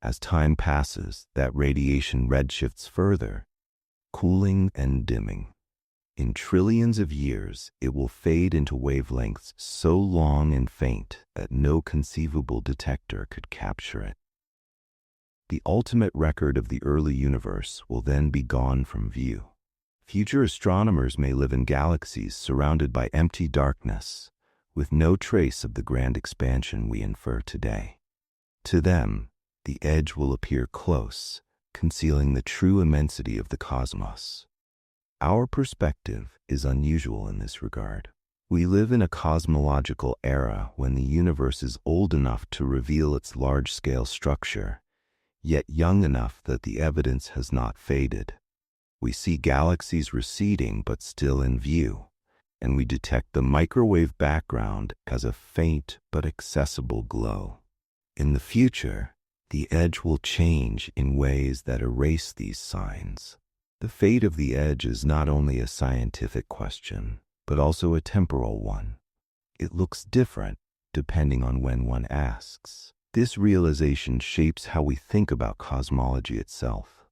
As time passes, that radiation redshifts further, cooling and dimming. In trillions of years, it will fade into wavelengths so long and faint that no conceivable detector could capture it. The ultimate record of the early universe will then be gone from view. Future astronomers may live in galaxies surrounded by empty darkness, with no trace of the grand expansion we infer today. To them, the edge will appear close, concealing the true immensity of the cosmos. Our perspective is unusual in this regard. We live in a cosmological era when the universe is old enough to reveal its large-scale structure, yet young enough that the evidence has not faded. We see galaxies receding but still in view, and we detect the microwave background as a faint but accessible glow. In the future, the edge will change in ways that erase these signs. The fate of the edge is not only a scientific question, but also a temporal one. It looks different depending on when one asks. This realization shapes how we think about cosmology itself.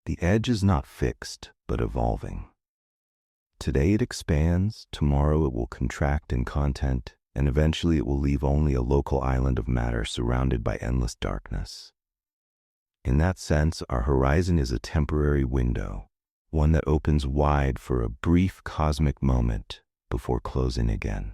The edge is not fixed, but evolving. Today it expands, tomorrow it will contract in content, and eventually it will leave only a local island of matter surrounded by endless darkness. In that sense, our horizon is a temporary window, one that opens wide for a brief cosmic moment before closing again.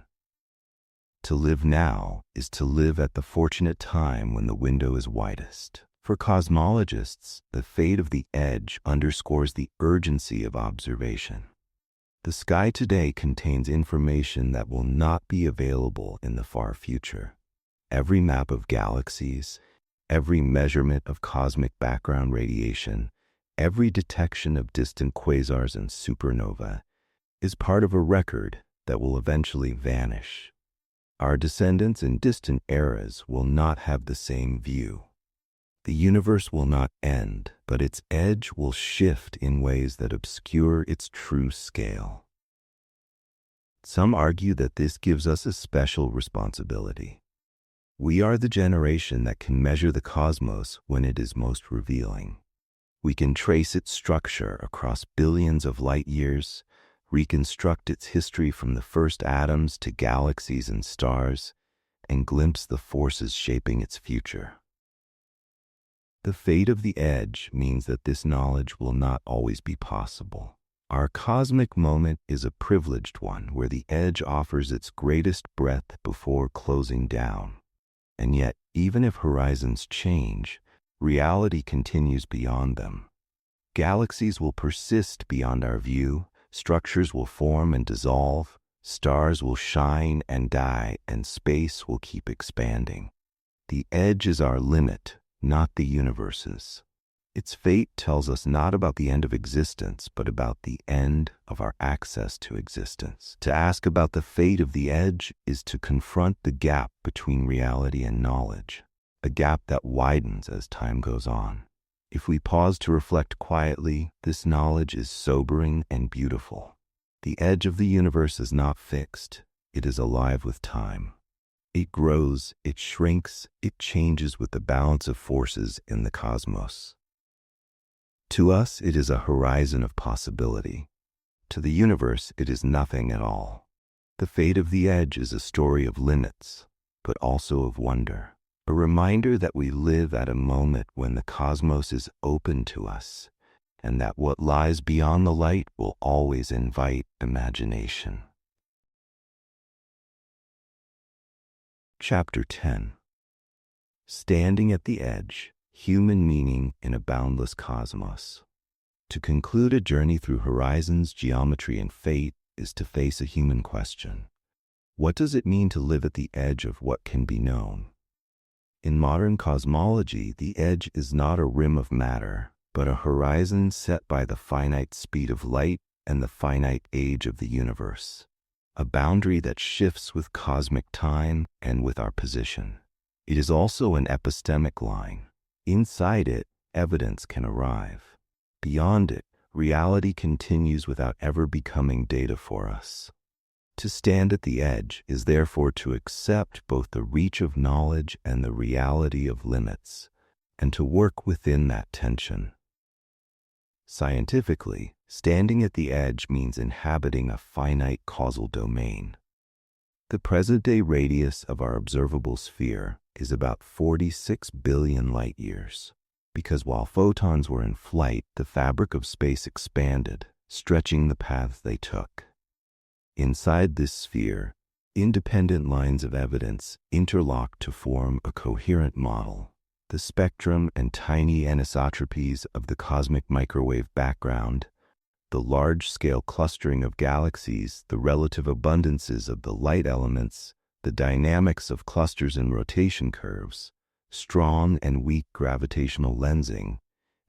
To live now is to live at the fortunate time when the window is widest. For cosmologists, the fate of the edge underscores the urgency of observation. The sky today contains information that will not be available in the far future. Every map of galaxies, every measurement of cosmic background radiation, every detection of distant quasars and supernova is part of a record that will eventually vanish. Our descendants in distant eras will not have the same view. The universe will not end, but its edge will shift in ways that obscure its true scale. Some argue that this gives us a special responsibility. We are the generation that can measure the cosmos when it is most revealing. We can trace its structure across billions of light years, reconstruct its history from the first atoms to galaxies and stars, and glimpse the forces shaping its future. The fate of the edge means that this knowledge will not always be possible. Our cosmic moment is a privileged one where the edge offers its greatest breadth before closing down. And yet, even if horizons change, reality continues beyond them. Galaxies will persist beyond our view, structures will form and dissolve, stars will shine and die, and space will keep expanding. The edge is our limit, not the universe's. Its fate tells us not about the end of existence, but about the end of our access to existence. To ask about the fate of the edge is to confront the gap between reality and knowledge, a gap that widens as time goes on. If we pause to reflect quietly, this knowledge is sobering and beautiful. The edge of the universe is not fixed. It is alive with time. It grows, it shrinks, it changes with the balance of forces in the cosmos. To us, it is a horizon of possibility. To the universe, it is nothing at all. The fate of the edge is a story of limits, but also of wonder. A reminder that we live at a moment when the cosmos is open to us, and that what lies beyond the light will always invite imagination. Chapter 10. Standing at the Edge, Human Meaning in a Boundless Cosmos. To conclude a journey through horizons, geometry, and fate is to face a human question. What does it mean to live at the edge of what can be known? In modern cosmology, the edge is not a rim of matter, but a horizon set by the finite speed of light and the finite age of the universe, a boundary that shifts with cosmic time and with our position. It is also an epistemic line. Inside it, evidence can arrive. Beyond it, reality continues without ever becoming data for us. To stand at the edge is therefore to accept both the reach of knowledge and the reality of limits, and to work within that tension. Scientifically, standing at the edge means inhabiting a finite causal domain. The present-day radius of our observable sphere is about 46 billion light-years, because while photons were in flight, the fabric of space expanded, stretching the paths they took. Inside this sphere, independent lines of evidence interlock to form a coherent model. The spectrum and tiny anisotropies of the cosmic microwave background, the large-scale clustering of galaxies, the relative abundances of the light elements, the dynamics of clusters and rotation curves, strong and weak gravitational lensing,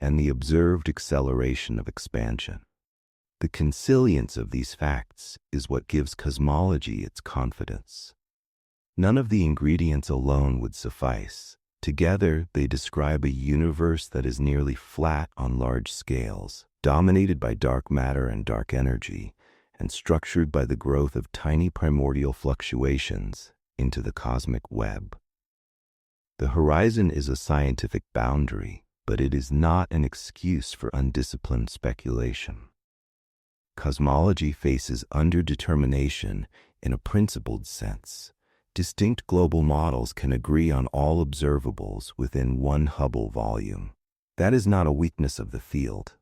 and the observed acceleration of expansion. The consilience of these facts is what gives cosmology its confidence. None of the ingredients alone would suffice. Together, they describe a universe that is nearly flat on large scales, dominated by dark matter and dark energy, and structured by the growth of tiny primordial fluctuations into the cosmic web. The horizon is a scientific boundary, but it is not an excuse for undisciplined speculation. Cosmology faces underdetermination in a principled sense. Distinct global models can agree on all observables within one Hubble volume. That is not a weakness of the field.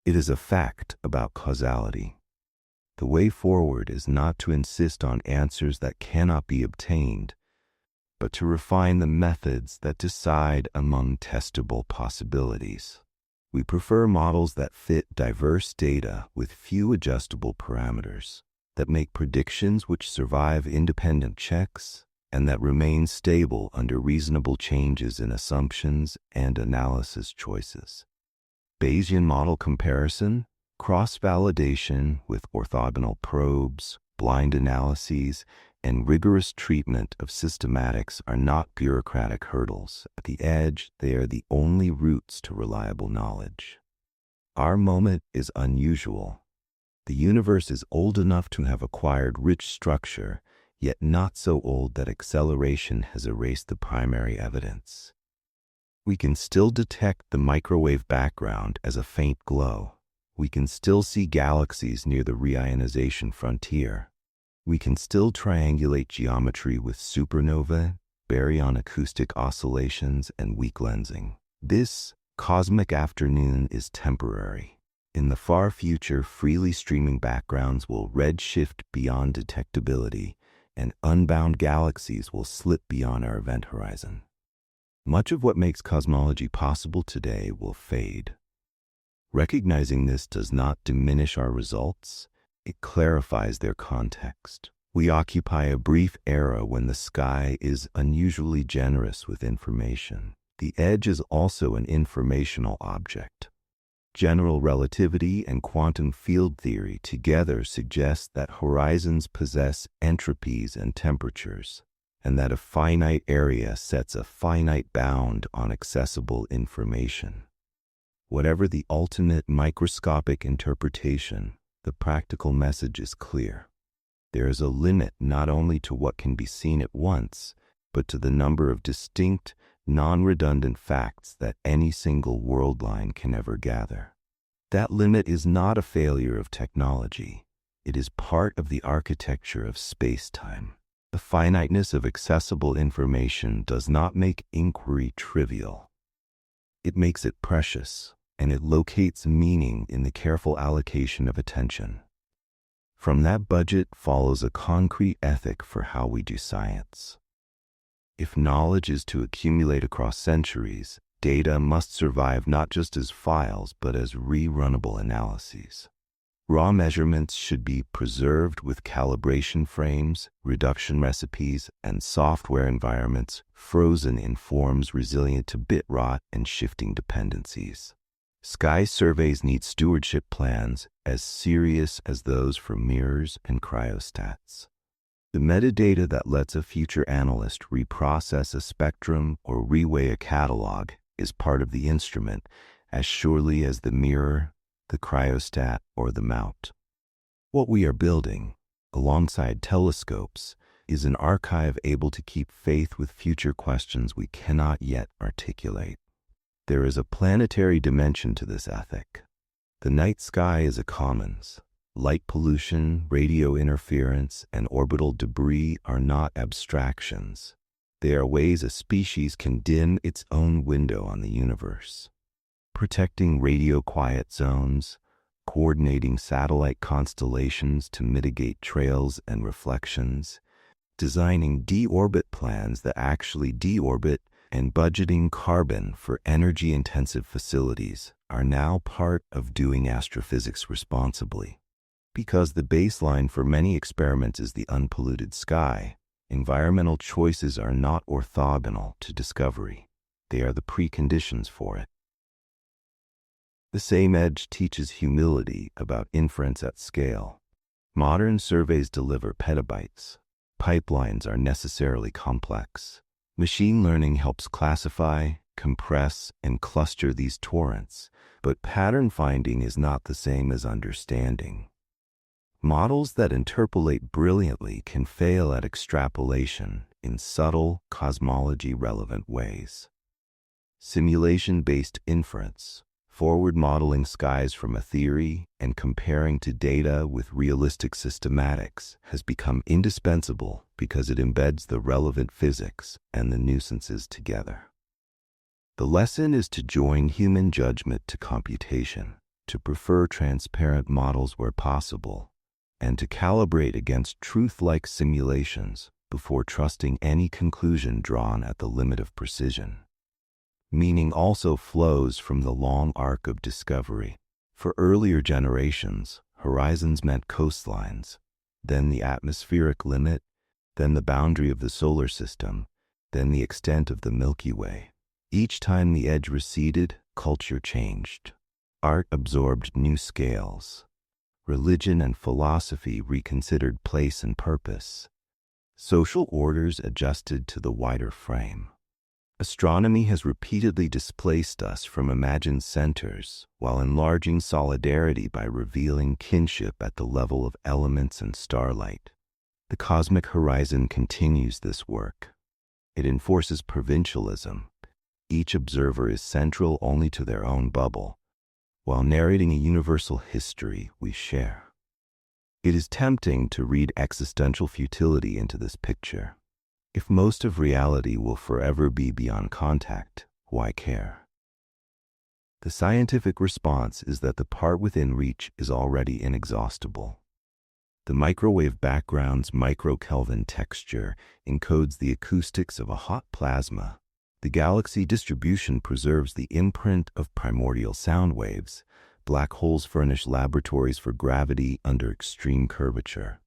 It is a fact about causality. The way forward is not to insist on answers that cannot be obtained, but to refine the methods that decide among testable possibilities. We prefer models that fit diverse data with few adjustable parameters, that make predictions which survive independent checks, and that remain stable under reasonable changes in assumptions and analysis choices. Bayesian model comparison, cross-validation with orthogonal probes, blind analyses, and rigorous treatment of systematics are not bureaucratic hurdles. At the edge, they are the only routes to reliable knowledge. Our moment is unusual. The universe is old enough to have acquired rich structure, yet not so old that acceleration has erased the primary evidence. We can still detect the microwave background as a faint glow. We can still see galaxies near the reionization frontier. We can still triangulate geometry with supernovae, baryon acoustic oscillations, and weak lensing. This cosmic afternoon is temporary. In the far future, freely streaming backgrounds will redshift beyond detectability, and unbound galaxies will slip beyond our event horizon. Much of what makes cosmology possible today will fade. Recognizing this does not diminish our results, it clarifies their context. We occupy a brief era when the sky is unusually generous with information. The edge is also an informational object. General relativity and quantum field theory together suggest that horizons possess entropies and temperatures, and that a finite area sets a finite bound on accessible information. Whatever the ultimate microscopic interpretation, the practical message is clear. There is a limit not only to what can be seen at once, but to the number of distinct, non-redundant facts that any single world line can ever gather. That limit is not a failure of technology. It is part of the architecture of space-time. The finiteness of accessible information does not make inquiry trivial. It makes it precious, and it locates meaning in the careful allocation of attention. From that budget follows a concrete ethic for how we do science. If knowledge is to accumulate across centuries, data must survive not just as files, but as rerunnable analyses. Raw measurements should be preserved with calibration frames, reduction recipes, and software environments frozen in forms resilient to bit rot and shifting dependencies. Sky surveys need stewardship plans as serious as those for mirrors and cryostats. The metadata that lets a future analyst reprocess a spectrum or reweigh a catalog is part of the instrument as surely as the mirror, the cryostat, or the mount. What we are building, alongside telescopes, is an archive able to keep faith with future questions we cannot yet articulate. There is a planetary dimension to this ethic. The night sky is a commons. Light pollution, radio interference, and orbital debris are not abstractions. They are ways a species can dim its own window on the universe. Protecting radio quiet zones, coordinating satellite constellations to mitigate trails and reflections, designing deorbit plans that actually deorbit, and budgeting carbon for energy-intensive facilities are now part of doing astrophysics responsibly. Because the baseline for many experiments is the unpolluted sky, environmental choices are not orthogonal to discovery. They are the preconditions for it. The same edge teaches humility about inference at scale. Modern surveys deliver petabytes. Pipelines are necessarily complex. Machine learning helps classify, compress, and cluster these torrents, but pattern finding is not the same as understanding. Models that interpolate brilliantly can fail at extrapolation in subtle, cosmology-relevant ways. Simulation-based inference, forward modeling skies from a theory and comparing to data with realistic systematics, has become indispensable because it embeds the relevant physics and the nuisances together. The lesson is to join human judgment to computation, to prefer transparent models where possible, and to calibrate against truth-like simulations before trusting any conclusion drawn at the limit of precision. Meaning also flows from the long arc of discovery. For earlier generations, horizons meant coastlines, then the atmospheric limit, then the boundary of the solar system, then the extent of the Milky Way. Each time the edge receded, culture changed. Art absorbed new scales. Religion and philosophy reconsidered place and purpose. Social orders adjusted to the wider frame. Astronomy has repeatedly displaced us from imagined centers while enlarging solidarity by revealing kinship at the level of elements and starlight. The cosmic horizon continues this work. It enforces provincialism. Each observer is central only to their own bubble, while narrating a universal history we share. It is tempting to read existential futility into this picture. If most of reality will forever be beyond contact, why care? The scientific response is that the part within reach is already inexhaustible. The microwave background's microkelvin texture encodes the acoustics of a hot plasma. The galaxy distribution preserves the imprint of primordial sound waves. Black holes furnish laboratories for gravity under extreme curvature.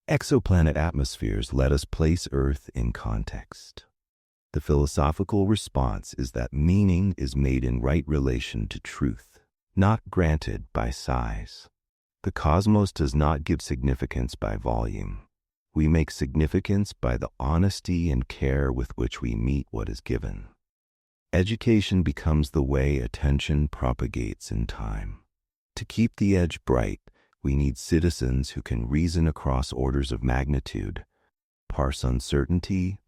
Exoplanet atmospheres let us place Earth in context. The philosophical response is that meaning is made in right relation to truth, not granted by size. The cosmos does not give significance by volume. We make significance by the honesty and care with which we meet what is given. Education becomes the way attention propagates in time. To keep the edge bright, we need citizens who can reason across orders of magnitude, parse uncertainty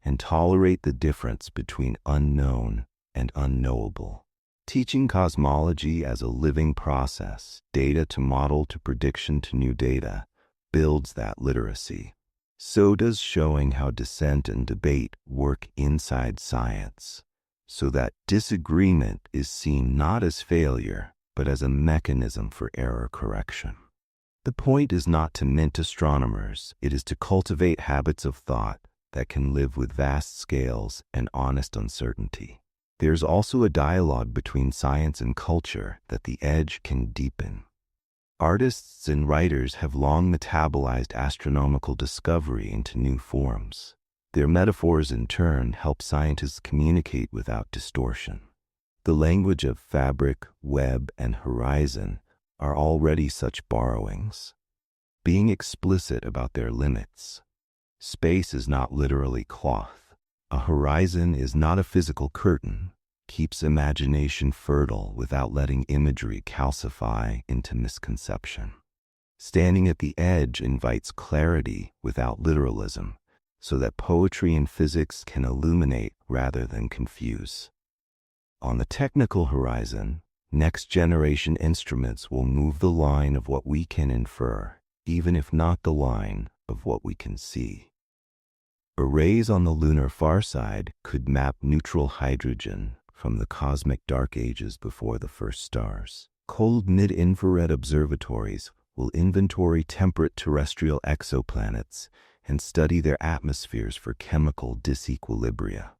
and tolerate the difference between unknown and unknowable. Teaching cosmology as a living process, data to model to prediction to new data, builds that literacy. So does showing how dissent and debate work inside science, so that disagreement is seen not as failure, but as a mechanism for error correction. The point is not to mint astronomers, it is to cultivate habits of thought that can live with vast scales and honest uncertainty. There's also a dialogue between science and culture that the edge can deepen. Artists and writers have long metabolized astronomical discovery into new forms. Their metaphors in turn help scientists communicate without distortion. The language of fabric, web, and horizon are already such borrowings. Being explicit about their limits. Space is not literally cloth. A horizon is not a physical curtain. Keeps imagination fertile without letting imagery calcify into misconception. Standing at the edge invites clarity without literalism, so that poetry and physics can illuminate rather than confuse. On the technical horizon, next-generation instruments will move the line of what we can infer, even if not the line of what we can see. Arrays on the lunar far side could map neutral hydrogen from the cosmic dark ages before the first stars. Cold mid-infrared observatories will inventory temperate terrestrial exoplanets and study their atmospheres for chemical disequilibria.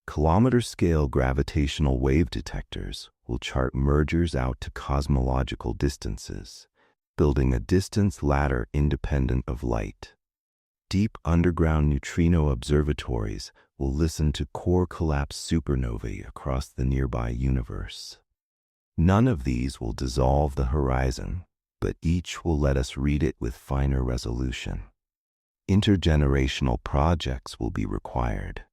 Kilometer-scale gravitational wave detectors will chart mergers out to cosmological distances, building a distance ladder independent of light. Deep underground neutrino observatories will listen to core collapse supernovae across the nearby universe. None of these will dissolve the horizon, but each will let us read it with finer resolution. Intergenerational projects will be required,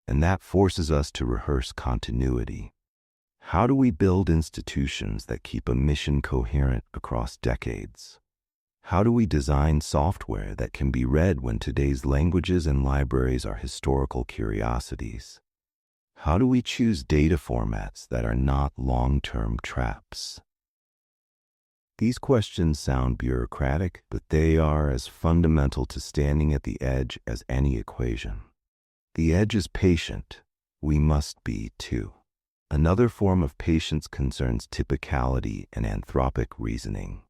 and that forces us to rehearse continuity. How do we build institutions that keep a mission coherent across decades? How do we design software that can be read when today's languages and libraries are historical curiosities? How do we choose data formats that are not long-term traps? These questions sound bureaucratic, but they are as fundamental to standing at the edge as any equation. The edge is patient. We must be too. Another form of patience concerns typicality and anthropic reasoning.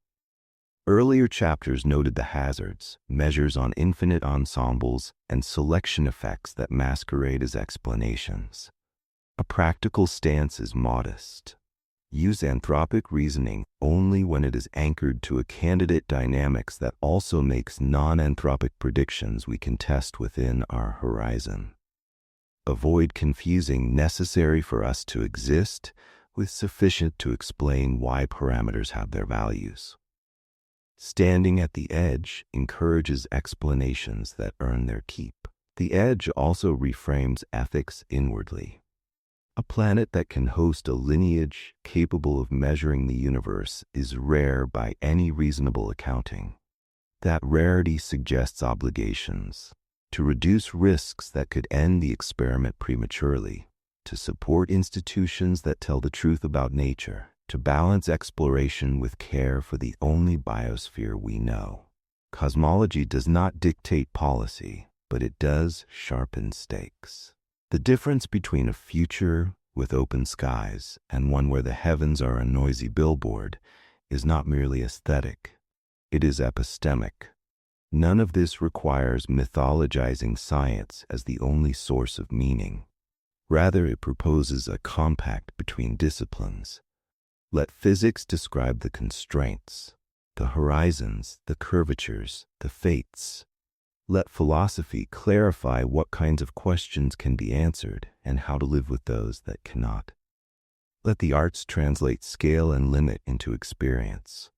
Earlier chapters noted the hazards, measures on infinite ensembles, and selection effects that masquerade as explanations. A practical stance is modest. Use anthropic reasoning only when it is anchored to a candidate dynamics that also makes non-anthropic predictions we can test within our horizon. Avoid confusing necessary for us to exist with sufficient to explain why parameters have their values. Standing at the edge encourages explanations that earn their keep. The edge also reframes ethics inwardly. A planet that can host a lineage capable of measuring the universe is rare by any reasonable accounting. That rarity suggests obligations to reduce risks that could end the experiment prematurely, to support institutions that tell the truth about nature, to balance exploration with care for the only biosphere we know. Cosmology does not dictate policy, but it does sharpen stakes. The difference between a future with open skies and one where the heavens are a noisy billboard, is not merely aesthetic, it is epistemic. None of this requires mythologizing science as the only source of meaning. Rather, it proposes a compact between disciplines. Let physics describe the constraints, the horizons, the curvatures, the fates. Let philosophy clarify what kinds of questions can be answered and how to live with those that cannot. Let the arts translate scale and limit into experience.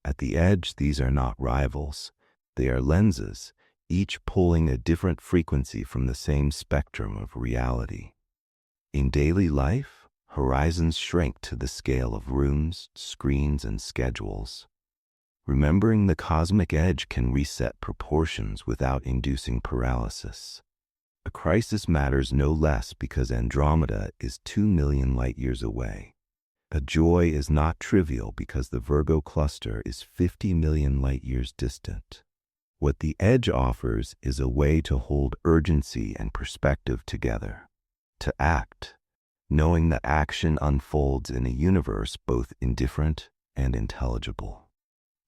At the edge, these are not rivals. They are lenses, each pulling a different frequency from the same spectrum of reality. In daily life, horizons shrink to the scale of rooms, screens, and schedules. Remembering the cosmic edge can reset proportions without inducing paralysis. A crisis matters no less because Andromeda is 2 million light-years away. A joy is not trivial because the Virgo cluster is 50 million light-years distant. What the edge offers is a way to hold urgency and perspective together, to act, knowing that action unfolds in a universe both indifferent and intelligible.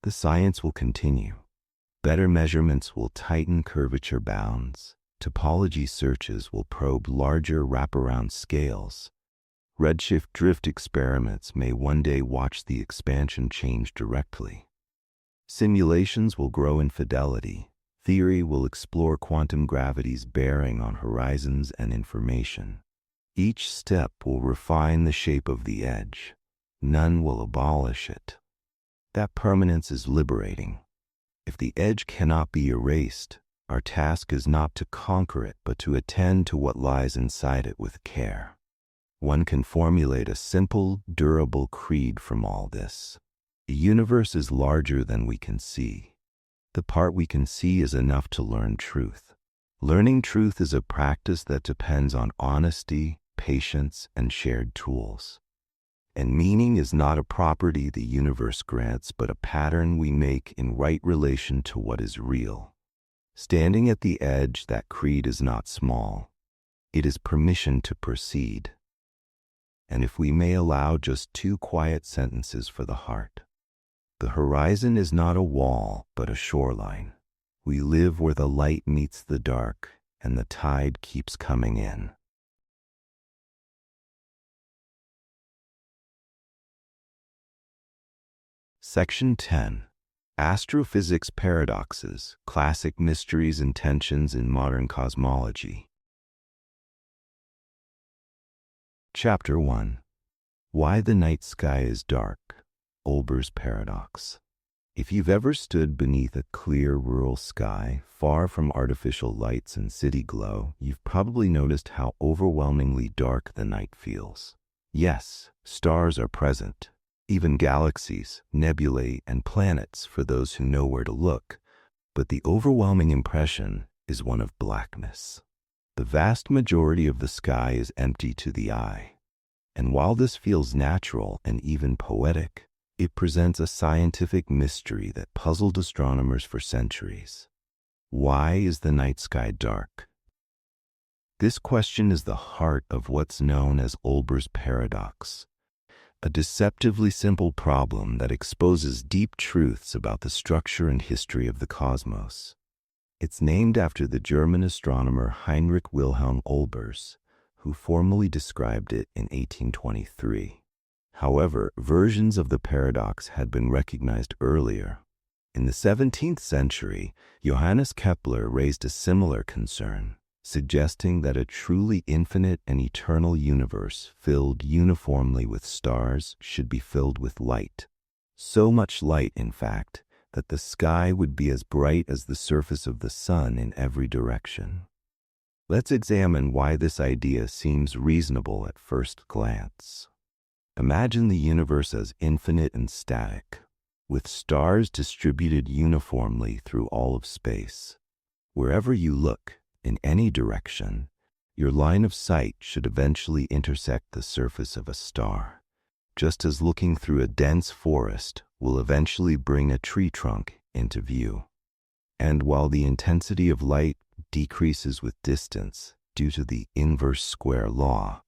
The science will continue. Better measurements will tighten curvature bounds. Topology searches will probe larger wraparound scales. Redshift drift experiments may one day watch the expansion change directly. Simulations will grow in fidelity. Theory will explore quantum gravity's bearing on horizons and information. Each step will refine the shape of the edge. None will abolish it. That permanence is liberating. If the edge cannot be erased, our task is not to conquer it, but to attend to what lies inside it with care. One can formulate a simple, durable creed from all this. The universe is larger than we can see. The part we can see is enough to learn truth. Learning truth is a practice that depends on honesty, patience, and shared tools. And meaning is not a property the universe grants, but a pattern we make in right relation to what is real. Standing at the edge, that creed is not small. It is permission to proceed. And if we may allow just 2 quiet sentences for the heart. The horizon is not a wall, but a shoreline. We live where the light meets the dark, and the tide keeps coming in. Section 10. Astrophysics Paradoxes, Classic Mysteries and Tensions in Modern Cosmology. Chapter 1. Why the Night Sky is Dark. Olber's Paradox. If you've ever stood beneath a clear rural sky, far from artificial lights and city glow, you've probably noticed how overwhelmingly dark the night feels. Yes, stars are present, even galaxies, nebulae, and planets for those who know where to look, but the overwhelming impression is one of blackness. The vast majority of the sky is empty to the eye, and while this feels natural and even poetic, it presents a scientific mystery that puzzled astronomers for centuries. Why is the night sky dark? This question is the heart of what's known as Olber's Paradox, a deceptively simple problem that exposes deep truths about the structure and history of the cosmos. It's named after the German astronomer Heinrich Wilhelm Olbers, who formally described it in 1823. However, versions of the paradox had been recognized earlier. In the 17th century, Johannes Kepler raised a similar concern, suggesting that a truly infinite and eternal universe filled uniformly with stars should be filled with light. So much light, in fact, that the sky would be as bright as the surface of the sun in every direction. Let's examine why this idea seems reasonable at first glance. Imagine the universe as infinite and static, with stars distributed uniformly through all of space. Wherever you look, in any direction, your line of sight should eventually intersect the surface of a star, just as looking through a dense forest will eventually bring a tree trunk into view. And while the intensity of light decreases with distance due to the inverse square law,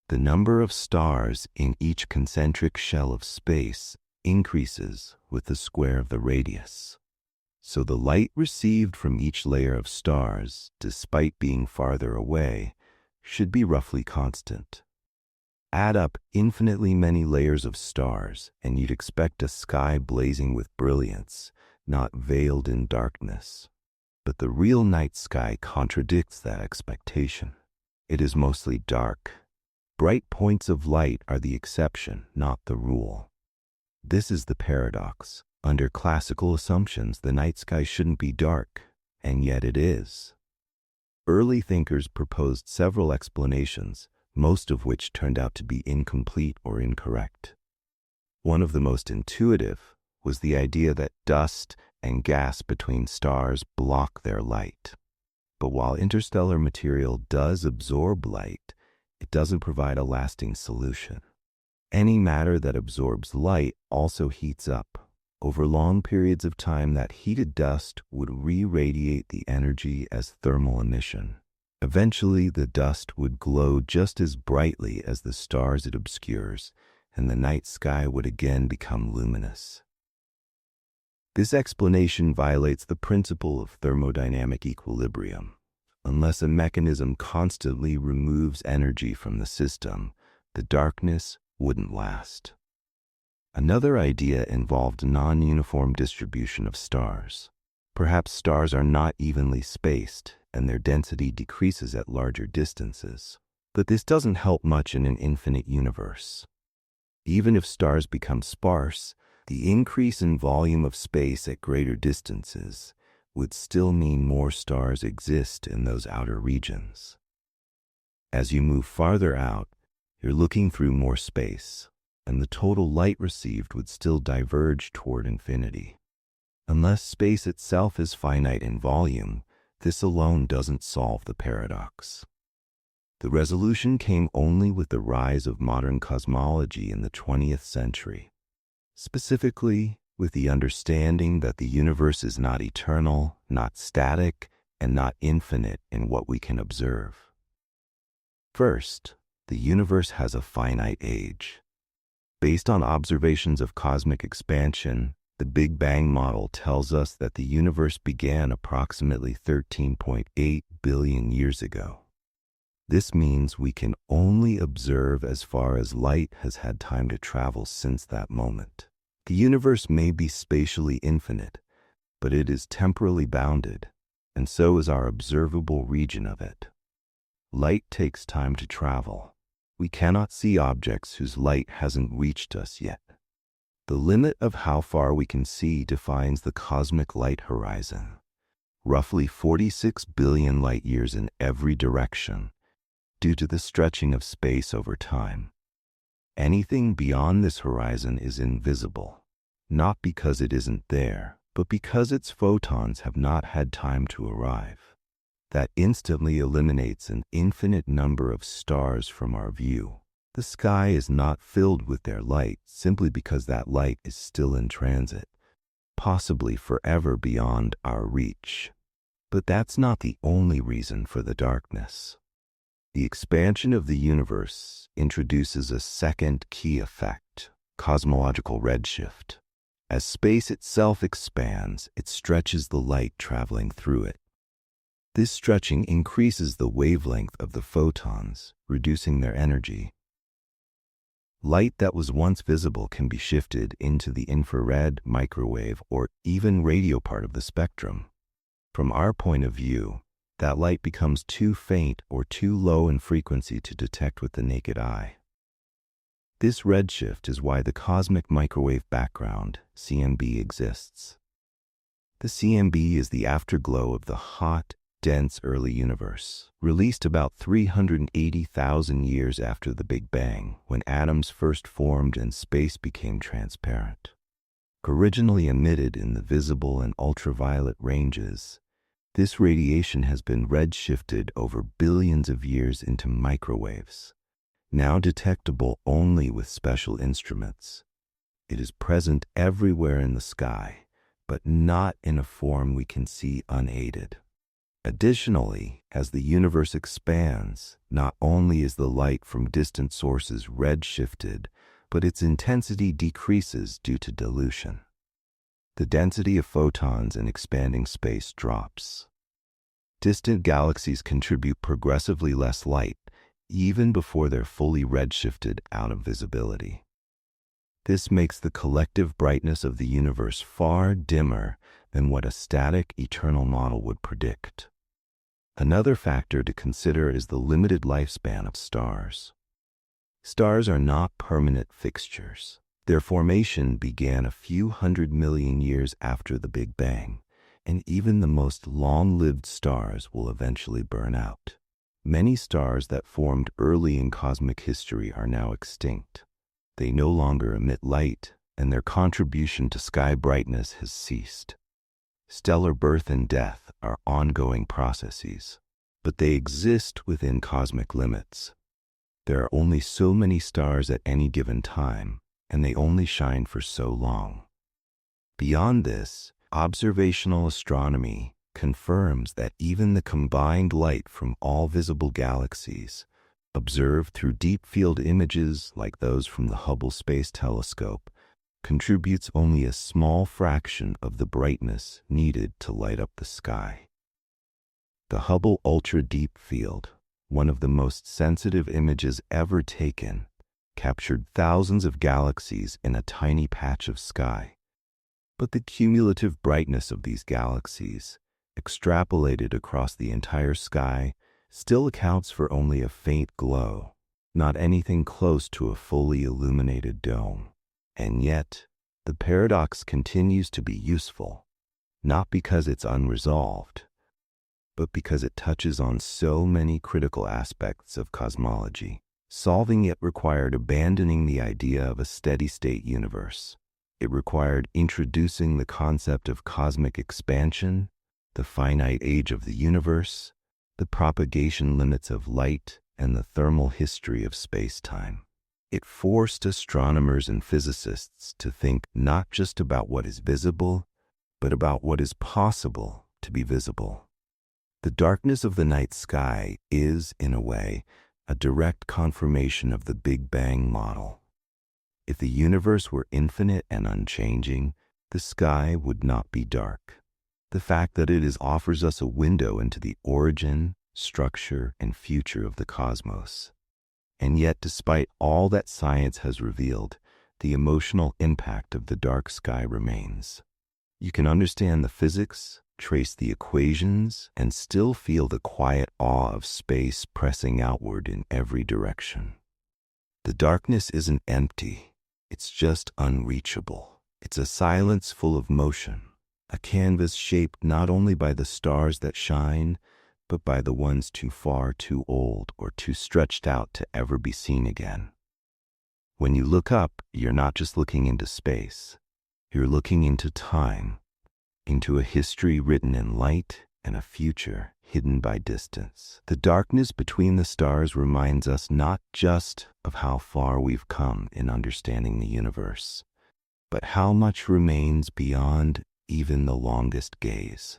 The number of stars in each concentric shell of space increases with the square of the radius. So the light received from each layer of stars, despite being farther away, should be roughly constant. Add up infinitely many layers of stars, and you'd expect a sky blazing with brilliance, not veiled in darkness. But the real night sky contradicts that expectation. It is mostly dark. Bright points of light are the exception, not the rule. This is the paradox. Under classical assumptions, the night sky shouldn't be dark, and yet it is. Early thinkers proposed several explanations, most of which turned out to be incomplete or incorrect. One of the most intuitive was the idea that dust and gas between stars block their light. But while interstellar material does absorb light, it doesn't provide a lasting solution. Any matter that absorbs light also heats up. Over long periods of time, that heated dust would re-radiate the energy as thermal emission. Eventually, the dust would glow just as brightly as the stars it obscures, and the night sky would again become luminous. This explanation violates the principle of thermodynamic equilibrium. Unless a mechanism constantly removes energy from the system, the darkness wouldn't last. Another idea involved non-uniform distribution of stars. Perhaps stars are not evenly spaced, and their density decreases at larger distances. But this doesn't help much in an infinite universe. Even if stars become sparse, the increase in volume of space at greater distances would still mean more stars exist in those outer regions. As you move farther out, you're looking through more space, and the total light received would still diverge toward infinity. Unless space itself is finite in volume, this alone doesn't solve the paradox. The resolution came only with the rise of modern cosmology in the 20th century, specifically with the understanding that the universe is not eternal, not static, and not infinite in what we can observe. First, the universe has a finite age. Based on observations of cosmic expansion, the Big Bang model tells us that the universe began approximately 13.8 billion years ago. This means we can only observe as far as light has had time to travel since that moment. The universe may be spatially infinite, but it is temporally bounded, and so is our observable region of it. Light takes time to travel. We cannot see objects whose light hasn't reached us yet. The limit of how far we can see defines the cosmic light horizon, roughly 46 billion light years in every direction, due to the stretching of space over time. Anything beyond this horizon is invisible, not because it isn't there, but because its photons have not had time to arrive. That instantly eliminates an infinite number of stars from our view. The sky is not filled with their light simply because that light is still in transit, possibly forever beyond our reach. But that's not the only reason for the darkness. The expansion of the universe introduces a second key effect, cosmological redshift. As space itself expands, it stretches the light traveling through it. This stretching increases the wavelength of the photons, reducing their energy. Light that was once visible can be shifted into the infrared, microwave, or even radio part of the spectrum. From our point of view, that light becomes too faint or too low in frequency to detect with the naked eye. This redshift is why the cosmic microwave background, CMB, exists. The CMB is the afterglow of the hot, dense early universe, released about 380,000 years after the Big Bang, when atoms first formed and space became transparent. Originally emitted in the visible and ultraviolet ranges, this radiation has been redshifted over billions of years into microwaves, now detectable only with special instruments. It is present everywhere in the sky, but not in a form we can see unaided. Additionally, As the universe expands, not only is the light from distant sources redshifted, but its intensity decreases due to dilution. The density of photons in expanding space drops. Distant galaxies contribute progressively less light, even before they're fully redshifted out of visibility. This makes the collective brightness of the universe far dimmer than what a static eternal model would predict. Another factor to consider is the limited lifespan of stars. Stars are not permanent fixtures. Their formation began a few 100 million years after the Big Bang, and even the most long-lived stars will eventually burn out. Many stars that formed early in cosmic history are now extinct. They no longer emit light, and their contribution to sky brightness has ceased. Stellar birth and death are ongoing processes, but they exist within cosmic limits. There are only so many stars at any given time, and they only shine for so long. Beyond this, observational astronomy confirms that even the combined light from all visible galaxies, observed through deep field images like those from the Hubble Space Telescope, contributes only a small fraction of the brightness needed to light up the sky. The Hubble Ultra Deep Field, one of the most sensitive images ever taken, captured thousands of galaxies in a tiny patch of sky. But the cumulative brightness of these galaxies, extrapolated across the entire sky, still accounts for only a faint glow, not anything close to a fully illuminated dome. And yet, the paradox continues to be useful, not because it's unresolved, but because it touches on so many critical aspects of cosmology. Solving it required abandoning the idea of a steady-state universe. It required introducing the concept of cosmic expansion, the finite age of the universe, the propagation limits of light, and the thermal history of space-time. It forced astronomers and physicists to think not just about what is visible, but about what is possible to be visible. The darkness of the night sky is, in a way, a direct confirmation of the Big Bang model. If the universe were infinite and unchanging, the sky would not be dark. The fact that it offers us a window into the origin, structure, and future of the cosmos. And yet, despite all that science has revealed, the emotional impact of the dark sky remains. You can understand the physics, trace the equations, and still feel the quiet awe of space pressing outward in every direction. The darkness isn't empty, it's just unreachable. It's a silence full of motion, a canvas shaped not only by the stars that shine, but by the ones too far, too old, or too stretched out to ever be seen again. When you look up, you're not just looking into space. You're looking into time, into a history written in light and a future hidden by distance. The darkness between the stars reminds us not just of how far we've come in understanding the universe, but how much remains beyond even the longest gaze.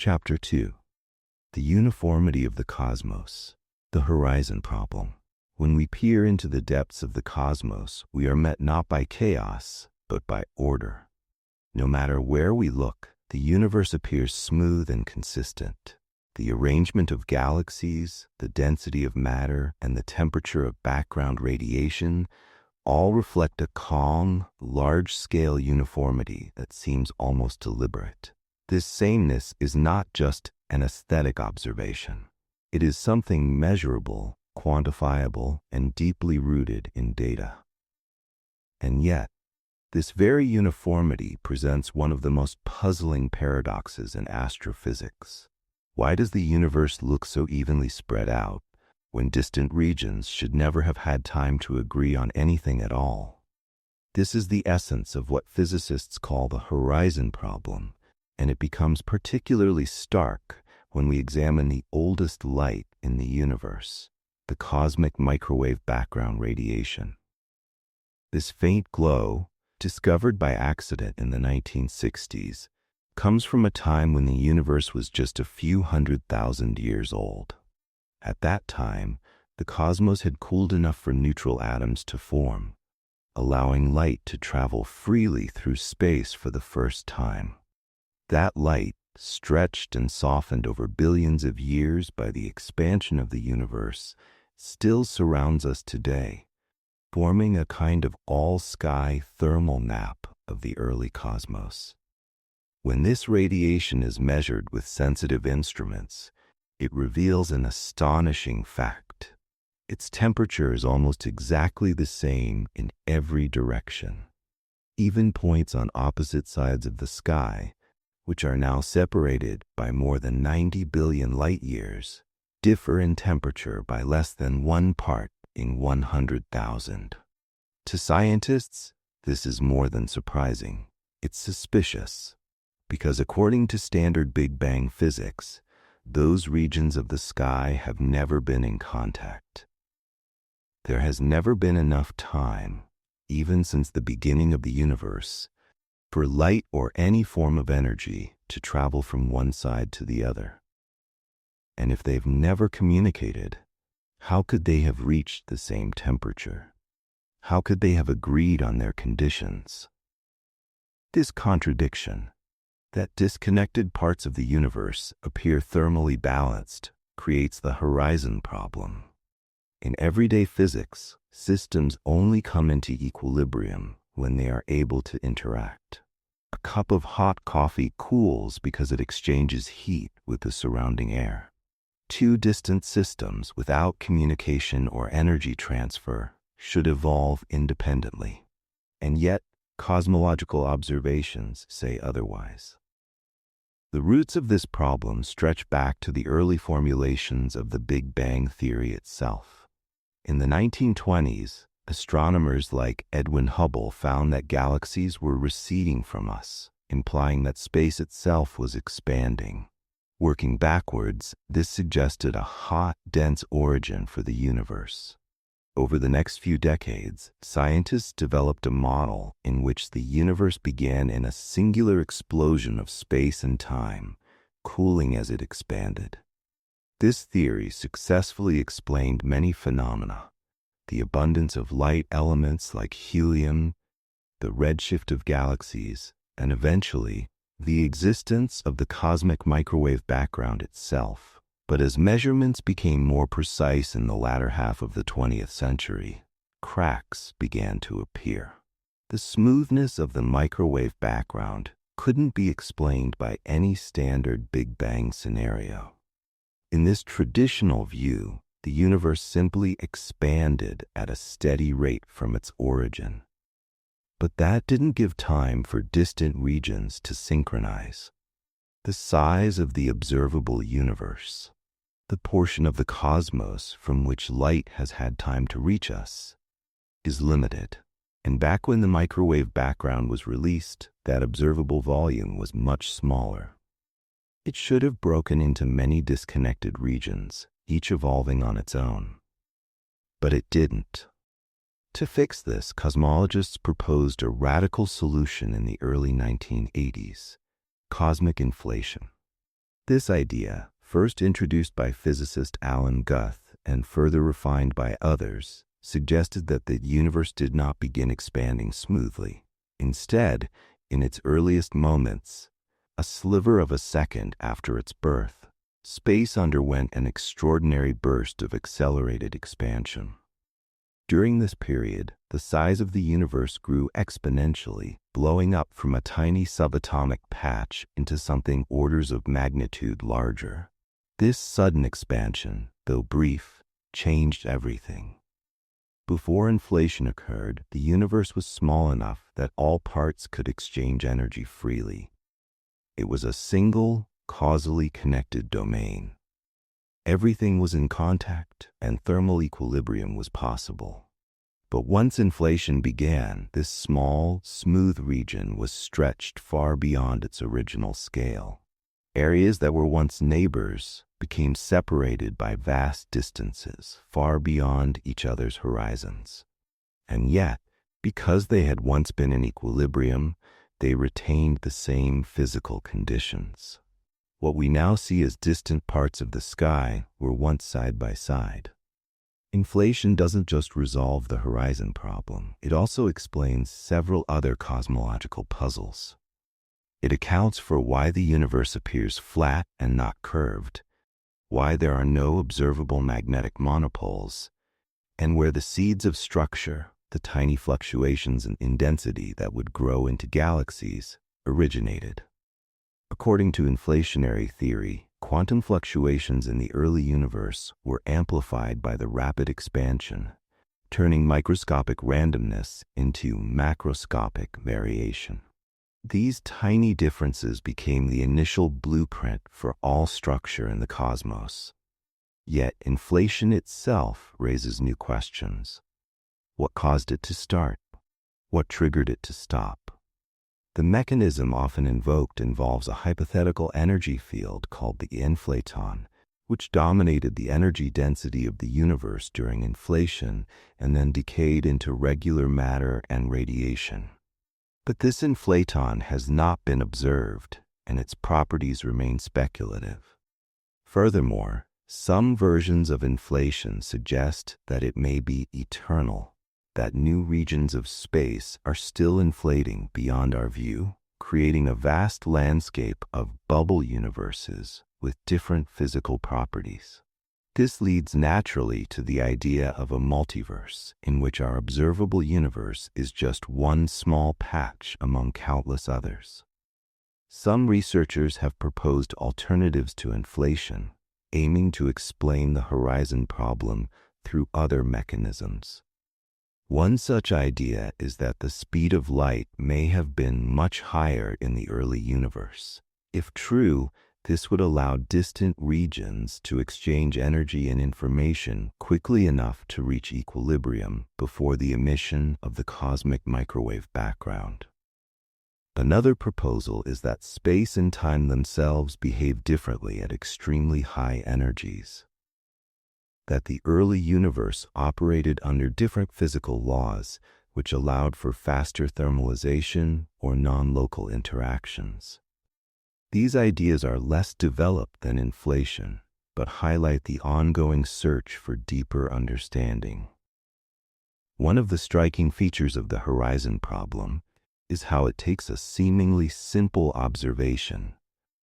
Chapter 2. The Uniformity of the Cosmos, the Horizon Problem. When we peer into the depths of the cosmos, we are met not by chaos, but by order. No matter where we look, the universe appears smooth and consistent. The arrangement of galaxies, the density of matter, and the temperature of background radiation all reflect a calm, large-scale uniformity that seems almost deliberate. This sameness is not just an aesthetic observation. It is something measurable, quantifiable, and deeply rooted in data. And yet, this very uniformity presents one of the most puzzling paradoxes in astrophysics. Why does the universe look so evenly spread out when distant regions should never have had time to agree on anything at all? This is the essence of what physicists call the horizon problem, and it becomes particularly stark when we examine the oldest light in the universe, the cosmic microwave background radiation. This faint glow, discovered by accident in the 1960s, comes from a time when the universe was just a few 100,000 years old. At that time, the cosmos had cooled enough for neutral atoms to form, allowing light to travel freely through space for the first time. That light, stretched and softened over billions of years by the expansion of the universe, still surrounds us today, forming a kind of all-sky thermal map of the early cosmos. When this radiation is measured with sensitive instruments, it reveals an astonishing fact. Its temperature is almost exactly the same in every direction. Even points on opposite sides of the sky, which are now separated by more than 90 billion light-years, differ in temperature by less than 1 part in 100,000. To scientists, this is more than surprising. It's suspicious, because according to standard Big Bang physics, those regions of the sky have never been in contact. There has never been enough time, even since the beginning of the universe, for light or any form of energy to travel from one side to the other. And if they've never communicated, how could they have reached the same temperature? How could they have agreed on their conditions? This contradiction, that disconnected parts of the universe appear thermally balanced, creates the horizon problem. In everyday physics, systems only come into equilibrium when they are able to interact. A cup of hot coffee cools because it exchanges heat with the surrounding air. Two distant systems without communication or energy transfer should evolve independently. And yet, cosmological observations say otherwise. The roots of this problem stretch back to the early formulations of the Big Bang theory itself. In the 1920s, astronomers like Edwin Hubble found that galaxies were receding from us, implying that space itself was expanding. Working backwards, this suggested a hot, dense origin for the universe. Over the next few decades, scientists developed a model in which the universe began in a singular explosion of space and time, cooling as it expanded. This theory successfully explained many phenomena: the abundance of light elements like helium, the redshift of galaxies, and eventually, the existence of the cosmic microwave background itself. But as measurements became more precise in the latter half of the 20th century, cracks began to appear. The smoothness of the microwave background couldn't be explained by any standard Big Bang scenario. In this traditional view, the universe simply expanded at a steady rate from its origin. But that didn't give time for distant regions to synchronize. The size of the observable universe, the portion of the cosmos from which light has had time to reach us, is limited. And back when the microwave background was released, that observable volume was much smaller. It should have broken into many disconnected regions, each evolving on its own. But it didn't. To fix this, cosmologists proposed a radical solution in the early 1980s: cosmic inflation. This idea, first introduced by physicist Alan Guth and further refined by others, suggested that the universe did not begin expanding smoothly. Instead, in its earliest moments, a sliver of a second after its birth, space underwent an extraordinary burst of accelerated expansion. During this period, the size of the universe grew exponentially, blowing up from a tiny subatomic patch into something orders of magnitude larger. This sudden expansion, though brief, changed everything. Before inflation occurred, the universe was small enough that all parts could exchange energy freely. It was a single, causally connected domain. Everything was in contact, and thermal equilibrium was possible. But once inflation began, this small, smooth region was stretched far beyond its original scale. Areas that were once neighbors became separated by vast distances, far beyond each other's horizons. And yet, because they had once been in equilibrium, they retained the same physical conditions. What we now see as distant parts of the sky were once side by side. Inflation doesn't just resolve the horizon problem, it also explains several other cosmological puzzles. It accounts for why the universe appears flat and not curved, why there are no observable magnetic monopoles, and where the seeds of structure, the tiny fluctuations in density that would grow into galaxies, originated. According to inflationary theory, quantum fluctuations in the early universe were amplified by the rapid expansion, turning microscopic randomness into macroscopic variation. These tiny differences became the initial blueprint for all structure in the cosmos. Yet inflation itself raises new questions. What caused it to start? What triggered it to stop? The mechanism often invoked involves a hypothetical energy field called the inflaton, which dominated the energy density of the universe during inflation and then decayed into regular matter and radiation. But this inflaton has not been observed, and its properties remain speculative. Furthermore, some versions of inflation suggest that it may be eternal, that new regions of space are still inflating beyond our view, creating a vast landscape of bubble universes with different physical properties. This leads naturally to the idea of a multiverse, in which our observable universe is just one small patch among countless others. Some researchers have proposed alternatives to inflation, aiming to explain the horizon problem through other mechanisms. One such idea is that the speed of light may have been much higher in the early universe. If true, this would allow distant regions to exchange energy and information quickly enough to reach equilibrium before the emission of the cosmic microwave background. Another proposal is that space and time themselves behave differently at extremely high energies. That the early universe operated under different physical laws, which allowed for faster thermalization or non-local interactions. These ideas are less developed than inflation, but highlight the ongoing search for deeper understanding. One of the striking features of the horizon problem is how it takes a seemingly simple observation,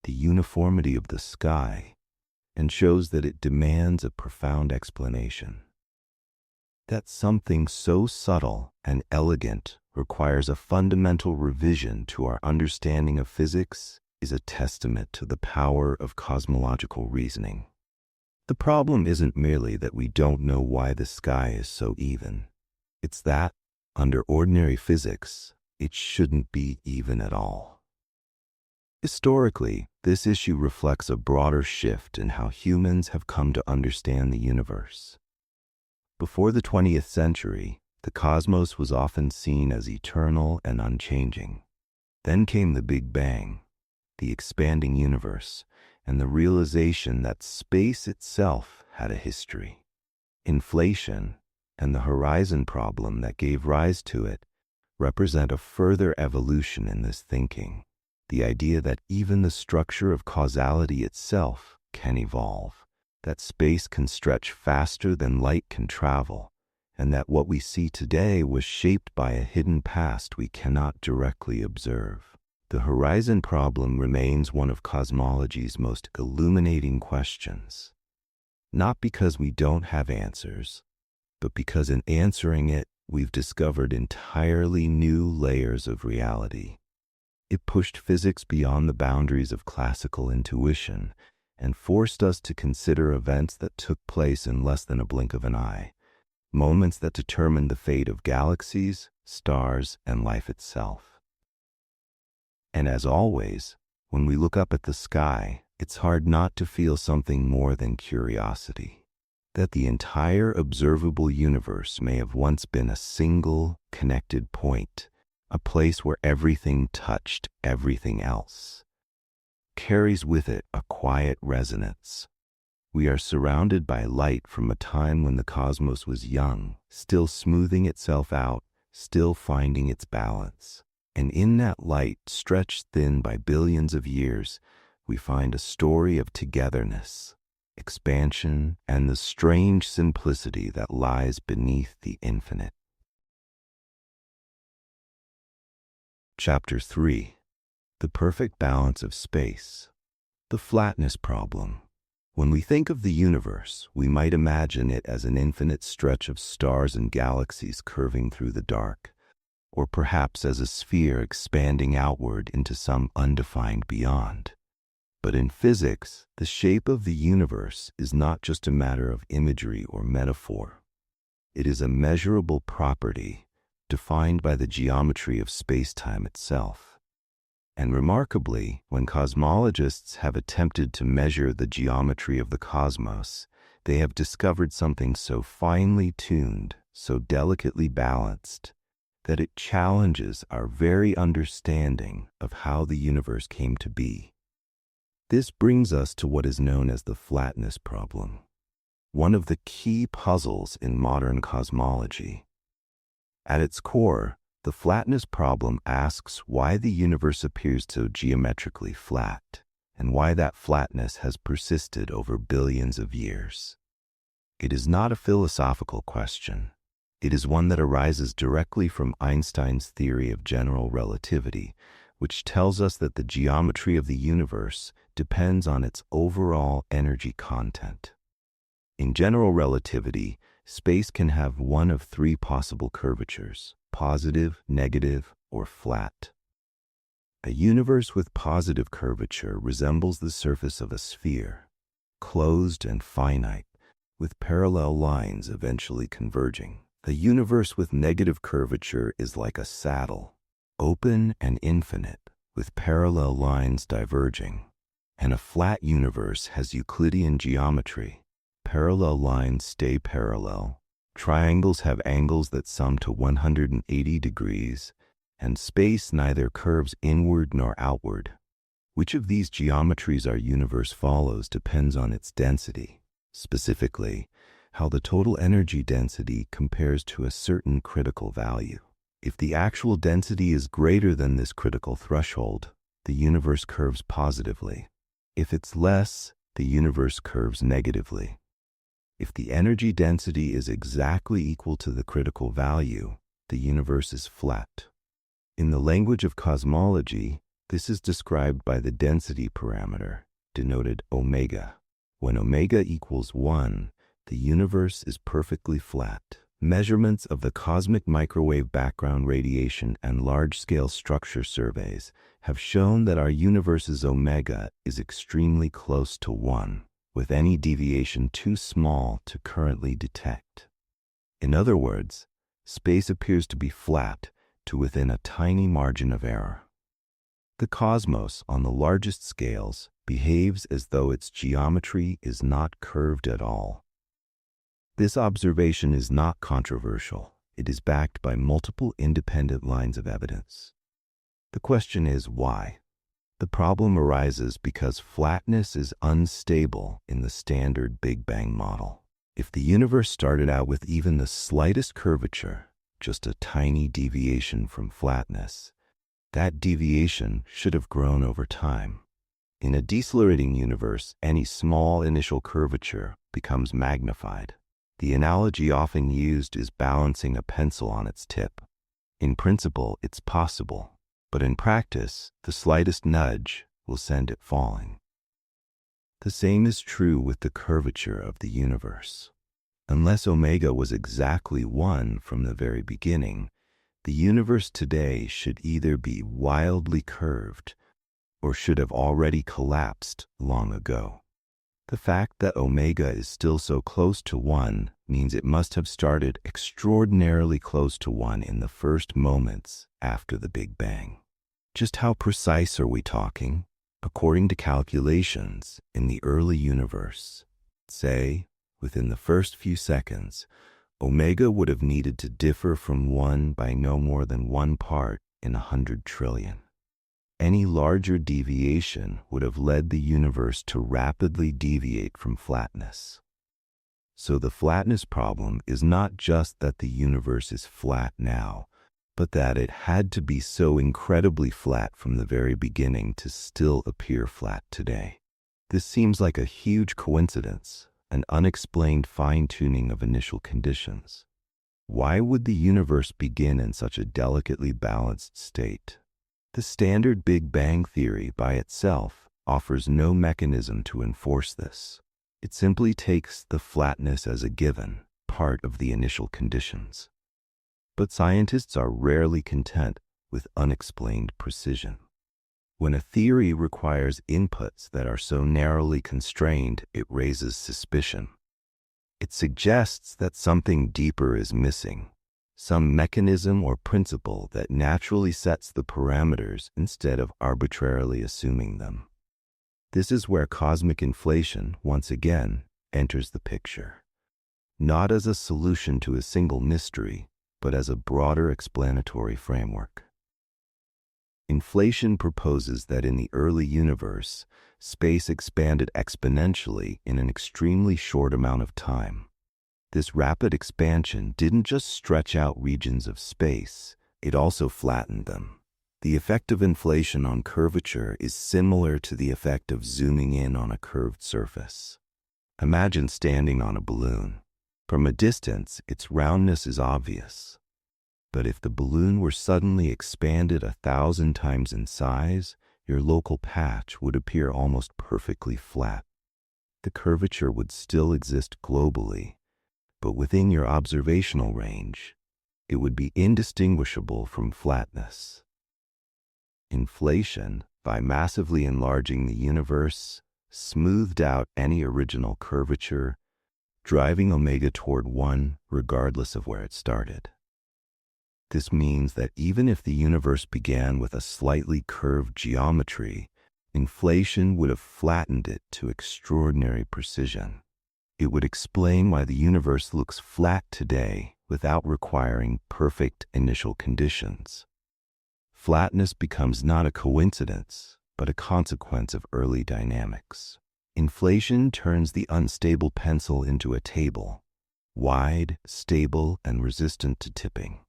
the uniformity of the sky, and shows that it demands a profound explanation. That something so subtle and elegant requires a fundamental revision to our understanding of physics is a testament to the power of cosmological reasoning. The problem isn't merely that we don't know why the sky is so even. It's that, under ordinary physics, it shouldn't be even at all. Historically, this issue reflects a broader shift in how humans have come to understand the universe. Before the 20th century, the cosmos was often seen as eternal and unchanging. Then came the Big Bang, the expanding universe, and the realization that space itself had a history. Inflation, and the horizon problem that gave rise to it, represent a further evolution in this thinking. The idea that even the structure of causality itself can evolve, that space can stretch faster than light can travel, and that what we see today was shaped by a hidden past we cannot directly observe. The horizon problem remains one of cosmology's most illuminating questions, not because we don't have answers, but because in answering it, we've discovered entirely new layers of reality. It pushed physics beyond the boundaries of classical intuition and forced us to consider events that took place in less than a blink of an eye, moments that determined the fate of galaxies, stars, and life itself. And as always, when we look up at the sky, it's hard not to feel something more than curiosity. That the entire observable universe may have once been a single, connected point, a place where everything touched everything else, carries with it a quiet resonance. We are surrounded by light from a time when the cosmos was young, still smoothing itself out, still finding its balance. And in that light, stretched thin by billions of years, we find a story of togetherness, expansion, and the strange simplicity that lies beneath the infinite. Chapter 3. The Perfect Balance of Space. The Flatness Problem. When we think of the universe, we might imagine it as an infinite stretch of stars and galaxies curving through the dark, or perhaps as a sphere expanding outward into some undefined beyond. But in physics, the shape of the universe is not just a matter of imagery or metaphor. It is a measurable property defined by the geometry of space-time itself. And remarkably, when cosmologists have attempted to measure the geometry of the cosmos, they have discovered something so finely tuned, so delicately balanced, that it challenges our very understanding of how the universe came to be. This brings us to what is known as the flatness problem, one of the key puzzles in modern cosmology. At its core, the flatness problem asks why the universe appears so geometrically flat, and why that flatness has persisted over billions of years. It is not a philosophical question. It is one that arises directly from Einstein's theory of general relativity, which tells us that the geometry of the universe depends on its overall energy content. In general relativity, space can have one of three possible curvatures: positive, negative, or flat. A universe with positive curvature resembles the surface of a sphere, closed and finite, with parallel lines eventually converging. A universe with negative curvature is like a saddle, open and infinite, with parallel lines diverging. And a flat universe has Euclidean geometry. Parallel lines stay parallel. Triangles have angles that sum to 180 degrees, and space neither curves inward nor outward. Which of these geometries our universe follows depends on its density, specifically, how the total energy density compares to a certain critical value. If the actual density is greater than this critical threshold, the universe curves positively. If it's less, the universe curves negatively. If the energy density is exactly equal to the critical value, the universe is flat. In the language of cosmology, this is described by the density parameter, denoted omega. When omega equals 1, the universe is perfectly flat. Measurements of the cosmic microwave background radiation and large-scale structure surveys have shown that our universe's omega is extremely close to 1. With any deviation too small to currently detect. In other words, space appears to be flat to within a tiny margin of error. The cosmos, on the largest scales, behaves as though its geometry is not curved at all. This observation is not controversial. It is backed by multiple independent lines of evidence. The question is why? The problem arises because flatness is unstable in the standard Big Bang model. If the universe started out with even the slightest curvature, just a tiny deviation from flatness, that deviation should have grown over time. In a decelerating universe, any small initial curvature becomes magnified. The analogy often used is balancing a pencil on its tip. In principle, it's possible. But in practice, the slightest nudge will send it falling. The same is true with the curvature of the universe. Unless omega was exactly 1 from the very beginning, the universe today should either be wildly curved or should have already collapsed long ago. The fact that omega is still so close to 1 means it must have started extraordinarily close to 1 in the first moments after the Big Bang. Just how precise are we talking? According to calculations in the early universe, say, within the first few seconds, omega would have needed to differ from 1 by no more than 1 part in 100 trillion. Any larger deviation would have led the universe to rapidly deviate from flatness. So the flatness problem is not just that the universe is flat now, but that it had to be so incredibly flat from the very beginning to still appear flat today. This seems like a huge coincidence, an unexplained fine-tuning of initial conditions. Why would the universe begin in such a delicately balanced state? The standard Big Bang theory by itself offers no mechanism to enforce this. It simply takes the flatness as a given, part of the initial conditions. But scientists are rarely content with unexplained precision. When a theory requires inputs that are so narrowly constrained, it raises suspicion. It suggests that something deeper is missing, some mechanism or principle that naturally sets the parameters instead of arbitrarily assuming them. This is where cosmic inflation, once again, enters the picture. Not as a solution to a single mystery, but as a broader explanatory framework. Inflation proposes that in the early universe, space expanded exponentially in an extremely short amount of time. This rapid expansion didn't just stretch out regions of space, it also flattened them. The effect of inflation on curvature is similar to the effect of zooming in on a curved surface. Imagine standing on a balloon. From a distance, its roundness is obvious. But if the balloon were suddenly expanded 1,000 times in size, your local patch would appear almost perfectly flat. The curvature would still exist globally, but within your observational range, it would be indistinguishable from flatness. Inflation, by massively enlarging the universe, smoothed out any original curvature, driving omega toward 1 regardless of where it started. This means that even if the universe began with a slightly curved geometry, inflation would have flattened it to extraordinary precision. It would explain why the universe looks flat today without requiring perfect initial conditions. Flatness becomes not a coincidence, but a consequence of early dynamics. Inflation turns the unstable pencil into a table, wide, stable, and resistant to tipping.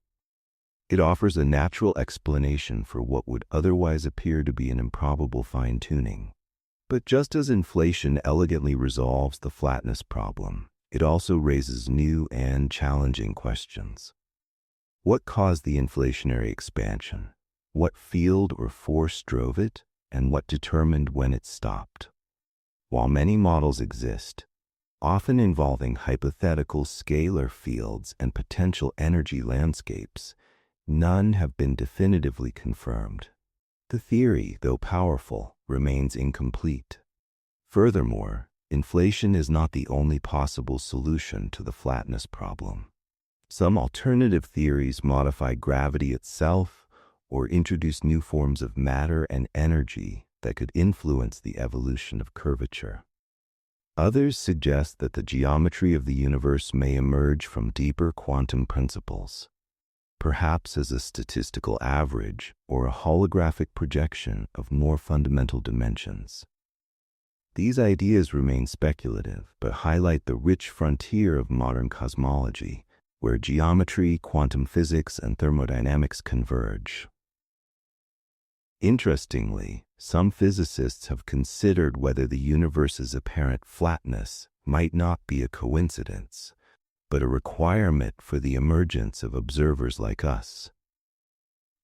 It offers a natural explanation for what would otherwise appear to be an improbable fine-tuning. But just as inflation elegantly resolves the flatness problem, it also raises new and challenging questions. What caused the inflationary expansion? What field or force drove it? And what determined when it stopped? While many models exist, often involving hypothetical scalar fields and potential energy landscapes, none have been definitively confirmed. The theory, though powerful, remains incomplete. Furthermore, inflation is not the only possible solution to the flatness problem. Some alternative theories modify gravity itself or introduce new forms of matter and energy that could influence the evolution of curvature. Others suggest that the geometry of the universe may emerge from deeper quantum principles, perhaps as a statistical average or a holographic projection of more fundamental dimensions. These ideas remain speculative, but highlight the rich frontier of modern cosmology, where geometry, quantum physics, and thermodynamics converge. Interestingly, some physicists have considered whether the universe's apparent flatness might not be a coincidence, but a requirement for the emergence of observers like us.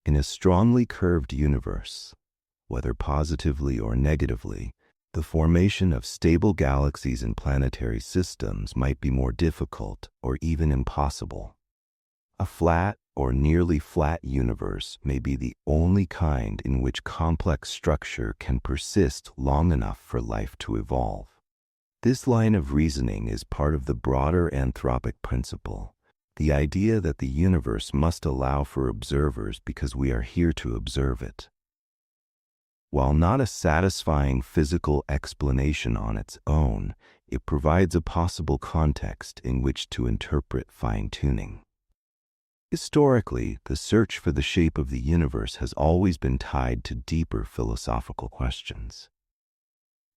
In a strongly curved universe, whether positively or negatively, the formation of stable galaxies and planetary systems might be more difficult or even impossible. A flat or nearly flat universe may be the only kind in which complex structure can persist long enough for life to evolve. This line of reasoning is part of the broader anthropic principle, the idea that the universe must allow for observers because we are here to observe it. While not a satisfying physical explanation on its own, it provides a possible context in which to interpret fine-tuning. Historically, the search for the shape of the universe has always been tied to deeper philosophical questions.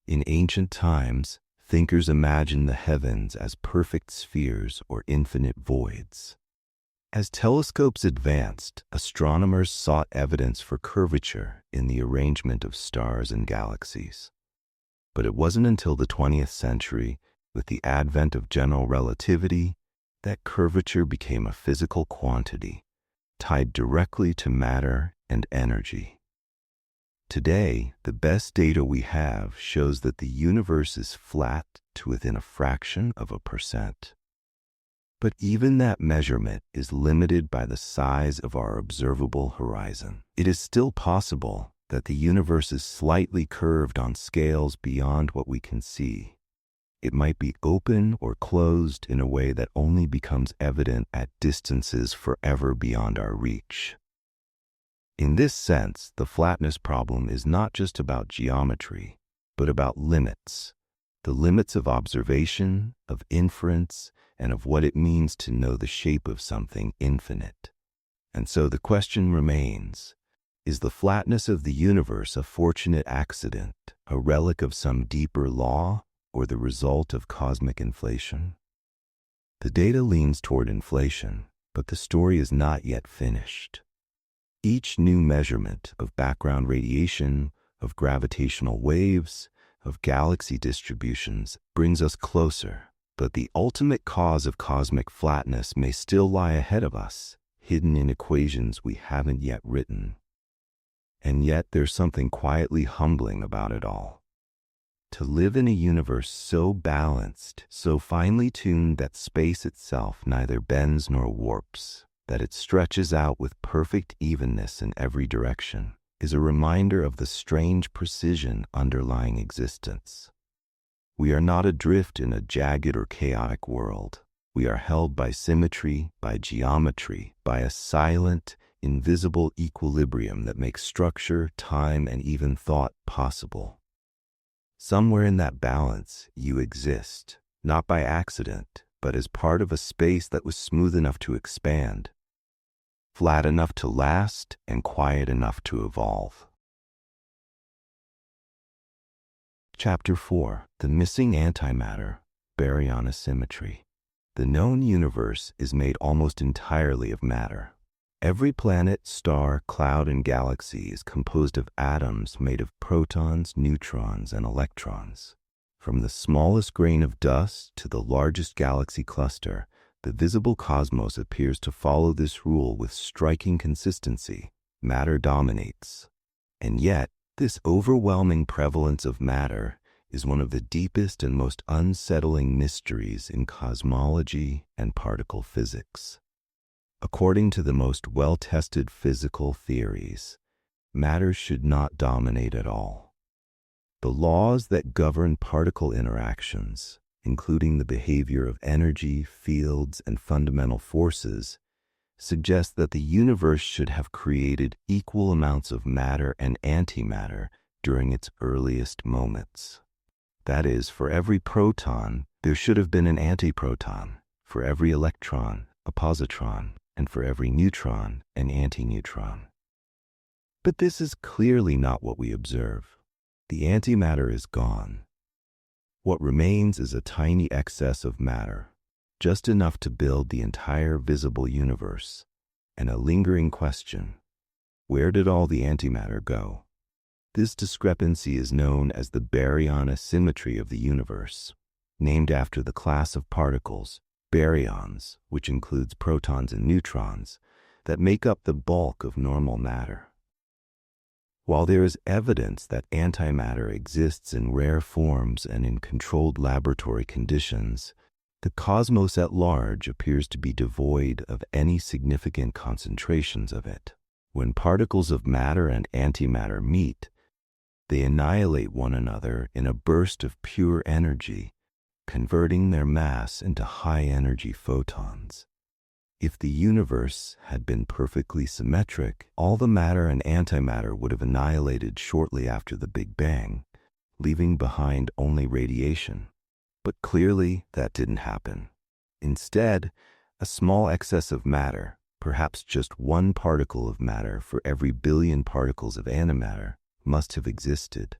In ancient times, thinkers imagined the heavens as perfect spheres or infinite voids. As telescopes advanced, astronomers sought evidence for curvature in the arrangement of stars and galaxies. But it wasn't until the 20th century, with the advent of general relativity, that curvature became a physical quantity, tied directly to matter and energy. Today, the best data we have shows that the universe is flat to within a fraction of a percent. But even that measurement is limited by the size of our observable horizon. It is still possible that the universe is slightly curved on scales beyond what we can see. It might be open or closed in a way that only becomes evident at distances forever beyond our reach. In this sense, the flatness problem is not just about geometry, but about limits. The limits of observation, of inference, and of what it means to know the shape of something infinite. And so the question remains, is the flatness of the universe a fortunate accident, a relic of some deeper law, or the result of cosmic inflation? The data leans toward inflation, but the story is not yet finished. Each new measurement of background radiation, of gravitational waves, of galaxy distributions brings us closer, but the ultimate cause of cosmic flatness may still lie ahead of us, hidden in equations we haven't yet written. And yet there's something quietly humbling about it all. To live in a universe so balanced, so finely tuned that space itself neither bends nor warps, that it stretches out with perfect evenness in every direction, is a reminder of the strange precision underlying existence. We are not adrift in a jagged or chaotic world. We are held by symmetry, by geometry, by a silent, invisible equilibrium that makes structure, time, and even thought possible. Somewhere in that balance, you exist, not by accident, but as part of a space that was smooth enough to expand, flat enough to last, and quiet enough to evolve. Chapter 4. The Missing Antimatter, Baryon Asymmetry. The known universe is made almost entirely of matter. Every planet, star, cloud, and galaxy is composed of atoms made of protons, neutrons, and electrons. From the smallest grain of dust to the largest galaxy cluster, the visible cosmos appears to follow this rule with striking consistency. Matter dominates. And yet, this overwhelming prevalence of matter is one of the deepest and most unsettling mysteries in cosmology and particle physics. According to the most well-tested physical theories, matter should not dominate at all. The laws that govern particle interactions, including the behavior of energy, fields, and fundamental forces, suggest that the universe should have created equal amounts of matter and antimatter during its earliest moments. That is, for every proton, there should have been an antiproton, for every electron, a positron, and for every neutron, an antineutron. But this is clearly not what we observe. The antimatter is gone. What remains is a tiny excess of matter, just enough to build the entire visible universe, and a lingering question: where did all the antimatter go? This discrepancy is known as the baryon asymmetry of the universe, named after the class of particles, baryons, which includes protons and neutrons, that make up the bulk of normal matter. While there is evidence that antimatter exists in rare forms and in controlled laboratory conditions, the cosmos at large appears to be devoid of any significant concentrations of it. When particles of matter and antimatter meet, they annihilate one another in a burst of pure energy, converting their mass into high-energy photons. If the universe had been perfectly symmetric, all the matter and antimatter would have annihilated shortly after the Big Bang, leaving behind only radiation. But clearly, that didn't happen. Instead, a small excess of matter, perhaps just one particle of matter for every billion particles of antimatter, must have existed.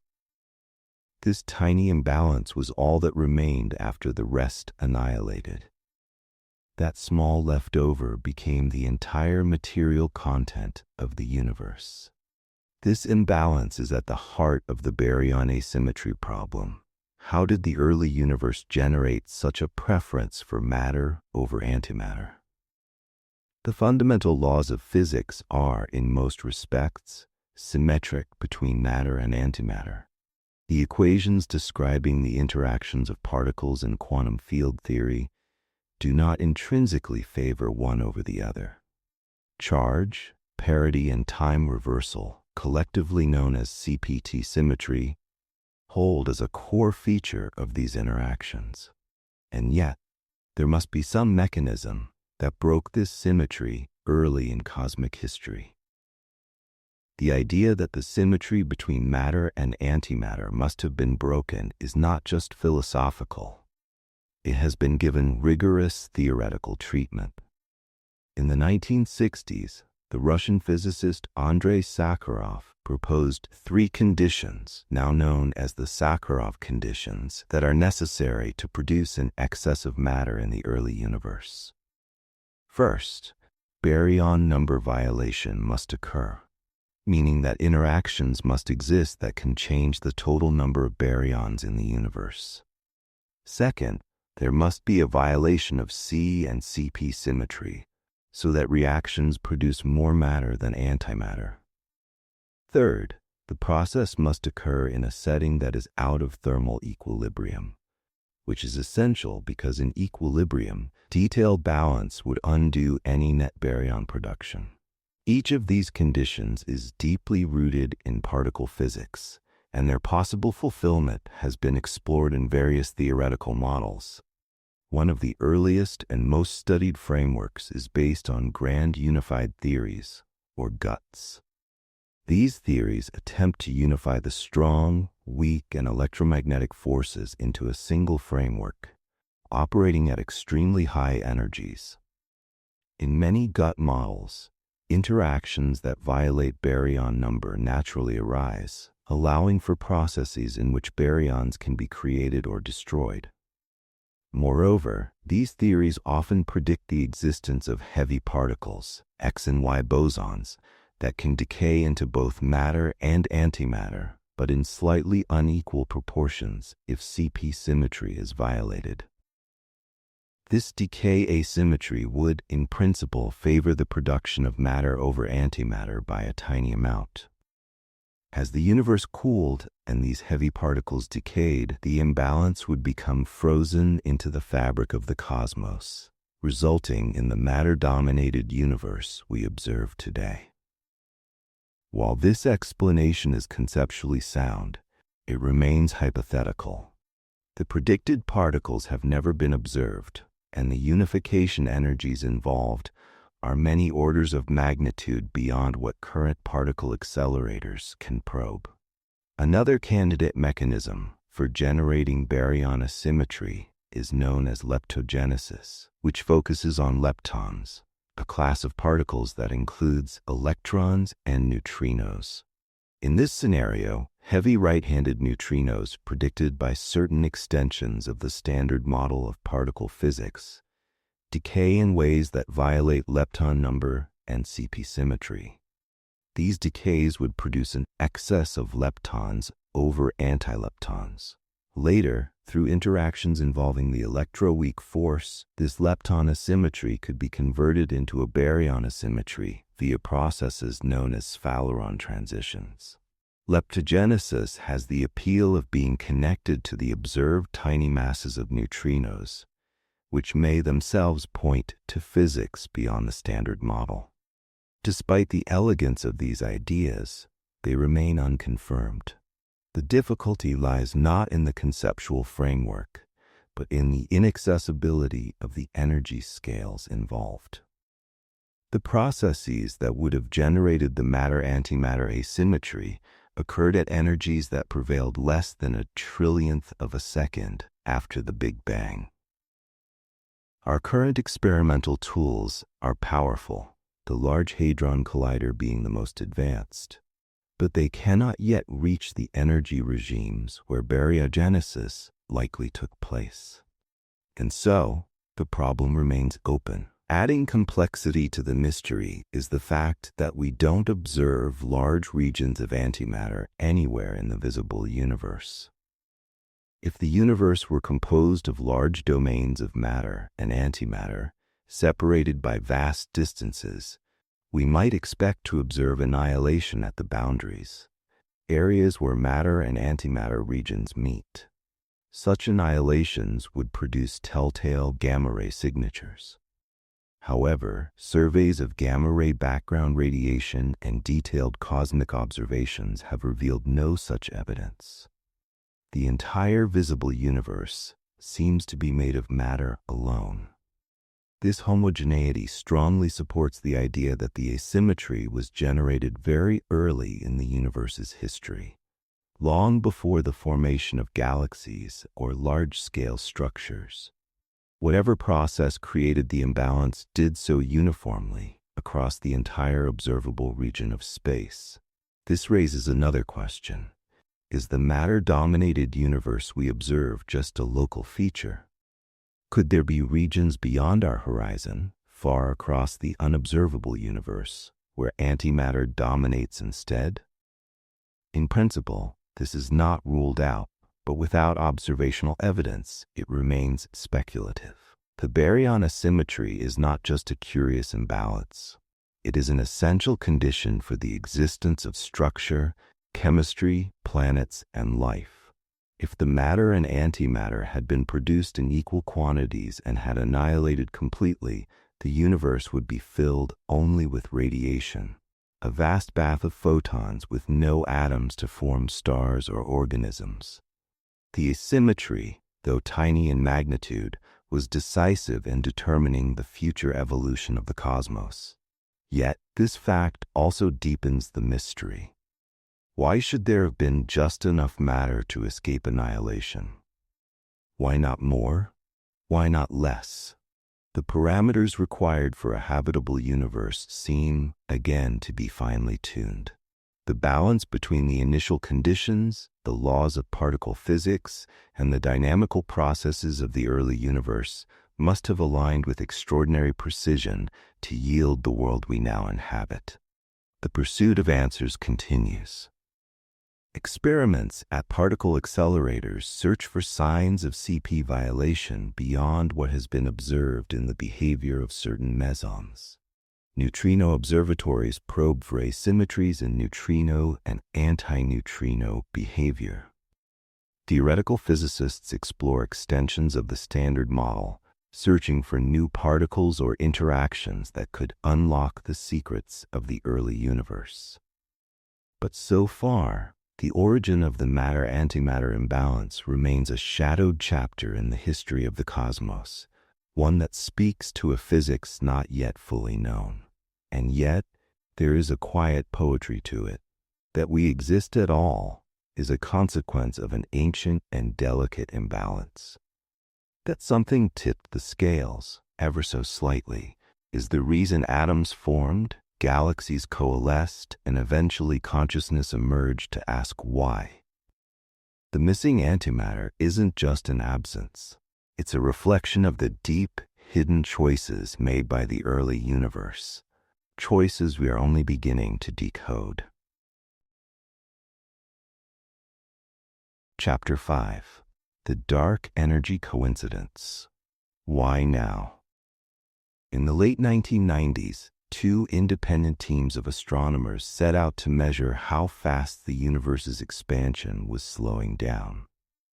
This tiny imbalance was all that remained after the rest annihilated. that small leftover became the entire material content of the universe. This imbalance is at the heart of the baryon asymmetry problem. How did the early universe generate such a preference for matter over antimatter? The fundamental laws of physics are, in most respects, symmetric between matter and antimatter. The equations describing the interactions of particles in quantum field theory do not intrinsically favor one over the other. Charge, parity, and time reversal, collectively known as CPT symmetry, hold as a core feature of these interactions. And yet, there must be some mechanism that broke this symmetry early in cosmic history. The idea that the symmetry between matter and antimatter must have been broken is not just philosophical. It has been given rigorous theoretical treatment. In the 1960s, the Russian physicist Andrei Sakharov proposed 3 conditions, now known as the Sakharov conditions, that are necessary to produce an excess of matter in the early universe. First, baryon number violation must occur, meaning that interactions must exist that can change the total number of baryons in the universe. Second, there must be a violation of C and CP symmetry, so that reactions produce more matter than antimatter. Third, the process must occur in a setting that is out of thermal equilibrium, which is essential because in equilibrium, detailed balance would undo any net baryon production. Each of these conditions is deeply rooted in particle physics, and their possible fulfillment has been explored in various theoretical models. One of the earliest and most studied frameworks is based on grand unified theories, or GUTs. These theories attempt to unify the strong, weak, and electromagnetic forces into a single framework, operating at extremely high energies. In many GUT models, interactions that violate baryon number naturally arise, allowing for processes in which baryons can be created or destroyed. Moreover, these theories often predict the existence of heavy particles, X and Y bosons, that can decay into both matter and antimatter, but in slightly unequal proportions if CP symmetry is violated. This decay asymmetry would, in principle, favor the production of matter over antimatter by a tiny amount. As the universe cooled and these heavy particles decayed, the imbalance would become frozen into the fabric of the cosmos, resulting in the matter-dominated universe we observe today. While this explanation is conceptually sound, it remains hypothetical. The predicted particles have never been observed, and the unification energies involved are many orders of magnitude beyond what current particle accelerators can probe. Another candidate mechanism for generating baryon asymmetry is known as leptogenesis, which focuses on leptons, a class of particles that includes electrons and neutrinos. In this scenario, heavy right-handed neutrinos predicted by certain extensions of the standard model of particle physics decay in ways that violate lepton number and CP symmetry. These decays would produce an excess of leptons over antileptons. Later, through interactions involving the electroweak force, this lepton asymmetry could be converted into a baryon asymmetry via processes known as Phaleron transitions. Leptogenesis has the appeal of being connected to the observed tiny masses of neutrinos, which may themselves point to physics beyond the standard model. Despite the elegance of these ideas, they remain unconfirmed. The difficulty lies not in the conceptual framework, but in the inaccessibility of the energy scales involved. The processes that would have generated the matter-antimatter asymmetry occurred at energies that prevailed less than a trillionth of a second after the Big Bang. Our current experimental tools are powerful, the Large Hadron Collider being the most advanced, but they cannot yet reach the energy regimes where baryogenesis likely took place. And so, the problem remains open. Adding complexity to the mystery is the fact that we don't observe large regions of antimatter anywhere in the visible universe. If the universe were composed of large domains of matter and antimatter, separated by vast distances, we might expect to observe annihilation at the boundaries, areas where matter and antimatter regions meet. Such annihilations would produce telltale gamma-ray signatures. However, surveys of gamma-ray background radiation and detailed cosmic observations have revealed no such evidence. The entire visible universe seems to be made of matter alone. This homogeneity strongly supports the idea that the asymmetry was generated very early in the universe's history, long before the formation of galaxies or large-scale structures. Whatever process created the imbalance did so uniformly across the entire observable region of space. This raises another question. Is the matter-dominated universe we observe just a local feature? Could there be regions beyond our horizon, far across the unobservable universe, where antimatter dominates instead? In principle, this is not ruled out, but without observational evidence, it remains speculative. The baryon asymmetry is not just a curious imbalance. It is an essential condition for the existence of structure, chemistry, planets, and life. If the matter and antimatter had been produced in equal quantities and had annihilated completely, the universe would be filled only with radiation, a vast bath of photons with no atoms to form stars or organisms. The asymmetry, though tiny in magnitude, was decisive in determining the future evolution of the cosmos. Yet, this fact also deepens the mystery. Why should there have been just enough matter to escape annihilation? Why not more? Why not less? The parameters required for a habitable universe seem, again, to be finely tuned. The balance between the initial conditions, the laws of particle physics, and the dynamical processes of the early universe must have aligned with extraordinary precision to yield the world we now inhabit. The pursuit of answers continues. Experiments at particle accelerators search for signs of CP violation beyond what has been observed in the behavior of certain mesons. Neutrino observatories probe for asymmetries in neutrino and antineutrino behavior. Theoretical physicists explore extensions of the Standard Model, searching for new particles or interactions that could unlock the secrets of the early universe. But so far, the origin of the matter-antimatter imbalance remains a shadowed chapter in the history of the cosmos, one that speaks to a physics not yet fully known. And yet, there is a quiet poetry to it. That we exist at all is a consequence of an ancient and delicate imbalance. That something tipped the scales, ever so slightly, is the reason atoms formed, galaxies coalesced, and eventually consciousness emerged to ask why. The missing antimatter isn't just an absence. It's a reflection of the deep, hidden choices made by the early universe, choices we are only beginning to decode. Chapter 5. The Dark Energy Coincidence. Why now? In the late 1990s, two independent teams of astronomers set out to measure how fast the universe's expansion was slowing down.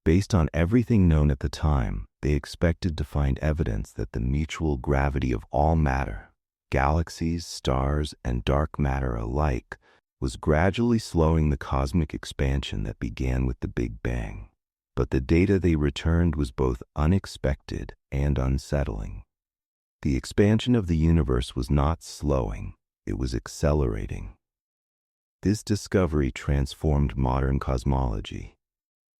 Based on everything known at the time, they expected to find evidence that the mutual gravity of all matter, galaxies, stars, and dark matter alike, was gradually slowing the cosmic expansion that began with the Big Bang. But the data they returned was both unexpected and unsettling. The expansion of the universe was not slowing, it was accelerating. This discovery transformed modern cosmology.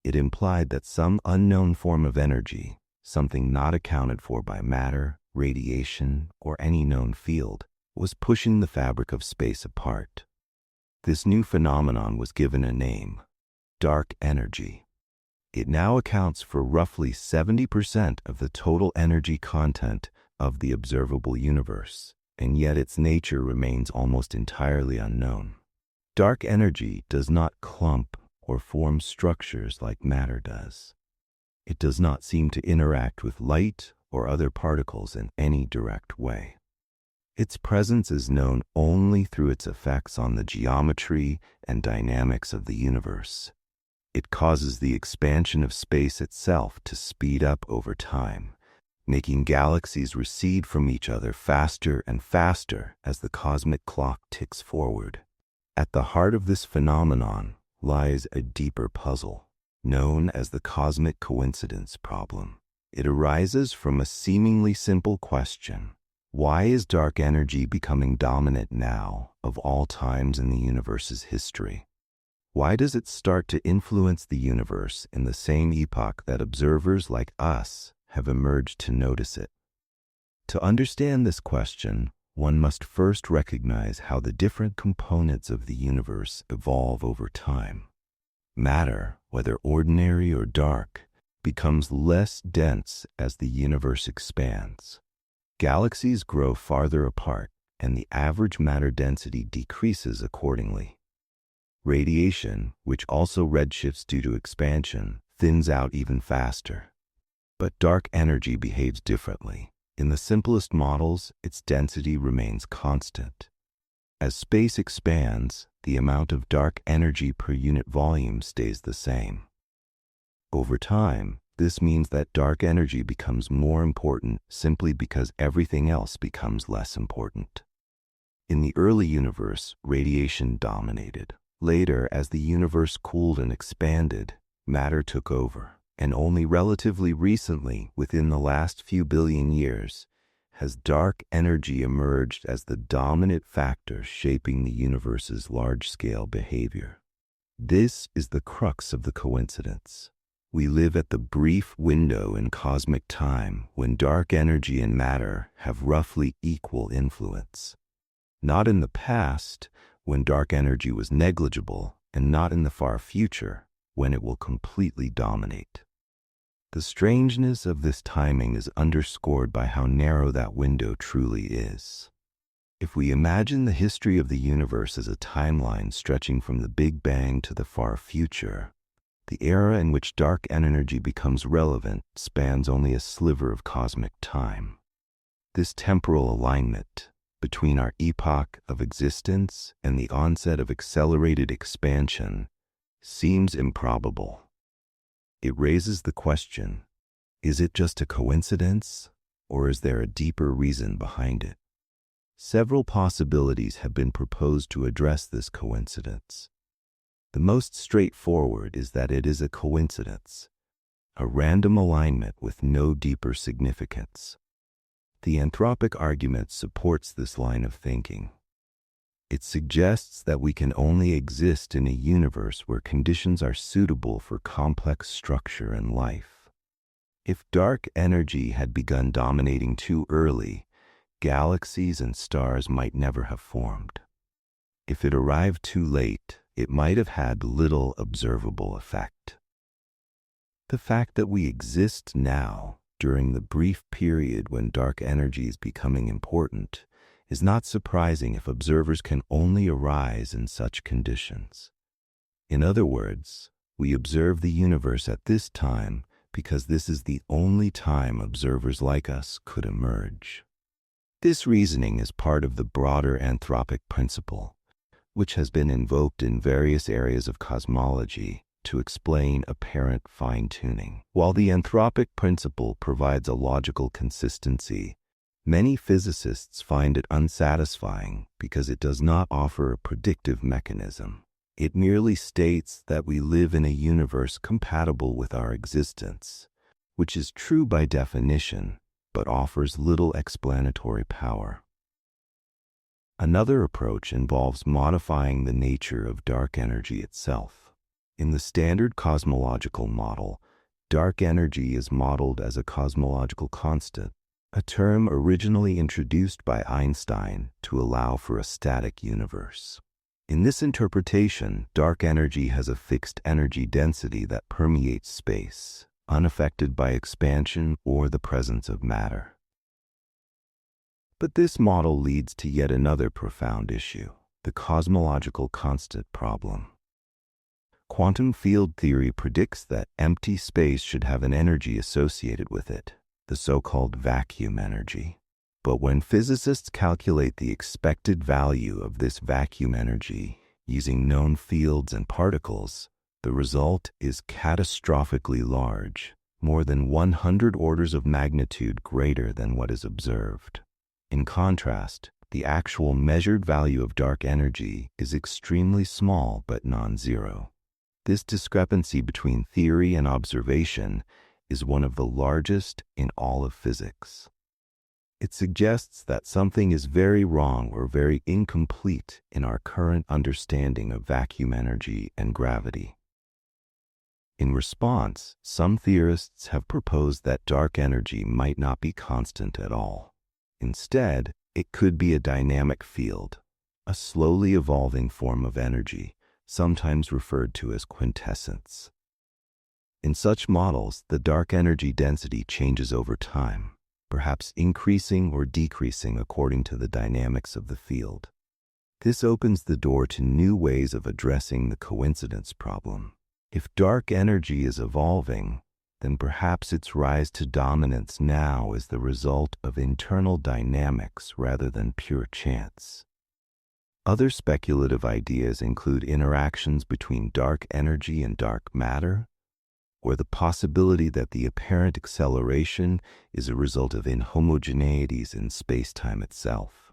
It implied that some unknown form of energy, something not accounted for by matter, radiation, or any known field, was pushing the fabric of space apart. This new phenomenon was given a name: dark energy. It now accounts for roughly 70% of the total energy content of the observable universe, and yet its nature remains almost entirely unknown. Dark energy does not clump or form structures like matter does. It does not seem to interact with light or other particles in any direct way. Its presence is known only through its effects on the geometry and dynamics of the universe. It causes the expansion of space itself to speed up over time, making galaxies recede from each other faster and faster as the cosmic clock ticks forward. At the heart of this phenomenon lies a deeper puzzle, known as the cosmic coincidence problem. It arises from a seemingly simple question. Why is dark energy becoming dominant now, of all times in the universe's history? Why does it start to influence the universe in the same epoch that observers like us have emerged to notice it? To understand this question, one must first recognize how the different components of the universe evolve over time. Matter, whether ordinary or dark, becomes less dense as the universe expands. Galaxies grow farther apart, and the average matter density decreases accordingly. Radiation, which also redshifts due to expansion, thins out even faster. But dark energy behaves differently. In the simplest models, its density remains constant. As space expands, the amount of dark energy per unit volume stays the same. Over time, this means that dark energy becomes more important simply because everything else becomes less important. In the early universe, radiation dominated. Later, as the universe cooled and expanded, matter took over. And only relatively recently, within the last few billion years, has dark energy emerged as the dominant factor shaping the universe's large-scale behavior. This is the crux of the coincidence. We live at the brief window in cosmic time when dark energy and matter have roughly equal influence. Not in the past, when dark energy was negligible, and not in the far future, when it will completely dominate. The strangeness of this timing is underscored by how narrow that window truly is. If we imagine the history of the universe as a timeline stretching from the Big Bang to the far future, the era in which dark energy becomes relevant spans only a sliver of cosmic time. This temporal alignment between our epoch of existence and the onset of accelerated expansion seems improbable. It raises the question, is it just a coincidence, or is there a deeper reason behind it? Several possibilities have been proposed to address this coincidence. The most straightforward is that it is a coincidence, a random alignment with no deeper significance. The anthropic argument supports this line of thinking. It suggests that we can only exist in a universe where conditions are suitable for complex structure and life. If dark energy had begun dominating too early, galaxies and stars might never have formed. If it arrived too late, it might have had little observable effect. The fact that we exist now, during the brief period when dark energy is becoming important, is not surprising if observers can only arise in such conditions. In other words, we observe the universe at this time because this is the only time observers like us could emerge. This reasoning is part of the broader anthropic principle, which has been invoked in various areas of cosmology to explain apparent fine-tuning. While the anthropic principle provides a logical consistency, many physicists find it unsatisfying because it does not offer a predictive mechanism. It merely states that we live in a universe compatible with our existence, which is true by definition, but offers little explanatory power. Another approach involves modifying the nature of dark energy itself. In the standard cosmological model, dark energy is modeled as a cosmological constant, a term originally introduced by Einstein to allow for a static universe. In this interpretation, dark energy has a fixed energy density that permeates space, unaffected by expansion or the presence of matter. But this model leads to yet another profound issue, the cosmological constant problem. Quantum field theory predicts that empty space should have an energy associated with it, the so-called vacuum energy. But when physicists calculate the expected value of this vacuum energy using known fields and particles, the result is catastrophically large, more than 100 orders of magnitude greater than what is observed. In contrast, the actual measured value of dark energy is extremely small but non-zero. This discrepancy between theory and observation is one of the largest in all of physics. It suggests that something is very wrong or very incomplete in our current understanding of vacuum energy and gravity. In response, some theorists have proposed that dark energy might not be constant at all. Instead, it could be a dynamic field, a slowly evolving form of energy, sometimes referred to as quintessence. In such models, the dark energy density changes over time, perhaps increasing or decreasing according to the dynamics of the field. This opens the door to new ways of addressing the coincidence problem. If dark energy is evolving, then perhaps its rise to dominance now is the result of internal dynamics rather than pure chance. Other speculative ideas include interactions between dark energy and dark matter, or the possibility that the apparent acceleration is a result of inhomogeneities in space-time itself,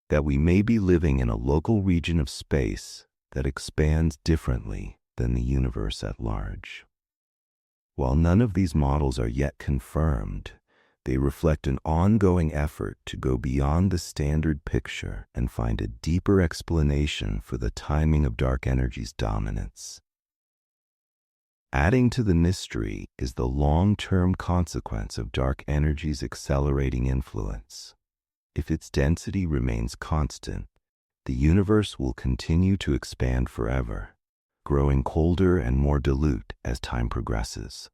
that we may be living in a local region of space that expands differently than the universe at large. While none of these models are yet confirmed, they reflect an ongoing effort to go beyond the standard picture and find a deeper explanation for the timing of dark energy's dominance. Adding to the mystery is the long-term consequence of dark energy's accelerating influence. If its density remains constant, the universe will continue to expand forever, growing colder and more dilute as time progresses.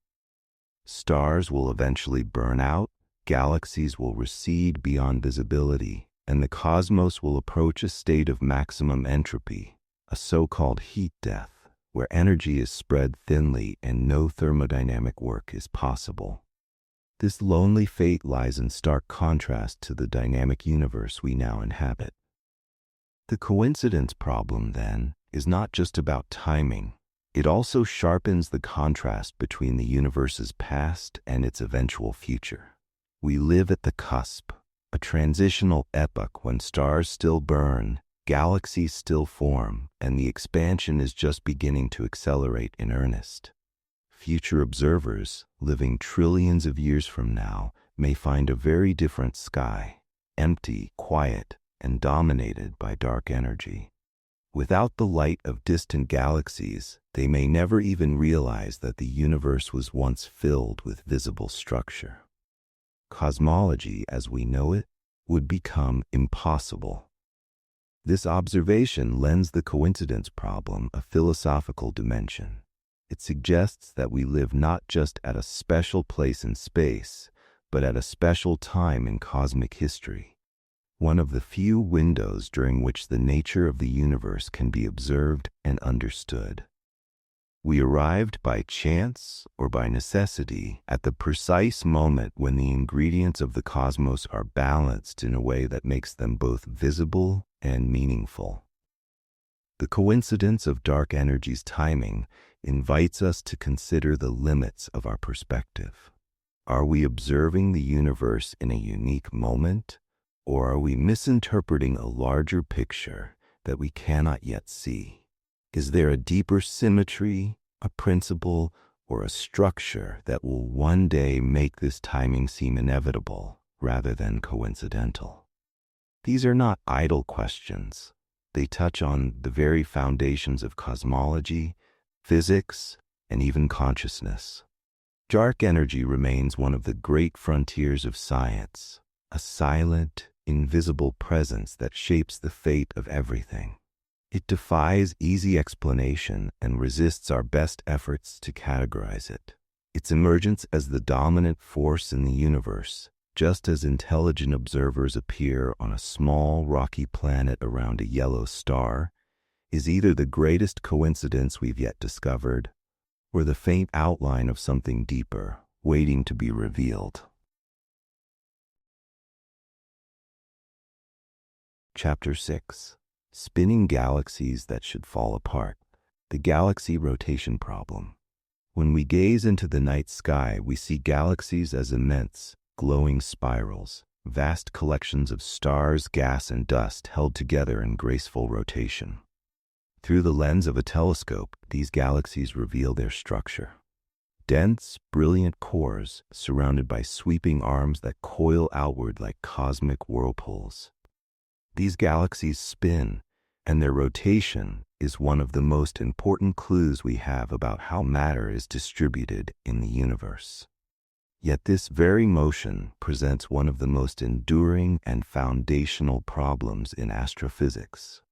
Stars will eventually burn out, galaxies will recede beyond visibility, and the cosmos will approach a state of maximum entropy, a so-called heat death, where energy is spread thinly and no thermodynamic work is possible. This lonely fate lies in stark contrast to the dynamic universe we now inhabit. The coincidence problem, then, is not just about timing. It also sharpens the contrast between the universe's past and its eventual future. We live at the cusp, a transitional epoch when stars still burn, galaxies still form, and the expansion is just beginning to accelerate in earnest. Future observers, living trillions of years from now, may find a very different sky, empty, quiet, and dominated by dark energy. Without the light of distant galaxies, they may never even realize that the universe was once filled with visible structure. Cosmology, as we know it, would become impossible. This observation lends the coincidence problem a philosophical dimension. It suggests that we live not just at a special place in space, but at a special time in cosmic history, one of the few windows during which the nature of the universe can be observed and understood. We arrived by chance or by necessity at the precise moment when the ingredients of the cosmos are balanced in a way that makes them both visible and meaningful. The coincidence of dark energy's timing invites us to consider the limits of our perspective. Are we observing the universe in a unique moment, or are we misinterpreting a larger picture that we cannot yet see? Is there a deeper symmetry, a principle, or a structure that will one day make this timing seem inevitable rather than coincidental? These are not idle questions. They touch on the very foundations of cosmology, physics, and even consciousness. Dark energy remains one of the great frontiers of science, a silent, invisible presence that shapes the fate of everything. It defies easy explanation and resists our best efforts to categorize it. Its emergence as the dominant force in the universe, just as intelligent observers appear on a small rocky planet around a yellow star, is either the greatest coincidence we've yet discovered or the faint outline of something deeper, waiting to be revealed. Chapter 6. Spinning Galaxies That Should Fall Apart. The Galaxy Rotation Problem. When we gaze into the night sky, we see galaxies as immense, glowing spirals, vast collections of stars, gas, and dust held together in graceful rotation. Through the lens of a telescope, these galaxies reveal their structure. Dense, brilliant cores surrounded by sweeping arms that coil outward like cosmic whirlpools. These galaxies spin, and their rotation is one of the most important clues we have about how matter is distributed in the universe. Yet this very motion presents one of the most enduring and foundational problems in astrophysics: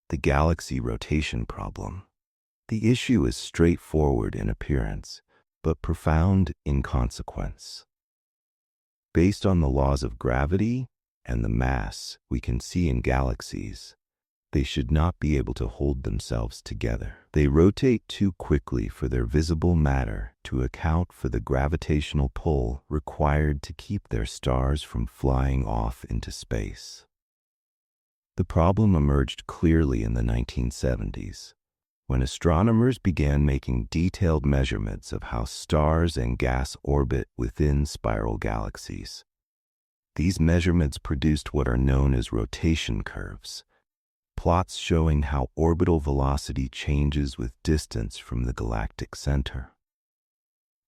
the galaxy rotation problem. The issue is straightforward in appearance, but profound in consequence. Based on the laws of gravity and the mass we can see in galaxies, they should not be able to hold themselves together. They rotate too quickly for their visible matter to account for the gravitational pull required to keep their stars from flying off into space. The problem emerged clearly in the 1970s, when astronomers began making detailed measurements of how stars and gas orbit within spiral galaxies. These measurements produced what are known as rotation curves, plots showing how orbital velocity changes with distance from the galactic center.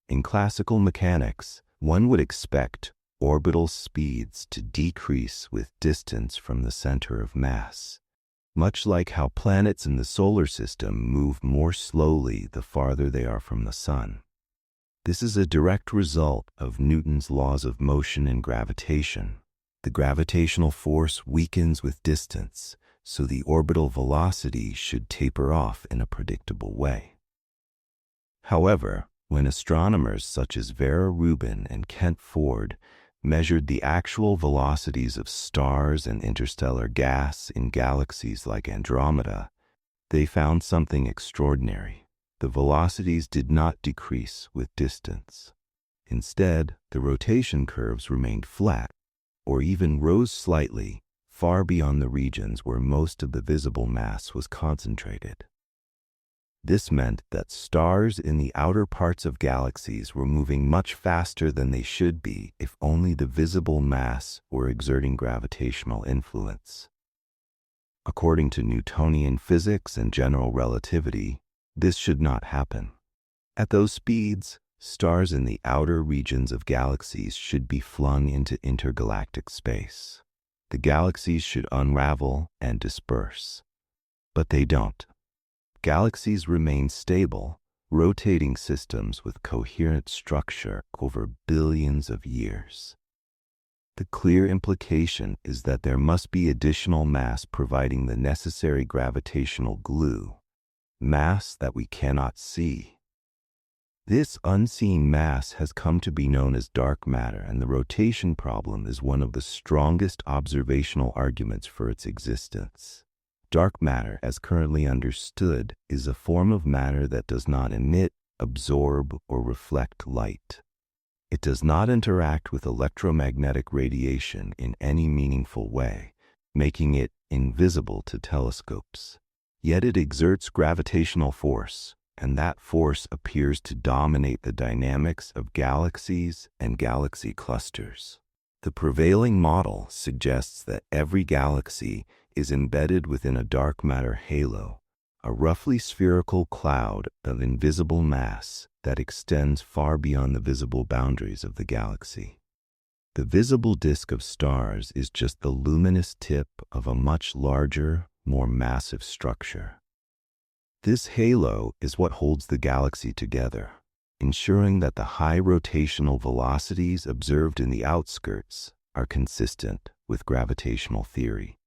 In classical mechanics, one would expect orbital speeds to decrease with distance from the center of mass, much like how planets in the solar system move more slowly the farther they are from the sun. This is a direct result of Newton's laws of motion and gravitation. The gravitational force weakens with distance, so the orbital velocity should taper off in a predictable way. However, when astronomers such as Vera Rubin and Kent Ford measured the actual velocities of stars and interstellar gas in galaxies like Andromeda, they found something extraordinary. The velocities did not decrease with distance. Instead, the rotation curves remained flat, or even rose slightly, far beyond the regions where most of the visible mass was concentrated. This meant that stars in the outer parts of galaxies were moving much faster than they should be if only the visible mass were exerting gravitational influence. According to Newtonian physics and general relativity, this should not happen. At those speeds, stars in the outer regions of galaxies should be flung into intergalactic space. The galaxies should unravel and disperse. But they don't. Galaxies remain stable, rotating systems with coherent structure over billions of years. The clear implication is that there must be additional mass providing the necessary gravitational glue, mass that we cannot see. This unseen mass has come to be known as dark matter, and the rotation problem is one of the strongest observational arguments for its existence. Dark matter, as currently understood, is a form of matter that does not emit, absorb, or reflect light. It does not interact with electromagnetic radiation in any meaningful way, making it invisible to telescopes. Yet it exerts gravitational force, and that force appears to dominate the dynamics of galaxies and galaxy clusters. The prevailing model suggests that every galaxy is embedded within a dark matter halo, a roughly spherical cloud of invisible mass that extends far beyond the visible boundaries of the galaxy. The visible disk of stars is just the luminous tip of a much larger, more massive structure. This halo is what holds the galaxy together, ensuring that the high rotational velocities observed in the outskirts are consistent with gravitational theory.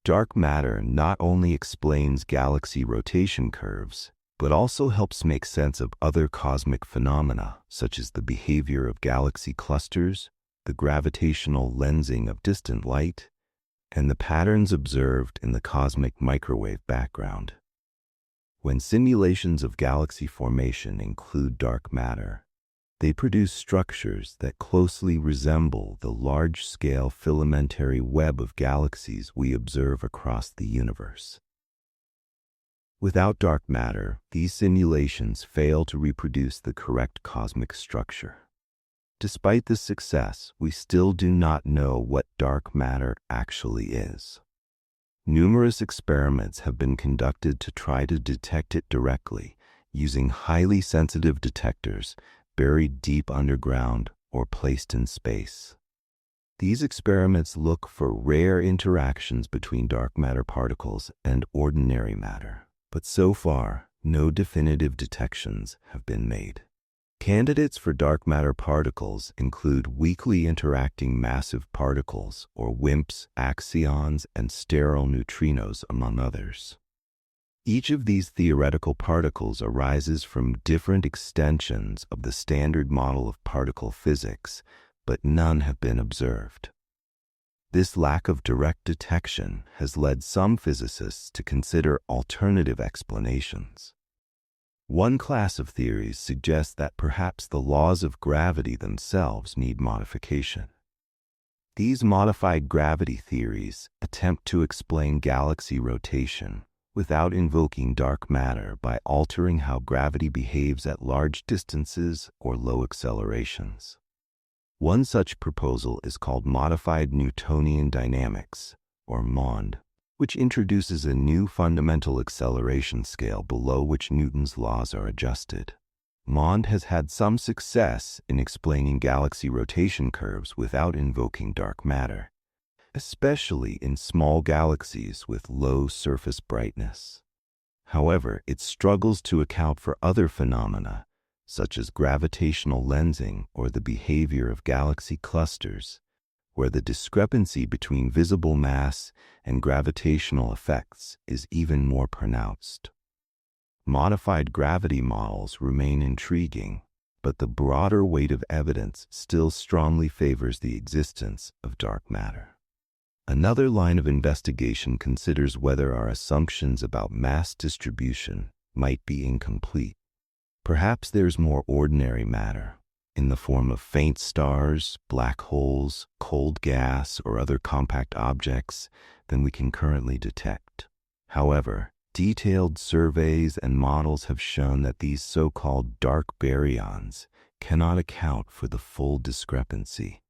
Dark matter not only explains galaxy rotation curves, but also helps make sense of other cosmic phenomena, such as the behavior of galaxy clusters, the gravitational lensing of distant light, and the patterns observed in the cosmic microwave background. When simulations of galaxy formation include dark matter, they produce structures that closely resemble the large-scale filamentary web of galaxies we observe across the universe. Without dark matter, these simulations fail to reproduce the correct cosmic structure. Despite this success, we still do not know what dark matter actually is. Numerous experiments have been conducted to try to detect it directly using highly sensitive detectors buried deep underground or placed in space. These experiments look for rare interactions between dark matter particles and ordinary matter, but so far, no definitive detections have been made. Candidates for dark matter particles include weakly interacting massive particles, or WIMPs, axions, and sterile neutrinos, among others. Each of these theoretical particles arises from different extensions of the standard model of particle physics, but none have been observed. This lack of direct detection has led some physicists to consider alternative explanations. One class of theories suggests that perhaps the laws of gravity themselves need modification. These modified gravity theories attempt to explain galaxy rotation without invoking dark matter by altering how gravity behaves at large distances or low accelerations. One such proposal is called modified Newtonian dynamics, or MOND, which introduces a new fundamental acceleration scale below which Newton's laws are adjusted. MOND has had some success in explaining galaxy rotation curves without invoking dark matter, especially in small galaxies with low surface brightness. However, it struggles to account for other phenomena, such as gravitational lensing or the behavior of galaxy clusters, where the discrepancy between visible mass and gravitational effects is even more pronounced. Modified gravity models remain intriguing, but the broader weight of evidence still strongly favors the existence of dark matter. Another line of investigation considers whether our assumptions about mass distribution might be incomplete. Perhaps there's more ordinary matter, in the form of faint stars, black holes, cold gas, or other compact objects than we can currently detect. However, detailed surveys and models have shown that these so-called dark baryons cannot account for the full discrepancy.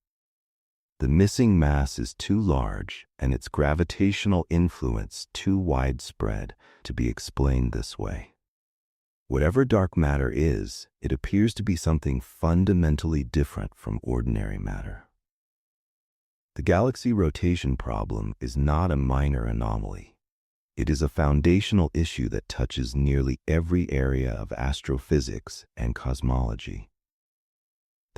The missing mass is too large and its gravitational influence too widespread to be explained this way. Whatever dark matter is, it appears to be something fundamentally different from ordinary matter. The galaxy rotation problem is not a minor anomaly. It is a foundational issue that touches nearly every area of astrophysics and cosmology.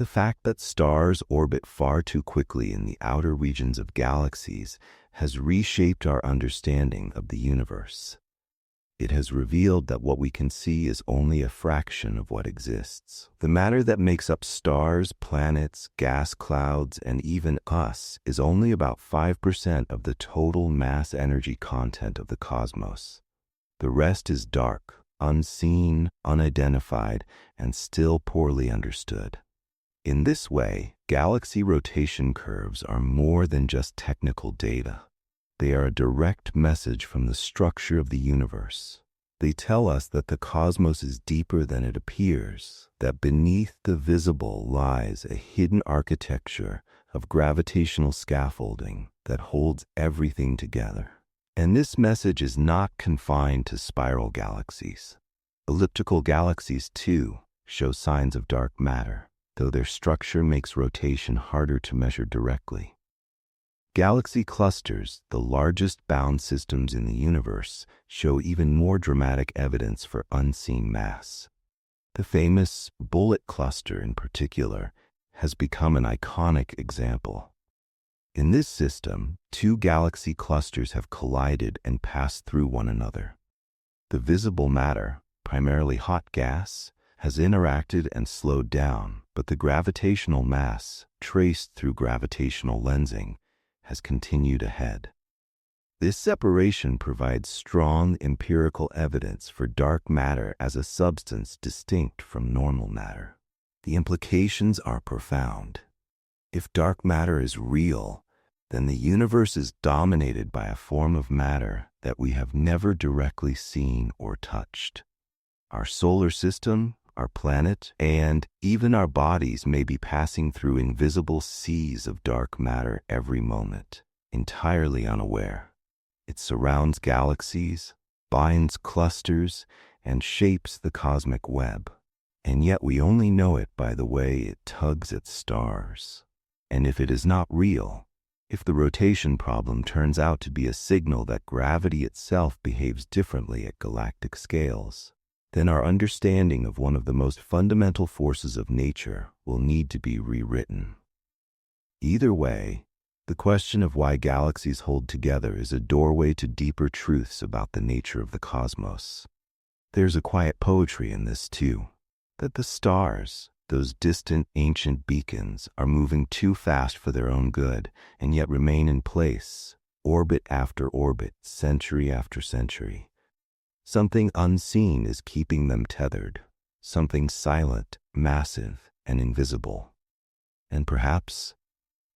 The fact that stars orbit far too quickly in the outer regions of galaxies has reshaped our understanding of the universe. It has revealed that what we can see is only a fraction of what exists. The matter that makes up stars, planets, gas clouds, and even us is only about 5% of the total mass energy content of the cosmos. The rest is dark, unseen, unidentified, and still poorly understood. In this way, galaxy rotation curves are more than just technical data. They are a direct message from the structure of the universe. They tell us that the cosmos is deeper than it appears, that beneath the visible lies a hidden architecture of gravitational scaffolding that holds everything together. And this message is not confined to spiral galaxies. Elliptical galaxies, too, show signs of dark matter, though their structure makes rotation harder to measure directly. Galaxy clusters, the largest bound systems in the universe, show even more dramatic evidence for unseen mass. The famous bullet cluster in particular has become an iconic example. In this system, two galaxy clusters have collided and passed through one another. The visible matter, primarily hot gas, has interacted and slowed down, but the gravitational mass, traced through gravitational lensing, has continued ahead. This separation provides strong empirical evidence for dark matter as a substance distinct from normal matter. The implications are profound. If dark matter is real, then the universe is dominated by a form of matter that we have never directly seen or touched. Our solar system, our planet, and even our bodies may be passing through invisible seas of dark matter every moment, entirely unaware. It surrounds galaxies, binds clusters, and shapes the cosmic web. And yet we only know it by the way it tugs at stars. And if it is not real, if the rotation problem turns out to be a signal that gravity itself behaves differently at galactic scales, then our understanding of one of the most fundamental forces of nature will need to be rewritten. Either way, the question of why galaxies hold together is a doorway to deeper truths about the nature of the cosmos. There's a quiet poetry in this too, that the stars, those distant ancient beacons, are moving too fast for their own good and yet remain in place, orbit after orbit, century after century. Something unseen is keeping them tethered, something silent, massive, and invisible. And perhaps,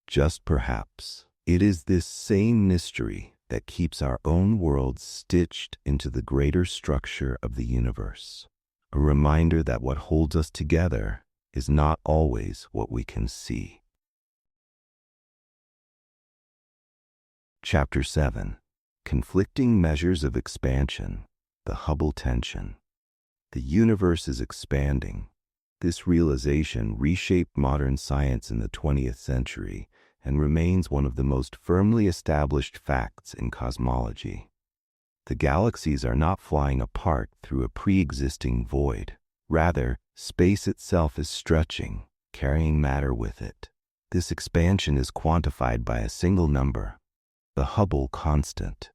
just perhaps, it is this same mystery that keeps our own world stitched into the greater structure of the universe, a reminder that what holds us together is not always what we can see. Chapter 7. Conflicting Measures of Expansion, the Hubble Tension. The universe is expanding. This realization reshaped modern science in the 20th century and remains one of the most firmly established facts in cosmology. The galaxies are not flying apart through a pre-existing void. Rather, space itself is stretching, carrying matter with it. This expansion is quantified by a single number, the Hubble constant.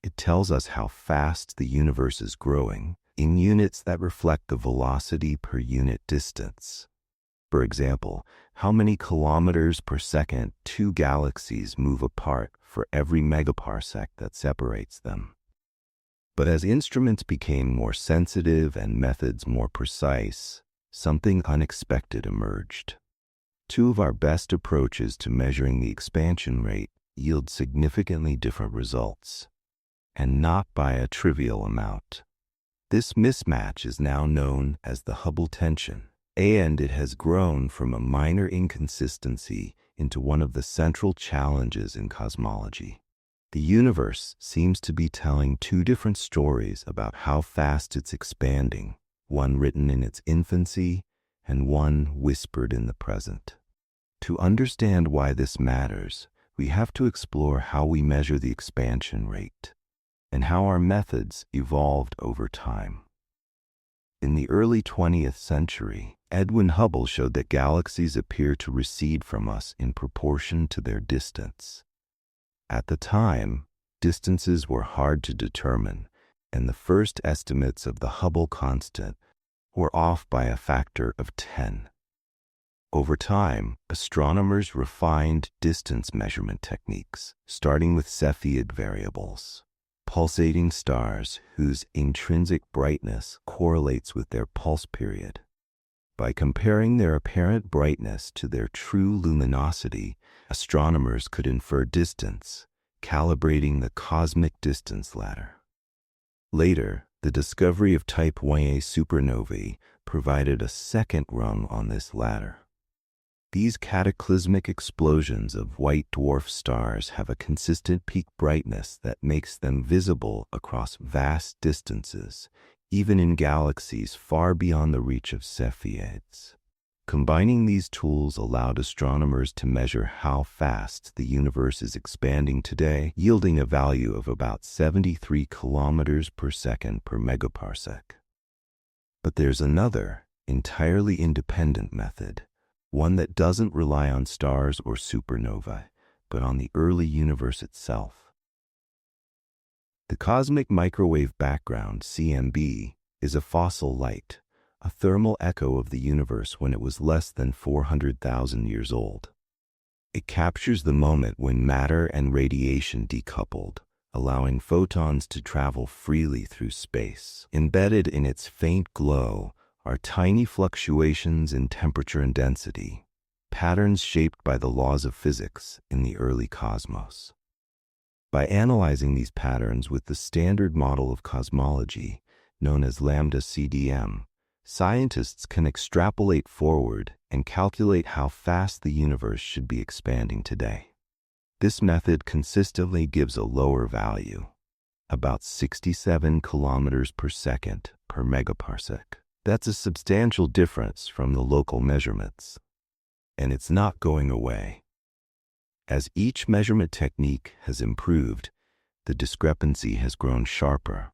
It tells us how fast the universe is growing in units that reflect the velocity per unit distance. For example, how many kilometers per second two galaxies move apart for every megaparsec that separates them. But as instruments became more sensitive and methods more precise, something unexpected emerged. Two of our best approaches to measuring the expansion rate yield significantly different results, and not by a trivial amount. This mismatch is now known as the Hubble tension, and it has grown from a minor inconsistency into one of the central challenges in cosmology. The universe seems to be telling two different stories about how fast it's expanding, one written in its infancy and one whispered in the present. To understand why this matters, we have to explore how we measure the expansion rate and how our methods evolved over time. In the early 20th century, Edwin Hubble showed that galaxies appear to recede from us in proportion to their distance. At the time, distances were hard to determine, and the first estimates of the Hubble constant were off by a factor of 10. Over time, astronomers refined distance measurement techniques, starting with Cepheid variables, pulsating stars whose intrinsic brightness correlates with their pulse period. By comparing their apparent brightness to their true luminosity, astronomers could infer distance, calibrating the cosmic distance ladder. Later, the discovery of Type Ia supernovae provided a second rung on this ladder. These cataclysmic explosions of white dwarf stars have a consistent peak brightness that makes them visible across vast distances, even in galaxies far beyond the reach of Cepheids. Combining these tools allowed astronomers to measure how fast the universe is expanding today, yielding a value of about 73 kilometers per second per megaparsec. But there's another, entirely independent method, one that doesn't rely on stars or supernovae, but on the early universe itself. The cosmic microwave background, CMB, is a fossil light, a thermal echo of the universe when it was less than 400,000 years old. It captures the moment when matter and radiation decoupled, allowing photons to travel freely through space. Embedded in its faint glow are tiny fluctuations in temperature and density, patterns shaped by the laws of physics in the early cosmos. By analyzing these patterns with the standard model of cosmology, known as lambda CDM, scientists can extrapolate forward and calculate how fast the universe should be expanding today. This method consistently gives a lower value, about 67 kilometers per second per megaparsec. That's a substantial difference from the local measurements, and it's not going away. As each measurement technique has improved, the discrepancy has grown sharper.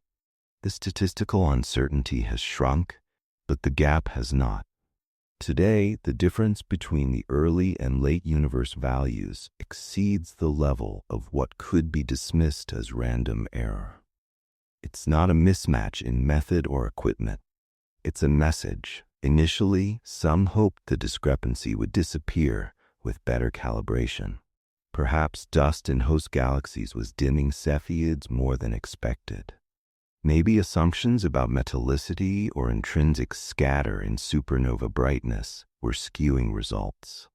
The statistical uncertainty has shrunk, but the gap has not. Today, the difference between the early and late universe values exceeds the level of what could be dismissed as random error. It's not a mismatch in method or equipment. It's a message. Initially, some hoped the discrepancy would disappear with better calibration. Perhaps dust in host galaxies was dimming Cepheids more than expected. Maybe assumptions about metallicity or intrinsic scatter in supernova brightness were skewing results.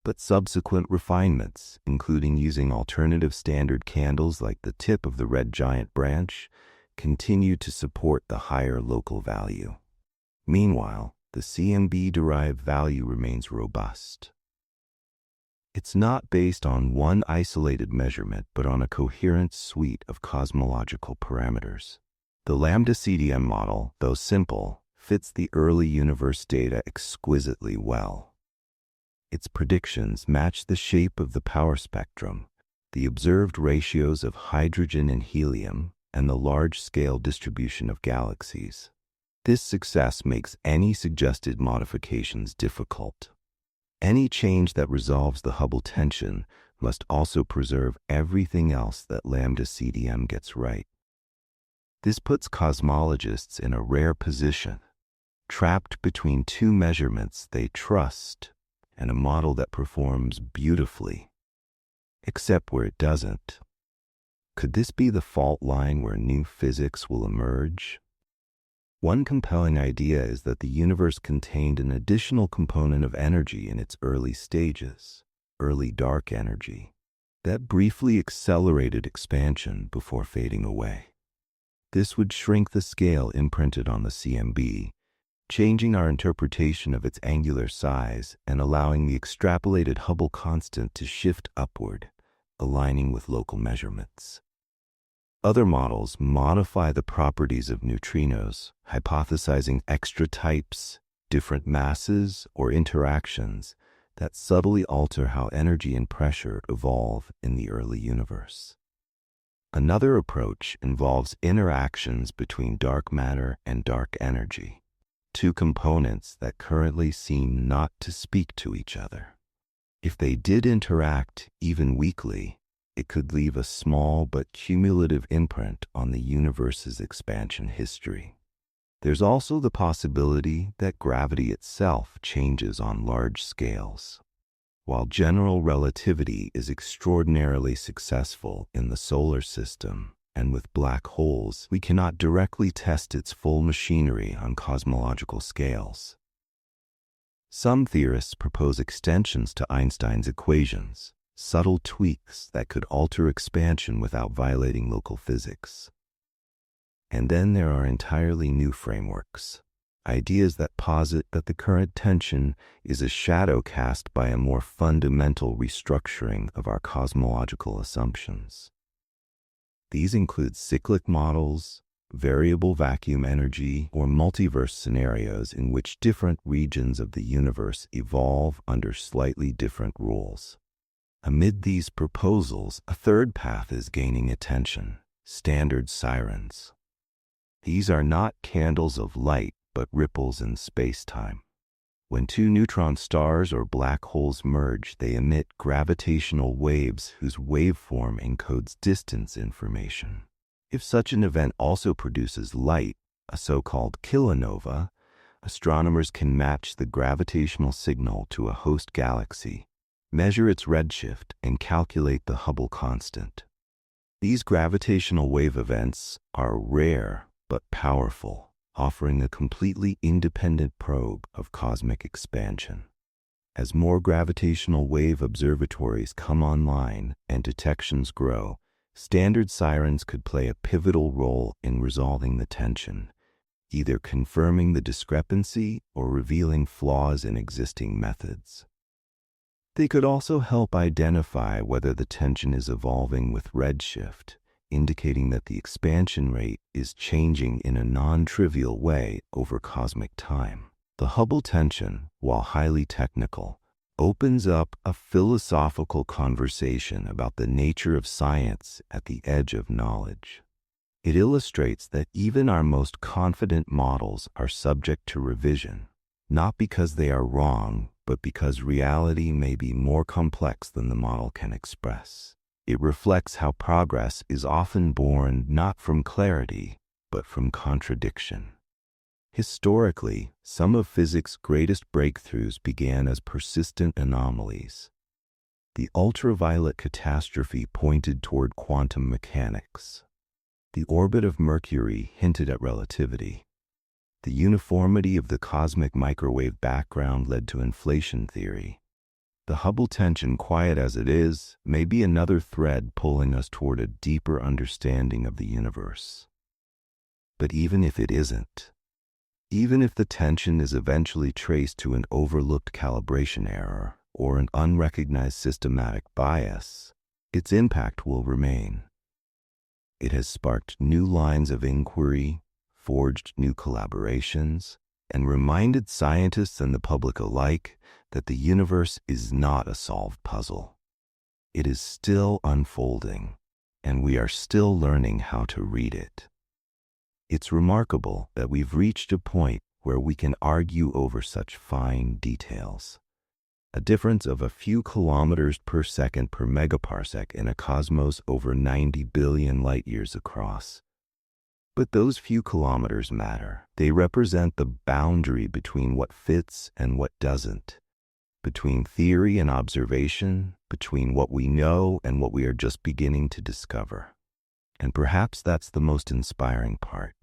But subsequent refinements, including using alternative standard candles like the tip of the red giant branch, continue to support the higher local value. Meanwhile, the CMB-derived value remains robust. It's not based on one isolated measurement, but on a coherent suite of cosmological parameters. The lambda CDM model, though simple, fits the early universe data exquisitely well. Its predictions match the shape of the power spectrum, the observed ratios of hydrogen and helium, and the large-scale distribution of galaxies. This success makes any suggested modifications difficult. Any change that resolves the Hubble tension must also preserve everything else that lambda CDM gets right. This puts cosmologists in a rare position, trapped between two measurements they trust and a model that performs beautifully, except where it doesn't. Could this be the fault line where new physics will emerge? One compelling idea is that the universe contained an additional component of energy in its early stages, early dark energy, that briefly accelerated expansion before fading away. This would shrink the scale imprinted on the CMB, changing our interpretation of its angular size and allowing the extrapolated Hubble constant to shift upward, aligning with local measurements. Other models modify the properties of neutrinos, hypothesizing extra types, different masses, or interactions that subtly alter how energy and pressure evolve in the early universe. Another approach involves interactions between dark matter and dark energy, two components that currently seem not to speak to each other. If they did interact, even weakly, it could leave a small but cumulative imprint on the universe's expansion history. There's also the possibility that gravity itself changes on large scales. While general relativity is extraordinarily successful in the solar system and with black holes, we cannot directly test its full machinery on cosmological scales. Some theorists propose extensions to Einstein's equations, subtle tweaks that could alter expansion without violating local physics. And then there are entirely new frameworks, ideas that posit that the current tension is a shadow cast by a more fundamental restructuring of our cosmological assumptions. These include cyclic models, variable vacuum energy, or multiverse scenarios in which different regions of the universe evolve under slightly different rules. Amid these proposals, a third path is gaining attention: standard sirens. These are not candles of light, but ripples in space-time. When two neutron stars or black holes merge, they emit gravitational waves whose waveform encodes distance information. If such an event also produces light, a so-called kilonova, astronomers can match the gravitational signal to a host galaxy, measure its redshift, and calculate the Hubble constant. These gravitational wave events are rare but powerful, offering a completely independent probe of cosmic expansion. As more gravitational wave observatories come online and detections grow, standard sirens could play a pivotal role in resolving the tension, either confirming the discrepancy or revealing flaws in existing methods. They could also help identify whether the tension is evolving with redshift, indicating that the expansion rate is changing in a non-trivial way over cosmic time. The Hubble tension, while highly technical, opens up a philosophical conversation about the nature of science at the edge of knowledge. It illustrates that even our most confident models are subject to revision, not because they are wrong, but because reality may be more complex than the model can express. It reflects how progress is often born not from clarity, but from contradiction. Historically, some of physics' greatest breakthroughs began as persistent anomalies. The ultraviolet catastrophe pointed toward quantum mechanics. The orbit of Mercury hinted at relativity. The uniformity of the cosmic microwave background led to inflation theory. The Hubble tension, quiet as it is, may be another thread pulling us toward a deeper understanding of the universe. But even if it isn't, even if the tension is eventually traced to an overlooked calibration error or an unrecognized systematic bias, its impact will remain. It has sparked new lines of inquiry, forged new collaborations, and reminded scientists and the public alike that the universe is not a solved puzzle. It is still unfolding, and we are still learning how to read it. It's remarkable that we've reached a point where we can argue over such fine details. A difference of a few kilometers per second per megaparsec in a cosmos over 90 billion light-years across. But those few kilometers matter. They represent the boundary between what fits and what doesn't, between theory and observation, between what we know and what we are just beginning to discover. And perhaps that's the most inspiring part,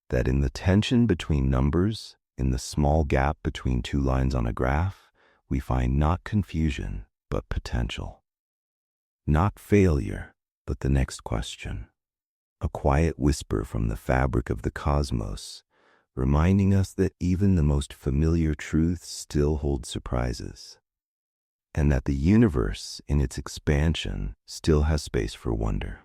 that in the tension between numbers, in the small gap between two lines on a graph, we find not confusion, but potential. Not failure, but the next question. A quiet whisper from the fabric of the cosmos, reminding us that even the most familiar truths still hold surprises, and that the universe, in its expansion, still has space for wonder.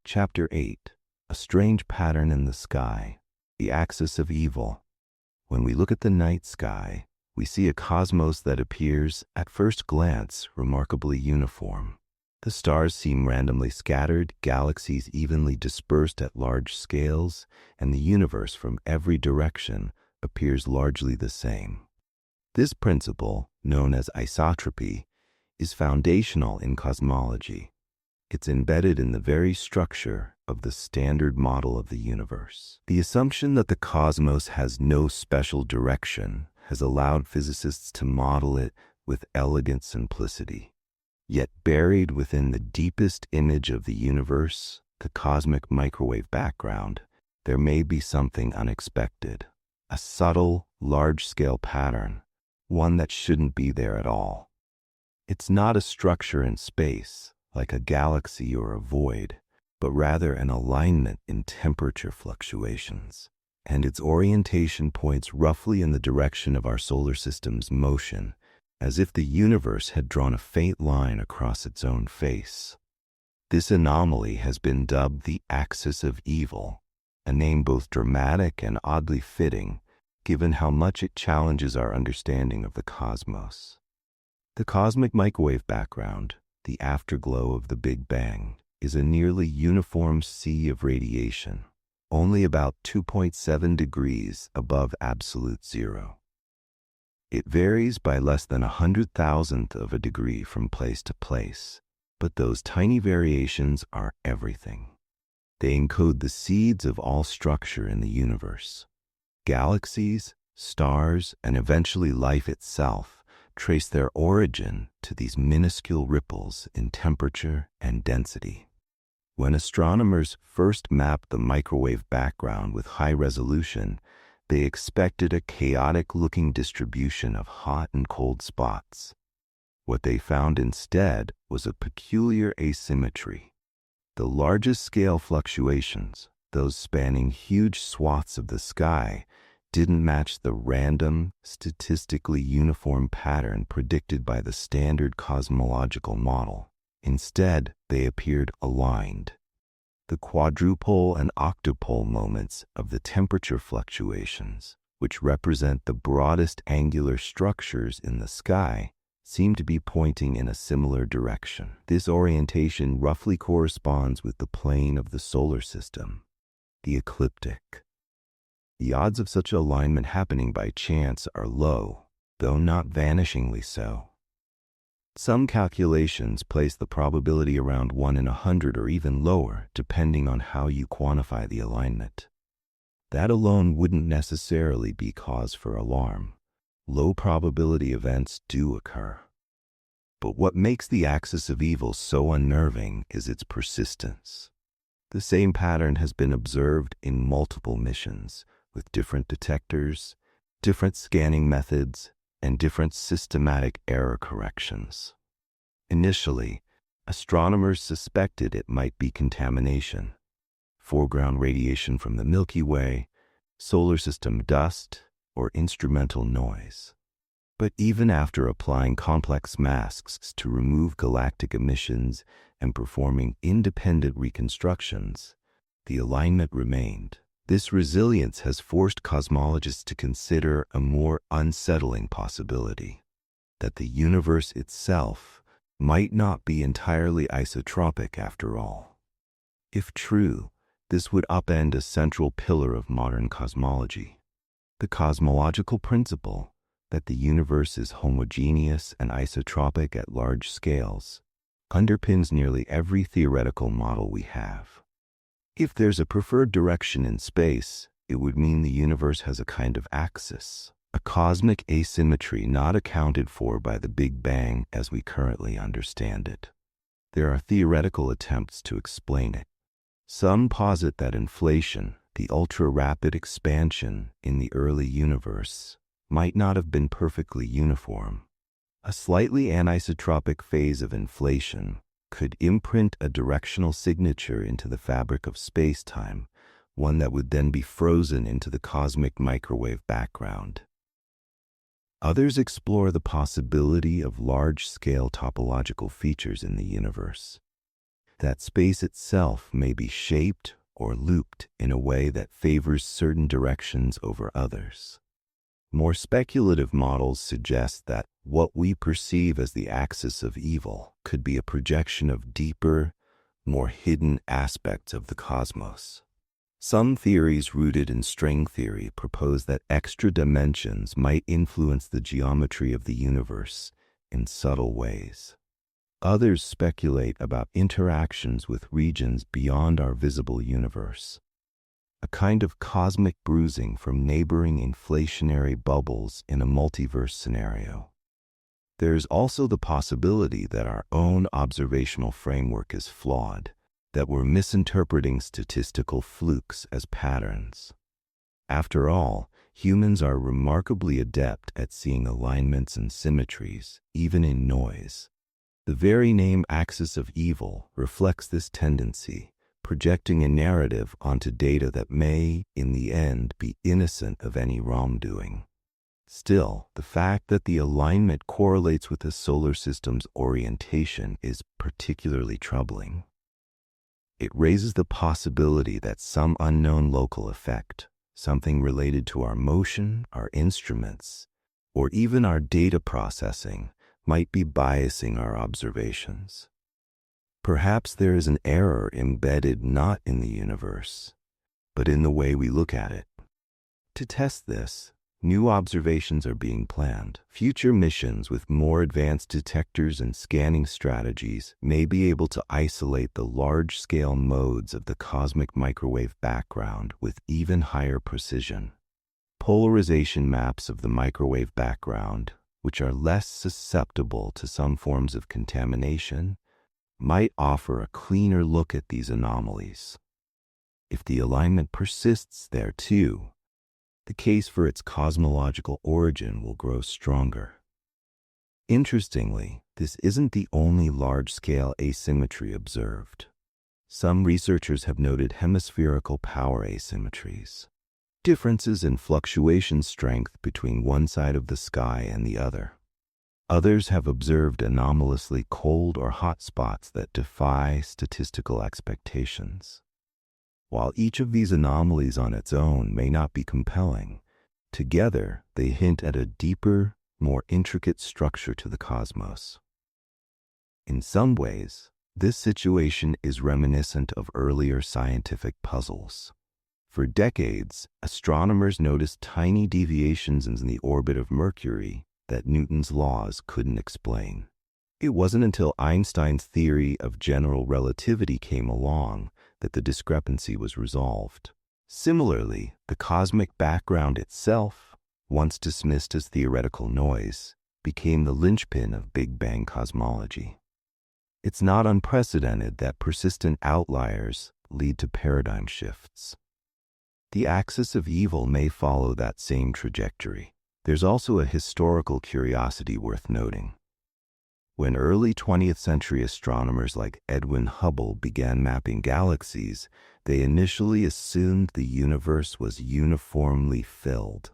Chapter 8. A strange pattern in the sky, the axis of evil. When we look at the night sky, we see a cosmos that appears, at first glance, remarkably uniform. The stars seem randomly scattered, galaxies evenly dispersed at large scales, and the universe from every direction appears largely the same. This principle, known as isotropy, is foundational in cosmology. It's embedded in the very structure of the standard model of the universe. The assumption that the cosmos has no special direction has allowed physicists to model it with elegant simplicity. Yet buried within the deepest image of the universe, the cosmic microwave background, there may be something unexpected, a subtle, large-scale pattern, one that shouldn't be there at all. It's not a structure in space, like a galaxy or a void, but rather an alignment in temperature fluctuations, and its orientation points roughly in the direction of our solar system's motion, as if the universe had drawn a faint line across its own face. This anomaly has been dubbed the axis of evil, a name both dramatic and oddly fitting, given how much it challenges our understanding of the cosmos. The cosmic microwave background, the afterglow of the Big Bang, is a nearly uniform sea of radiation, only about 2.7 degrees above absolute zero. It varies by less than 100,000th of a degree from place to place, but those tiny variations are everything. They encode the seeds of all structure in the universe. Galaxies, stars, and eventually life itself trace their origin to these minuscule ripples in temperature and density. When astronomers first mapped the microwave background with high resolution, they expected a chaotic-looking distribution of hot and cold spots. What they found instead was a peculiar asymmetry. The largest scale fluctuations, those spanning huge swaths of the sky, didn't match the random, statistically uniform pattern predicted by the standard cosmological model. Instead, they appeared aligned. The quadrupole and octupole moments of the temperature fluctuations, which represent the broadest angular structures in the sky, seem to be pointing in a similar direction. This orientation roughly corresponds with the plane of the solar system, the ecliptic. The odds of such alignment happening by chance are low, though not vanishingly so. Some calculations place the probability around 1 in 100 or even lower, depending on how you quantify the alignment. That alone wouldn't necessarily be cause for alarm. Low probability events do occur. But what makes the axis of evil so unnerving is its persistence. The same pattern has been observed in multiple missions, with different detectors, different scanning methods, and different systematic error corrections. Initially, astronomers suspected it might be contamination, foreground radiation from the Milky Way, solar system dust, or instrumental noise. But even after applying complex masks to remove galactic emissions and performing independent reconstructions, the alignment remained. This resilience has forced cosmologists to consider a more unsettling possibility, that the universe itself might not be entirely isotropic after all. If true, this would upend a central pillar of modern cosmology. The cosmological principle that the universe is homogeneous and isotropic at large scales underpins nearly every theoretical model we have. If there's a preferred direction in space, it would mean the universe has a kind of axis, a cosmic asymmetry not accounted for by the Big Bang as we currently understand it. There are theoretical attempts to explain it. Some posit that inflation, the ultra-rapid expansion in the early universe, might not have been perfectly uniform. A slightly anisotropic phase of inflation could imprint a directional signature into the fabric of space-time, one that would then be frozen into the cosmic microwave background. Others explore the possibility of large-scale topological features in the universe, that space itself may be shaped or looped in a way that favors certain directions over others. More speculative models suggest that what we perceive as the axis of evil could be a projection of deeper, more hidden aspects of the cosmos. Some theories rooted in string theory propose that extra dimensions might influence the geometry of the universe in subtle ways. Others speculate about interactions with regions beyond our visible universe, a kind of cosmic bruising from neighboring inflationary bubbles in a multiverse scenario. There's also the possibility that our own observational framework is flawed, that we're misinterpreting statistical flukes as patterns. After all, humans are remarkably adept at seeing alignments and symmetries, even in noise. The very name axis of evil reflects this tendency, projecting a narrative onto data that may, in the end, be innocent of any wrongdoing. Still, the fact that the alignment correlates with the solar system's orientation is particularly troubling. It raises the possibility that some unknown local effect, something related to our motion, our instruments, or even our data processing, might be biasing our observations. Perhaps there is an error embedded not in the universe, but in the way we look at it. To test this, new observations are being planned. Future missions with more advanced detectors and scanning strategies may be able to isolate the large-scale modes of the cosmic microwave background with even higher precision. Polarization maps of the microwave background, which are less susceptible to some forms of contamination, might offer a cleaner look at these anomalies. If the alignment persists there too, the case for its cosmological origin will grow stronger. Interestingly, this isn't the only large-scale asymmetry observed. Some researchers have noted hemispherical power asymmetries, differences in fluctuation strength between one side of the sky and the other. Others have observed anomalously cold or hot spots that defy statistical expectations. While each of these anomalies on its own may not be compelling, together they hint at a deeper, more intricate structure to the cosmos. In some ways, this situation is reminiscent of earlier scientific puzzles. For decades, astronomers noticed tiny deviations in the orbit of Mercury that Newton's laws couldn't explain. It wasn't until Einstein's theory of general relativity came along that the discrepancy was resolved. Similarly, the cosmic background itself, once dismissed as theoretical noise, became the linchpin of Big Bang cosmology. It's not unprecedented that persistent outliers lead to paradigm shifts. The axis of evil may follow that same trajectory. There's also a historical curiosity worth noting. When early 20th century astronomers like Edwin Hubble began mapping galaxies, they initially assumed the universe was uniformly filled.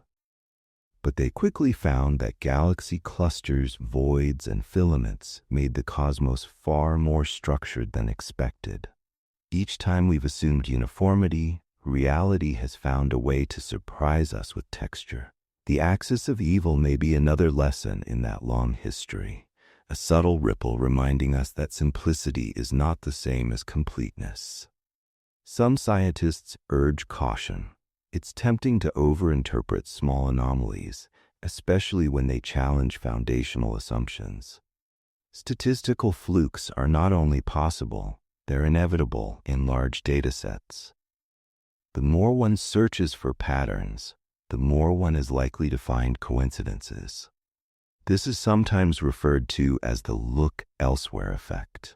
But they quickly found that galaxy clusters, voids, and filaments made the cosmos far more structured than expected. Each time we've assumed uniformity, reality has found a way to surprise us with texture. The axis of evil may be another lesson in that long history. A subtle ripple reminding us that simplicity is not the same as completeness. Some scientists urge caution. It's tempting to overinterpret small anomalies, especially when they challenge foundational assumptions. Statistical flukes are not only possible, they're inevitable in large data sets. The more one searches for patterns, the more one is likely to find coincidences. This is sometimes referred to as the look elsewhere effect,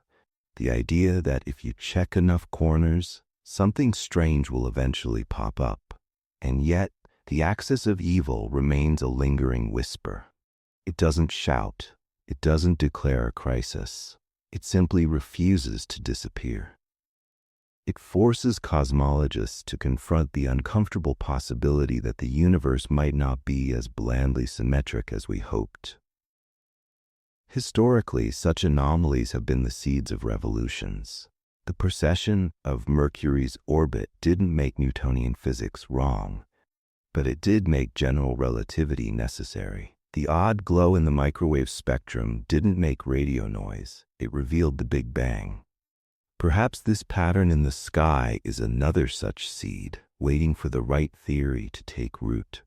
the idea that if you check enough corners, something strange will eventually pop up. And yet, the axis of evil remains a lingering whisper. It doesn't shout, it doesn't declare a crisis, it simply refuses to disappear. It forces cosmologists to confront the uncomfortable possibility that the universe might not be as blandly symmetric as we hoped. Historically, such anomalies have been the seeds of revolutions. The precession of Mercury's orbit didn't make Newtonian physics wrong, but it did make general relativity necessary. The odd glow in the microwave spectrum didn't make radio noise, it revealed the Big Bang. Perhaps this pattern in the sky is another such seed, waiting for the right theory to take root.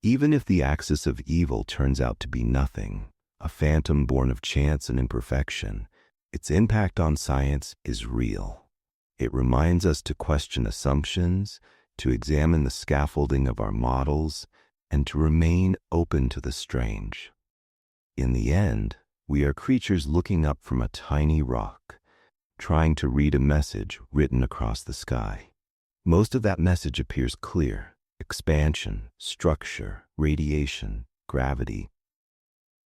Even if the axis of evil turns out to be nothing, a phantom born of chance and imperfection, its impact on science is real. It reminds us to question assumptions, to examine the scaffolding of our models, and to remain open to the strange. In the end, we are creatures looking up from a tiny rock, trying to read a message written across the sky. Most of that message appears clear: expansion, structure, radiation, gravity.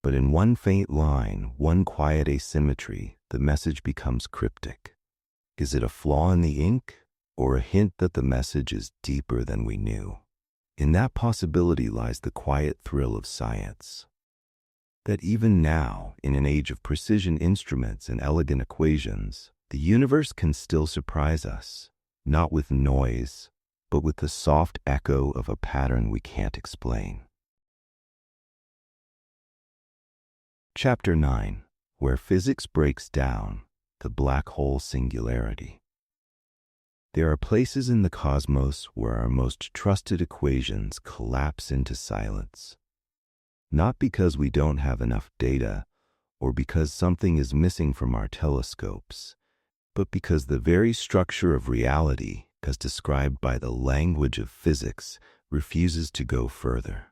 But in one faint line, one quiet asymmetry, the message becomes cryptic. Is it a flaw in the ink, or a hint that the message is deeper than we knew? In that possibility lies the quiet thrill of science. That even now, in an age of precision instruments and elegant equations, the universe can still surprise us, not with noise, but with the soft echo of a pattern we can't explain. Chapter 9, Where Physics Breaks Down, the Black Hole Singularity. There are places in the cosmos where our most trusted equations collapse into silence. Not because we don't have enough data or because something is missing from our telescopes, but because the very structure of reality, as described by the language of physics, refuses to go further.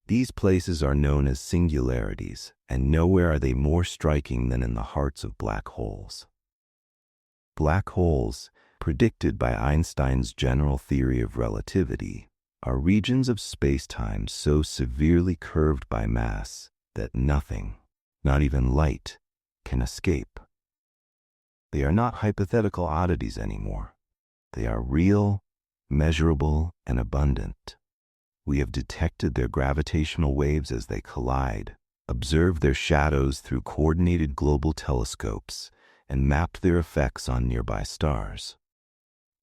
These places are known as singularities, and nowhere are they more striking than in the hearts of black holes. Black holes, predicted by Einstein's general theory of relativity, are regions of space-time so severely curved by mass that nothing, not even light, can escape. They are not hypothetical oddities anymore. They are real, measurable, and abundant. We have detected their gravitational waves as they collide, observed their shadows through coordinated global telescopes, and mapped their effects on nearby stars.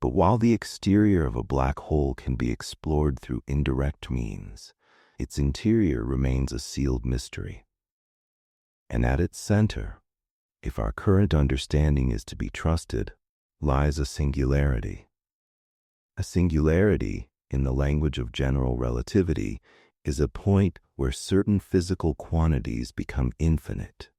But while the exterior of a black hole can be explored through indirect means, its interior remains a sealed mystery. And at its center, if our current understanding is to be trusted, lies a singularity. A singularity, in the language of general relativity, is a point where certain physical quantities become infinite.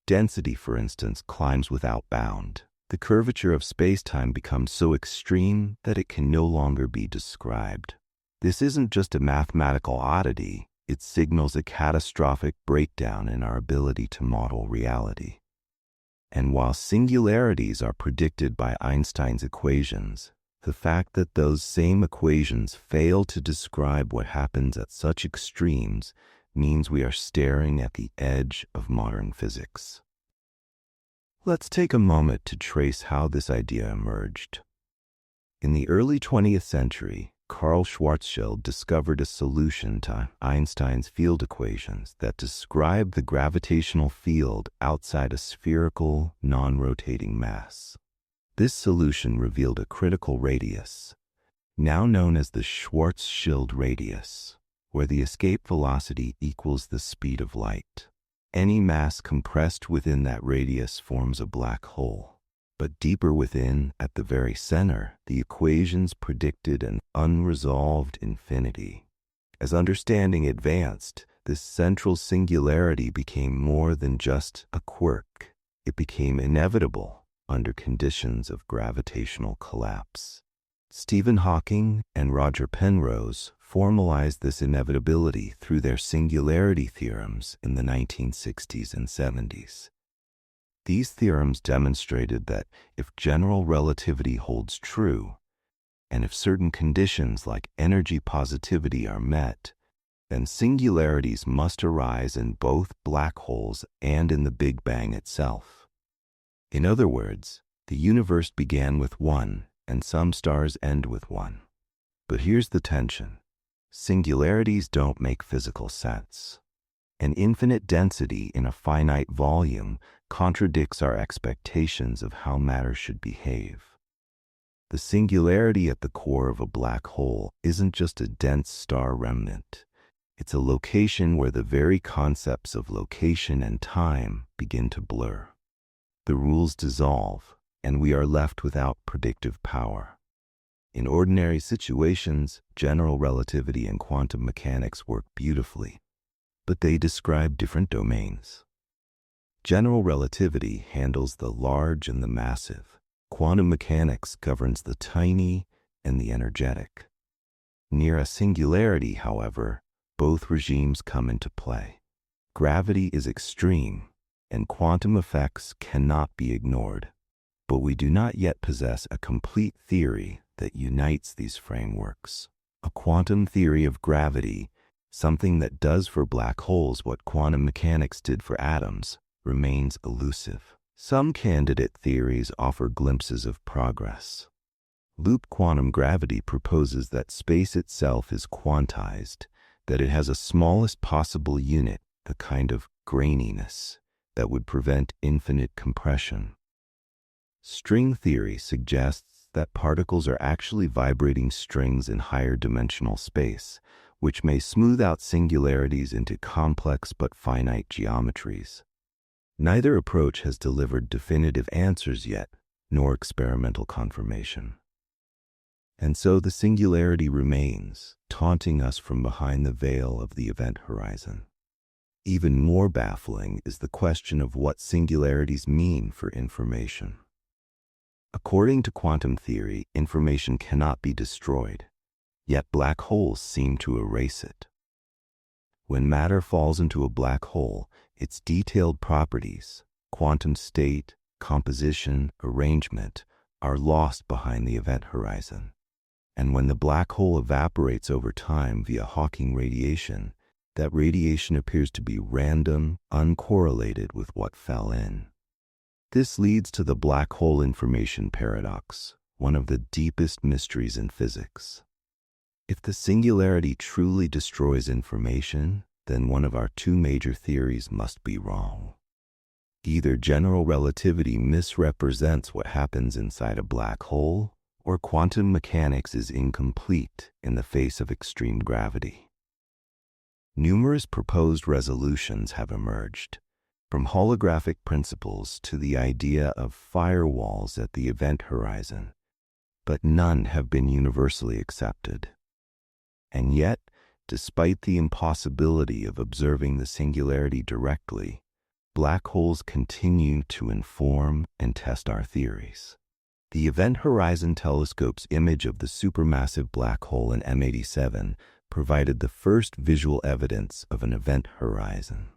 Density, for instance, climbs without bound. The curvature of space-time becomes so extreme that it can no longer be described. This isn't just a mathematical oddity, it signals a catastrophic breakdown in our ability to model reality. And while singularities are predicted by Einstein's equations, the fact that those same equations fail to describe what happens at such extremes means we are staring at the edge of modern physics. Let's take a moment to trace how this idea emerged. In the early 20th century, Karl Schwarzschild discovered a solution to Einstein's field equations that describe the gravitational field outside a spherical, non-rotating mass. This solution revealed a critical radius, now known as the Schwarzschild radius, where the escape velocity equals the speed of light. Any mass compressed within that radius forms a black hole. But deeper within, at the very center, the equations predicted an unresolved infinity. As understanding advanced, this central singularity became more than just a quirk. It became inevitable under conditions of gravitational collapse. Stephen Hawking and Roger Penrose formalized this inevitability through their singularity theorems in the 1960s and 70s. These theorems demonstrated that if general relativity holds true, and if certain conditions like energy positivity are met, then singularities must arise in both black holes and in the Big Bang itself. In other words, the universe began with one, and some stars end with one. But here's the tension. Singularities don't make physical sense. An infinite density in a finite volume contradicts our expectations of how matter should behave. The singularity at the core of a black hole isn't just a dense star remnant. It's a location where the very concepts of location and time begin to blur. The rules dissolve, and we are left without predictive power. In ordinary situations, general relativity and quantum mechanics work beautifully, but they describe different domains. General relativity handles the large and the massive. Quantum mechanics governs the tiny and the energetic. Near a singularity, however, both regimes come into play. Gravity is extreme, and quantum effects cannot be ignored. But we do not yet possess a complete theory that unites these frameworks. A quantum theory of gravity, something that does for black holes what quantum mechanics did for atoms, remains elusive. Some candidate theories offer glimpses of progress. Loop quantum gravity proposes that space itself is quantized, that it has a smallest possible unit, the kind of graininess that would prevent infinite compression. String theory suggests that particles are actually vibrating strings in higher dimensional space, which may smooth out singularities into complex but finite geometries. Neither approach has delivered definitive answers yet, nor experimental confirmation. And so the singularity remains, taunting us from behind the veil of the event horizon. Even more baffling is the question of what singularities mean for information. According to quantum theory, information cannot be destroyed, yet black holes seem to erase it. When matter falls into a black hole, its detailed properties, quantum state, composition, arrangement, are lost behind the event horizon. And when the black hole evaporates over time via Hawking radiation, that radiation appears to be random, uncorrelated with what fell in. This leads to the black hole information paradox, one of the deepest mysteries in physics. If the singularity truly destroys information, then one of our two major theories must be wrong. Either general relativity misrepresents what happens inside a black hole, or quantum mechanics is incomplete in the face of extreme gravity. Numerous proposed resolutions have emerged, from holographic principles to the idea of firewalls at the event horizon, but none have been universally accepted. And yet, despite the impossibility of observing the singularity directly, black holes continue to inform and test our theories. The Event Horizon Telescope's image of the supermassive black hole in M87 provided the first visual evidence of an event horizon.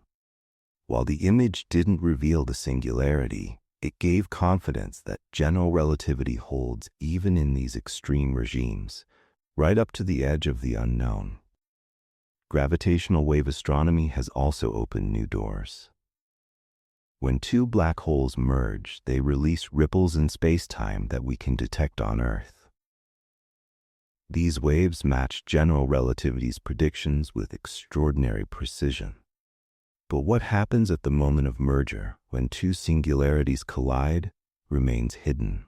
While the image didn't reveal the singularity, it gave confidence that general relativity holds even in these extreme regimes, right up to the edge of the unknown. Gravitational wave astronomy has also opened new doors. When two black holes merge, they release ripples in space-time that we can detect on Earth. These waves match general relativity's predictions with extraordinary precision. But what happens at the moment of merger, when two singularities collide, remains hidden.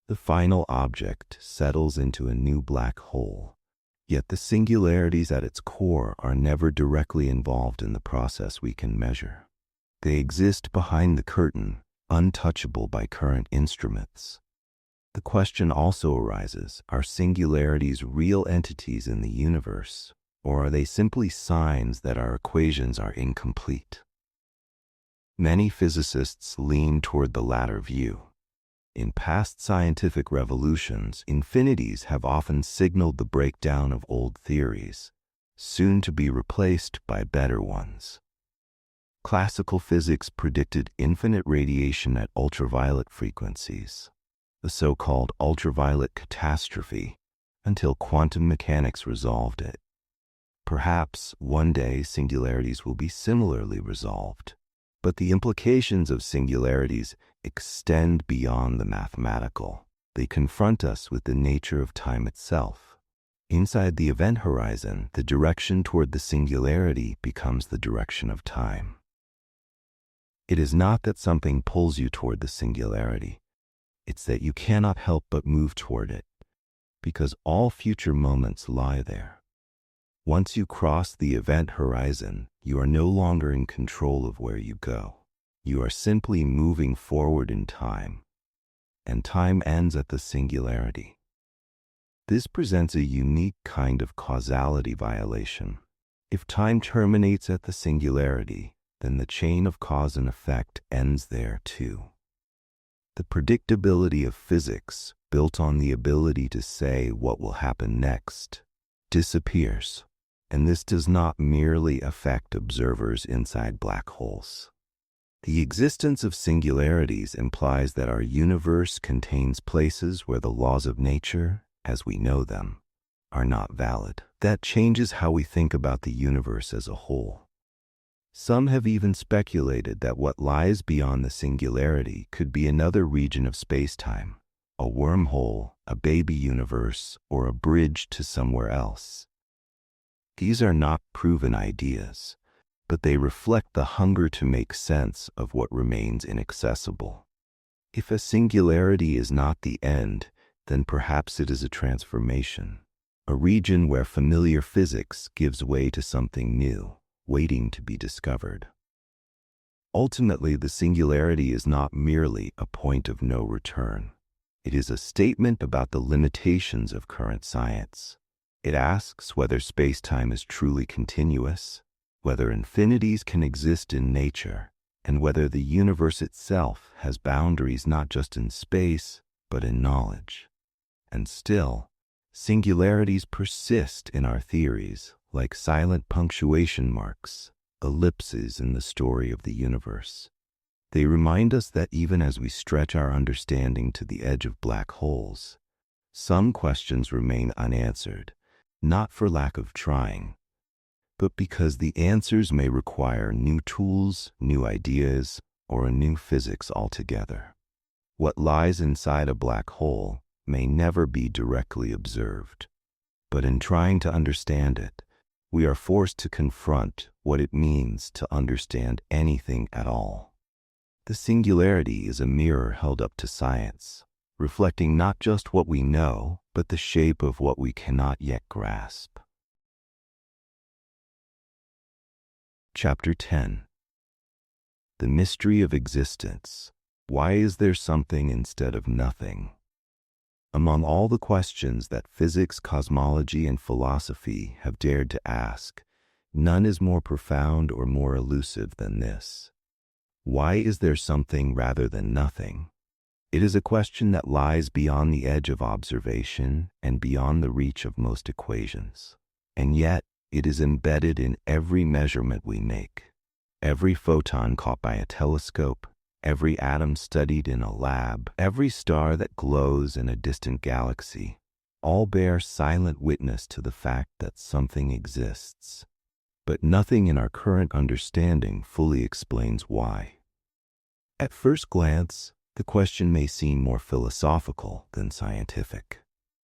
The final object settles into a new black hole, yet the singularities at its core are never directly involved in the process we can measure. They exist behind the curtain, untouchable by current instruments. The question also arises, are singularities real entities in the universe, or are they simply signs that our equations are incomplete? Many physicists lean toward the latter view. In past scientific revolutions, infinities have often signaled the breakdown of old theories, soon to be replaced by better ones. Classical physics predicted infinite radiation at ultraviolet frequencies, the so-called ultraviolet catastrophe, until quantum mechanics resolved it. Perhaps one day singularities will be similarly resolved, but the implications of singularities extend beyond the mathematical. They confront us with the nature of time itself. Inside the event horizon, the direction toward the singularity becomes the direction of time. It is not that something pulls you toward the singularity. It's that you cannot help but move toward it, because all future moments lie there. Once you cross the event horizon, you are no longer in control of where you go. You are simply moving forward in time, and time ends at the singularity. This presents a unique kind of causality violation. If time terminates at the singularity, then the chain of cause and effect ends there too. The predictability of physics, built on the ability to say what will happen next, disappears, and this does not merely affect observers inside black holes. The existence of singularities implies that our universe contains places where the laws of nature, as we know them, are not valid. That changes how we think about the universe as a whole. Some have even speculated that what lies beyond the singularity could be another region of space-time, a wormhole, a baby universe, or a bridge to somewhere else. These are not proven ideas, but they reflect the hunger to make sense of what remains inaccessible. If a singularity is not the end, then perhaps it is a transformation, a region where familiar physics gives way to something new, waiting to be discovered. Ultimately, the singularity is not merely a point of no return. It is a statement about the limitations of current science. It asks whether space-time is truly continuous, whether infinities can exist in nature, and whether the universe itself has boundaries not just in space, but in knowledge. And still, singularities persist in our theories, like silent punctuation marks, ellipses in the story of the universe. They remind us that even as we stretch our understanding to the edge of black holes, some questions remain unanswered, not for lack of trying, but because the answers may require new tools, new ideas, or a new physics altogether. What lies inside a black hole may never be directly observed, but in trying to understand it, we are forced to confront what it means to understand anything at all. The singularity is a mirror held up to science, reflecting not just what we know, but the shape of what we cannot yet grasp. Chapter 10. The Mystery of Existence. Why is there something instead of nothing? Among all the questions that physics, cosmology, and philosophy have dared to ask, none is more profound or more elusive than this. Why is there something rather than nothing? It is a question that lies beyond the edge of observation and beyond the reach of most equations. And yet, it is embedded in every measurement we make. Every photon caught by a telescope, every atom studied in a lab, every star that glows in a distant galaxy, all bear silent witness to the fact that something exists. But nothing in our current understanding fully explains why. At first glance, the question may seem more philosophical than scientific.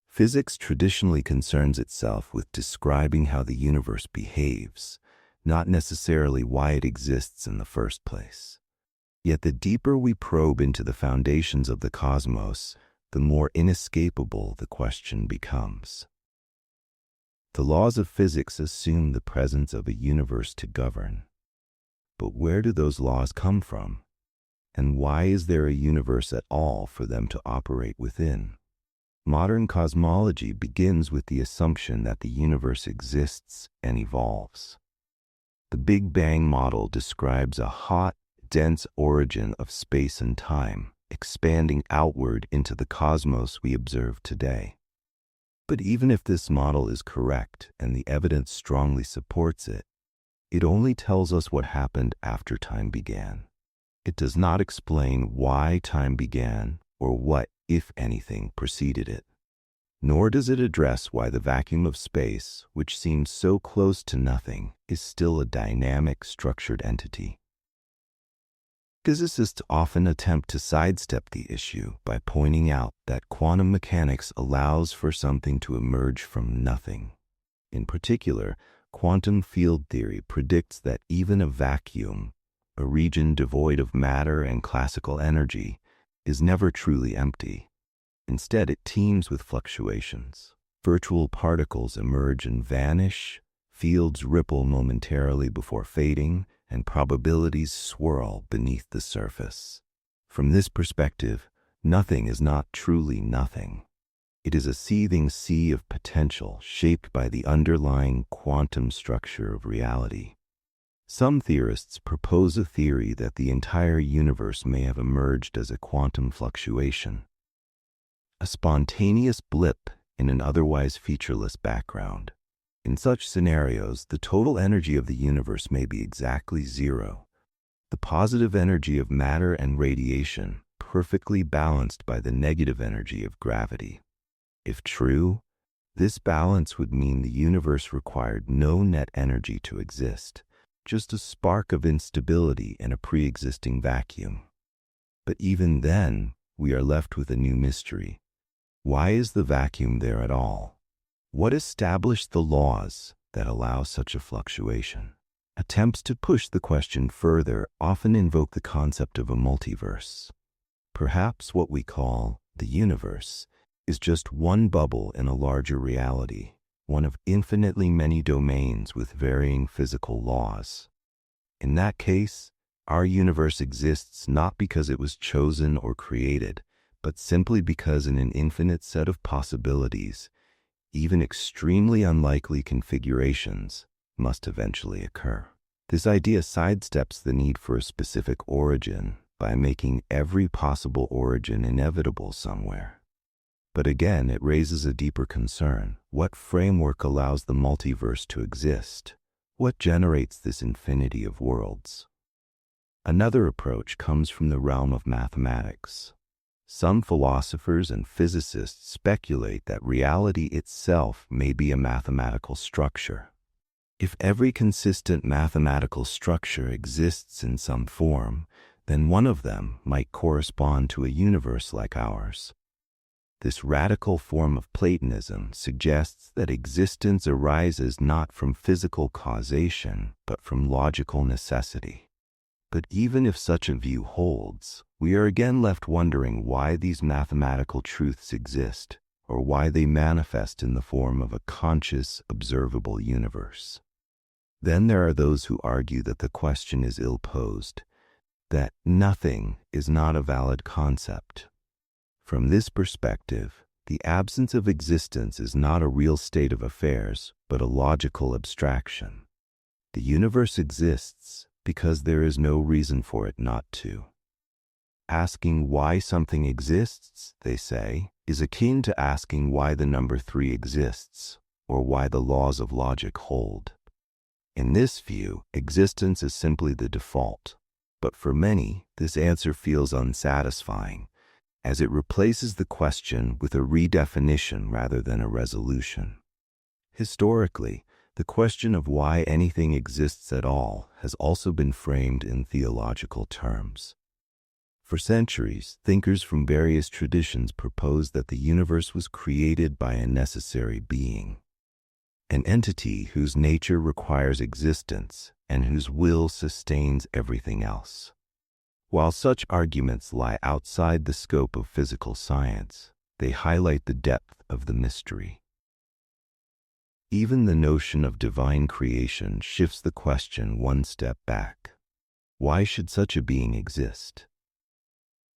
Physics traditionally concerns itself with describing how the universe behaves, not necessarily why it exists in the first place. Yet the deeper we probe into the foundations of the cosmos, the more inescapable the question becomes. The laws of physics assume the presence of a universe to govern. But where do those laws come from? And why is there a universe at all for them to operate within? Modern cosmology begins with the assumption that the universe exists and evolves. The Big Bang model describes a hot, dense origin of space and time, expanding outward into the cosmos we observe today. But even if this model is correct and the evidence strongly supports it, it only tells us what happened after time began. It does not explain why time began or what, if anything, preceded it. Nor does it address why the vacuum of space, which seems so close to nothing, is still a dynamic, structured entity. Physicists often attempt to sidestep the issue by pointing out that quantum mechanics allows for something to emerge from nothing. In particular, quantum field theory predicts that even a vacuum, a region devoid of matter and classical energy, is never truly empty. Instead, it teems with fluctuations. Virtual particles emerge and vanish, fields ripple momentarily before fading, and probabilities swirl beneath the surface. From this perspective, nothing is not truly nothing. It is a seething sea of potential shaped by the underlying quantum structure of reality. Some theorists propose a theory that the entire universe may have emerged as a quantum fluctuation, a spontaneous blip in an otherwise featureless background. In such scenarios, the total energy of the universe may be exactly zero, the positive energy of matter and radiation perfectly balanced by the negative energy of gravity. If true, this balance would mean the universe required no net energy to exist, just a spark of instability in a pre-existing vacuum. But even then, we are left with a new mystery. Why is the vacuum there at all? What established the laws that allow such a fluctuation? Attempts to push the question further often invoke the concept of a multiverse. Perhaps what we call the universe is just one bubble in a larger reality, one of infinitely many domains with varying physical laws. In that case, our universe exists not because it was chosen or created, but simply because in an infinite set of possibilities, even extremely unlikely configurations must eventually occur. This idea sidesteps the need for a specific origin by making every possible origin inevitable somewhere. But again, it raises a deeper concern. What framework allows the multiverse to exist? What generates this infinity of worlds? Another approach comes from the realm of mathematics. Some philosophers and physicists speculate that reality itself may be a mathematical structure. If every consistent mathematical structure exists in some form, then one of them might correspond to a universe like ours. This radical form of Platonism suggests that existence arises not from physical causation, but from logical necessity. But even if such a view holds, we are again left wondering why these mathematical truths exist, or why they manifest in the form of a conscious, observable universe. Then there are those who argue that the question is ill-posed, that nothing is not a valid concept. From this perspective, the absence of existence is not a real state of affairs, but a logical abstraction. The universe exists because there is no reason for it not to. Asking why something exists, they say, is akin to asking why the number 3 exists, or why the laws of logic hold. In this view, existence is simply the default. But for many, this answer feels unsatisfying, as it replaces the question with a redefinition rather than a resolution. Historically, the question of why anything exists at all has also been framed in theological terms. For centuries, thinkers from various traditions proposed that the universe was created by a necessary being, an entity whose nature requires existence and whose will sustains everything else. While such arguments lie outside the scope of physical science, they highlight the depth of the mystery. Even the notion of divine creation shifts the question one step back. Why should such a being exist?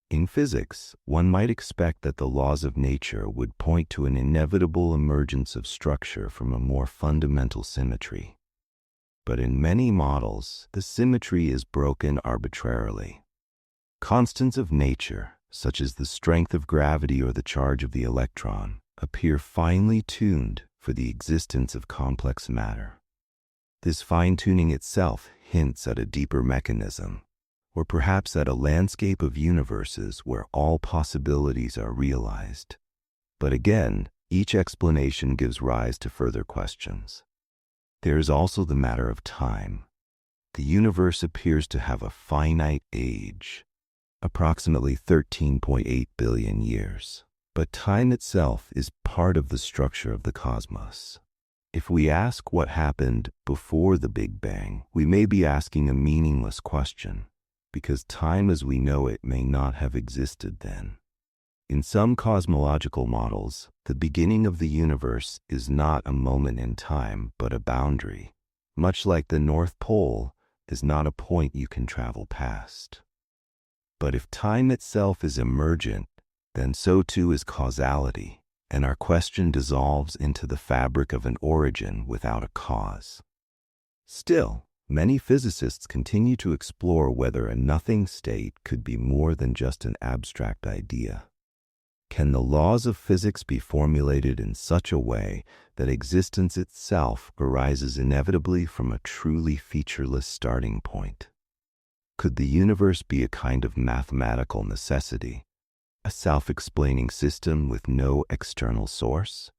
In physics, one might expect that the laws of nature would point to an inevitable emergence of structure from a more fundamental symmetry. But in many models, the symmetry is broken arbitrarily. Constants of nature, such as the strength of gravity or the charge of the electron, appear finely tuned for the existence of complex matter. This fine-tuning itself hints at a deeper mechanism, or perhaps at a landscape of universes where all possibilities are realized. But again, each explanation gives rise to further questions. There is also the matter of time. The universe appears to have a finite age, approximately 13.8 billion years. But time itself is part of the structure of the cosmos. If we ask what happened before the Big Bang, we may be asking a meaningless question, because time as we know it may not have existed then. In some cosmological models, the beginning of the universe is not a moment in time, but a boundary, much like the North Pole is not a point you can travel past. But if time itself is emergent, then so too is causality, and our question dissolves into the fabric of an origin without a cause. Still, many physicists continue to explore whether a nothing state could be more than just an abstract idea. Can the laws of physics be formulated in such a way that existence itself arises inevitably from a truly featureless starting point? Could the universe be a kind of mathematical necessity, a self-explaining system with no external source?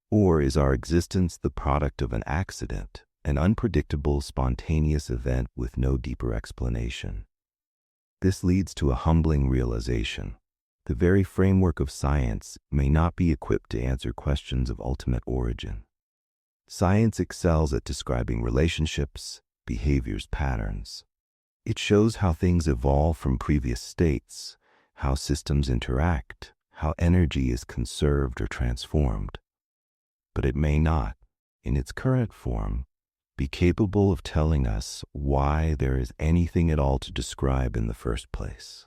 Or is our existence the product of an accident, an unpredictable, spontaneous event with no deeper explanation? This leads to a humbling realization. The very framework of science may not be equipped to answer questions of ultimate origin. Science excels at describing relationships, behaviors, patterns. It shows how things evolve from previous states, how systems interact, how energy is conserved or transformed. But it may not, in its current form, be capable of telling us why there is anything at all to describe in the first place.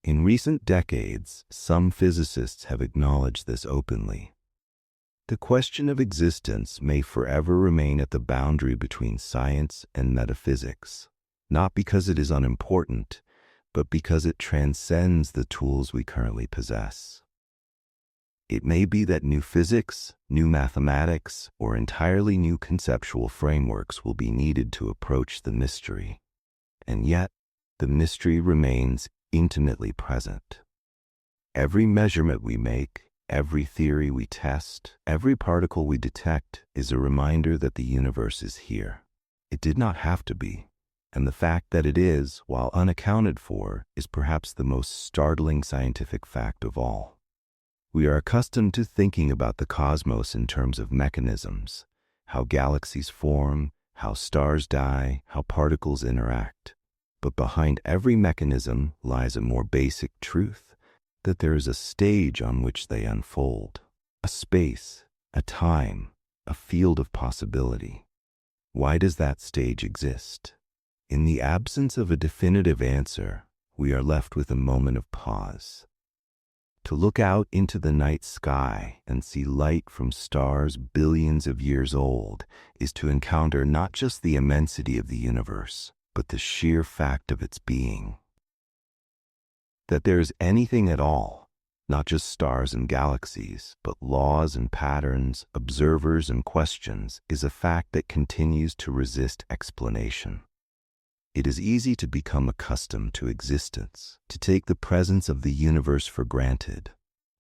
In recent decades, some physicists have acknowledged this openly. The question of existence may forever remain at the boundary between science and metaphysics, not because it is unimportant, but because it transcends the tools we currently possess. It may be that new physics, new mathematics, or entirely new conceptual frameworks will be needed to approach the mystery. And yet, the mystery remains intimately present. Every measurement we make, every theory we test, every particle we detect is a reminder that the universe is here. It did not have to be, and the fact that it is, while unaccounted for, is perhaps the most startling scientific fact of all. We are accustomed to thinking about the cosmos in terms of mechanisms, how galaxies form, how stars die, how particles interact. But behind every mechanism lies a more basic truth, that there is a stage on which they unfold, a space, a time, a field of possibility. Why does that stage exist? In the absence of a definitive answer, we are left with a moment of pause. To look out into the night sky and see light from stars billions of years old is to encounter not just the immensity of the universe, but the sheer fact of its being. That there is anything at all, not just stars and galaxies, but laws and patterns, observers and questions, is a fact that continues to resist explanation. It is easy to become accustomed to existence, to take the presence of the universe for granted.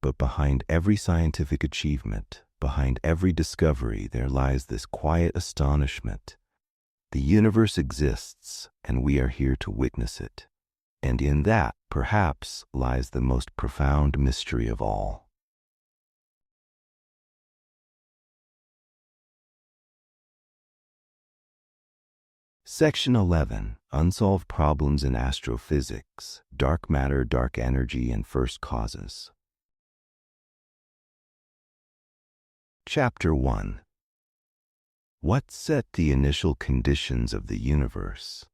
But behind every scientific achievement, behind every discovery, there lies this quiet astonishment. The universe exists, and we are here to witness it. And in that, perhaps, lies the most profound mystery of all. Section 11. Unsolved Problems in Astrophysics, Dark Matter, Dark Energy, and First Causes. Chapter 1. What set the initial conditions of the universe?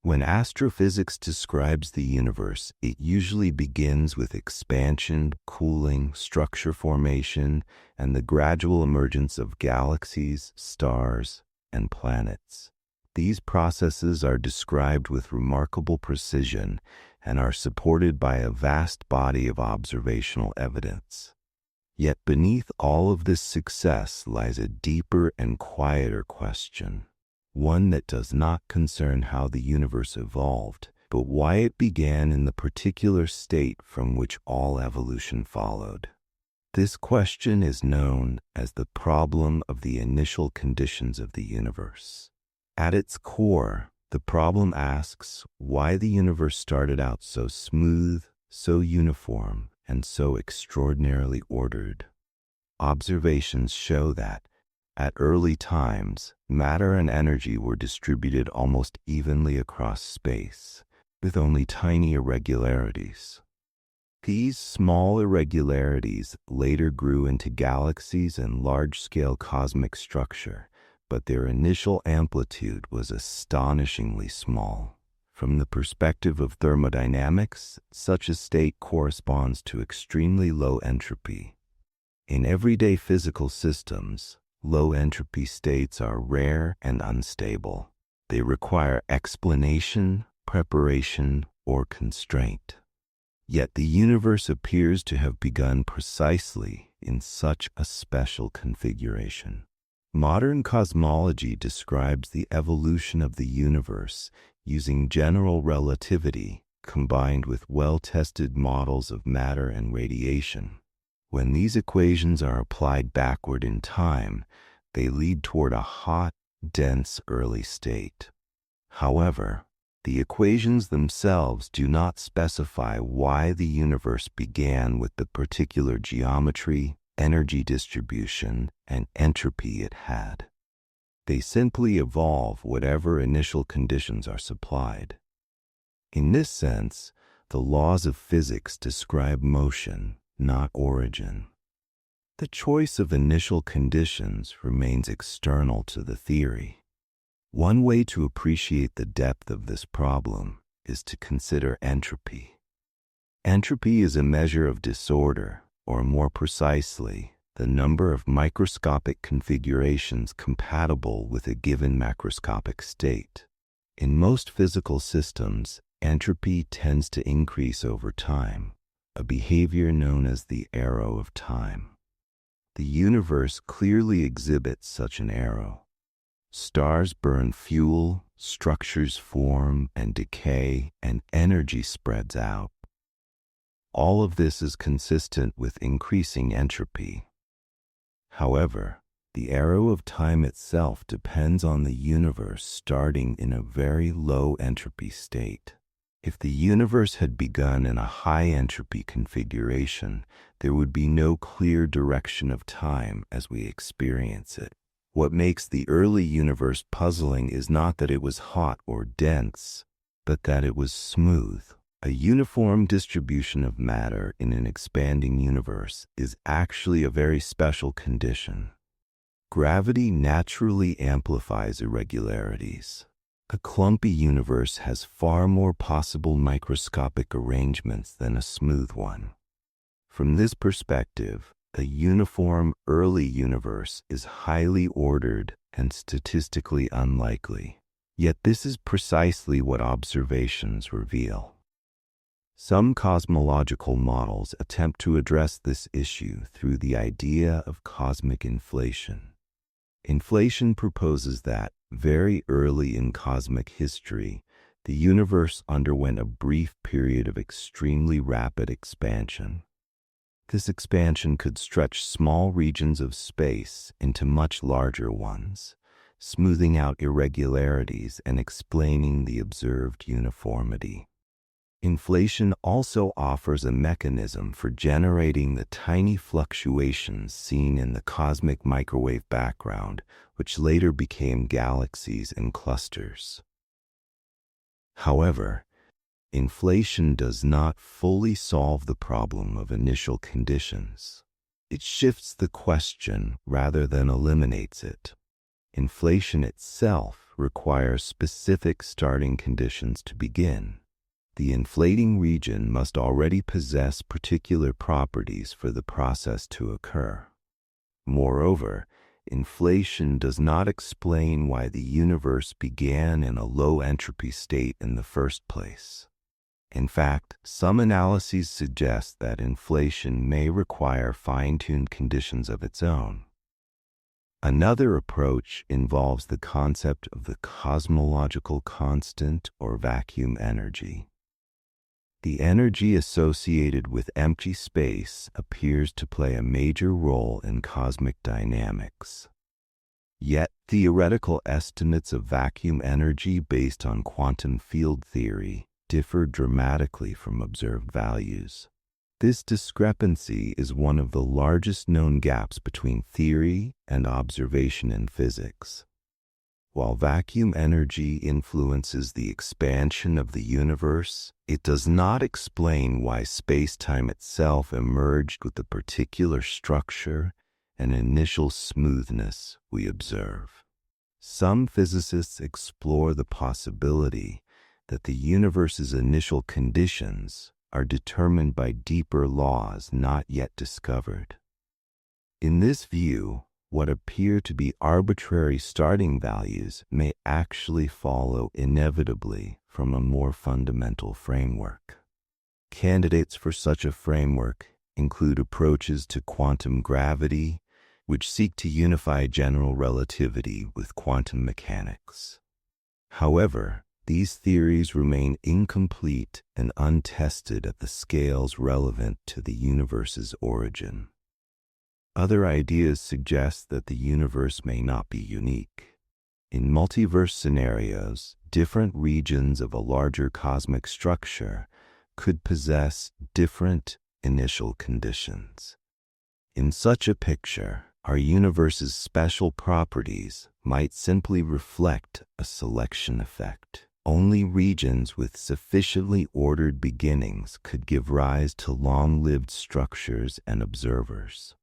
When astrophysics describes the universe, it usually begins with expansion, cooling, structure formation, and the gradual emergence of galaxies, stars, and planets. These processes are described with remarkable precision and are supported by a vast body of observational evidence. Yet beneath all of this success lies a deeper and quieter question, one that does not concern how the universe evolved, but why it began in the particular state from which all evolution followed. This question is known as the problem of the initial conditions of the universe. At its core, the problem asks why the universe started out so smooth, so uniform, and so extraordinarily ordered. Observations show that, at early times, matter and energy were distributed almost evenly across space, with only tiny irregularities. These small irregularities later grew into galaxies and large-scale cosmic structure, but their initial amplitude was astonishingly small. From the perspective of thermodynamics, such a state corresponds to extremely low entropy. In everyday physical systems, low entropy states are rare and unstable. They require explanation, preparation, or constraint. Yet the universe appears to have begun precisely in such a special configuration. Modern cosmology describes the evolution of the universe using general relativity combined with well-tested models of matter and radiation. When these equations are applied backward in time, they lead toward a hot, dense early state. However, the equations themselves do not specify why the universe began with the particular geometry, energy distribution, and entropy it had. They simply evolve whatever initial conditions are supplied. In this sense, the laws of physics describe motion, not origin. The choice of initial conditions remains external to the theory. One way to appreciate the depth of this problem is to consider entropy. Entropy is a measure of disorder, or more precisely, the number of microscopic configurations compatible with a given macroscopic state. In most physical systems, entropy tends to increase over time, a behavior known as the arrow of time. The universe clearly exhibits such an arrow. Stars burn fuel, structures form and decay, and energy spreads out. All of this is consistent with increasing entropy. However, the arrow of time itself depends on the universe starting in a very low entropy state. If the universe had begun in a high entropy configuration, there would be no clear direction of time as we experience it. What makes the early universe puzzling is not that it was hot or dense, but that it was smooth. A uniform distribution of matter in an expanding universe is actually a very special condition. Gravity naturally amplifies irregularities. A clumpy universe has far more possible microscopic arrangements than a smooth one. From this perspective, a uniform early universe is highly ordered and statistically unlikely. Yet this is precisely what observations reveal. Some cosmological models attempt to address this issue through the idea of cosmic inflation. Inflation proposes that, very early in cosmic history, the universe underwent a brief period of extremely rapid expansion. This expansion could stretch small regions of space into much larger ones, smoothing out irregularities and explaining the observed uniformity. Inflation also offers a mechanism for generating the tiny fluctuations seen in the cosmic microwave background, which later became galaxies and clusters. However, inflation does not fully solve the problem of initial conditions. It shifts the question rather than eliminates it. Inflation itself requires specific starting conditions to begin. The inflating region must already possess particular properties for the process to occur. Moreover, inflation does not explain why the universe began in a low entropy state in the first place. In fact, some analyses suggest that inflation may require fine-tuned conditions of its own. Another approach involves the concept of the cosmological constant or vacuum energy. The energy associated with empty space appears to play a major role in cosmic dynamics. Yet, theoretical estimates of vacuum energy based on quantum field theory differ dramatically from observed values. This discrepancy is one of the largest known gaps between theory and observation in physics. While vacuum energy influences the expansion of the universe, it does not explain why space-time itself emerged with the particular structure and initial smoothness we observe. Some physicists explore the possibility that the universe's initial conditions are determined by deeper laws not yet discovered. In this view, what appear to be arbitrary starting values may actually follow inevitably from a more fundamental framework. Candidates for such a framework include approaches to quantum gravity, which seek to unify general relativity with quantum mechanics. However, these theories remain incomplete and untested at the scales relevant to the universe's origin. Other ideas suggest that the universe may not be unique. In multiverse scenarios, different regions of a larger cosmic structure could possess different initial conditions. In such a picture, our universe's special properties might simply reflect a selection effect. Only regions with sufficiently ordered beginnings could give rise to long-lived structures and observers.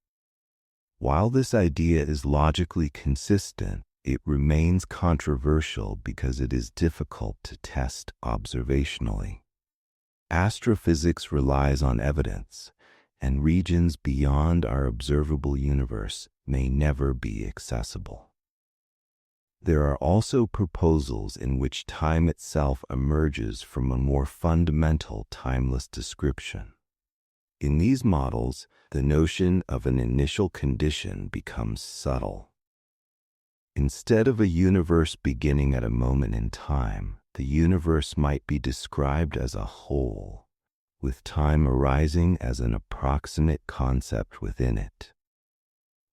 While this idea is logically consistent, it remains controversial because it is difficult to test observationally. Astrophysics relies on evidence, and regions beyond our observable universe may never be accessible. There are also proposals in which time itself emerges from a more fundamental timeless description. In these models, the notion of an initial condition becomes subtle. Instead of a universe beginning at a moment in time, the universe might be described as a whole, with time arising as an approximate concept within it.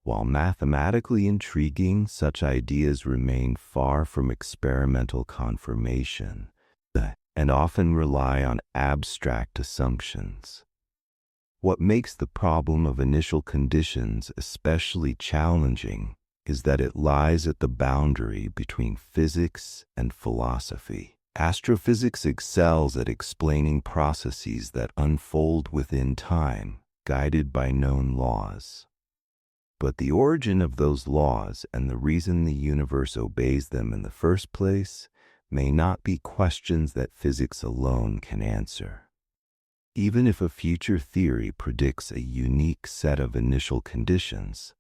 While mathematically intriguing, such ideas remain far from experimental confirmation and often rely on abstract assumptions. What makes the problem of initial conditions especially challenging is that it lies at the boundary between physics and philosophy. Astrophysics excels at explaining processes that unfold within time, guided by known laws. But the origin of those laws and the reason the universe obeys them in the first place may not be questions that physics alone can answer. Even if a future theory predicts a unique set of initial conditions,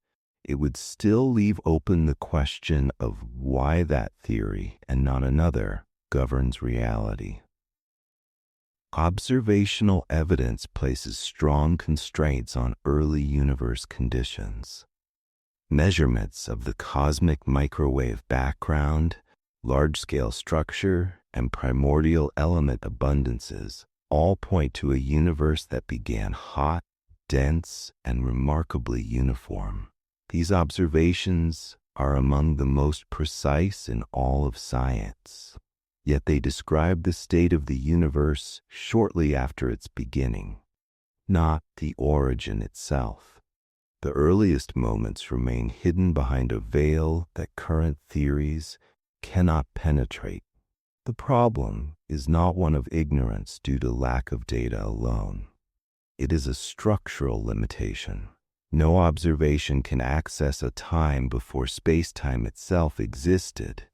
it would still leave open the question of why that theory, and not another, governs reality. Observational evidence places strong constraints on early universe conditions. Measurements of the cosmic microwave background, large-scale structure, and primordial element abundances all point to a universe that began hot, dense, and remarkably uniform. These observations are among the most precise in all of science, yet they describe the state of the universe shortly after its beginning, not the origin itself. The earliest moments remain hidden behind a veil that current theories cannot penetrate. The problem is not one of ignorance due to lack of data alone. It is a structural limitation. No observation can access a time before space-time itself existed,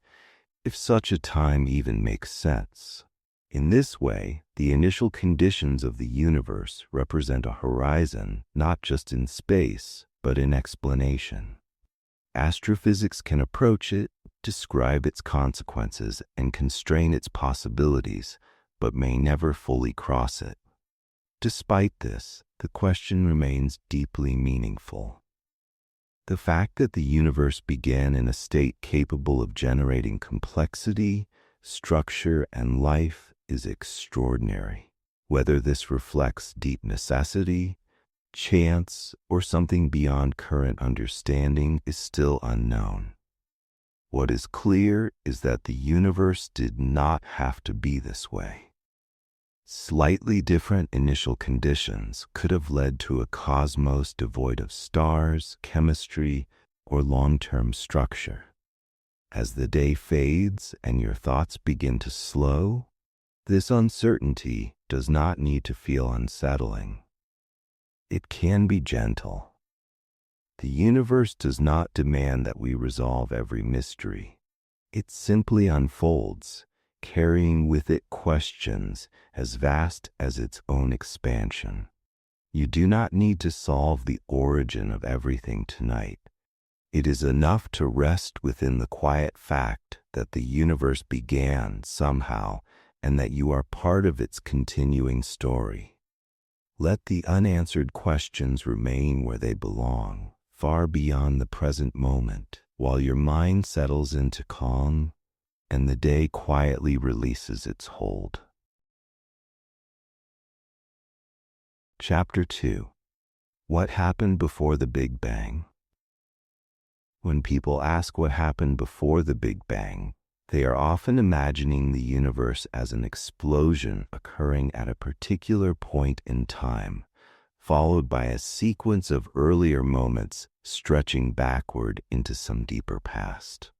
if such a time even makes sense. In this way, the initial conditions of the universe represent a horizon not just in space, but in explanation. Astrophysics can approach it, describe its consequences, and constrain its possibilities, but may never fully cross it. Despite this, the question remains deeply meaningful. The fact that the universe began in a state capable of generating complexity, structure, and life is extraordinary. Whether this reflects deep necessity, chance, or something beyond current understanding is still unknown. What is clear is that the universe did not have to be this way. Slightly different initial conditions could have led to a cosmos devoid of stars, chemistry, or long-term structure. As the day fades and your thoughts begin to slow, this uncertainty does not need to feel unsettling. It can be gentle. The universe does not demand that we resolve every mystery. It simply unfolds, carrying with it questions as vast as its own expansion. You do not need to solve the origin of everything tonight. It is enough to rest within the quiet fact that the universe began somehow and that you are part of its continuing story. Let the unanswered questions remain where they belong, far beyond the present moment, while your mind settles into calm and the day quietly releases its hold. Chapter 2. What happened before the Big Bang? When people ask what happened before the Big Bang, they are often imagining the universe as an explosion occurring at a particular point in time, followed by a sequence of earlier moments stretching backward into some deeper past.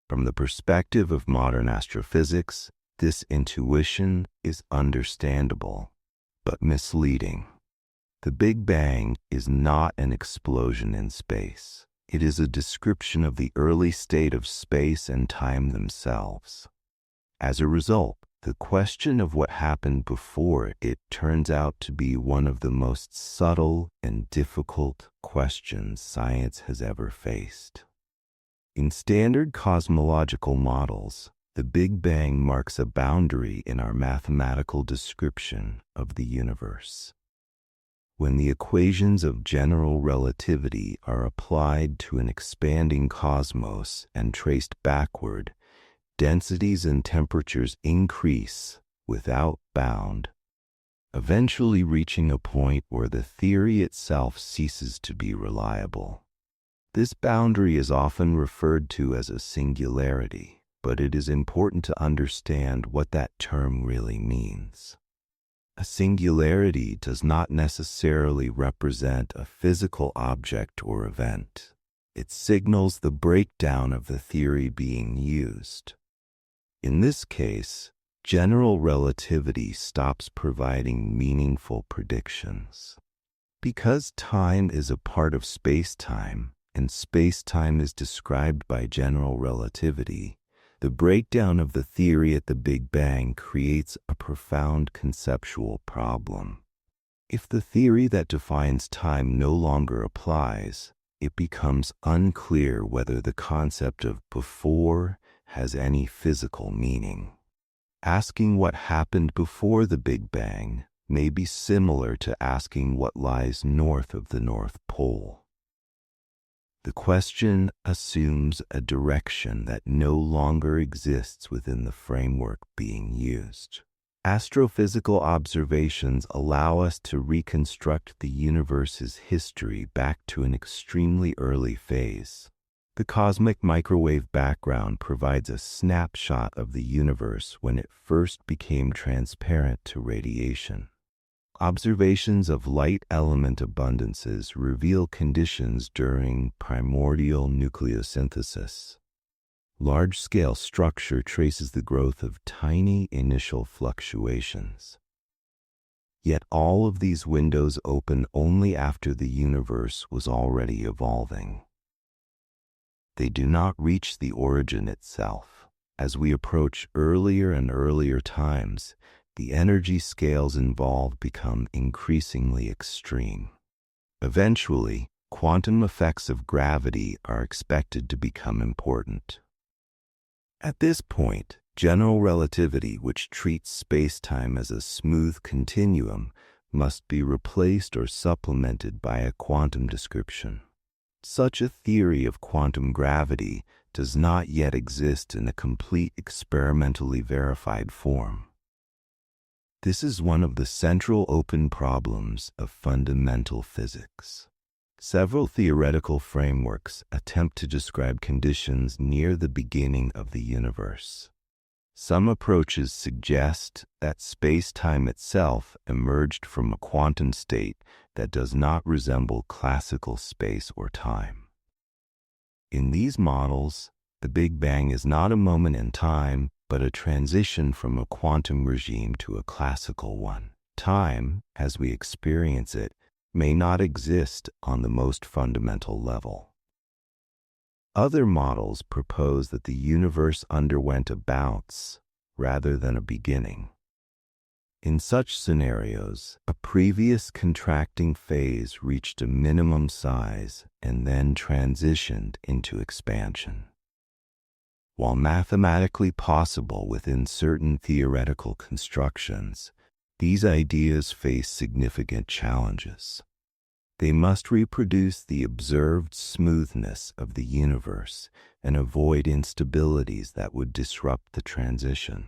From the perspective of modern astrophysics, this intuition is understandable, but misleading. The Big Bang is not an explosion in space. It is a description of the early state of space and time themselves. As a result, The question of what happened before it turns out to be one of the most subtle and difficult questions science has ever faced. In standard cosmological models, the Big Bang marks a boundary in our mathematical description of the universe. When the equations of general relativity are applied to an expanding cosmos and traced backward, densities and temperatures increase without bound, eventually reaching a point where the theory itself ceases to be reliable. This boundary is often referred to as a singularity, but it is important to understand what that term really means. A singularity does not necessarily represent a physical object or event. It signals the breakdown of the theory being used. In this case, general relativity stops providing meaningful predictions. Because time is a part of space-time, and space-time is described by general relativity, the breakdown of the theory at the Big Bang creates a profound conceptual problem. If the theory that defines time no longer applies, it becomes unclear whether the concept of before has any physical meaning. Asking what happened before the Big Bang may be similar to asking what lies north of the North Pole. The question assumes a direction that no longer exists within the framework being used. Astrophysical observations allow us to reconstruct the universe's history back to an extremely early phase. The cosmic microwave background provides a snapshot of the universe when it first became transparent to radiation. Observations of light element abundances reveal conditions during primordial nucleosynthesis. Large-scale structure traces the growth of tiny initial fluctuations. Yet all of these windows open only after the universe was already evolving. They do not reach the origin itself. As we approach earlier and earlier times, the energy scales involved become increasingly extreme. Eventually, quantum effects of gravity are expected to become important. At this point, general relativity, which treats space-time as a smooth continuum, must be replaced or supplemented by a quantum description. Such a theory of quantum gravity does not yet exist in a complete experimentally verified form. This is one of the central open problems of fundamental physics. Several theoretical frameworks attempt to describe conditions near the beginning of the universe. Some approaches suggest that space-time itself emerged from a quantum state that does not resemble classical space or time. In these models, the Big Bang is not a moment in time, but a transition from a quantum regime to a classical one. Time, as we experience it, may not exist on the most fundamental level. Other models propose that the universe underwent a bounce rather than a beginning. In such scenarios, a previous contracting phase reached a minimum size and then transitioned into expansion. While mathematically possible within certain theoretical constructions, these ideas face significant challenges. They must reproduce the observed smoothness of the universe and avoid instabilities that would disrupt the transition.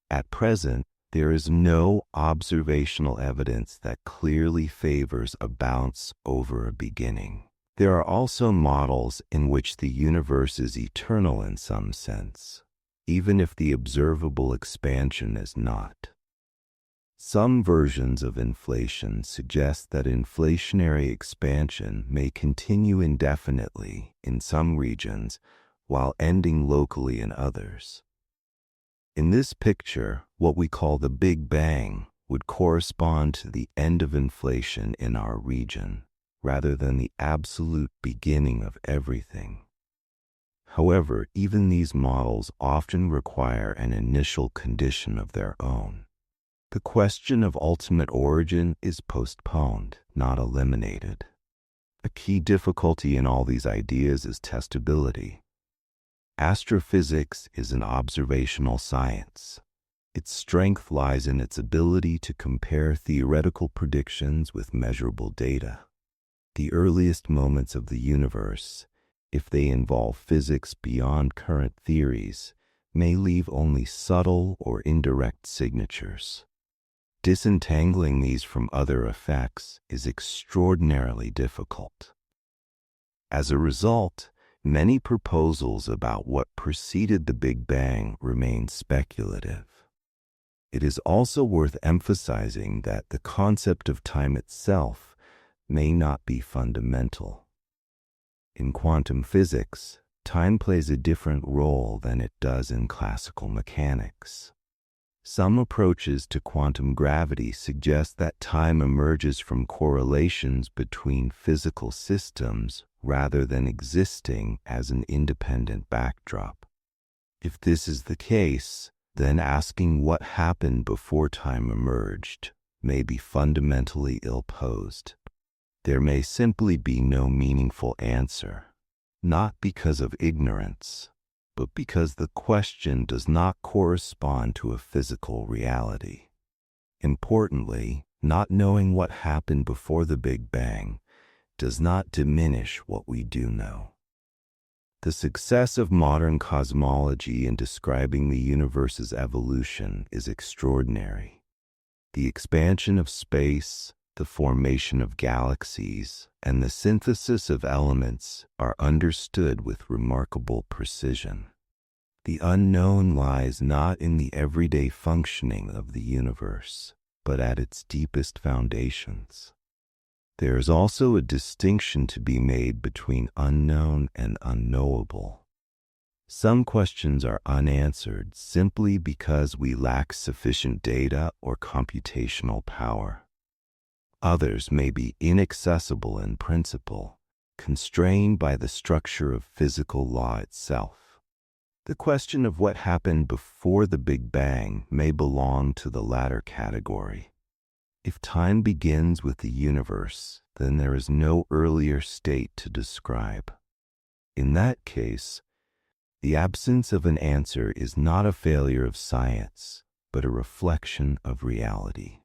At present, there is no observational evidence that clearly favors a bounce over a beginning. There are also models in which the universe is eternal in some sense, even if the observable expansion is not. Some versions of inflation suggest that inflationary expansion may continue indefinitely in some regions while ending locally in others. In this picture, what we call the Big Bang would correspond to the end of inflation in our region, rather than the absolute beginning of everything. However, even these models often require an initial condition of their own. The question of ultimate origin is postponed, not eliminated. A key difficulty in all these ideas is testability. Astrophysics is an observational science. Its strength lies in its ability to compare theoretical predictions with measurable data. The earliest moments of the universe, if they involve physics beyond current theories, may leave only subtle or indirect signatures. Disentangling these from other effects is extraordinarily difficult. As a result, many proposals about what preceded the Big Bang remain speculative. It is also worth emphasizing that the concept of time itself may not be fundamental. In quantum physics, time plays a different role than it does in classical mechanics. Some approaches to quantum gravity suggest that time emerges from correlations between physical systems rather than existing as an independent backdrop. If this is the case, then asking what happened before time emerged may be fundamentally ill-posed. There may simply be no meaningful answer, not because of ignorance, but because the question does not correspond to a physical reality. Importantly, not knowing what happened before the Big Bang does not diminish what we do know. The success of modern cosmology in describing the universe's evolution is extraordinary. The expansion of space, the formation of galaxies, and the synthesis of elements are understood with remarkable precision. The unknown lies not in the everyday functioning of the universe, but at its deepest foundations. There is also a distinction to be made between unknown and unknowable. Some questions are unanswered simply because we lack sufficient data or computational power. Others may be inaccessible in principle, constrained by the structure of physical law itself. The question of what happened before the Big Bang may belong to the latter category. If time begins with the universe, then there is no earlier state to describe. In that case, the absence of an answer is not a failure of science, but a reflection of reality.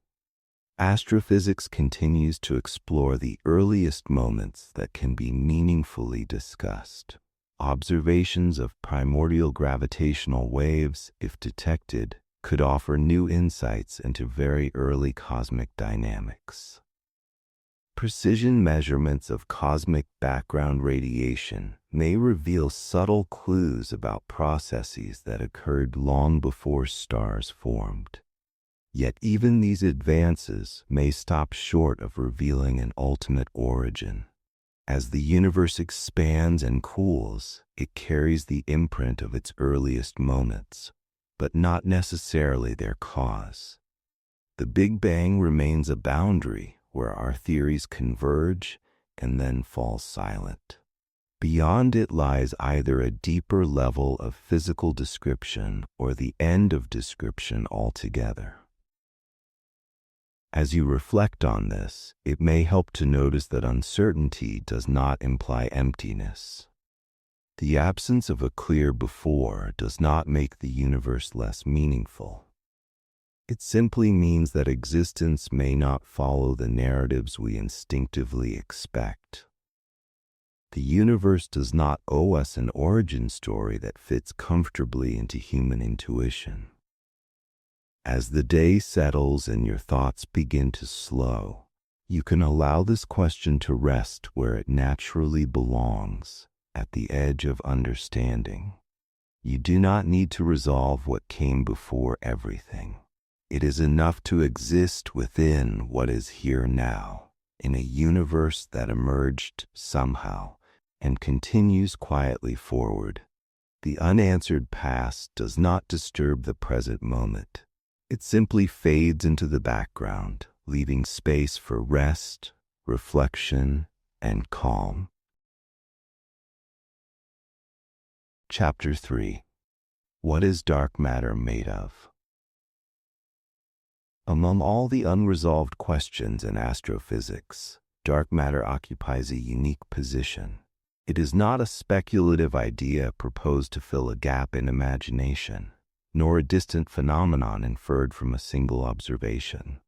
Astrophysics continues to explore the earliest moments that can be meaningfully discussed. Observations of primordial gravitational waves, if detected, could offer new insights into very early cosmic dynamics. Precision measurements of cosmic background radiation may reveal subtle clues about processes that occurred long before stars formed. Yet even these advances may stop short of revealing an ultimate origin. As the universe expands and cools, it carries the imprint of its earliest moments, but not necessarily their cause. The Big Bang remains a boundary where our theories converge and then fall silent. Beyond it lies either a deeper level of physical description or the end of description altogether. As you reflect on this, it may help to notice that uncertainty does not imply emptiness. The absence of a clear before does not make the universe less meaningful. It simply means that existence may not follow the narratives we instinctively expect. The universe does not owe us an origin story that fits comfortably into human intuition. As the day settles and your thoughts begin to slow, you can allow this question to rest where it naturally belongs, at the edge of understanding. You do not need to resolve what came before everything. It is enough to exist within what is here now, in a universe that emerged somehow and continues quietly forward. The unanswered past does not disturb the present moment. It simply fades into the background, leaving space for rest, reflection, and calm. Chapter 3. What is dark matter made of? Among all the unresolved questions in astrophysics, dark matter occupies a unique position. It is not a speculative idea proposed to fill a gap in imagination, nor a distant phenomenon inferred from a single observation.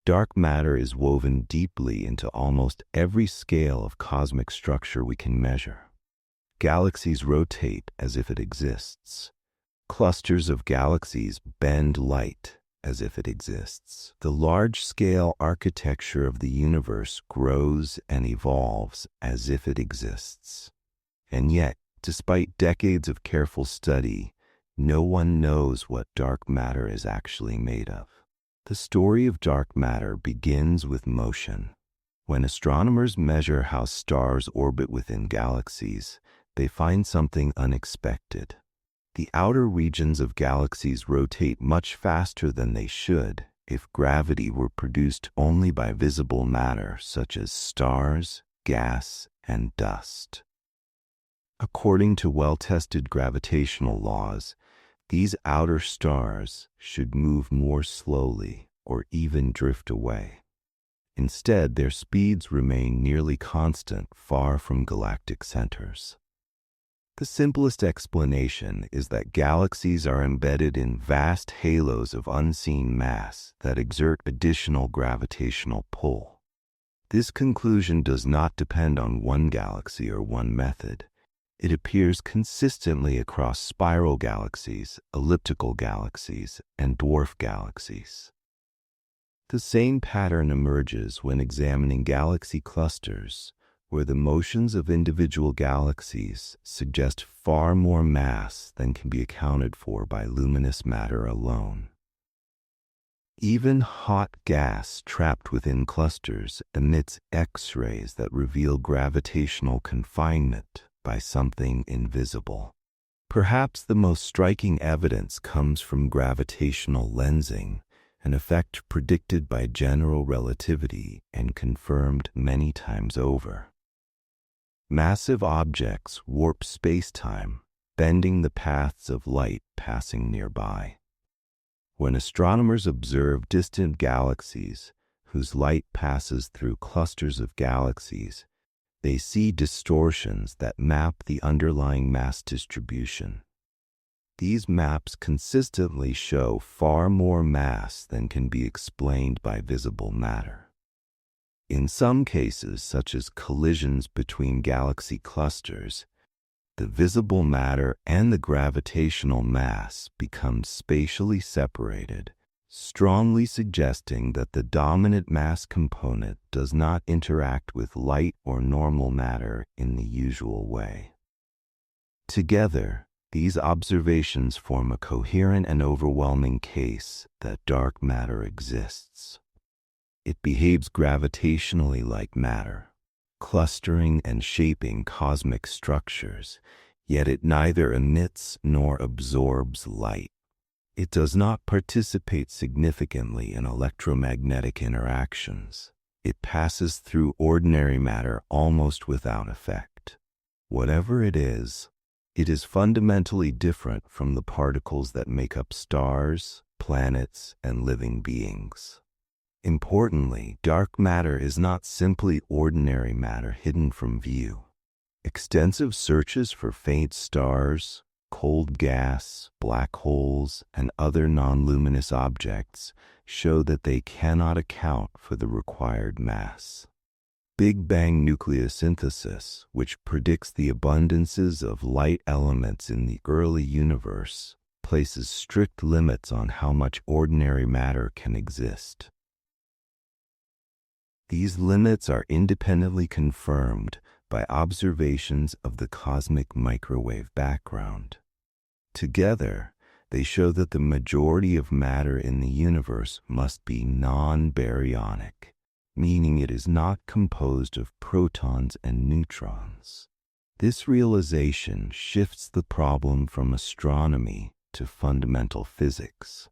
Dark matter is woven deeply into almost every scale of cosmic structure we can measure. Galaxies rotate as if it exists. Clusters of galaxies bend light as if it exists. The large-scale architecture of the universe grows and evolves as if it exists. And yet, despite decades of careful study, no one knows what dark matter is actually made of. The story of dark matter begins with motion. When astronomers measure how stars orbit within galaxies, they find something unexpected. The outer regions of galaxies rotate much faster than they should if gravity were produced only by visible matter such as stars, gas, and dust. According to well-tested gravitational laws, these outer stars should move more slowly or even drift away. Instead, their speeds remain nearly constant far from galactic centers. The simplest explanation is that galaxies are embedded in vast halos of unseen mass that exert additional gravitational pull. This conclusion does not depend on one galaxy or one method. It appears consistently across spiral galaxies, elliptical galaxies, and dwarf galaxies. The same pattern emerges when examining galaxy clusters, where the motions of individual galaxies suggest far more mass than can be accounted for by luminous matter alone. Even hot gas trapped within clusters emits X-rays that reveal gravitational confinement by something invisible. Perhaps the most striking evidence comes from gravitational lensing, an effect predicted by general relativity and confirmed many times over. Massive objects warp space-time, bending the paths of light passing nearby. When astronomers observe distant galaxies whose light passes through clusters of galaxies, they see distortions that map the underlying mass distribution. These maps consistently show far more mass than can be explained by visible matter. In some cases, such as collisions between galaxy clusters, the visible matter and the gravitational mass become spatially separated, strongly suggesting that the dominant mass component does not interact with light or normal matter in the usual way. Together, these observations form a coherent and overwhelming case that dark matter exists. It behaves gravitationally like matter, clustering and shaping cosmic structures, yet it neither emits nor absorbs light. It does not participate significantly in electromagnetic interactions. It passes through ordinary matter almost without effect. Whatever it is fundamentally different from the particles that make up stars, planets, and living beings. Importantly, dark matter is not simply ordinary matter hidden from view. Extensive searches for faint stars, cold gas, black holes, and other non-luminous objects show that they cannot account for the required mass. Big Bang nucleosynthesis, which predicts the abundances of light elements in the early universe, places strict limits on how much ordinary matter can exist. These limits are independently confirmed by observations of the cosmic microwave background. Together, they show that the majority of matter in the universe must be non-baryonic, meaning it is not composed of protons and neutrons. This realization shifts the problem from astronomy to fundamental physics.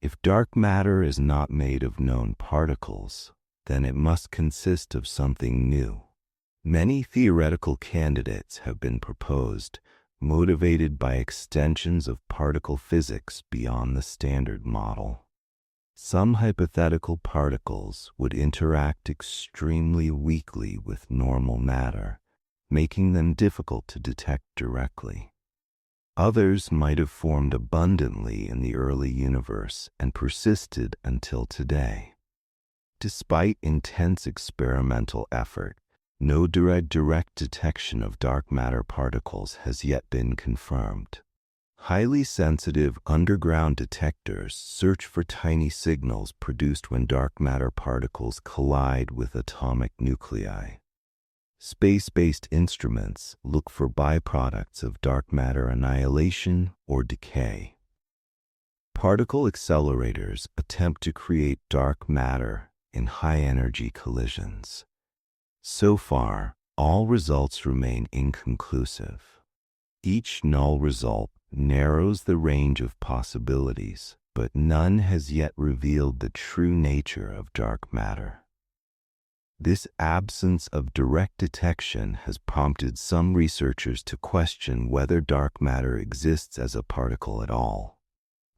If dark matter is not made of known particles, then it must consist of something new. Many theoretical candidates have been proposed, motivated by extensions of particle physics beyond the standard model. Some hypothetical particles would interact extremely weakly with normal matter, making them difficult to detect directly. Others might have formed abundantly in the early universe and persisted until today. Despite intense experimental effort, no direct detection of dark matter particles has yet been confirmed. Highly sensitive underground detectors search for tiny signals produced when dark matter particles collide with atomic nuclei. Space-based instruments look for byproducts of dark matter annihilation or decay. Particle accelerators attempt to create dark matter in high-energy collisions. So far, all results remain inconclusive. Each null result narrows the range of possibilities, but none has yet revealed the true nature of dark matter. This absence of direct detection has prompted some researchers to question whether dark matter exists as a particle at all.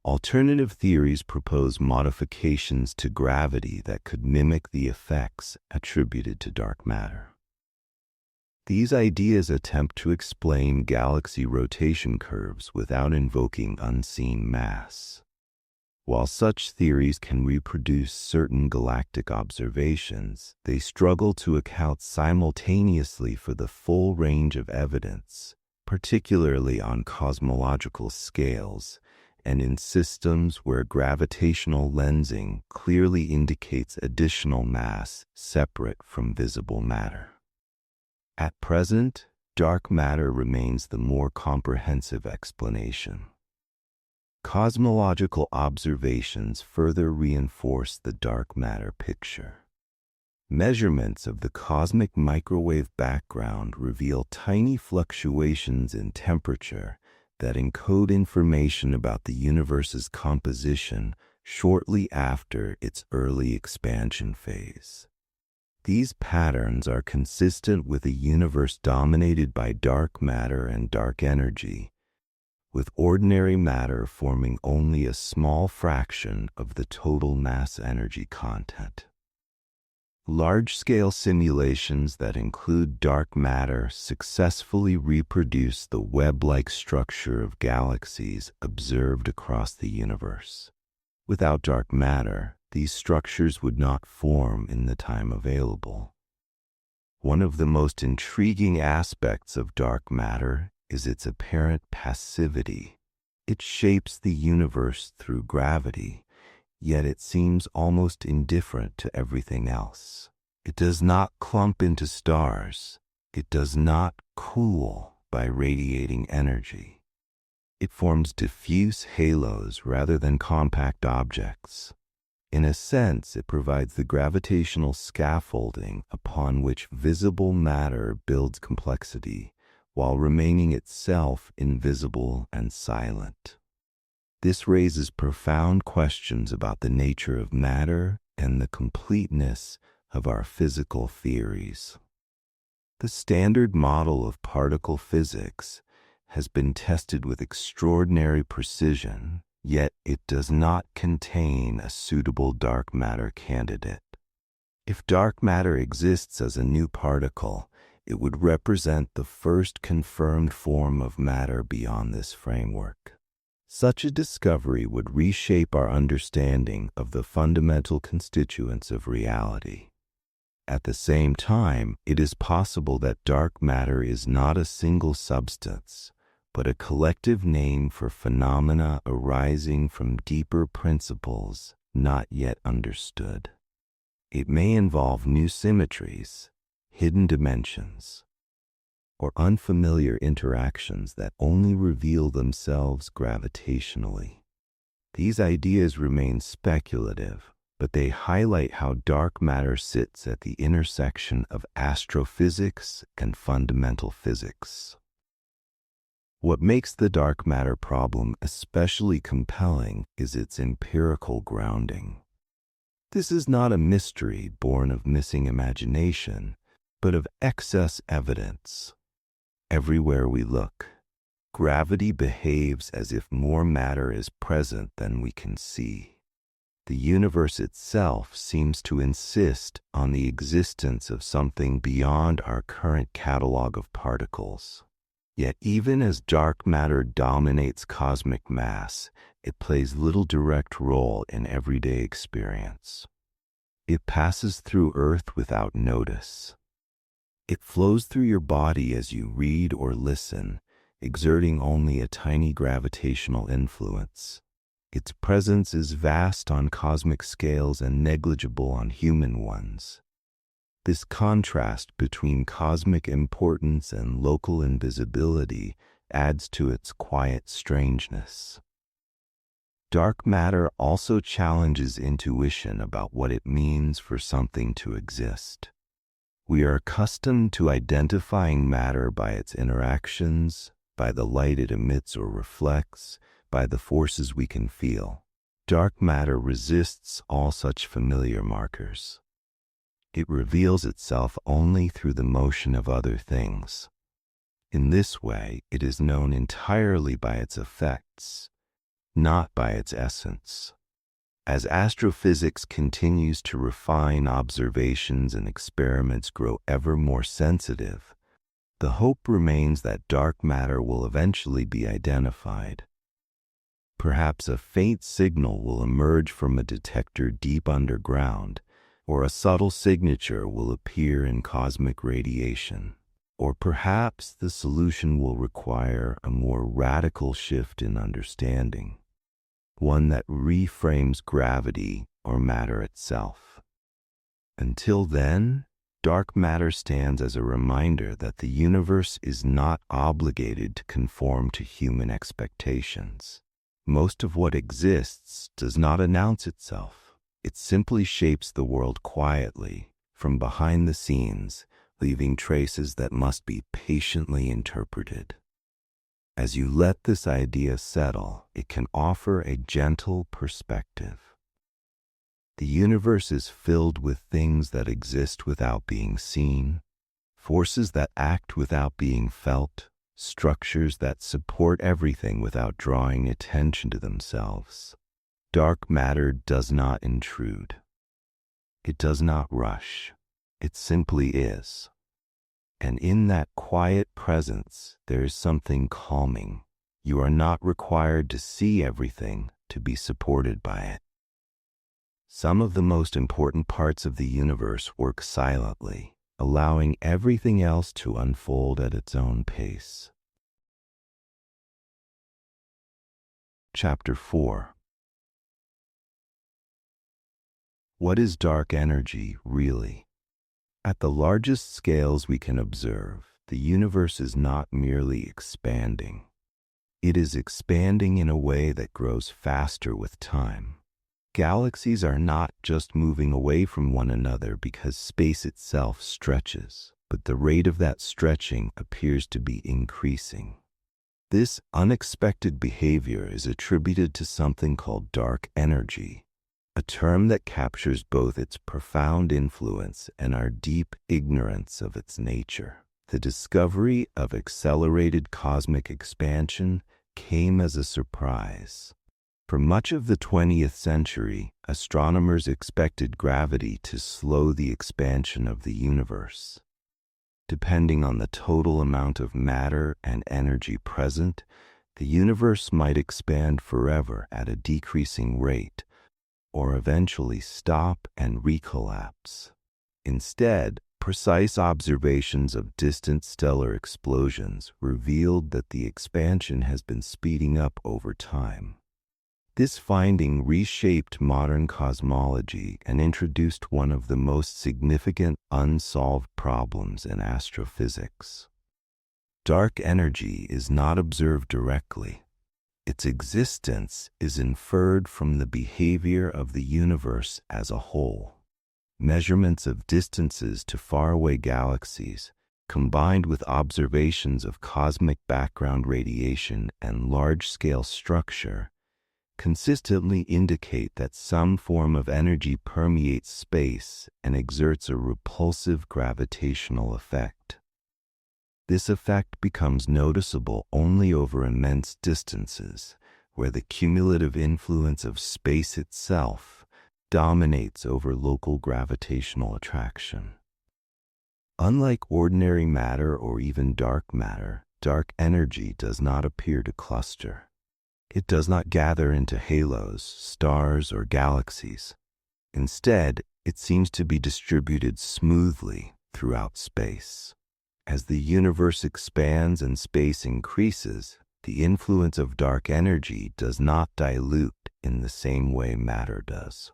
Alternative theories propose modifications to gravity that could mimic the effects attributed to dark matter. These ideas attempt to explain galaxy rotation curves without invoking unseen mass. While such theories can reproduce certain galactic observations, they struggle to account simultaneously for the full range of evidence, particularly on cosmological scales, and in systems where gravitational lensing clearly indicates additional mass separate from visible matter. At present, dark matter remains the more comprehensive explanation. Cosmological observations further reinforce the dark matter picture. Measurements of the cosmic microwave background reveal tiny fluctuations in temperature that encode information about the universe's composition shortly after its early expansion phase. These patterns are consistent with a universe dominated by dark matter and dark energy, with ordinary matter forming only a small fraction of the total mass-energy content. Large-scale simulations that include dark matter successfully reproduce the web-like structure of galaxies observed across the universe. Without dark matter, these structures would not form in the time available. One of the most intriguing aspects of dark matter is its apparent passivity. It shapes the universe through gravity, yet it seems almost indifferent to everything else. It does not clump into stars. It does not cool by radiating energy. It forms diffuse halos rather than compact objects. In a sense, it provides the gravitational scaffolding upon which visible matter builds complexity, while remaining itself invisible and silent. This raises profound questions about the nature of matter and the completeness of our physical theories. The standard model of particle physics has been tested with extraordinary precision, yet it does not contain a suitable dark matter candidate. If dark matter exists as a new particle, it would represent the first confirmed form of matter beyond this framework. Such a discovery would reshape our understanding of the fundamental constituents of reality. At the same time, it is possible that dark matter is not a single substance, but a collective name for phenomena arising from deeper principles not yet understood. It may involve new symmetries, hidden dimensions, or unfamiliar interactions that only reveal themselves gravitationally. These ideas remain speculative, but they highlight how dark matter sits at the intersection of astrophysics and fundamental physics. What makes the dark matter problem especially compelling is its empirical grounding. This is not a mystery born of missing imagination, but of excess evidence. Everywhere we look, Gravity behaves as if more matter is present than we can see. The universe itself seems to insist on the existence of something beyond our current catalog of particles. Yet even as dark matter dominates cosmic mass, it plays little direct role in everyday experience. It passes through Earth without notice. It flows through your body as you read or listen, exerting only a tiny gravitational influence. Its presence is vast on cosmic scales and negligible on human ones. This contrast between cosmic importance and local invisibility adds to its quiet strangeness. Dark matter also challenges intuition about what it means for something to exist. We are accustomed to identifying matter by its interactions, by the light it emits or reflects, by the forces we can feel. Dark matter resists all such familiar markers. It reveals itself only through the motion of other things. In this way, it is known entirely by its effects, not by its essence. As astrophysics continues to refine observations and experiments grow ever more sensitive, the hope remains that dark matter will eventually be identified. Perhaps a faint signal will emerge from a detector deep underground, or a subtle signature will appear in cosmic radiation. Or perhaps the solution will require a more radical shift in understanding, one that reframes gravity or matter itself. Until then, dark matter stands as a reminder that the universe is not obligated to conform to human expectations. Most of what exists does not announce itself. It simply shapes the world quietly, from behind the scenes, leaving traces that must be patiently interpreted. As you let this idea settle, it can offer a gentle perspective. The universe is filled with things that exist without being seen, forces that act without being felt, structures that support everything without drawing attention to themselves. Dark matter does not intrude. It does not rush. It simply is. And in that quiet presence, there is something calming. You are not required to see everything to be supported by it. Some of the most important parts of the universe work silently, allowing everything else to unfold at its own pace. Chapter 4. What is dark energy really? At the largest scales we can observe, the universe is not merely expanding. It is expanding in a way that grows faster with time. Galaxies are not just moving away from one another because space itself stretches, but the rate of that stretching appears to be increasing. This unexpected behavior is attributed to something called dark energy, a term that captures both its profound influence and our deep ignorance of its nature. The discovery of accelerated cosmic expansion came as a surprise. For much of the 20th century, astronomers expected gravity to slow the expansion of the universe. Depending on the total amount of matter and energy present, the universe might expand forever at a decreasing rate, or eventually stop and recollapse. Instead, precise observations of distant stellar explosions revealed that the expansion has been speeding up over time. This finding reshaped modern cosmology and introduced one of the most significant unsolved problems in astrophysics. Dark energy is not observed directly. Its existence is inferred from the behavior of the universe as a whole. Measurements of distances to faraway galaxies, combined with observations of cosmic background radiation and large-scale structure, consistently indicate that some form of energy permeates space and exerts a repulsive gravitational effect. This effect becomes noticeable only over immense distances, where the cumulative influence of space itself dominates over local gravitational attraction. Unlike ordinary matter or even dark matter, dark energy does not appear to cluster. It does not gather into halos, stars, or galaxies. Instead, it seems to be distributed smoothly throughout space. As the universe expands and space increases, the influence of dark energy does not dilute in the same way matter does.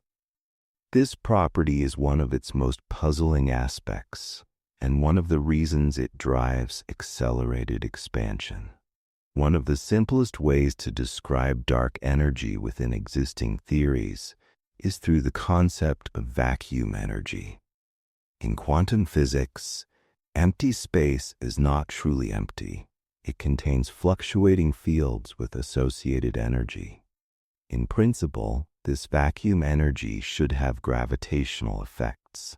This property is one of its most puzzling aspects, and one of the reasons it drives accelerated expansion. One of the simplest ways to describe dark energy within existing theories is through the concept of vacuum energy. In quantum physics, empty space is not truly empty. It contains fluctuating fields with associated energy. In principle, this vacuum energy should have gravitational effects.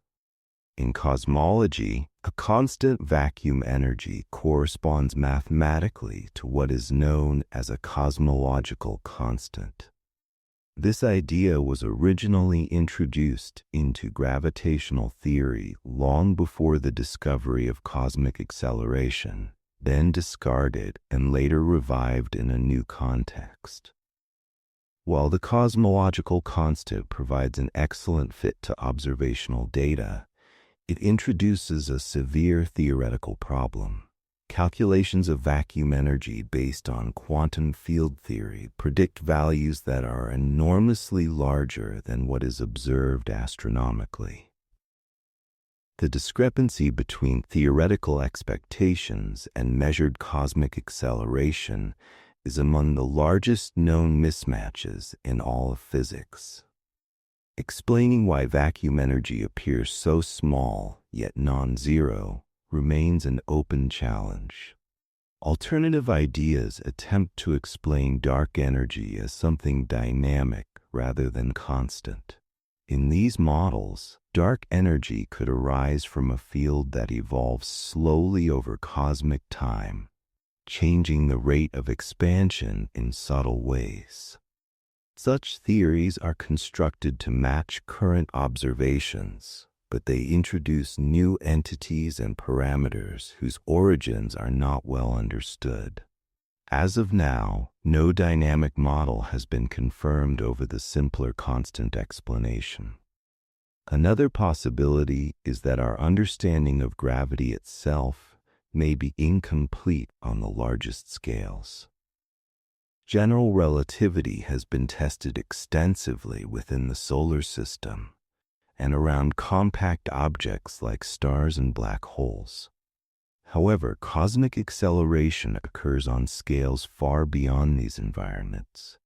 In cosmology, a constant vacuum energy corresponds mathematically to what is known as a cosmological constant. This idea was originally introduced into gravitational theory long before the discovery of cosmic acceleration, then discarded and later revived in a new context. While the cosmological constant provides an excellent fit to observational data, it introduces a severe theoretical problem. Calculations of vacuum energy based on quantum field theory predict values that are enormously larger than what is observed astronomically. The discrepancy between theoretical expectations and measured cosmic acceleration is among the largest known mismatches in all of physics. Explaining why vacuum energy appears so small yet non-zero remains an open challenge. Alternative ideas attempt to explain dark energy as something dynamic rather than constant. In these models, dark energy could arise from a field that evolves slowly over cosmic time, changing the rate of expansion in subtle ways. Such theories are constructed to match current observations, but they introduce new entities and parameters whose origins are not well understood. As of now, no dynamic model has been confirmed over the simpler constant explanation. Another possibility is that our understanding of gravity itself may be incomplete on the largest scales. General relativity has been tested extensively within the solar system and around compact objects like stars and black holes. However, cosmic acceleration occurs on scales far beyond these environments.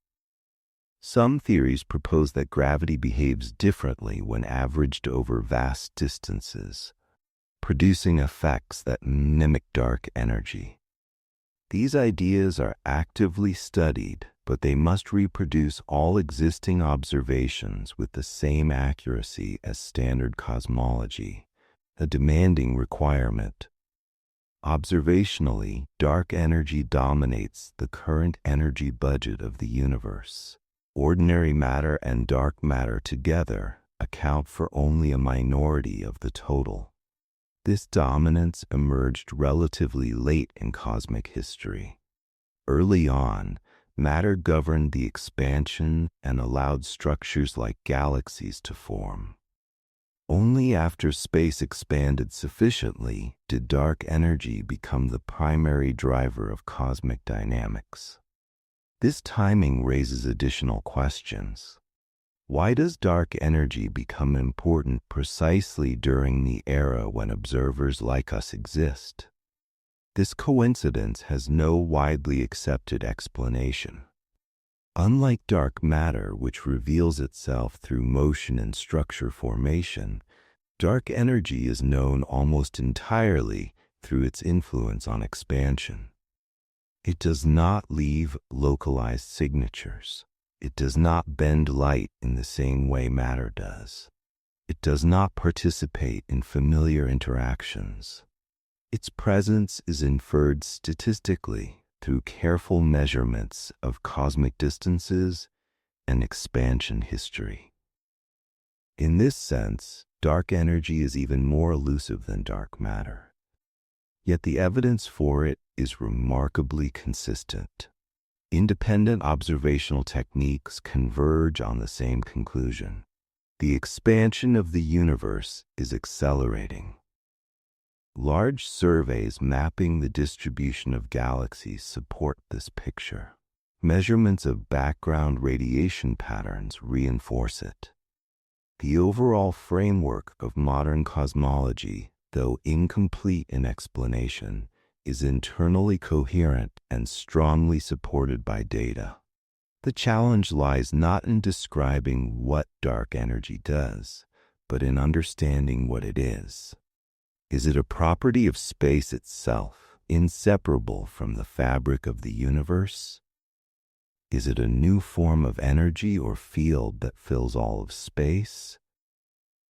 Some theories propose that gravity behaves differently when averaged over vast distances, producing effects that mimic dark energy. These ideas are actively studied, but they must reproduce all existing observations with the same accuracy as standard cosmology, a demanding requirement. Observationally, dark energy dominates the current energy budget of the universe. Ordinary matter and dark matter together account for only a minority of the total. This dominance emerged relatively late in cosmic history. Early on, matter governed the expansion and allowed structures like galaxies to form. Only after space expanded sufficiently did dark energy become the primary driver of cosmic dynamics. This timing raises additional questions. Why does dark energy become important precisely during the era when observers like us exist? This coincidence has no widely accepted explanation. Unlike dark matter, which reveals itself through motion and structure formation, dark energy is known almost entirely through its influence on expansion. It does not leave localized signatures. It does not bend light in the same way matter does. It does not participate in familiar interactions. Its presence is inferred statistically through careful measurements of cosmic distances and expansion history. In this sense, dark energy is even more elusive than dark matter. Yet the evidence for it is remarkably consistent. Independent observational techniques converge on the same conclusion. The expansion of the universe is accelerating. Large surveys mapping the distribution of galaxies support this picture. Measurements of background radiation patterns reinforce it. The overall framework of modern cosmology, though incomplete in explanation, is internally coherent and strongly supported by data. The challenge lies not in describing what dark energy does, but in understanding what it is. Is it a property of space itself, inseparable from the fabric of the universe? Is it a new form of energy or field that fills all of space?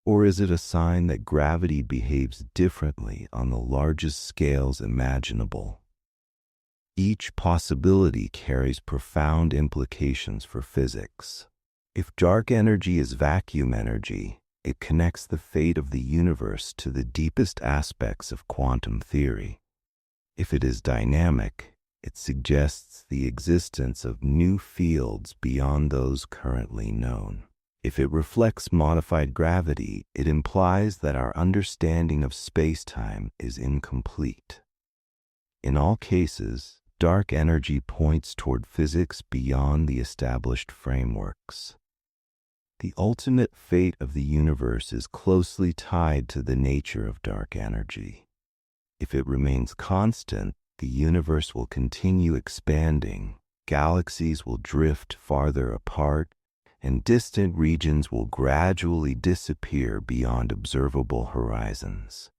Or is it a sign that gravity behaves differently on the largest scales imaginable? Each possibility carries profound implications for physics. If dark energy is vacuum energy, it connects the fate of the universe to the deepest aspects of quantum theory. If it is dynamic, it suggests the existence of new fields beyond those currently known. If it reflects modified gravity, it implies that our understanding of space-time is incomplete. In all cases, dark energy points toward physics beyond the established frameworks. The ultimate fate of the universe is closely tied to the nature of dark energy. If it remains constant, the universe will continue expanding, galaxies will drift farther apart, and distant regions will gradually disappear beyond observable horizons.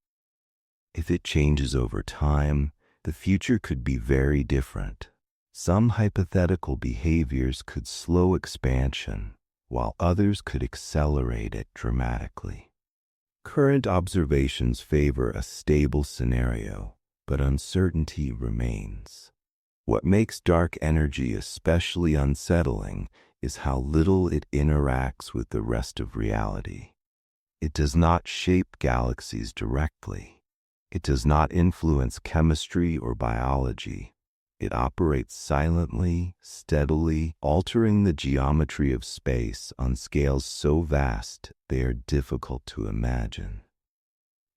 If it changes over time, the future could be very different. Some hypothetical behaviors could slow expansion, while others could accelerate it dramatically. Current observations favor a stable scenario, but uncertainty remains. What makes dark energy especially unsettling is how little it interacts with the rest of reality. It does not shape galaxies directly. It does not influence chemistry or biology. It operates silently, steadily, altering the geometry of space on scales so vast they are difficult to imagine.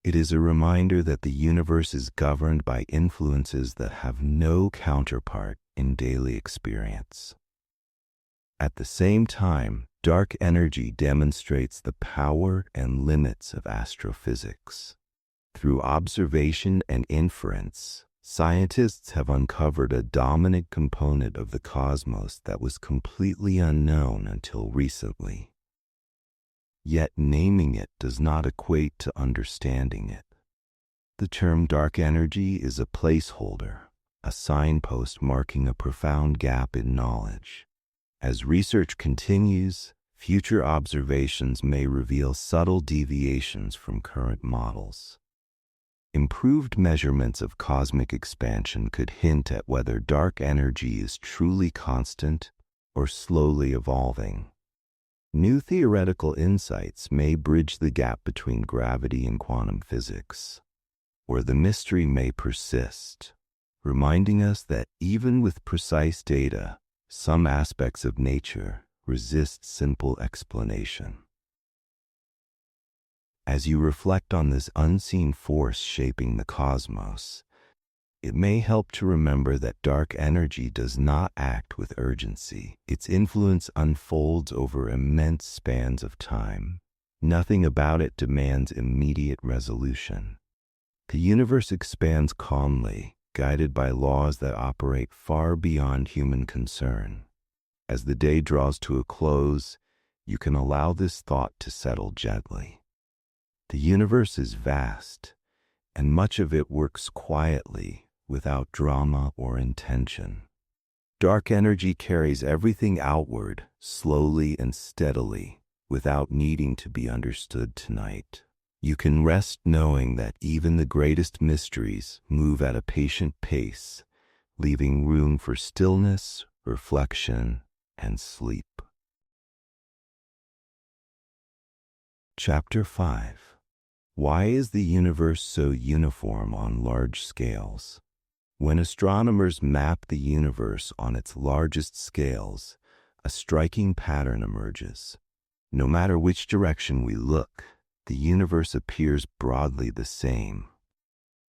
It is a reminder that the universe is governed by influences that have no counterpart in daily experience. At the same time, dark energy demonstrates the power and limits of astrophysics. Through observation and inference, scientists have uncovered a dominant component of the cosmos that was completely unknown until recently. Yet naming it does not equate to understanding it. The term dark energy is a placeholder, a signpost marking a profound gap in knowledge. As research continues, future observations may reveal subtle deviations from current models. Improved measurements of cosmic expansion could hint at whether dark energy is truly constant or slowly evolving. New theoretical insights may bridge the gap between gravity and quantum physics, or the mystery may persist, reminding us that even with precise data, some aspects of nature resist simple explanation. As you reflect on this unseen force shaping the cosmos, it may help to remember that dark energy does not act with urgency. Its influence unfolds over immense spans of time. Nothing about it demands immediate resolution. The universe expands calmly, guided by laws that operate far beyond human concern. As the day draws to a close, you can allow this thought to settle gently. The universe is vast, and much of it works quietly, without drama or intention. Dark energy carries everything outward, slowly and steadily, without needing to be understood tonight. You can rest knowing that even the greatest mysteries move at a patient pace, leaving room for stillness, reflection, and sleep. Chapter 5. Why is the universe so uniform on large scales? When astronomers map the universe on its largest scales, a striking pattern emerges. No matter which direction we look, the universe appears broadly the same.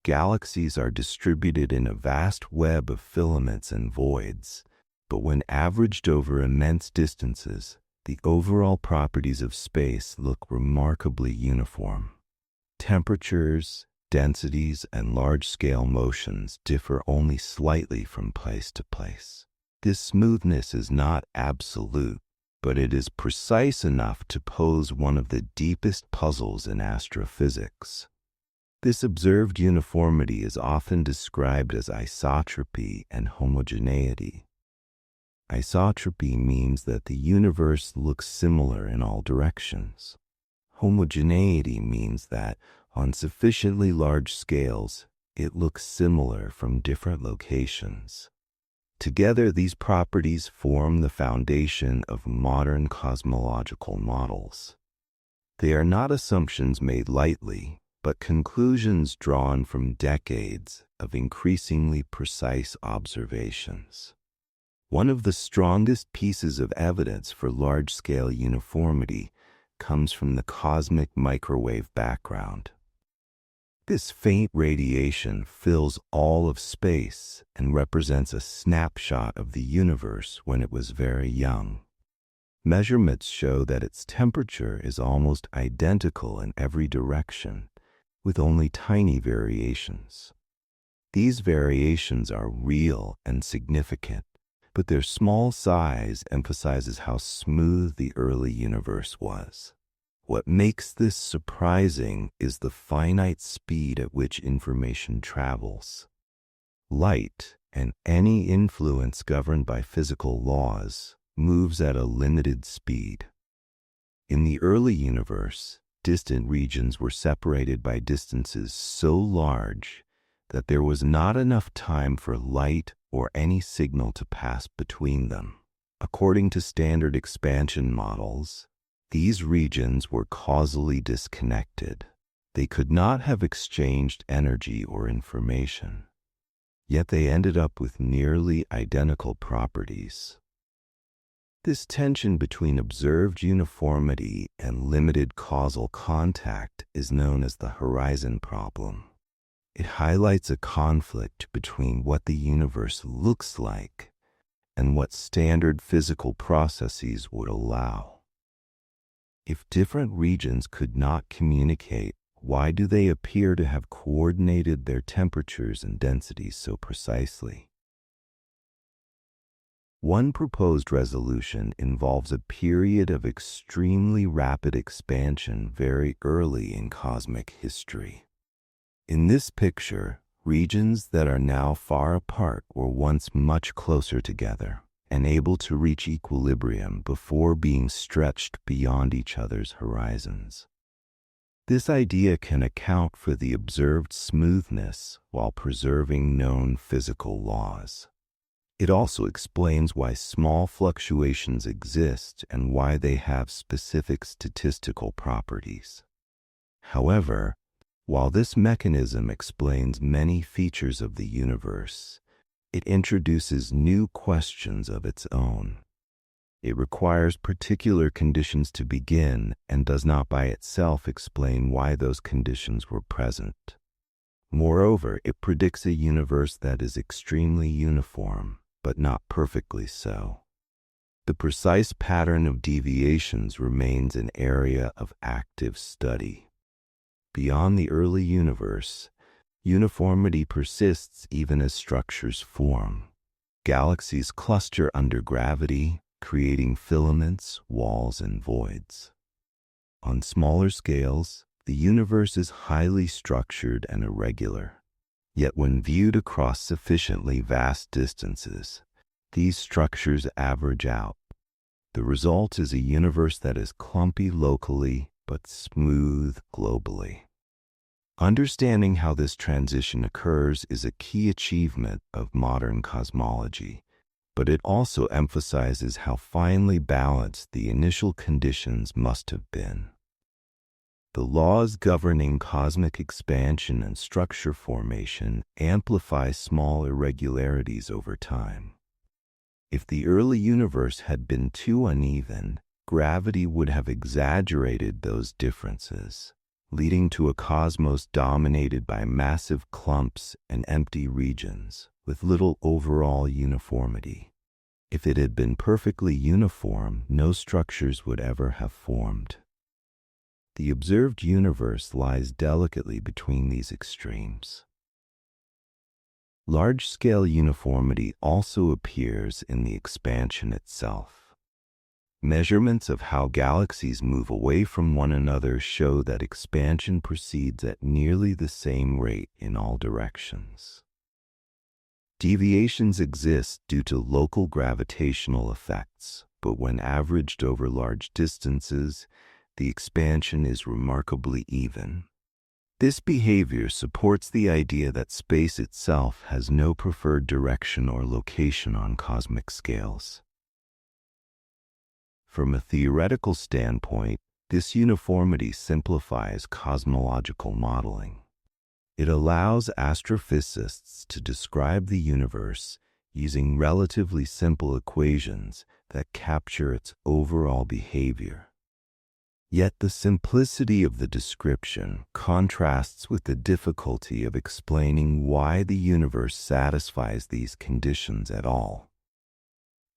Galaxies are distributed in a vast web of filaments and voids, but when averaged over immense distances, the overall properties of space look remarkably uniform. Temperatures, densities, and large-scale motions differ only slightly from place to place. This smoothness is not absolute, but it is precise enough to pose one of the deepest puzzles in astrophysics. This observed uniformity is often described as isotropy and homogeneity. Isotropy means that the universe looks similar in all directions. Homogeneity means that, on sufficiently large scales, it looks similar from different locations. Together, these properties form the foundation of modern cosmological models. They are not assumptions made lightly, but conclusions drawn from decades of increasingly precise observations. One of the strongest pieces of evidence for large-scale uniformity comes from the cosmic microwave background. This faint radiation fills all of space and represents a snapshot of the universe when it was very young. Measurements show that its temperature is almost identical in every direction, with only tiny variations. These variations are real and significant, but their small size emphasizes how smooth the early universe was. What makes this surprising is the finite speed at which information travels. Light, and any influence governed by physical laws, moves at a limited speed. In the early universe, distant regions were separated by distances so large that there was not enough time for light or any signal to pass between them. According to standard expansion models, these regions were causally disconnected. They could not have exchanged energy or information, yet they ended up with nearly identical properties. This tension between observed uniformity and limited causal contact is known as the horizon problem. It highlights a conflict between what the universe looks like and what standard physical processes would allow. If different regions could not communicate, why do they appear to have coordinated their temperatures and densities so precisely? One proposed resolution involves a period of extremely rapid expansion very early in cosmic history. In this picture, regions that are now far apart were once much closer together and able to reach equilibrium before being stretched beyond each other's horizons. This idea can account for the observed smoothness while preserving known physical laws. It also explains why small fluctuations exist and why they have specific statistical properties. However, while this mechanism explains many features of the universe, it introduces new questions of its own. It requires particular conditions to begin and does not by itself explain why those conditions were present. Moreover, it predicts a universe that is extremely uniform, but not perfectly so. The precise pattern of deviations remains an area of active study. Beyond the early universe, uniformity persists even as structures form. Galaxies cluster under gravity, creating filaments, walls, and voids. On smaller scales, the universe is highly structured and irregular. Yet when viewed across sufficiently vast distances, these structures average out. The result is a universe that is clumpy locally but smooth globally. Understanding how this transition occurs is a key achievement of modern cosmology, but it also emphasizes how finely balanced the initial conditions must have been. The laws governing cosmic expansion and structure formation amplify small irregularities over time. If the early universe had been too uneven, gravity would have exaggerated those differences, leading to a cosmos dominated by massive clumps and empty regions, with little overall uniformity. If it had been perfectly uniform, no structures would ever have formed. The observed universe lies delicately between these extremes. Large-scale uniformity also appears in the expansion itself. Measurements of how galaxies move away from one another show that expansion proceeds at nearly the same rate in all directions. Deviations exist due to local gravitational effects, but when averaged over large distances, the expansion is remarkably even. This behavior supports the idea that space itself has no preferred direction or location on cosmic scales. From a theoretical standpoint, this uniformity simplifies cosmological modeling. It allows astrophysicists to describe the universe using relatively simple equations that capture its overall behavior. Yet the simplicity of the description contrasts with the difficulty of explaining why the universe satisfies these conditions at all.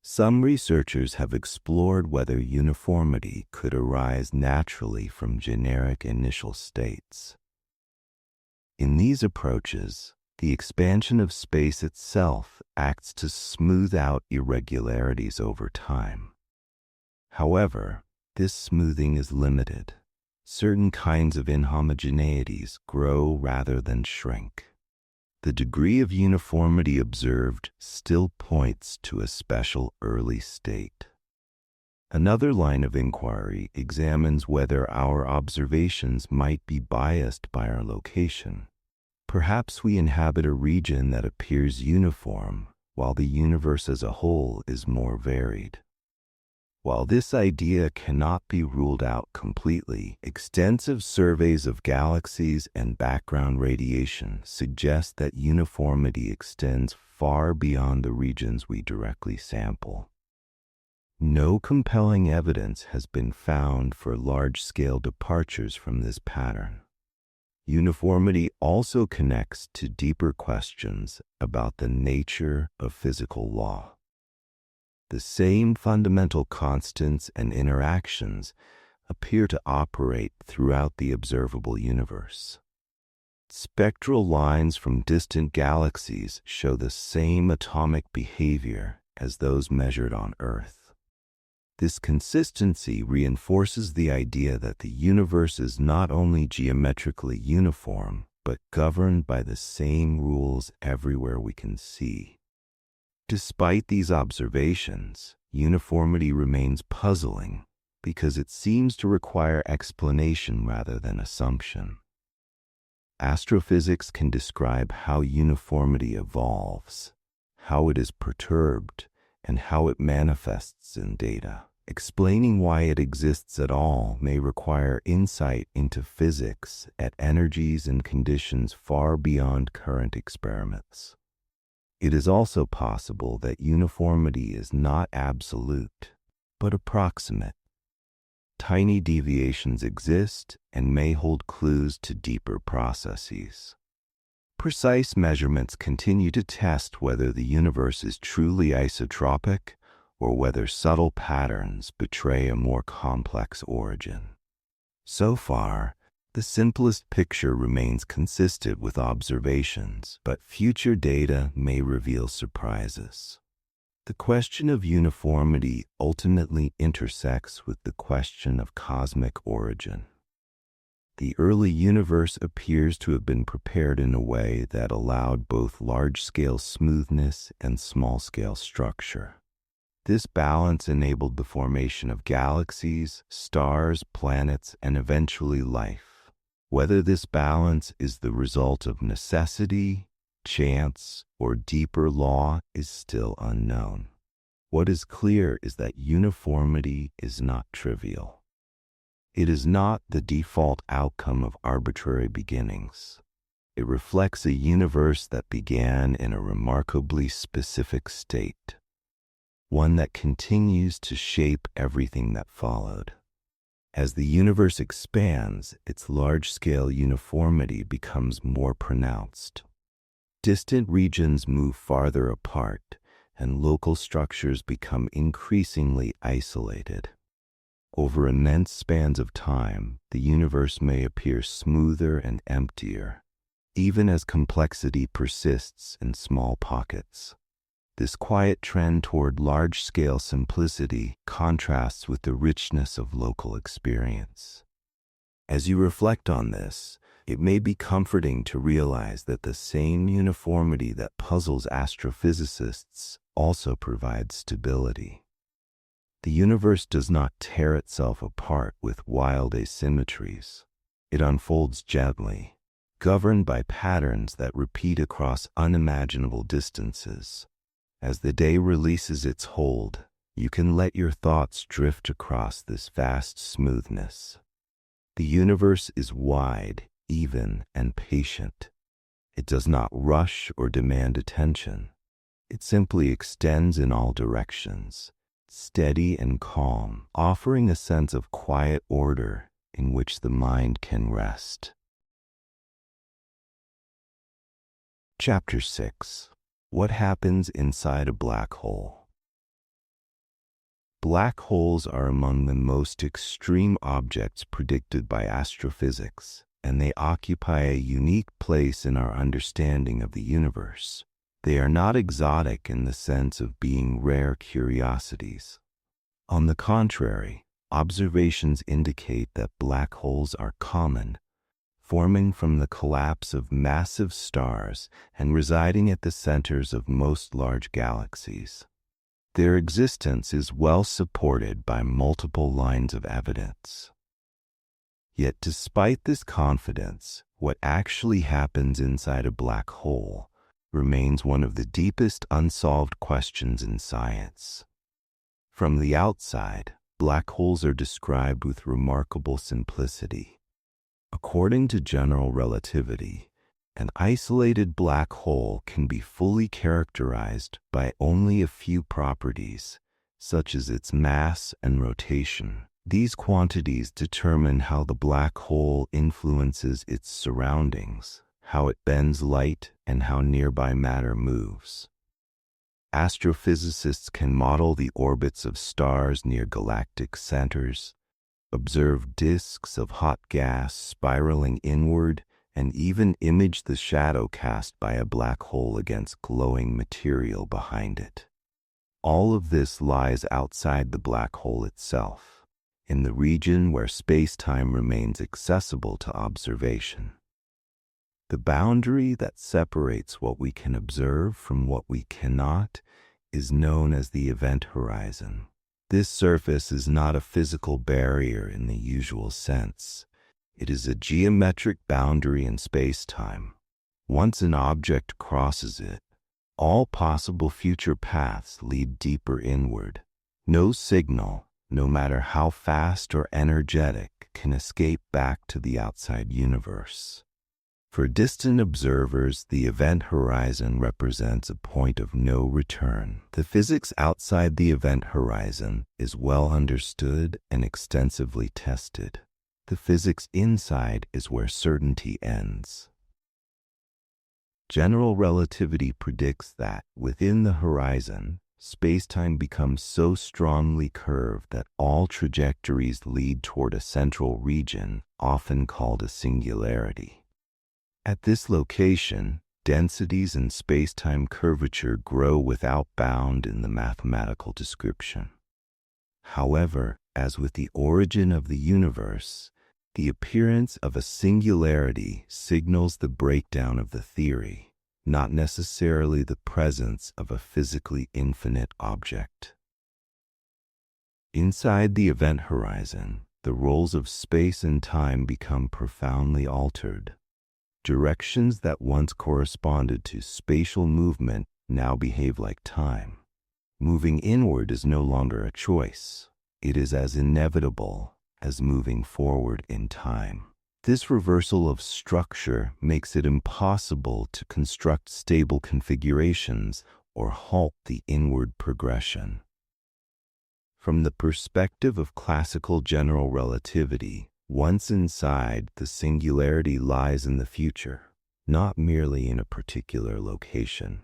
Some researchers have explored whether uniformity could arise naturally from generic initial states. In these approaches, the expansion of space itself acts to smooth out irregularities over time. However, this smoothing is limited. Certain kinds of inhomogeneities grow rather than shrink. The degree of uniformity observed still points to a special early state. Another line of inquiry examines whether our observations might be biased by our location. Perhaps we inhabit a region that appears uniform, while the universe as a whole is more varied. While this idea cannot be ruled out completely, extensive surveys of galaxies and background radiation suggest that uniformity extends far beyond the regions we directly sample. No compelling evidence has been found for large-scale departures from this pattern. Uniformity also connects to deeper questions about the nature of physical law. The same fundamental constants and interactions appear to operate throughout the observable universe. Spectral lines from distant galaxies show the same atomic behavior as those measured on Earth. This consistency reinforces the idea that the universe is not only geometrically uniform, but governed by the same rules everywhere we can see. Despite these observations, uniformity remains puzzling because it seems to require explanation rather than assumption. Astrophysics can describe how uniformity evolves, how it is perturbed, and how it manifests in data. Explaining why it exists at all may require insight into physics at energies and conditions far beyond current experiments. It is also possible that uniformity is not absolute, but approximate. Tiny deviations exist and may hold clues to deeper processes. Precise measurements continue to test whether the universe is truly isotropic or whether subtle patterns betray a more complex origin. So far, the simplest picture remains consistent with observations, but future data may reveal surprises. The question of uniformity ultimately intersects with the question of cosmic origin. The early universe appears to have been prepared in a way that allowed both large-scale smoothness and small-scale structure. This balance enabled the formation of galaxies, stars, planets, and eventually life. Whether this balance is the result of necessity, chance, or deeper law is still unknown. What is clear is that uniformity is not trivial. It is not the default outcome of arbitrary beginnings. It reflects a universe that began in a remarkably specific state, one that continues to shape everything that followed. As the universe expands, its large-scale uniformity becomes more pronounced. Distant regions move farther apart, and local structures become increasingly isolated. Over immense spans of time, the universe may appear smoother and emptier, even as complexity persists in small pockets. This quiet trend toward large-scale simplicity contrasts with the richness of local experience. As you reflect on this, it may be comforting to realize that the same uniformity that puzzles astrophysicists also provides stability. The universe does not tear itself apart with wild asymmetries. It unfolds gently, governed by patterns that repeat across unimaginable distances. As the day releases its hold, you can let your thoughts drift across this vast smoothness. The universe is wide, even, and patient. It does not rush or demand attention. It simply extends in all directions, steady and calm, offering a sense of quiet order in which the mind can rest. Chapter 6. What happens inside a black hole? Black holes are among the most extreme objects predicted by astrophysics, and they occupy a unique place in our understanding of the universe. They are not exotic in the sense of being rare curiosities. On the contrary, observations indicate that black holes are common, forming from the collapse of massive stars and residing at the centers of most large galaxies. Their existence is well supported by multiple lines of evidence. Yet despite this confidence, what actually happens inside a black hole remains one of the deepest unsolved questions in science. From the outside, black holes are described with remarkable simplicity. According to general relativity, an isolated black hole can be fully characterized by only a few properties, such as its mass and rotation. These quantities determine how the black hole influences its surroundings, how it bends light, and how nearby matter moves. Astrophysicists can model the orbits of stars near galactic centers, observe disks of hot gas spiraling inward, and even image the shadow cast by a black hole against glowing material behind it. All of this lies outside the black hole itself, in the region where space-time remains accessible to observation. The boundary that separates what we can observe from what we cannot is known as the event horizon. This surface is not a physical barrier in the usual sense. It is a geometric boundary in space-time. Once an object crosses it, all possible future paths lead deeper inward. No signal, no matter how fast or energetic, can escape back to the outside universe. For distant observers, the event horizon represents a point of no return. The physics outside the event horizon is well understood and extensively tested. The physics inside is where certainty ends. General relativity predicts that, within the horizon, space-time becomes so strongly curved that all trajectories lead toward a central region, often called a singularity. At this location, densities and space-time curvature grow without bound in the mathematical description. However, as with the origin of the universe, the appearance of a singularity signals the breakdown of the theory, not necessarily the presence of a physically infinite object. Inside the event horizon, the roles of space and time become profoundly altered. Directions that once corresponded to spatial movement now behave like time. Moving inward is no longer a choice. It is as inevitable as moving forward in time. This reversal of structure makes it impossible to construct stable configurations or halt the inward progression. From the perspective of classical general relativity, once inside, the singularity lies in the future, not merely in a particular location.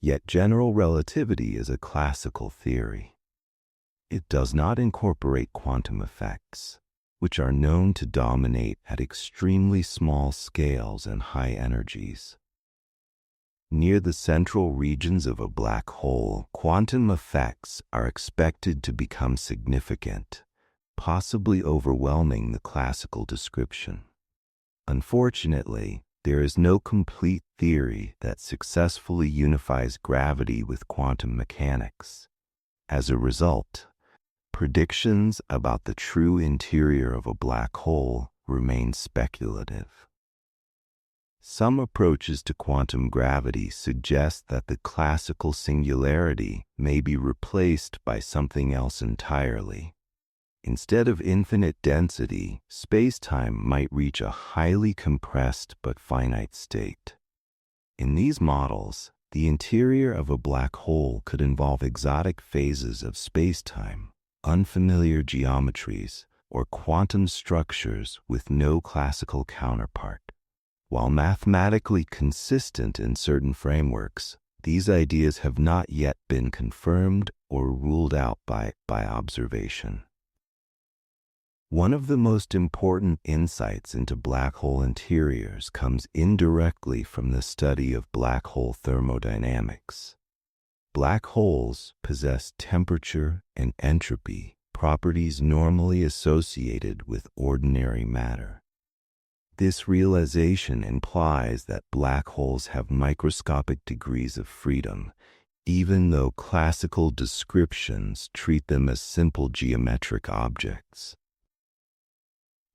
Yet general relativity is a classical theory. It does not incorporate quantum effects, which are known to dominate at extremely small scales and high energies. Near the central regions of a black hole, quantum effects are expected to become significant, possibly overwhelming the classical description. Unfortunately, there is no complete theory that successfully unifies gravity with quantum mechanics. As a result, predictions about the true interior of a black hole remain speculative. Some approaches to quantum gravity suggest that the classical singularity may be replaced by something else entirely. Instead of infinite density, space-time might reach a highly compressed but finite state. In these models, the interior of a black hole could involve exotic phases of space-time, unfamiliar geometries, or quantum structures with no classical counterpart. While mathematically consistent in certain frameworks, these ideas have not yet been confirmed or ruled out by observation. One of the most important insights into black hole interiors comes indirectly from the study of black hole thermodynamics. Black holes possess temperature and entropy, properties normally associated with ordinary matter. This realization implies that black holes have microscopic degrees of freedom, even though classical descriptions treat them as simple geometric objects.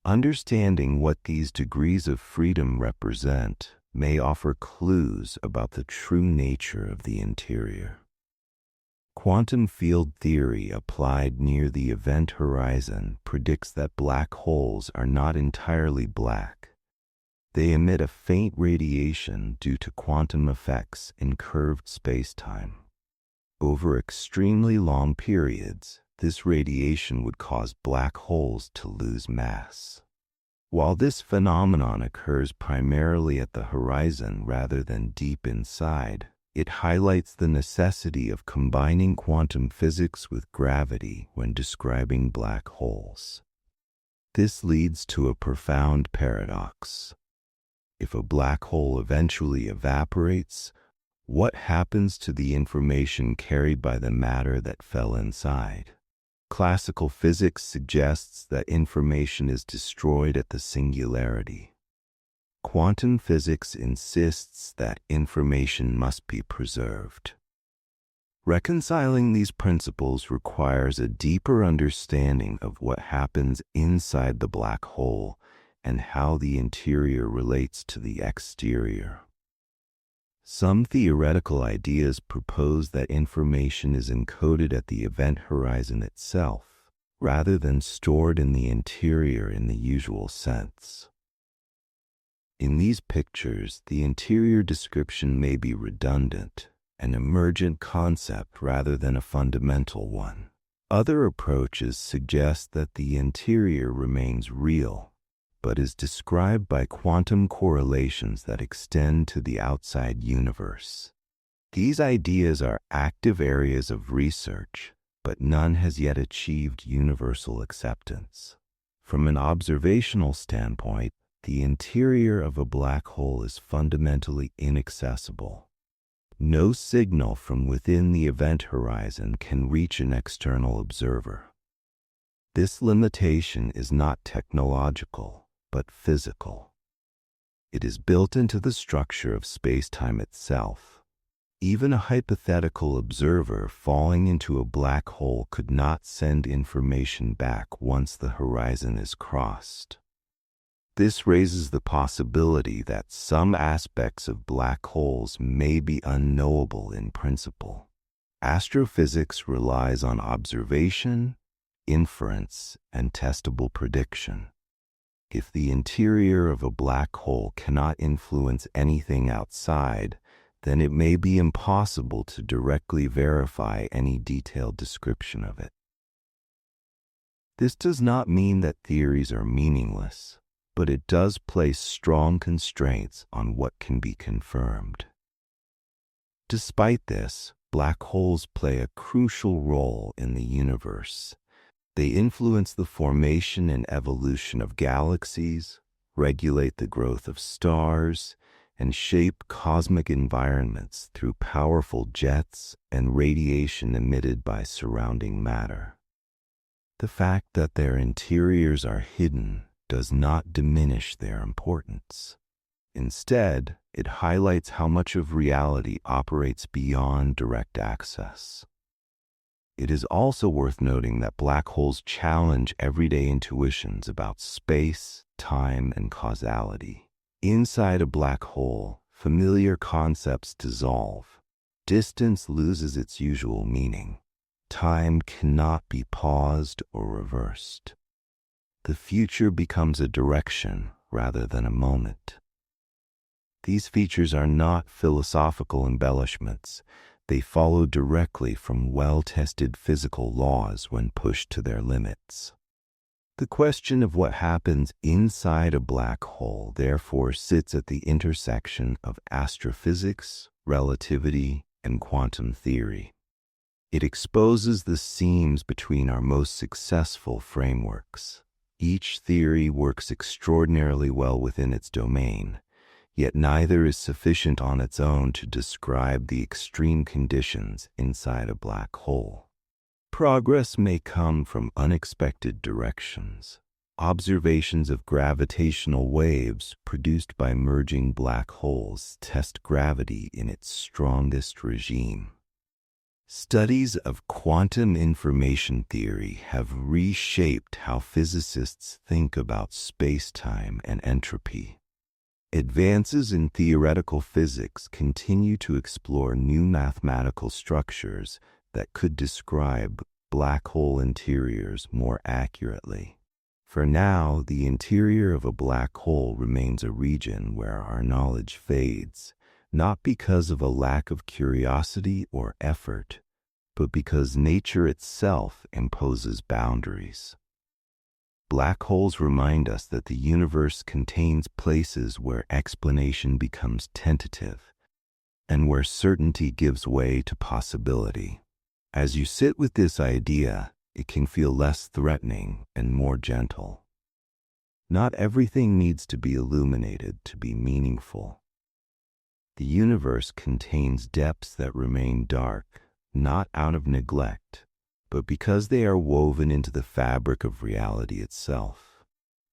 Understanding what these degrees of freedom represent may offer clues about the true nature of the interior. Quantum field theory applied near the event horizon predicts that black holes are not entirely black. They emit a faint radiation due to quantum effects in curved spacetime. Over extremely long periods, this radiation would cause black holes to lose mass. While this phenomenon occurs primarily at the horizon rather than deep inside, it highlights the necessity of combining quantum physics with gravity when describing black holes. This leads to a profound paradox. If a black hole eventually evaporates, what happens to the information carried by the matter that fell inside? Classical physics suggests that information is destroyed at the singularity. Quantum physics insists that information must be preserved. Reconciling these principles requires a deeper understanding of what happens inside the black hole and how the interior relates to the exterior. Some theoretical ideas propose that information is encoded at the event horizon itself, rather than stored in the interior in the usual sense. In these pictures, the interior description may be redundant, an emergent concept rather than a fundamental one. Other approaches suggest that the interior remains real, but is described by quantum correlations that extend to the outside universe. These ideas are active areas of research, but none has yet achieved universal acceptance. From an observational standpoint, the interior of a black hole is fundamentally inaccessible. No signal from within the event horizon can reach an external observer. This limitation is not technological, but physical. It is built into the structure of space-time itself. Even a hypothetical observer falling into a black hole could not send information back once the horizon is crossed. This raises the possibility that some aspects of black holes may be unknowable in principle. Astrophysics relies on observation, inference, and testable prediction. If the interior of a black hole cannot influence anything outside, then it may be impossible to directly verify any detailed description of it. This does not mean that theories are meaningless, but it does place strong constraints on what can be confirmed. Despite this, black holes play a crucial role in the universe. They influence the formation and evolution of galaxies, regulate the growth of stars, and shape cosmic environments through powerful jets and radiation emitted by surrounding matter. The fact that their interiors are hidden does not diminish their importance. Instead, it highlights how much of reality operates beyond direct access. It is also worth noting that black holes challenge everyday intuitions about space, time, and causality. Inside a black hole, familiar concepts dissolve. Distance loses its usual meaning. Time cannot be paused or reversed. The future becomes a direction rather than a moment. These features are not philosophical embellishments. They follow directly from well-tested physical laws when pushed to their limits. The question of what happens inside a black hole therefore sits at the intersection of astrophysics, relativity, and quantum theory. It exposes the seams between our most successful frameworks. Each theory works extraordinarily well within its domain, yet neither is sufficient on its own to describe the extreme conditions inside a black hole. Progress may come from unexpected directions. Observations of gravitational waves produced by merging black holes test gravity in its strongest regime. Studies of quantum information theory have reshaped how physicists think about space-time and entropy. Advances in theoretical physics continue to explore new mathematical structures that could describe black hole interiors more accurately. For now, the interior of a black hole remains a region where our knowledge fades, not because of a lack of curiosity or effort, but because nature itself imposes boundaries. Black holes remind us that the universe contains places where explanation becomes tentative, and where certainty gives way to possibility. As you sit with this idea, it can feel less threatening and more gentle. Not everything needs to be illuminated to be meaningful. The universe contains depths that remain dark, not out of neglect, but because they are woven into the fabric of reality itself.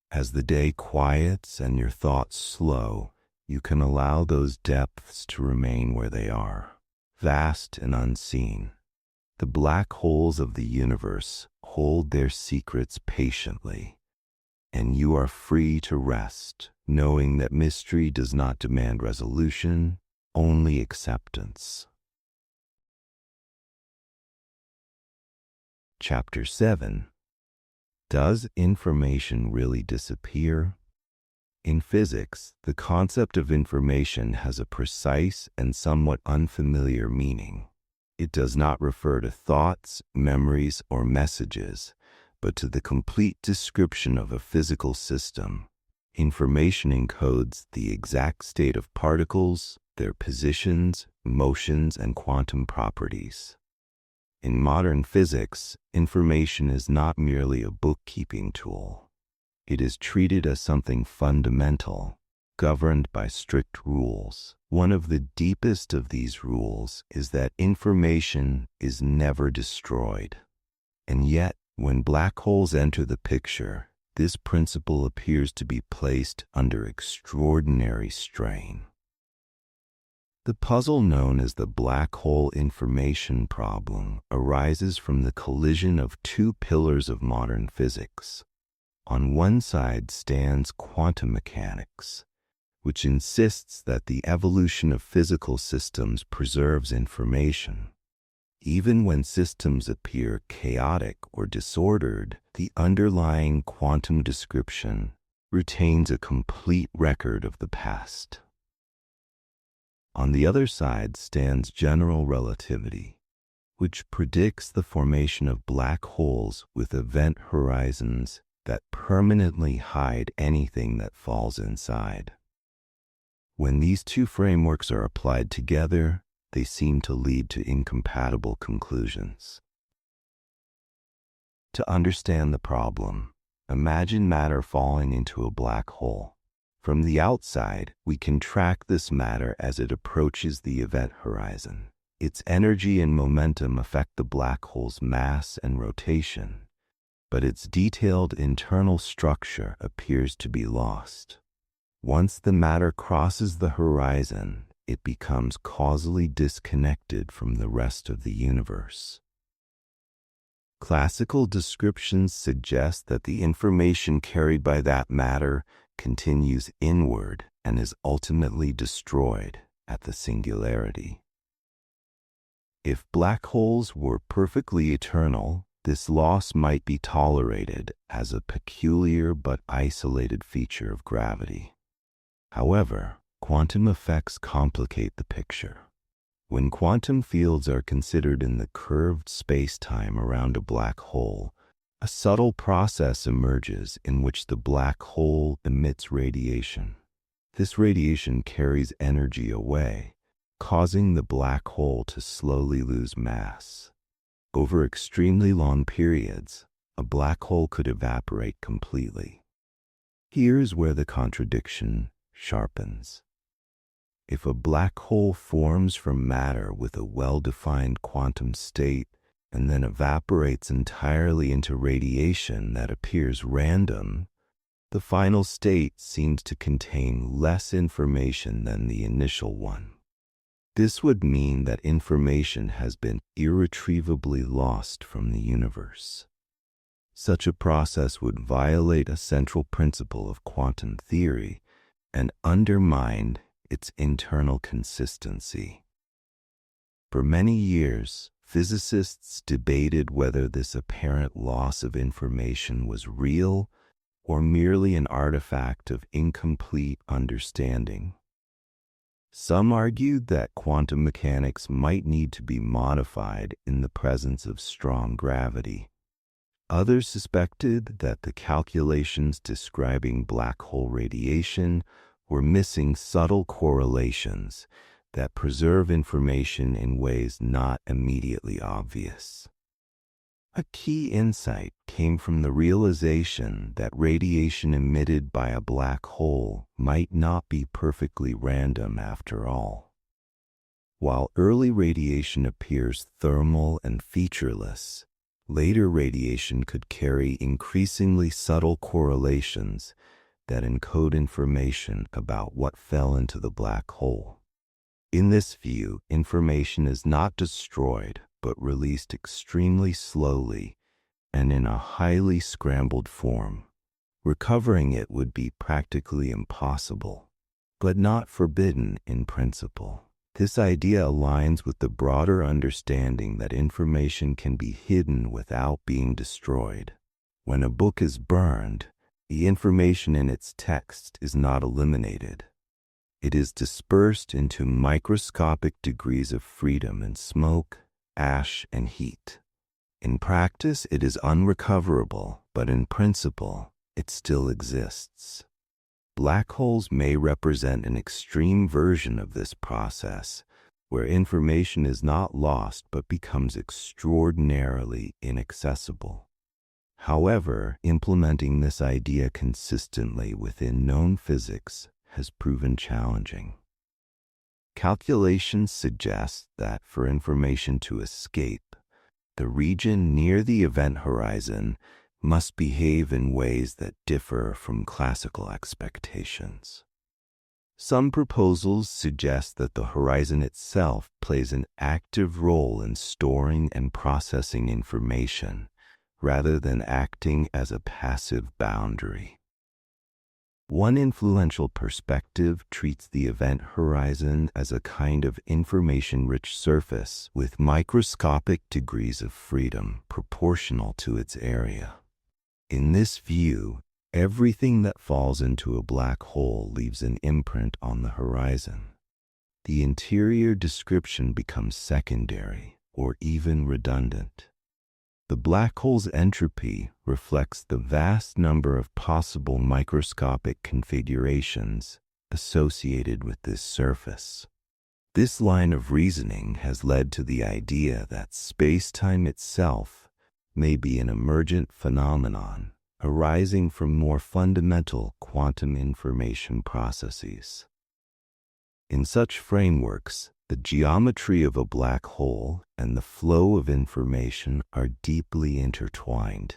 As the day quiets and your thoughts slow, you can allow those depths to remain where they are, vast and unseen. The black holes of the universe hold their secrets patiently, and you are free to rest, knowing that mystery does not demand resolution, only acceptance. Chapter 7. Does information really disappear? In physics, the concept of information has a precise and somewhat unfamiliar meaning. It does not refer to thoughts, memories, or messages, but to the complete description of a physical system. Information encodes the exact state of particles, their positions, motions, and quantum properties. In modern physics, information is not merely a bookkeeping tool. It is treated as something fundamental, governed by strict rules. One of the deepest of these rules is that information is never destroyed. And yet, when black holes enter the picture, this principle appears to be placed under extraordinary strain. The puzzle known as the black hole information problem arises from the collision of two pillars of modern physics. On one side stands quantum mechanics, which insists that the evolution of physical systems preserves information. Even when systems appear chaotic or disordered, the underlying quantum description retains a complete record of the past. On the other side stands general relativity, which predicts the formation of black holes with event horizons that permanently hide anything that falls inside. When these two frameworks are applied together, they seem to lead to incompatible conclusions. To understand the problem, imagine matter falling into a black hole. From the outside, we can track this matter as it approaches the event horizon. Its energy and momentum affect the black hole's mass and rotation, but its detailed internal structure appears to be lost. Once the matter crosses the horizon, it becomes causally disconnected from the rest of the universe. Classical descriptions suggest that the information carried by that matter continues inward and is ultimately destroyed at the singularity. If black holes were perfectly eternal, this loss might be tolerated as a peculiar but isolated feature of gravity. However, quantum effects complicate the picture. When quantum fields are considered in the curved space-time around a black hole, a subtle process emerges in which the black hole emits radiation. This radiation carries energy away, causing the black hole to slowly lose mass. Over extremely long periods, a black hole could evaporate completely. Here's where the contradiction sharpens. If a black hole forms from matter with a well-defined quantum state and then evaporates entirely into radiation that appears random, the final state seems to contain less information than the initial one. This would mean that information has been irretrievably lost from the universe. Such a process would violate a central principle of quantum theory and undermine its internal consistency. For many years, physicists debated whether this apparent loss of information was real or merely an artifact of incomplete understanding. Some argued that quantum mechanics might need to be modified in the presence of strong gravity. Others suspected that the calculations describing black hole radiation were missing subtle correlations that preserve information in ways not immediately obvious. A key insight came from the realization that radiation emitted by a black hole might not be perfectly random after all. While early radiation appears thermal and featureless, later radiation could carry increasingly subtle correlations that encode information about what fell into the black hole. In this view, information is not destroyed, but released extremely slowly and in a highly scrambled form. Recovering it would be practically impossible, but not forbidden in principle. This idea aligns with the broader understanding that information can be hidden without being destroyed. When a book is burned, the information in its text is not eliminated. It is dispersed into microscopic degrees of freedom in smoke, ash, and heat. In practice, it is unrecoverable, but in principle, it still exists. Black holes may represent an extreme version of this process, where information is not lost but becomes extraordinarily inaccessible. However, implementing this idea consistently within known physics has proven challenging. Calculations suggest that for information to escape, the region near the event horizon must behave in ways that differ from classical expectations. Some proposals suggest that the horizon itself plays an active role in storing and processing information, rather than acting as a passive boundary. One influential perspective treats the event horizon as a kind of information-rich surface with microscopic degrees of freedom proportional to its area. In this view, everything that falls into a black hole leaves an imprint on the horizon. The interior description becomes secondary or even redundant. The black hole's entropy reflects the vast number of possible microscopic configurations associated with this surface. This line of reasoning has led to the idea that space-time itself may be an emergent phenomenon arising from more fundamental quantum information processes. In such frameworks, the geometry of a black hole and the flow of information are deeply intertwined.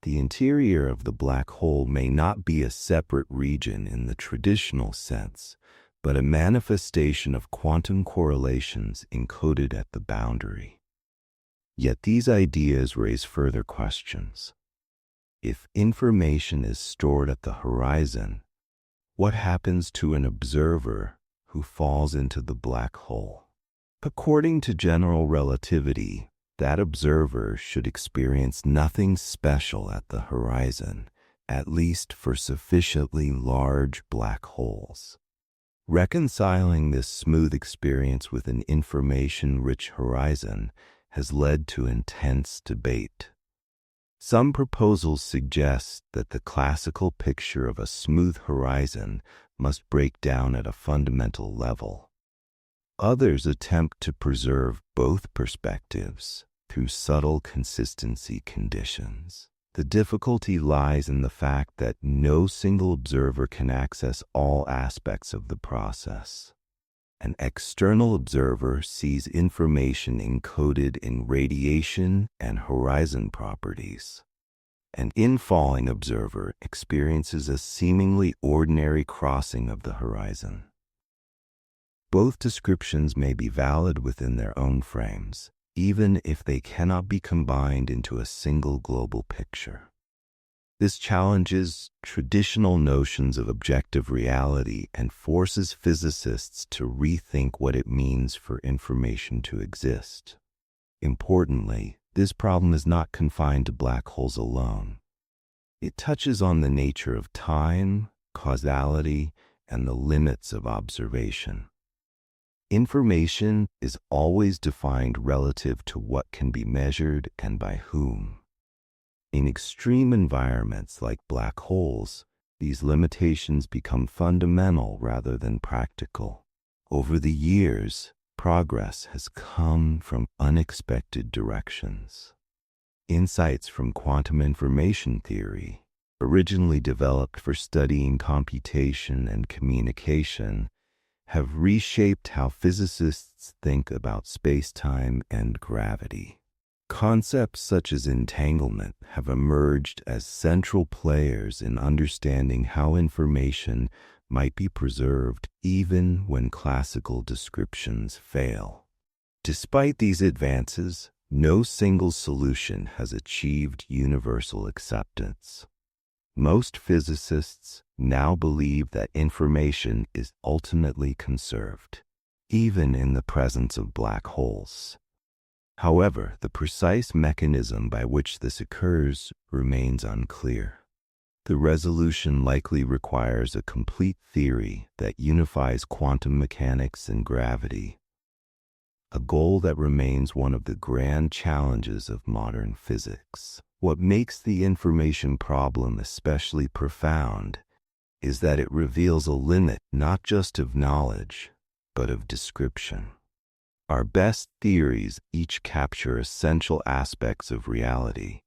The interior of the black hole may not be a separate region in the traditional sense, but a manifestation of quantum correlations encoded at the boundary. Yet these ideas raise further questions. If information is stored at the horizon, what happens to an observer who falls into the black hole? According to general relativity, that observer should experience nothing special at the horizon, at least for sufficiently large black holes. Reconciling this smooth experience with an information-rich horizon has led to intense debate. Some proposals suggest that the classical picture of a smooth horizon must break down at a fundamental level. Others attempt to preserve both perspectives through subtle consistency conditions. The difficulty lies in the fact that no single observer can access all aspects of the process. An external observer sees information encoded in radiation and horizon properties. An infalling observer experiences a seemingly ordinary crossing of the horizon. Both descriptions may be valid within their own frames, even if they cannot be combined into a single global picture. This challenges traditional notions of objective reality and forces physicists to rethink what it means for information to exist. Importantly, this problem is not confined to black holes alone. It touches on the nature of time, causality, and the limits of observation. Information is always defined relative to what can be measured and by whom. In extreme environments like black holes, these limitations become fundamental rather than practical. Over the years, progress has come from unexpected directions. Insights from quantum information theory, originally developed for studying computation and communication, have reshaped how physicists think about space-time and gravity. Concepts such as entanglement have emerged as central players in understanding how information might be preserved even when classical descriptions fail. Despite these advances, no single solution has achieved universal acceptance. Most physicists now believe that information is ultimately conserved, even in the presence of black holes. However, the precise mechanism by which this occurs remains unclear. The resolution likely requires a complete theory that unifies quantum mechanics and gravity, a goal that remains one of the grand challenges of modern physics. What makes the information problem especially profound is that it reveals a limit not just of knowledge, but of description. Our best theories each capture essential aspects of reality,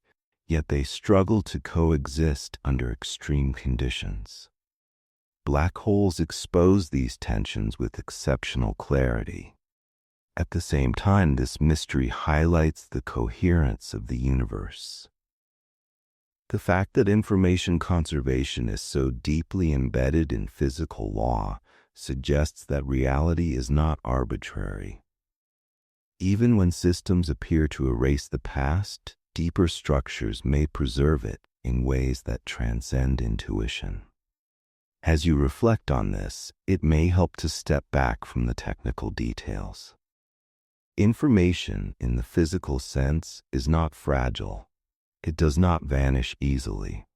yet they struggle to coexist under extreme conditions. Black holes expose these tensions with exceptional clarity. At the same time, this mystery highlights the coherence of the universe. The fact that information conservation is so deeply embedded in physical law suggests that reality is not arbitrary. Even when systems appear to erase the past, deeper structures may preserve it in ways that transcend intuition. As you reflect on this, it may help to step back from the technical details. Information, in the physical sense, is not fragile. It does not vanish easily.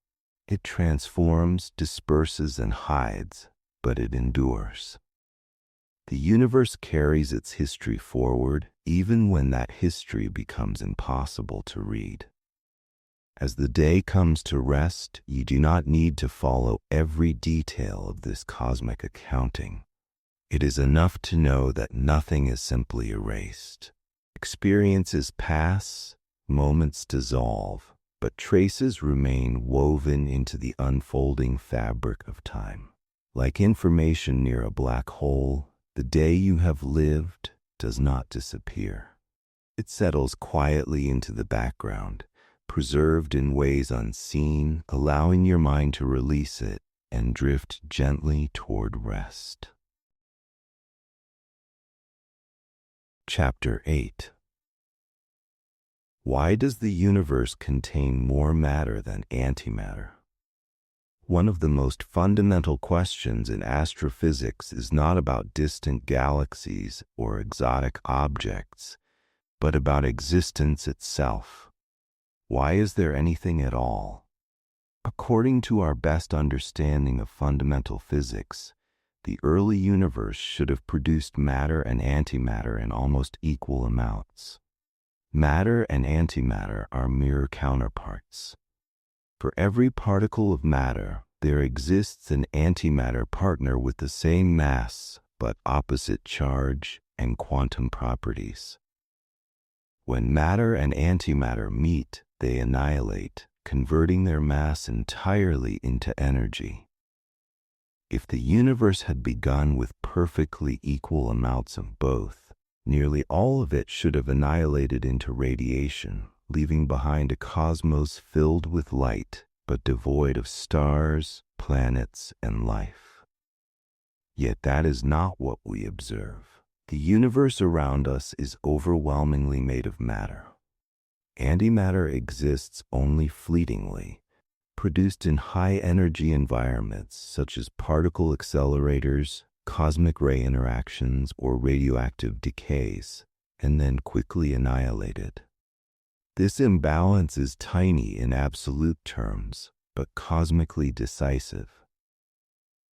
It transforms, disperses, and hides, but it endures. The universe carries its history forward, even when that history becomes impossible to read. As the day comes to rest, you do not need to follow every detail of this cosmic accounting. It is enough to know that nothing is simply erased. Experiences pass, moments dissolve, but traces remain woven into the unfolding fabric of time. Like information near a black hole, the day you have lived does not disappear. It settles quietly into the background, preserved in ways unseen, allowing your mind to release it and drift gently toward rest. Chapter 8. Why does the universe contain more matter than antimatter? One of the most fundamental questions in astrophysics is not about distant galaxies or exotic objects, but about existence itself. Why is there anything at all? According to our best understanding of fundamental physics, the early universe should have produced matter and antimatter in almost equal amounts. Matter and antimatter are mirror counterparts. For every particle of matter, there exists an antimatter partner with the same mass, but opposite charge and quantum properties. When matter and antimatter meet, they annihilate, converting their mass entirely into energy. If the universe had begun with perfectly equal amounts of both, nearly all of it should have annihilated into radiation, leaving behind a cosmos filled with light, but devoid of stars, planets, and life. Yet that is not what we observe. The universe around us is overwhelmingly made of matter. Antimatter exists only fleetingly, produced in high-energy environments such as particle accelerators, cosmic ray interactions, or radioactive decays, and then quickly annihilated. This imbalance is tiny in absolute terms, but cosmically decisive.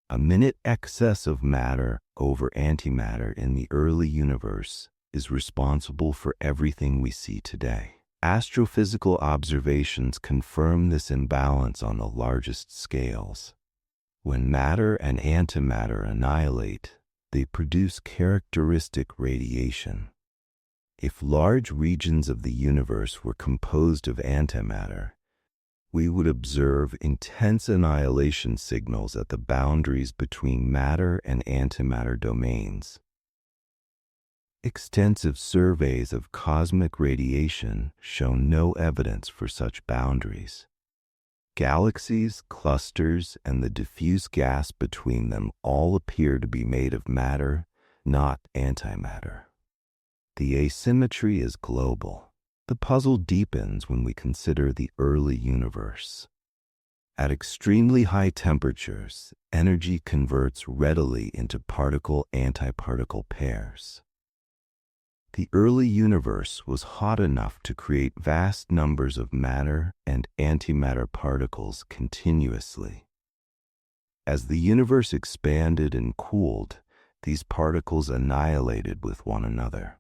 A minute excess of matter over antimatter in the early universe is responsible for everything we see today. Astrophysical observations confirm this imbalance on the largest scales. When matter and antimatter annihilate, they produce characteristic radiation. If large regions of the universe were composed of antimatter, we would observe intense annihilation signals at the boundaries between matter and antimatter domains. Extensive surveys of cosmic radiation show no evidence for such boundaries. Galaxies, clusters, and the diffuse gas between them all appear to be made of matter, not antimatter. The asymmetry is global. The puzzle deepens when we consider the early universe. At extremely high temperatures, energy converts readily into particle-antiparticle pairs. The early universe was hot enough to create vast numbers of matter and antimatter particles continuously. As the universe expanded and cooled, these particles annihilated with one another.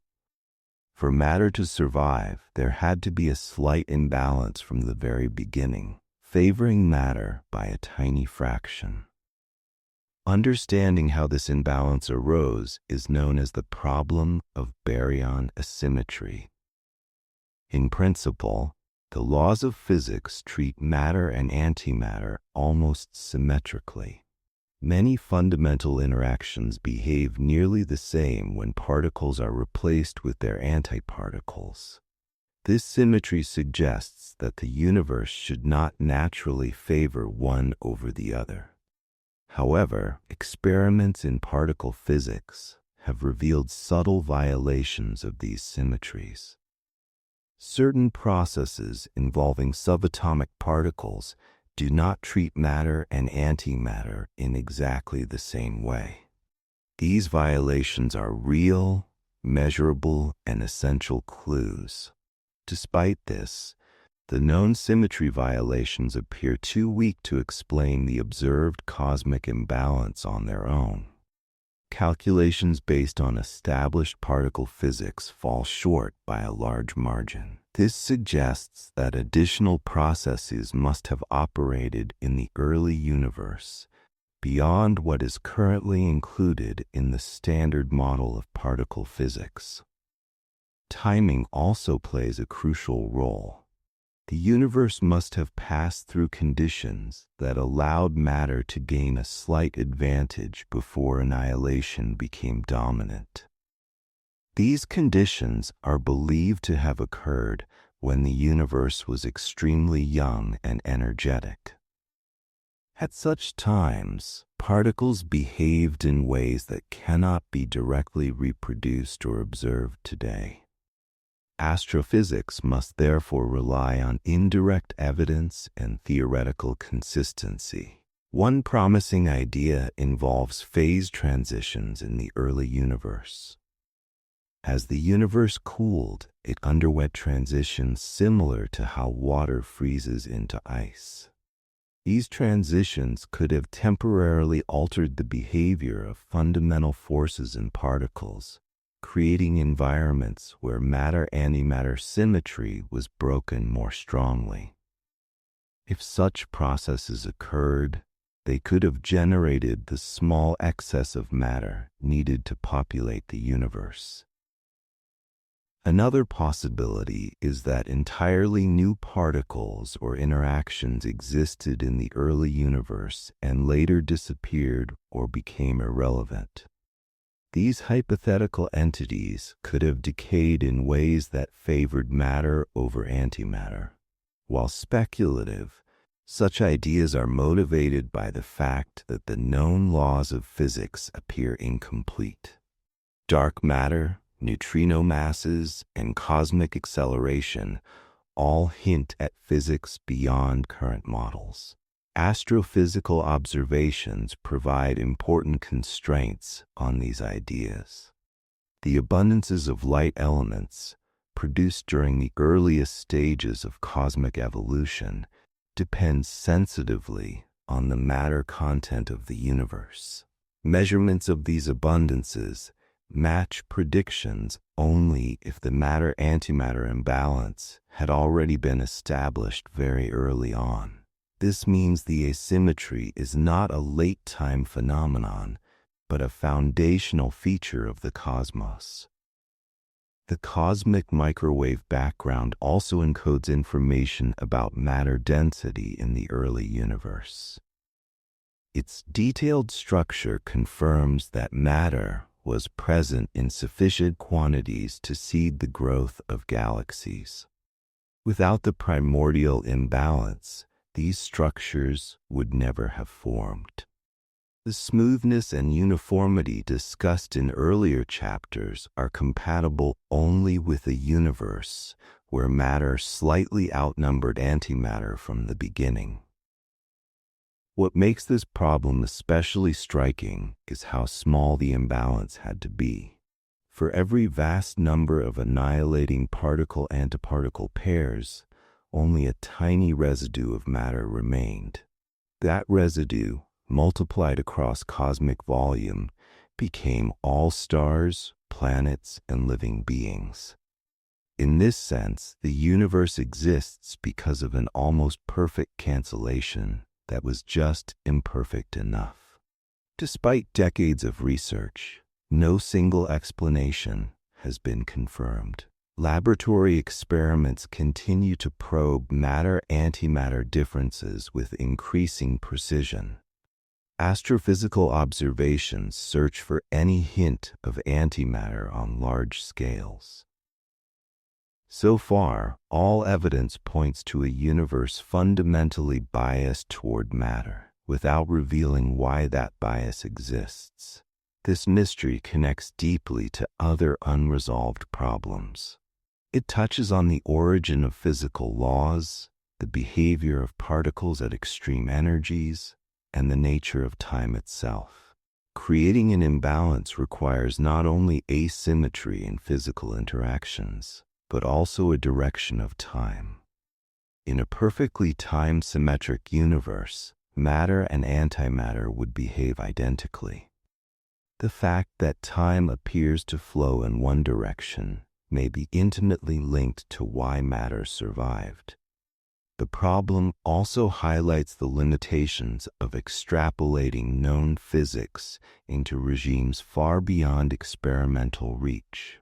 For matter to survive, there had to be a slight imbalance from the very beginning, favoring matter by a tiny fraction. Understanding how this imbalance arose is known as the problem of baryon asymmetry. In principle, the laws of physics treat matter and antimatter almost symmetrically. Many fundamental interactions behave nearly the same when particles are replaced with their antiparticles. This symmetry suggests that the universe should not naturally favor one over the other. However, experiments in particle physics have revealed subtle violations of these symmetries. Certain processes involving subatomic particles do not treat matter and antimatter in exactly the same way. These violations are real, measurable, and essential clues. Despite this, the known symmetry violations appear too weak to explain the observed cosmic imbalance on their own. Calculations based on established particle physics fall short by a large margin. This suggests that additional processes must have operated in the early universe beyond what is currently included in the standard model of particle physics. Timing also plays a crucial role. The universe must have passed through conditions that allowed matter to gain a slight advantage before annihilation became dominant. These conditions are believed to have occurred when the universe was extremely young and energetic. At such times, particles behaved in ways that cannot be directly reproduced or observed today. Astrophysics must therefore rely on indirect evidence and theoretical consistency. One promising idea involves phase transitions in the early universe. As the universe cooled, it underwent transitions similar to how water freezes into ice. These transitions could have temporarily altered the behavior of fundamental forces in particles, creating environments where matter-antimatter symmetry was broken more strongly. If such processes occurred, they could have generated the small excess of matter needed to populate the universe. Another possibility is that entirely new particles or interactions existed in the early universe and later disappeared or became irrelevant. These hypothetical entities could have decayed in ways that favored matter over antimatter. While speculative, such ideas are motivated by the fact that the known laws of physics appear incomplete. Dark matter, neutrino masses, and cosmic acceleration all hint at physics beyond current models. Astrophysical observations provide important constraints on these ideas. The abundances of light elements, produced during the earliest stages of cosmic evolution, depend sensitively on the matter content of the universe. Measurements of these abundances match predictions only if the matter-antimatter imbalance had already been established very early on. This means the asymmetry is not a late-time phenomenon, but a foundational feature of the cosmos. The cosmic microwave background also encodes information about matter density in the early universe. Its detailed structure confirms that matter was present in sufficient quantities to seed the growth of galaxies. Without the primordial imbalance, these structures would never have formed. The smoothness and uniformity discussed in earlier chapters are compatible only with a universe where matter slightly outnumbered antimatter from the beginning. What makes this problem especially striking is how small the imbalance had to be. For every vast number of annihilating particle-antiparticle pairs, only a tiny residue of matter remained. That residue, multiplied across cosmic volume, became all stars, planets, and living beings. In this sense, the universe exists because of an almost perfect cancellation that was just imperfect enough. Despite decades of research, no single explanation has been confirmed. Laboratory experiments continue to probe matter-antimatter differences with increasing precision. Astrophysical observations search for any hint of antimatter on large scales. So far, all evidence points to a universe fundamentally biased toward matter. without revealing why that bias exists. This mystery connects deeply to other unresolved problems. It touches on the origin of physical laws, the behavior of particles at extreme energies, and the nature of time itself. Creating an imbalance requires not only asymmetry in physical interactions, but also a direction of time. In a perfectly time-symmetric universe, matter and antimatter would behave identically. The fact that time appears to flow in one direction may be intimately linked to why matter survived. The problem also highlights the limitations of extrapolating known physics into regimes far beyond experimental reach.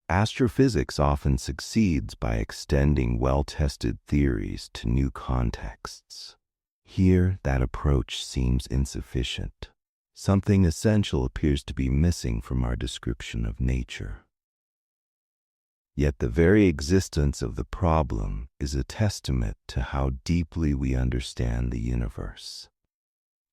Astrophysics often succeeds by extending well-tested theories to new contexts. Here, that approach seems insufficient. Something essential appears to be missing from our description of nature. Yet the very existence of the problem is a testament to how deeply we understand the universe.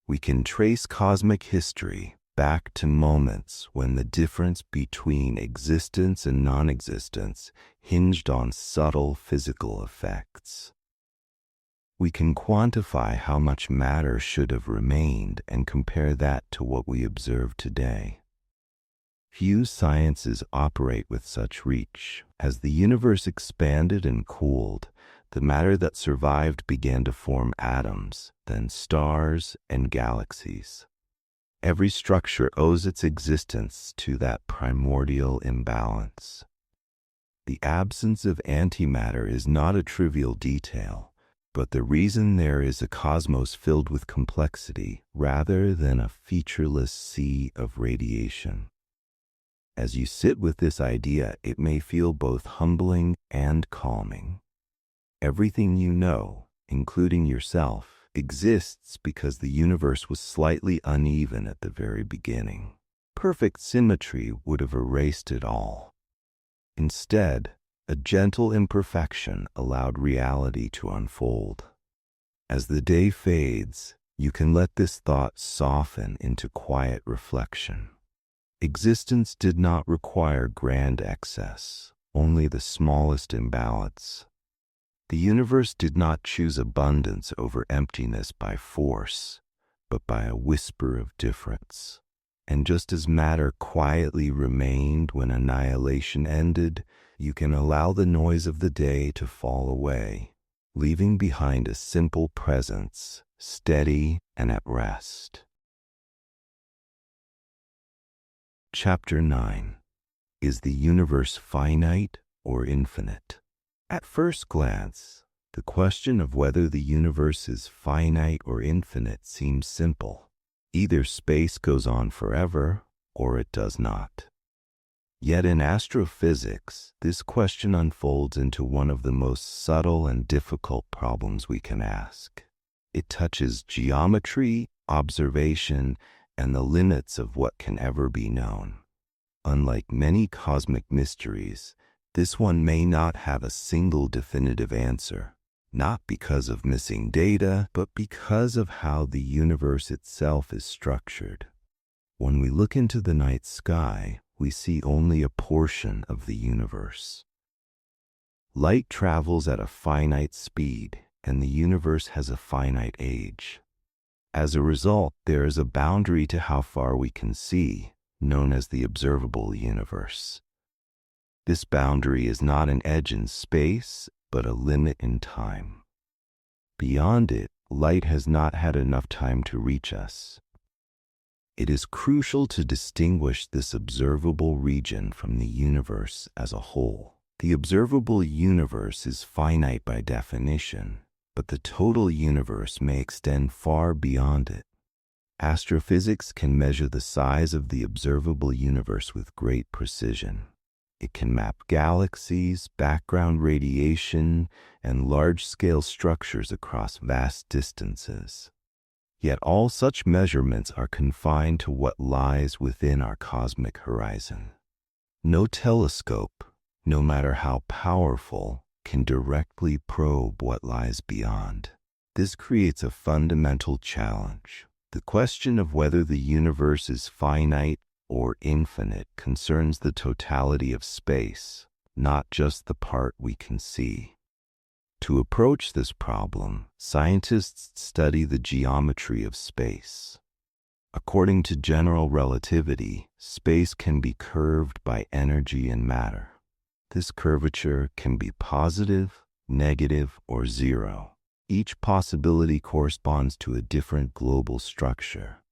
We can trace cosmic history back to moments when the difference between existence and non-existence hinged on subtle physical effects. We can quantify how much matter should have remained and compare that to what we observe today. Few sciences operate with such reach. As the universe expanded and cooled, the matter that survived began to form atoms, then stars and galaxies. Every structure owes its existence to that primordial imbalance. The absence of antimatter is not a trivial detail, but the reason there is a cosmos filled with complexity rather than a featureless sea of radiation. As you sit with this idea, it may feel both humbling and calming. Everything you know, including yourself, exists because the universe was slightly uneven at the very beginning. Perfect symmetry would have erased it all. Instead, a gentle imperfection allowed reality to unfold. As the day fades, you can let this thought soften into quiet reflection. Existence did not require grand excess, only the smallest imbalance. The universe did not choose abundance over emptiness by force, but by a whisper of difference. And just as matter quietly remained when annihilation ended, you can allow the noise of the day to fall away, leaving behind a simple presence, steady and at rest. Chapter 9. Is the universe finite or infinite? At first glance, the question of whether the universe is finite or infinite seems simple. Either space goes on forever, or it does not. Yet in astrophysics, this question unfolds into one of the most subtle and difficult problems we can ask. It touches geometry, observation, and the limits of what can ever be known. Unlike many cosmic mysteries, this one may not have a single definitive answer, not because of missing data, but because of how the universe itself is structured. When we look into the night sky, we see only a portion of the universe. Light travels at a finite speed, and the universe has a finite age. As a result, there is a boundary to how far we can see, known as the observable universe. This boundary is not an edge in space, but a limit in time. Beyond it, light has not had enough time to reach us. It is crucial to distinguish this observable region from the universe as a whole. The observable universe is finite by definition, but the total universe may extend far beyond it. Astrophysics can measure the size of the observable universe with great precision. It can map galaxies, background radiation, and large-scale structures across vast distances. Yet all such measurements are confined to what lies within our cosmic horizon. No telescope, no matter how powerful, can directly probe what lies beyond. This creates a fundamental challenge. The question of whether the universe is finite or infinite concerns the totality of space, not just the part we can see. To approach this problem, scientists study the geometry of space. According to general relativity, space can be curved by energy and matter. This curvature can be positive, negative, or zero. Each possibility corresponds to a different global structure.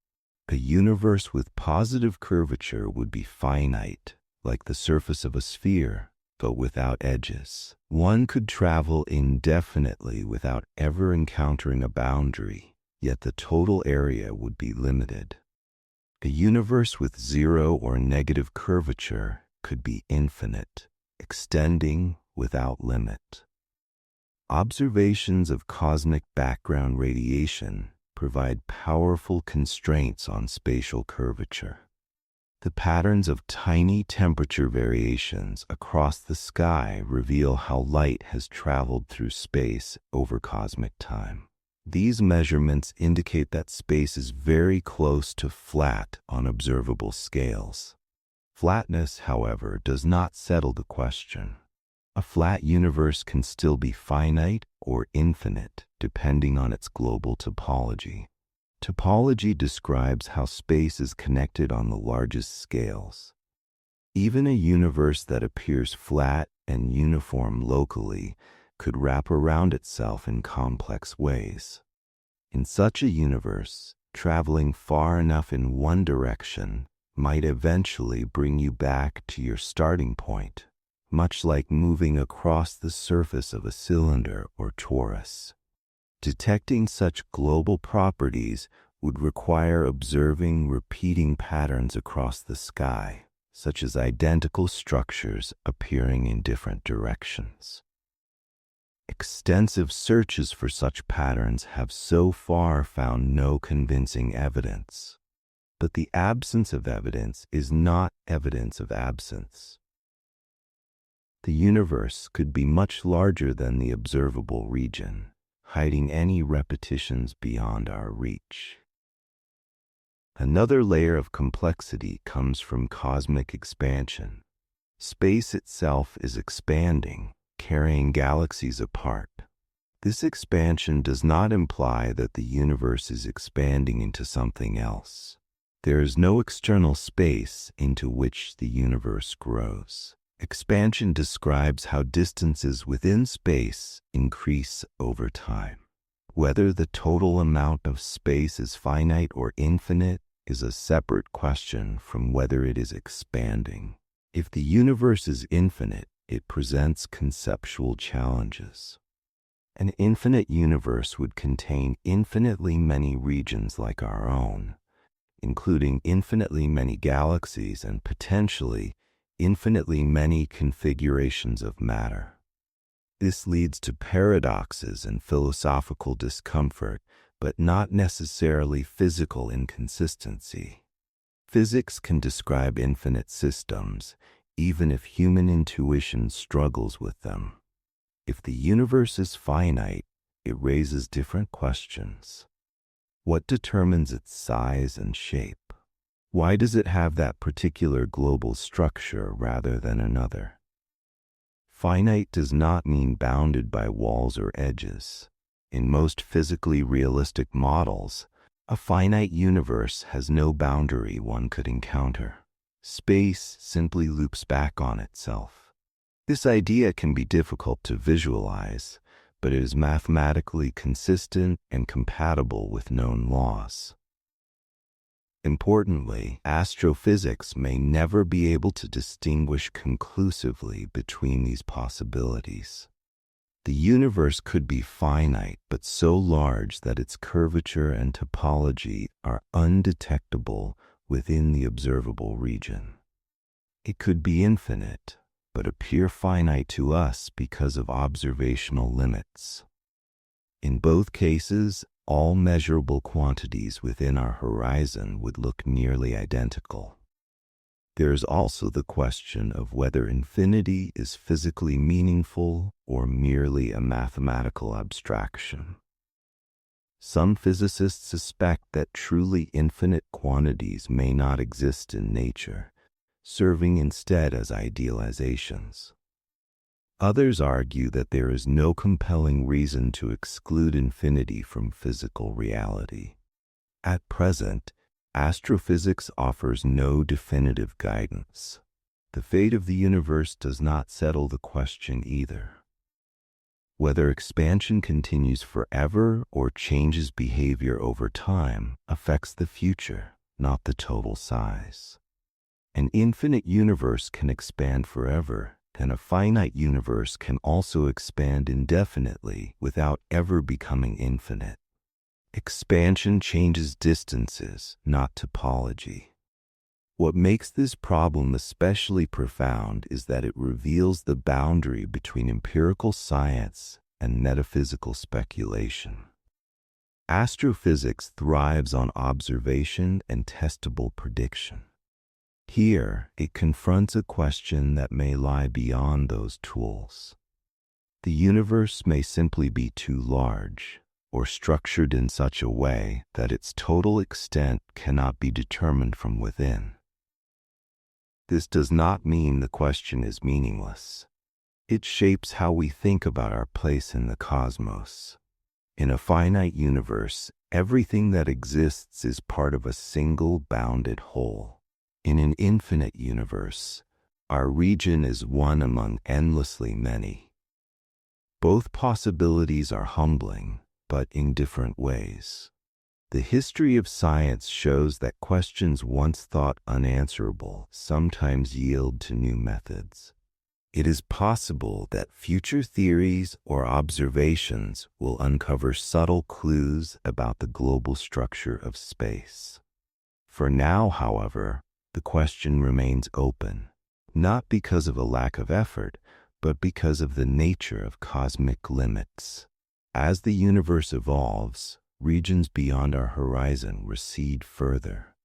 A universe with positive curvature would be finite, like the surface of a sphere, but without edges. One could travel indefinitely without ever encountering a boundary, yet the total area would be limited. A universe with zero or negative curvature could be infinite, extending without limit. Observations of cosmic background radiation provide powerful constraints on spatial curvature. The patterns of tiny temperature variations across the sky reveal how light has traveled through space over cosmic time. These measurements indicate that space is very close to flat on observable scales. Flatness, however, does not settle the question. A flat universe can still be finite or infinite, depending on its global topology. Topology describes how space is connected on the largest scales. Even a universe that appears flat and uniform locally could wrap around itself in complex ways. In such a universe, traveling far enough in one direction might eventually bring you back to your starting point, much like moving across the surface of a cylinder or torus. Detecting such global properties would require observing repeating patterns across the sky, such as identical structures appearing in different directions. Extensive searches for such patterns have so far found no convincing evidence. But the absence of evidence is not evidence of absence. The universe could be much larger than the observable region, hiding any repetitions beyond our reach. Another layer of complexity comes from cosmic expansion. Space itself is expanding, carrying galaxies apart. This expansion does not imply that the universe is expanding into something else. There is no external space into which the universe grows. Expansion describes how distances within space increase over time. Whether the total amount of space is finite or infinite is a separate question from whether it is expanding. If the universe is infinite, it presents conceptual challenges. An infinite universe would contain infinitely many regions like our own, including infinitely many galaxies and potentially infinitely many configurations of matter. This leads to paradoxes and philosophical discomfort, but not necessarily physical inconsistency. Physics can describe infinite systems, even if human intuition struggles with them. If the universe is finite, it raises different questions. What determines its size and shape? Why does it have that particular global structure rather than another? Finite does not mean bounded by walls or edges. In most physically realistic models, a finite universe has no boundary one could encounter. Space simply loops back on itself. This idea can be difficult to visualize, but it is mathematically consistent and compatible with known laws. Importantly, astrophysics may never be able to distinguish conclusively between these possibilities. The universe could be finite, but so large that its curvature and topology are undetectable within the observable region. It could be infinite, but appear finite to us because of observational limits. In both cases, all measurable quantities within our horizon would look nearly identical. There is also the question of whether infinity is physically meaningful or merely a mathematical abstraction. Some physicists suspect that truly infinite quantities may not exist in nature, serving instead as idealizations. Others argue that there is no compelling reason to exclude infinity from physical reality. At present, astrophysics offers no definitive guidance. The fate of the universe does not settle the question either. Whether expansion continues forever or changes behavior over time affects the future, not the total size. An infinite universe can expand forever, and a finite universe can also expand indefinitely without ever becoming infinite. Expansion changes distances, not topology. What makes this problem especially profound is that it reveals the boundary between empirical science and metaphysical speculation. Astrophysics thrives on observation and testable prediction. Here, it confronts a question that may lie beyond those tools. The universe may simply be too large, or structured in such a way that its total extent cannot be determined from within. This does not mean the question is meaningless. It shapes how we think about our place in the cosmos. In a finite universe, everything that exists is part of a single bounded whole. In an infinite universe, our region is one among endlessly many. Both possibilities are humbling, but in different ways. The history of science shows that questions once thought unanswerable sometimes yield to new methods. It is possible that future theories or observations will uncover subtle clues about the global structure of space. For now, however, the question remains open, not because of a lack of effort, but because of the nature of cosmic limits. As the universe evolves, regions beyond our horizon recede further,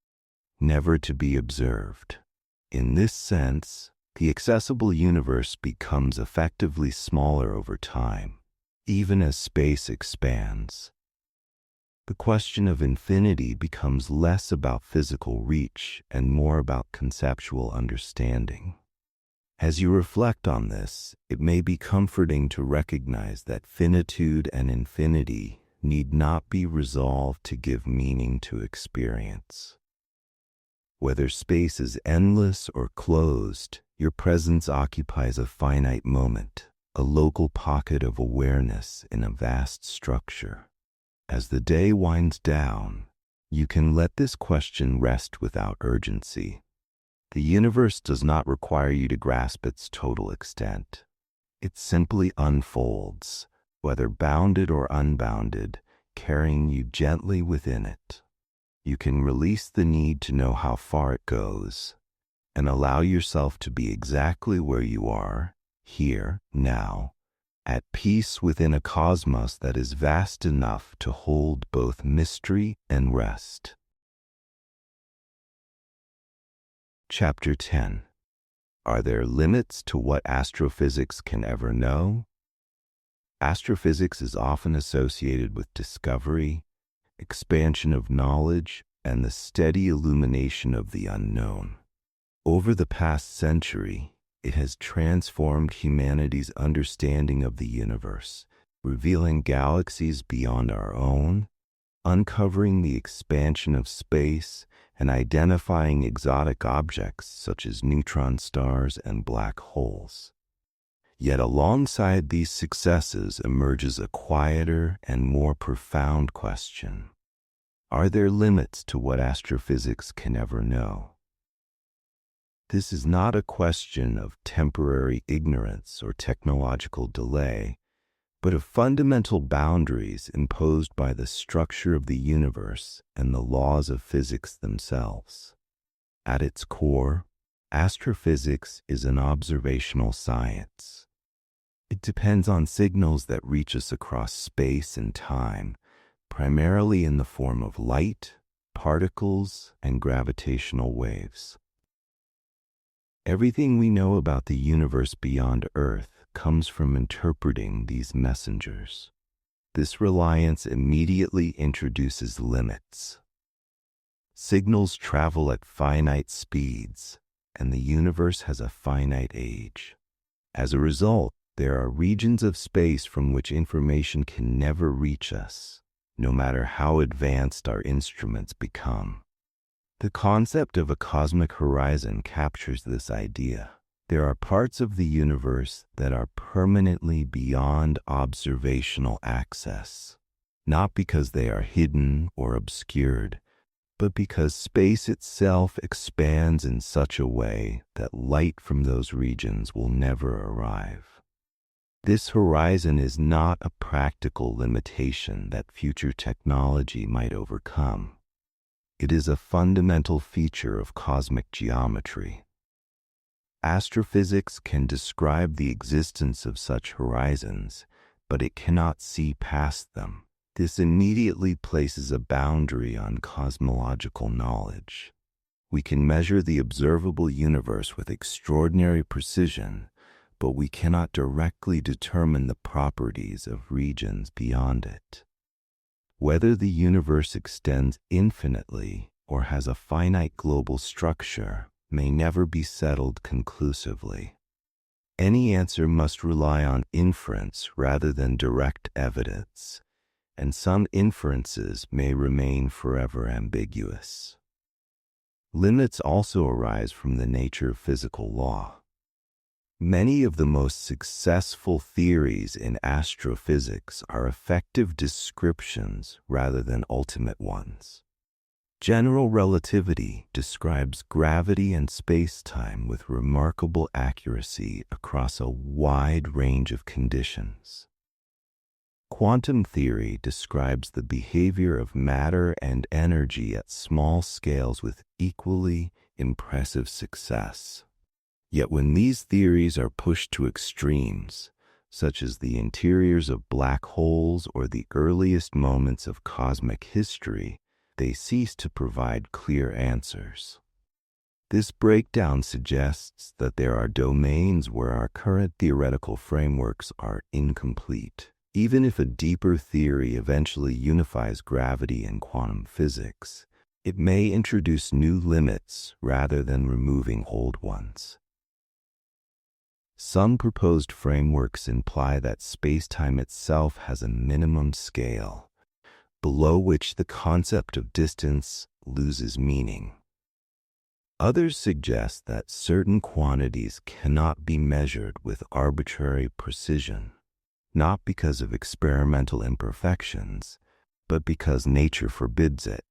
never to be observed. In this sense, the accessible universe becomes effectively smaller over time, even as space expands. The question of infinity becomes less about physical reach and more about conceptual understanding. As you reflect on this, it may be comforting to recognize that finitude and infinity need not be resolved to give meaning to experience. Whether space is endless or closed, your presence occupies a finite moment, a local pocket of awareness in a vast structure. As the day winds down, you can let this question rest without urgency. The universe does not require you to grasp its total extent. It simply unfolds, whether bounded or unbounded, carrying you gently within it. You can release the need to know how far it goes, and allow yourself to be exactly where you are, here, now, at peace within a cosmos that is vast enough to hold both mystery and rest. Chapter 10. Are there limits to what astrophysics can ever know? Astrophysics is often associated with discovery, expansion of knowledge, and the steady illumination of the unknown. Over the past century, it has transformed humanity's understanding of the universe, revealing galaxies beyond our own, uncovering the expansion of space, and identifying exotic objects such as neutron stars and black holes. Yet alongside these successes emerges a quieter and more profound question. Are there limits to what astrophysics can ever know? This is not a question of temporary ignorance or technological delay, but of fundamental boundaries imposed by the structure of the universe and the laws of physics themselves. At its core, astrophysics is an observational science. It depends on signals that reach us across space and time, primarily in the form of light, particles, and gravitational waves. Everything we know about the universe beyond Earth comes from interpreting these messengers. This reliance immediately introduces limits. Signals travel at finite speeds, and the universe has a finite age. As a result, there are regions of space from which information can never reach us, no matter how advanced our instruments become. The concept of a cosmic horizon captures this idea. There are parts of the universe that are permanently beyond observational access, not because they are hidden or obscured, but because space itself expands in such a way that light from those regions will never arrive. This horizon is not a practical limitation that future technology might overcome. It is a fundamental feature of cosmic geometry. Astrophysics can describe the existence of such horizons, but it cannot see past them. This immediately places a boundary on cosmological knowledge. We can measure the observable universe with extraordinary precision, but we cannot directly determine the properties of regions beyond it. Whether the universe extends infinitely or has a finite global structure may never be settled conclusively. Any answer must rely on inference rather than direct evidence, and some inferences may remain forever ambiguous. Limits also arise from the nature of physical law. Many of the most successful theories in astrophysics are effective descriptions rather than ultimate ones. General relativity describes gravity and space-time with remarkable accuracy across a wide range of conditions. Quantum theory describes the behavior of matter and energy at small scales with equally impressive success. Yet when these theories are pushed to extremes, such as the interiors of black holes or the earliest moments of cosmic history, they cease to provide clear answers. This breakdown suggests that there are domains where our current theoretical frameworks are incomplete. Even if a deeper theory eventually unifies gravity and quantum physics, it may introduce new limits rather than removing old ones. Some proposed frameworks imply that spacetime itself has a minimum scale, below which the concept of distance loses meaning. Others suggest that certain quantities cannot be measured with arbitrary precision, not because of experimental imperfections, but because nature forbids it.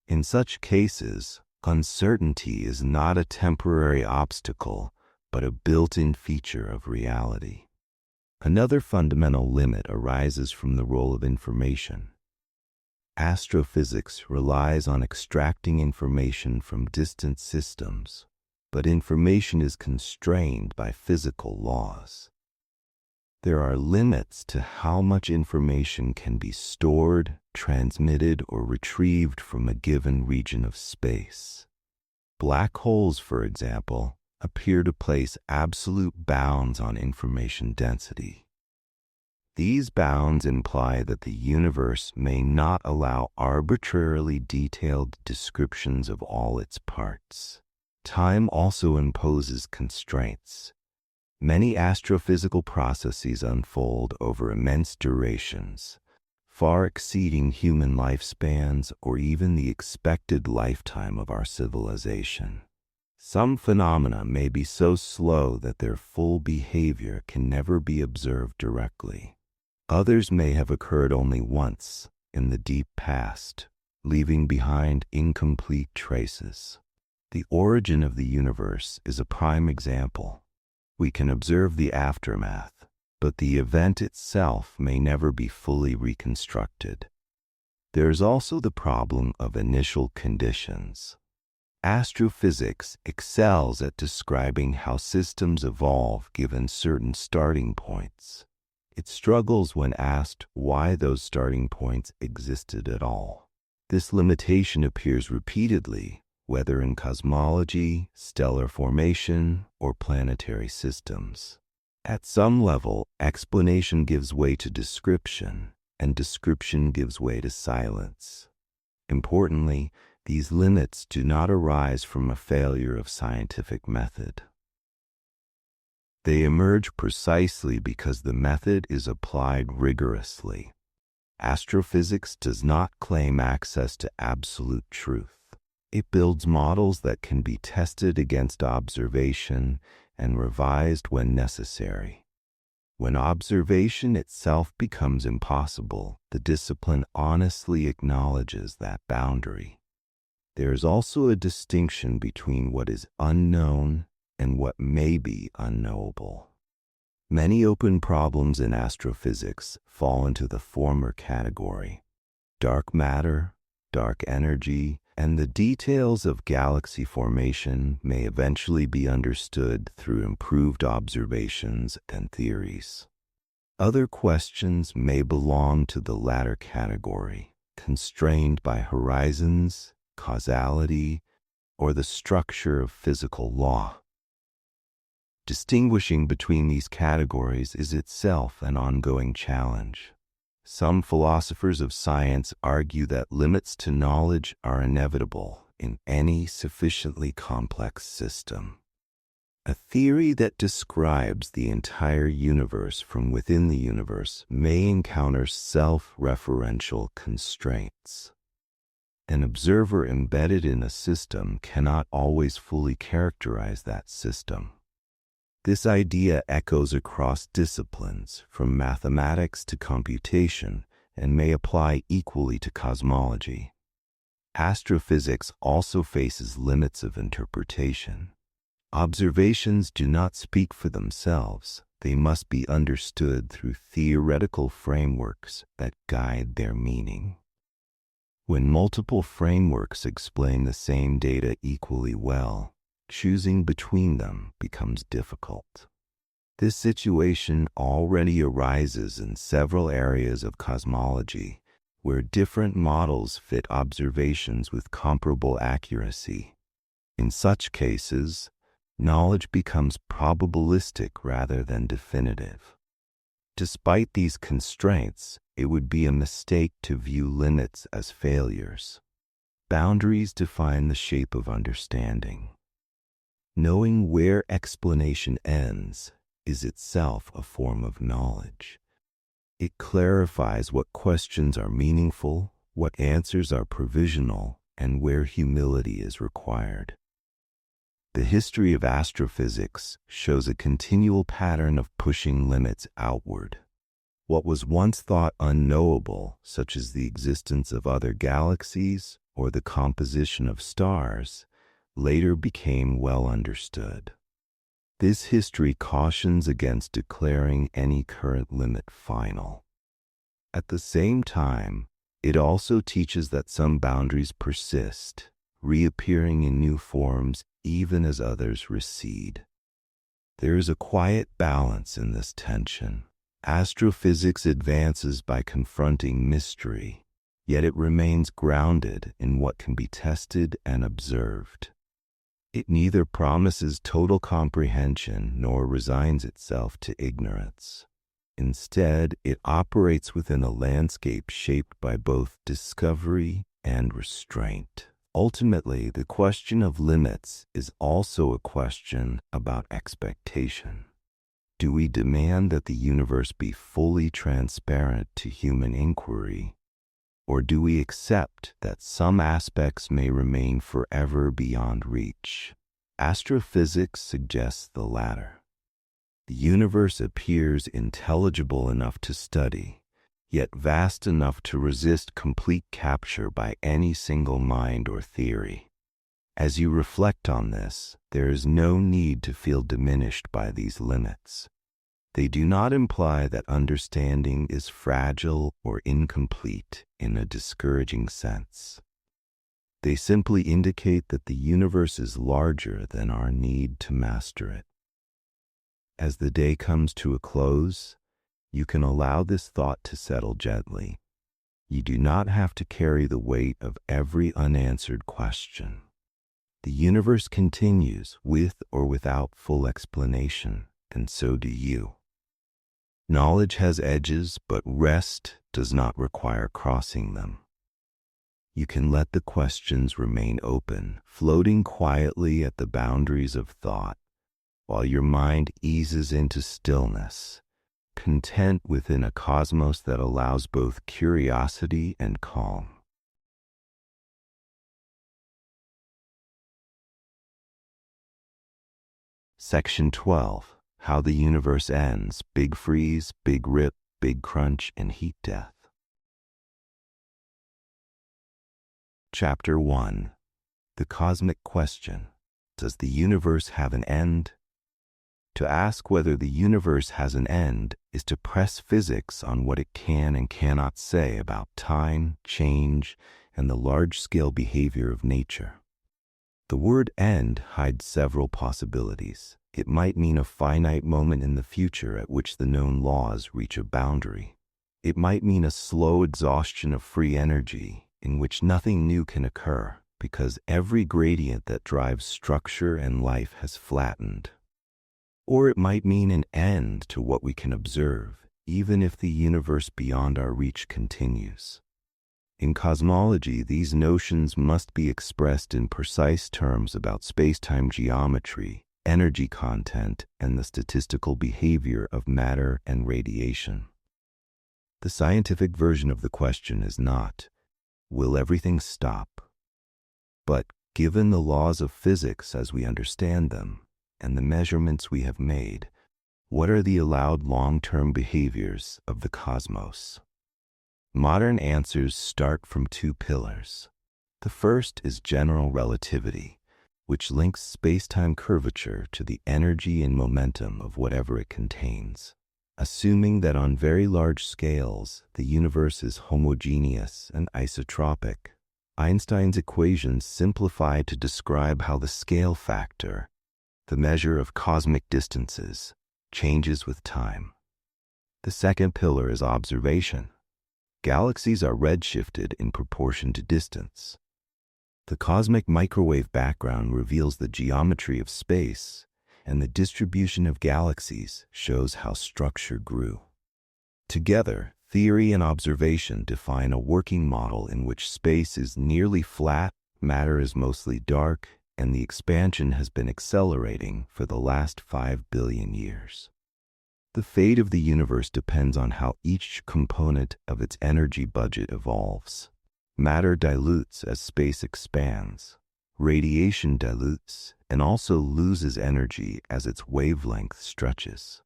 In such cases, uncertainty is not a temporary obstacle, but a built-in feature of reality. Another fundamental limit arises from the role of information. Astrophysics relies on extracting information from distant systems, but information is constrained by physical laws. There are limits to how much information can be stored, transmitted, or retrieved from a given region of space. Black holes, for example, appear to place absolute bounds on information density. These bounds imply that the universe may not allow arbitrarily detailed descriptions of all its parts. Time also imposes constraints. Many astrophysical processes unfold over immense durations, far exceeding human lifespans or even the expected lifetime of our civilization. Some phenomena may be so slow that their full behavior can never be observed directly. Others may have occurred only once in the deep past, leaving behind incomplete traces. The origin of the universe is a prime example. We can observe the aftermath, but the event itself may never be fully reconstructed. There is also the problem of initial conditions. Astrophysics excels at describing how systems evolve given certain starting points. It struggles when asked why those starting points existed at all. This limitation appears repeatedly, whether in cosmology, stellar formation, or planetary systems. At some level, explanation gives way to description, and description gives way to silence. Importantly, these limits do not arise from a failure of scientific method. They emerge precisely because the method is applied rigorously. Astrophysics does not claim access to absolute truth. It builds models that can be tested against observation and revised when necessary. When observation itself becomes impossible, the discipline honestly acknowledges that boundary. There is also a distinction between what is unknown and what may be unknowable. Many open problems in astrophysics fall into the former category. Dark matter, dark energy, and the details of galaxy formation may eventually be understood through improved observations and theories. Other questions may belong to the latter category, constrained by horizons, causality, or the structure of physical law. Distinguishing between these categories is itself an ongoing challenge. Some philosophers of science argue that limits to knowledge are inevitable in any sufficiently complex system. A theory that describes the entire universe from within the universe may encounter self-referential constraints. An observer embedded in a system cannot always fully characterize that system. This idea echoes across disciplines, from mathematics to computation, and may apply equally to cosmology. Astrophysics also faces limits of interpretation. Observations do not speak for themselves. They must be understood through theoretical frameworks that guide their meaning. When multiple frameworks explain the same data equally well, choosing between them becomes difficult. This situation already arises in several areas of cosmology, where different models fit observations with comparable accuracy. In such cases, knowledge becomes probabilistic rather than definitive. Despite these constraints, it would be a mistake to view limits as failures. Boundaries define the shape of understanding. Knowing where explanation ends is itself a form of knowledge. It clarifies what questions are meaningful, what answers are provisional, and where humility is required. The history of astrophysics shows a continual pattern of pushing limits outward. What was once thought unknowable, such as the existence of other galaxies or the composition of stars, later became well understood. This history cautions against declaring any current limit final. At the same time, it also teaches that some boundaries persist, reappearing in new forms even as others recede. There is a quiet balance in this tension. Astrophysics advances by confronting mystery, yet it remains grounded in what can be tested and observed. It neither promises total comprehension nor resigns itself to ignorance. Instead, it operates within a landscape shaped by both discovery and restraint. Ultimately, the question of limits is also a question about expectation. Do we demand that the universe be fully transparent to human inquiry, or do we accept that some aspects may remain forever beyond reach? Astrophysics suggests the latter. The universe appears intelligible enough to study, yet vast enough to resist complete capture by any single mind or theory. As you reflect on this, there is no need to feel diminished by these limits. They do not imply that understanding is fragile or incomplete in a discouraging sense. They simply indicate that the universe is larger than our need to master it. As the day comes to a close, you can allow this thought to settle gently. You do not have to carry the weight of every unanswered question. The universe continues with or without full explanation, and so do you. Knowledge has edges, but rest does not require crossing them. You can let the questions remain open, floating quietly at the boundaries of thought, while your mind eases into stillness, content within a cosmos that allows both curiosity and calm. Section 12. How the Universe Ends. Big Freeze, Big Rip, Big Crunch, and Heat Death. Chapter 1. The Cosmic Question. Does the universe have an end? To ask whether the universe has an end is to press physics on what it can and cannot say about time, change, and the large-scale behavior of nature. The word end hides several possibilities. It might mean a finite moment in the future at which the known laws reach a boundary. It might mean a slow exhaustion of free energy in which nothing new can occur because every gradient that drives structure and life has flattened. Or it might mean an end to what we can observe, even if the universe beyond our reach continues. In cosmology, these notions must be expressed in precise terms about space-time geometry, energy content, and the statistical behavior of matter and radiation. The scientific version of the question is not, will everything stop? But, given the laws of physics as we understand them, and the measurements we have made, what are the allowed long-term behaviors of the cosmos? Modern answers start from two pillars. The first is general relativity, which links space-time curvature to the energy and momentum of whatever it contains. Assuming that on very large scales, the universe is homogeneous and isotropic, Einstein's equations simplify to describe how the scale factor, the measure of cosmic distances, changes with time. The second pillar is observation. Galaxies are redshifted in proportion to distance. The cosmic microwave background reveals the geometry of space, and the distribution of galaxies shows how structure grew. Together, theory and observation define a working model in which space is nearly flat, matter is mostly dark, and the expansion has been accelerating for the last 5 billion years. The fate of the universe depends on how each component of its energy budget evolves. Matter dilutes as space expands. Radiation dilutes and also loses energy as its wavelength stretches.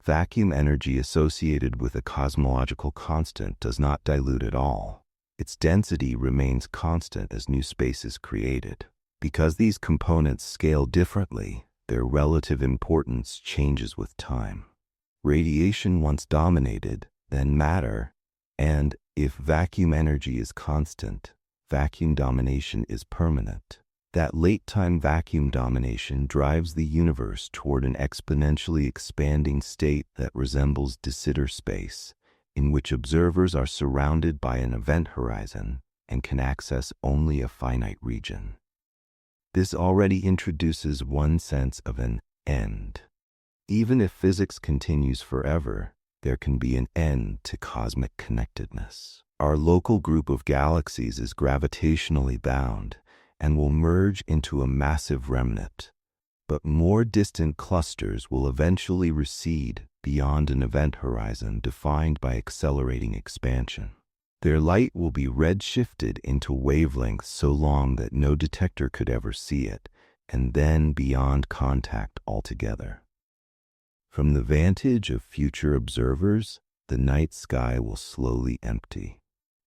Vacuum energy associated with a cosmological constant does not dilute at all. Its density remains constant as new space is created. Because these components scale differently, their relative importance changes with time. Radiation once dominated, then matter, and if vacuum energy is constant, vacuum domination is permanent. That late-time vacuum domination drives the universe toward an exponentially expanding state that resembles de Sitter space, in which observers are surrounded by an event horizon and can access only a finite region. This already introduces one sense of an end. Even if physics continues forever, there can be an end to cosmic connectedness. Our local group of galaxies is gravitationally bound and will merge into a massive remnant. But more distant clusters will eventually recede beyond an event horizon defined by accelerating expansion. Their light will be redshifted into wavelengths so long that no detector could ever see it, and then beyond contact altogether. From the vantage of future observers, the night sky will slowly empty.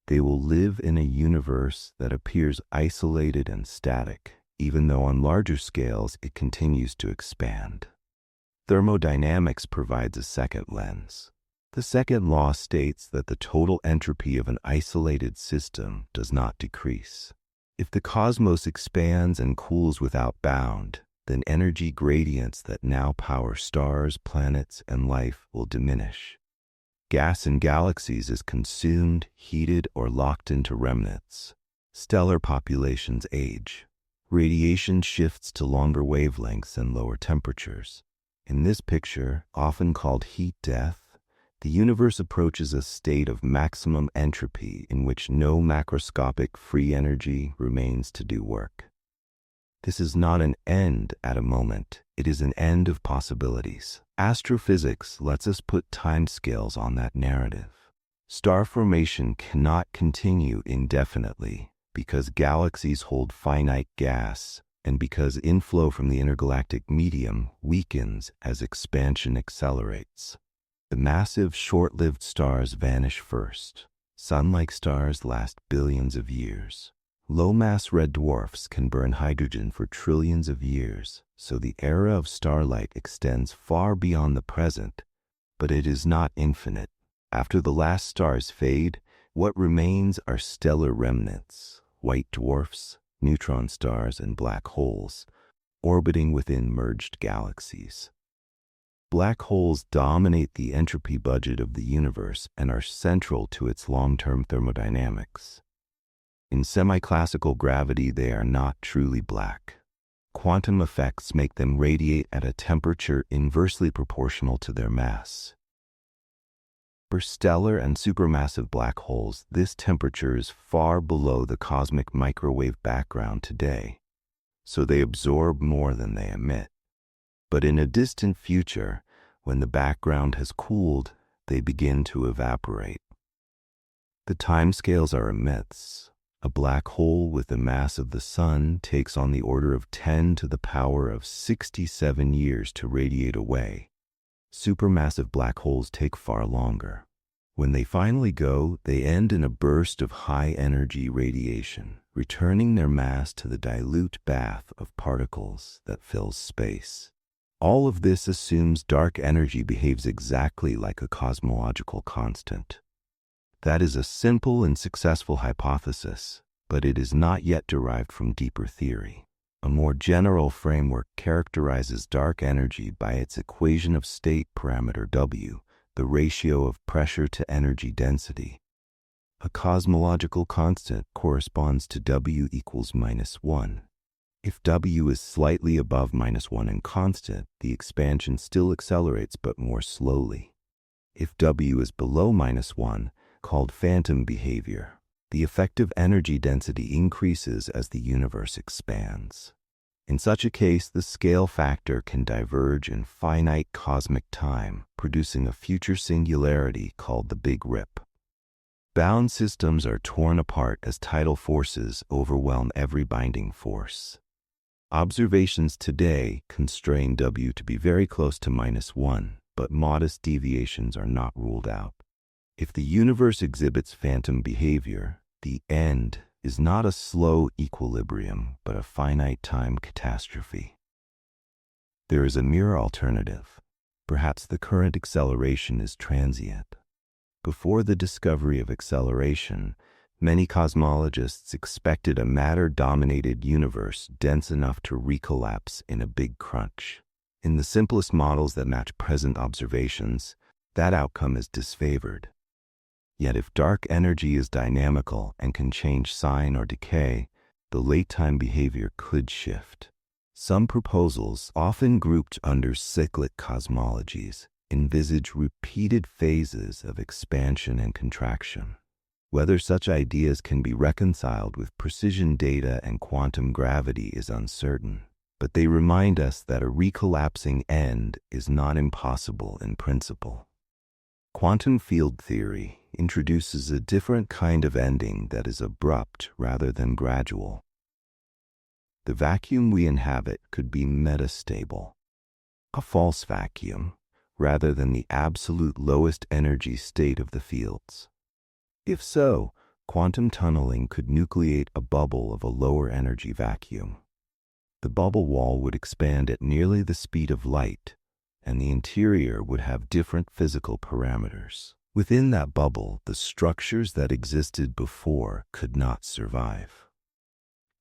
They will live in a universe that appears isolated and static, even though on larger scales it continues to expand. Thermodynamics provides a second lens. The second law states that the total entropy of an isolated system does not decrease. If the cosmos expands and cools without bound, then energy gradients that now power stars, planets, and life will diminish. Gas in galaxies is consumed, heated, or locked into remnants. Stellar populations age. Radiation shifts to longer wavelengths and lower temperatures. In this picture, often called heat death, The universe approaches a state of maximum entropy in which no macroscopic free energy remains to do work. This is not an end at a moment, it is an end of possibilities. Astrophysics lets us put timescales on that narrative. Star formation cannot continue indefinitely because galaxies hold finite gas and because inflow from the intergalactic medium weakens as expansion accelerates. The massive, short-lived stars vanish first. Sun-like stars last billions of years. Low-mass red dwarfs can burn hydrogen for trillions of years, so the era of starlight extends far beyond the present, but it is not infinite. After the last stars fade, what remains are stellar remnants, white dwarfs, neutron stars, and black holes, orbiting within merged galaxies. Black holes dominate the entropy budget of the universe and are central to its long-term thermodynamics. In semi-classical gravity, they are not truly black. Quantum effects make them radiate at a temperature inversely proportional to their mass. For stellar and supermassive black holes, this temperature is far below the cosmic microwave background today, so they absorb more than they emit. But in a distant future, when the background has cooled, they begin to evaporate. The timescales are immense. A black hole with the mass of the Sun takes on the order of 10 to the power of 67 years to radiate away. Supermassive black holes take far longer. When they finally go, they end in a burst of high-energy radiation, returning their mass to the dilute bath of particles that fills space. All of this assumes dark energy behaves exactly like a cosmological constant. That is a simple and successful hypothesis, but it is not yet derived from deeper theory. A more general framework characterizes dark energy by its equation of state parameter W, the ratio of pressure to energy density. A cosmological constant corresponds to W equals -1. If W is slightly above -1 and constant, the expansion still accelerates but more slowly. If W is below -1, called phantom behavior, the effective energy density increases as the universe expands. In such a case, the scale factor can diverge in finite cosmic time, producing a future singularity called the Big Rip. Bound systems are torn apart as tidal forces overwhelm every binding force. Observations today constrain W to be very close to -1, but modest deviations are not ruled out. If the universe exhibits phantom behavior, the end is not a slow equilibrium, but a finite time catastrophe. There is a mirror alternative. Perhaps the current acceleration is transient. Before the discovery of acceleration, many cosmologists expected a matter-dominated universe dense enough to recollapse in a big crunch. In the simplest models that match present observations, that outcome is disfavored. Yet if dark energy is dynamical and can change sign or decay, the late-time behavior could shift. Some proposals, often grouped under cyclic cosmologies, envisage repeated phases of expansion and contraction. Whether such ideas can be reconciled with precision data and quantum gravity is uncertain, but they remind us that a recollapsing end is not impossible in principle. Quantum field theory introduces a different kind of ending that is abrupt rather than gradual. The vacuum we inhabit could be metastable, a false vacuum, rather than the absolute lowest energy state of the fields. If so, quantum tunneling could nucleate a bubble of a lower energy vacuum. The bubble wall would expand at nearly the speed of light, and the interior would have different physical parameters. Within that bubble, the structures that existed before could not survive.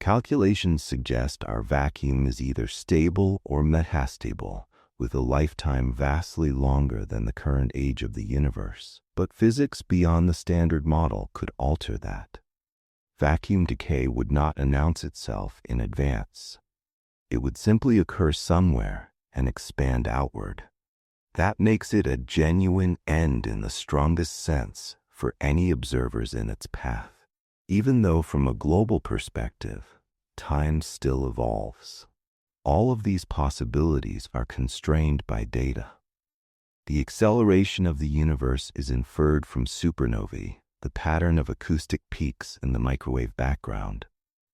Calculations suggest our vacuum is either stable or metastable, with a lifetime vastly longer than the current age of the universe. But physics beyond the standard model could alter that. Vacuum decay would not announce itself in advance. It would simply occur somewhere and expand outward. That makes it a genuine end in the strongest sense for any observers in its path, even though from a global perspective, time still evolves. All of these possibilities are constrained by data. The acceleration of the universe is inferred from supernovae, the pattern of acoustic peaks in the microwave background,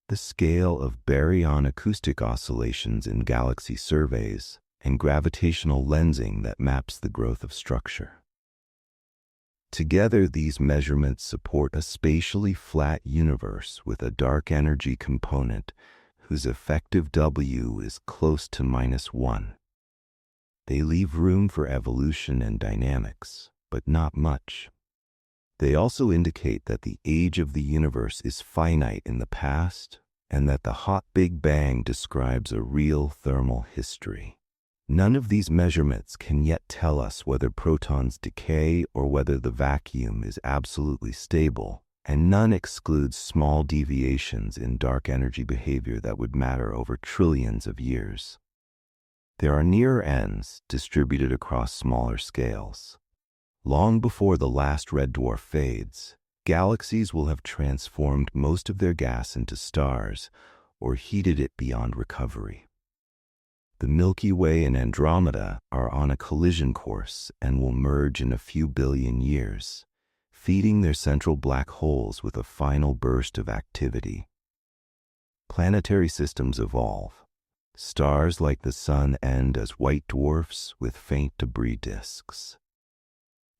the scale of baryon acoustic oscillations in galaxy surveys, and gravitational lensing that maps the growth of structure. Together, these measurements support a spatially flat universe with a dark energy component whose effective W is close to -1. They leave room for evolution and dynamics, but not much. They also indicate that the age of the universe is finite in the past and that the hot Big Bang describes a real thermal history. None of these measurements can yet tell us whether protons decay or whether the vacuum is absolutely stable, and none excludes small deviations in dark energy behavior that would matter over trillions of years. There are nearer ends distributed across smaller scales. Long before the last red dwarf fades, galaxies will have transformed most of their gas into stars or heated it beyond recovery. The Milky Way and Andromeda are on a collision course and will merge in a few billion years, feeding their central black holes with a final burst of activity. Planetary systems evolve. Stars like the Sun end as white dwarfs with faint debris disks.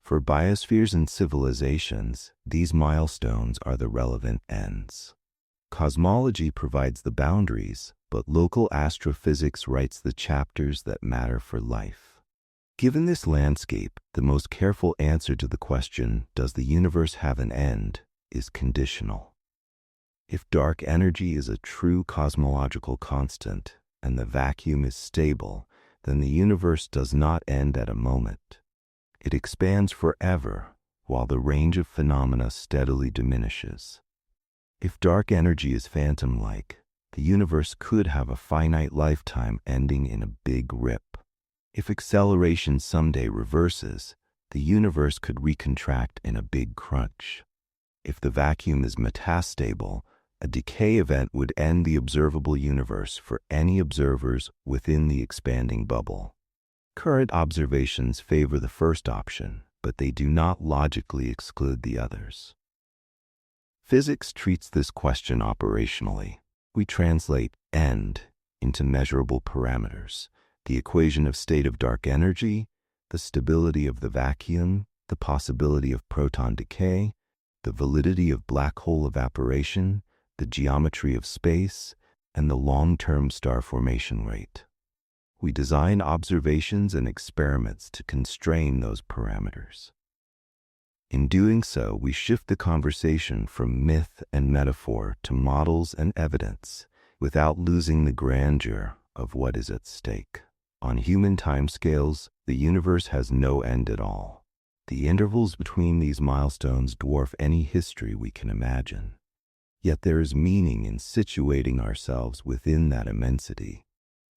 For biospheres and civilizations, these milestones are the relevant ends. Cosmology provides the boundaries, but local astrophysics writes the chapters that matter for life. Given this landscape, the most careful answer to the question, does the universe have an end, is conditional. If dark energy is a true cosmological constant and the vacuum is stable, then the universe does not end at a moment. It expands forever, while the range of phenomena steadily diminishes. If dark energy is phantom-like, the universe could have a finite lifetime ending in a big rip. If acceleration someday reverses, the universe could recontract in a big crunch. If the vacuum is metastable, a decay event would end the observable universe for any observers within the expanding bubble. Current observations favor the first option, but they do not logically exclude the others. Physics treats this question operationally. We translate end into measurable parameters, the equation of state of dark energy, the stability of the vacuum, the possibility of proton decay, the validity of black hole evaporation, the geometry of space, and the long-term star formation rate. We design observations and experiments to constrain those parameters. In doing so, we shift the conversation from myth and metaphor to models and evidence without losing the grandeur of what is at stake. On human timescales, the universe has no end at all. The intervals between these milestones dwarf any history we can imagine. Yet there is meaning in situating ourselves within that immensity.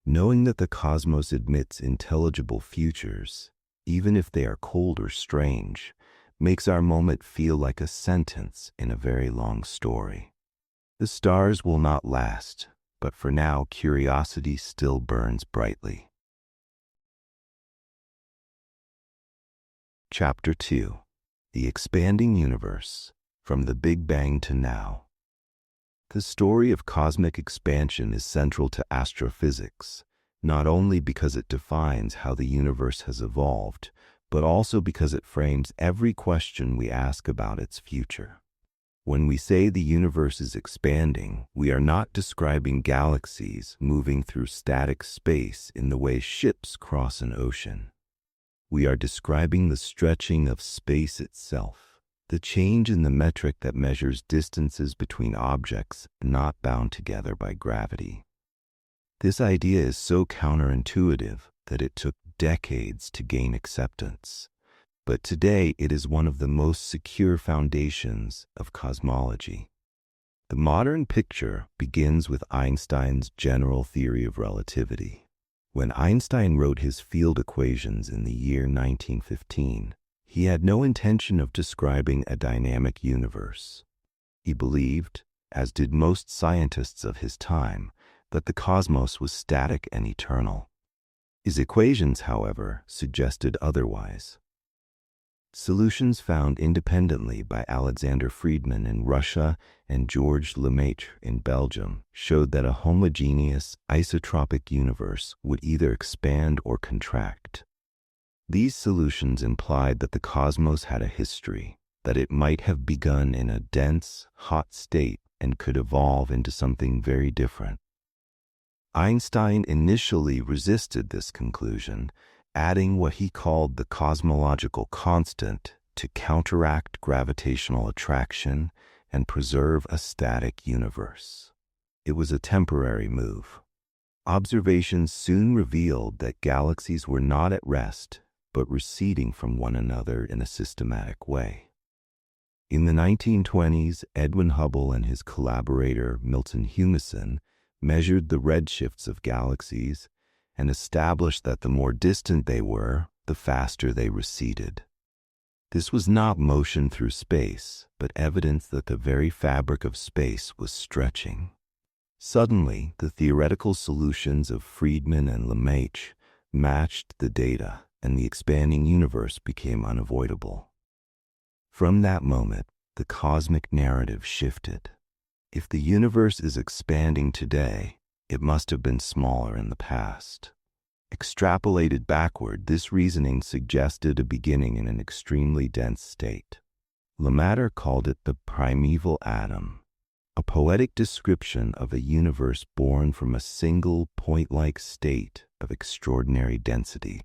Knowing that the cosmos admits intelligible futures, even if they are cold or strange, makes our moment feel like a sentence in a very long story. The stars will not last, but for now curiosity still burns brightly. Chapter 2. The Expanding Universe, From the Big Bang to Now. The story of cosmic expansion is central to astrophysics, not only because it defines how the universe has evolved, but also because it frames every question we ask about its future. When we say the universe is expanding, we are not describing galaxies moving through static space in the way ships cross an ocean. We are describing the stretching of space itself, the change in the metric that measures distances between objects not bound together by gravity. This idea is so counterintuitive that it took decades to gain acceptance, but today it is one of the most secure foundations of cosmology. The modern picture begins with Einstein's general theory of relativity. When Einstein wrote his field equations in the year 1915, he had no intention of describing a dynamic universe. He believed, as did most scientists of his time, that the cosmos was static and eternal. His equations, however, suggested otherwise. Solutions found independently by Alexander Friedmann in Russia and Georges Lemaitre in Belgium showed that a homogeneous, isotropic universe would either expand or contract. These solutions implied that the cosmos had a history, that it might have begun in a dense, hot state and could evolve into something very different. Einstein initially resisted this conclusion, adding what he called the cosmological constant to counteract gravitational attraction and preserve a static universe. It was a temporary move. Observations soon revealed that galaxies were not at rest, but receding from one another in a systematic way. In the 1920s, Edwin Hubble and his collaborator Milton Humason measured the redshifts of galaxies and established that the more distant they were, the faster they receded. This was not motion through space, but evidence that the very fabric of space was stretching. Suddenly, the theoretical solutions of Friedmann and Lemaitre matched the data, and the expanding universe became unavoidable. From that moment, the cosmic narrative shifted. If the universe is expanding today, it must have been smaller in the past. Extrapolated backward, this reasoning suggested a beginning in an extremely dense state. Lemaitre called it the primeval atom, a poetic description of a universe born from a single point-like state of extraordinary density.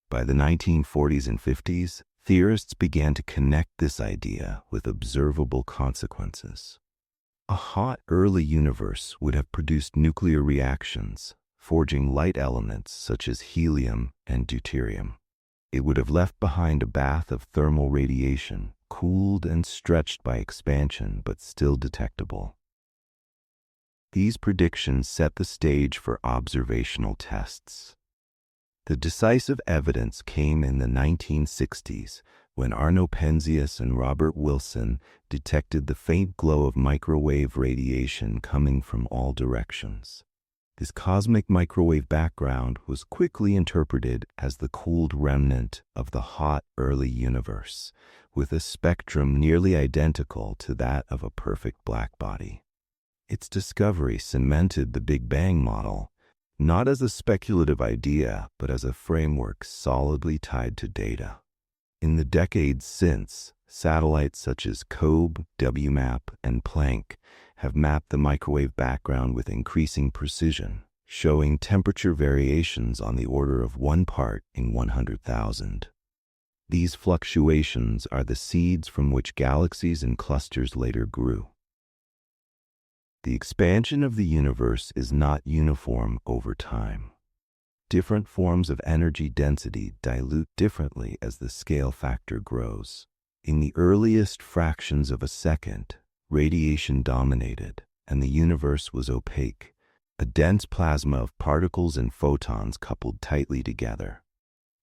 By the 1940s and 50s, theorists began to connect this idea with observable consequences. A hot early universe would have produced nuclear reactions, forging light elements such as helium and deuterium. It would have left behind a bath of thermal radiation, cooled and stretched by expansion but still detectable. These predictions set the stage for observational tests. The decisive evidence came in the 1960s when Arno Penzias and Robert Wilson detected the faint glow of microwave radiation coming from all directions. This cosmic microwave background was quickly interpreted as the cooled remnant of the hot early universe, with a spectrum nearly identical to that of a perfect blackbody. Its discovery cemented the Big Bang model, not as a speculative idea, but as a framework solidly tied to data. In the decades since, satellites such as COBE, WMAP, and Planck have mapped the microwave background with increasing precision, showing temperature variations on the order of 1 part in 100,000. These fluctuations are the seeds from which galaxies and clusters later grew. The expansion of the universe is not uniform over time. Different forms of energy density dilute differently as the scale factor grows. In the earliest fractions of a second, radiation dominated, and the universe was opaque, a dense plasma of particles and photons coupled tightly together.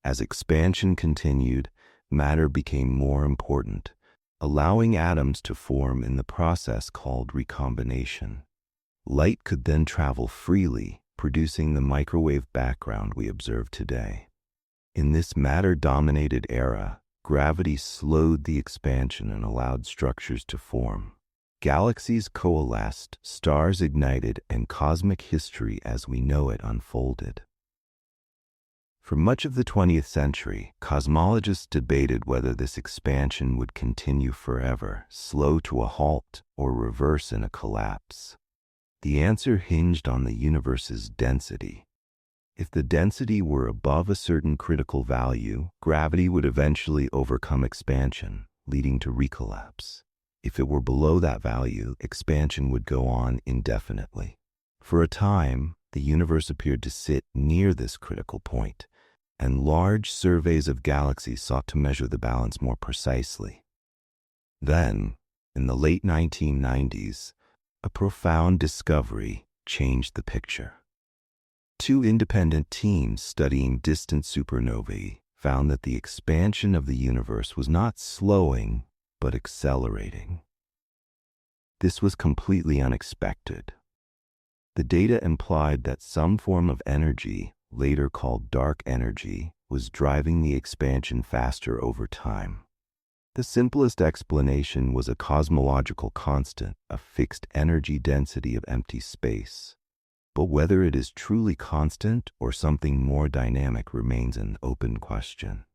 As expansion continued, matter became more important, allowing atoms to form in the process called recombination. Light could then travel freely, producing the microwave background we observe today. In this matter-dominated era, gravity slowed the expansion and allowed structures to form. Galaxies coalesced, stars ignited, and cosmic history as we know it unfolded. For much of the 20th century, cosmologists debated whether this expansion would continue forever, slow to a halt, or reverse in a collapse. The answer hinged on the universe's density. If the density were above a certain critical value, gravity would eventually overcome expansion, leading to recollapse. If it were below that value, expansion would go on indefinitely. For a time, the universe appeared to sit near this critical point, and large surveys of galaxies sought to measure the balance more precisely. Then, in the late 1990s, a profound discovery changed the picture. Two independent teams studying distant supernovae found that the expansion of the universe was not slowing, but accelerating. This was completely unexpected. The data implied that some form of energy, later called dark energy, was driving the expansion faster over time. The simplest explanation was a cosmological constant, a fixed energy density of empty space. But whether it is truly constant or something more dynamic remains an open question.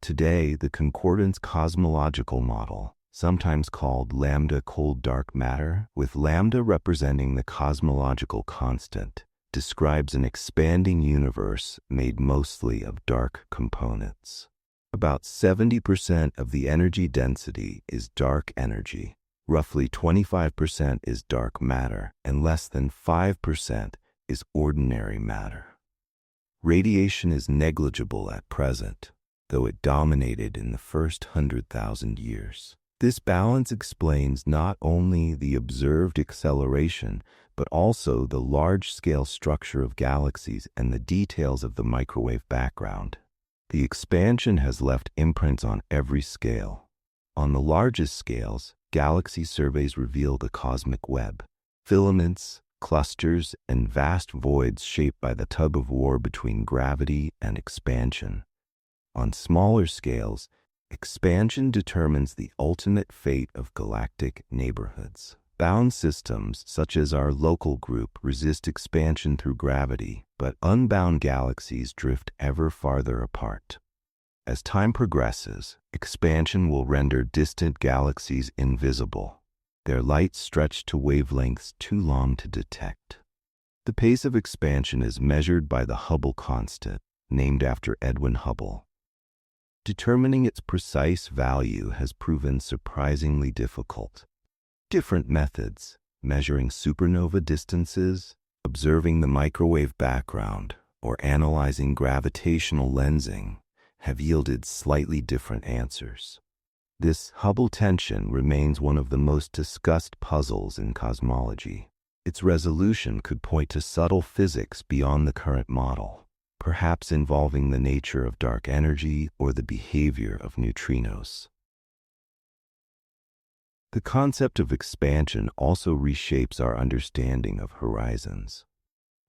Today, the concordance cosmological model, sometimes called lambda cold dark matter, with lambda representing the cosmological constant, describes an expanding universe made mostly of dark components. About 70% of the energy density is dark energy. Roughly 25% is dark matter, and less than 5% is ordinary matter. Radiation is negligible at present, though it dominated in the first 100,000 years. This balance explains not only the observed acceleration, but also the large-scale structure of galaxies and the details of the microwave background. The expansion has left imprints on every scale. On the largest scales, galaxy surveys reveal the cosmic web, filaments, clusters, and vast voids shaped by the tug-of-war between gravity and expansion. On smaller scales, expansion determines the ultimate fate of galactic neighborhoods. Bound systems, such as our local group, resist expansion through gravity, but unbound galaxies drift ever farther apart. As time progresses, expansion will render distant galaxies invisible, their light stretched to wavelengths too long to detect. The pace of expansion is measured by the Hubble constant, named after Edwin Hubble. Determining its precise value has proven surprisingly difficult. Different methods, measuring supernova distances, observing the microwave background, or analyzing gravitational lensing, have yielded slightly different answers. This Hubble tension remains one of the most discussed puzzles in cosmology. Its resolution could point to subtle physics beyond the current model, perhaps involving the nature of dark energy or the behavior of neutrinos. The concept of expansion also reshapes our understanding of horizons.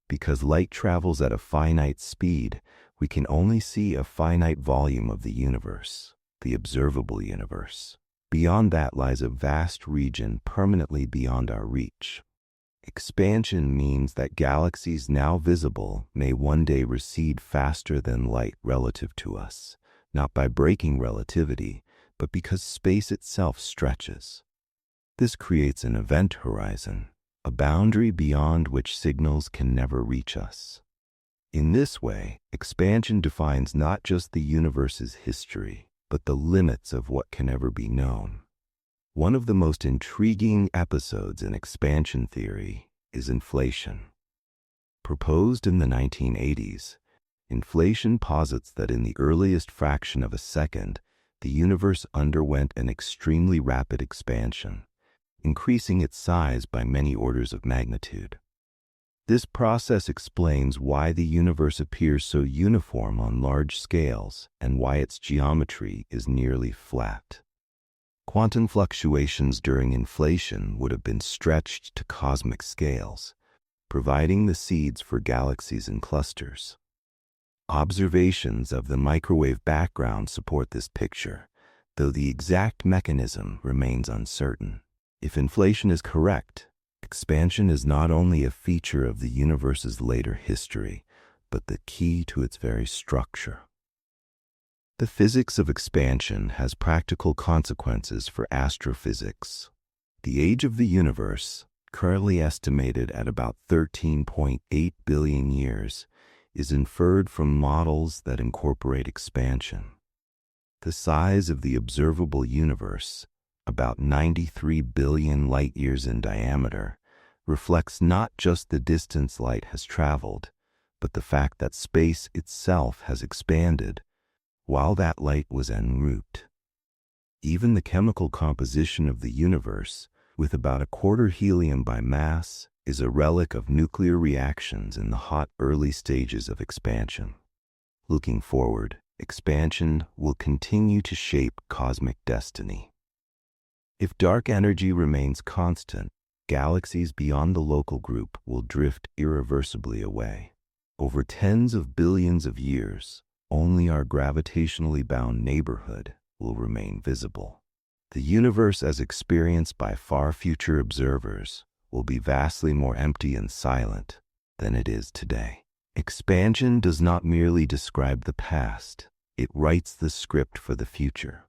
Because light travels at a finite speed, we can only see a finite volume of the universe, the observable universe. Beyond that lies a vast region permanently beyond our reach. Expansion means that galaxies now visible may one day recede faster than light relative to us, not by breaking relativity, but because space itself stretches. This creates an event horizon, a boundary beyond which signals can never reach us. In this way, expansion defines not just the universe's history, but the limits of what can ever be known. One of the most intriguing episodes in expansion theory is inflation. Proposed in the 1980s, inflation posits that in the earliest fraction of a second, the universe underwent an extremely rapid expansion, increasing its size by many orders of magnitude. This process explains why the universe appears so uniform on large scales and why its geometry is nearly flat. Quantum fluctuations during inflation would have been stretched to cosmic scales, providing the seeds for galaxies and clusters. Observations of the microwave background support this picture, though the exact mechanism remains uncertain. If inflation is correct, expansion is not only a feature of the universe's later history, but the key to its very structure. The physics of expansion has practical consequences for astrophysics. The age of the universe, currently estimated at about 13.8 billion years, is inferred from models that incorporate expansion. The size of the observable universe, about 93 billion light-years in diameter, reflects not just the distance light has traveled, but the fact that space itself has expanded while that light was en route. Even the chemical composition of the universe, with about a quarter helium by mass is a relic of nuclear reactions in the hot early stages of expansion. Looking forward, expansion will continue to shape cosmic destiny. If dark energy remains constant, galaxies beyond the local group will drift irreversibly away. Over tens of billions of years, only our gravitationally bound neighborhood will remain visible. The universe as experienced by far future observers will be vastly more empty and silent than it is today. Expansion does not merely describe the past, it writes the script for the future.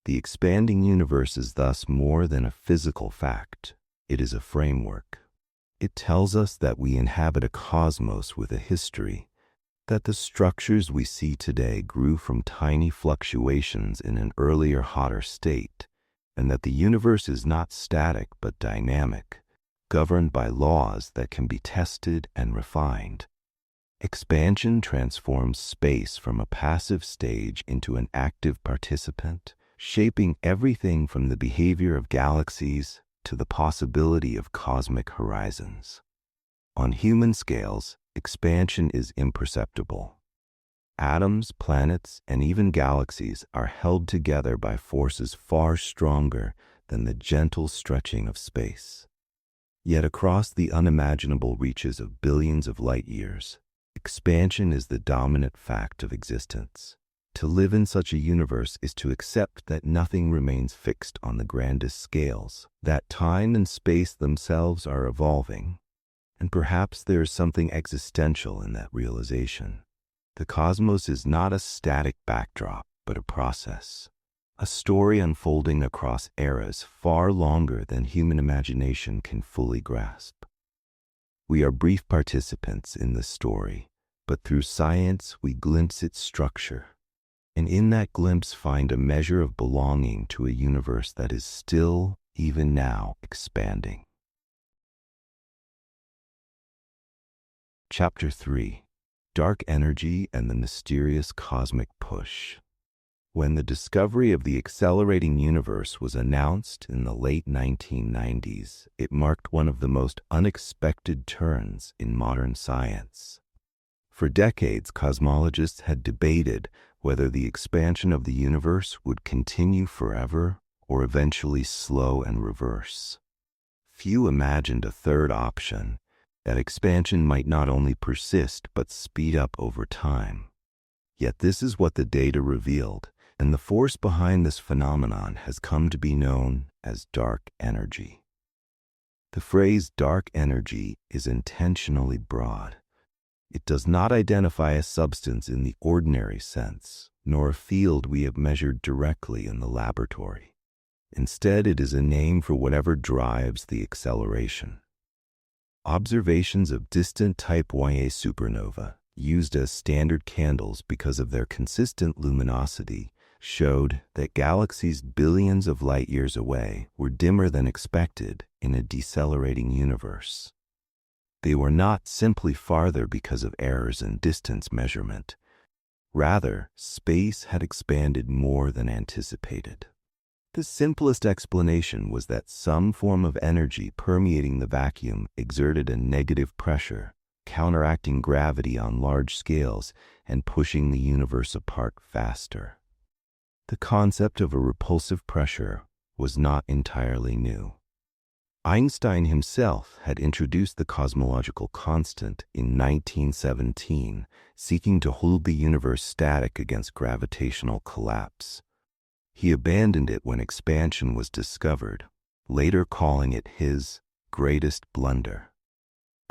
The expanding universe is thus more than a physical fact. It is a framework. It tells us that we inhabit a cosmos with a history, that the structures we see today grew from tiny fluctuations in an earlier, hotter state, and that the universe is not static but dynamic, governed by laws that can be tested and refined. Expansion transforms space from a passive stage into an active participant, shaping everything from the behavior of galaxies to the possibility of cosmic horizons. On human scales, expansion is imperceptible. Atoms, planets, and even galaxies are held together by forces far stronger than the gentle stretching of space. Yet across the unimaginable reaches of billions of light years, expansion is the dominant fact of existence. To live in such a universe is to accept that nothing remains fixed on the grandest scales, that time and space themselves are evolving, and perhaps there is something existential in that realization. The cosmos is not a static backdrop, but a process, a story unfolding across eras far longer than human imagination can fully grasp. We are brief participants in the story, but through science we glimpse its structure, and in that glimpse find a measure of belonging to a universe that is still, even now, expanding. Chapter 3: Dark Energy and the Mysterious Cosmic Push. When the discovery of the accelerating universe was announced in the late 1990s, it marked one of the most unexpected turns in modern science. For decades, cosmologists had debated whether the expansion of the universe would continue forever or eventually slow and reverse. Few imagined a third option, that expansion might not only persist but speed up over time. Yet this is what the data revealed, and the force behind this phenomenon has come to be known as dark energy. The phrase dark energy is intentionally broad. It does not identify a substance in the ordinary sense, nor a field we have measured directly in the laboratory. Instead, it is a name for whatever drives the acceleration. Observations of distant Type Ia supernova, used as standard candles because of their consistent luminosity, showed that galaxies billions of light years away were dimmer than expected in a decelerating universe. They were not simply farther because of errors in distance measurement. Rather, space had expanded more than anticipated. The simplest explanation was that some form of energy permeating the vacuum exerted a negative pressure, counteracting gravity on large scales and pushing the universe apart faster. The concept of a repulsive pressure was not entirely new. Einstein himself had introduced the cosmological constant in 1917, seeking to hold the universe static against gravitational collapse. He abandoned it when expansion was discovered, later calling it his greatest blunder.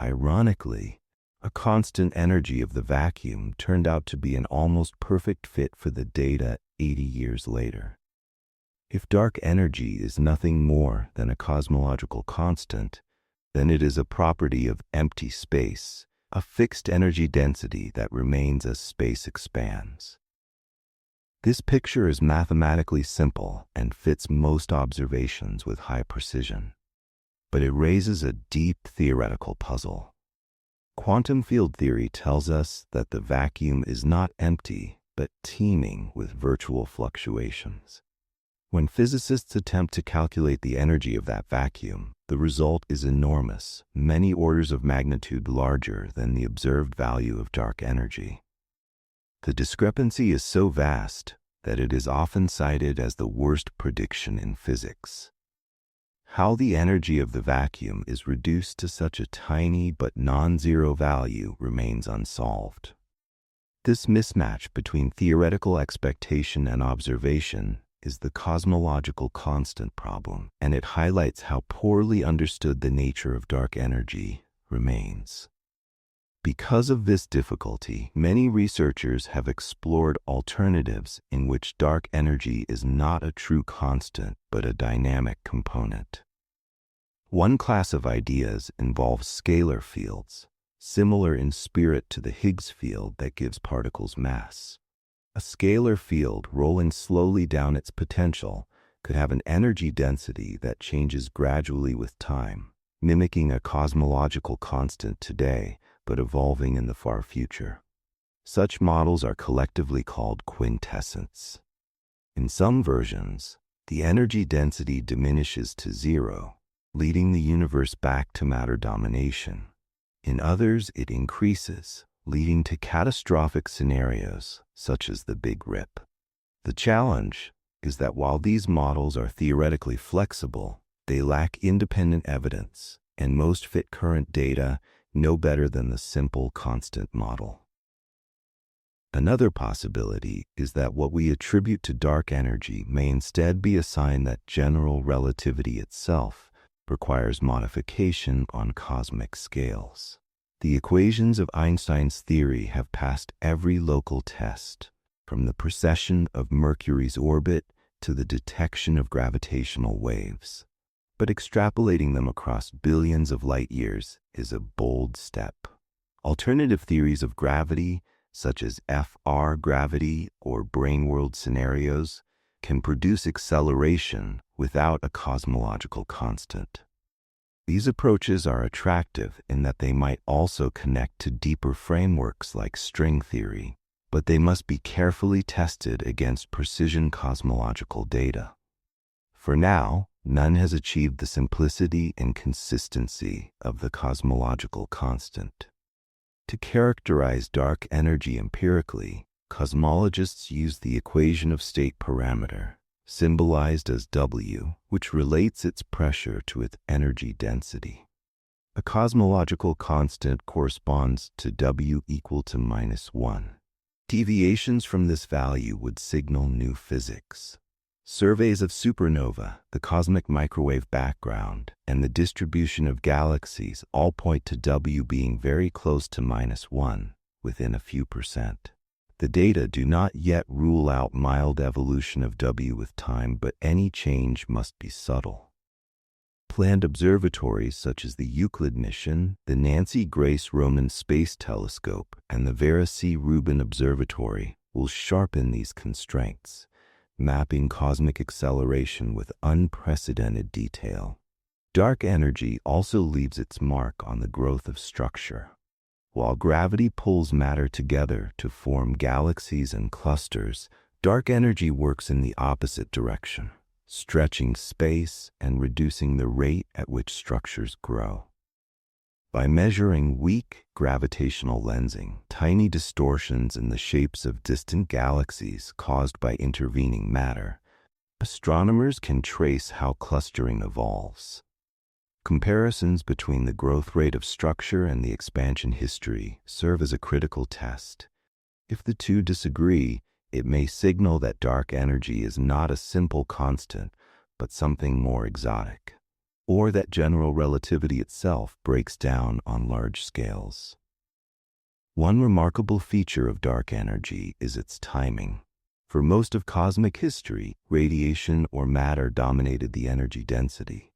Ironically, a constant energy of the vacuum turned out to be an almost perfect fit for the data 80 years later. If dark energy is nothing more than a cosmological constant, then it is a property of empty space, a fixed energy density that remains as space expands. This picture is mathematically simple and fits most observations with high precision, but it raises a deep theoretical puzzle. Quantum field theory tells us that the vacuum is not empty, but teeming with virtual fluctuations. When physicists attempt to calculate the energy of that vacuum, the the result is enormous, many orders of magnitude larger than the observed value of dark energy. The discrepancy is so vast that it is often cited as the worst prediction in physics. How the energy of the vacuum is reduced to such a tiny but non-zero value remains unsolved. This mismatch between theoretical expectation and observation is the cosmological constant problem, and it highlights how poorly understood the nature of dark energy remains. Because of this difficulty, many researchers have explored alternatives in which dark energy is not a true constant but a dynamic component. One class of ideas involves scalar fields, similar in spirit to the Higgs field that gives particles mass. A scalar field rolling slowly down its potential could have an energy density that changes gradually with time, mimicking a cosmological constant today, but evolving in the far future. Such models are collectively called quintessence. In some versions, the energy density diminishes to zero, leading the universe back to matter domination. In others, it increases, leading to catastrophic scenarios such as the Big Rip. The challenge is that while these models are theoretically flexible, they lack independent evidence, and most fit current data no better than the simple constant model. Another possibility is that what we attribute to dark energy may instead be a sign that general relativity itself requires modification on cosmic scales. The equations of Einstein's theory have passed every local test, from the precession of Mercury's orbit to the detection of gravitational waves. But extrapolating them across billions of light years is a bold step. Alternative theories of gravity, such as FR gravity or brane world scenarios, can produce acceleration without a cosmological constant. These approaches are attractive in that they might also connect to deeper frameworks like string theory, but they must be carefully tested against precision cosmological data. For now, none has achieved the simplicity and consistency of the cosmological constant. To characterize dark energy empirically, cosmologists use the equation of state parameter, symbolized as W, which relates its pressure to its energy density. A cosmological constant corresponds to W equal to -1. Deviations from this value would signal new physics. Surveys of supernova, the cosmic microwave background, and the distribution of galaxies all point to W being very close to -1, within a few percent. The data do not yet rule out mild evolution of W with time, but any change must be subtle. Planned observatories such as the Euclid mission, the Nancy Grace Roman Space Telescope, and the Vera C. Rubin Observatory will sharpen these constraints, mapping cosmic acceleration with unprecedented detail. Dark energy also leaves its mark on the growth of structure. While gravity pulls matter together to form galaxies and clusters, dark energy works in the opposite direction, stretching space and reducing the rate at which structures grow. By measuring weak gravitational lensing, tiny distortions in the shapes of distant galaxies caused by intervening matter, astronomers can trace how clustering evolves. Comparisons between the growth rate of structure and the expansion history serve as a critical test. If the two disagree, it may signal that dark energy is not a simple constant, but something more exotic, or that general relativity itself breaks down on large scales. One remarkable feature of dark energy is its timing. For most of cosmic history, radiation or matter dominated the energy density.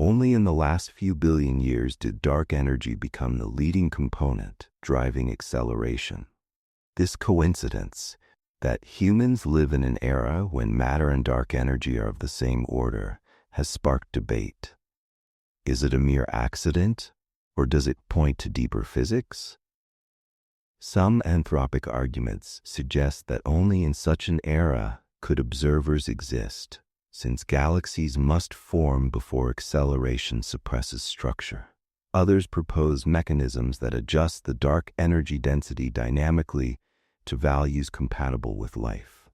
Only in the last few billion years did dark energy become the leading component, driving acceleration. This coincidence, that humans live in an era when matter and dark energy are of the same order, has sparked debate. Is it a mere accident, or does it point to deeper physics? Some anthropic arguments suggest that only in such an era could observers exist, since galaxies must form before acceleration suppresses structure. Others propose mechanisms that adjust the dark energy density dynamically to values compatible with life.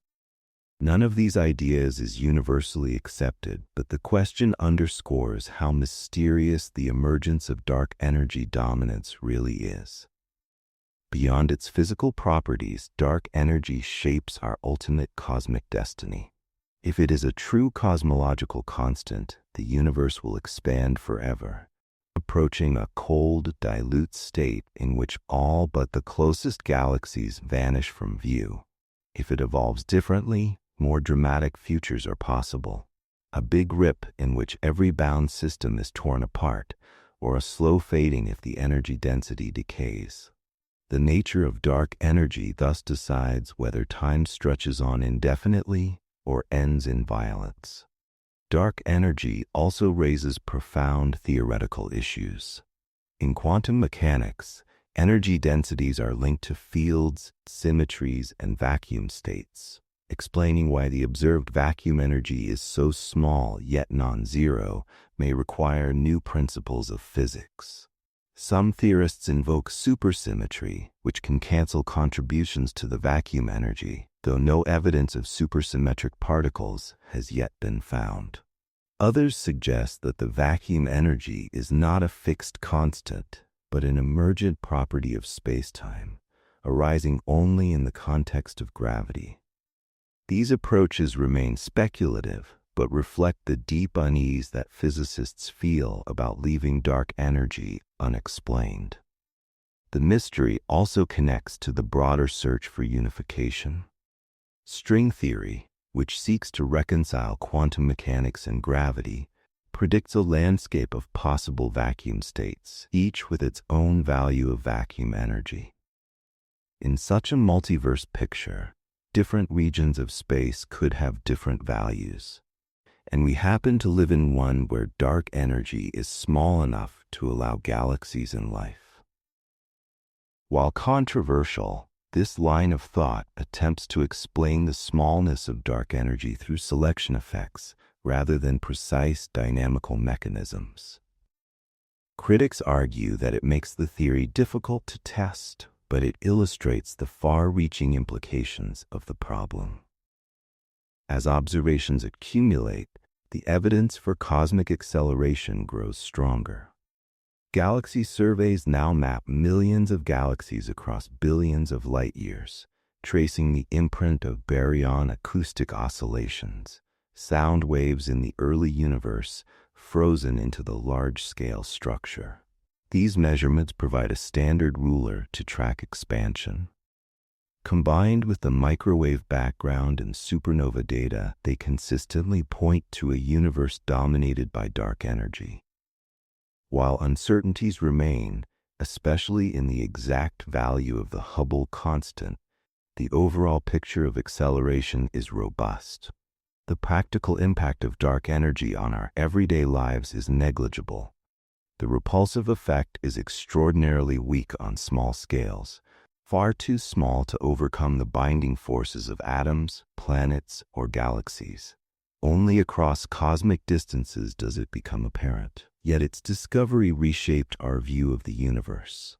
None of these ideas is universally accepted, but the question underscores how mysterious the emergence of dark energy dominance really is. Beyond its physical properties, dark energy shapes our ultimate cosmic destiny. If it is a true cosmological constant, the universe will expand forever, approaching a cold, dilute state in which all but the closest galaxies vanish from view. If it evolves differently, more dramatic futures are possible. A big rip in which every bound system is torn apart, or a slow fading if the energy density decays. The nature of dark energy thus decides whether time stretches on indefinitely or ends in violence. Dark energy also raises profound theoretical issues. In quantum mechanics, energy densities are linked to fields, symmetries, and vacuum states, explaining why the observed vacuum energy is so small yet non-zero may require new principles of physics. Some theorists invoke supersymmetry, which can cancel contributions to the vacuum energy, though no evidence of supersymmetric particles has yet been found. Others suggest that the vacuum energy is not a fixed constant, but an emergent property of spacetime, arising only in the context of gravity. These approaches remain speculative, but reflect the deep unease that physicists feel about leaving dark energy unexplained. The mystery also connects to the broader search for unification. String theory, which seeks to reconcile quantum mechanics and gravity, predicts a landscape of possible vacuum states, each with its own value of vacuum energy. In such a multiverse picture, different regions of space could have different values, and we happen to live in one where dark energy is small enough to allow galaxies and life. While controversial, this line of thought attempts to explain the smallness of dark energy through selection effects rather than precise dynamical mechanisms. Critics argue that it makes the theory difficult to test, but it illustrates the far-reaching implications of the problem. As observations accumulate, the evidence for cosmic acceleration grows stronger. Galaxy surveys now map millions of galaxies across billions of light-years, tracing the imprint of baryon acoustic oscillations, sound waves in the early universe frozen into the large-scale structure. These measurements provide a standard ruler to track expansion. Combined with the microwave background and supernova data, they consistently point to a universe dominated by dark energy. While uncertainties remain, especially in the exact value of the Hubble constant, the overall picture of acceleration is robust. The practical impact of dark energy on our everyday lives is negligible. The repulsive effect is extraordinarily weak on small scales, far too small to overcome the binding forces of atoms, planets, or galaxies. Only across cosmic distances does it become apparent. Yet its discovery reshaped our view of the universe.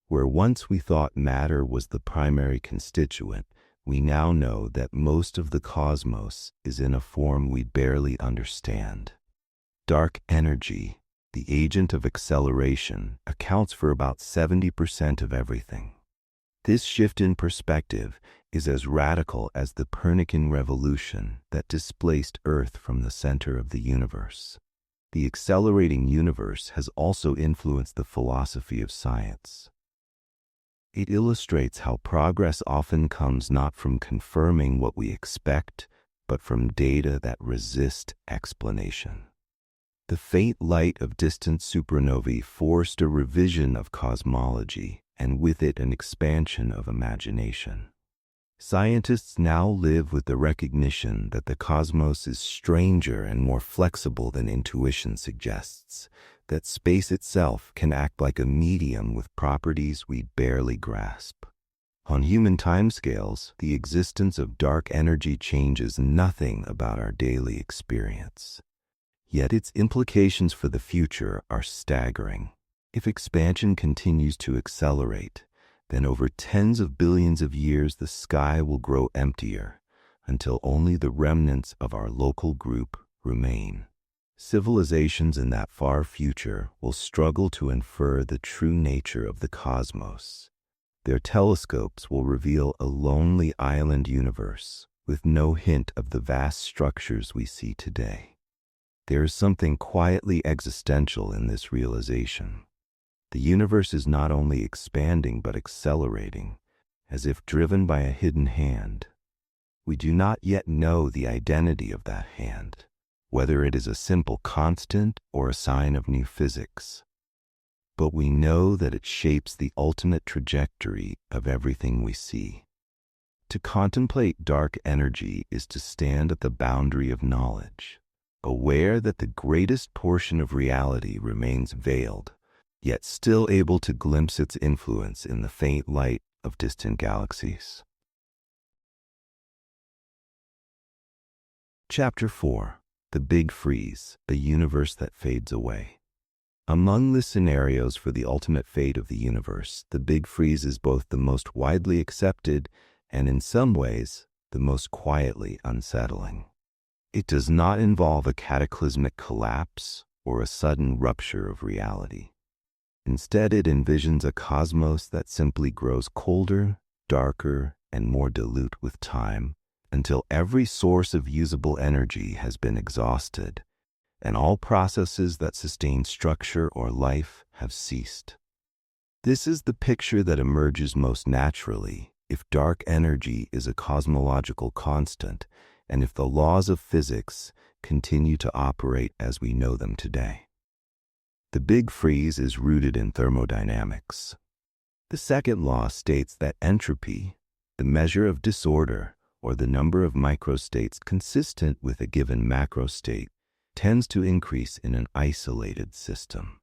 Where once we thought matter was the primary constituent, we now know that most of the cosmos is in a form we barely understand. Dark energy, the agent of acceleration, accounts for about 70% of everything. This shift in perspective is as radical as the Copernican revolution that displaced Earth from the center of the universe. The accelerating universe has also influenced the philosophy of science. It illustrates how progress often comes not from confirming what we expect, but from data that resist explanation. The faint light of distant supernovae forced a revision of cosmology, and with it an expansion of imagination. Scientists now live with the recognition that the cosmos is stranger and more flexible than intuition suggests, that space itself can act like a medium with properties we barely grasp. On human timescales, the existence of dark energy changes nothing about our daily experience. Yet its implications for the future are staggering. If expansion continues to accelerate, then over tens of billions of years the sky will grow emptier until only the remnants of our local group remain. Civilizations in that far future will struggle to infer the true nature of the cosmos. Their telescopes will reveal a lonely island universe with no hint of the vast structures we see today. There is something quietly existential in this realization. The universe is not only expanding but accelerating, as if driven by a hidden hand. We do not yet know the identity of that hand, whether it is a simple constant or a sign of new physics. But we know that it shapes the ultimate trajectory of everything we see. To contemplate dark energy is to stand at the boundary of knowledge, aware that the greatest portion of reality remains veiled, yet still able to glimpse its influence in the faint light of distant galaxies. Chapter 4. The Big Freeze, a universe that fades away. Among the scenarios for the ultimate fate of the universe, the Big Freeze is both the most widely accepted and, in some ways, the most quietly unsettling. It does not involve a cataclysmic collapse or a sudden rupture of reality. Instead, it envisions a cosmos that simply grows colder, darker, and more dilute with time, until every source of usable energy has been exhausted, and all processes that sustain structure or life have ceased. This is the picture that emerges most naturally if dark energy is a cosmological constant and if the laws of physics continue to operate as we know them today. The Big Freeze is rooted in thermodynamics. The second law states that entropy, the measure of disorder, or the number of microstates consistent with a given macrostate, tends to increase in an isolated system.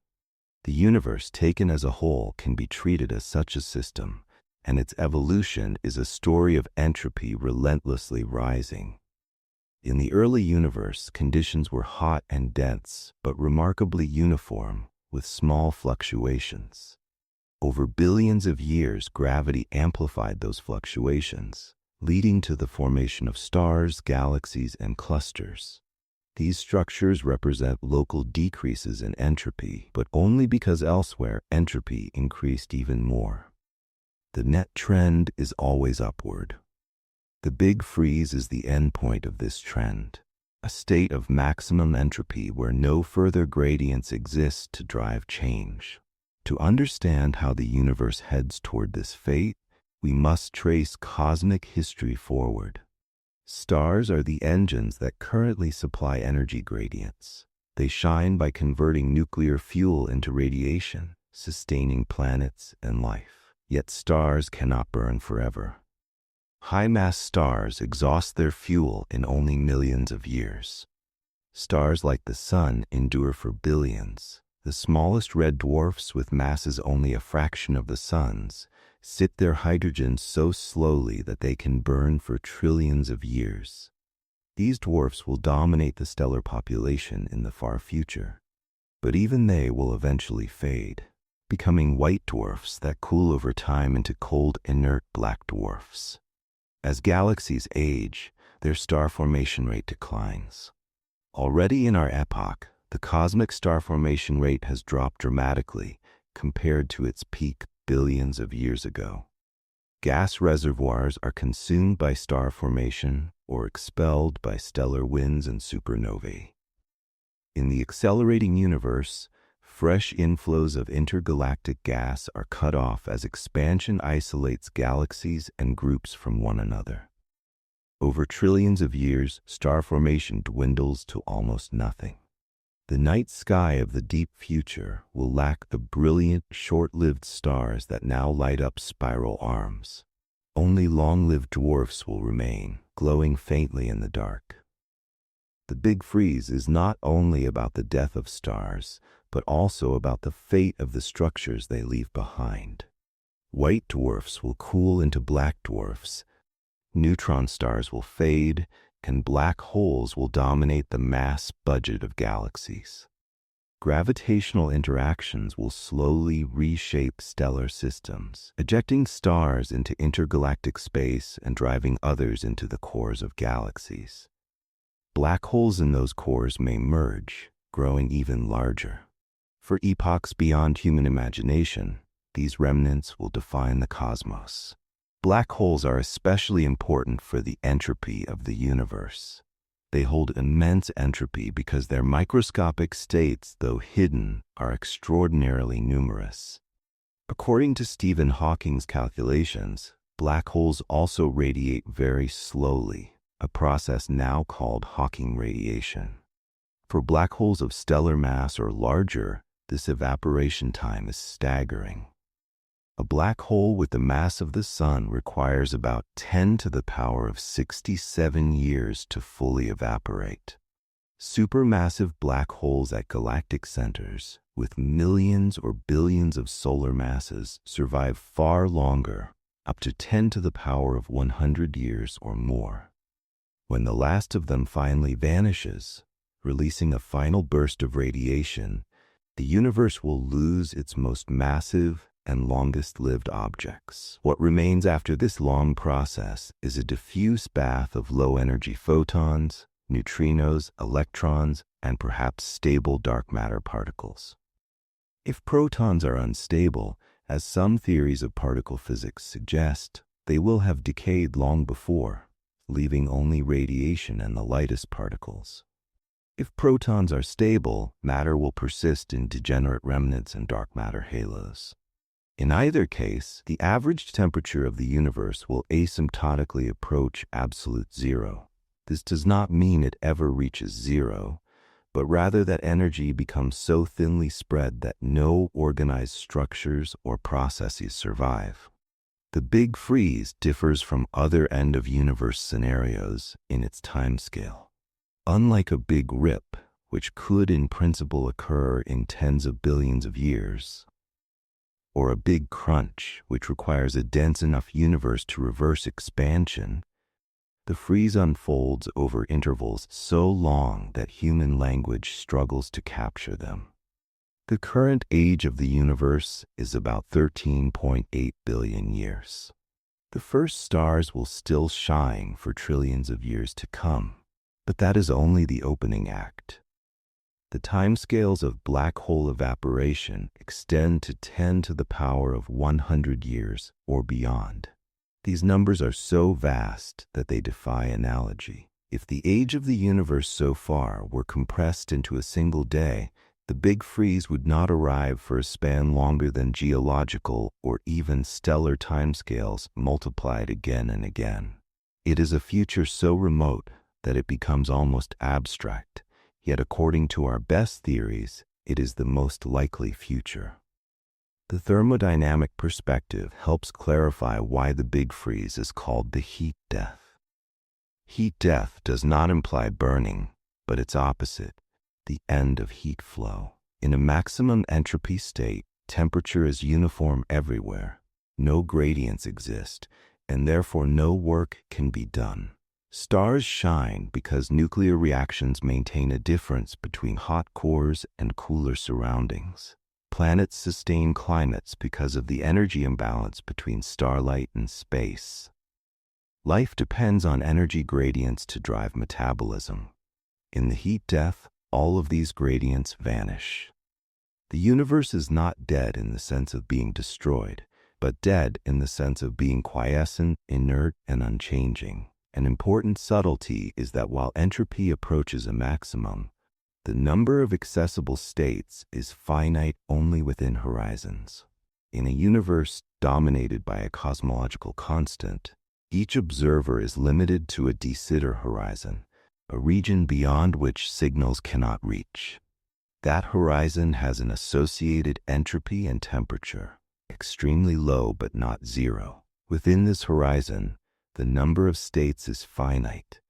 The universe taken as a whole can be treated as such a system, and its evolution is a story of entropy relentlessly rising. In the early universe, conditions were hot and dense, but remarkably uniform, with small fluctuations. Over billions of years, gravity amplified those fluctuations, leading to the formation of stars, galaxies, and clusters. These structures represent local decreases in entropy, but only because elsewhere entropy increased even more. The net trend is always upward. The Big Freeze is the endpoint of this trend, a state of maximum entropy where no further gradients exist to drive change. To understand how the universe heads toward this fate, we must trace cosmic history forward. Stars are the engines that currently supply energy gradients. They shine by converting nuclear fuel into radiation, sustaining planets and life. Yet stars cannot burn forever. High-mass stars exhaust their fuel in only millions of years. Stars like the Sun endure for billions. The smallest red dwarfs, with masses only a fraction of the Sun's, sip their hydrogen so slowly that they can burn for trillions of years. These dwarfs will dominate the stellar population in the far future, but even they will eventually fade, becoming white dwarfs that cool over time into cold, inert black dwarfs. As galaxies age, their star formation rate declines. Already in our epoch, the cosmic star formation rate has dropped dramatically compared to its peak billions of years ago. Gas reservoirs are consumed by star formation or expelled by stellar winds and supernovae. In the accelerating universe, fresh inflows of intergalactic gas are cut off as expansion isolates galaxies and groups from one another. Over trillions of years, star formation dwindles to almost nothing. The night sky of the deep future will lack the brilliant, short-lived stars that now light up spiral arms. Only long-lived dwarfs will remain, glowing faintly in the dark. The Big Freeze is not only about the death of stars, but also about the fate of the structures they leave behind. White dwarfs will cool into black dwarfs, neutron stars will fade, and black holes will dominate the mass budget of galaxies. Gravitational interactions will slowly reshape stellar systems, ejecting stars into intergalactic space and driving others into the cores of galaxies. Black holes in those cores may merge, growing even larger. For epochs beyond human imagination, these remnants will define the cosmos. Black holes are especially important for the entropy of the universe. They hold immense entropy because their microscopic states, though hidden, are extraordinarily numerous. According to Stephen Hawking's calculations, black holes also radiate very slowly, a process now called Hawking radiation. For black holes of stellar mass or larger, this evaporation time is staggering. A black hole with the mass of the Sun requires about 10 to the power of 67 years to fully evaporate. Supermassive black holes at galactic centers, with millions or billions of solar masses, survive far longer, up to 10 to the power of 100 years or more. When the last of them finally vanishes, releasing a final burst of radiation, the universe will lose its most massive and longest-lived objects. What remains after this long process is a diffuse bath of low-energy photons, neutrinos, electrons, and perhaps stable dark matter particles. If protons are unstable, as some theories of particle physics suggest, they will have decayed long before, leaving only radiation and the lightest particles. If protons are stable, matter will persist in degenerate remnants and dark matter halos. In either case, the average temperature of the universe will asymptotically approach absolute zero. This does not mean it ever reaches zero, but rather that energy becomes so thinly spread that no organized structures or processes survive. The Big Freeze differs from other end-of-universe scenarios in its timescale. Unlike a Big Rip, which could in principle occur in tens of billions of years, or a Big Crunch, which requires a dense enough universe to reverse expansion, the freeze unfolds over intervals so long that human language struggles to capture them. The current age of the universe is about 13.8 billion years. The first stars will still shine for trillions of years to come, but that is only the opening act. The timescales of black hole evaporation extend to 10 to the power of 100 years or beyond. These numbers are so vast that they defy analogy. If the age of the universe so far were compressed into a single day, the Big Freeze would not arrive for a span longer than geological or even stellar timescales multiplied again and again. It is a future so remote that it becomes almost abstract. Yet according to our best theories, it is the most likely future. The thermodynamic perspective helps clarify why the Big Freeze is called the heat death. Heat death does not imply burning, but its opposite, the end of heat flow. In a maximum entropy state, temperature is uniform everywhere. No gradients exist, and therefore no work can be done. Stars shine because nuclear reactions maintain a difference between hot cores and cooler surroundings. Planets sustain climates because of the energy imbalance between starlight and space. Life depends on energy gradients to drive metabolism. In the heat death, all of these gradients vanish. The universe is not dead in the sense of being destroyed, but dead in the sense of being quiescent, inert, and unchanging. An important subtlety is that while entropy approaches a maximum, the number of accessible states is finite only within horizons. In a universe dominated by a cosmological constant, each observer is limited to a de Sitter horizon, a region beyond which signals cannot reach. That horizon has an associated entropy and temperature, extremely low but not zero. Within this horizon, the number of states is finite,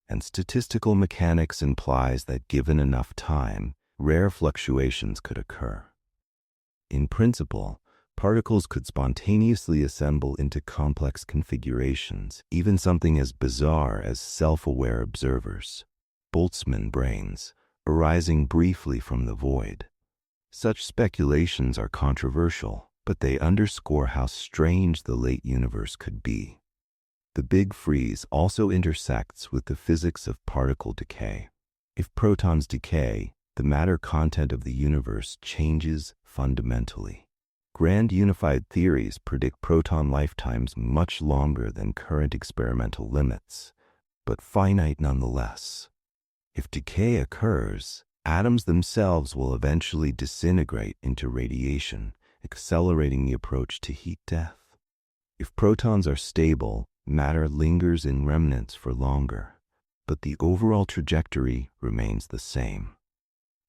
and statistical mechanics implies that given enough time, rare fluctuations could occur. In principle, Particles could spontaneously assemble into complex configurations, even something as bizarre as self-aware observers, Boltzmann brains, arising briefly from the void. Such speculations are controversial, but they underscore how strange the late universe could be. The Big Freeze also intersects with the physics of particle decay. If protons decay, the matter content of the universe changes fundamentally. Grand unified theories predict proton lifetimes much longer than current experimental limits, but finite nonetheless. If decay occurs, atoms themselves will eventually disintegrate into radiation, accelerating the approach to heat death. If protons are stable, matter lingers in remnants for longer, but the overall trajectory remains the same.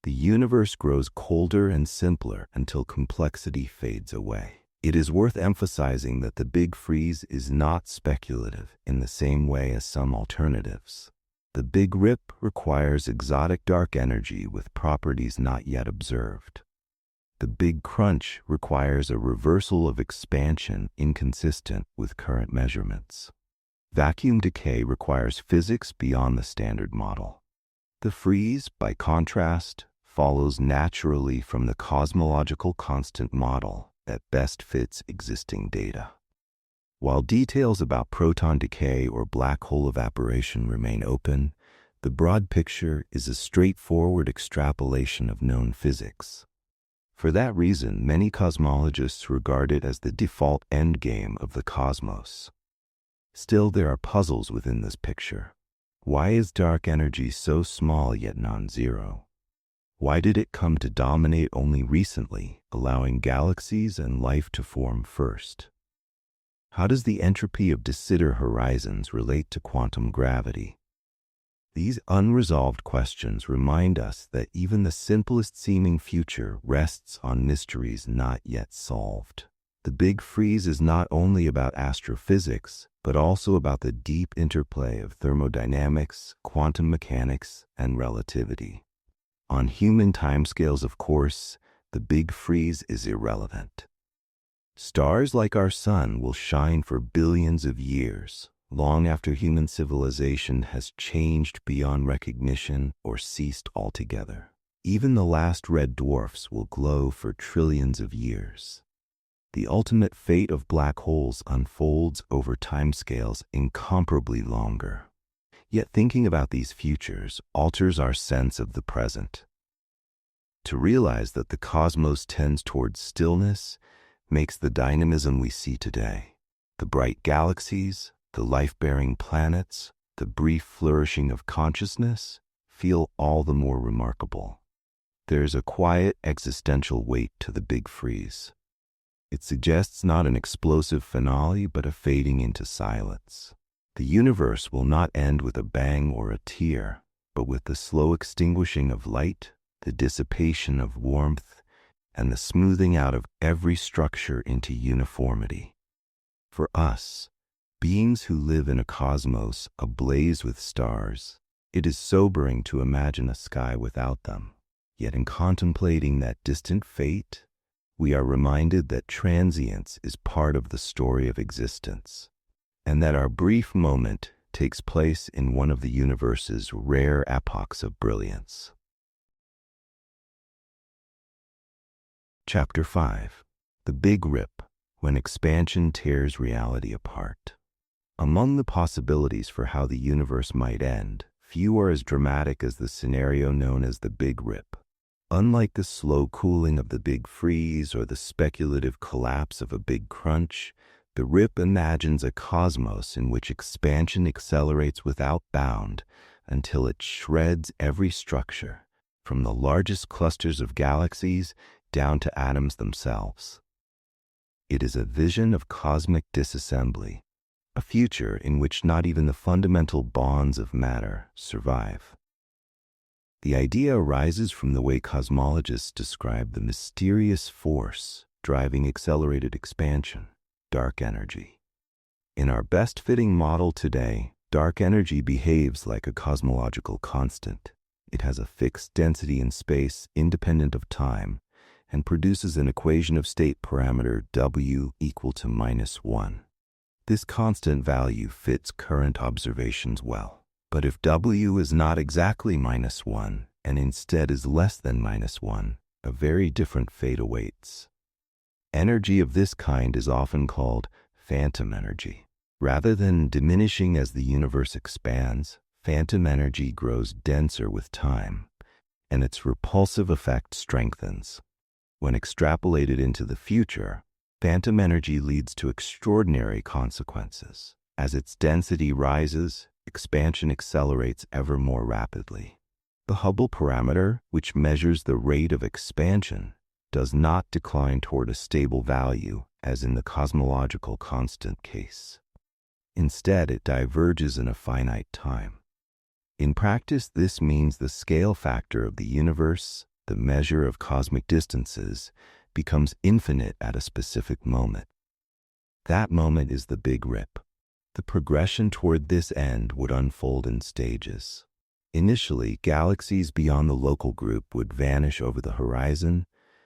The universe grows colder and simpler until complexity fades away. It is worth emphasizing that the Big Freeze is not speculative in the same way as some alternatives. The Big Rip requires exotic dark energy with properties not yet observed. The Big Crunch requires a reversal of expansion inconsistent with current measurements. Vacuum decay requires physics beyond the standard model. The freeze, by contrast, follows naturally from the cosmological constant model that best fits existing data. While details about proton decay or black hole evaporation remain open, the broad picture is a straightforward extrapolation of known physics. For that reason, many cosmologists regard it as the default endgame of the cosmos. Still, there are puzzles within this picture. Why is dark energy so small yet non-zero? Why did it come to dominate only recently, allowing galaxies and life to form first? How does the entropy of de Sitter horizons relate to quantum gravity? These unresolved questions remind us that even the simplest seeming future rests on mysteries not yet solved. The Big Freeze is not only about astrophysics, but also about the deep interplay of thermodynamics, quantum mechanics, and relativity. On human timescales, of course, the Big Freeze is irrelevant. Stars like our sun will shine for billions of years, long after human civilization has changed beyond recognition or ceased altogether. Even the last red dwarfs will glow for trillions of years. The ultimate fate of black holes unfolds over timescales incomparably longer. Yet thinking about these futures alters our sense of the present. To realize that the cosmos tends towards stillness makes the dynamism we see today, the bright galaxies, the life-bearing planets, the brief flourishing of consciousness, feel all the more remarkable. There's a quiet existential weight to the Big Freeze. It suggests not an explosive finale, but a fading into silence. The universe will not end with a bang or a tear, but with the slow extinguishing of light, the dissipation of warmth, and the smoothing out of every structure into uniformity. For us, beings who live in a cosmos ablaze with stars, it is sobering to imagine a sky without them. Yet in contemplating that distant fate, we are reminded that transience is part of the story of existence, and that our brief moment takes place in one of the universe's rare epochs of brilliance. Chapter 5. The Big Rip, when expansion tears reality apart. Among the possibilities for how the universe might end, few are as dramatic as the scenario known as the Big Rip. Unlike the slow cooling of the Big Freeze or the speculative collapse of a Big Crunch, the Rip imagines a cosmos in which expansion accelerates without bound until it shreds every structure, from the largest clusters of galaxies down to atoms themselves. It is a vision of cosmic disassembly, a future in which not even the fundamental bonds of matter survive. The idea arises from the way cosmologists describe the mysterious force driving accelerated expansion: dark energy. In our best-fitting model today, dark energy behaves like a cosmological constant. It has a fixed density in space independent of time, and produces an equation of state parameter W equal to -1. This constant value fits current observations well. But if W is not exactly -1 and instead is less than -1, a very different fate awaits. Energy of this kind is often called phantom energy. Rather than diminishing as the universe expands, phantom energy grows denser with time, and its repulsive effect strengthens. When extrapolated into the future, phantom energy leads to extraordinary consequences. As its density rises, expansion accelerates ever more rapidly. The Hubble parameter, which measures the rate of expansion, does not decline toward a stable value, as in the cosmological constant case. Instead, it diverges in a finite time. In practice, this means the scale factor of the universe, the measure of cosmic distances, becomes infinite at a specific moment. That moment is the Big Rip. The progression toward this end would unfold in stages. Initially, galaxies beyond the local group would vanish over the horizon,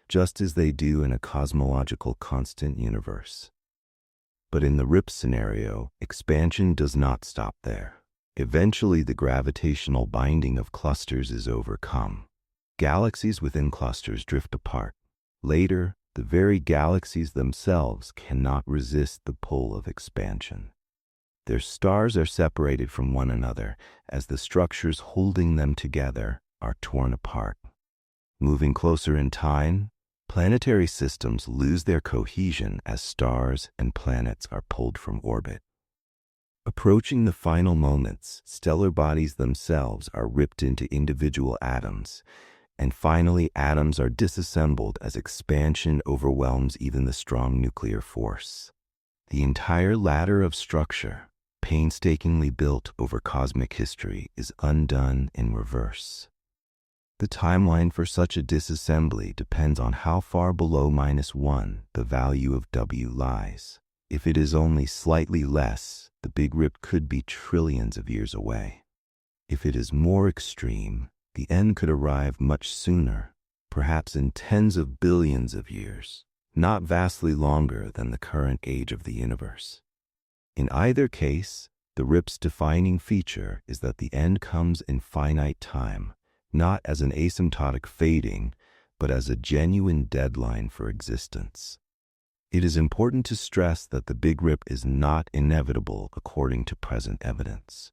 just as they do in a cosmological constant universe. But in the Rip scenario, expansion does not stop there. Eventually, the gravitational binding of clusters is overcome. Galaxies within clusters drift apart. Later, the very galaxies themselves cannot resist the pull of expansion. Their stars are separated from one another as the structures holding them together are torn apart. Moving closer in time, planetary systems lose their cohesion as stars and planets are pulled from orbit. Approaching the final moments, stellar bodies themselves are ripped into individual atoms, and finally atoms are disassembled as expansion overwhelms even the strong nuclear force. The entire ladder of structure, painstakingly built over cosmic history, is undone in reverse. The timeline for such a disassembly depends on how far below -1 the value of W lies. If it is only slightly less, the Big Rip could be trillions of years away. If it is more extreme, the end could arrive much sooner, perhaps in tens of billions of years, not vastly longer than the current age of the universe. In either case, the Rip's defining feature is that the end comes in finite time, not as an asymptotic fading, but as a genuine deadline for existence. It is important to stress that the Big Rip is not inevitable according to present evidence.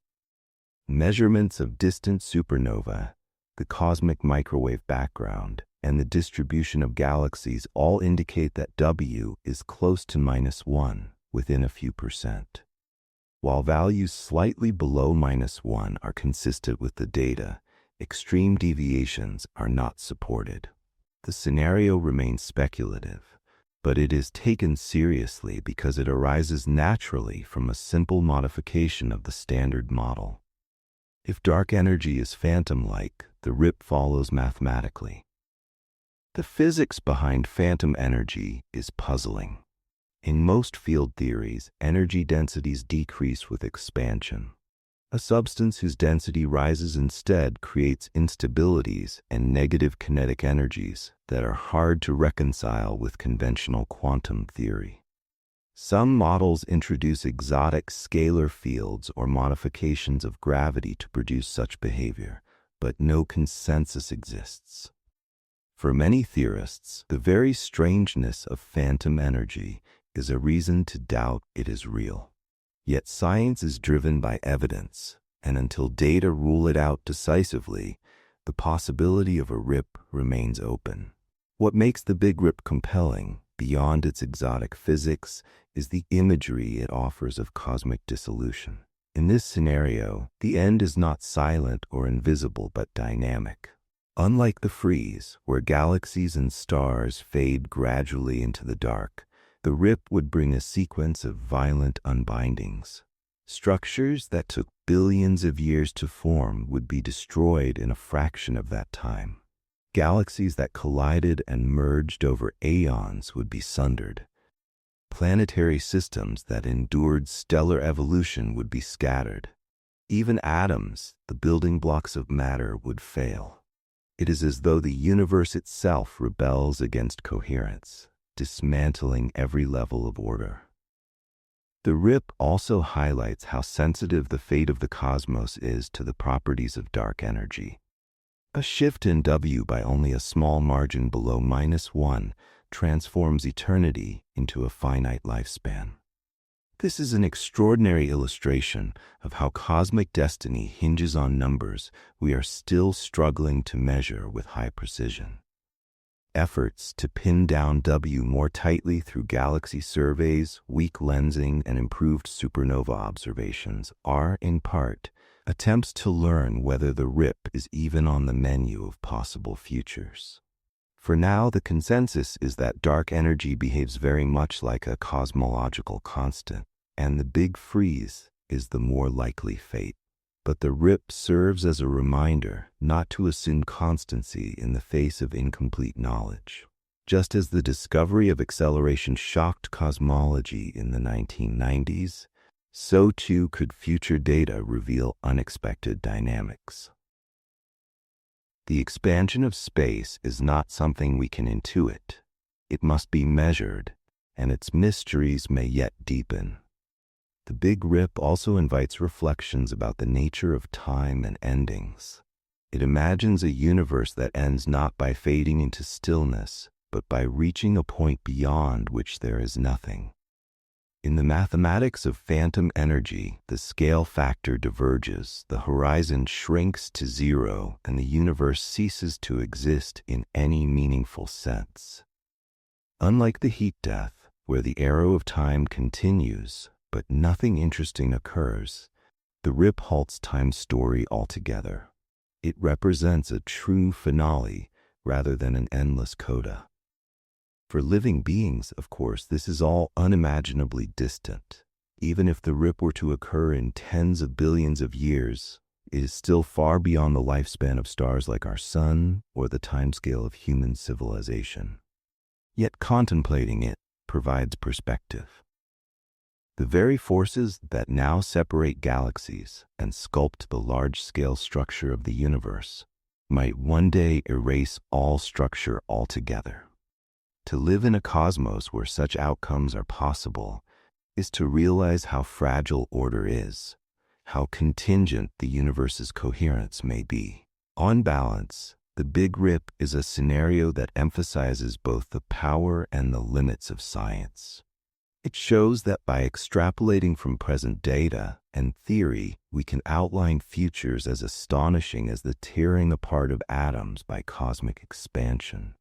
Measurements of distant supernova, the cosmic microwave background, and the distribution of galaxies all indicate that W is close to -1, within a few percent. While values slightly below -1 are consistent with the data, extreme deviations are not supported. The scenario remains speculative, but it is taken seriously because it arises naturally from a simple modification of the standard model. If dark energy is phantom-like, the Rip follows mathematically. The physics behind phantom energy is puzzling. In most field theories, energy densities decrease with expansion. A substance whose density rises instead creates instabilities and negative kinetic energies that are hard to reconcile with conventional quantum theory. Some models introduce exotic scalar fields or modifications of gravity to produce such behavior, but no consensus exists. For many theorists, the very strangeness of phantom energy is a reason to doubt it is real. Yet science is driven by evidence, and until data rule it out decisively, the possibility of a rip remains open. What makes the Big Rip compelling, beyond its exotic physics, is the imagery it offers of cosmic dissolution. In this scenario, the end is not silent or invisible but dynamic. Unlike the freeze, where galaxies and stars fade gradually into the dark, the rip would bring a sequence of violent unbindings. Structures that took billions of years to form would be destroyed in a fraction of that time. Galaxies that collided and merged over aeons would be sundered. Planetary systems that endured stellar evolution would be scattered. Even atoms, the building blocks of matter, would fail. It is as though the universe itself rebels against coherence, dismantling every level of order. The rip also highlights how sensitive the fate of the cosmos is to the properties of dark energy. A shift in W by only a small margin below -1 transforms eternity into a finite lifespan. This is an extraordinary illustration of how cosmic destiny hinges on numbers we are still struggling to measure with high precision. Efforts to pin down W more tightly through galaxy surveys, weak lensing, and improved supernova observations are, in part, attempts to learn whether the rip is even on the menu of possible futures. For now, the consensus is that dark energy behaves very much like a cosmological constant, and the big freeze is the more likely fate. But the rip serves as a reminder not to assume constancy in the face of incomplete knowledge. Just as the discovery of acceleration shocked cosmology in the 1990s, so too could future data reveal unexpected dynamics. The expansion of space is not something we can intuit. It must be measured, and its mysteries may yet deepen. The Big Rip also invites reflections about the nature of time and endings. It imagines a universe that ends not by fading into stillness, but by reaching a point beyond which there is nothing. In the mathematics of phantom energy, the scale factor diverges, the horizon shrinks to zero, and the universe ceases to exist in any meaningful sense. Unlike the heat death, where the arrow of time continues, but nothing interesting occurs, the rip halts time's story altogether. It represents a true finale rather than an endless coda. For living beings, of course, this is all unimaginably distant. Even if the rip were to occur in tens of billions of years, it is still far beyond the lifespan of stars like our sun or the timescale of human civilization. Yet contemplating it provides perspective. The very forces that now separate galaxies and sculpt the large-scale structure of the universe might one day erase all structure altogether. To live in a cosmos where such outcomes are possible is to realize how fragile order is, how contingent the universe's coherence may be. On balance, the Big Rip is a scenario that emphasizes both the power and the limits of science. It shows that by extrapolating from present data and theory, we can outline futures as astonishing as the tearing apart of atoms by cosmic expansion.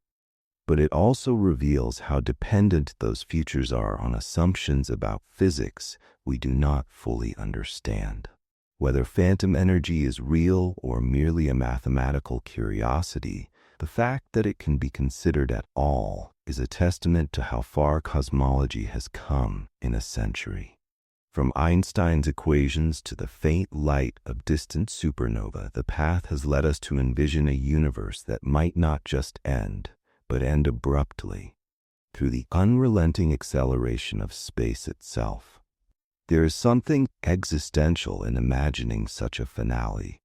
But it also reveals how dependent those futures are on assumptions about physics we do not fully understand. Whether phantom energy is real or merely a mathematical curiosity, the fact that it can be considered at all is a testament to how far cosmology has come in a century. From Einstein's equations to the faint light of distant supernova, the path has led us to envision a universe that might not just end, but end abruptly, through the unrelenting acceleration of space itself. There is something existential in imagining such a finale.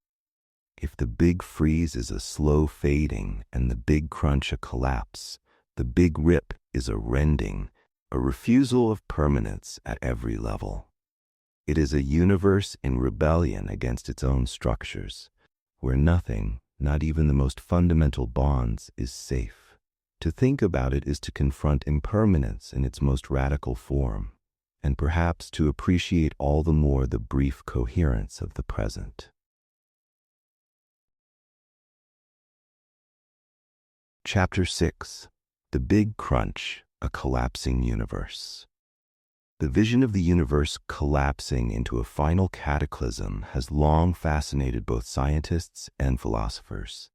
If the big freeze is a slow fading and the big crunch a collapse, the Big Rip is a rending, a refusal of permanence at every level. It is a universe in rebellion against its own structures, where nothing, not even the most fundamental bonds, is safe. To think about it is to confront impermanence in its most radical form, and perhaps to appreciate all the more the brief coherence of the present. Chapter 6. The Big Crunch, a Collapsing Universe. The vision of the universe collapsing into a final cataclysm has long fascinated both scientists and philosophers.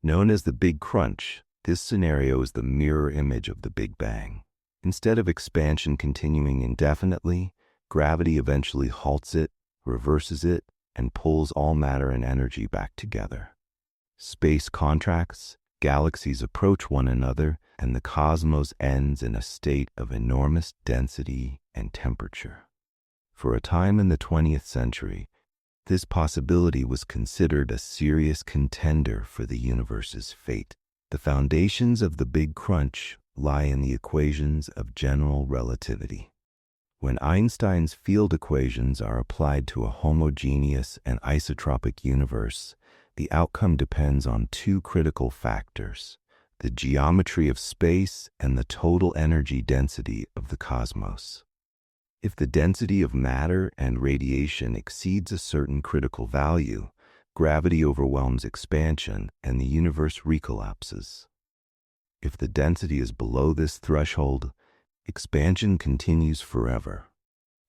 Known as the Big Crunch, this scenario is the mirror image of the Big Bang. Instead of expansion continuing indefinitely, gravity eventually halts it, reverses it, and pulls all matter and energy back together. Space contracts, galaxies approach one another, and the cosmos ends in a state of enormous density and temperature. For a time in the 20th century, This possibility was considered a serious contender for the universe's fate. The foundations of the Big Crunch lie in the equations of general relativity. When Einstein's field equations are applied to a homogeneous and isotropic universe, the outcome depends on two critical factors: the geometry of space and the total energy density of the cosmos. If the density of matter and radiation exceeds a certain critical value, gravity overwhelms expansion and the universe recollapses. If the density is below this threshold, expansion continues forever.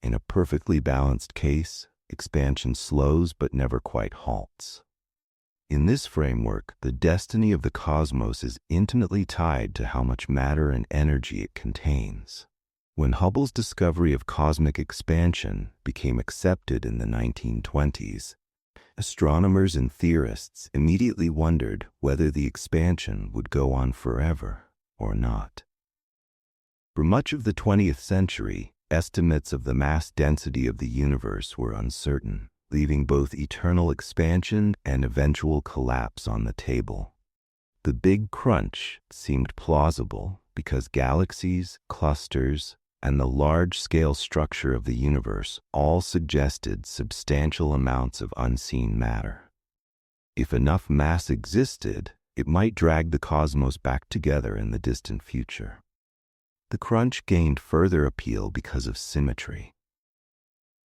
In a perfectly balanced case, expansion slows but never quite halts. In this framework, the destiny of the cosmos is intimately tied to how much matter and energy it contains. When Hubble's discovery of cosmic expansion became accepted in the 1920s, astronomers and theorists immediately wondered whether the expansion would go on forever or not. For much of the 20th century, estimates of the mass density of the universe were uncertain, leaving both eternal expansion and eventual collapse on the table. The Big Crunch seemed plausible because galaxies, clusters, and the large-scale structure of the universe all suggested substantial amounts of unseen matter. If enough mass existed, it might drag the cosmos back together in the distant future. The crunch gained further appeal because of symmetry.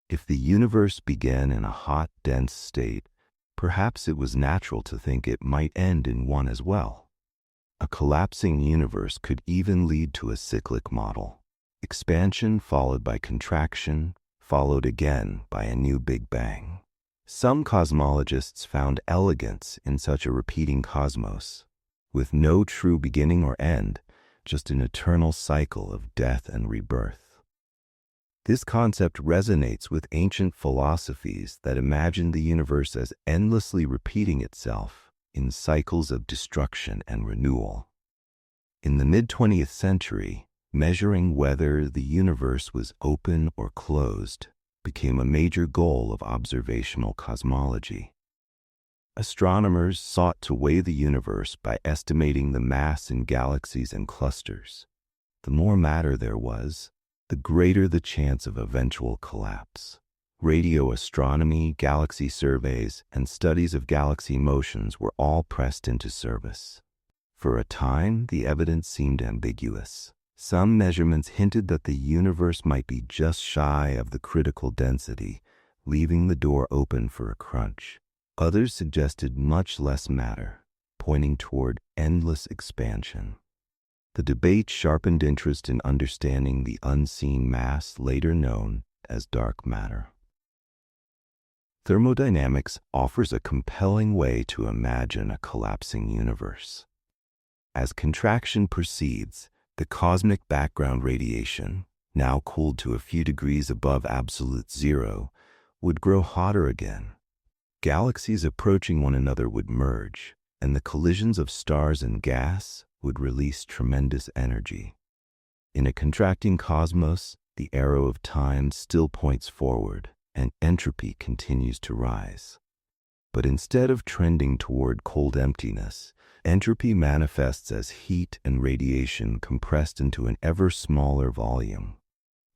If the universe began in a hot, dense state, perhaps it was natural to think it might end in one as well. A collapsing universe could even lead to a cyclic model: expansion followed by contraction, followed again by a new Big Bang. Some cosmologists found elegance in such a repeating cosmos, with no true beginning or end, just an eternal cycle of death and rebirth. This concept resonates with ancient philosophies that imagined the universe as endlessly repeating itself in cycles of destruction and renewal. In the mid-20th century, measuring whether the universe was open or closed became a major goal of observational cosmology. Astronomers sought to weigh the universe by estimating the mass in galaxies and clusters. The more matter there was, the greater the chance of eventual collapse. Radio astronomy, galaxy surveys, and studies of galaxy motions were all pressed into service. For a time, the evidence seemed ambiguous. Some measurements hinted that the universe might be just shy of the critical density, leaving the door open for a crunch. Others suggested much less matter, pointing toward endless expansion. The debate sharpened interest in understanding the unseen mass later known as dark matter. Thermodynamics offers a compelling way to imagine a collapsing universe. As contraction proceeds, the cosmic background radiation, now cooled to a few degrees above absolute zero, would grow hotter again. Galaxies approaching one another would merge, and the collisions of stars and gas would release tremendous energy. In a contracting cosmos, the arrow of time still points forward, and entropy continues to rise. But instead of trending toward cold emptiness, entropy manifests as heat and radiation compressed into an ever smaller volume.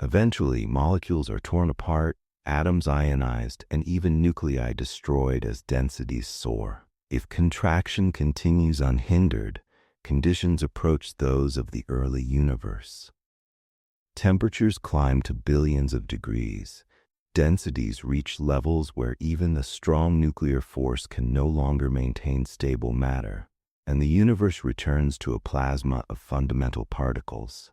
Eventually, molecules are torn apart, atoms ionized, and even nuclei destroyed as densities soar. If contraction continues unhindered, conditions approach those of the early universe. Temperatures climb to billions of degrees. Densities reach levels where even the strong nuclear force can no longer maintain stable matter, and the universe returns to a plasma of fundamental particles.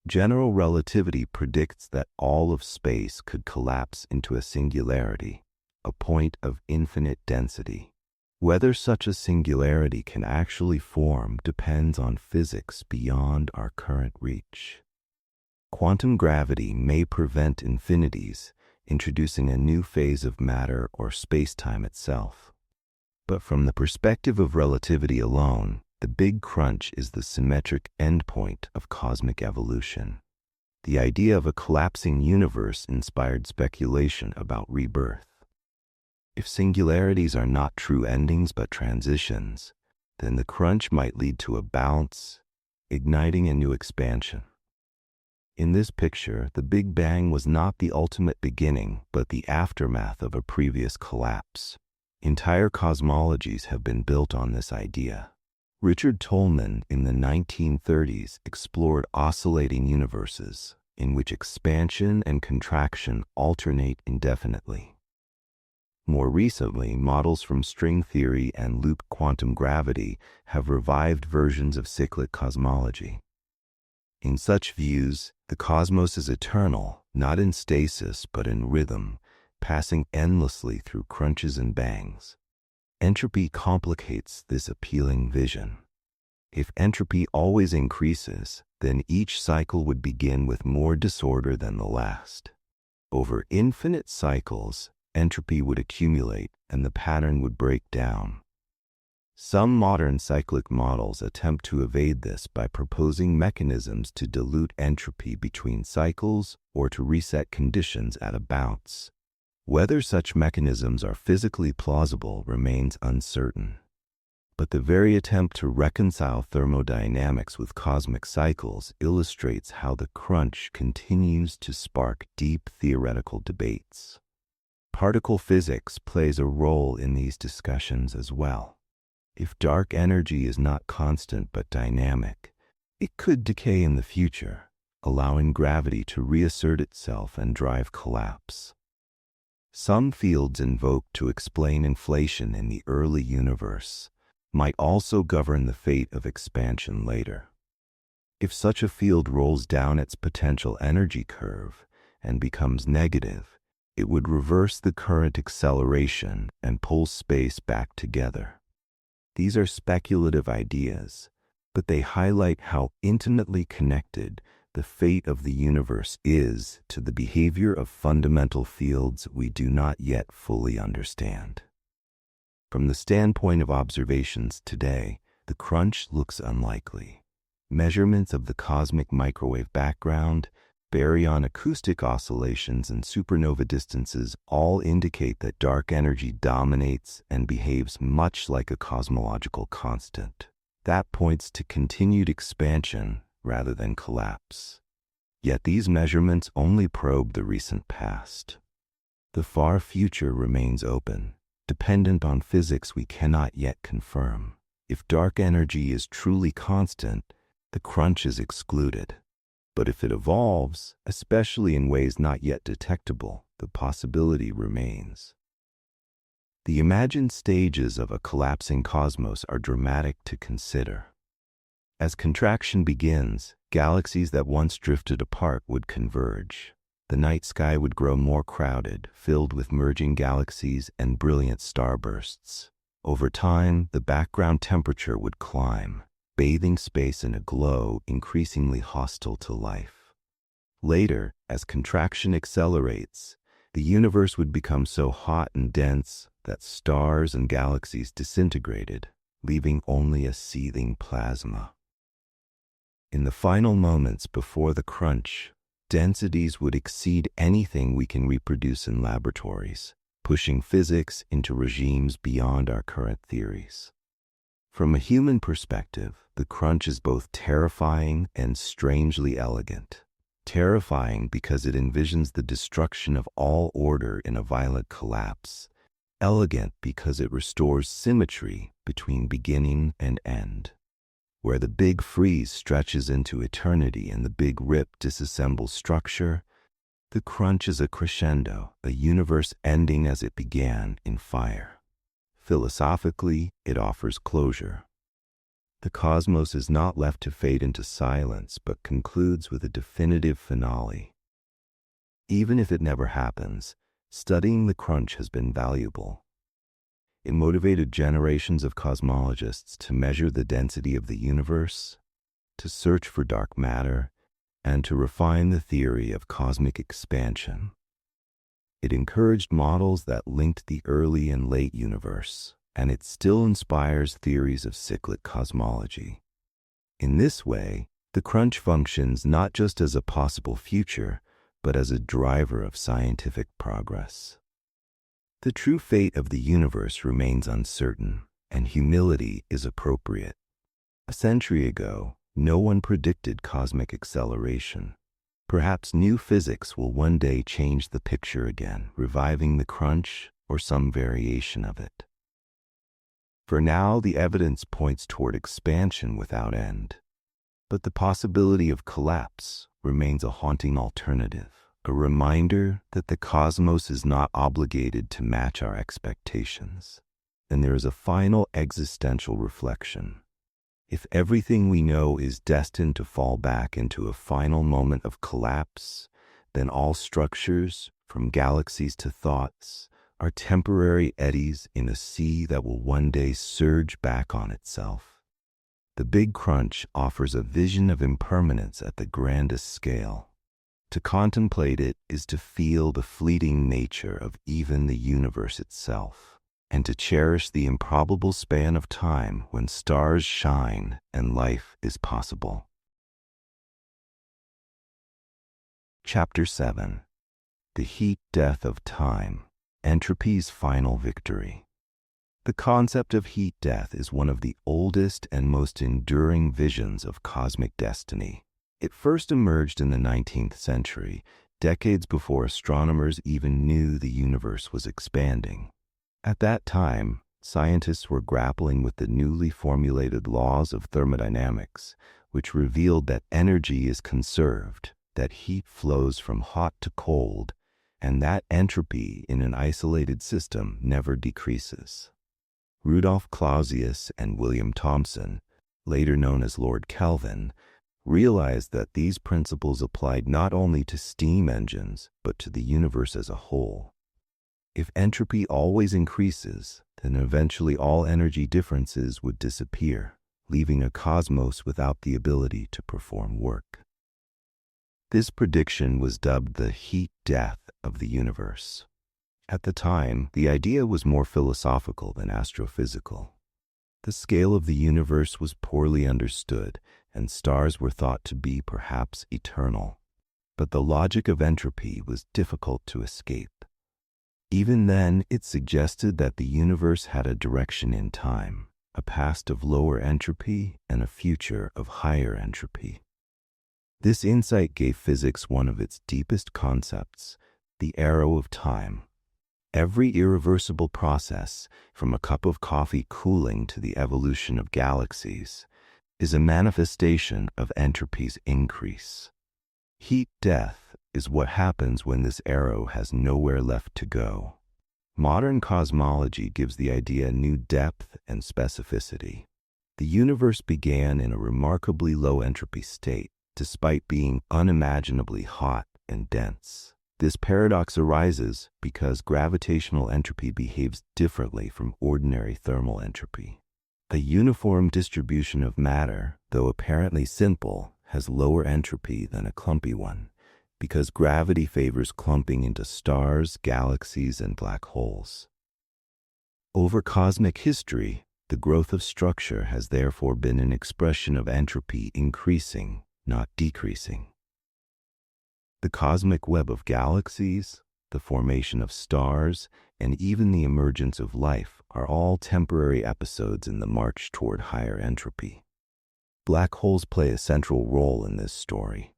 General relativity predicts that all of space could collapse into a singularity, a point of infinite density. Whether such a singularity can actually form depends on physics beyond our current reach. Quantum gravity may prevent infinities, introducing a new phase of matter or space-time itself. But from the perspective of relativity alone, the Big Crunch is the symmetric endpoint of cosmic evolution. The idea of a collapsing universe inspired speculation about rebirth. If singularities are not true endings but transitions, then the crunch might lead to a bounce, igniting a new expansion. In this picture, the Big Bang was not the ultimate beginning, but the aftermath of a previous collapse. Entire cosmologies have been built on this idea. Richard Tolman in the 1930s explored oscillating universes in which expansion and contraction alternate indefinitely. More recently, models from string theory and loop quantum gravity have revived versions of cyclic cosmology. In such views, the cosmos is eternal, not in stasis but in rhythm, passing endlessly through crunches and bangs. Entropy complicates this appealing vision. If entropy always increases, then each cycle would begin with more disorder than the last. Over infinite cycles, entropy would accumulate and the pattern would break down. Some modern cyclic models attempt to evade this by proposing mechanisms to dilute entropy between cycles or to reset conditions at a bounce. Whether such mechanisms are physically plausible remains uncertain. But the very attempt to reconcile thermodynamics with cosmic cycles illustrates how the crunch continues to spark deep theoretical debates. Particle physics plays a role in these discussions as well. If dark energy is not constant but dynamic, it could decay in the future, allowing gravity to reassert itself and drive collapse. Some fields invoked to explain inflation in the early universe might also govern the fate of expansion later. If such a field rolls down its potential energy curve and becomes negative, it would reverse the current acceleration and pull space back together. These are speculative ideas, but they highlight how intimately connected the fate of the universe is to the behavior of fundamental fields we do not yet fully understand. From the standpoint of observations today, the crunch looks unlikely. Measurements of the cosmic microwave background, baryon acoustic oscillations, and supernova distances all indicate that dark energy dominates and behaves much like a cosmological constant. That points to continued expansion rather than collapse. Yet these measurements only probe the recent past. The far future remains open, dependent on physics we cannot yet confirm. If dark energy is truly constant, the crunch is excluded. But if it evolves, especially in ways not yet detectable, the possibility remains. The imagined stages of a collapsing cosmos are dramatic to consider. As contraction begins, galaxies that once drifted apart would converge. The night sky would grow more crowded, filled with merging galaxies and brilliant starbursts. Over time, the background temperature would climb, bathing space in a glow increasingly hostile to life. Later, as contraction accelerates, the universe would become so hot and dense that stars and galaxies disintegrated, leaving only a seething plasma. In the final moments before the crunch, densities would exceed anything we can reproduce in laboratories, pushing physics into regimes beyond our current theories. From a human perspective, the crunch is both terrifying and strangely elegant. Terrifying because it envisions the destruction of all order in a violent collapse. Elegant because it restores symmetry between beginning and end. Where the big freeze stretches into eternity and the big rip disassembles structure, the crunch is a crescendo, a universe ending as it began in fire. Philosophically, it offers closure. The cosmos is not left to fade into silence, but concludes with a definitive finale. Even if it never happens, studying the crunch has been valuable. It motivated generations of cosmologists to measure the density of the universe, to search for dark matter, and to refine the theory of cosmic expansion. It encouraged models that linked the early and late universe, and it still inspires theories of cyclic cosmology. In this way, the crunch functions not just as a possible future, but as a driver of scientific progress. The true fate of the universe remains uncertain, and humility is appropriate. A century ago, no one predicted cosmic acceleration. Perhaps new physics will one day change the picture again, reviving the crunch or some variation of it. For now, the evidence points toward expansion without end. But the possibility of collapse remains a haunting alternative, a reminder that the cosmos is not obligated to match our expectations. And there is a final existential reflection. If everything we know is destined to fall back into a final moment of collapse, then all structures, from galaxies to thoughts, are temporary eddies in a sea that will one day surge back on itself. The Big Crunch offers a vision of impermanence at the grandest scale. To contemplate it is to feel the fleeting nature of even the universe itself, and to cherish the improbable span of time when stars shine and life is possible. Chapter 7. The Heat Death of Time, Entropy's Final Victory. The concept of heat death is one of the oldest and most enduring visions of cosmic destiny. It first emerged in the 19th century, decades before astronomers even knew the universe was expanding. At that time, scientists were grappling with the newly formulated laws of thermodynamics, which revealed that energy is conserved, that heat flows from hot to cold, and that entropy in an isolated system never decreases. Rudolf Clausius and William Thomson, later known as Lord Kelvin, realized that these principles applied not only to steam engines, but to the universe as a whole. If entropy always increases, then eventually all energy differences would disappear, leaving a cosmos without the ability to perform work. This prediction was dubbed the heat death of the universe. At the time, the idea was more philosophical than astrophysical. The scale of the universe was poorly understood, and stars were thought to be perhaps eternal. But the logic of entropy was difficult to escape. Even then, it suggested that the universe had a direction in time, a past of lower entropy and a future of higher entropy. This insight gave physics one of its deepest concepts, the arrow of time. Every irreversible process, from a cup of coffee cooling to the evolution of galaxies, is a manifestation of entropy's increase. Heat death is what happens when this arrow has nowhere left to go. Modern cosmology gives the idea new depth and specificity. The universe began in a remarkably low entropy state, despite being unimaginably hot and dense. This paradox arises because gravitational entropy behaves differently from ordinary thermal entropy. A uniform distribution of matter, though apparently simple, has lower entropy than a clumpy one, because gravity favors clumping into stars, galaxies, and black holes. Over cosmic history, the growth of structure has therefore been an expression of entropy increasing, not decreasing. The cosmic web of galaxies, the formation of stars, and even the emergence of life are all temporary episodes in the march toward higher entropy. Black holes play a central role in this story.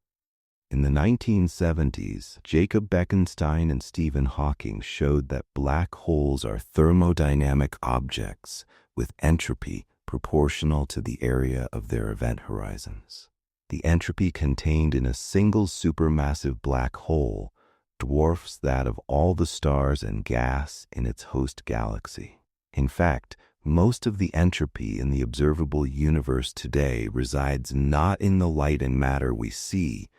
In the 1970s, Jacob Bekenstein and Stephen Hawking showed that black holes are thermodynamic objects with entropy proportional to the area of their event horizons. The entropy contained in a single supermassive black hole dwarfs that of all the stars and gas in its host galaxy. In fact, most of the entropy in the observable universe today resides not in the light and matter we see,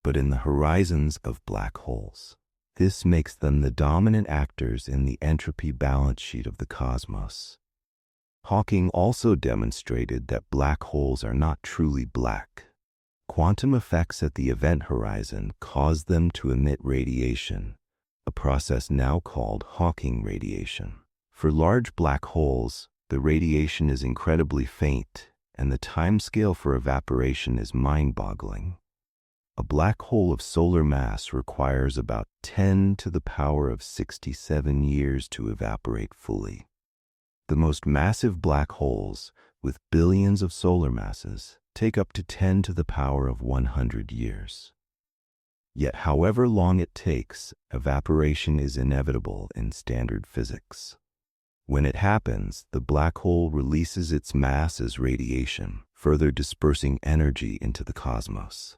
but in the horizons of black holes. This makes them the dominant actors in the entropy balance sheet of the cosmos. Hawking also demonstrated that black holes are not truly black. Quantum effects at the event horizon cause them to emit radiation, a process now called Hawking radiation. For large black holes, the radiation is incredibly faint, and the timescale for evaporation is mind-boggling. A black hole of solar mass requires about 10 to the power of 67 years to evaporate fully. The most massive black holes, with billions of solar masses, take up to 10 to the power of 100 years. Yet however long it takes, evaporation is inevitable in standard physics. When it happens, the black hole releases its mass as radiation, further dispersing energy into the cosmos.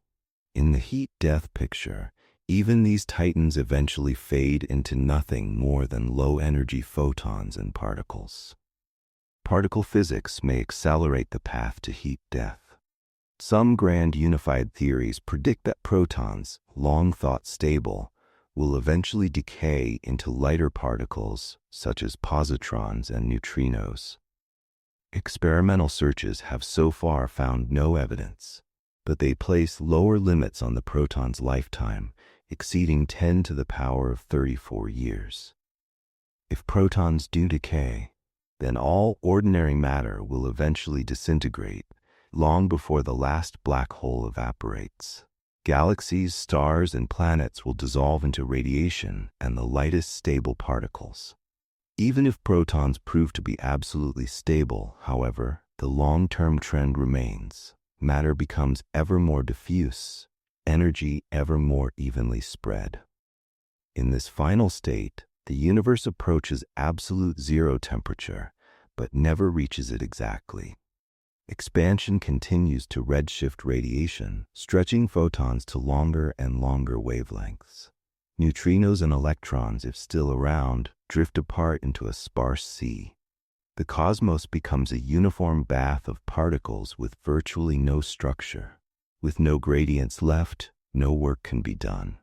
In the heat-death picture, even these titans eventually fade into nothing more than low-energy photons and particles. Particle physics may accelerate the path to heat death. Some grand unified theories predict that protons, long thought stable, will eventually decay into lighter particles such as positrons and neutrinos. Experimental searches have so far found no evidence, but they place lower limits on the proton's lifetime, exceeding 10 to the power of 34 years. If protons do decay, then all ordinary matter will eventually disintegrate long before the last black hole evaporates. Galaxies, stars, and planets will dissolve into radiation and the lightest stable particles. Even if protons prove to be absolutely stable, however, the long-term trend remains. Matter becomes ever more diffuse, energy ever more evenly spread. In this final state, the universe approaches absolute zero temperature, but never reaches it exactly. Expansion continues to redshift radiation, stretching photons to longer and longer wavelengths. Neutrinos and electrons, if still around, drift apart into a sparse sea. The cosmos becomes a uniform bath of particles with virtually no structure. With no gradients left, no work can be done.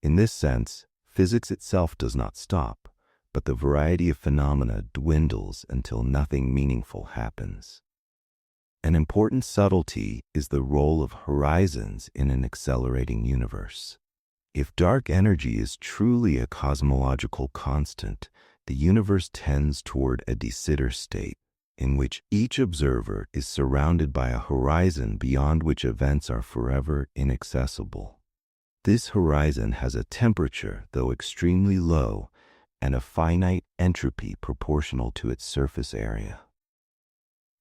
In this sense, physics itself does not stop, but the variety of phenomena dwindles until nothing meaningful happens. An important subtlety is the role of horizons in an accelerating universe. If dark energy is truly a cosmological constant, the universe tends toward a de Sitter state, in which each observer is surrounded by a horizon beyond which events are forever inaccessible. This horizon has a temperature, though extremely low, and a finite entropy proportional to its surface area.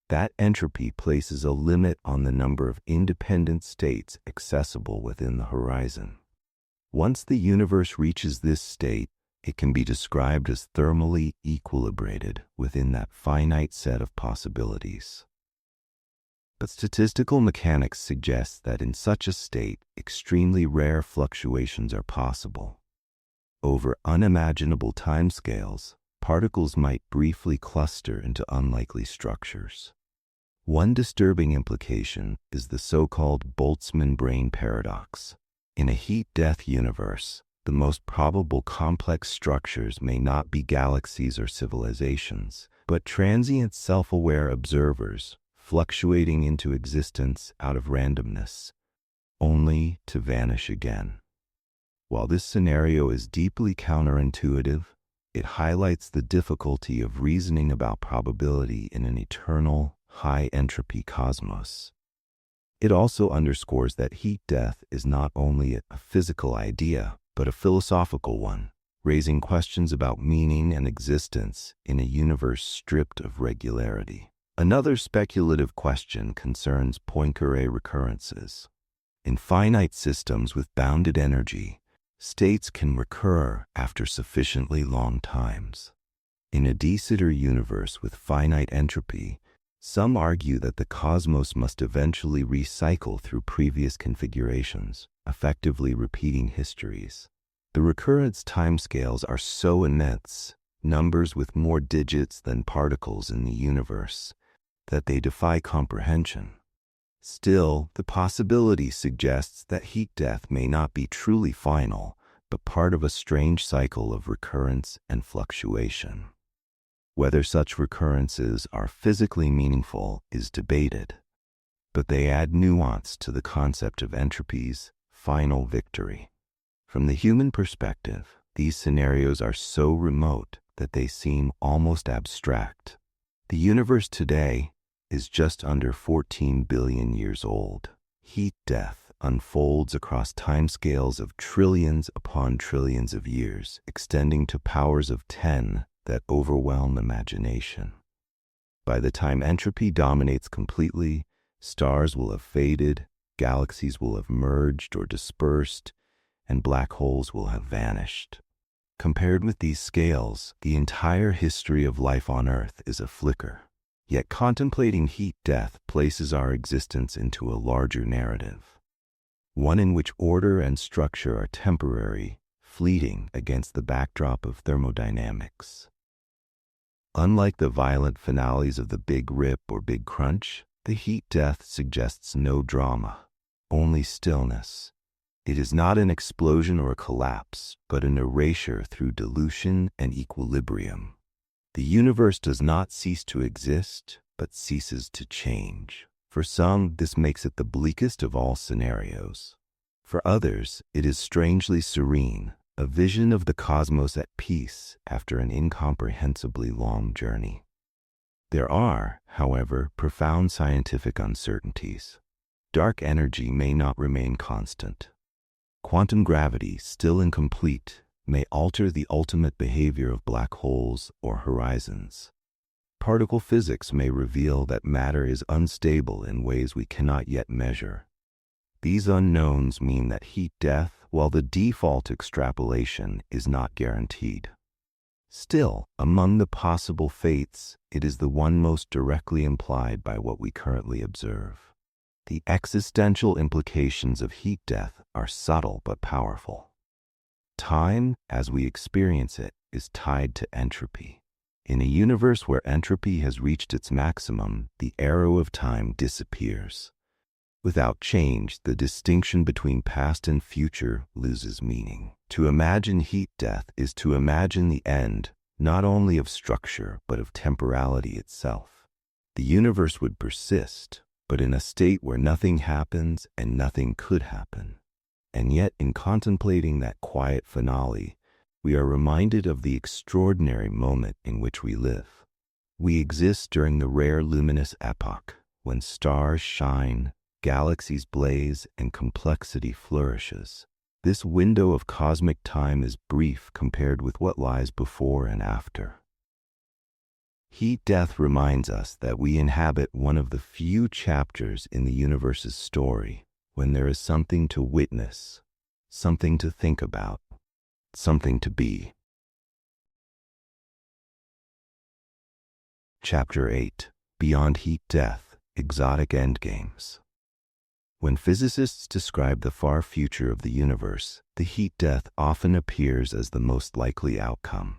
That entropy places a limit on the number of independent states accessible within the horizon. Once the universe reaches this state, it can be described as thermally equilibrated within that finite set of possibilities. But statistical mechanics suggests that in such a state, extremely rare fluctuations are possible. Over unimaginable timescales, particles might briefly cluster into unlikely structures. One disturbing implication is the so-called Boltzmann brane paradox. In a heat-death universe, the most probable complex structures may not be galaxies or civilizations, but transient self-aware observers fluctuating into existence out of randomness, only to vanish again. While this scenario is deeply counterintuitive, it highlights the difficulty of reasoning about probability in an eternal, high-entropy cosmos. It also underscores that heat death is not only a physical idea, but a philosophical one, raising questions about meaning and existence in a universe stripped of regularity. Another speculative question concerns Poincare recurrences. In finite systems with bounded energy, states can recur after sufficiently long times. In a de Sitter universe with finite entropy, some argue that the cosmos must eventually recycle through previous configurations, effectively repeating histories. The recurrence timescales are so immense, numbers with more digits than particles in the universe, that they defy comprehension. Still, the possibility suggests that heat death may not be truly final, but part of a strange cycle of recurrence and fluctuation. Whether such recurrences are physically meaningful is debated, but they add nuance to the concept of entropy's final victory. From the human perspective, these scenarios are so remote that they seem almost abstract. The universe today is just under 14 billion years old. Heat death unfolds across timescales of trillions upon trillions of years, extending to powers of 10 that overwhelm imagination. By the time entropy dominates completely, stars will have faded, galaxies will have merged or dispersed, and black holes will have vanished. Compared with these scales, the entire history of life on Earth is a flicker. Yet contemplating heat death places our existence into a larger narrative, one in which order and structure are temporary, fleeting against the backdrop of thermodynamics. Unlike the violent finales of the Big Rip or Big Crunch, the heat death suggests no drama, only stillness. It is not an explosion or a collapse, but an erasure through dilution and equilibrium. The universe does not cease to exist, but ceases to change. For some, this makes it the bleakest of all scenarios. For others, it is strangely serene, a vision of the cosmos at peace after an incomprehensibly long journey. There are, however, profound scientific uncertainties. Dark energy may not remain constant. Quantum gravity, still incomplete, may alter the ultimate behavior of black holes or horizons. Particle physics may reveal that matter is unstable in ways we cannot yet measure. These unknowns mean that heat death, while the default extrapolation, is not guaranteed. Still, among the possible fates, it is the one most directly implied by what we currently observe. The existential implications of heat death are subtle but powerful. Time, as we experience it, is tied to entropy. In a universe where entropy has reached its maximum, the arrow of time disappears. Without change, the distinction between past and future loses meaning. To imagine heat death is to imagine the end, not only of structure, but of temporality itself. The universe would persist, but in a state where nothing happens and nothing could happen. And yet, in contemplating that quiet finale, we are reminded of the extraordinary moment in which we live. We exist during the rare luminous epoch, when stars shine, galaxies blaze, and complexity flourishes. This window of cosmic time is brief compared with what lies before and after. Heat death reminds us that we inhabit one of the few chapters in the universe's story when there is something to witness, something to think about, something to be. Chapter 8. Beyond Heat Death, Exotic Endgames. When physicists describe the far future of the universe, the heat death often appears as the most likely outcome.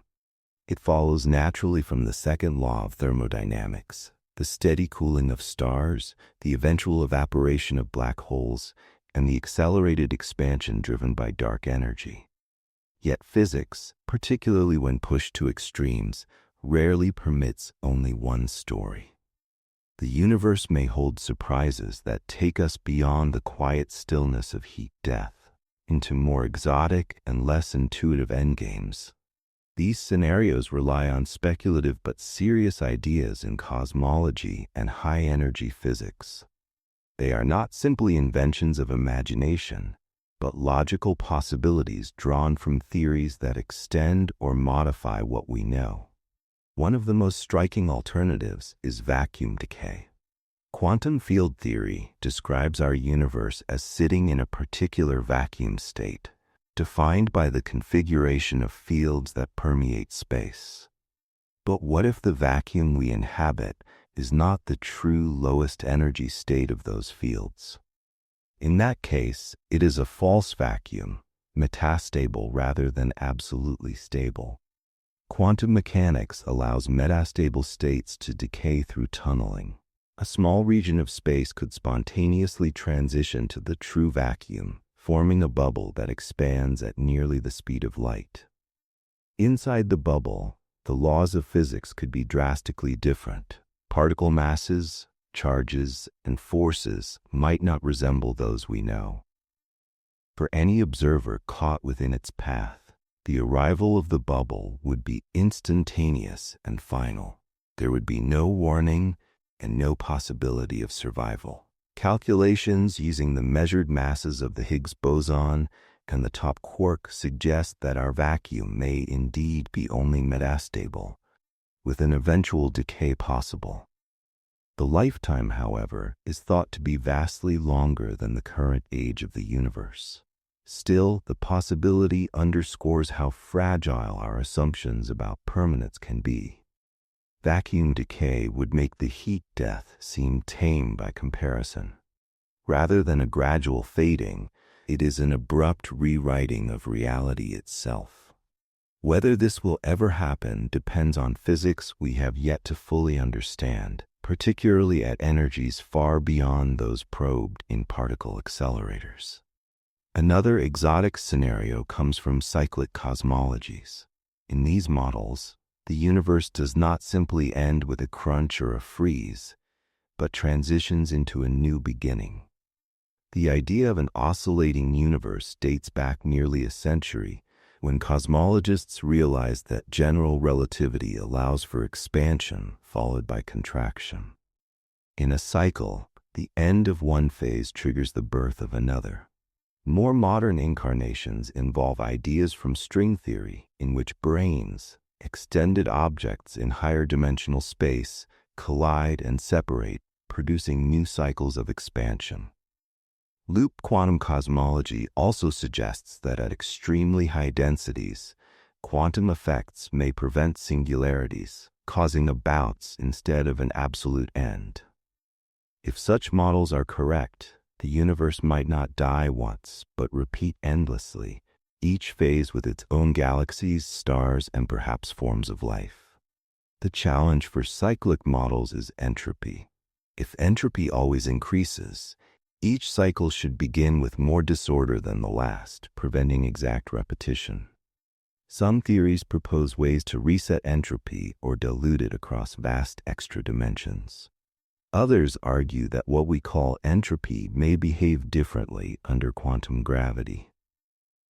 It follows naturally from the second law of thermodynamics, the steady cooling of stars, the eventual evaporation of black holes, and the accelerated expansion driven by dark energy. Yet physics, particularly when pushed to extremes, rarely permits only one story. The universe may hold surprises that take us beyond the quiet stillness of heat death, into more exotic and less intuitive endgames. These scenarios rely on speculative but serious ideas in cosmology and high-energy physics. They are not simply inventions of imagination, but logical possibilities drawn from theories that extend or modify what we know. One of the most striking alternatives is vacuum decay. Quantum field theory describes our universe as sitting in a particular vacuum state, defined by the configuration of fields that permeate space. But what if the vacuum we inhabit is not the true lowest energy state of those fields? In that case, it is a false vacuum, metastable rather than absolutely stable. Quantum mechanics allows metastable states to decay through tunneling. A small region of space could spontaneously transition to the true vacuum, forming a bubble that expands at nearly the speed of light. Inside the bubble, the laws of physics could be drastically different. Particle masses, charges, and forces might not resemble those we know. For any observer caught within its path, the arrival of the bubble would be instantaneous and final. There would be no warning and no possibility of survival. Calculations using the measured masses of the Higgs boson and the top quark suggest that our vacuum may indeed be only metastable, with an eventual decay possible. The lifetime, however, is thought to be vastly longer than the current age of the universe. Still, the possibility underscores how fragile our assumptions about permanence can be. Vacuum decay would make the heat death seem tame by comparison. Rather than a gradual fading, it is an abrupt rewriting of reality itself. Whether this will ever happen depends on physics we have yet to fully understand, particularly at energies far beyond those probed in particle accelerators. Another exotic scenario comes from cyclic cosmologies. In these models, the universe does not simply end with a crunch or a freeze, but transitions into a new beginning. The idea of an oscillating universe dates back nearly a century, when cosmologists realized that general relativity allows for expansion followed by contraction. In a cycle, the end of one phase triggers the birth of another. More modern incarnations involve ideas from string theory in which brains, extended objects in higher dimensional space, collide and separate, producing new cycles of expansion. Loop quantum cosmology also suggests that at extremely high densities, quantum effects may prevent singularities, causing a bounce instead of an absolute end. If such models are correct, the universe might not die once, but repeat endlessly, each phase with its own galaxies, stars, and perhaps forms of life. The challenge for cyclic models is entropy. If entropy always increases, each cycle should begin with more disorder than the last, preventing exact repetition. Some theories propose ways to reset entropy or dilute it across vast extra dimensions. Others argue that what we call entropy may behave differently under quantum gravity.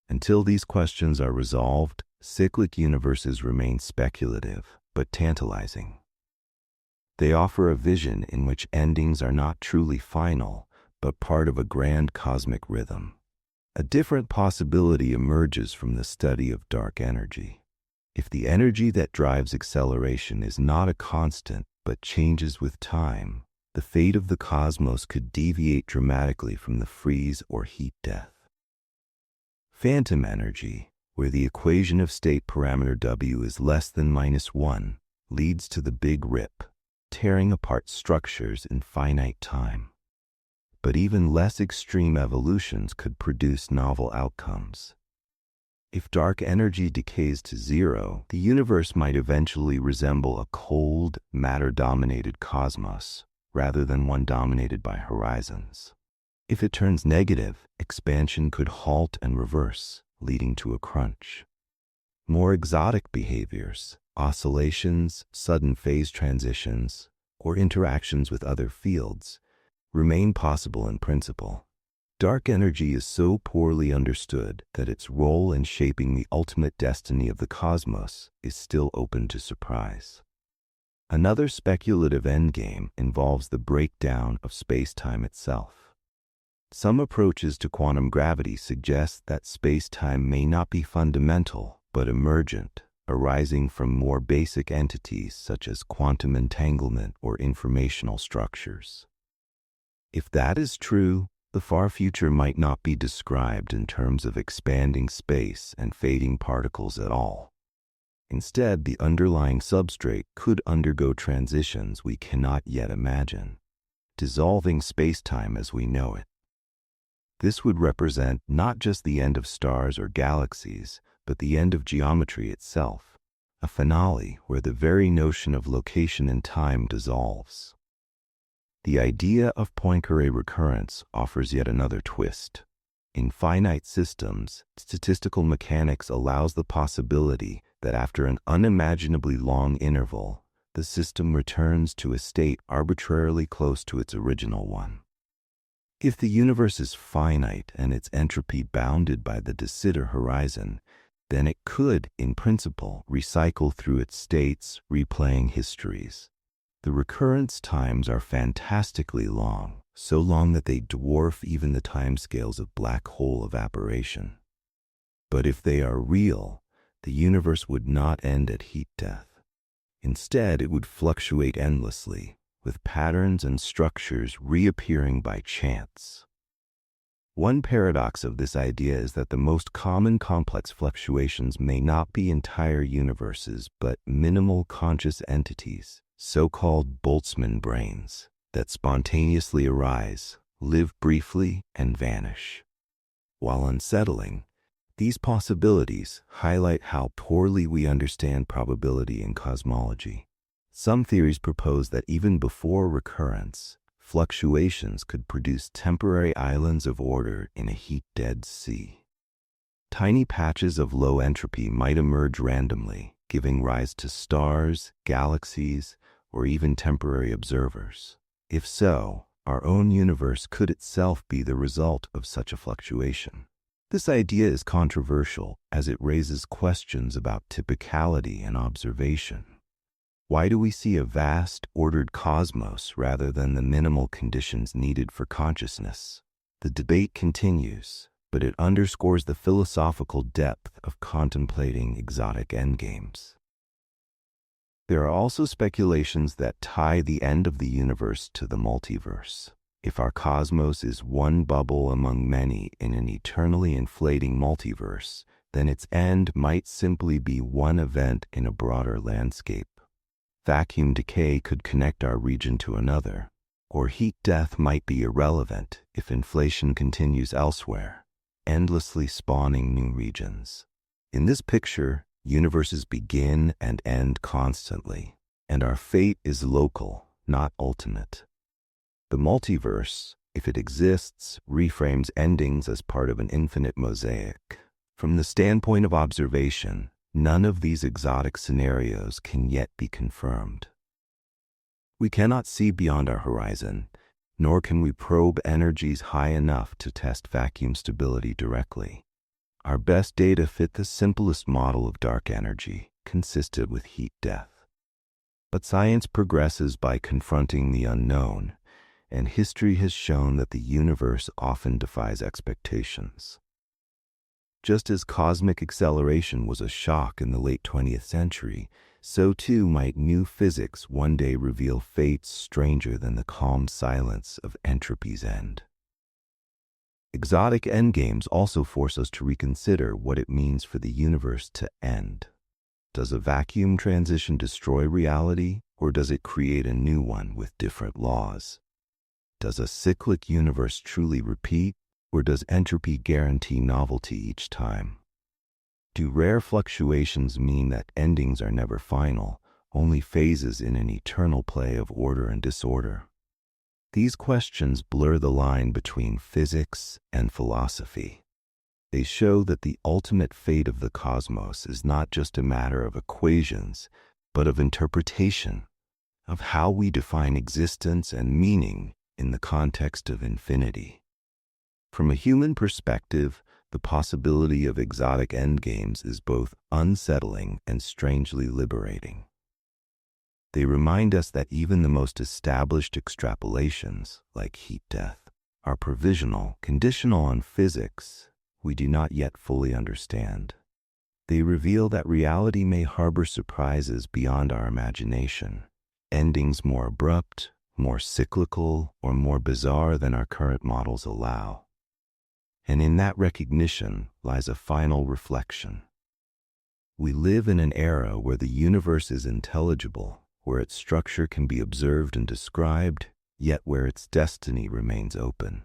Until these questions are resolved, cyclic universes remain speculative, but tantalizing. They offer a vision in which endings are not truly final, but part of a grand cosmic rhythm. A different possibility emerges from the study of dark energy. If the energy that drives acceleration is not a constant, but changes with time, the fate of the cosmos could deviate dramatically from the freeze or heat death. Phantom energy, where the equation of state parameter W is less than -1, leads to the Big Rip, tearing apart structures in finite time. But even less extreme evolutions could produce novel outcomes. If dark energy decays to zero, the universe might eventually resemble a cold, matter-dominated cosmos, rather than one dominated by horizons. If it turns negative, expansion could halt and reverse, leading to a crunch. More exotic behaviors, oscillations, sudden phase transitions, or interactions with other fields, remain possible in principle. Dark energy is so poorly understood that its role in shaping the ultimate destiny of the cosmos is still open to surprise. Another speculative endgame involves the breakdown of space-time itself. Some approaches to quantum gravity suggest that space-time may not be fundamental, but emergent, arising from more basic entities such as quantum entanglement or informational structures. If that is true, the far future might not be described in terms of expanding space and fading particles at all. Instead, the underlying substrate could undergo transitions we cannot yet imagine, dissolving space-time as we know it. This would represent not just the end of stars or galaxies, but the end of geometry itself, a finale where the very notion of location and time dissolves. The idea of Poincare recurrence offers yet another twist. In finite systems, statistical mechanics allows the possibility that after an unimaginably long interval, the system returns to a state arbitrarily close to its original one. If the universe is finite and its entropy bounded by the de Sitter horizon, then it could, in principle, recycle through its states, replaying histories. The recurrence times are fantastically long, so long that they dwarf even the timescales of black hole evaporation. But if they are real, the universe would not end at heat death. Instead, it would fluctuate endlessly, with patterns and structures reappearing by chance. One paradox of this idea is that the most common complex fluctuations may not be entire universes, but minimal conscious entities, so-called Boltzmann brains, that spontaneously arise, live briefly, and vanish. While unsettling, these possibilities highlight how poorly we understand probability in cosmology. Some theories propose that even before recurrence, fluctuations could produce temporary islands of order in a heat-dead sea. Tiny patches of low entropy might emerge randomly, giving rise to stars, galaxies, or even temporary observers. If so, our own universe could itself be the result of such a fluctuation. This idea is controversial as it raises questions about typicality and observation. Why do we see a vast, ordered cosmos rather than the minimal conditions needed for consciousness? The debate continues, but it underscores the philosophical depth of contemplating exotic endgames. There are also speculations that tie the end of the universe to the multiverse. If our cosmos is one bubble among many in an eternally inflating multiverse, then its end might simply be one event in a broader landscape. Vacuum decay could connect our region to another, or heat death might be irrelevant if inflation continues elsewhere, endlessly spawning new regions. In this picture, universes begin and end constantly, and our fate is local, not ultimate. The multiverse, if it exists, reframes endings as part of an infinite mosaic. From the standpoint of observation, none of these exotic scenarios can yet be confirmed. We cannot see beyond our horizon, nor can we probe energies high enough to test vacuum stability directly. Our best data fit the simplest model of dark energy, consistent with heat death. But science progresses by confronting the unknown, and history has shown that the universe often defies expectations. Just as cosmic acceleration was a shock in the late 20th century, so too might new physics one day reveal fates stranger than the calm silence of entropy's end. Exotic endgames also force us to reconsider what it means for the universe to end. Does a vacuum transition destroy reality, or does it create a new one with different laws? Does a cyclic universe truly repeat, or does entropy guarantee novelty each time? Do rare fluctuations mean that endings are never final, only phases in an eternal play of order and disorder? These questions blur the line between physics and philosophy. They show that the ultimate fate of the cosmos is not just a matter of equations, but of interpretation, of how we define existence and meaning in the context of infinity. From a human perspective, the possibility of exotic endgames is both unsettling and strangely liberating. They remind us that even the most established extrapolations, like heat death, are provisional, conditional on physics we do not yet fully understand. They reveal that reality may harbor surprises beyond our imagination, endings more abrupt, more cyclical, or more bizarre than our current models allow. And in that recognition lies a final reflection. We live in an era where the universe is intelligible, where its structure can be observed and described, yet where its destiny remains open.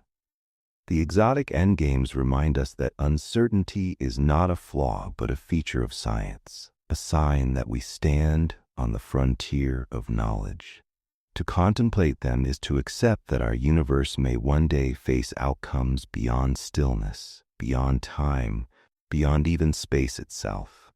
The exotic endgames remind us that uncertainty is not a flaw but a feature of science, a sign that we stand on the frontier of knowledge. To contemplate them is to accept that our universe may one day face outcomes beyond stillness, beyond time, beyond even space itself.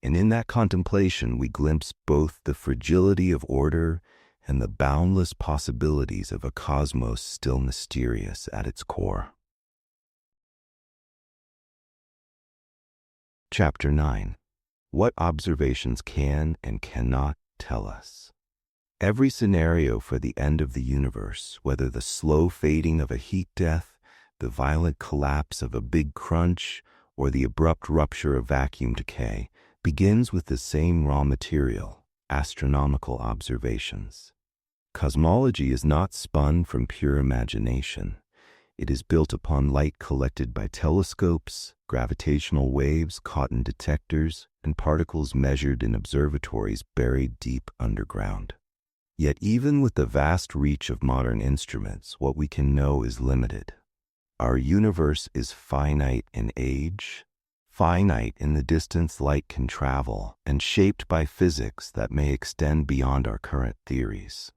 And in that contemplation, we glimpse both the fragility of order and the boundless possibilities of a cosmos still mysterious at its core. Chapter 9. What observations can and cannot tell us. Every scenario for the end of the universe, whether the slow fading of a heat death, the violent collapse of a big crunch, or the abrupt rupture of vacuum decay, begins with the same raw material, astronomical observations. Cosmology is not spun from pure imagination. It is built upon light collected by telescopes, gravitational waves caught in detectors, and particles measured in observatories buried deep underground. Yet even with the vast reach of modern instruments, what we can know is limited. Our universe is finite in age, finite in the distance light can travel, and shaped by physics that may extend beyond our current theories.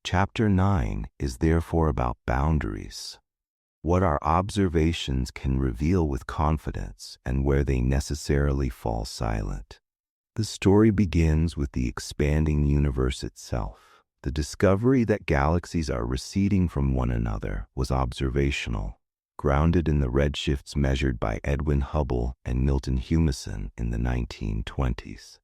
Chapter 9 is therefore about boundaries, what our observations can reveal with confidence and where they necessarily fall silent. The story begins with the expanding universe itself. The discovery that galaxies are receding from one another was observational, grounded in the redshifts measured by Edwin Hubble and Milton Humason in the 1920s.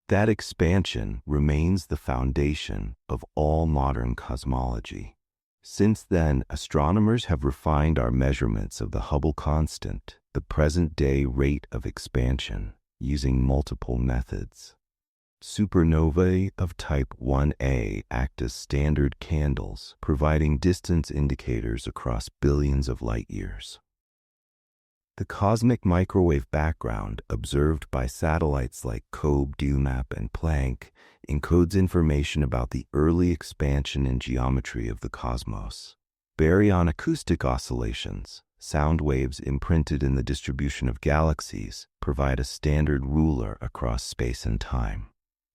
That expansion remains the foundation of all modern cosmology. Since then, astronomers have refined our measurements of the Hubble constant, the present-day rate of expansion, using multiple methods. Supernovae of type 1a act as standard candles, providing distance indicators across billions of light-years. The cosmic microwave background observed by satellites like COBE, DUMAP, and Planck encodes information about the early expansion and geometry of the cosmos. Baryon acoustic oscillations, sound waves imprinted in the distribution of galaxies, provide a standard ruler across space and time.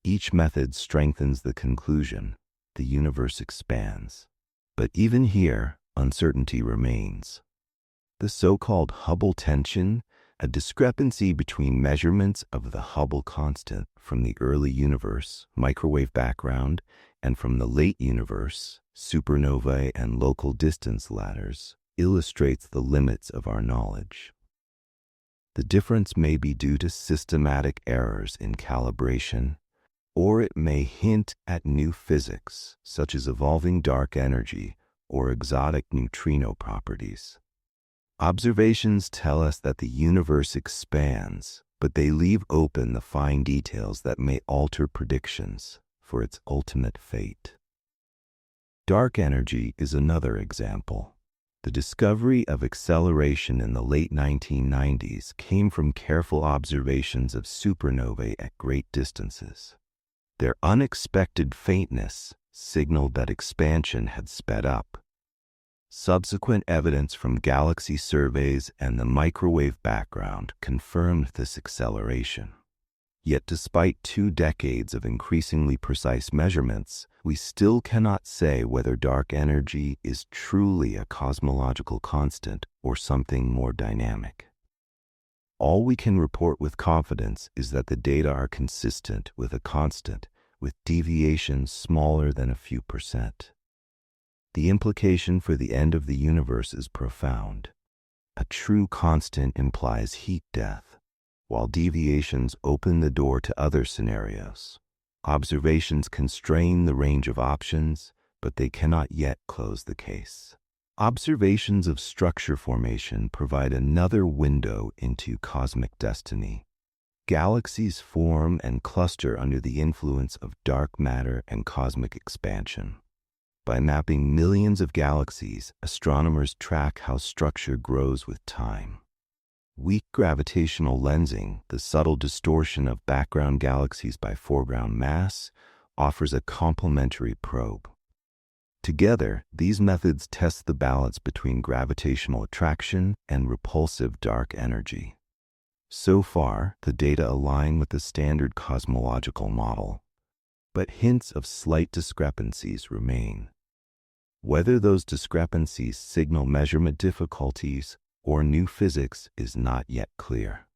Each method strengthens the conclusion: the universe expands. But even here, uncertainty remains. The so-called Hubble tension, a discrepancy between measurements of the Hubble constant from the early universe, microwave background, and from the late universe, supernovae and local distance ladders, illustrates the limits of our knowledge. The difference may be due to systematic errors in calibration, or it may hint at new physics, such as evolving dark energy or exotic neutrino properties. Observations tell us that the universe expands, but they leave open the fine details that may alter predictions for its ultimate fate. Dark energy is another example. The discovery of acceleration in the late 1990s came from careful observations of supernovae at great distances. Their unexpected faintness signaled that expansion had sped up. Subsequent evidence from galaxy surveys and the microwave background confirmed this acceleration. Yet despite 2 decades of increasingly precise measurements, we still cannot say whether dark energy is truly a cosmological constant or something more dynamic. All we can report with confidence is that the data are consistent with a constant, with deviations smaller than a few percent. The implication for the end of the universe is profound. A true constant implies heat death, while deviations open the door to other scenarios. Observations constrain the range of options, but they cannot yet close the case. Observations of structure formation provide another window into cosmic destiny. Galaxies form and cluster under the influence of dark matter and cosmic expansion. By mapping millions of galaxies, astronomers track how structure grows with time. Weak gravitational lensing, the subtle distortion of background galaxies by foreground mass, offers a complementary probe. Together, these methods test the balance between gravitational attraction and repulsive dark energy. So far, the data align with the standard cosmological model, but hints of slight discrepancies remain. Whether those discrepancies signal measurement difficulties or new physics is not yet clear.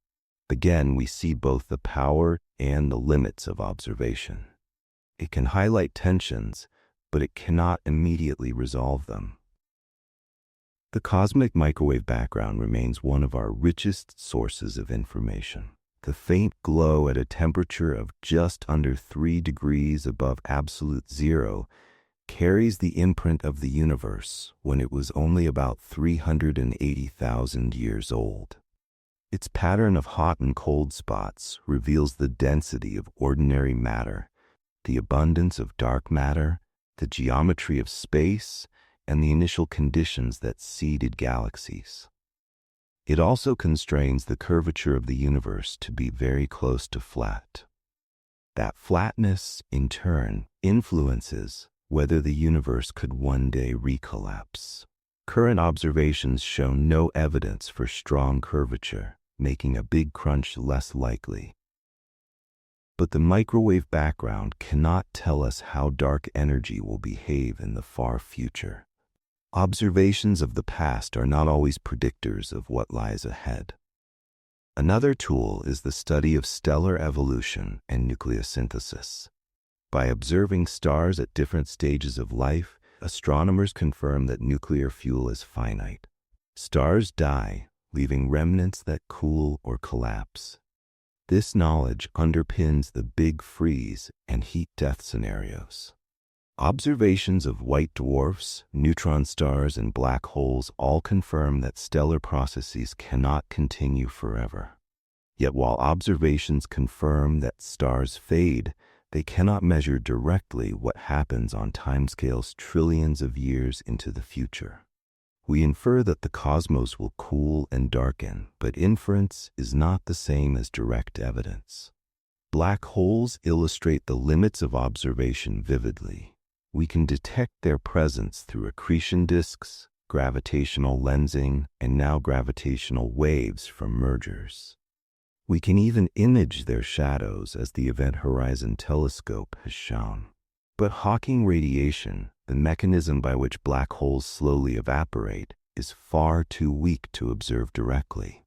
Again, we see both the power and the limits of observation. It can highlight tensions, but it cannot immediately resolve them. The cosmic microwave background remains one of our richest sources of information. The faint glow at a temperature of just under 3 degrees above absolute zero carries the imprint of the universe when it was only about 380,000 years old. Its pattern of hot and cold spots reveals the density of ordinary matter, the abundance of dark matter, the geometry of space, and the initial conditions that seeded galaxies. It also constrains the curvature of the universe to be very close to flat. That flatness, in turn, influences whether the universe could one day recollapse. Current observations show no evidence for strong curvature, making a big crunch less likely. But the microwave background cannot tell us how dark energy will behave in the far future. Observations of the past are not always predictors of what lies ahead. Another tool is the study of stellar evolution and nucleosynthesis. By observing stars at different stages of life, astronomers confirm that nuclear fuel is finite. Stars die, leaving remnants that cool or collapse. This knowledge underpins the Big Freeze and heat death scenarios. Observations of white dwarfs, neutron stars, and black holes all confirm that stellar processes cannot continue forever. Yet while observations confirm that stars fade, they cannot measure directly what happens on timescales trillions of years into the future. We infer that the cosmos will cool and darken, but inference is not the same as direct evidence. Black holes illustrate the limits of observation vividly. We can detect their presence through accretion disks, gravitational lensing, and now gravitational waves from mergers. We can even image their shadows, as the Event Horizon Telescope has shown. But Hawking radiation, the mechanism by which black holes slowly evaporate, is far too weak to observe directly.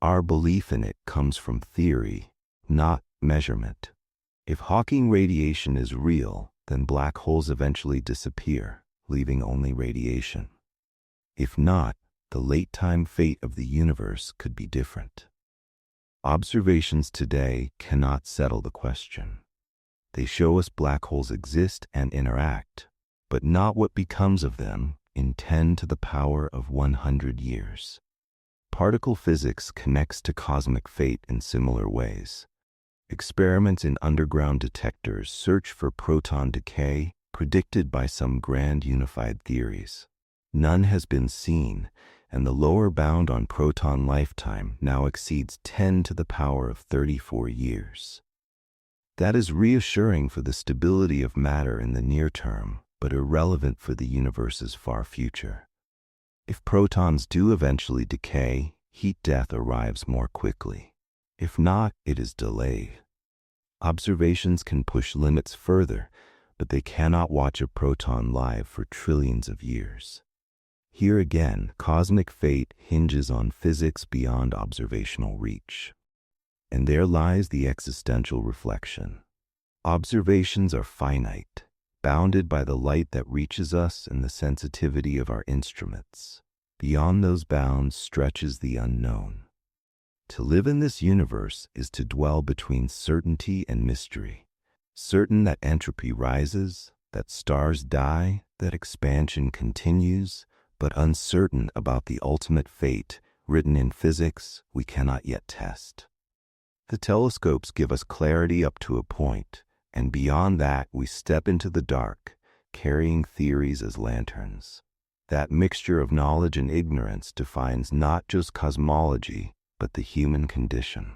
Our belief in it comes from theory, not measurement. If Hawking radiation is real, then black holes eventually disappear, leaving only radiation. If not, the late-time fate of the universe could be different. Observations today cannot settle the question. They show us black holes exist and interact, but not what becomes of them in 10 to the power of 100 years. Particle physics connects to cosmic fate in similar ways. Experiments in underground detectors search for proton decay predicted by some grand unified theories. None has been seen, and the lower bound on proton lifetime now exceeds 10 to the power of 34 years. That is reassuring for the stability of matter in the near term, but irrelevant for the universe's far future. If protons do eventually decay, heat death arrives more quickly. If not, it is delayed. Observations can push limits further, but they cannot watch a proton live for trillions of years. Here again, cosmic fate hinges on physics beyond observational reach. And there lies the existential reflection. Observations are finite, bounded by the light that reaches us and the sensitivity of our instruments. Beyond those bounds stretches the unknown. To live in this universe is to dwell between certainty and mystery, certain that entropy rises, that stars die, that expansion continues, but uncertain about the ultimate fate written in physics we cannot yet test. The telescopes give us clarity up to a point, and beyond that we step into the dark, carrying theories as lanterns. That mixture of knowledge and ignorance defines not just cosmology, but the human condition.